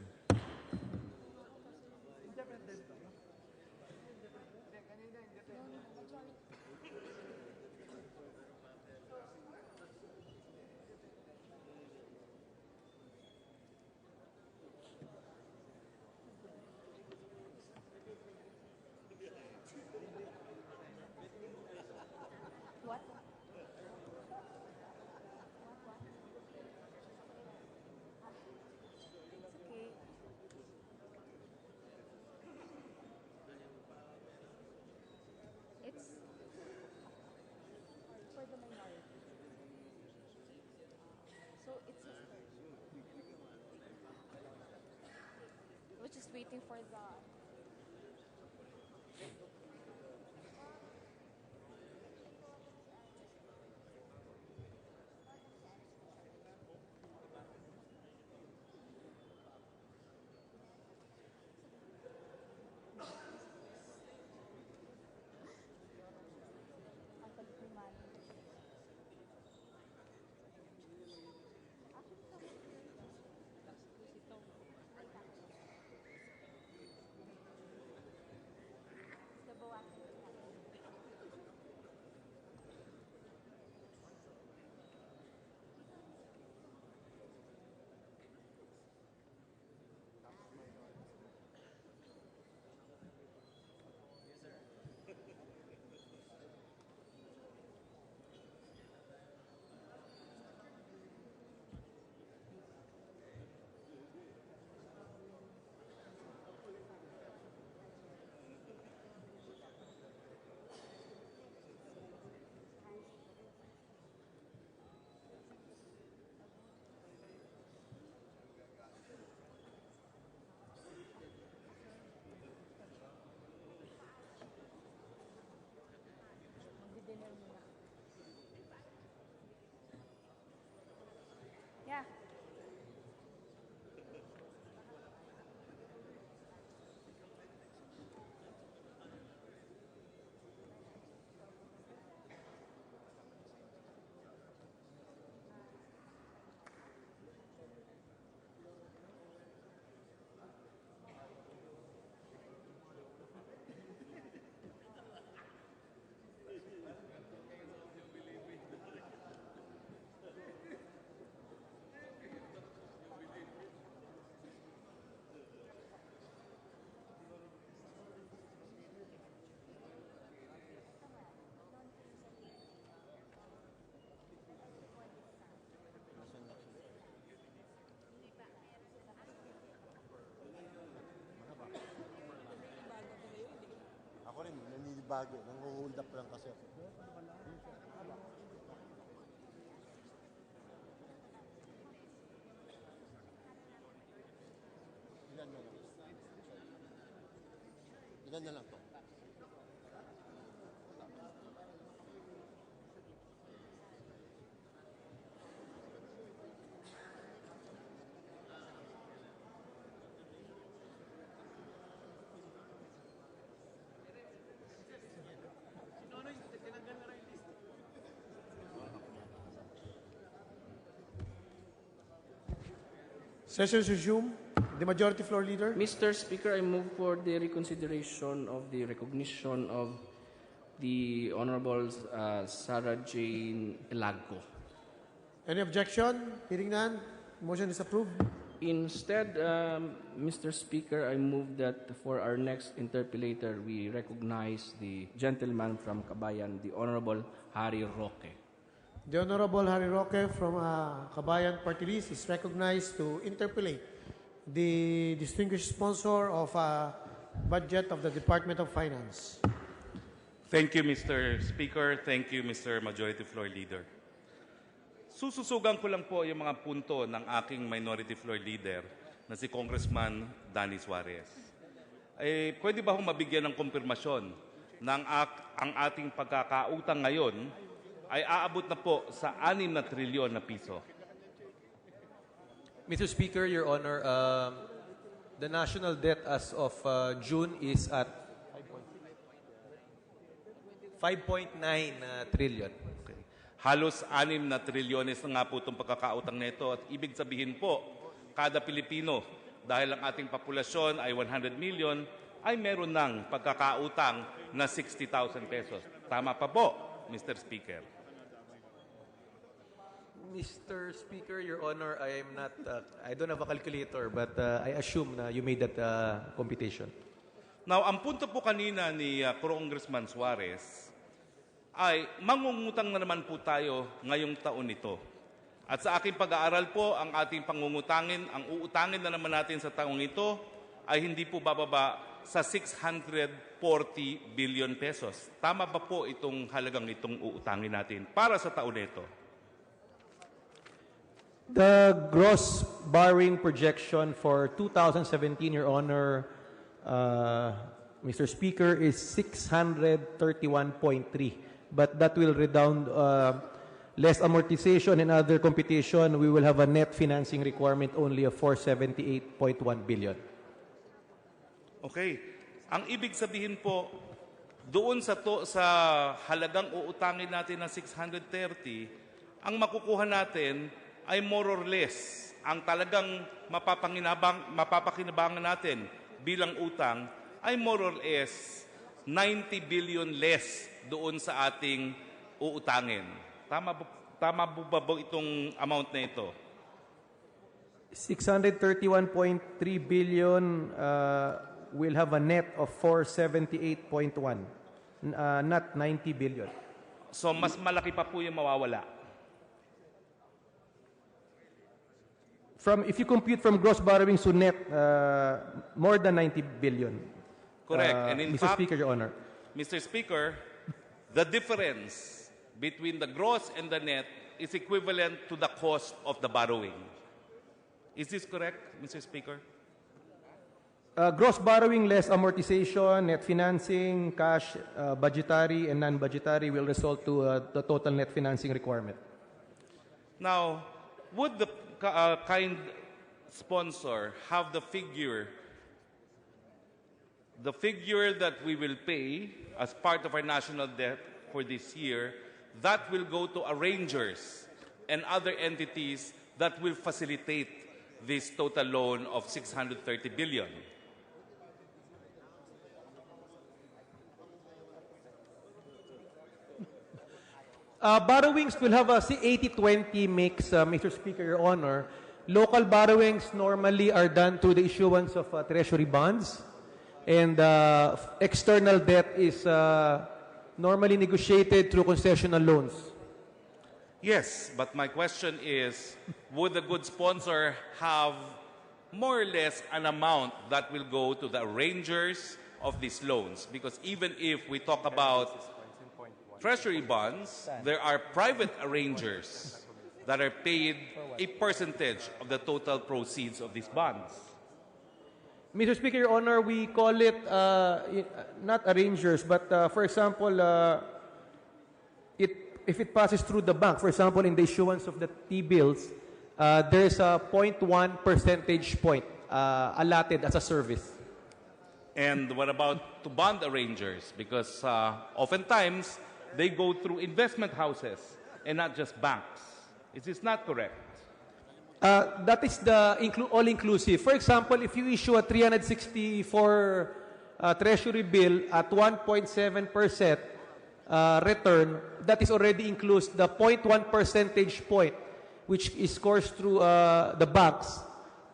We're just waiting for the... Baguio. Nang-hold up lang kasi. Ilan na lang to? Session resumed. The majority floor leader. Mr. Speaker, I move for the reconsideration of the recognition of the Honorable Sarah Jane Ilago. Any objection? Hearing none. Motion is approved. Instead, Mr. Speaker, I move that for our next interpellator, we recognize the gentleman from Kabayan, the Honorable Harry Roque. The Honorable Harry Roque from Kabayan Party List is recognized to interpellate the distinguished sponsor of budget of the Department of Finance. Thank you, Mr. Speaker. Thank you, Mr. Majority Floor Leader. Sususugan ko lang po yung mga punto ng aking Minority Floor Leader na si Congressman Danny Suarez. Pwede ba akong mabigyan ng kumpirmasyon ng ang ating pagkakautang ngayon ay aabot na po sa 6 na trilyon na piso? Mr. Speaker, Your Honor, the national debt as of June is at 5.9 trillion. Okay. Halos 6 na trilyones na nga po itong pagkakautang nito at ibig sabihin po, kada Pilipino, dahil ang ating populasyon ay 100 million, ay meron ng pagkakautang na 60,000 pesos. Tama pa po, Mr. Speaker. Mr. Speaker, Your Honor, I am not, I don't have a calculator, but I assume na you made that computation. Now, ang punto po kanina ni Congressman Suarez ay mangungutang na naman po tayo ngayong taon ito. At sa aking pag-aaral po, ang ating pangungutangin, ang uutangin na naman natin sa taong ito ay hindi po bababa sa 640 billion pesos. Tama ba po itong halagang itong uutangin natin para sa taon ito? The gross borrowing projection for 2017, Your Honor, Mr. Speaker, is 631.3. But that will redound less amortization and other computation. We will have a net financing requirement only of 478.1 billion. Okay. Ang ibig sabihin po, doon sa halagang uutangin natin na 630, ang makukuha natin ay more or less ang talagang mapapakinabangan natin bilang utang ay more or less 90 billion less doon sa ating uutangin. Tama ba itong amount na ito? 631.3 billion will have a net of 478.1, not 90 billion. So mas malaki pa po yung mawawala. If you compute from gross borrowings to net, more than 90 billion. Correct. And in Mr. fact, Speaker, Your Honor. Mr. Speaker, the difference between the gross and the net is equivalent to the cost of the borrowing. Is this correct, Mr. Speaker? Gross borrowing less amortization, net financing, cash, budgetary, and non-budgetary will result to the total net financing requirement. Now, would the kind sponsor have the figure that we will pay as part of our national debt for this year, that will go to arrangers and other entities that will facilitate this total loan of 630 billion. Borrowings will have a 80-20 mix, Mr. Speaker, Your Honor. Local borrowings normally are done through the issuance of treasury bonds, and external debt is normally negotiated through concessional loans. Yes, but my question is, would the good sponsor have more or less an amount that will go to the arrangers of these loans. Because even if we talk about treasury bonds, there are private arrangers that are paid a percentage of the total proceeds of these bonds. Mr. Speaker, Your Honor, we call it not arrangers, but for example, if it passes through the bank, for example, in the issuance of the T-bills, there's a 0.1 percentage point allotted as a service. And what about to bond arrangers? Because oftentimes, they go through investment houses and not just banks. Is this not correct? That is the all-inclusive. For example, if you issue a 364 treasury bill at 1.7% return, that is already includes the 0.1 percentage point, which is coursed through the banks.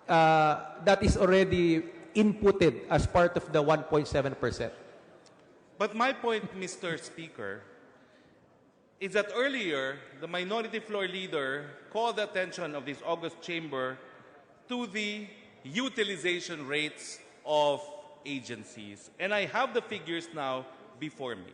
That is already inputted as part of the 1.7%. But my point, Mr. Speaker, is that earlier, the minority floor leader called the attention of this August chamber to the utilization rates of agencies. And I have the figures now before me.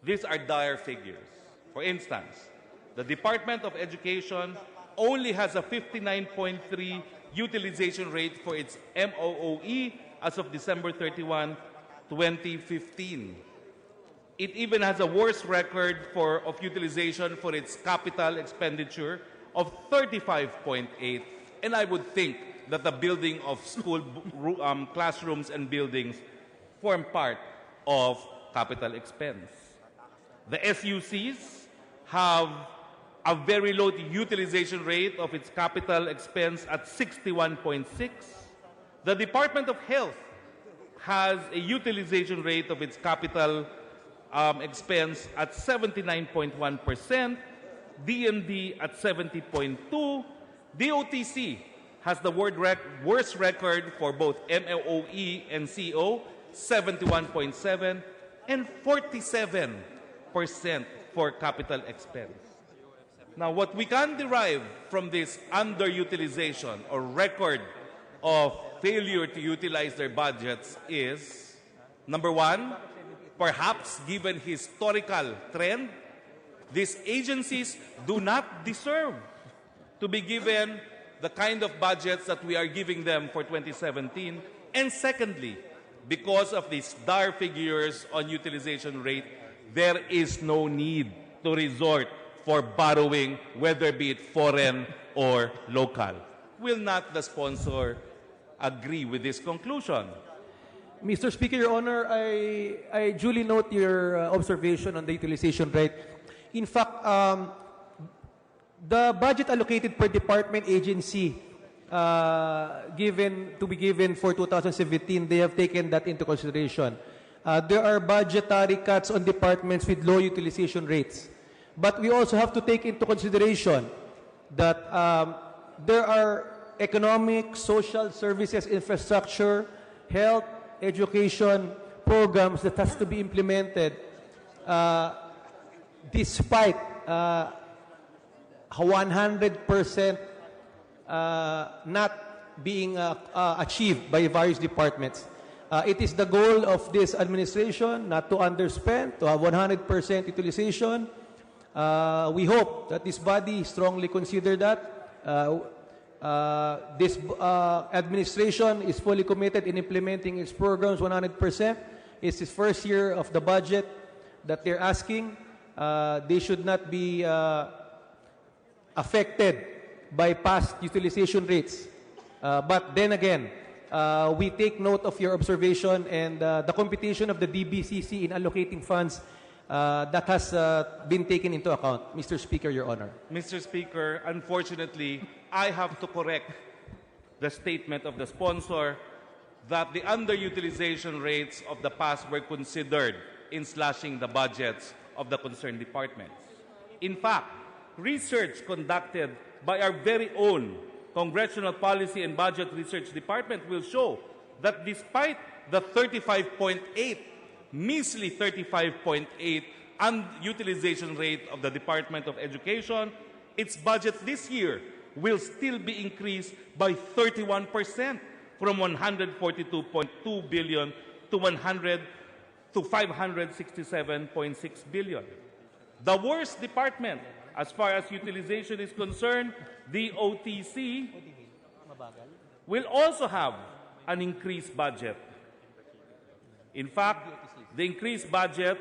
These are dire figures. For instance, the Department of Education only has a 59.3 utilization rate for its MOOE as of December 31, 2015. It even has a worse record of utilization for its capital expenditure of 35.8. And I would think that the building of school classrooms and buildings form part of capital expense. The SUCs have a very low utilization rate of its capital expense at 61.6. The Department of Health has a utilization rate of its capital expense at 79.1%, DMD at 70.2%, DOTC has the worst record for both MOE and CO, 71.7%, and 47% for capital expense. Now, what we can derive from this underutilization or record of failure to utilize their budgets is, number one, perhaps given historical trend, these agencies do not deserve to be given the kind of budgets that we are giving them for 2017. And secondly, because of these dire figures on utilization rate, there is no need to resort for borrowing, whether be it foreign or local. Will not the sponsor agree with this conclusion? Mr. Speaker, Your Honor, I duly note your observation on the utilization rate. In fact, the budget allocated per department agency to be given for 2017, they have taken that into consideration. There are budgetary cuts on departments with low utilization rates. But we also have to take into consideration that there are economic, social services, infrastructure, health, education programs that has to be implemented despite 100% not being achieved by various departments. It is the goal of this administration not to underspend, to have 100% utilization. We hope that this body strongly consider that. This administration is fully committed in implementing its programs 100%. It's the first year of the budget that they're asking. They should not be affected by past utilization rates. But then again, we take note of your observation and the computation of the DBCC in allocating funds that has been taken into account. Mr. Speaker, Your Honor. Mr. Speaker, unfortunately, I have to correct the statement of the sponsor that the underutilization rates of the past were considered in slashing the budgets of the concerned departments. In fact, research conducted by our very own Congressional Policy and Budget Research Department will show that despite the 35.8, measly 35.8 utilization rate of the Department of Education, its budget this year will still be increased by 31% from 142.2 billion to 567.6 billion. The worst department, as far as utilization is concerned, the OTC, will also have an increased budget. In fact, the increased budget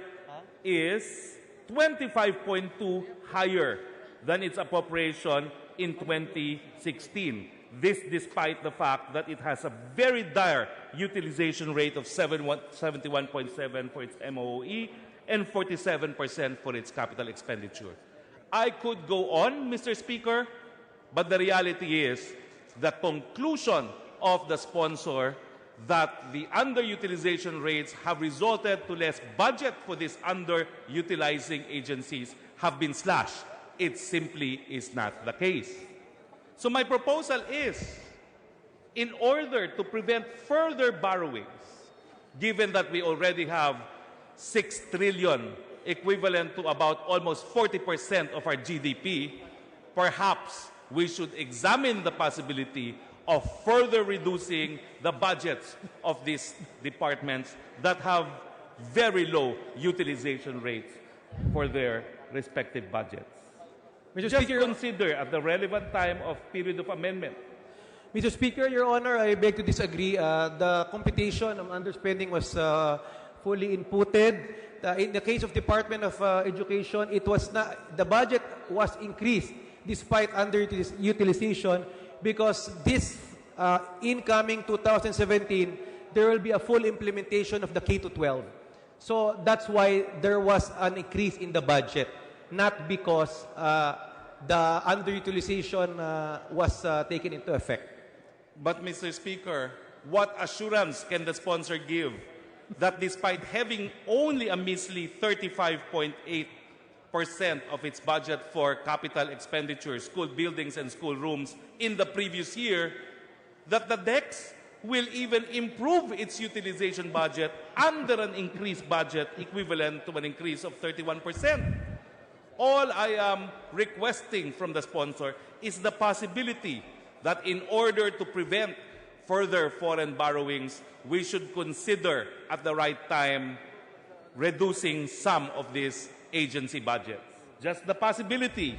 is 25.2 higher than its appropriation in 2016. This despite the fact that it has a very dire utilization rate of 71.7 for its MOE and 47% for its capital expenditure. I could go on, Mr. Speaker, but the reality is the conclusion of the sponsor that the underutilization rates have resulted to less budget for these underutilizing agencies have been slashed. It simply is not the case. So my proposal is, in order to prevent further borrowings, given that we already have 6 trillion, equivalent to about almost 40% of our GDP, perhaps we should examine the possibility of further reducing the budgets of these departments that have very low utilization rates for their respective budgets. Mr. Just Speaker, consider at the relevant time of period of amendment. Mr. Speaker, Your Honor, I beg to disagree. The computation of underspending was fully inputted. In the case of Department of Education, it was not, the budget was increased despite underutilization because this incoming 2017, there will be a full implementation of the K-12. So that's why there was an increase in the budget, not because the underutilization was taken into effect. But, Mr. Speaker, what assurance can the sponsor give that despite having only a measly 35.8% of its budget for capital expenditures, school buildings and school rooms in the previous year, that the DEX will even improve its utilization budget under an increased budget equivalent to an increase of 31%. All I am requesting from the sponsor is the possibility that in order to prevent further foreign borrowings, we should consider at the right time reducing some of these agency budgets. Just the possibility.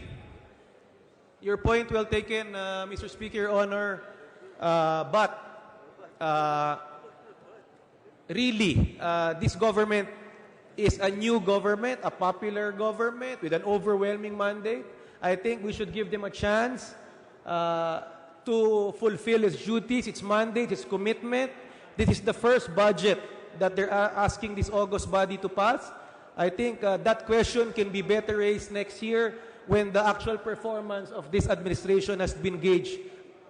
Your point well taken, Mr. Speaker, Your Honor. But really, this government is a new government, a popular government with an overwhelming mandate. I think we should give them a chance to fulfill its duties, its mandate, its commitment. This is the first budget that they're asking this August body to pass. I think that question can be better raised next year when the actual performance of this administration has been gauged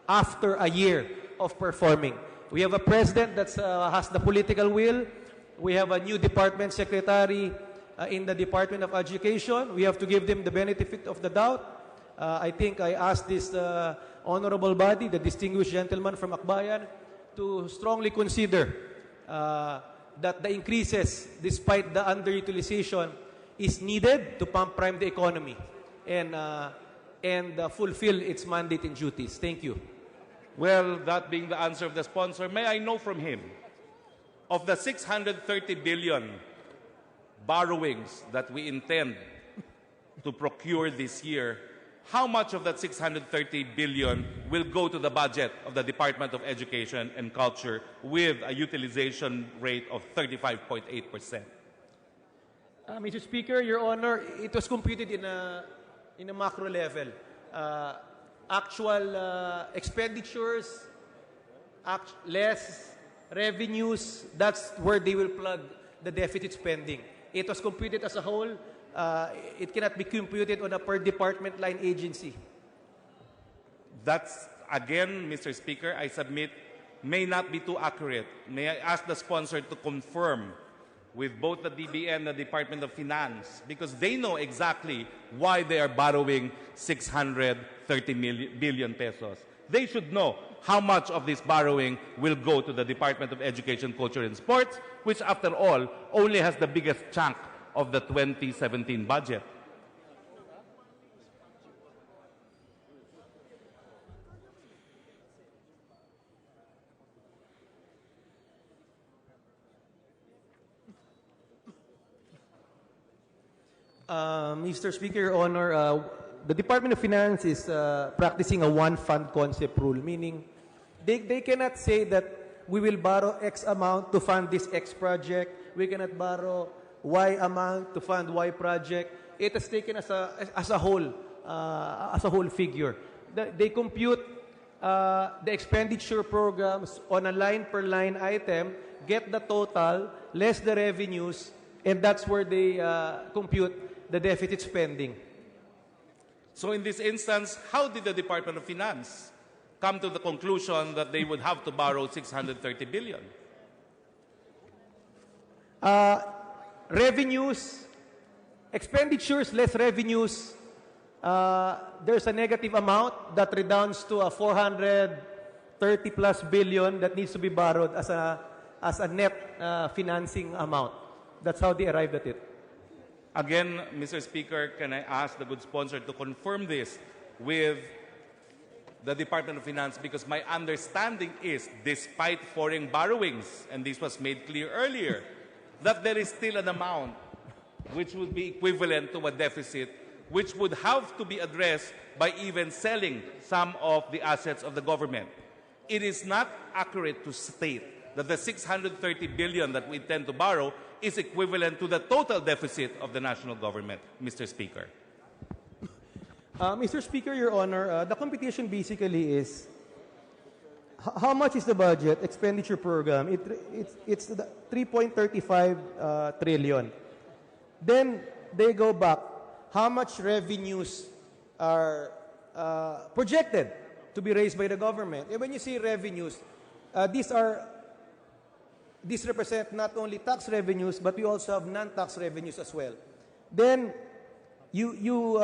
after a year of performing. We have a president that has the political will. We have a new department secretary in the Department of Education. We have to give them the benefit of the doubt. I think I asked this honorable body, the distinguished gentleman from Akbayan, to strongly consider that the increases, despite the underutilization, is needed to pump prime the economy and fulfill its mandate and duties. Thank you. Well, that being the answer of the sponsor, may I know from him, of the 630 billion borrowings that we intend to procure this year, how much of that 630 billion will go to the budget of the Department of Education and Culture with a utilization rate of 35.8%? Mr. Speaker, Your Honor, it was computed in a macro level. Actual expenditures, less revenues, that's where they will plug the deficit spending. It was computed as a whole. It cannot be computed on a per department line agency. That's, again, Mr. Speaker, I submit, may not be too accurate. May I ask the sponsor to confirm with both the DBM and the Department of Finance, because they know exactly why they are borrowing 630 billion pesos. They should know how much of this borrowing will go to the Department of Education, Culture, and Sports, which, after all, only has the biggest chunk of the 2017 budget. Mr. Speaker, Your Honor, the Department of Finance is practicing a one-fund concept rule, meaning they cannot say that we will borrow X amount to fund this X project, we cannot borrow Y amount to fund Y project. It is taken as a whole figure. They compute the expenditure programs on a line-per-line item, get the total, less the revenues, and that's where they compute the deficit spending. So in this instance, how did the Department of Finance come to the conclusion that they would have to borrow 630 billion? Revenues, expenditures less revenues, there's a negative amount that redounds to a 430 plus billion that needs to be borrowed as a net financing amount. That's how they arrived at it. Again, Mr. Speaker, can I ask the good sponsor to confirm this with the Department of Finance? Because my understanding is, despite foreign borrowings, and this was made clear earlier, that there is still an amount which would be equivalent to a deficit which would have to be addressed by even selling some of the assets of the government. It is not accurate to state that the 630 billion that we intend to borrow is equivalent to the total deficit of the national government, Mr. Speaker. Mr. Speaker, Your Honor, the computation basically is how much is the budget expenditure program? It's 3.35 trillion. Then they go back. How much revenues are projected to be raised by the government? And when you say revenues, these represent not only tax revenues, but we also have non-tax revenues as well. Then you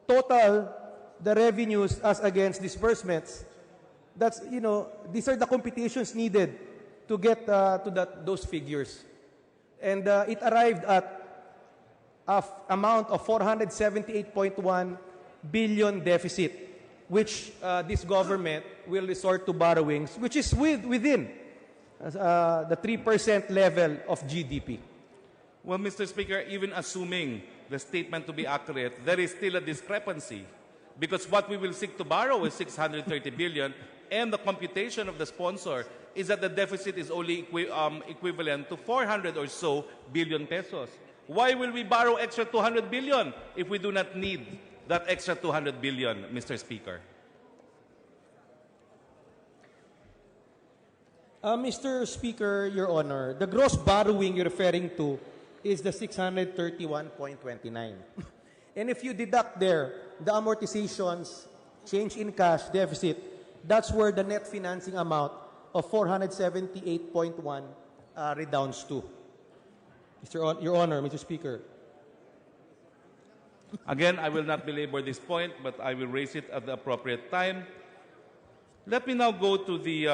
total the revenues as against disbursements. That's, these are the computations needed to get to those figures. And it arrived at an amount of 478.1 billion deficit, which this government will resort to borrowings, which is within the 3% level of GDP. Well, Mr. Speaker, even assuming the statement to be accurate, there is still a discrepancy because what we will seek to borrow is 630 billion, and the computation of the sponsor is that the deficit is only equivalent to 400 or so billion pesos. Why will we borrow extra 200 billion if we do not need that extra 200 billion, Mr. Speaker? Mr. Speaker, Your Honor, the gross borrowing you're referring to is the 631.29. And if you deduct there the amortizations, change in cash, deficit, that's where the net financing amount of 478.1 redounds to. Your Honor, Mr. Speaker. Again, I will not belabor this point, but I will raise it at the appropriate time. Let me now go to the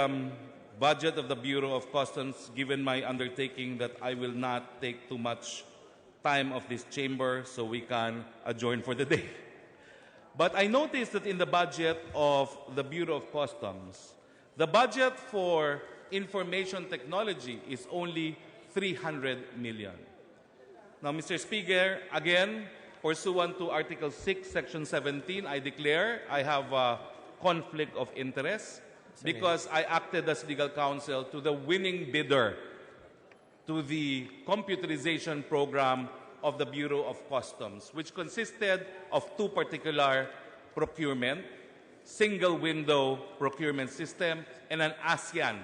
budget of the Bureau of Customs, given my undertaking that I will not take too much time of this chamber so we can adjourn for the day. But I noticed that in the budget of the Bureau of Customs, the budget for information technology is only 300 million. Now, Mr. Speaker, again, pursuant to Article 6, Section 17, I declare I have a conflict of interest because I acted as legal counsel to the winning bidder to the computerization program of the Bureau of Customs, which consisted of two particular procurement, single window procurement system, and an ASEAN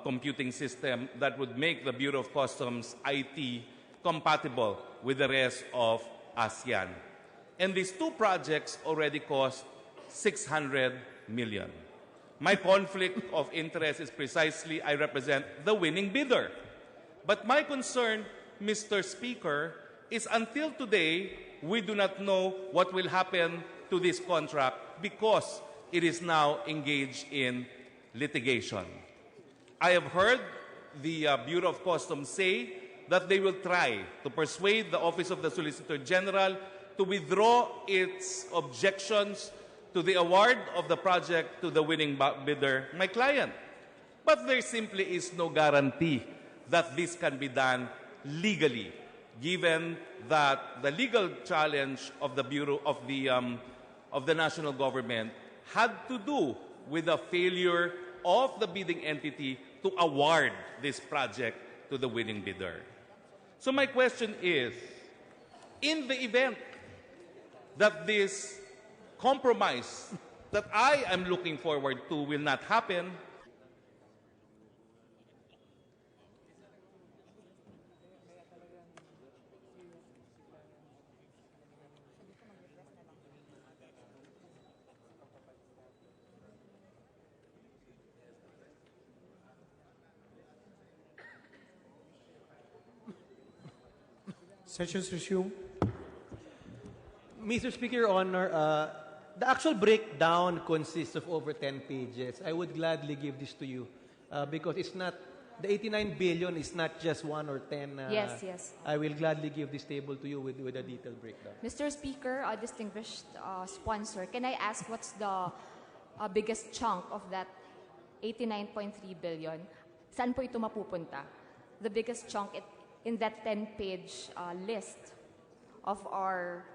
computing system that would make the Bureau of Customs IT compatible with the rest of ASEAN. And these two projects already cost 600 million. My conflict of interest is precisely I represent the winning bidder. But my concern, Mr. Speaker, is until today, we do not know what will happen to this contract because it is now engaged in litigation. I have heard the Bureau of Customs say that they will try to persuade the Office of the Solicitor General to withdraw its objections to the award of the project to the winning bidder, my client. But there simply is no guarantee that this can be done legally given that the legal challenge of the Bureau of the national government had to do with the failure of the bidding entity to award this project to the winning bidder. So my question is, in the event that this compromise that I am looking forward to will not happen, Sessions resume. Mr. Speaker, Your Honor, the actual breakdown consists of over 10 pages. I would gladly give this to you because it's not, the 89 billion is not just 1 or 10. Yes. I will gladly give this table to you with a detailed breakdown. Mr. Speaker, distinguished sponsor, can I ask what's the biggest chunk of that 89.3 billion? Saan po ito mapupunta? The biggest chunk in that 10-page list of our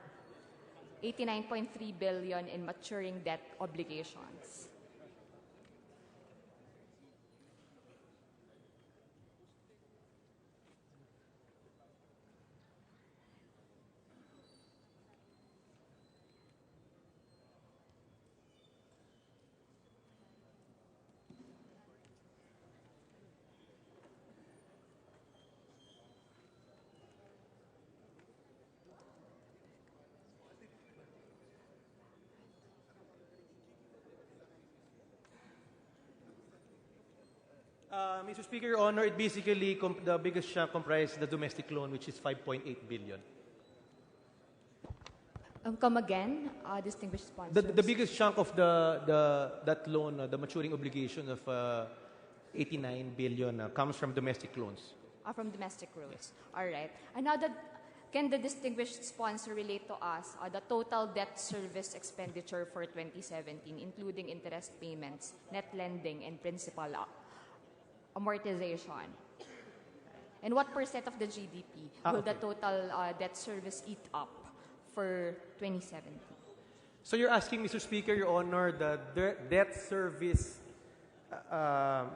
89.3 billion in maturing debt obligations. Mr. Speaker, Your Honor, it basically, the biggest chunk comprises the domestic loan, which is 5.8 billion. Come again, distinguished sponsors. The biggest chunk of that loan, the maturing obligation of 89 billion comes from domestic loans. From domestic loans. All right. And now, can the distinguished sponsor relate to us the total debt service expenditure for 2017, including interest payments, net lending, and principal amortization? And what percent of the GDP will the total debt service eat up for 2017? So you're asking, Mr. Speaker, Your Honor, the debt service as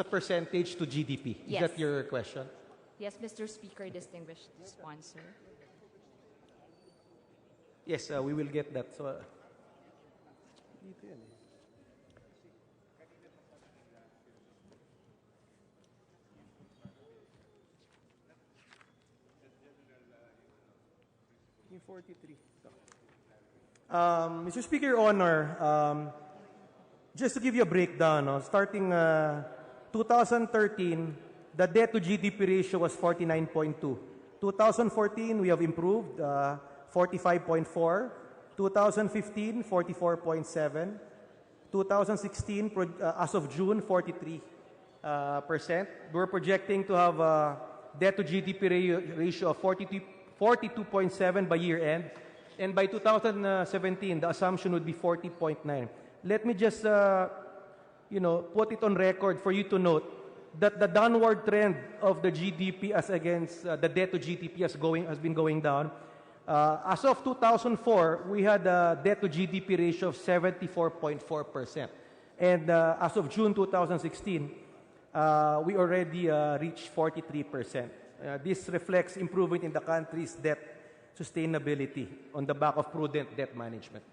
a percentage to GDP. Yes. Is that your question? Yes, Mr. Speaker, distinguished sponsor. Yes, we will get that. So, Mr. Speaker, Your Honor, just to give you a breakdown, starting 2013, the debt to GDP ratio was 49.2. 2014, we have improved, 45.4. 2015, 44.7. 2016, as of June, 43%. We're projecting to have a debt to GDP ratio of 42.7 by year end. And by 2017, the assumption would be 40.9. Let me just, put it on record for you to note that the downward trend of the GDP as against the debt to GDP has been going down. As of 2004, we had a debt to GDP ratio of 74.4%. And as of June 2016, we already reached 43%. This reflects improvement in the country's debt sustainability on the back of prudent debt management.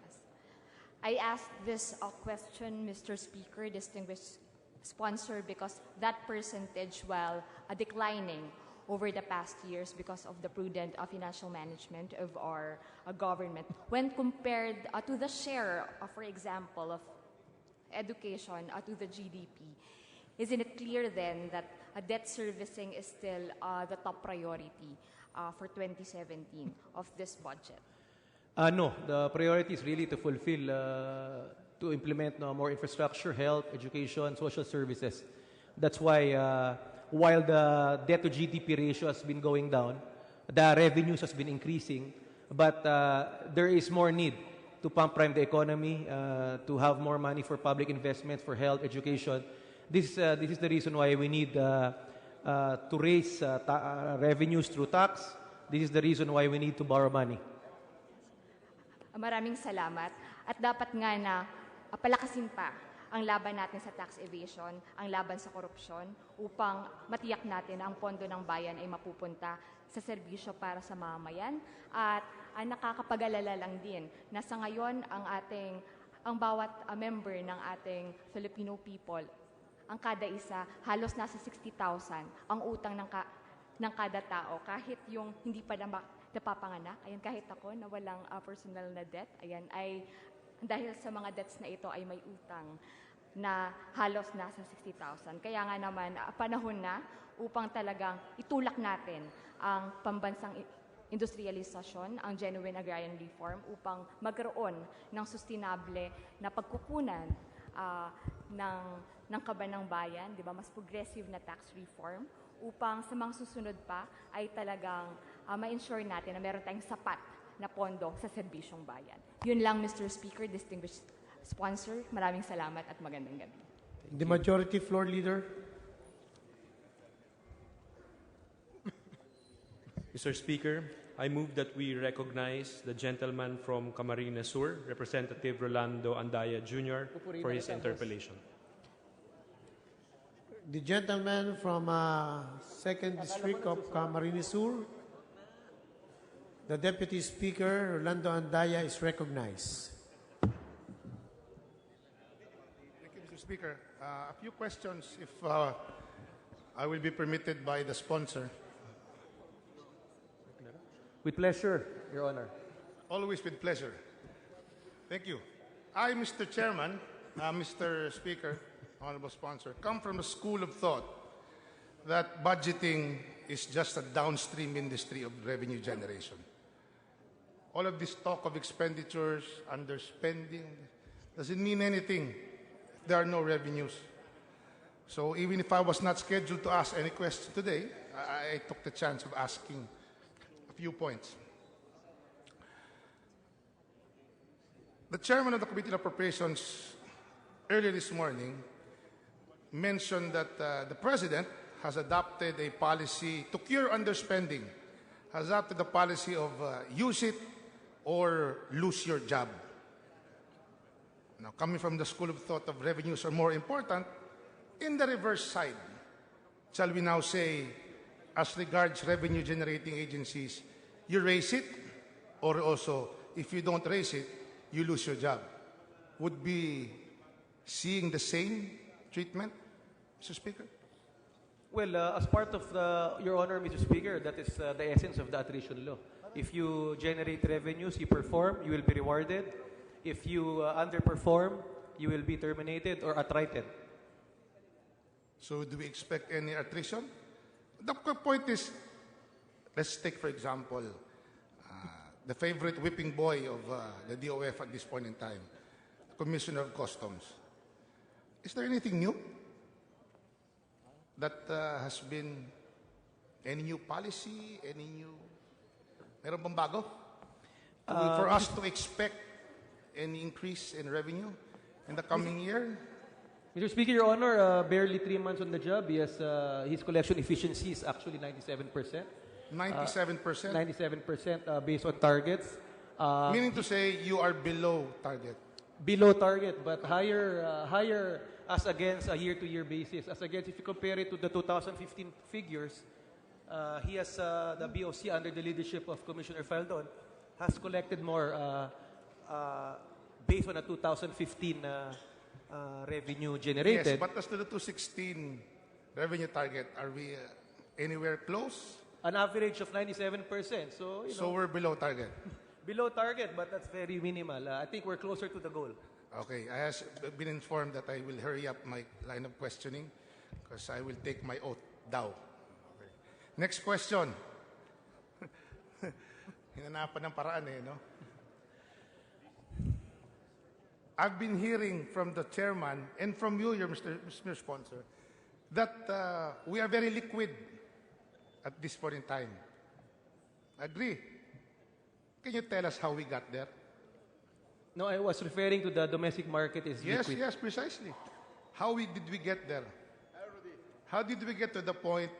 I asked this question, Mr. Speaker, distinguished sponsor, because that percentage, while declining over the past years because of the prudent financial management of our government, when compared to the share, for example, of education to the GDP, isn't it clear then that debt servicing is still the top priority for 2017 of this budget? No, the priority is really to fulfill, to implement more infrastructure, health, education, social services. That's why while the debt to GDP ratio has been going down, the revenues has been increasing, but there is more need to pump prime the economy, to have more money for public investments, for health, education. This is the reason why we need to raise revenues through tax. This is the reason why we need to borrow money. Maraming salamat. At dapat nga na palakasin pa ang laban natin sa tax evasion, ang laban sa korupsyon, upang matiyak natin na ang pondo ng bayan ay mapupunta sa serbisyo para sa mamamayan. At nakakapag-alala lang din na sa ngayon ang bawat member ng ating Filipino people, ang kada isa, halos nasa 60,000 ang utang ng kada tao. Kahit yung hindi pa napapanganak, ayan, kahit ako na walang personal na debt, ayan, ay dahil sa mga debts na ito ay may utang na halos nasa 60,000. Kaya nga naman, panahon na upang talagang itulak natin ang pambansang industrialisasyon, ang genuine agrarian reform, upang magkaroon ng sustainable na pagkukunan ng kaban ng bayan, di ba? Mas progressive na tax reform, upang sa mga susunod pa ay talagang ma-ensure natin na meron tayong sapat na pondo sa serbisyong bayan. Yun lang, Mr. Speaker, distinguished sponsor. Maraming salamat at magandang gabi. The Majority Floor Leader. Mr. Speaker, I move that we recognize the gentleman from Camarines Sur, Representative Rolando Andaya Jr., for his interpellation. The gentleman from 2nd District of Camarines Sur, the Deputy Speaker, Rolando Andaya, is recognized. Thank you, Mr. Speaker. A few questions, if I will be permitted by the sponsor. With pleasure, Your Honor. Always with pleasure. Thank you. I, Mr. Chairman, Mr. Speaker, Honorable Sponsor, come from the school of thought that budgeting is just a downstream industry of revenue generation. All of this talk of expenditures, underspending, doesn't mean anything if there are no revenues. So even if I was not scheduled to ask any question today, I took the chance of asking a few points. The chairman of the Committee on Appropriations earlier this morning mentioned that the president has adopted a policy to cure underspending, has adopted the policy of use it or lose your job. Now, coming from the school of thought of revenues are more important, in the reverse side, shall we now say, as regards revenue-generating agencies, you raise it, or also, if you don't raise it, you lose your job? Would be seeing the same treatment, Mr. Speaker? Well, as part of Your Honor, Mr. Speaker, that is the essence of the attrition law. If you generate revenues, you perform, you will be rewarded. If you underperform, you will be terminated or attrited. So do we expect any attrition? The point is, let's take, for example, the favorite whipping boy of the DOF at this point in time, the Commissioner of Customs. Is there anything new that has been, any new policy, any new, meron bang bago? For us to expect any increase in revenue in the coming year? Mr. Speaker, Your Honor, barely 3 months on the job. His collection efficiency is actually 97%. 97%? 97% based on targets. Meaning to say you are below target? Below target, but higher as against a year-to-year basis. As against, if you compare it to the 2015 figures, he has, the BOC under the leadership of Commissioner Faldon, has collected more based on a 2015 revenue generated. Yes, but as to the 2016 revenue target, are we anywhere close? An average of 97%. So, so we're below target? Below target, but that's very minimal. I think we're closer to the goal. Okay, I have been informed that I will hurry up my line of questioning because I will take my oath daw. Okay. Next question. Hinanapan ng paraan no? I've been hearing from the chairman and from you, your Mr. Sponsor, that we are very liquid at this point in time. Agree? Can you tell us how we got there? No, I was referring to the domestic market is liquid. Yes, precisely. How did we get there? How did we get to the point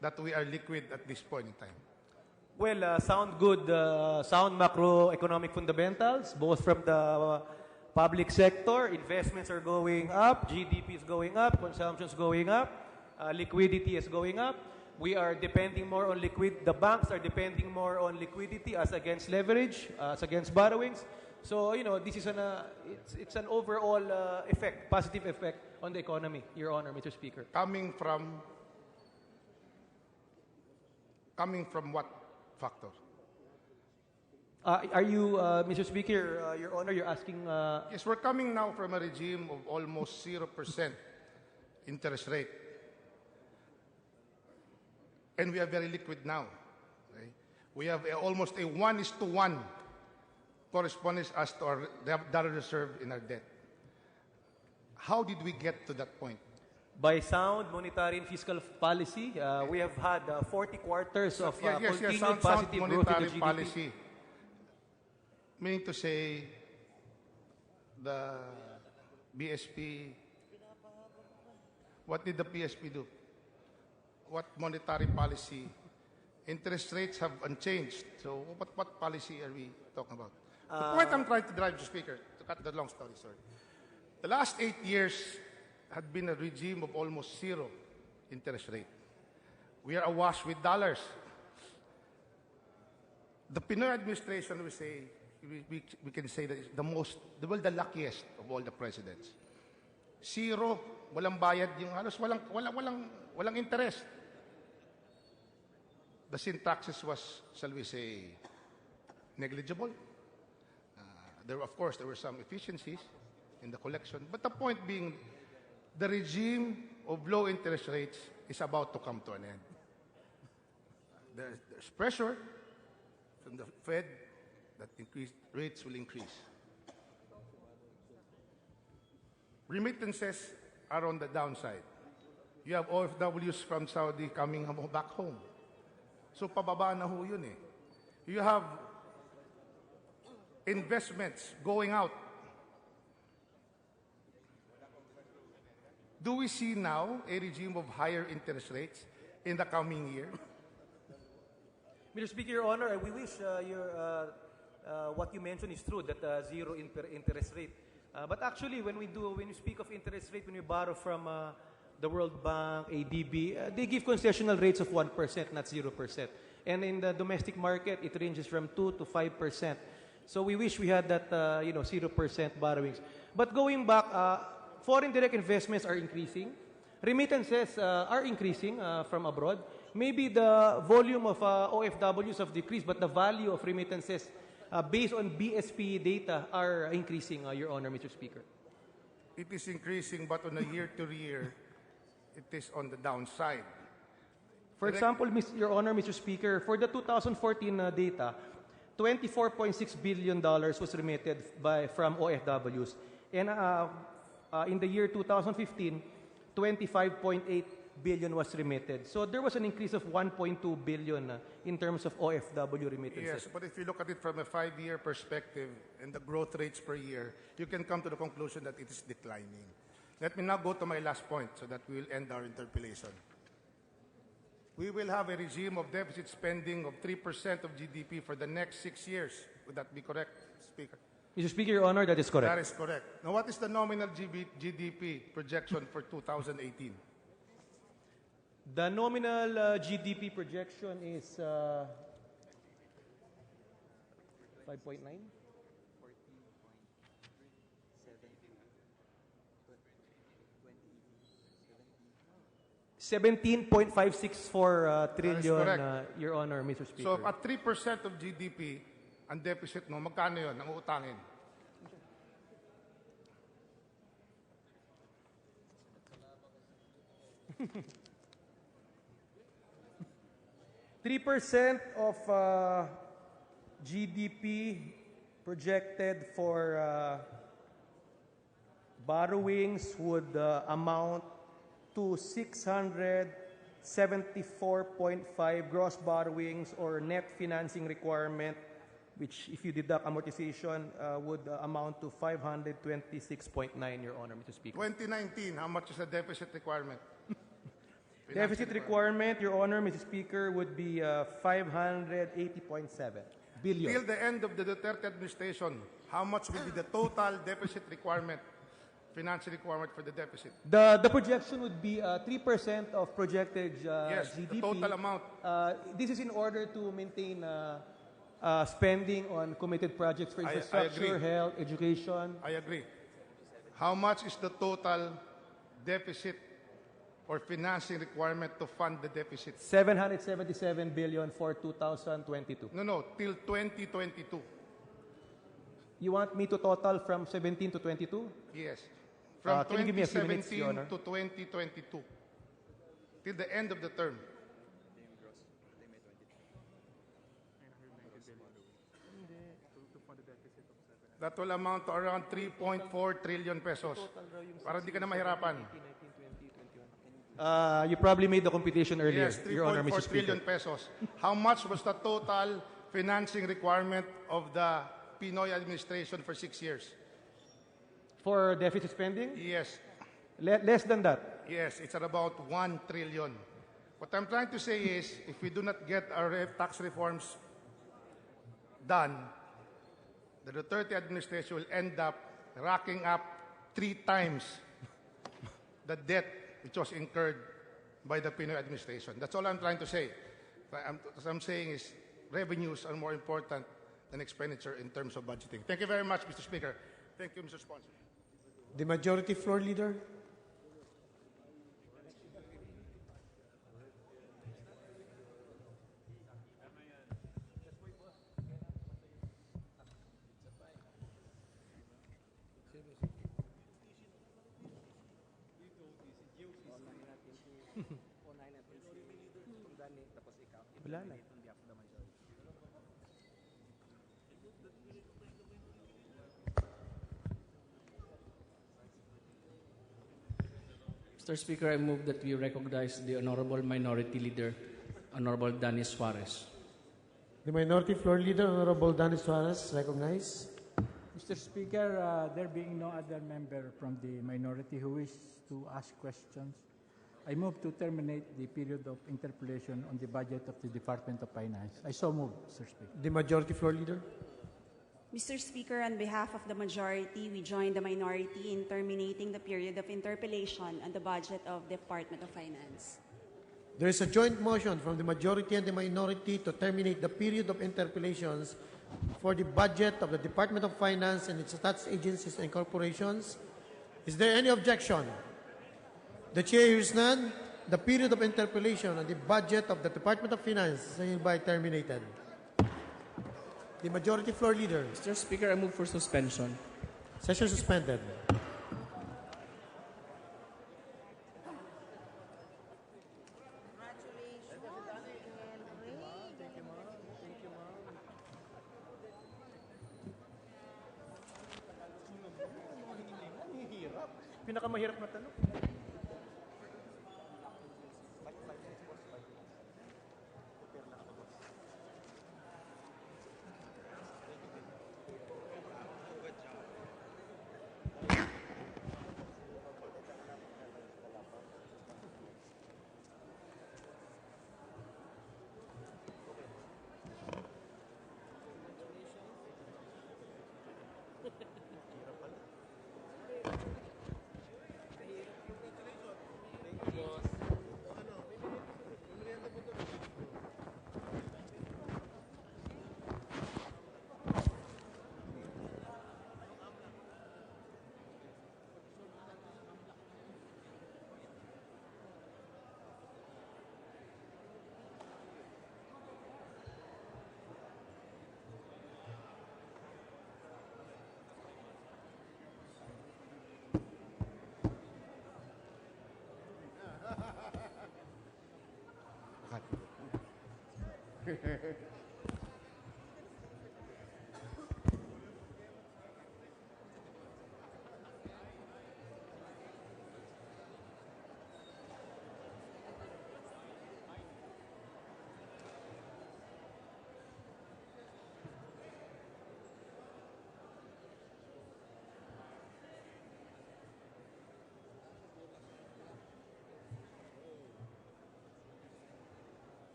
that we are liquid at this point in time? Well, sound good, sound macroeconomic fundamentals, both from the public sector. Investments are going up, GDP is going up, consumption is going up, liquidity is going up. We are depending more on the banks are depending more on liquidity as against leverage, as against borrowings. So, this is it's an overall effect, positive effect on the economy, Your Honor, Mr. Speaker. Coming from what factor? Are you, Mr. Speaker, Your Honor, you're asking... Yes, we're coming now from a regime of almost 0% interest rate. And we are very liquid now. Okay? We have almost a 1:1 correspondence as to our dollar reserve in our debt. How did we get to that point? By sound monetary and fiscal policy, we have had 40 quarters of continued sound positive growth in monetary the GDP. policy. Meaning to say, the BSP, what did the BSP do? What monetary policy? Interest rates have unchanged. So what policy are we talking about? The point I'm trying to drive, Mr. Speaker, to cut the long story short. The last 8 years had been a regime of almost 0 interest rate. We are awash with dollars. The Pinoy administration, we can say that is the luckiest of all the presidents. 0, walang bayad yung halos walang interest. The sin taxes was, shall we say, negligible. Of course, there were some efficiencies in the collection. But the point being, the regime of low interest rates is about to come to an end. There's pressure from the Fed that rates will increase. Remittances are on the downside. You have OFWs from Saudi coming back home. So pababa na ho yun eh. You have investments going out. Do we see now a regime of higher interest rates in the coming year? Mr. Speaker, Your Honor, we wish what you mentioned is true, that 0 interest rate. But actually, when you speak of interest rate, when we borrow from the World Bank, ADB, they give concessional rates of 1%, not 0%. And in the domestic market, it ranges from 2 to 5%. So we wish we had that 0% borrowings. But going back, foreign direct investments are increasing. Remittances are increasing from abroad. Maybe the volume of OFWs have decreased, but the value of remittances based on BSP data are increasing, Your Honor, Mr. Speaker. It is increasing, but on a year-to-year, it is on the downside. For example, Your Honor, Mr. Speaker, for the 2014 data, $24.6 billion was remitted from OFWs. And in the year 2015, 25.8 billion was remitted. So there was an increase of 1.2 billion in terms of OFW remittances. Yes, but if you look at it from a 5-year perspective and the growth rates per year, you can come to the conclusion that it is declining. Let me now go to my last point so that we will end our interpellation. We will have a regime of deficit spending of 3% of GDP for the next 6 years. Would that be correct, Speaker? Mr. Speaker, Your Honor, that is correct. That is correct. Now, what is the nominal GDP projection for 2018? The nominal GDP projection is 5.9? 17.564 trillion, Your Honor, Mr. Speaker. So at 3% of GDP, ang deficit mo, magkano yun, ang uutangin? %3 of GDP projected for borrowings would amount to 674.5 gross borrowings or net financing requirement, which if you deduct amortization would amount to 526.9, Your Honor, Mr. Speaker. 2019, how much is the deficit requirement? Deficit requirement, Your Honor, Mr. Speaker, would be 580.7 billion. Till the end of the Duterte administration, how much will be the total deficit requirement, financial requirement for the deficit? The projection would be 3% of projected Yes, GDP. the total amount. This is in order to maintain spending on committed projects for I infrastructure, agree. health, education. I agree. How much is the total deficit or financing requirement to fund the deficit? 777 billion for 2022. No, till 2022. You want me to total from 17 to 22? Yes. From Can you give me a few minutes, Your 2017 Honor? to 2022. Till the end of the term. That will amount to around 3.4 trillion pesos. Para hindi ka na mahirapan. You probably made the computation earlier, Yes, Your Honor, 3.4 Mr. trillion Speaker. pesos. How much was the total financing requirement of the Pinoy administration for 6 years? For deficit spending? Yes. Less than that. Yes, it's at about 1 trillion. What I'm trying to say is, if we do not get our tax reforms done, the Duterte administration will end up racking up 3 times the debt which was incurred by the Pinoy administration. That's all I'm trying to say. What I'm saying is revenues are more important than expenditure in terms of budgeting. Thank you very much, Mr. Speaker. Thank you, Mr. Sponsor. The Majority Floor Leader. Wala na. Mr. Speaker, I move that we recognize the Honorable Minority Leader, Honorable Danny Suarez. The Minority Floor Leader, Honorable Danny Suarez, recognized. Mr. Speaker, there being no other member from the minority who wishes to ask questions, I move to terminate the period of interpellation on the budget of the Department of Finance. I so move, Mr. Speaker. The Majority Floor Leader. Mr. Speaker, on behalf of the majority, we join the minority in terminating the period of interpellation on the budget of the Department of Finance. There is a joint motion from the majority and the minority to terminate the period of interpellations for the budget of the Department of Finance and its attached agencies and corporations. Is there any objection? The chair hears none. The period of interpellation on the budget of the Department of Finance is hereby terminated. The Majority Floor Leader. Mr. Speaker, I move for suspension. Session suspended. Pinakamahirap na tanong.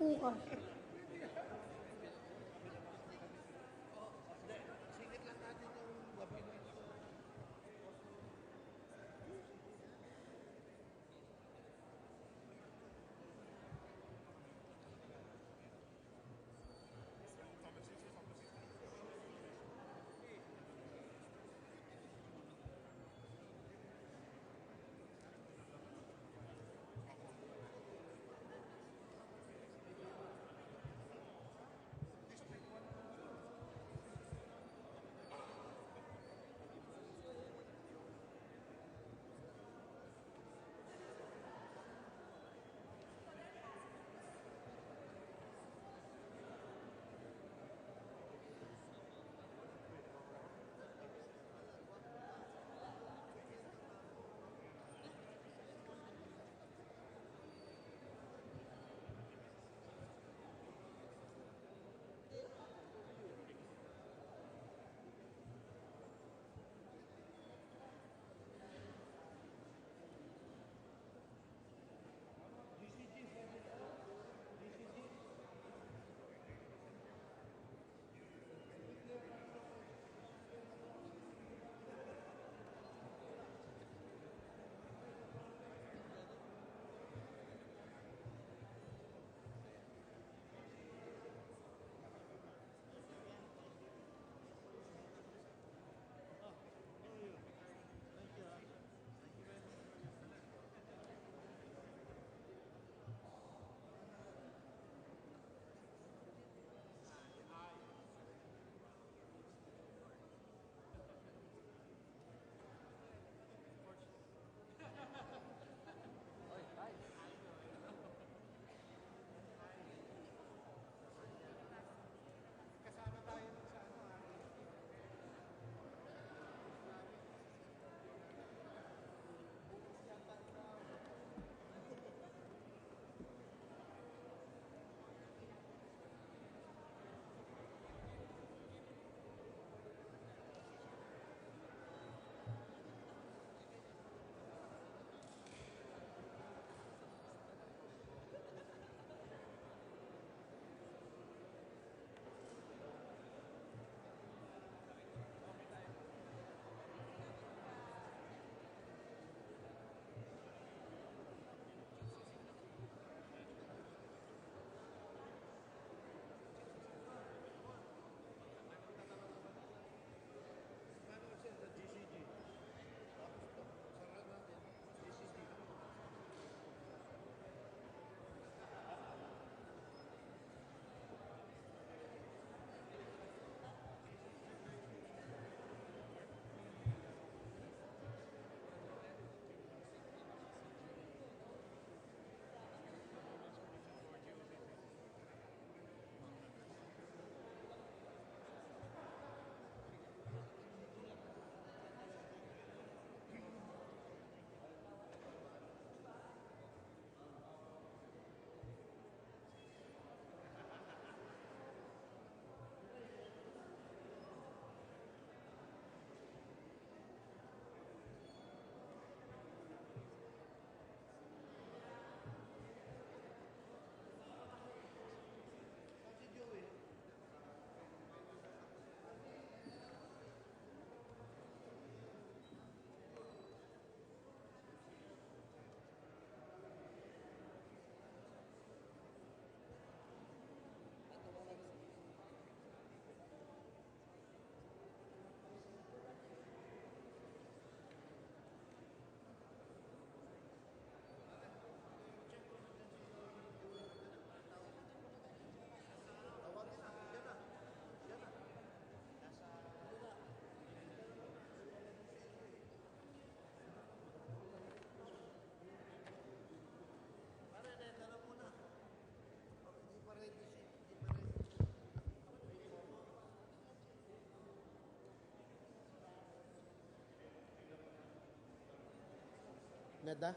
bukas. Neda?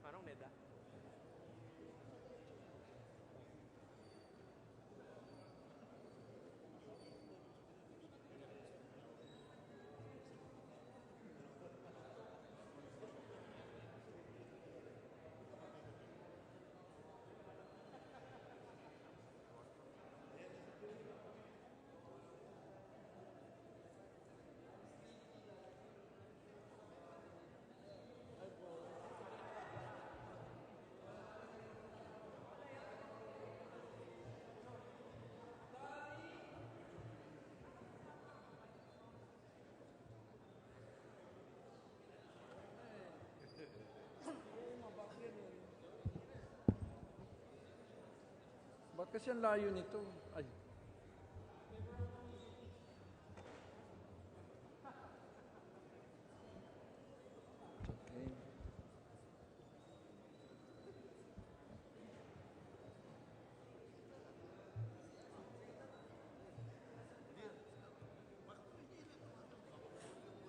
Manong Neda? Kasi ang layo nito. Ay. Okay.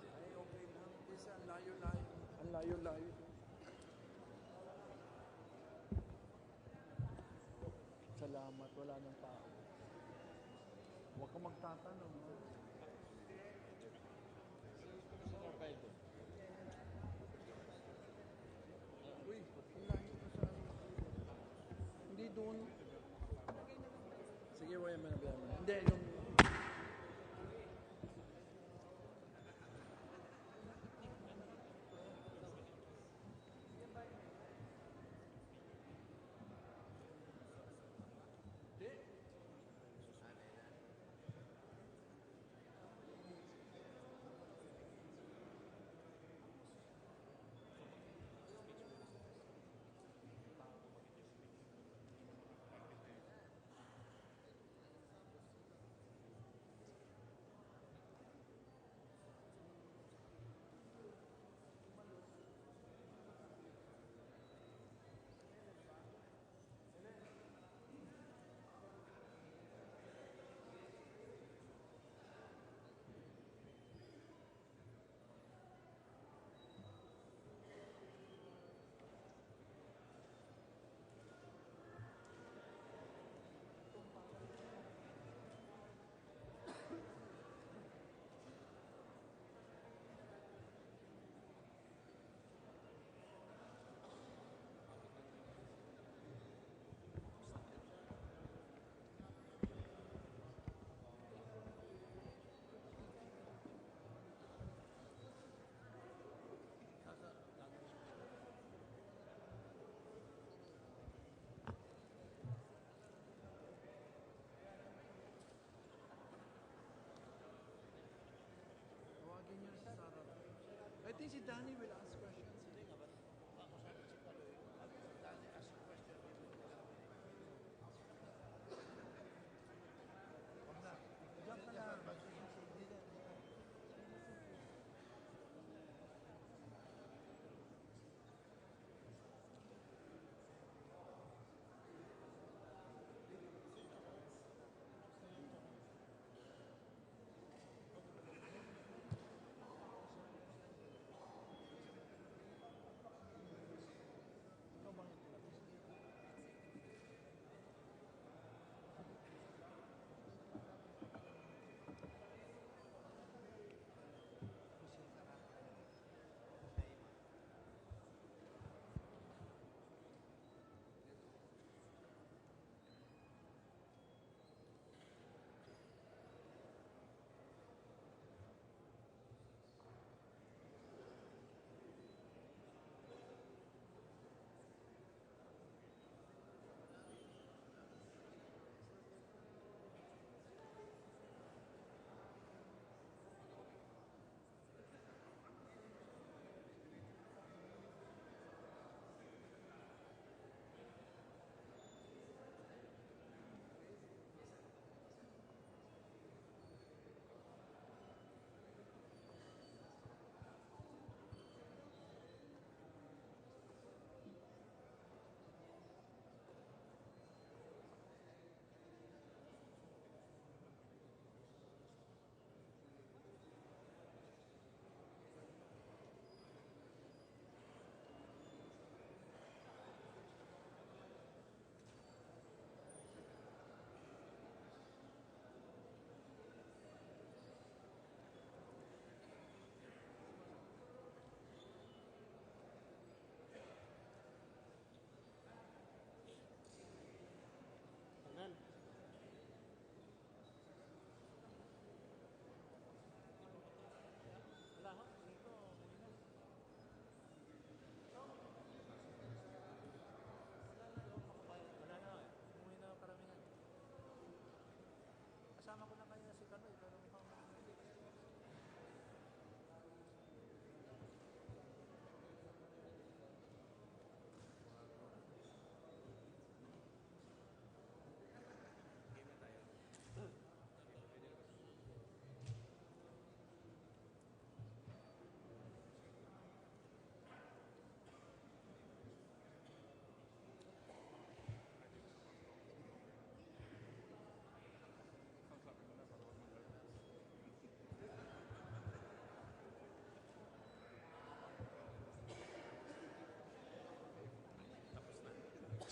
Ay, okay lang. Kasi ang layo-layo. Ang layo-layo. Salamat, wala nang tao. Huwag kang magtatanong. No? Uy, ang layo ko sa hindi doon. Sige, wala mo na. Hindi, yung I think si Danny will ask questions. Diyan ka lang.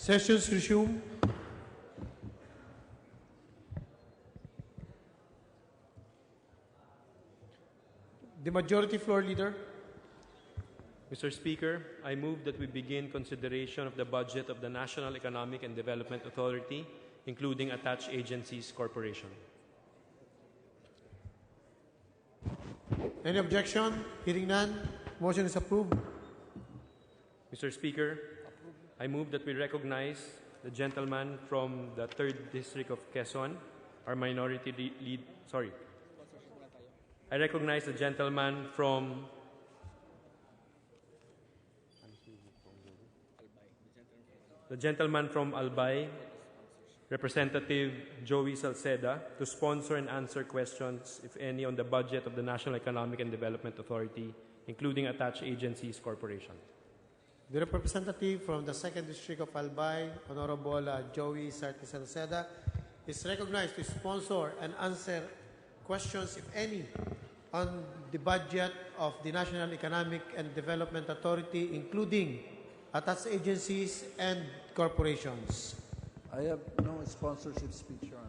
Sessions resume. The Majority Floor Leader. Mr. Speaker, I move that we begin consideration of the budget of the National Economic and Development Authority, including attached agencies corporation. Any objection? Hearing none, motion is approved. Mr. Speaker, I move that we recognize the gentleman from the 3rd District of Quezon, our minority lead. Sorry. I recognize the gentleman from Albay, Representative Joey Salceda, to sponsor and answer questions, if any, on the budget of the National Economic and Development Authority, including attached agencies corporation. The representative from the 2nd District of Albay, Honorable Joey Salceda, is recognized to sponsor and answer questions, if any, on the budget of the National Economic and Development Authority, including attached agencies and corporations. I have no sponsorship speech, Your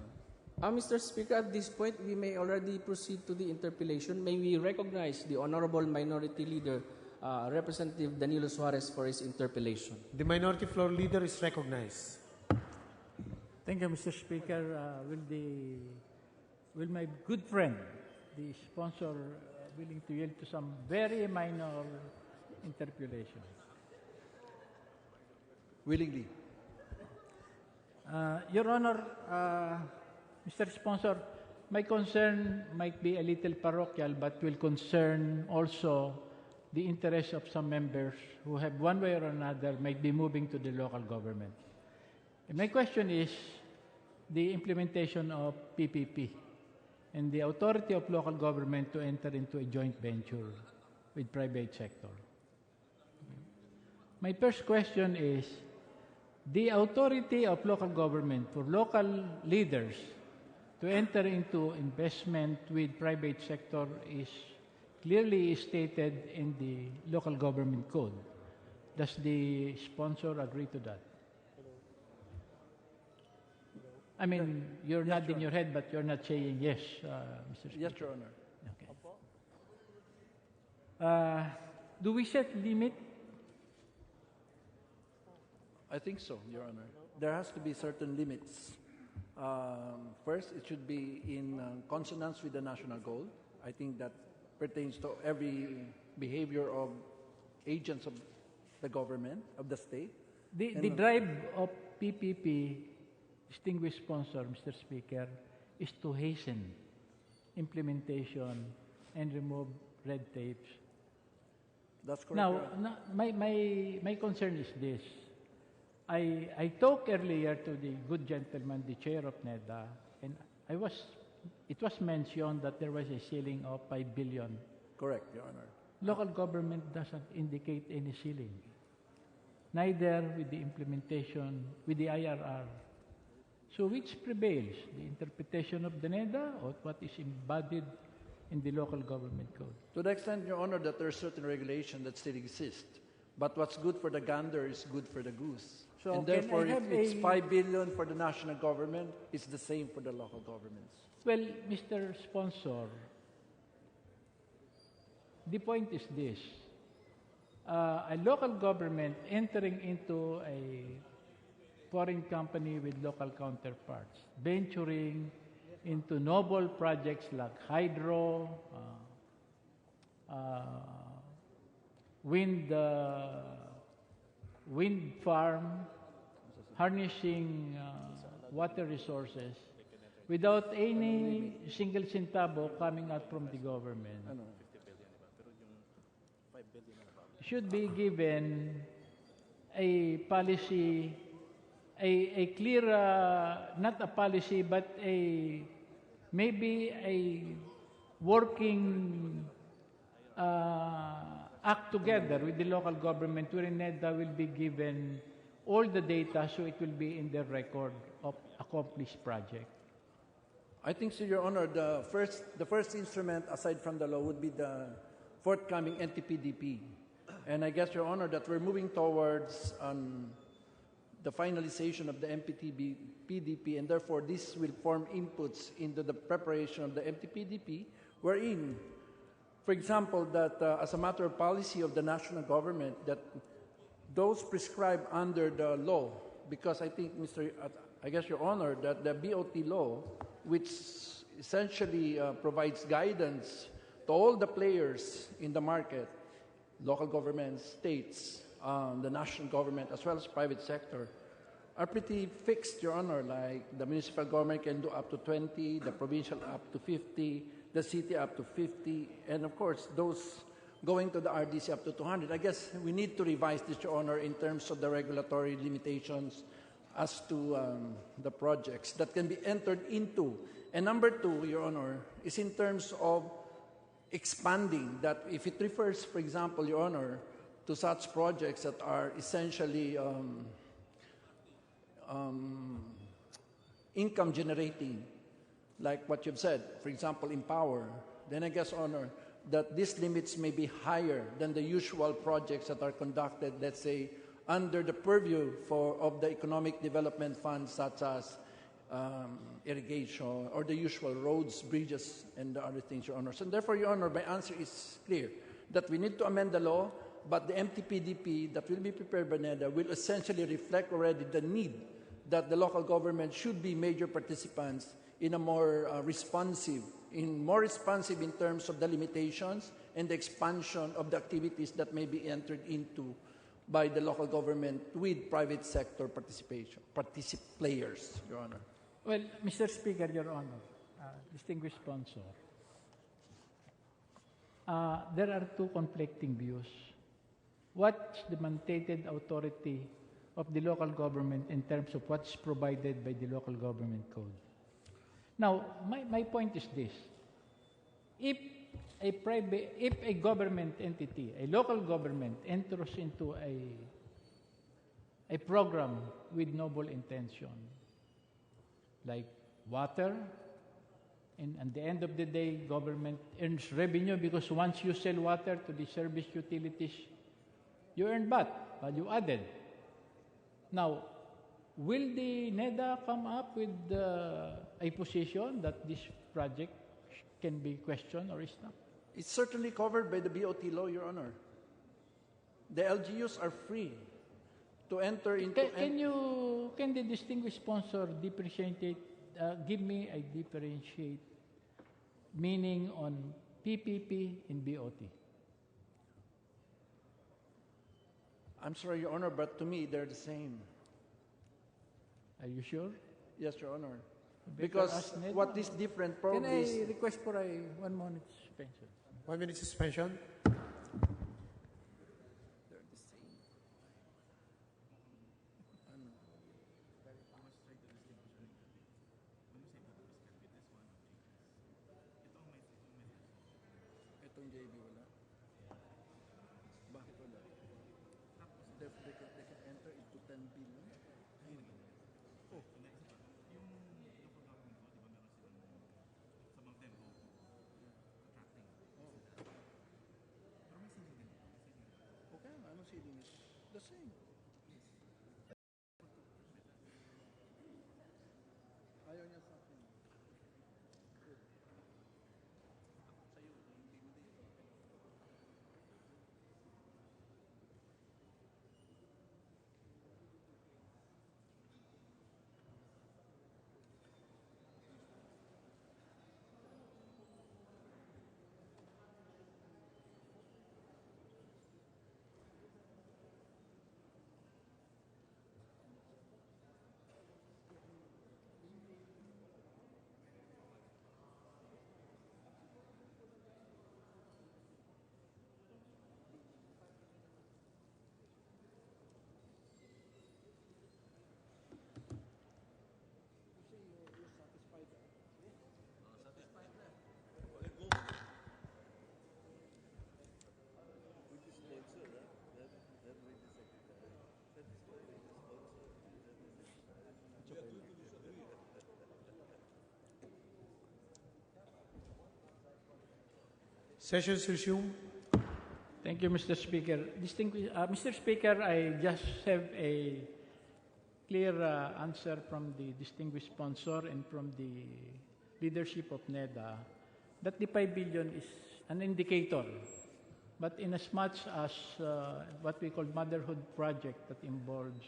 Honor. Mr. Speaker, at this point, we may already proceed to the interpellation. May we recognize the Honorable Minority Leader, Representative Danilo Suarez, for his interpellation. The Minority Floor Leader is recognized. Thank you, Mr. Speaker. Will my good friend, the sponsor, willing to yield to some very minor interpellation? Willingly. Your Honor, Mr. Sponsor, my concern might be a little parochial, but will concern also the interests of some members who have one way or another might be moving to the local government. And my question is the implementation of PPP and the authority of local government to enter into a joint venture with private sector. My first question is, the authority of local government for local leaders to enter into investment with private sector is clearly stated in the local government code. Does the sponsor agree to that? I mean, you're nodding your head, but you're not saying yes, Mr. Speaker. Yes, Your Honor. Okay. Do we set limit? I think so, Your Honor. There has to be certain limits. First, it should be in consonance with the national goal. I think that pertains to every behavior of agents of the government, of the state. The drive of PPP, distinguished sponsor, Mr. Speaker, is to hasten implementation and remove red tapes. That's correct. Now, my concern is this. I talked earlier to the good gentleman, the chair of NEDA, and it was mentioned that there was a ceiling of 5 billion. Correct, Your Honor. Local government doesn't indicate any ceiling, neither with the implementation, with the IRR. So which prevails, the interpretation of the NEDA or what is embodied in the local government code? To the extent, Your Honor, that there are certain regulations that still exist, but what's good for the gander is good for the goose. So and therefore, if it's 5 billion for the national government, it's the same for the local governments. Well, Mr. Sponsor, the point is this. A local government entering into a foreign company with local counterparts, venturing into noble projects like hydro, wind farm, harnessing water resources, without any single centavo coming out from the government, should be given a policy, a clear, not a policy, but maybe a working act together with the local government wherein NEDA will be given all the data so it will be in the record of accomplished project. I think, so, Your Honor, the first instrument aside from the law would be the forthcoming NTPDP. And I guess, Your Honor, that we're moving towards the finalization of the MPTB PDP, and therefore this will form inputs into the preparation of the MTPDP, wherein, for example, that as a matter of policy of the national government, that those prescribed under the law, because I think, I guess, Your Honor, that the BOT law, which essentially provides guidance to all the players in the market, local governments, states, the national government, as well as private sector, are pretty fixed, Your Honor. Like the municipal government can do up to 20, the provincial up to 50, the city up to 50, and of course, those going to the RDC up to 200. I guess we need to revise this, Your Honor, in terms of the regulatory limitations as to the projects that can be entered into. And number two, Your Honor, is in terms of expanding, that if it refers, for example, Your Honor, to such projects that are essentially income generating, like what you've said, for example, Empower, then I guess, Honor, that these limits may be higher than the usual projects that are conducted, let's say, under the purview of the economic development funds, such as irrigation or the usual roads, bridges, and the other things, Your Honor. And therefore, Your Honor, my answer is clear, that we need to amend the law, but the MTPDP that will be prepared by NEDA will essentially reflect already the need that the local government should be major participants in a more responsive in terms of the limitations and the expansion of the activities that may be entered into by the local government with private sector players, Your Honor. Well, Mr. Speaker, Your Honor, distinguished sponsor, there are two conflicting views. What's the mandated authority of the local government in terms of what's provided by the local government code? Now, my point is this. If a government entity, a local government, enters into a program with noble intention, like water, and at the end of the day, government earns revenue because once you sell water to the service utilities, you earn VAT, value added. Now, will the NEDA come up with a position that this project can be questioned or is not? It's certainly covered by the BOT law, Your Honor. The LGUs are free to enter into... Can the distinguished sponsor differentiate, give me a differentiate meaning on PPP and BOT? I'm sorry, Your Honor, but to me, they're the same. Are you sure? Yes, Your Honor. Because what is different probably Can I request for a 1 minute suspension? 1 minute suspension. Itong JB wala. Bakit wala? They can enter into 10 billion. Oh. Okay, anong ceiling is the same. Ayaw niya sa akin. Sessions resume. Thank you, Mr. Speaker. Mr. Speaker, I just have clear answer from the distinguished sponsor and from the leadership of NEDA that the 5 billion is an indicator. But in as much as what we call motherhood project that involves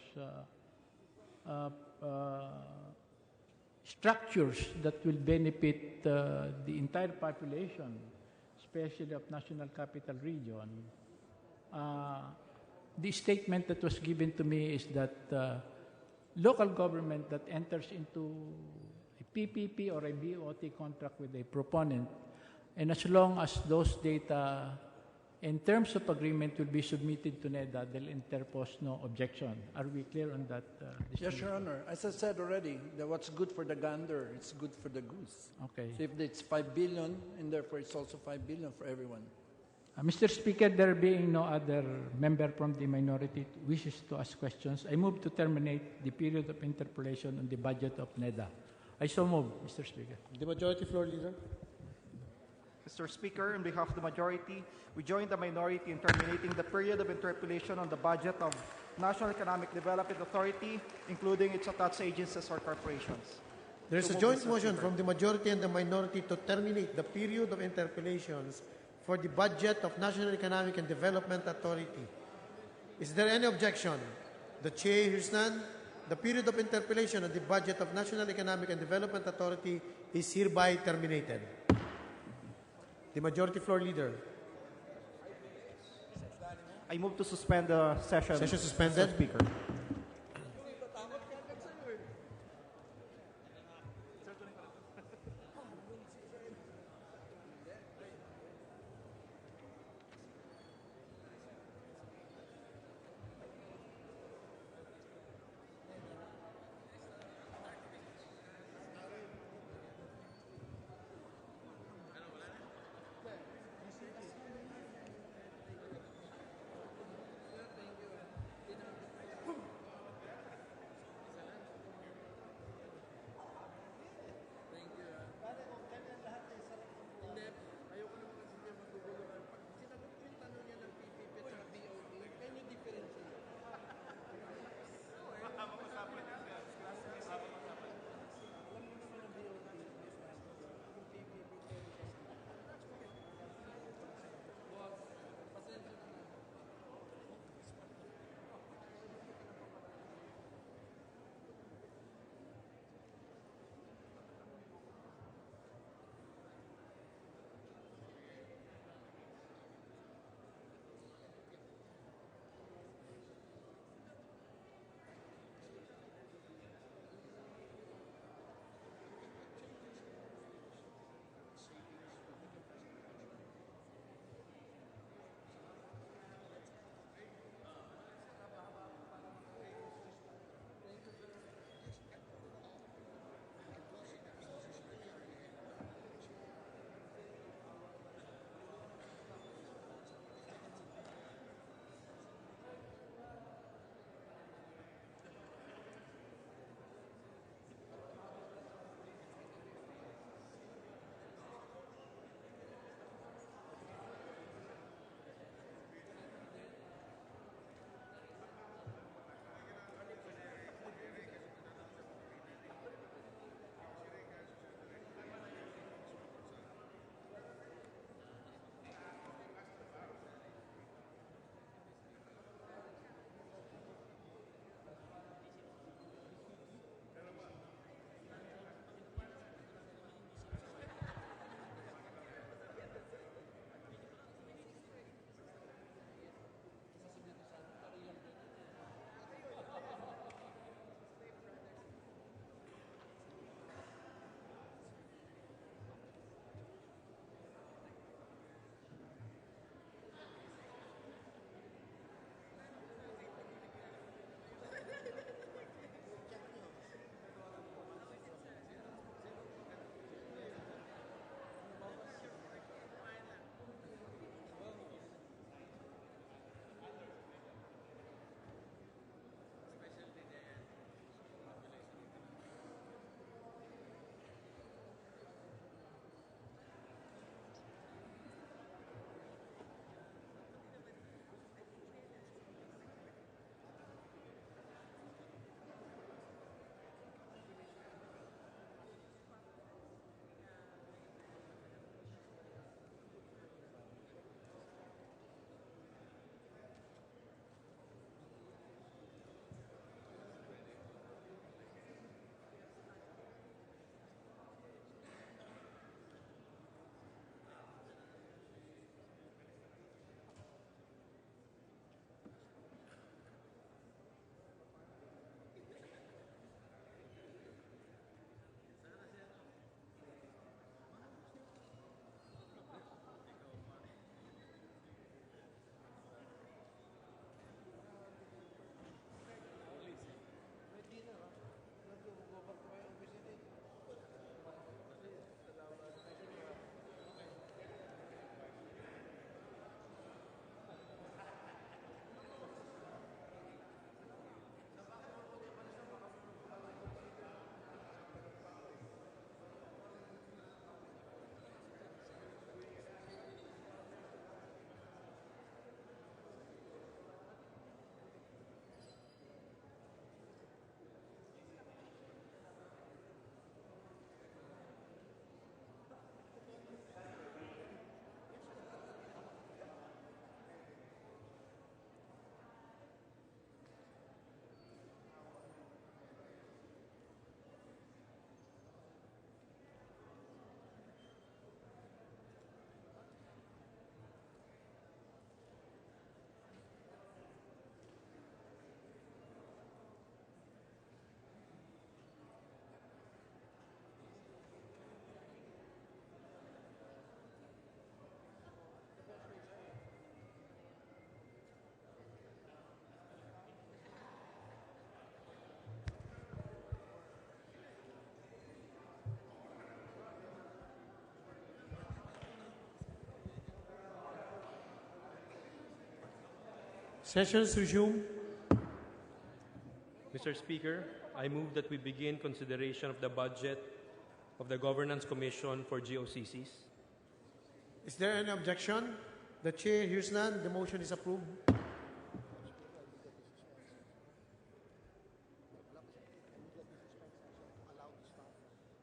structures that will benefit the entire population, especially of National Capital Region, the statement that was given to me is that local government that enters into a PPP or a BOT contract with a proponent, and as long as those data in terms of agreement will be submitted to NEDA, they'll interpose no objection. Are we clear on that? Yes, Your Honor. As I said already, that what's good for the gander, it's good for the goose. Okay. So if it's 5 billion, and therefore it's also 5 billion for everyone. Mr. Speaker, there being no other member from the minority wishes to ask questions, I move to terminate the period of interpellation on the budget of NEDA. I so move, Mr. Speaker. The Majority Floor Leader. Mr. Speaker, on behalf of the majority, we join the minority in terminating the period of interpellation on the budget of National Economic Development Authority, including its attached agencies or corporations. There is So a move, joint Mr. motion Speaker. from the majority and the minority to terminate the period of interpellations for the budget of National Economic and Development Authority. Is there any objection? The Chair hears none. The period of interpellation on the budget of National Economic and Development Authority is hereby terminated. The Majority Floor Leader. I move to suspend the session. Session suspended. Mr. Speaker. Sessions resume. Mr. Speaker, I move that we begin consideration of the budget of the Governance Commission for GOCCs. Is there any objection? The chair hears none. The motion is approved.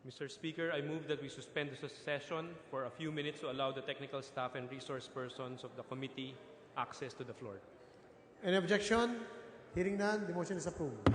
Mr. Speaker, I move that we suspend the session for a few minutes to allow the technical staff and resource persons of the committee access to the floor. Any objection? Hearing none. The motion is approved.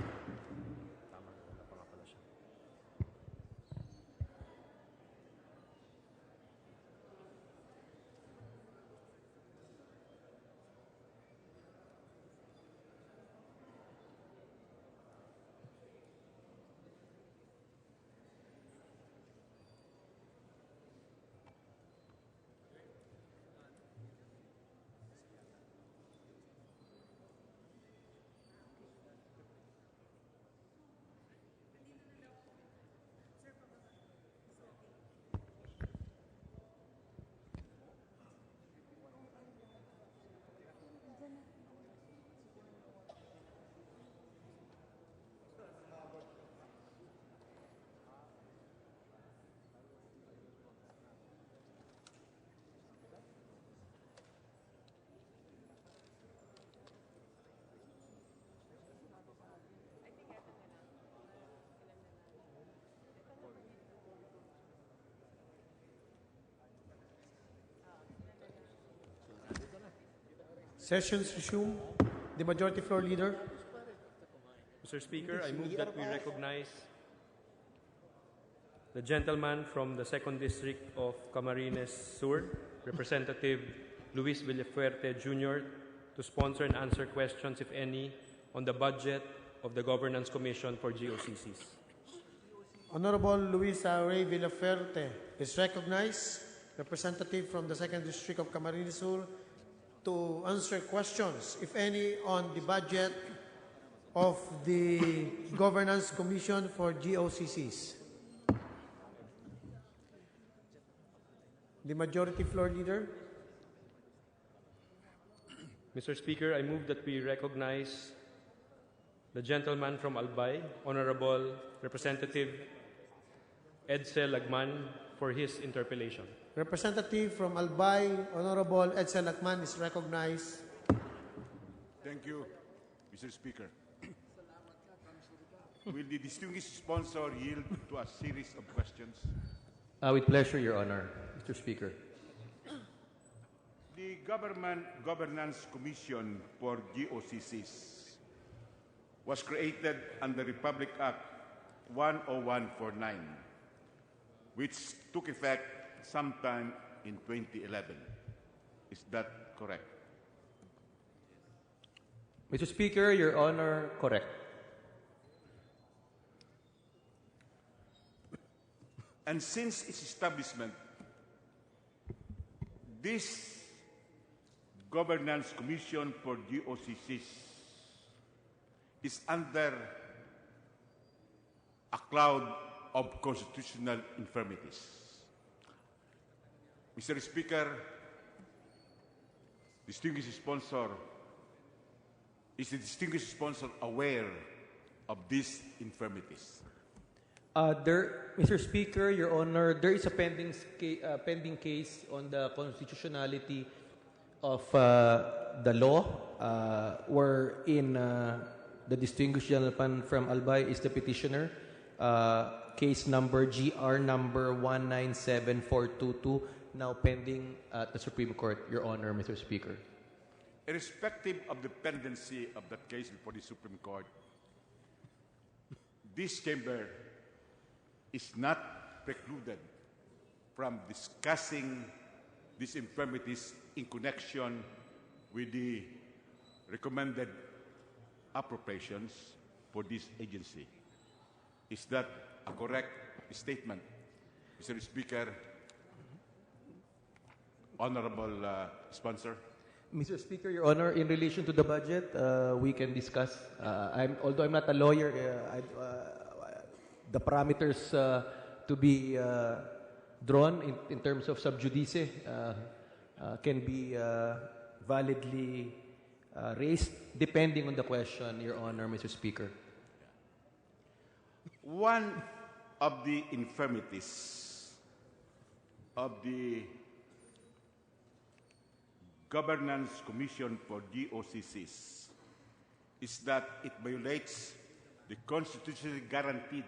Sessions resume. The Majority Floor Leader. Mr. Speaker, I move that we recognize the gentleman from the 2nd District of Camarines Sur, Representative Luis Villafuerte Jr., to sponsor and answer questions, if any, on the budget of the Governance Commission for GOCCs. Honorable Luis Ray Villafuerte is recognized, representative from the 2nd District of Camarines Sur, to answer questions, if any, on the budget of the Governance Commission for GOCCs. The Majority Floor Leader. Mr. Speaker, I move that we recognize the gentleman from Albay, Honorable Representative Edsel Lagman, for his interpellation. Representative from Albay, Honorable Edsel Lagman, is recognized. Thank you, Mr. Speaker. Will the distinguished sponsor yield to a series of questions? With pleasure, Your Honor, Mr. Speaker. The Governance Commission for GOCCs was created under Republic Act 10149, which took effect sometime in 2011. Is that correct? Mr. Speaker, Your Honor, correct. And since its establishment, this Governance Commission for GOCCs is under a cloud of constitutional infirmities. Mr. Speaker, distinguished sponsor, is the distinguished sponsor aware of these infirmities? Mr. Speaker, Your Honor, there is a pending case on the constitutionality of the law, wherein the distinguished gentleman from Albay is the petitioner. Case number GR number 197422, now pending at the Supreme Court, Your Honor, Mr. Speaker. Irrespective of the pendency of that case before the Supreme Court, this chamber is not precluded from discussing these infirmities in connection with the recommended appropriations for this agency. Is that a correct statement, Mr. Speaker? Honorable sponsor. Mr. Speaker, Your Honor, in relation to the budget, we can discuss. Although I'm not a lawyer, the parameters to be drawn in terms of sub judice can be validly raised, depending on the question, Your Honor, Mr. Speaker. One of the infirmities of the Governance Commission for GOCCs is that it violates the constitutionally guaranteed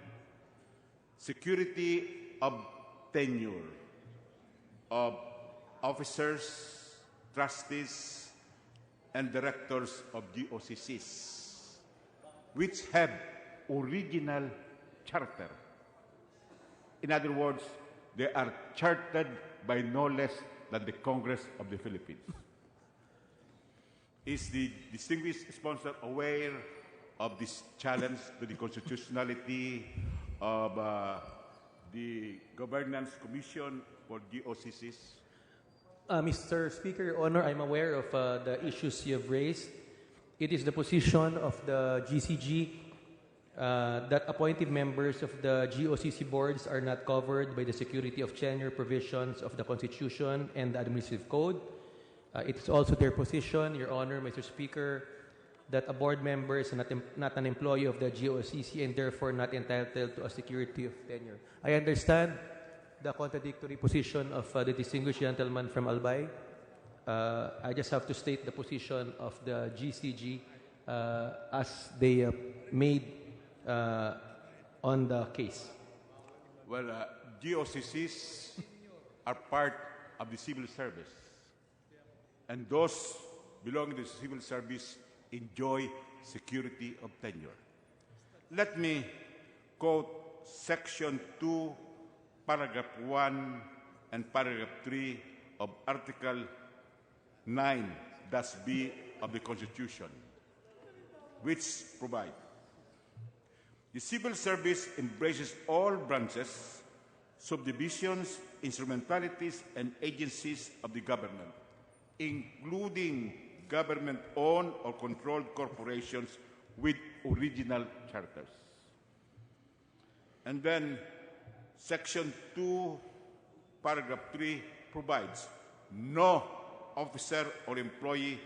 security of tenure of officers, trustees, and directors of GOCCs, which have original charter. In other words, they are chartered by no less than the Congress of the Philippines. Is the distinguished sponsor aware of this challenge to the constitutionality of the Governance Commission for GOCCs? Mr. Speaker, Your Honor, I'm aware of the issues you have raised. It is the position of the GCG that appointed members of the GOCC boards are not covered by the security of tenure provisions of the Constitution and the Administrative Code. It is also their position, Your Honor, Mr. Speaker, that a board member is not an employee of the GOCC and therefore not entitled to a security of tenure. I understand the contradictory position of the distinguished gentleman from Albay. I just have to state the position of the GCG as they made on the case. Well, GOCCs are part of the civil service, and those belonging to the civil service enjoy security of tenure. Let me quote Section 2, Paragraph 1 and Paragraph 3 of Article 9-B of the Constitution, which provide, the civil service embraces all branches, subdivisions, instrumentalities, and agencies of the government, including government-owned or controlled corporations with original charters. And then Section 2, Paragraph 3 provides, no officer or employee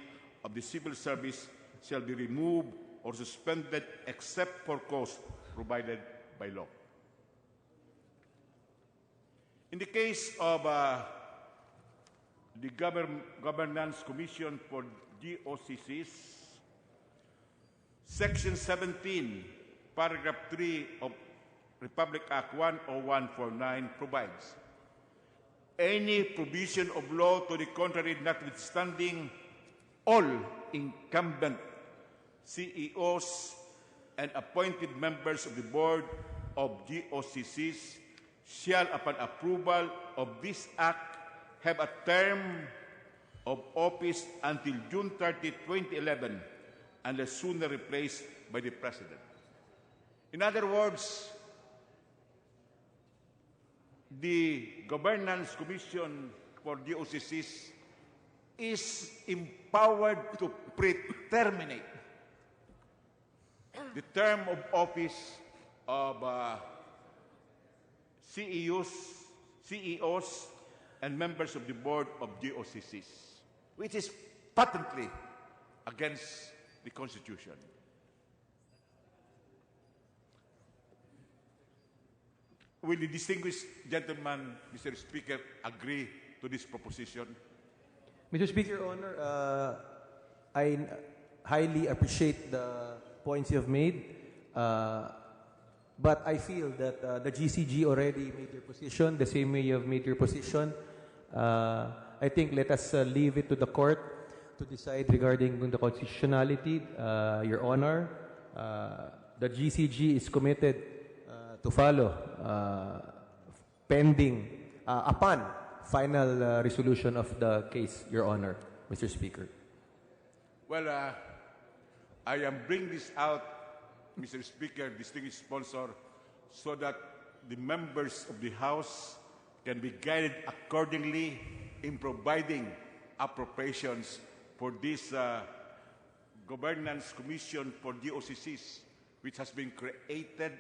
of the civil service shall be removed or suspended except for cause provided by law. In the case of the Governance Commission for GOCCs, Section 17, Paragraph 3 of Republic Act 10149 provides, any provision of law to the contrary notwithstanding, all incumbent CEOs and appointed members of the board of GOCCs shall, upon approval of this act, have a term of office until June 30, 2011, unless sooner replaced by the President. In other words, the Governance Commission for GOCCs is empowered to pre-terminate the term of office of CEOs and members of the board of GOCCs, which is patently against the Constitution. Will the distinguished gentleman, Mr. Speaker, agree to this proposition? Mr. Speaker, Your Honor, I highly appreciate the points you have made, but I feel that the GCG already made their position the same way you have made your position. I think let us leave it to the court to decide regarding the constitutionality, Your Honor. The GCG is committed to follow pending upon final resolution of the case, Your Honor, Mr. Speaker. Well, I am bringing this out, Mr. Speaker, distinguished sponsor, so that the members of the House can be guided accordingly in providing appropriations for this Governance Commission for GOCCs, which has been created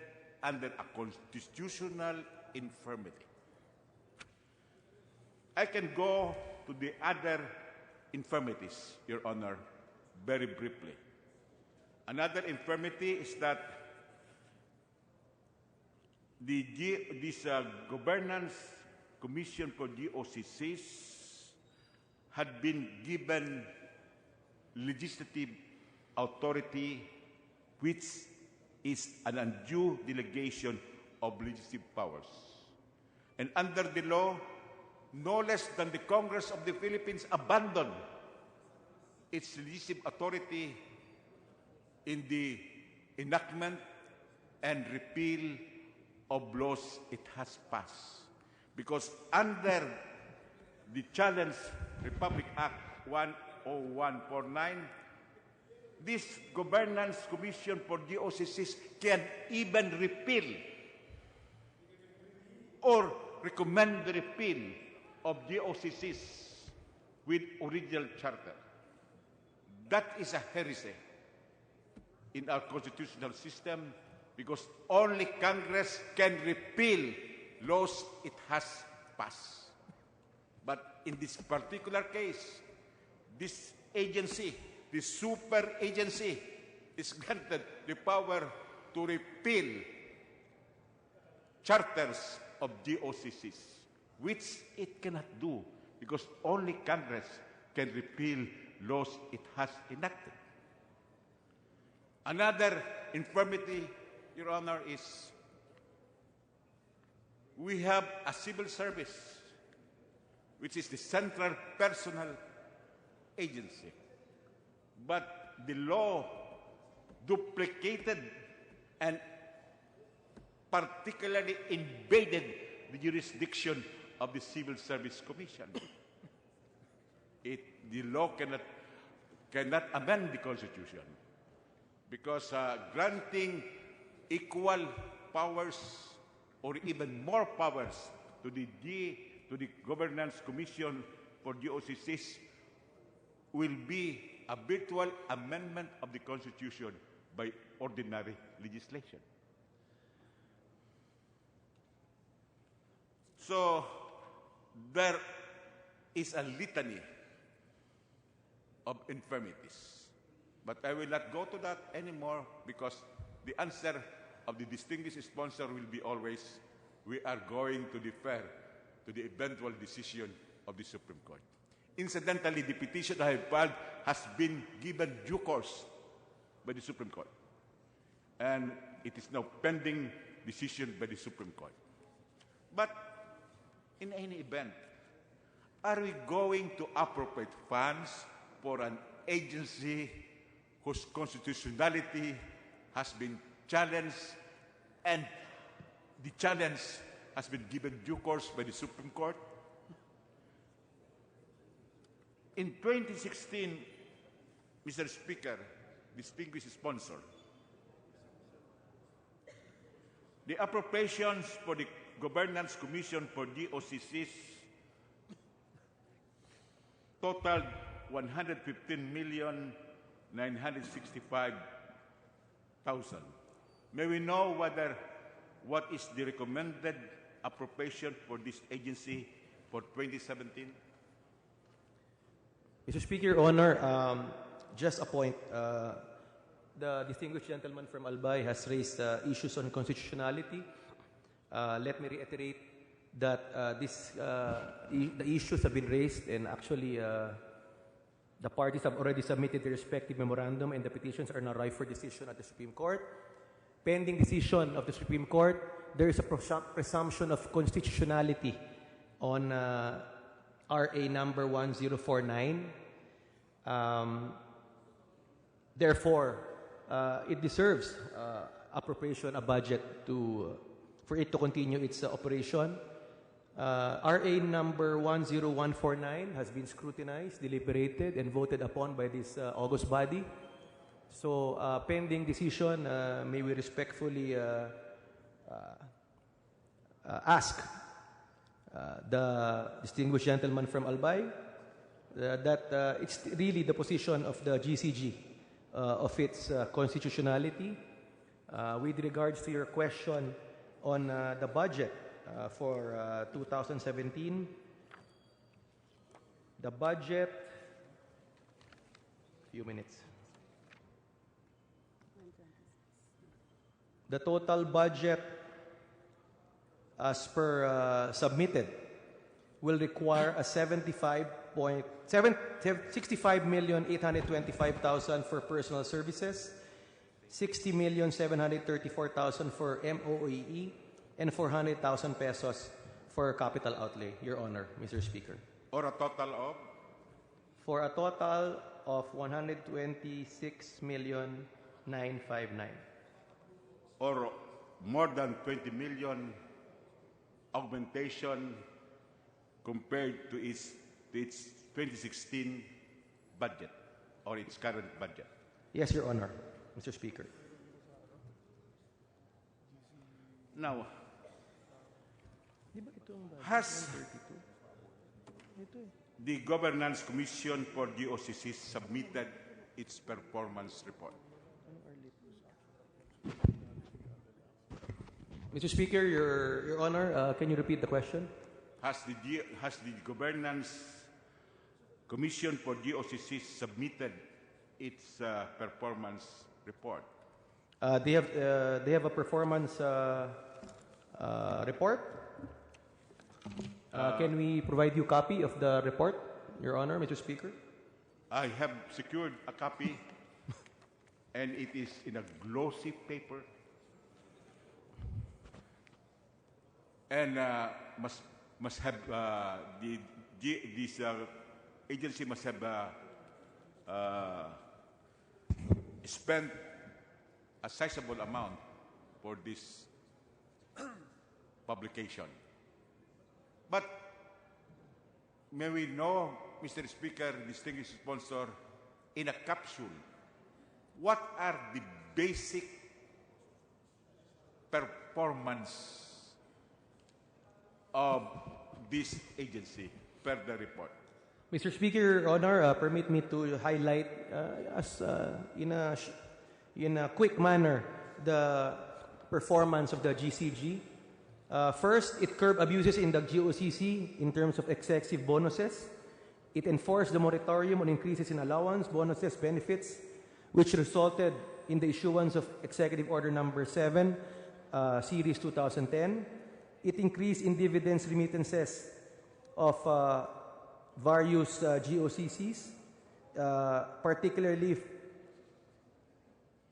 under a constitutional infirmity. I can go to the other infirmities, Your Honor, very briefly. Another infirmity is that this Governance Commission for GOCCs had been given legislative authority, which is an undue delegation of legislative powers. And under the law, no less than the Congress of the Philippines abandoned its legislative authority in the enactment and repeal of laws it has passed. Because under the Challenge Republic Act 10149, this Governance Commission for GOCCs can even repeal or recommend the repeal of GOCCs with original charter. That is a heresy in our constitutional system because only Congress can repeal laws it has passed. But in this particular case, this agency, this super agency, is granted the power to repeal charters of GOCCs, which it cannot do because only Congress can repeal laws it has enacted. Another infirmity, Your Honor, is we have a civil service, which is the central personal agency. But the law duplicated and particularly invaded the jurisdiction of the Civil Service Commission. The law cannot amend the Constitution because granting equal powers or even more powers to the Governance Commission for GOCCs will be a virtual amendment of the Constitution by ordinary legislation. So there is a litany of infirmities. But I will not go to that anymore because the answer of the distinguished sponsor will be always, we are going to defer to the eventual decision of the Supreme Court. Incidentally, the petition I have filed has been given due course by the Supreme Court. And it is now pending decision by the Supreme Court. But in any event, are we going to appropriate funds for an agency whose constitutionality has been challenged and the challenge has been given due course by the Supreme Court? In 2016, Mr. Speaker, distinguished sponsor, the appropriations for the Governance Commission for GOCCs totaled 115,965,000. May we know what is the recommended appropriation for this agency for 2017? Mr. Speaker, Your Honor, just a point. The distinguished gentleman from Albay has raised issues on constitutionality. Let me reiterate that the issues have been raised and actually the parties have already submitted their respective memorandum and the petitions are now ripe for decision at the Supreme Court. Pending decision of the Supreme Court, there is a presumption of constitutionality on RA number 1049. Therefore, it deserves appropriation, a budget for it to continue its operation. RA number 10149 has been scrutinized, deliberated, and voted upon by this august body. So, pending decision, may we respectfully ask the distinguished gentleman from Albay that it's really the position of the GCG of its constitutionality. With regards to your question on the budget for 2017, the budget, few minutes. The total budget as per submitted will require a 65,825,000 for personal services, 60,734,000 for MOEE, and 400,000 pesos for capital outlay, Your Honor, Mr. Speaker. Or a total of? For a total of 126,959,000. Or more than 20 million augmentation compared to its 2016 budget or its current budget. Yes, Your Honor, Mr. Speaker. Now, has the Governance Commission for GOCC submitted its performance report? Mr. Speaker, Your Honor, can you repeat the question? Has the Governance Commission for GOCC submitted its performance report? They have a performance report. Can we provide you a copy of the report, Your Honor, Mr. Speaker? I have secured a copy, and it is in a glossy paper, and must have this agency must have spent a sizable amount for this publication. But may we know, Mr. Speaker, distinguished sponsor, in a capsule, what are the basic performance of this agency per the report? Mr. Speaker, Your Honor, permit me to highlight in a quick manner the performance of the GCG. First, it curbed abuses in the GOCC in terms of excessive bonuses. It enforced the moratorium on increases in allowance, bonuses, benefits, which resulted in the issuance of Executive Order Number 7, Series 2010. It increased in dividends remittances of various GOCCs, particularly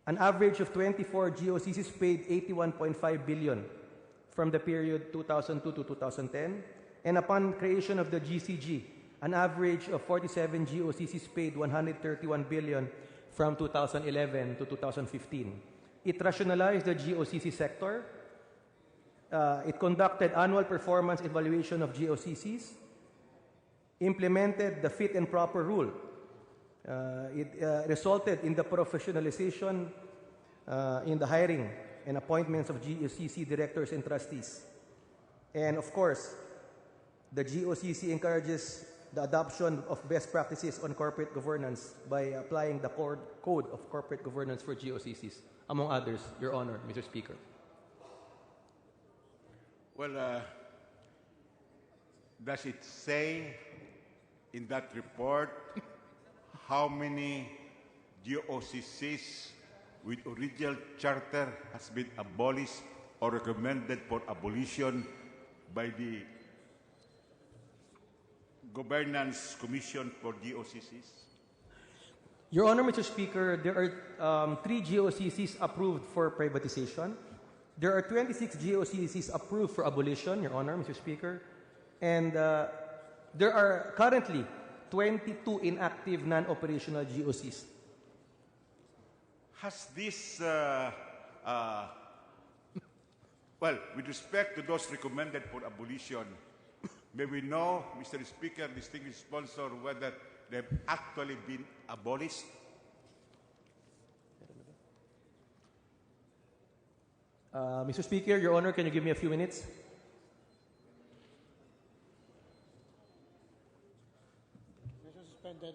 an average of 24 GOCCs paid 81.5 billion from the period 2002 to 2010, and upon creation of the GCG, an average of 47 GOCCs paid 131 billion from 2011 to 2015. It rationalized the GOCC sector. It conducted annual performance evaluation of GOCCs, implemented the fit and proper rule. It resulted in the professionalization in the hiring and appointments of GOCC directors and trustees. And of course, the GOCC encourages the adoption of best practices on corporate governance by applying the Code of Corporate Governance for GOCCs, among others, Your Honor, Mr. Speaker. Well, does it say in that report how many GOCCs with original charter has been abolished or recommended for abolition by the Governance Commission for GOCCs? Your Honor, Mr. Speaker, there are 3 GOCCs approved for privatization. There are 26 GOCCs approved for abolition, Your Honor, Mr. Speaker. And there are currently 22 inactive non-operational GOCs. Has this, well, with respect to those recommended for abolition, may we know, Mr. Speaker, distinguished sponsor, whether they've actually been abolished? Mr. Speaker, Your Honor, can you give me a few minutes? Measure suspended.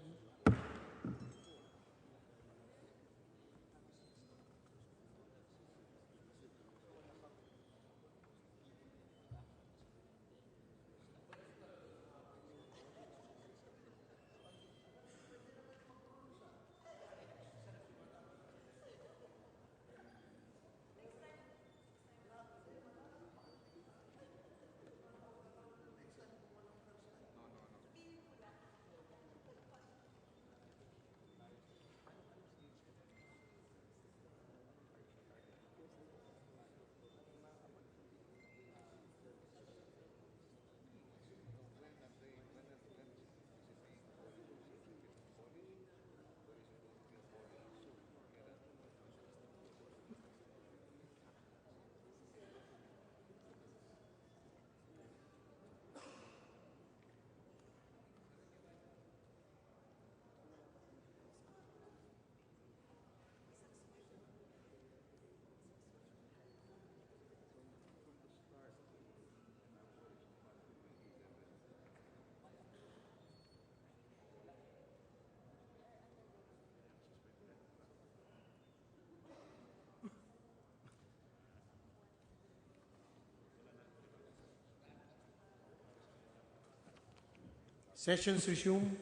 Sessions resume.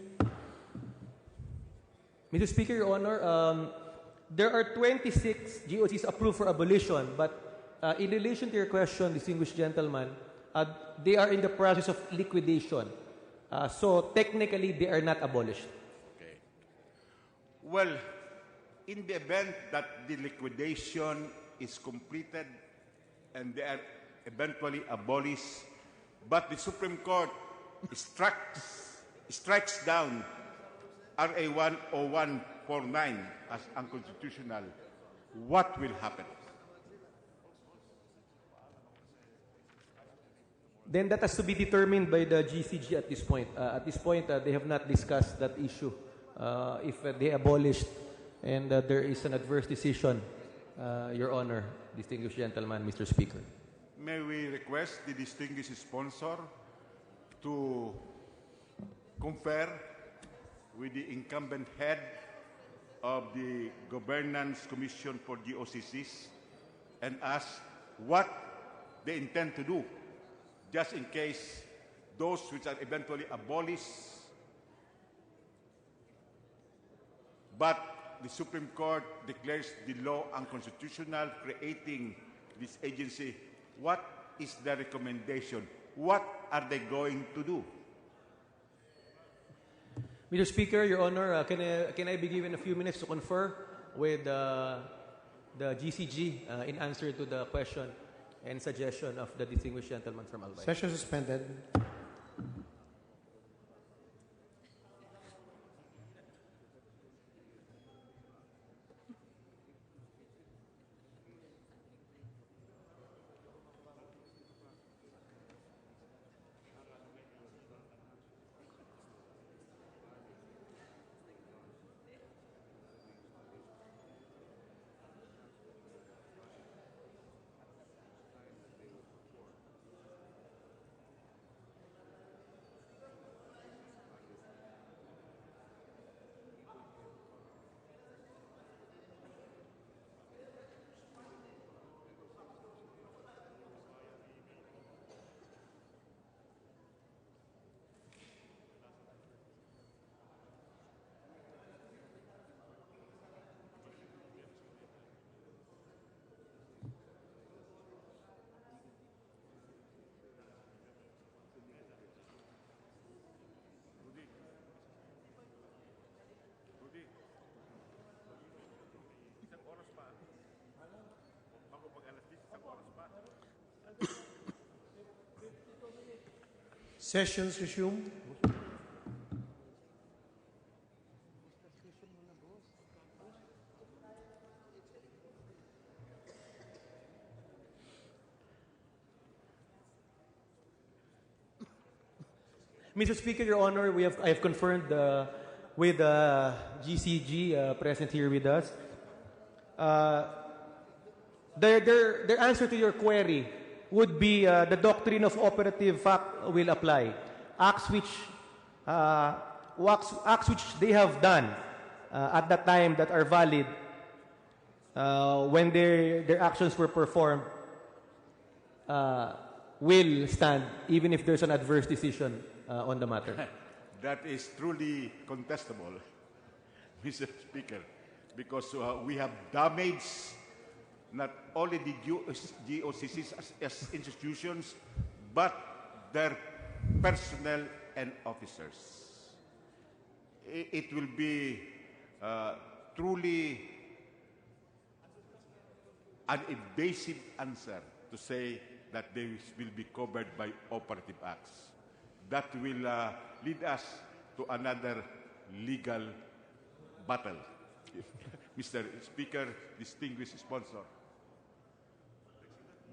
Mr. Speaker, Your Honor, there are 26 GOCs approved for abolition, but in relation to your question, distinguished gentleman, they are in the process of liquidation. So technically, they are not abolished. Okay. Well, in the event that the liquidation is completed and they are eventually abolished, but the Supreme Court strikes down RA 10149 as unconstitutional, what will happen? Then that has to be determined by the GCG at this point. At this point, they have not discussed that issue. If they abolished and there is an adverse decision, Your Honor, distinguished gentleman, Mr. Speaker. May we request the distinguished sponsor to confer with the incumbent head of the Governance Commission for GOCCs and ask what they intend to do, just in case those which are eventually abolished, but the Supreme Court declares the law unconstitutional, creating this agency. What is the recommendation? What are they going to do? Mr. Speaker, Your Honor, can I be given a few minutes to confer with the GCG in answer to the question and suggestion of the distinguished gentleman from Albay? Session suspended. Sessions resume. Mr. Speaker, Your Honor, I have confirmed with GCG present here with us. Their answer to your query would be the doctrine of operative fact will apply. Acts which they have done at that time that are valid when their actions were performed will stand even if there's an adverse decision on the matter. That is truly contestable, Mr. Speaker, because we have damaged not only the GOCCs as institutions, but their personnel and officers. It will be truly an evasive answer to say that they will be covered by operative acts. That will lead us to another legal battle. Mr. Speaker, distinguished sponsor.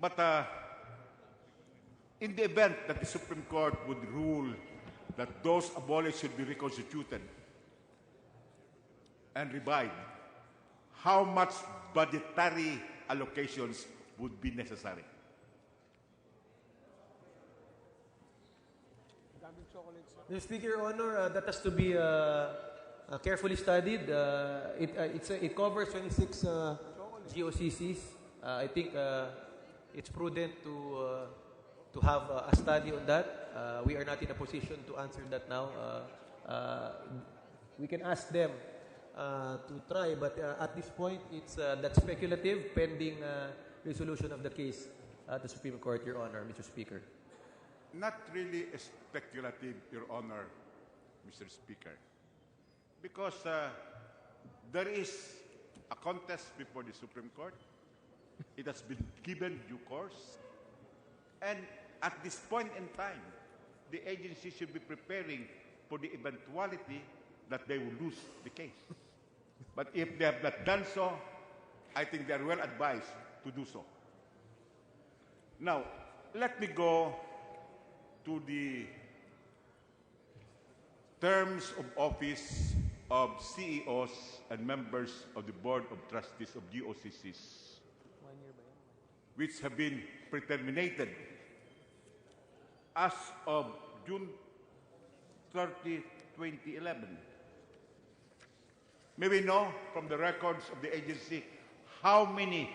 But in the event that the Supreme Court would rule that those abolished should be reconstituted and revived, how much budgetary allocations would be necessary? Mr. Speaker, Your Honor, that has to be carefully studied. It covers 26 GOCCs. I think it's prudent to have a study on that. We are not in a position to answer that now. We can ask them to try, but at this point, that's speculative, pending resolution of the case at the Supreme Court, Your Honor, Mr. Speaker. Not really speculative, Your Honor, Mr. Speaker, because there is a contest before the Supreme Court. It has been given due course. And at this point in time, the agency should be preparing for the eventuality that they will lose the case. But if they have not done so, I think they are well advised to do so. Now, let me go to the terms of office of CEOs and members of the Board of Trustees of GOCCs, which have been pre-terminated as of June 30, 2011. May we know from the records of the agency how many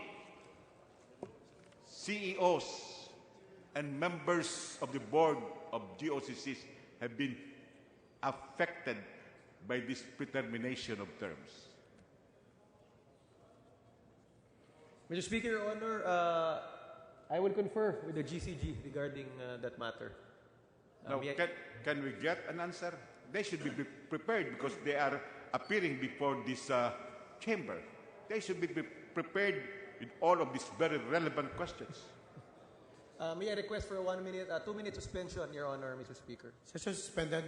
CEOs and members of the board of GOCCs have been affected by this pre-termination of terms? Mr. Speaker, Your Honor, I will confer with the GCG regarding that matter. Now, can we get an answer? They should be prepared because they are appearing before this chamber. They should be prepared with all of these very relevant questions. May I request for a 1 minute, 2 minute suspension, Your Honor, Mr. Speaker. Session suspended.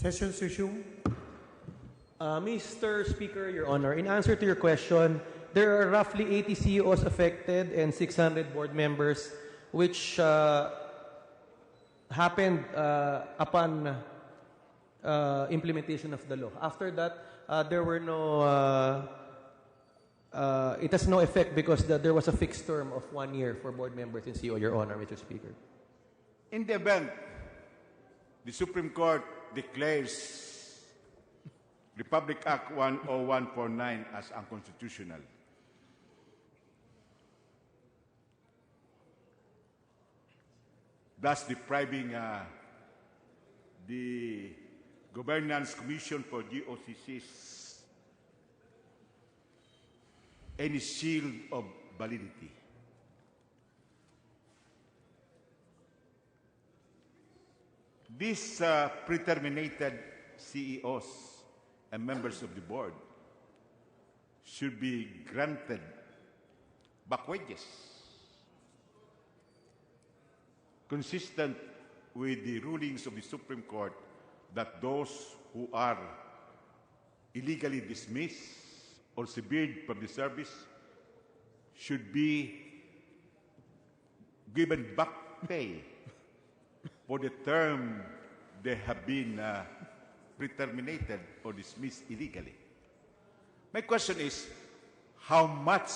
Session resumed. Mr. Speaker, Your Honor, in answer to your question, there are roughly 80 CEOs affected and 600 board members, which happened upon implementation of the law. After that, there were no. It has no effect because there was a fixed term of 1 year for board members and CEO, Your Honor, Mr. Speaker. In the event the Supreme Court declares Republic Act 10149 as unconstitutional, thus depriving the Governance Commission for GOCCs any shield of validity. These pre-terminated CEOs and members of the board should be granted back wages consistent with the rulings of the Supreme Court that those who are illegally dismissed or severed from the service should be given back pay for the term they have been pre-terminated or dismissed illegally. My question is, how much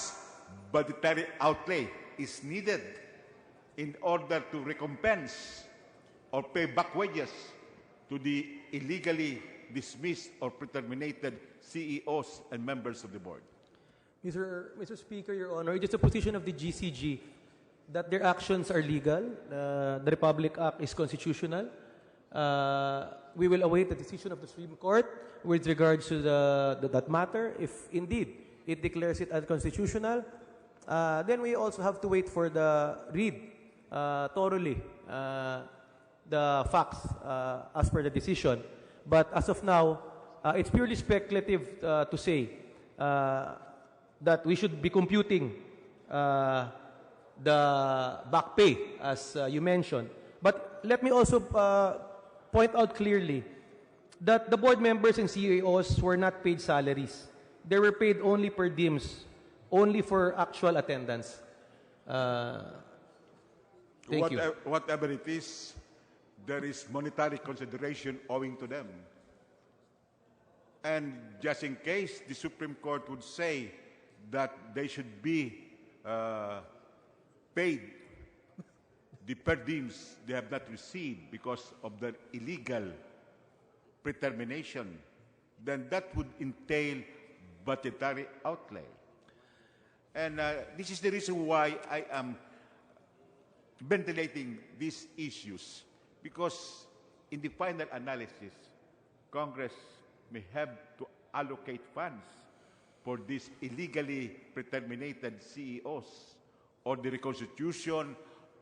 budgetary outlay is needed in order to recompense or pay back wages to the illegally dismissed or pre-terminated CEOs and members of the board? Mr. Speaker, Your Honor, it is the position of the GCG that their actions are legal. The Republic Act is constitutional. We will await the decision of the Supreme Court with regards to that matter. If indeed it declares it unconstitutional, then we also have to wait for read thoroughly the facts as per the decision. But as of now, it's purely speculative to say that we should be computing the back pay, as you mentioned. But let me also point out clearly that the board members and CEOs were not paid salaries. They were paid only per diems, only for actual attendance. Thank you. Whatever it is, there is monetary consideration owing to them. And just in case the Supreme Court would say that they should be paid the per diems they have not received because of their illegal pre-termination, then that would entail budgetary outlay. And this is the reason why I am ventilating these issues, because in the final analysis, Congress may have to allocate funds for these illegally pre-terminated CEOs or the reconstitution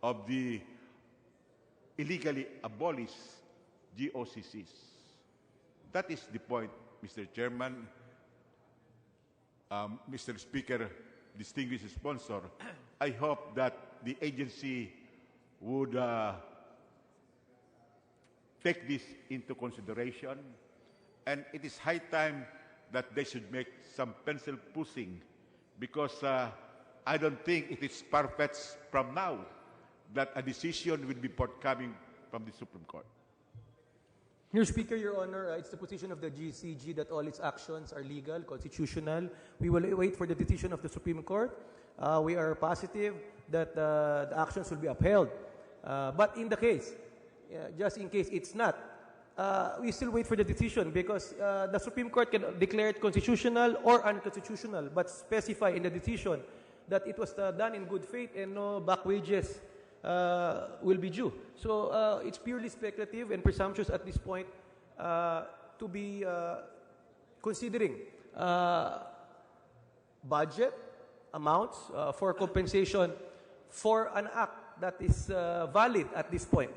of the illegally abolished GOCCs. That is the point, Mr. Chairman, Mr. Speaker, distinguished sponsor. I hope that the agency would take this into consideration, and it is high time that they should make some pencil pushing, because I don't think it is far-fetched from now that a decision will be forthcoming from the Supreme Court. Mr. Speaker, Your Honor, it's the position of the GCG that all its actions are legal, constitutional. We will wait for the decision of the Supreme Court. We are positive that the actions will be upheld. But in the case, just in case it's not, we still wait for the decision, because the Supreme Court can declare it constitutional or unconstitutional, but specify in the decision that it was done in good faith and no back wages will be due. So it's purely speculative and presumptuous at this point to be considering budget amounts for compensation for an act that is valid at this point.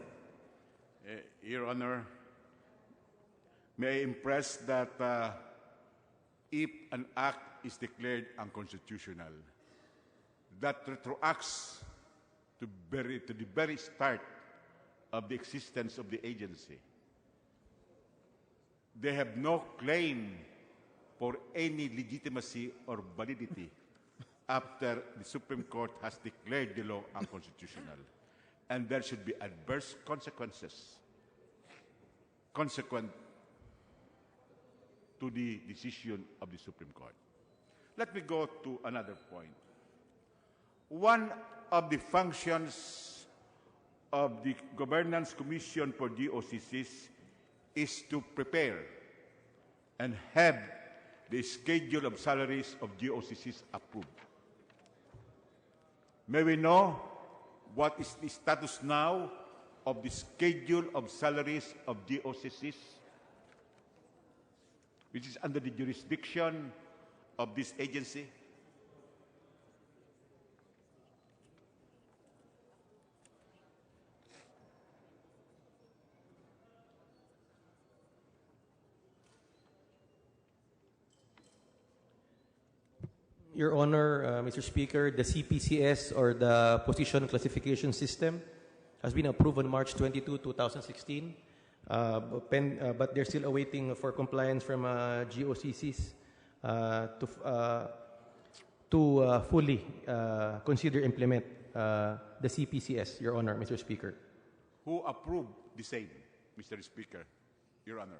Your Honor, may I impress that if an act is declared unconstitutional, that retroacts to the very start of the existence of the agency. They have no claim for any legitimacy or validity after the Supreme Court has declared the law unconstitutional. And there should be adverse consequences consequent to the decision of the Supreme Court. Let me go to another point. One of the functions of the Governance Commission for GOCCs is to prepare and have the schedule of salaries of GOCCs approved. May we know what is the status now of the schedule of salaries of GOCCs, which is under the jurisdiction of this agency? Your Honor, Mr. Speaker, the CPCS, or the Position Classification System, has been approved on March 22, 2016, but they're still awaiting for compliance from GOCCs to fully consider implement the CPCS, Your Honor, Mr. Speaker. Who approved the same, Mr. Speaker, Your Honor?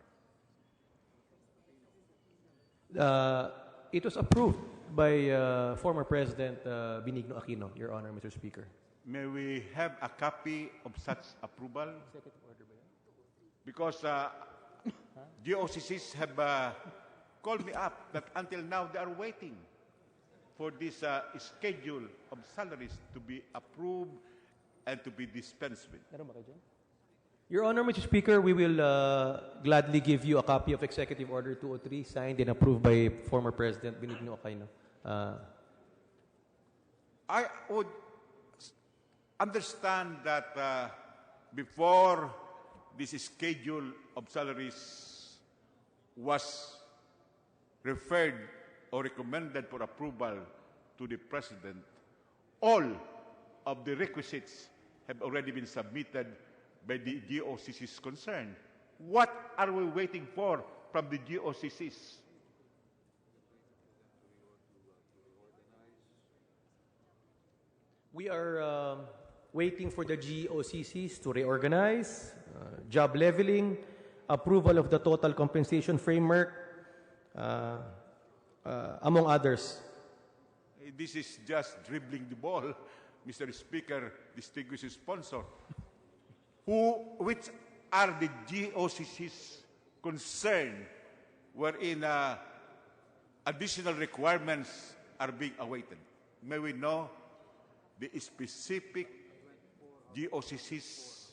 It was approved by former President Benigno Aquino, Your Honor, Mr. Speaker. May we have a copy of such approval? Because GOCCs have called me up that until now they are waiting for this schedule of salaries to be approved and to be dispensed with. Your Honor, Mr. Speaker, we will gladly give you a copy of Executive Order 203 signed and approved by former President Benigno Aquino. I would understand that before this schedule of salaries was referred or recommended for approval to the President, all of the requisites have already been submitted by the GOCCs concerned. What are we waiting for from the GOCCs? We are waiting for the GOCCs to reorganize, job leveling, approval of the total compensation framework, among others. This is just dribbling the ball, Mr. Speaker, distinguished sponsor. Which are the GOCCs concerned wherein additional requirements are being awaited? May we know the specific GOCCs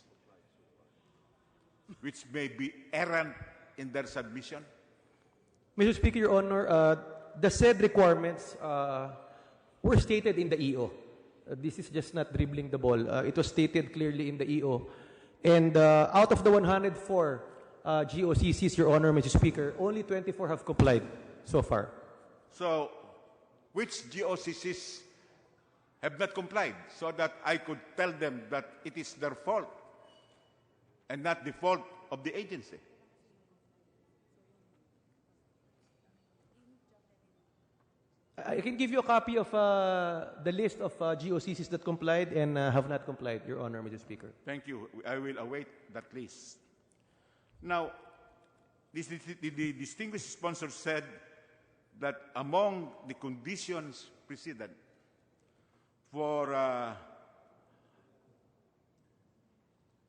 which may be errant in their submission? Mr. Speaker, Your Honor, the said requirements were stated in the EO. This is just not dribbling the ball. It was stated clearly in the EO. And out of the 104 GOCCs, Your Honor, Mr. Speaker, only 24 have complied so far. So, which GOCCs have not complied so that I could tell them that it is their fault and not the fault of the agency? I can give you a copy of the list of GOCCs that complied and have not complied, Your Honor, Mr. Speaker. Thank you. I will await that list. Now, the distinguished sponsor said that among the conditions precedent for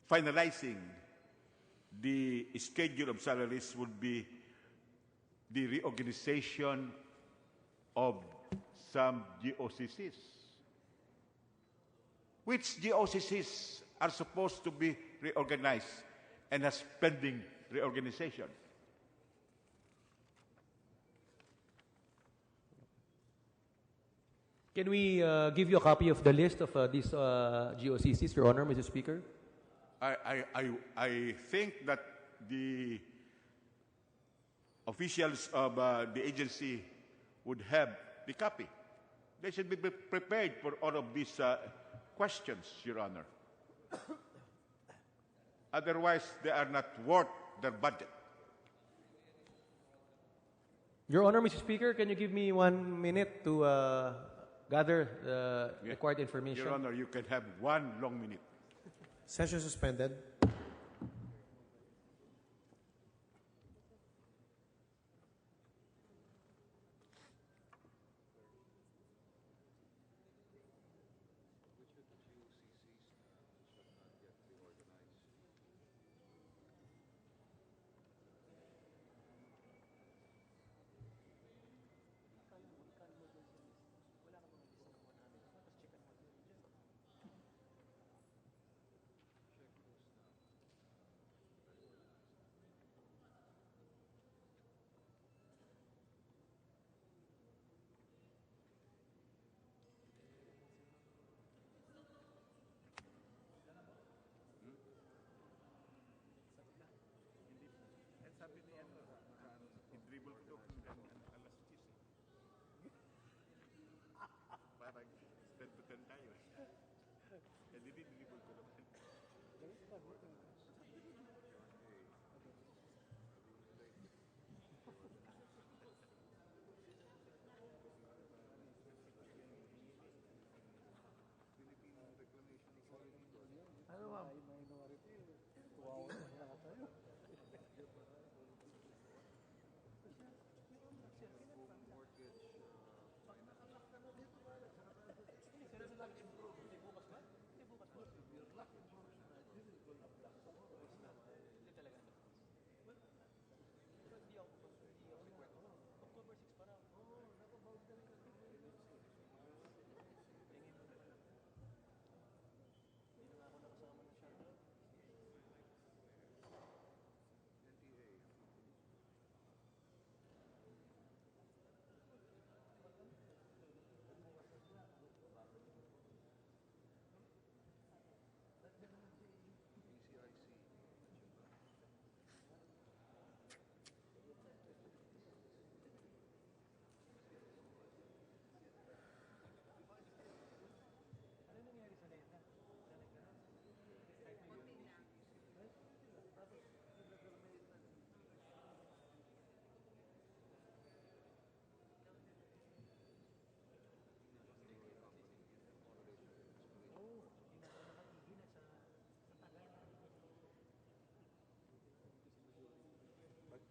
finalizing the schedule of salaries would be the reorganization of some GOCCs. Which GOCCs are supposed to be reorganized and has pending reorganization? Can we give you a copy of the list of these GOCCs, Your Honor, Mr. Speaker? I think that the officials of the agency would have the copy. They should be prepared for all of these questions, Your Honor. Otherwise, they are not worth their budget. Your Honor, Mr. Speaker, can you give me 1 minute to gather the required information? Your Honor, you can have 1 long minute. Session suspended.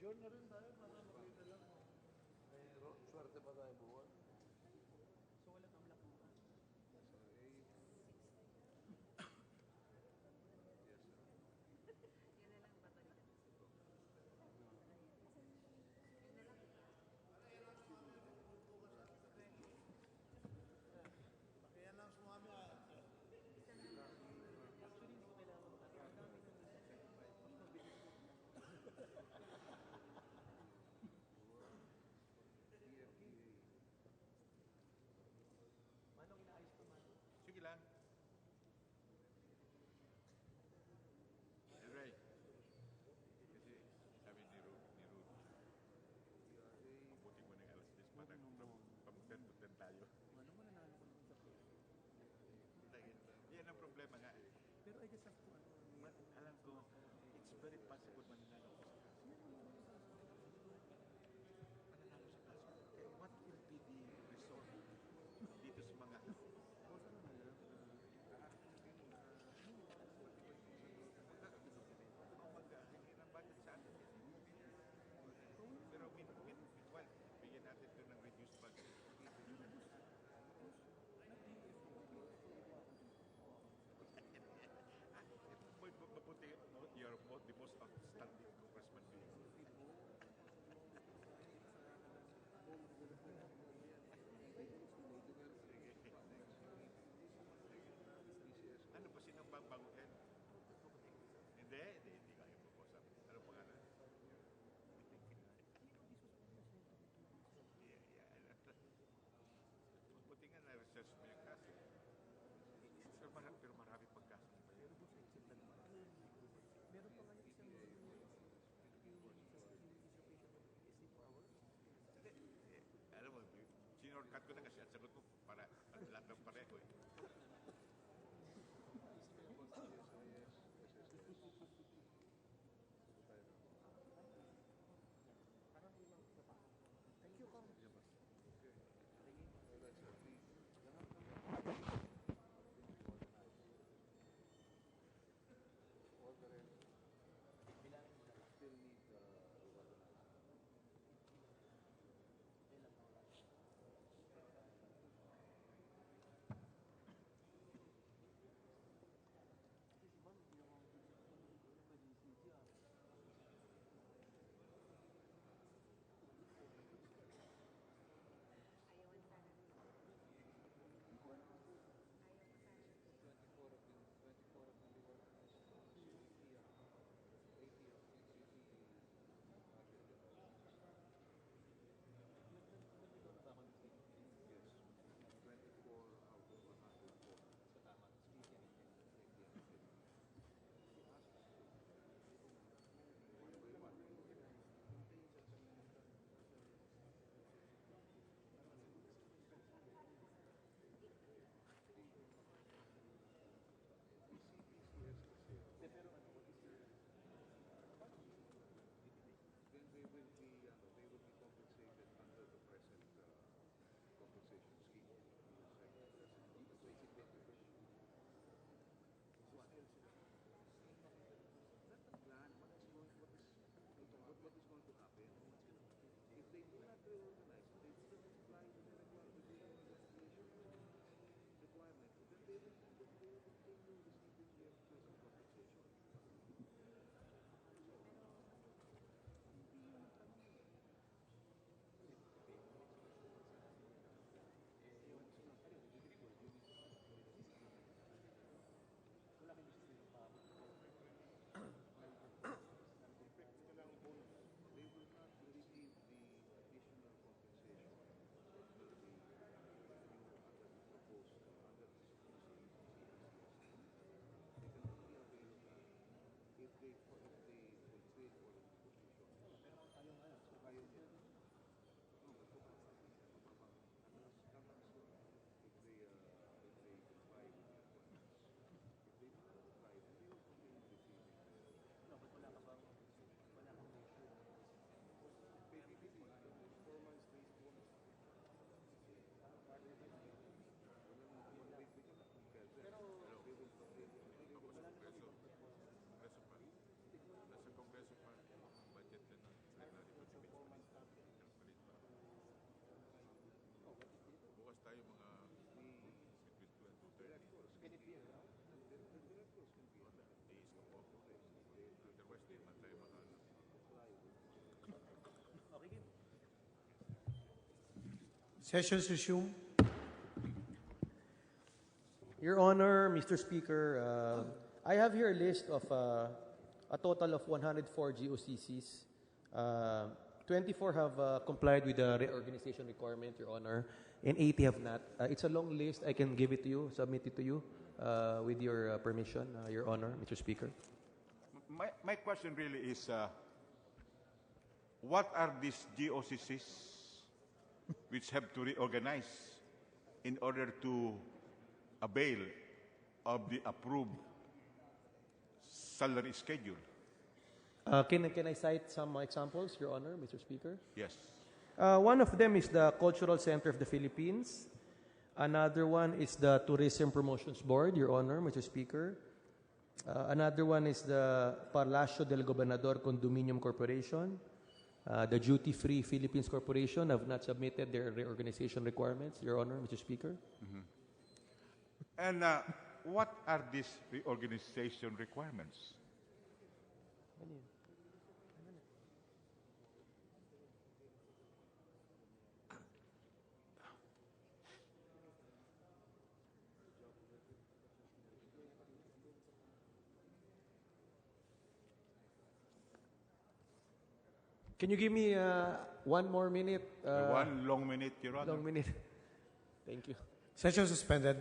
Adjourn na rin tayo para makita lang. May swerte pa tayo buwan. So wala kang black mo. Kaya lang sumami. Actually, hindi ko kailangan makakita. Sessions resume. Your Honor, Mr. Speaker, I have here a list of a total of 104 GOCCs. 24 have complied with the reorganization requirement, Your Honor, and 80 have not. It's a long list. I can give it to you, submit it to you, with your permission, Your Honor, Mr. Speaker. My question really is, what are these GOCCs which have to reorganize in order to avail of the approved salary schedule? Can I cite some examples, Your Honor, Mr. Speaker? Yes. One of them is the Cultural Center of the Philippines. Another one is the Tourism Promotions Board, Your Honor, Mr. Speaker. Another one is the Palacio del Gobernador Condominium Corporation. The Duty Free Philippines Corporation have not submitted their reorganization requirements, Your Honor, Mr. Speaker. Mm-hmm. And what are these reorganization requirements? Can you give me one more minute? One long minute, Your Honor. Long minute. Thank you. Session suspended.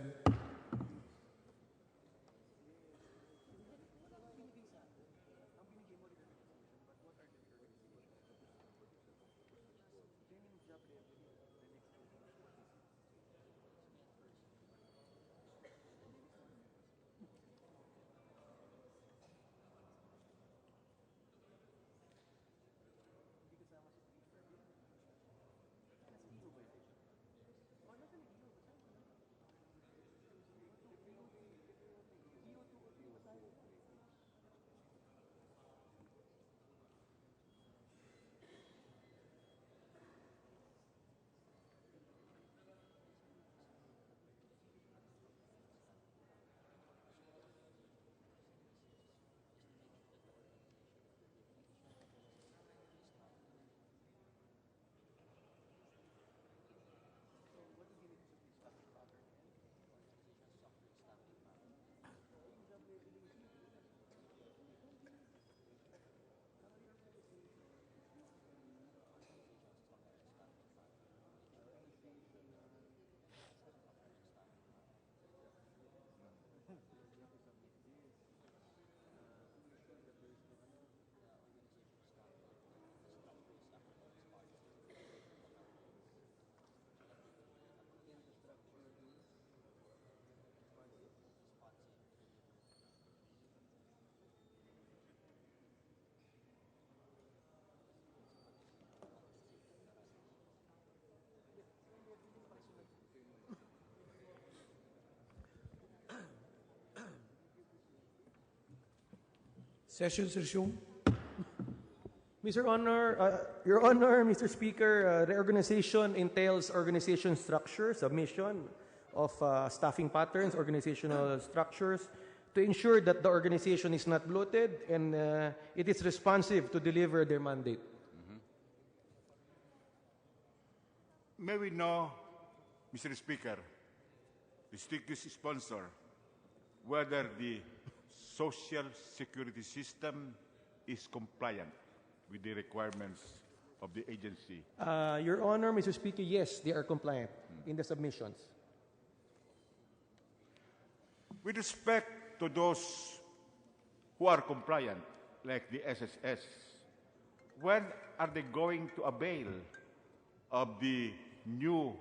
Sessions resume. Your Honor, Mr. Speaker, reorganization entails organization structure, submission of staffing patterns, organizational structures, to ensure that the organization is not bloated and it is responsive to deliver their mandate. May we know, Mr. Speaker, distinguished sponsor, whether the Social Security system is compliant with the requirements of the agency? Your Honor, Mr. Speaker, yes, they are compliant in the submissions. With respect to those who are compliant, like the SSS, when are they going to avail of the new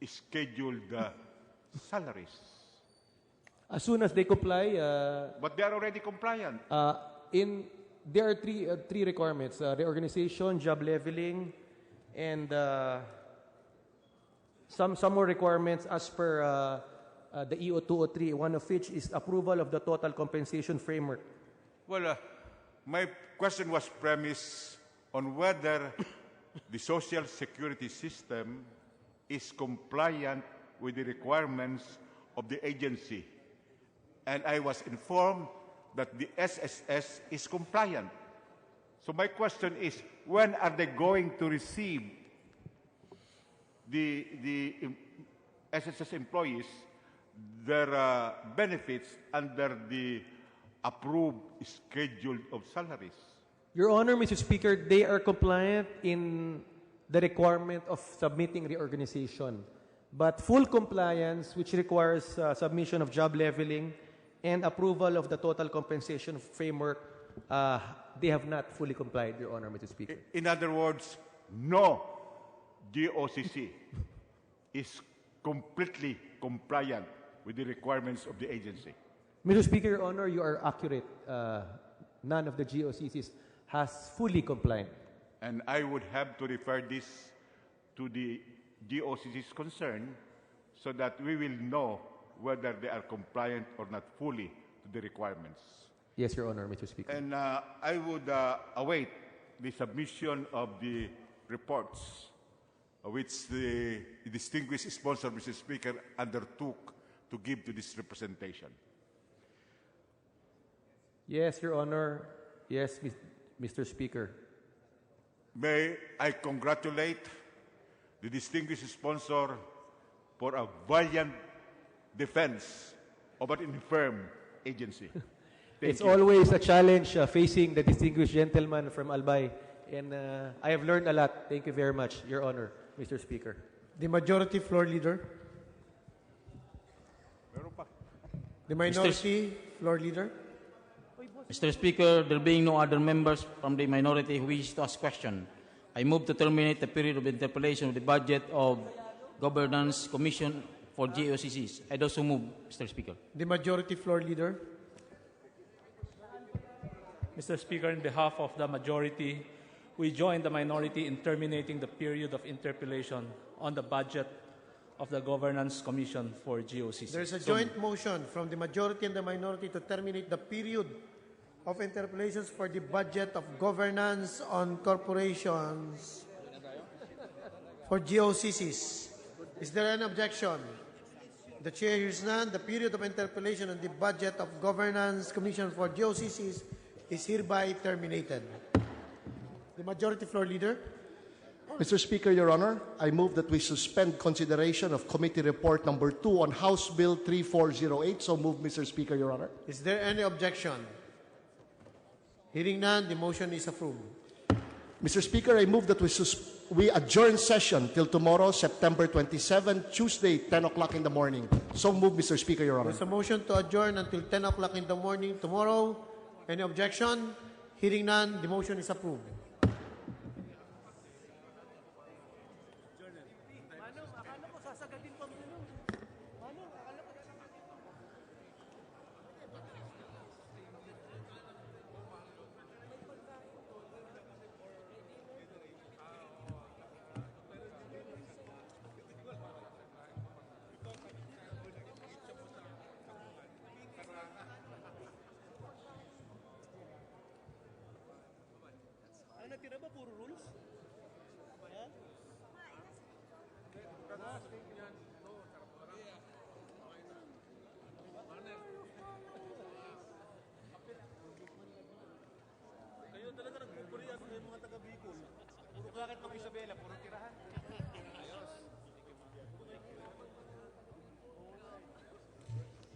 scheduled salaries? As soon as they comply, but they are already compliant. There are three requirements: reorganization, job leveling, and some more requirements as per the EO 203. One of which is approval of the total compensation framework. Well, my question was premised on whether the Social Security system is compliant with the requirements of the agency. And I was informed that the SSS is compliant. So my question is, when are they going to receive SSS employees their benefits under the approved schedule of salaries. Your Honor, Mr. Speaker, they are compliant in the requirement of submitting reorganization. But full compliance, which requires submission of job leveling and approval of the total compensation framework, they have not fully complied, Your Honor, Mr. Speaker. In other words, no GOCC is completely compliant with the requirements of the agency. Mr. Speaker, Your Honor, you are accurate. None of the GOCCs has fully complied. And I would have to refer this to the GOCC's concern so that we will know whether they are compliant or not fully to the requirements. Yes, Your Honor, Mr. Speaker. And I would await the submission of the reports which the distinguished sponsor, Mr. Speaker, undertook to give to this representation. Yes, Your Honor. Yes, Mr. Speaker. May I congratulate the distinguished sponsor for a valiant defense of an infirm agency. It's always a challenge facing the distinguished gentleman from Albay. And I have learned a lot. Thank you very much, Your Honor, Mr. Speaker. The Majority Floor Leader. The Minority Floor Leader. Mr. Speaker, there being no other members from the minority who wish to ask question, I move to terminate the period of interpellation of the budget of Governance Commission for GOCCs. I also move, Mr. Speaker. The Majority Floor Leader. Mr. Speaker, on behalf of the majority, we join the minority in terminating the period of interpellation on the budget of the Governance Commission for GOCC. There is a joint motion from the majority and the minority to terminate the period of interpellations for the budget of governance on corporations for GOCCs. Is there an objection? The chair hears none. The period of interpellation on the budget of governance commission for GOCCs is hereby terminated. The Majority Floor Leader. Mr. Speaker, Your Honor, I move that we suspend consideration of Committee Report Number 2 on House Bill 3408. So move, Mr. Speaker, Your Honor. Is there any objection? Hearing none, the motion is approved. Mr. Speaker, I move that we adjourn session till tomorrow, September 27, Tuesday, 10 o'clock in the morning. So move, Mr. Speaker, Your Honor. There's a motion to adjourn until 10 o'clock in the morning tomorrow. Any objection? Hearing none, the motion is approved. Kayo talaga nagpupuri ako ng mga taga-Bicol. Puro bakit mga Isabela, puro tirahan.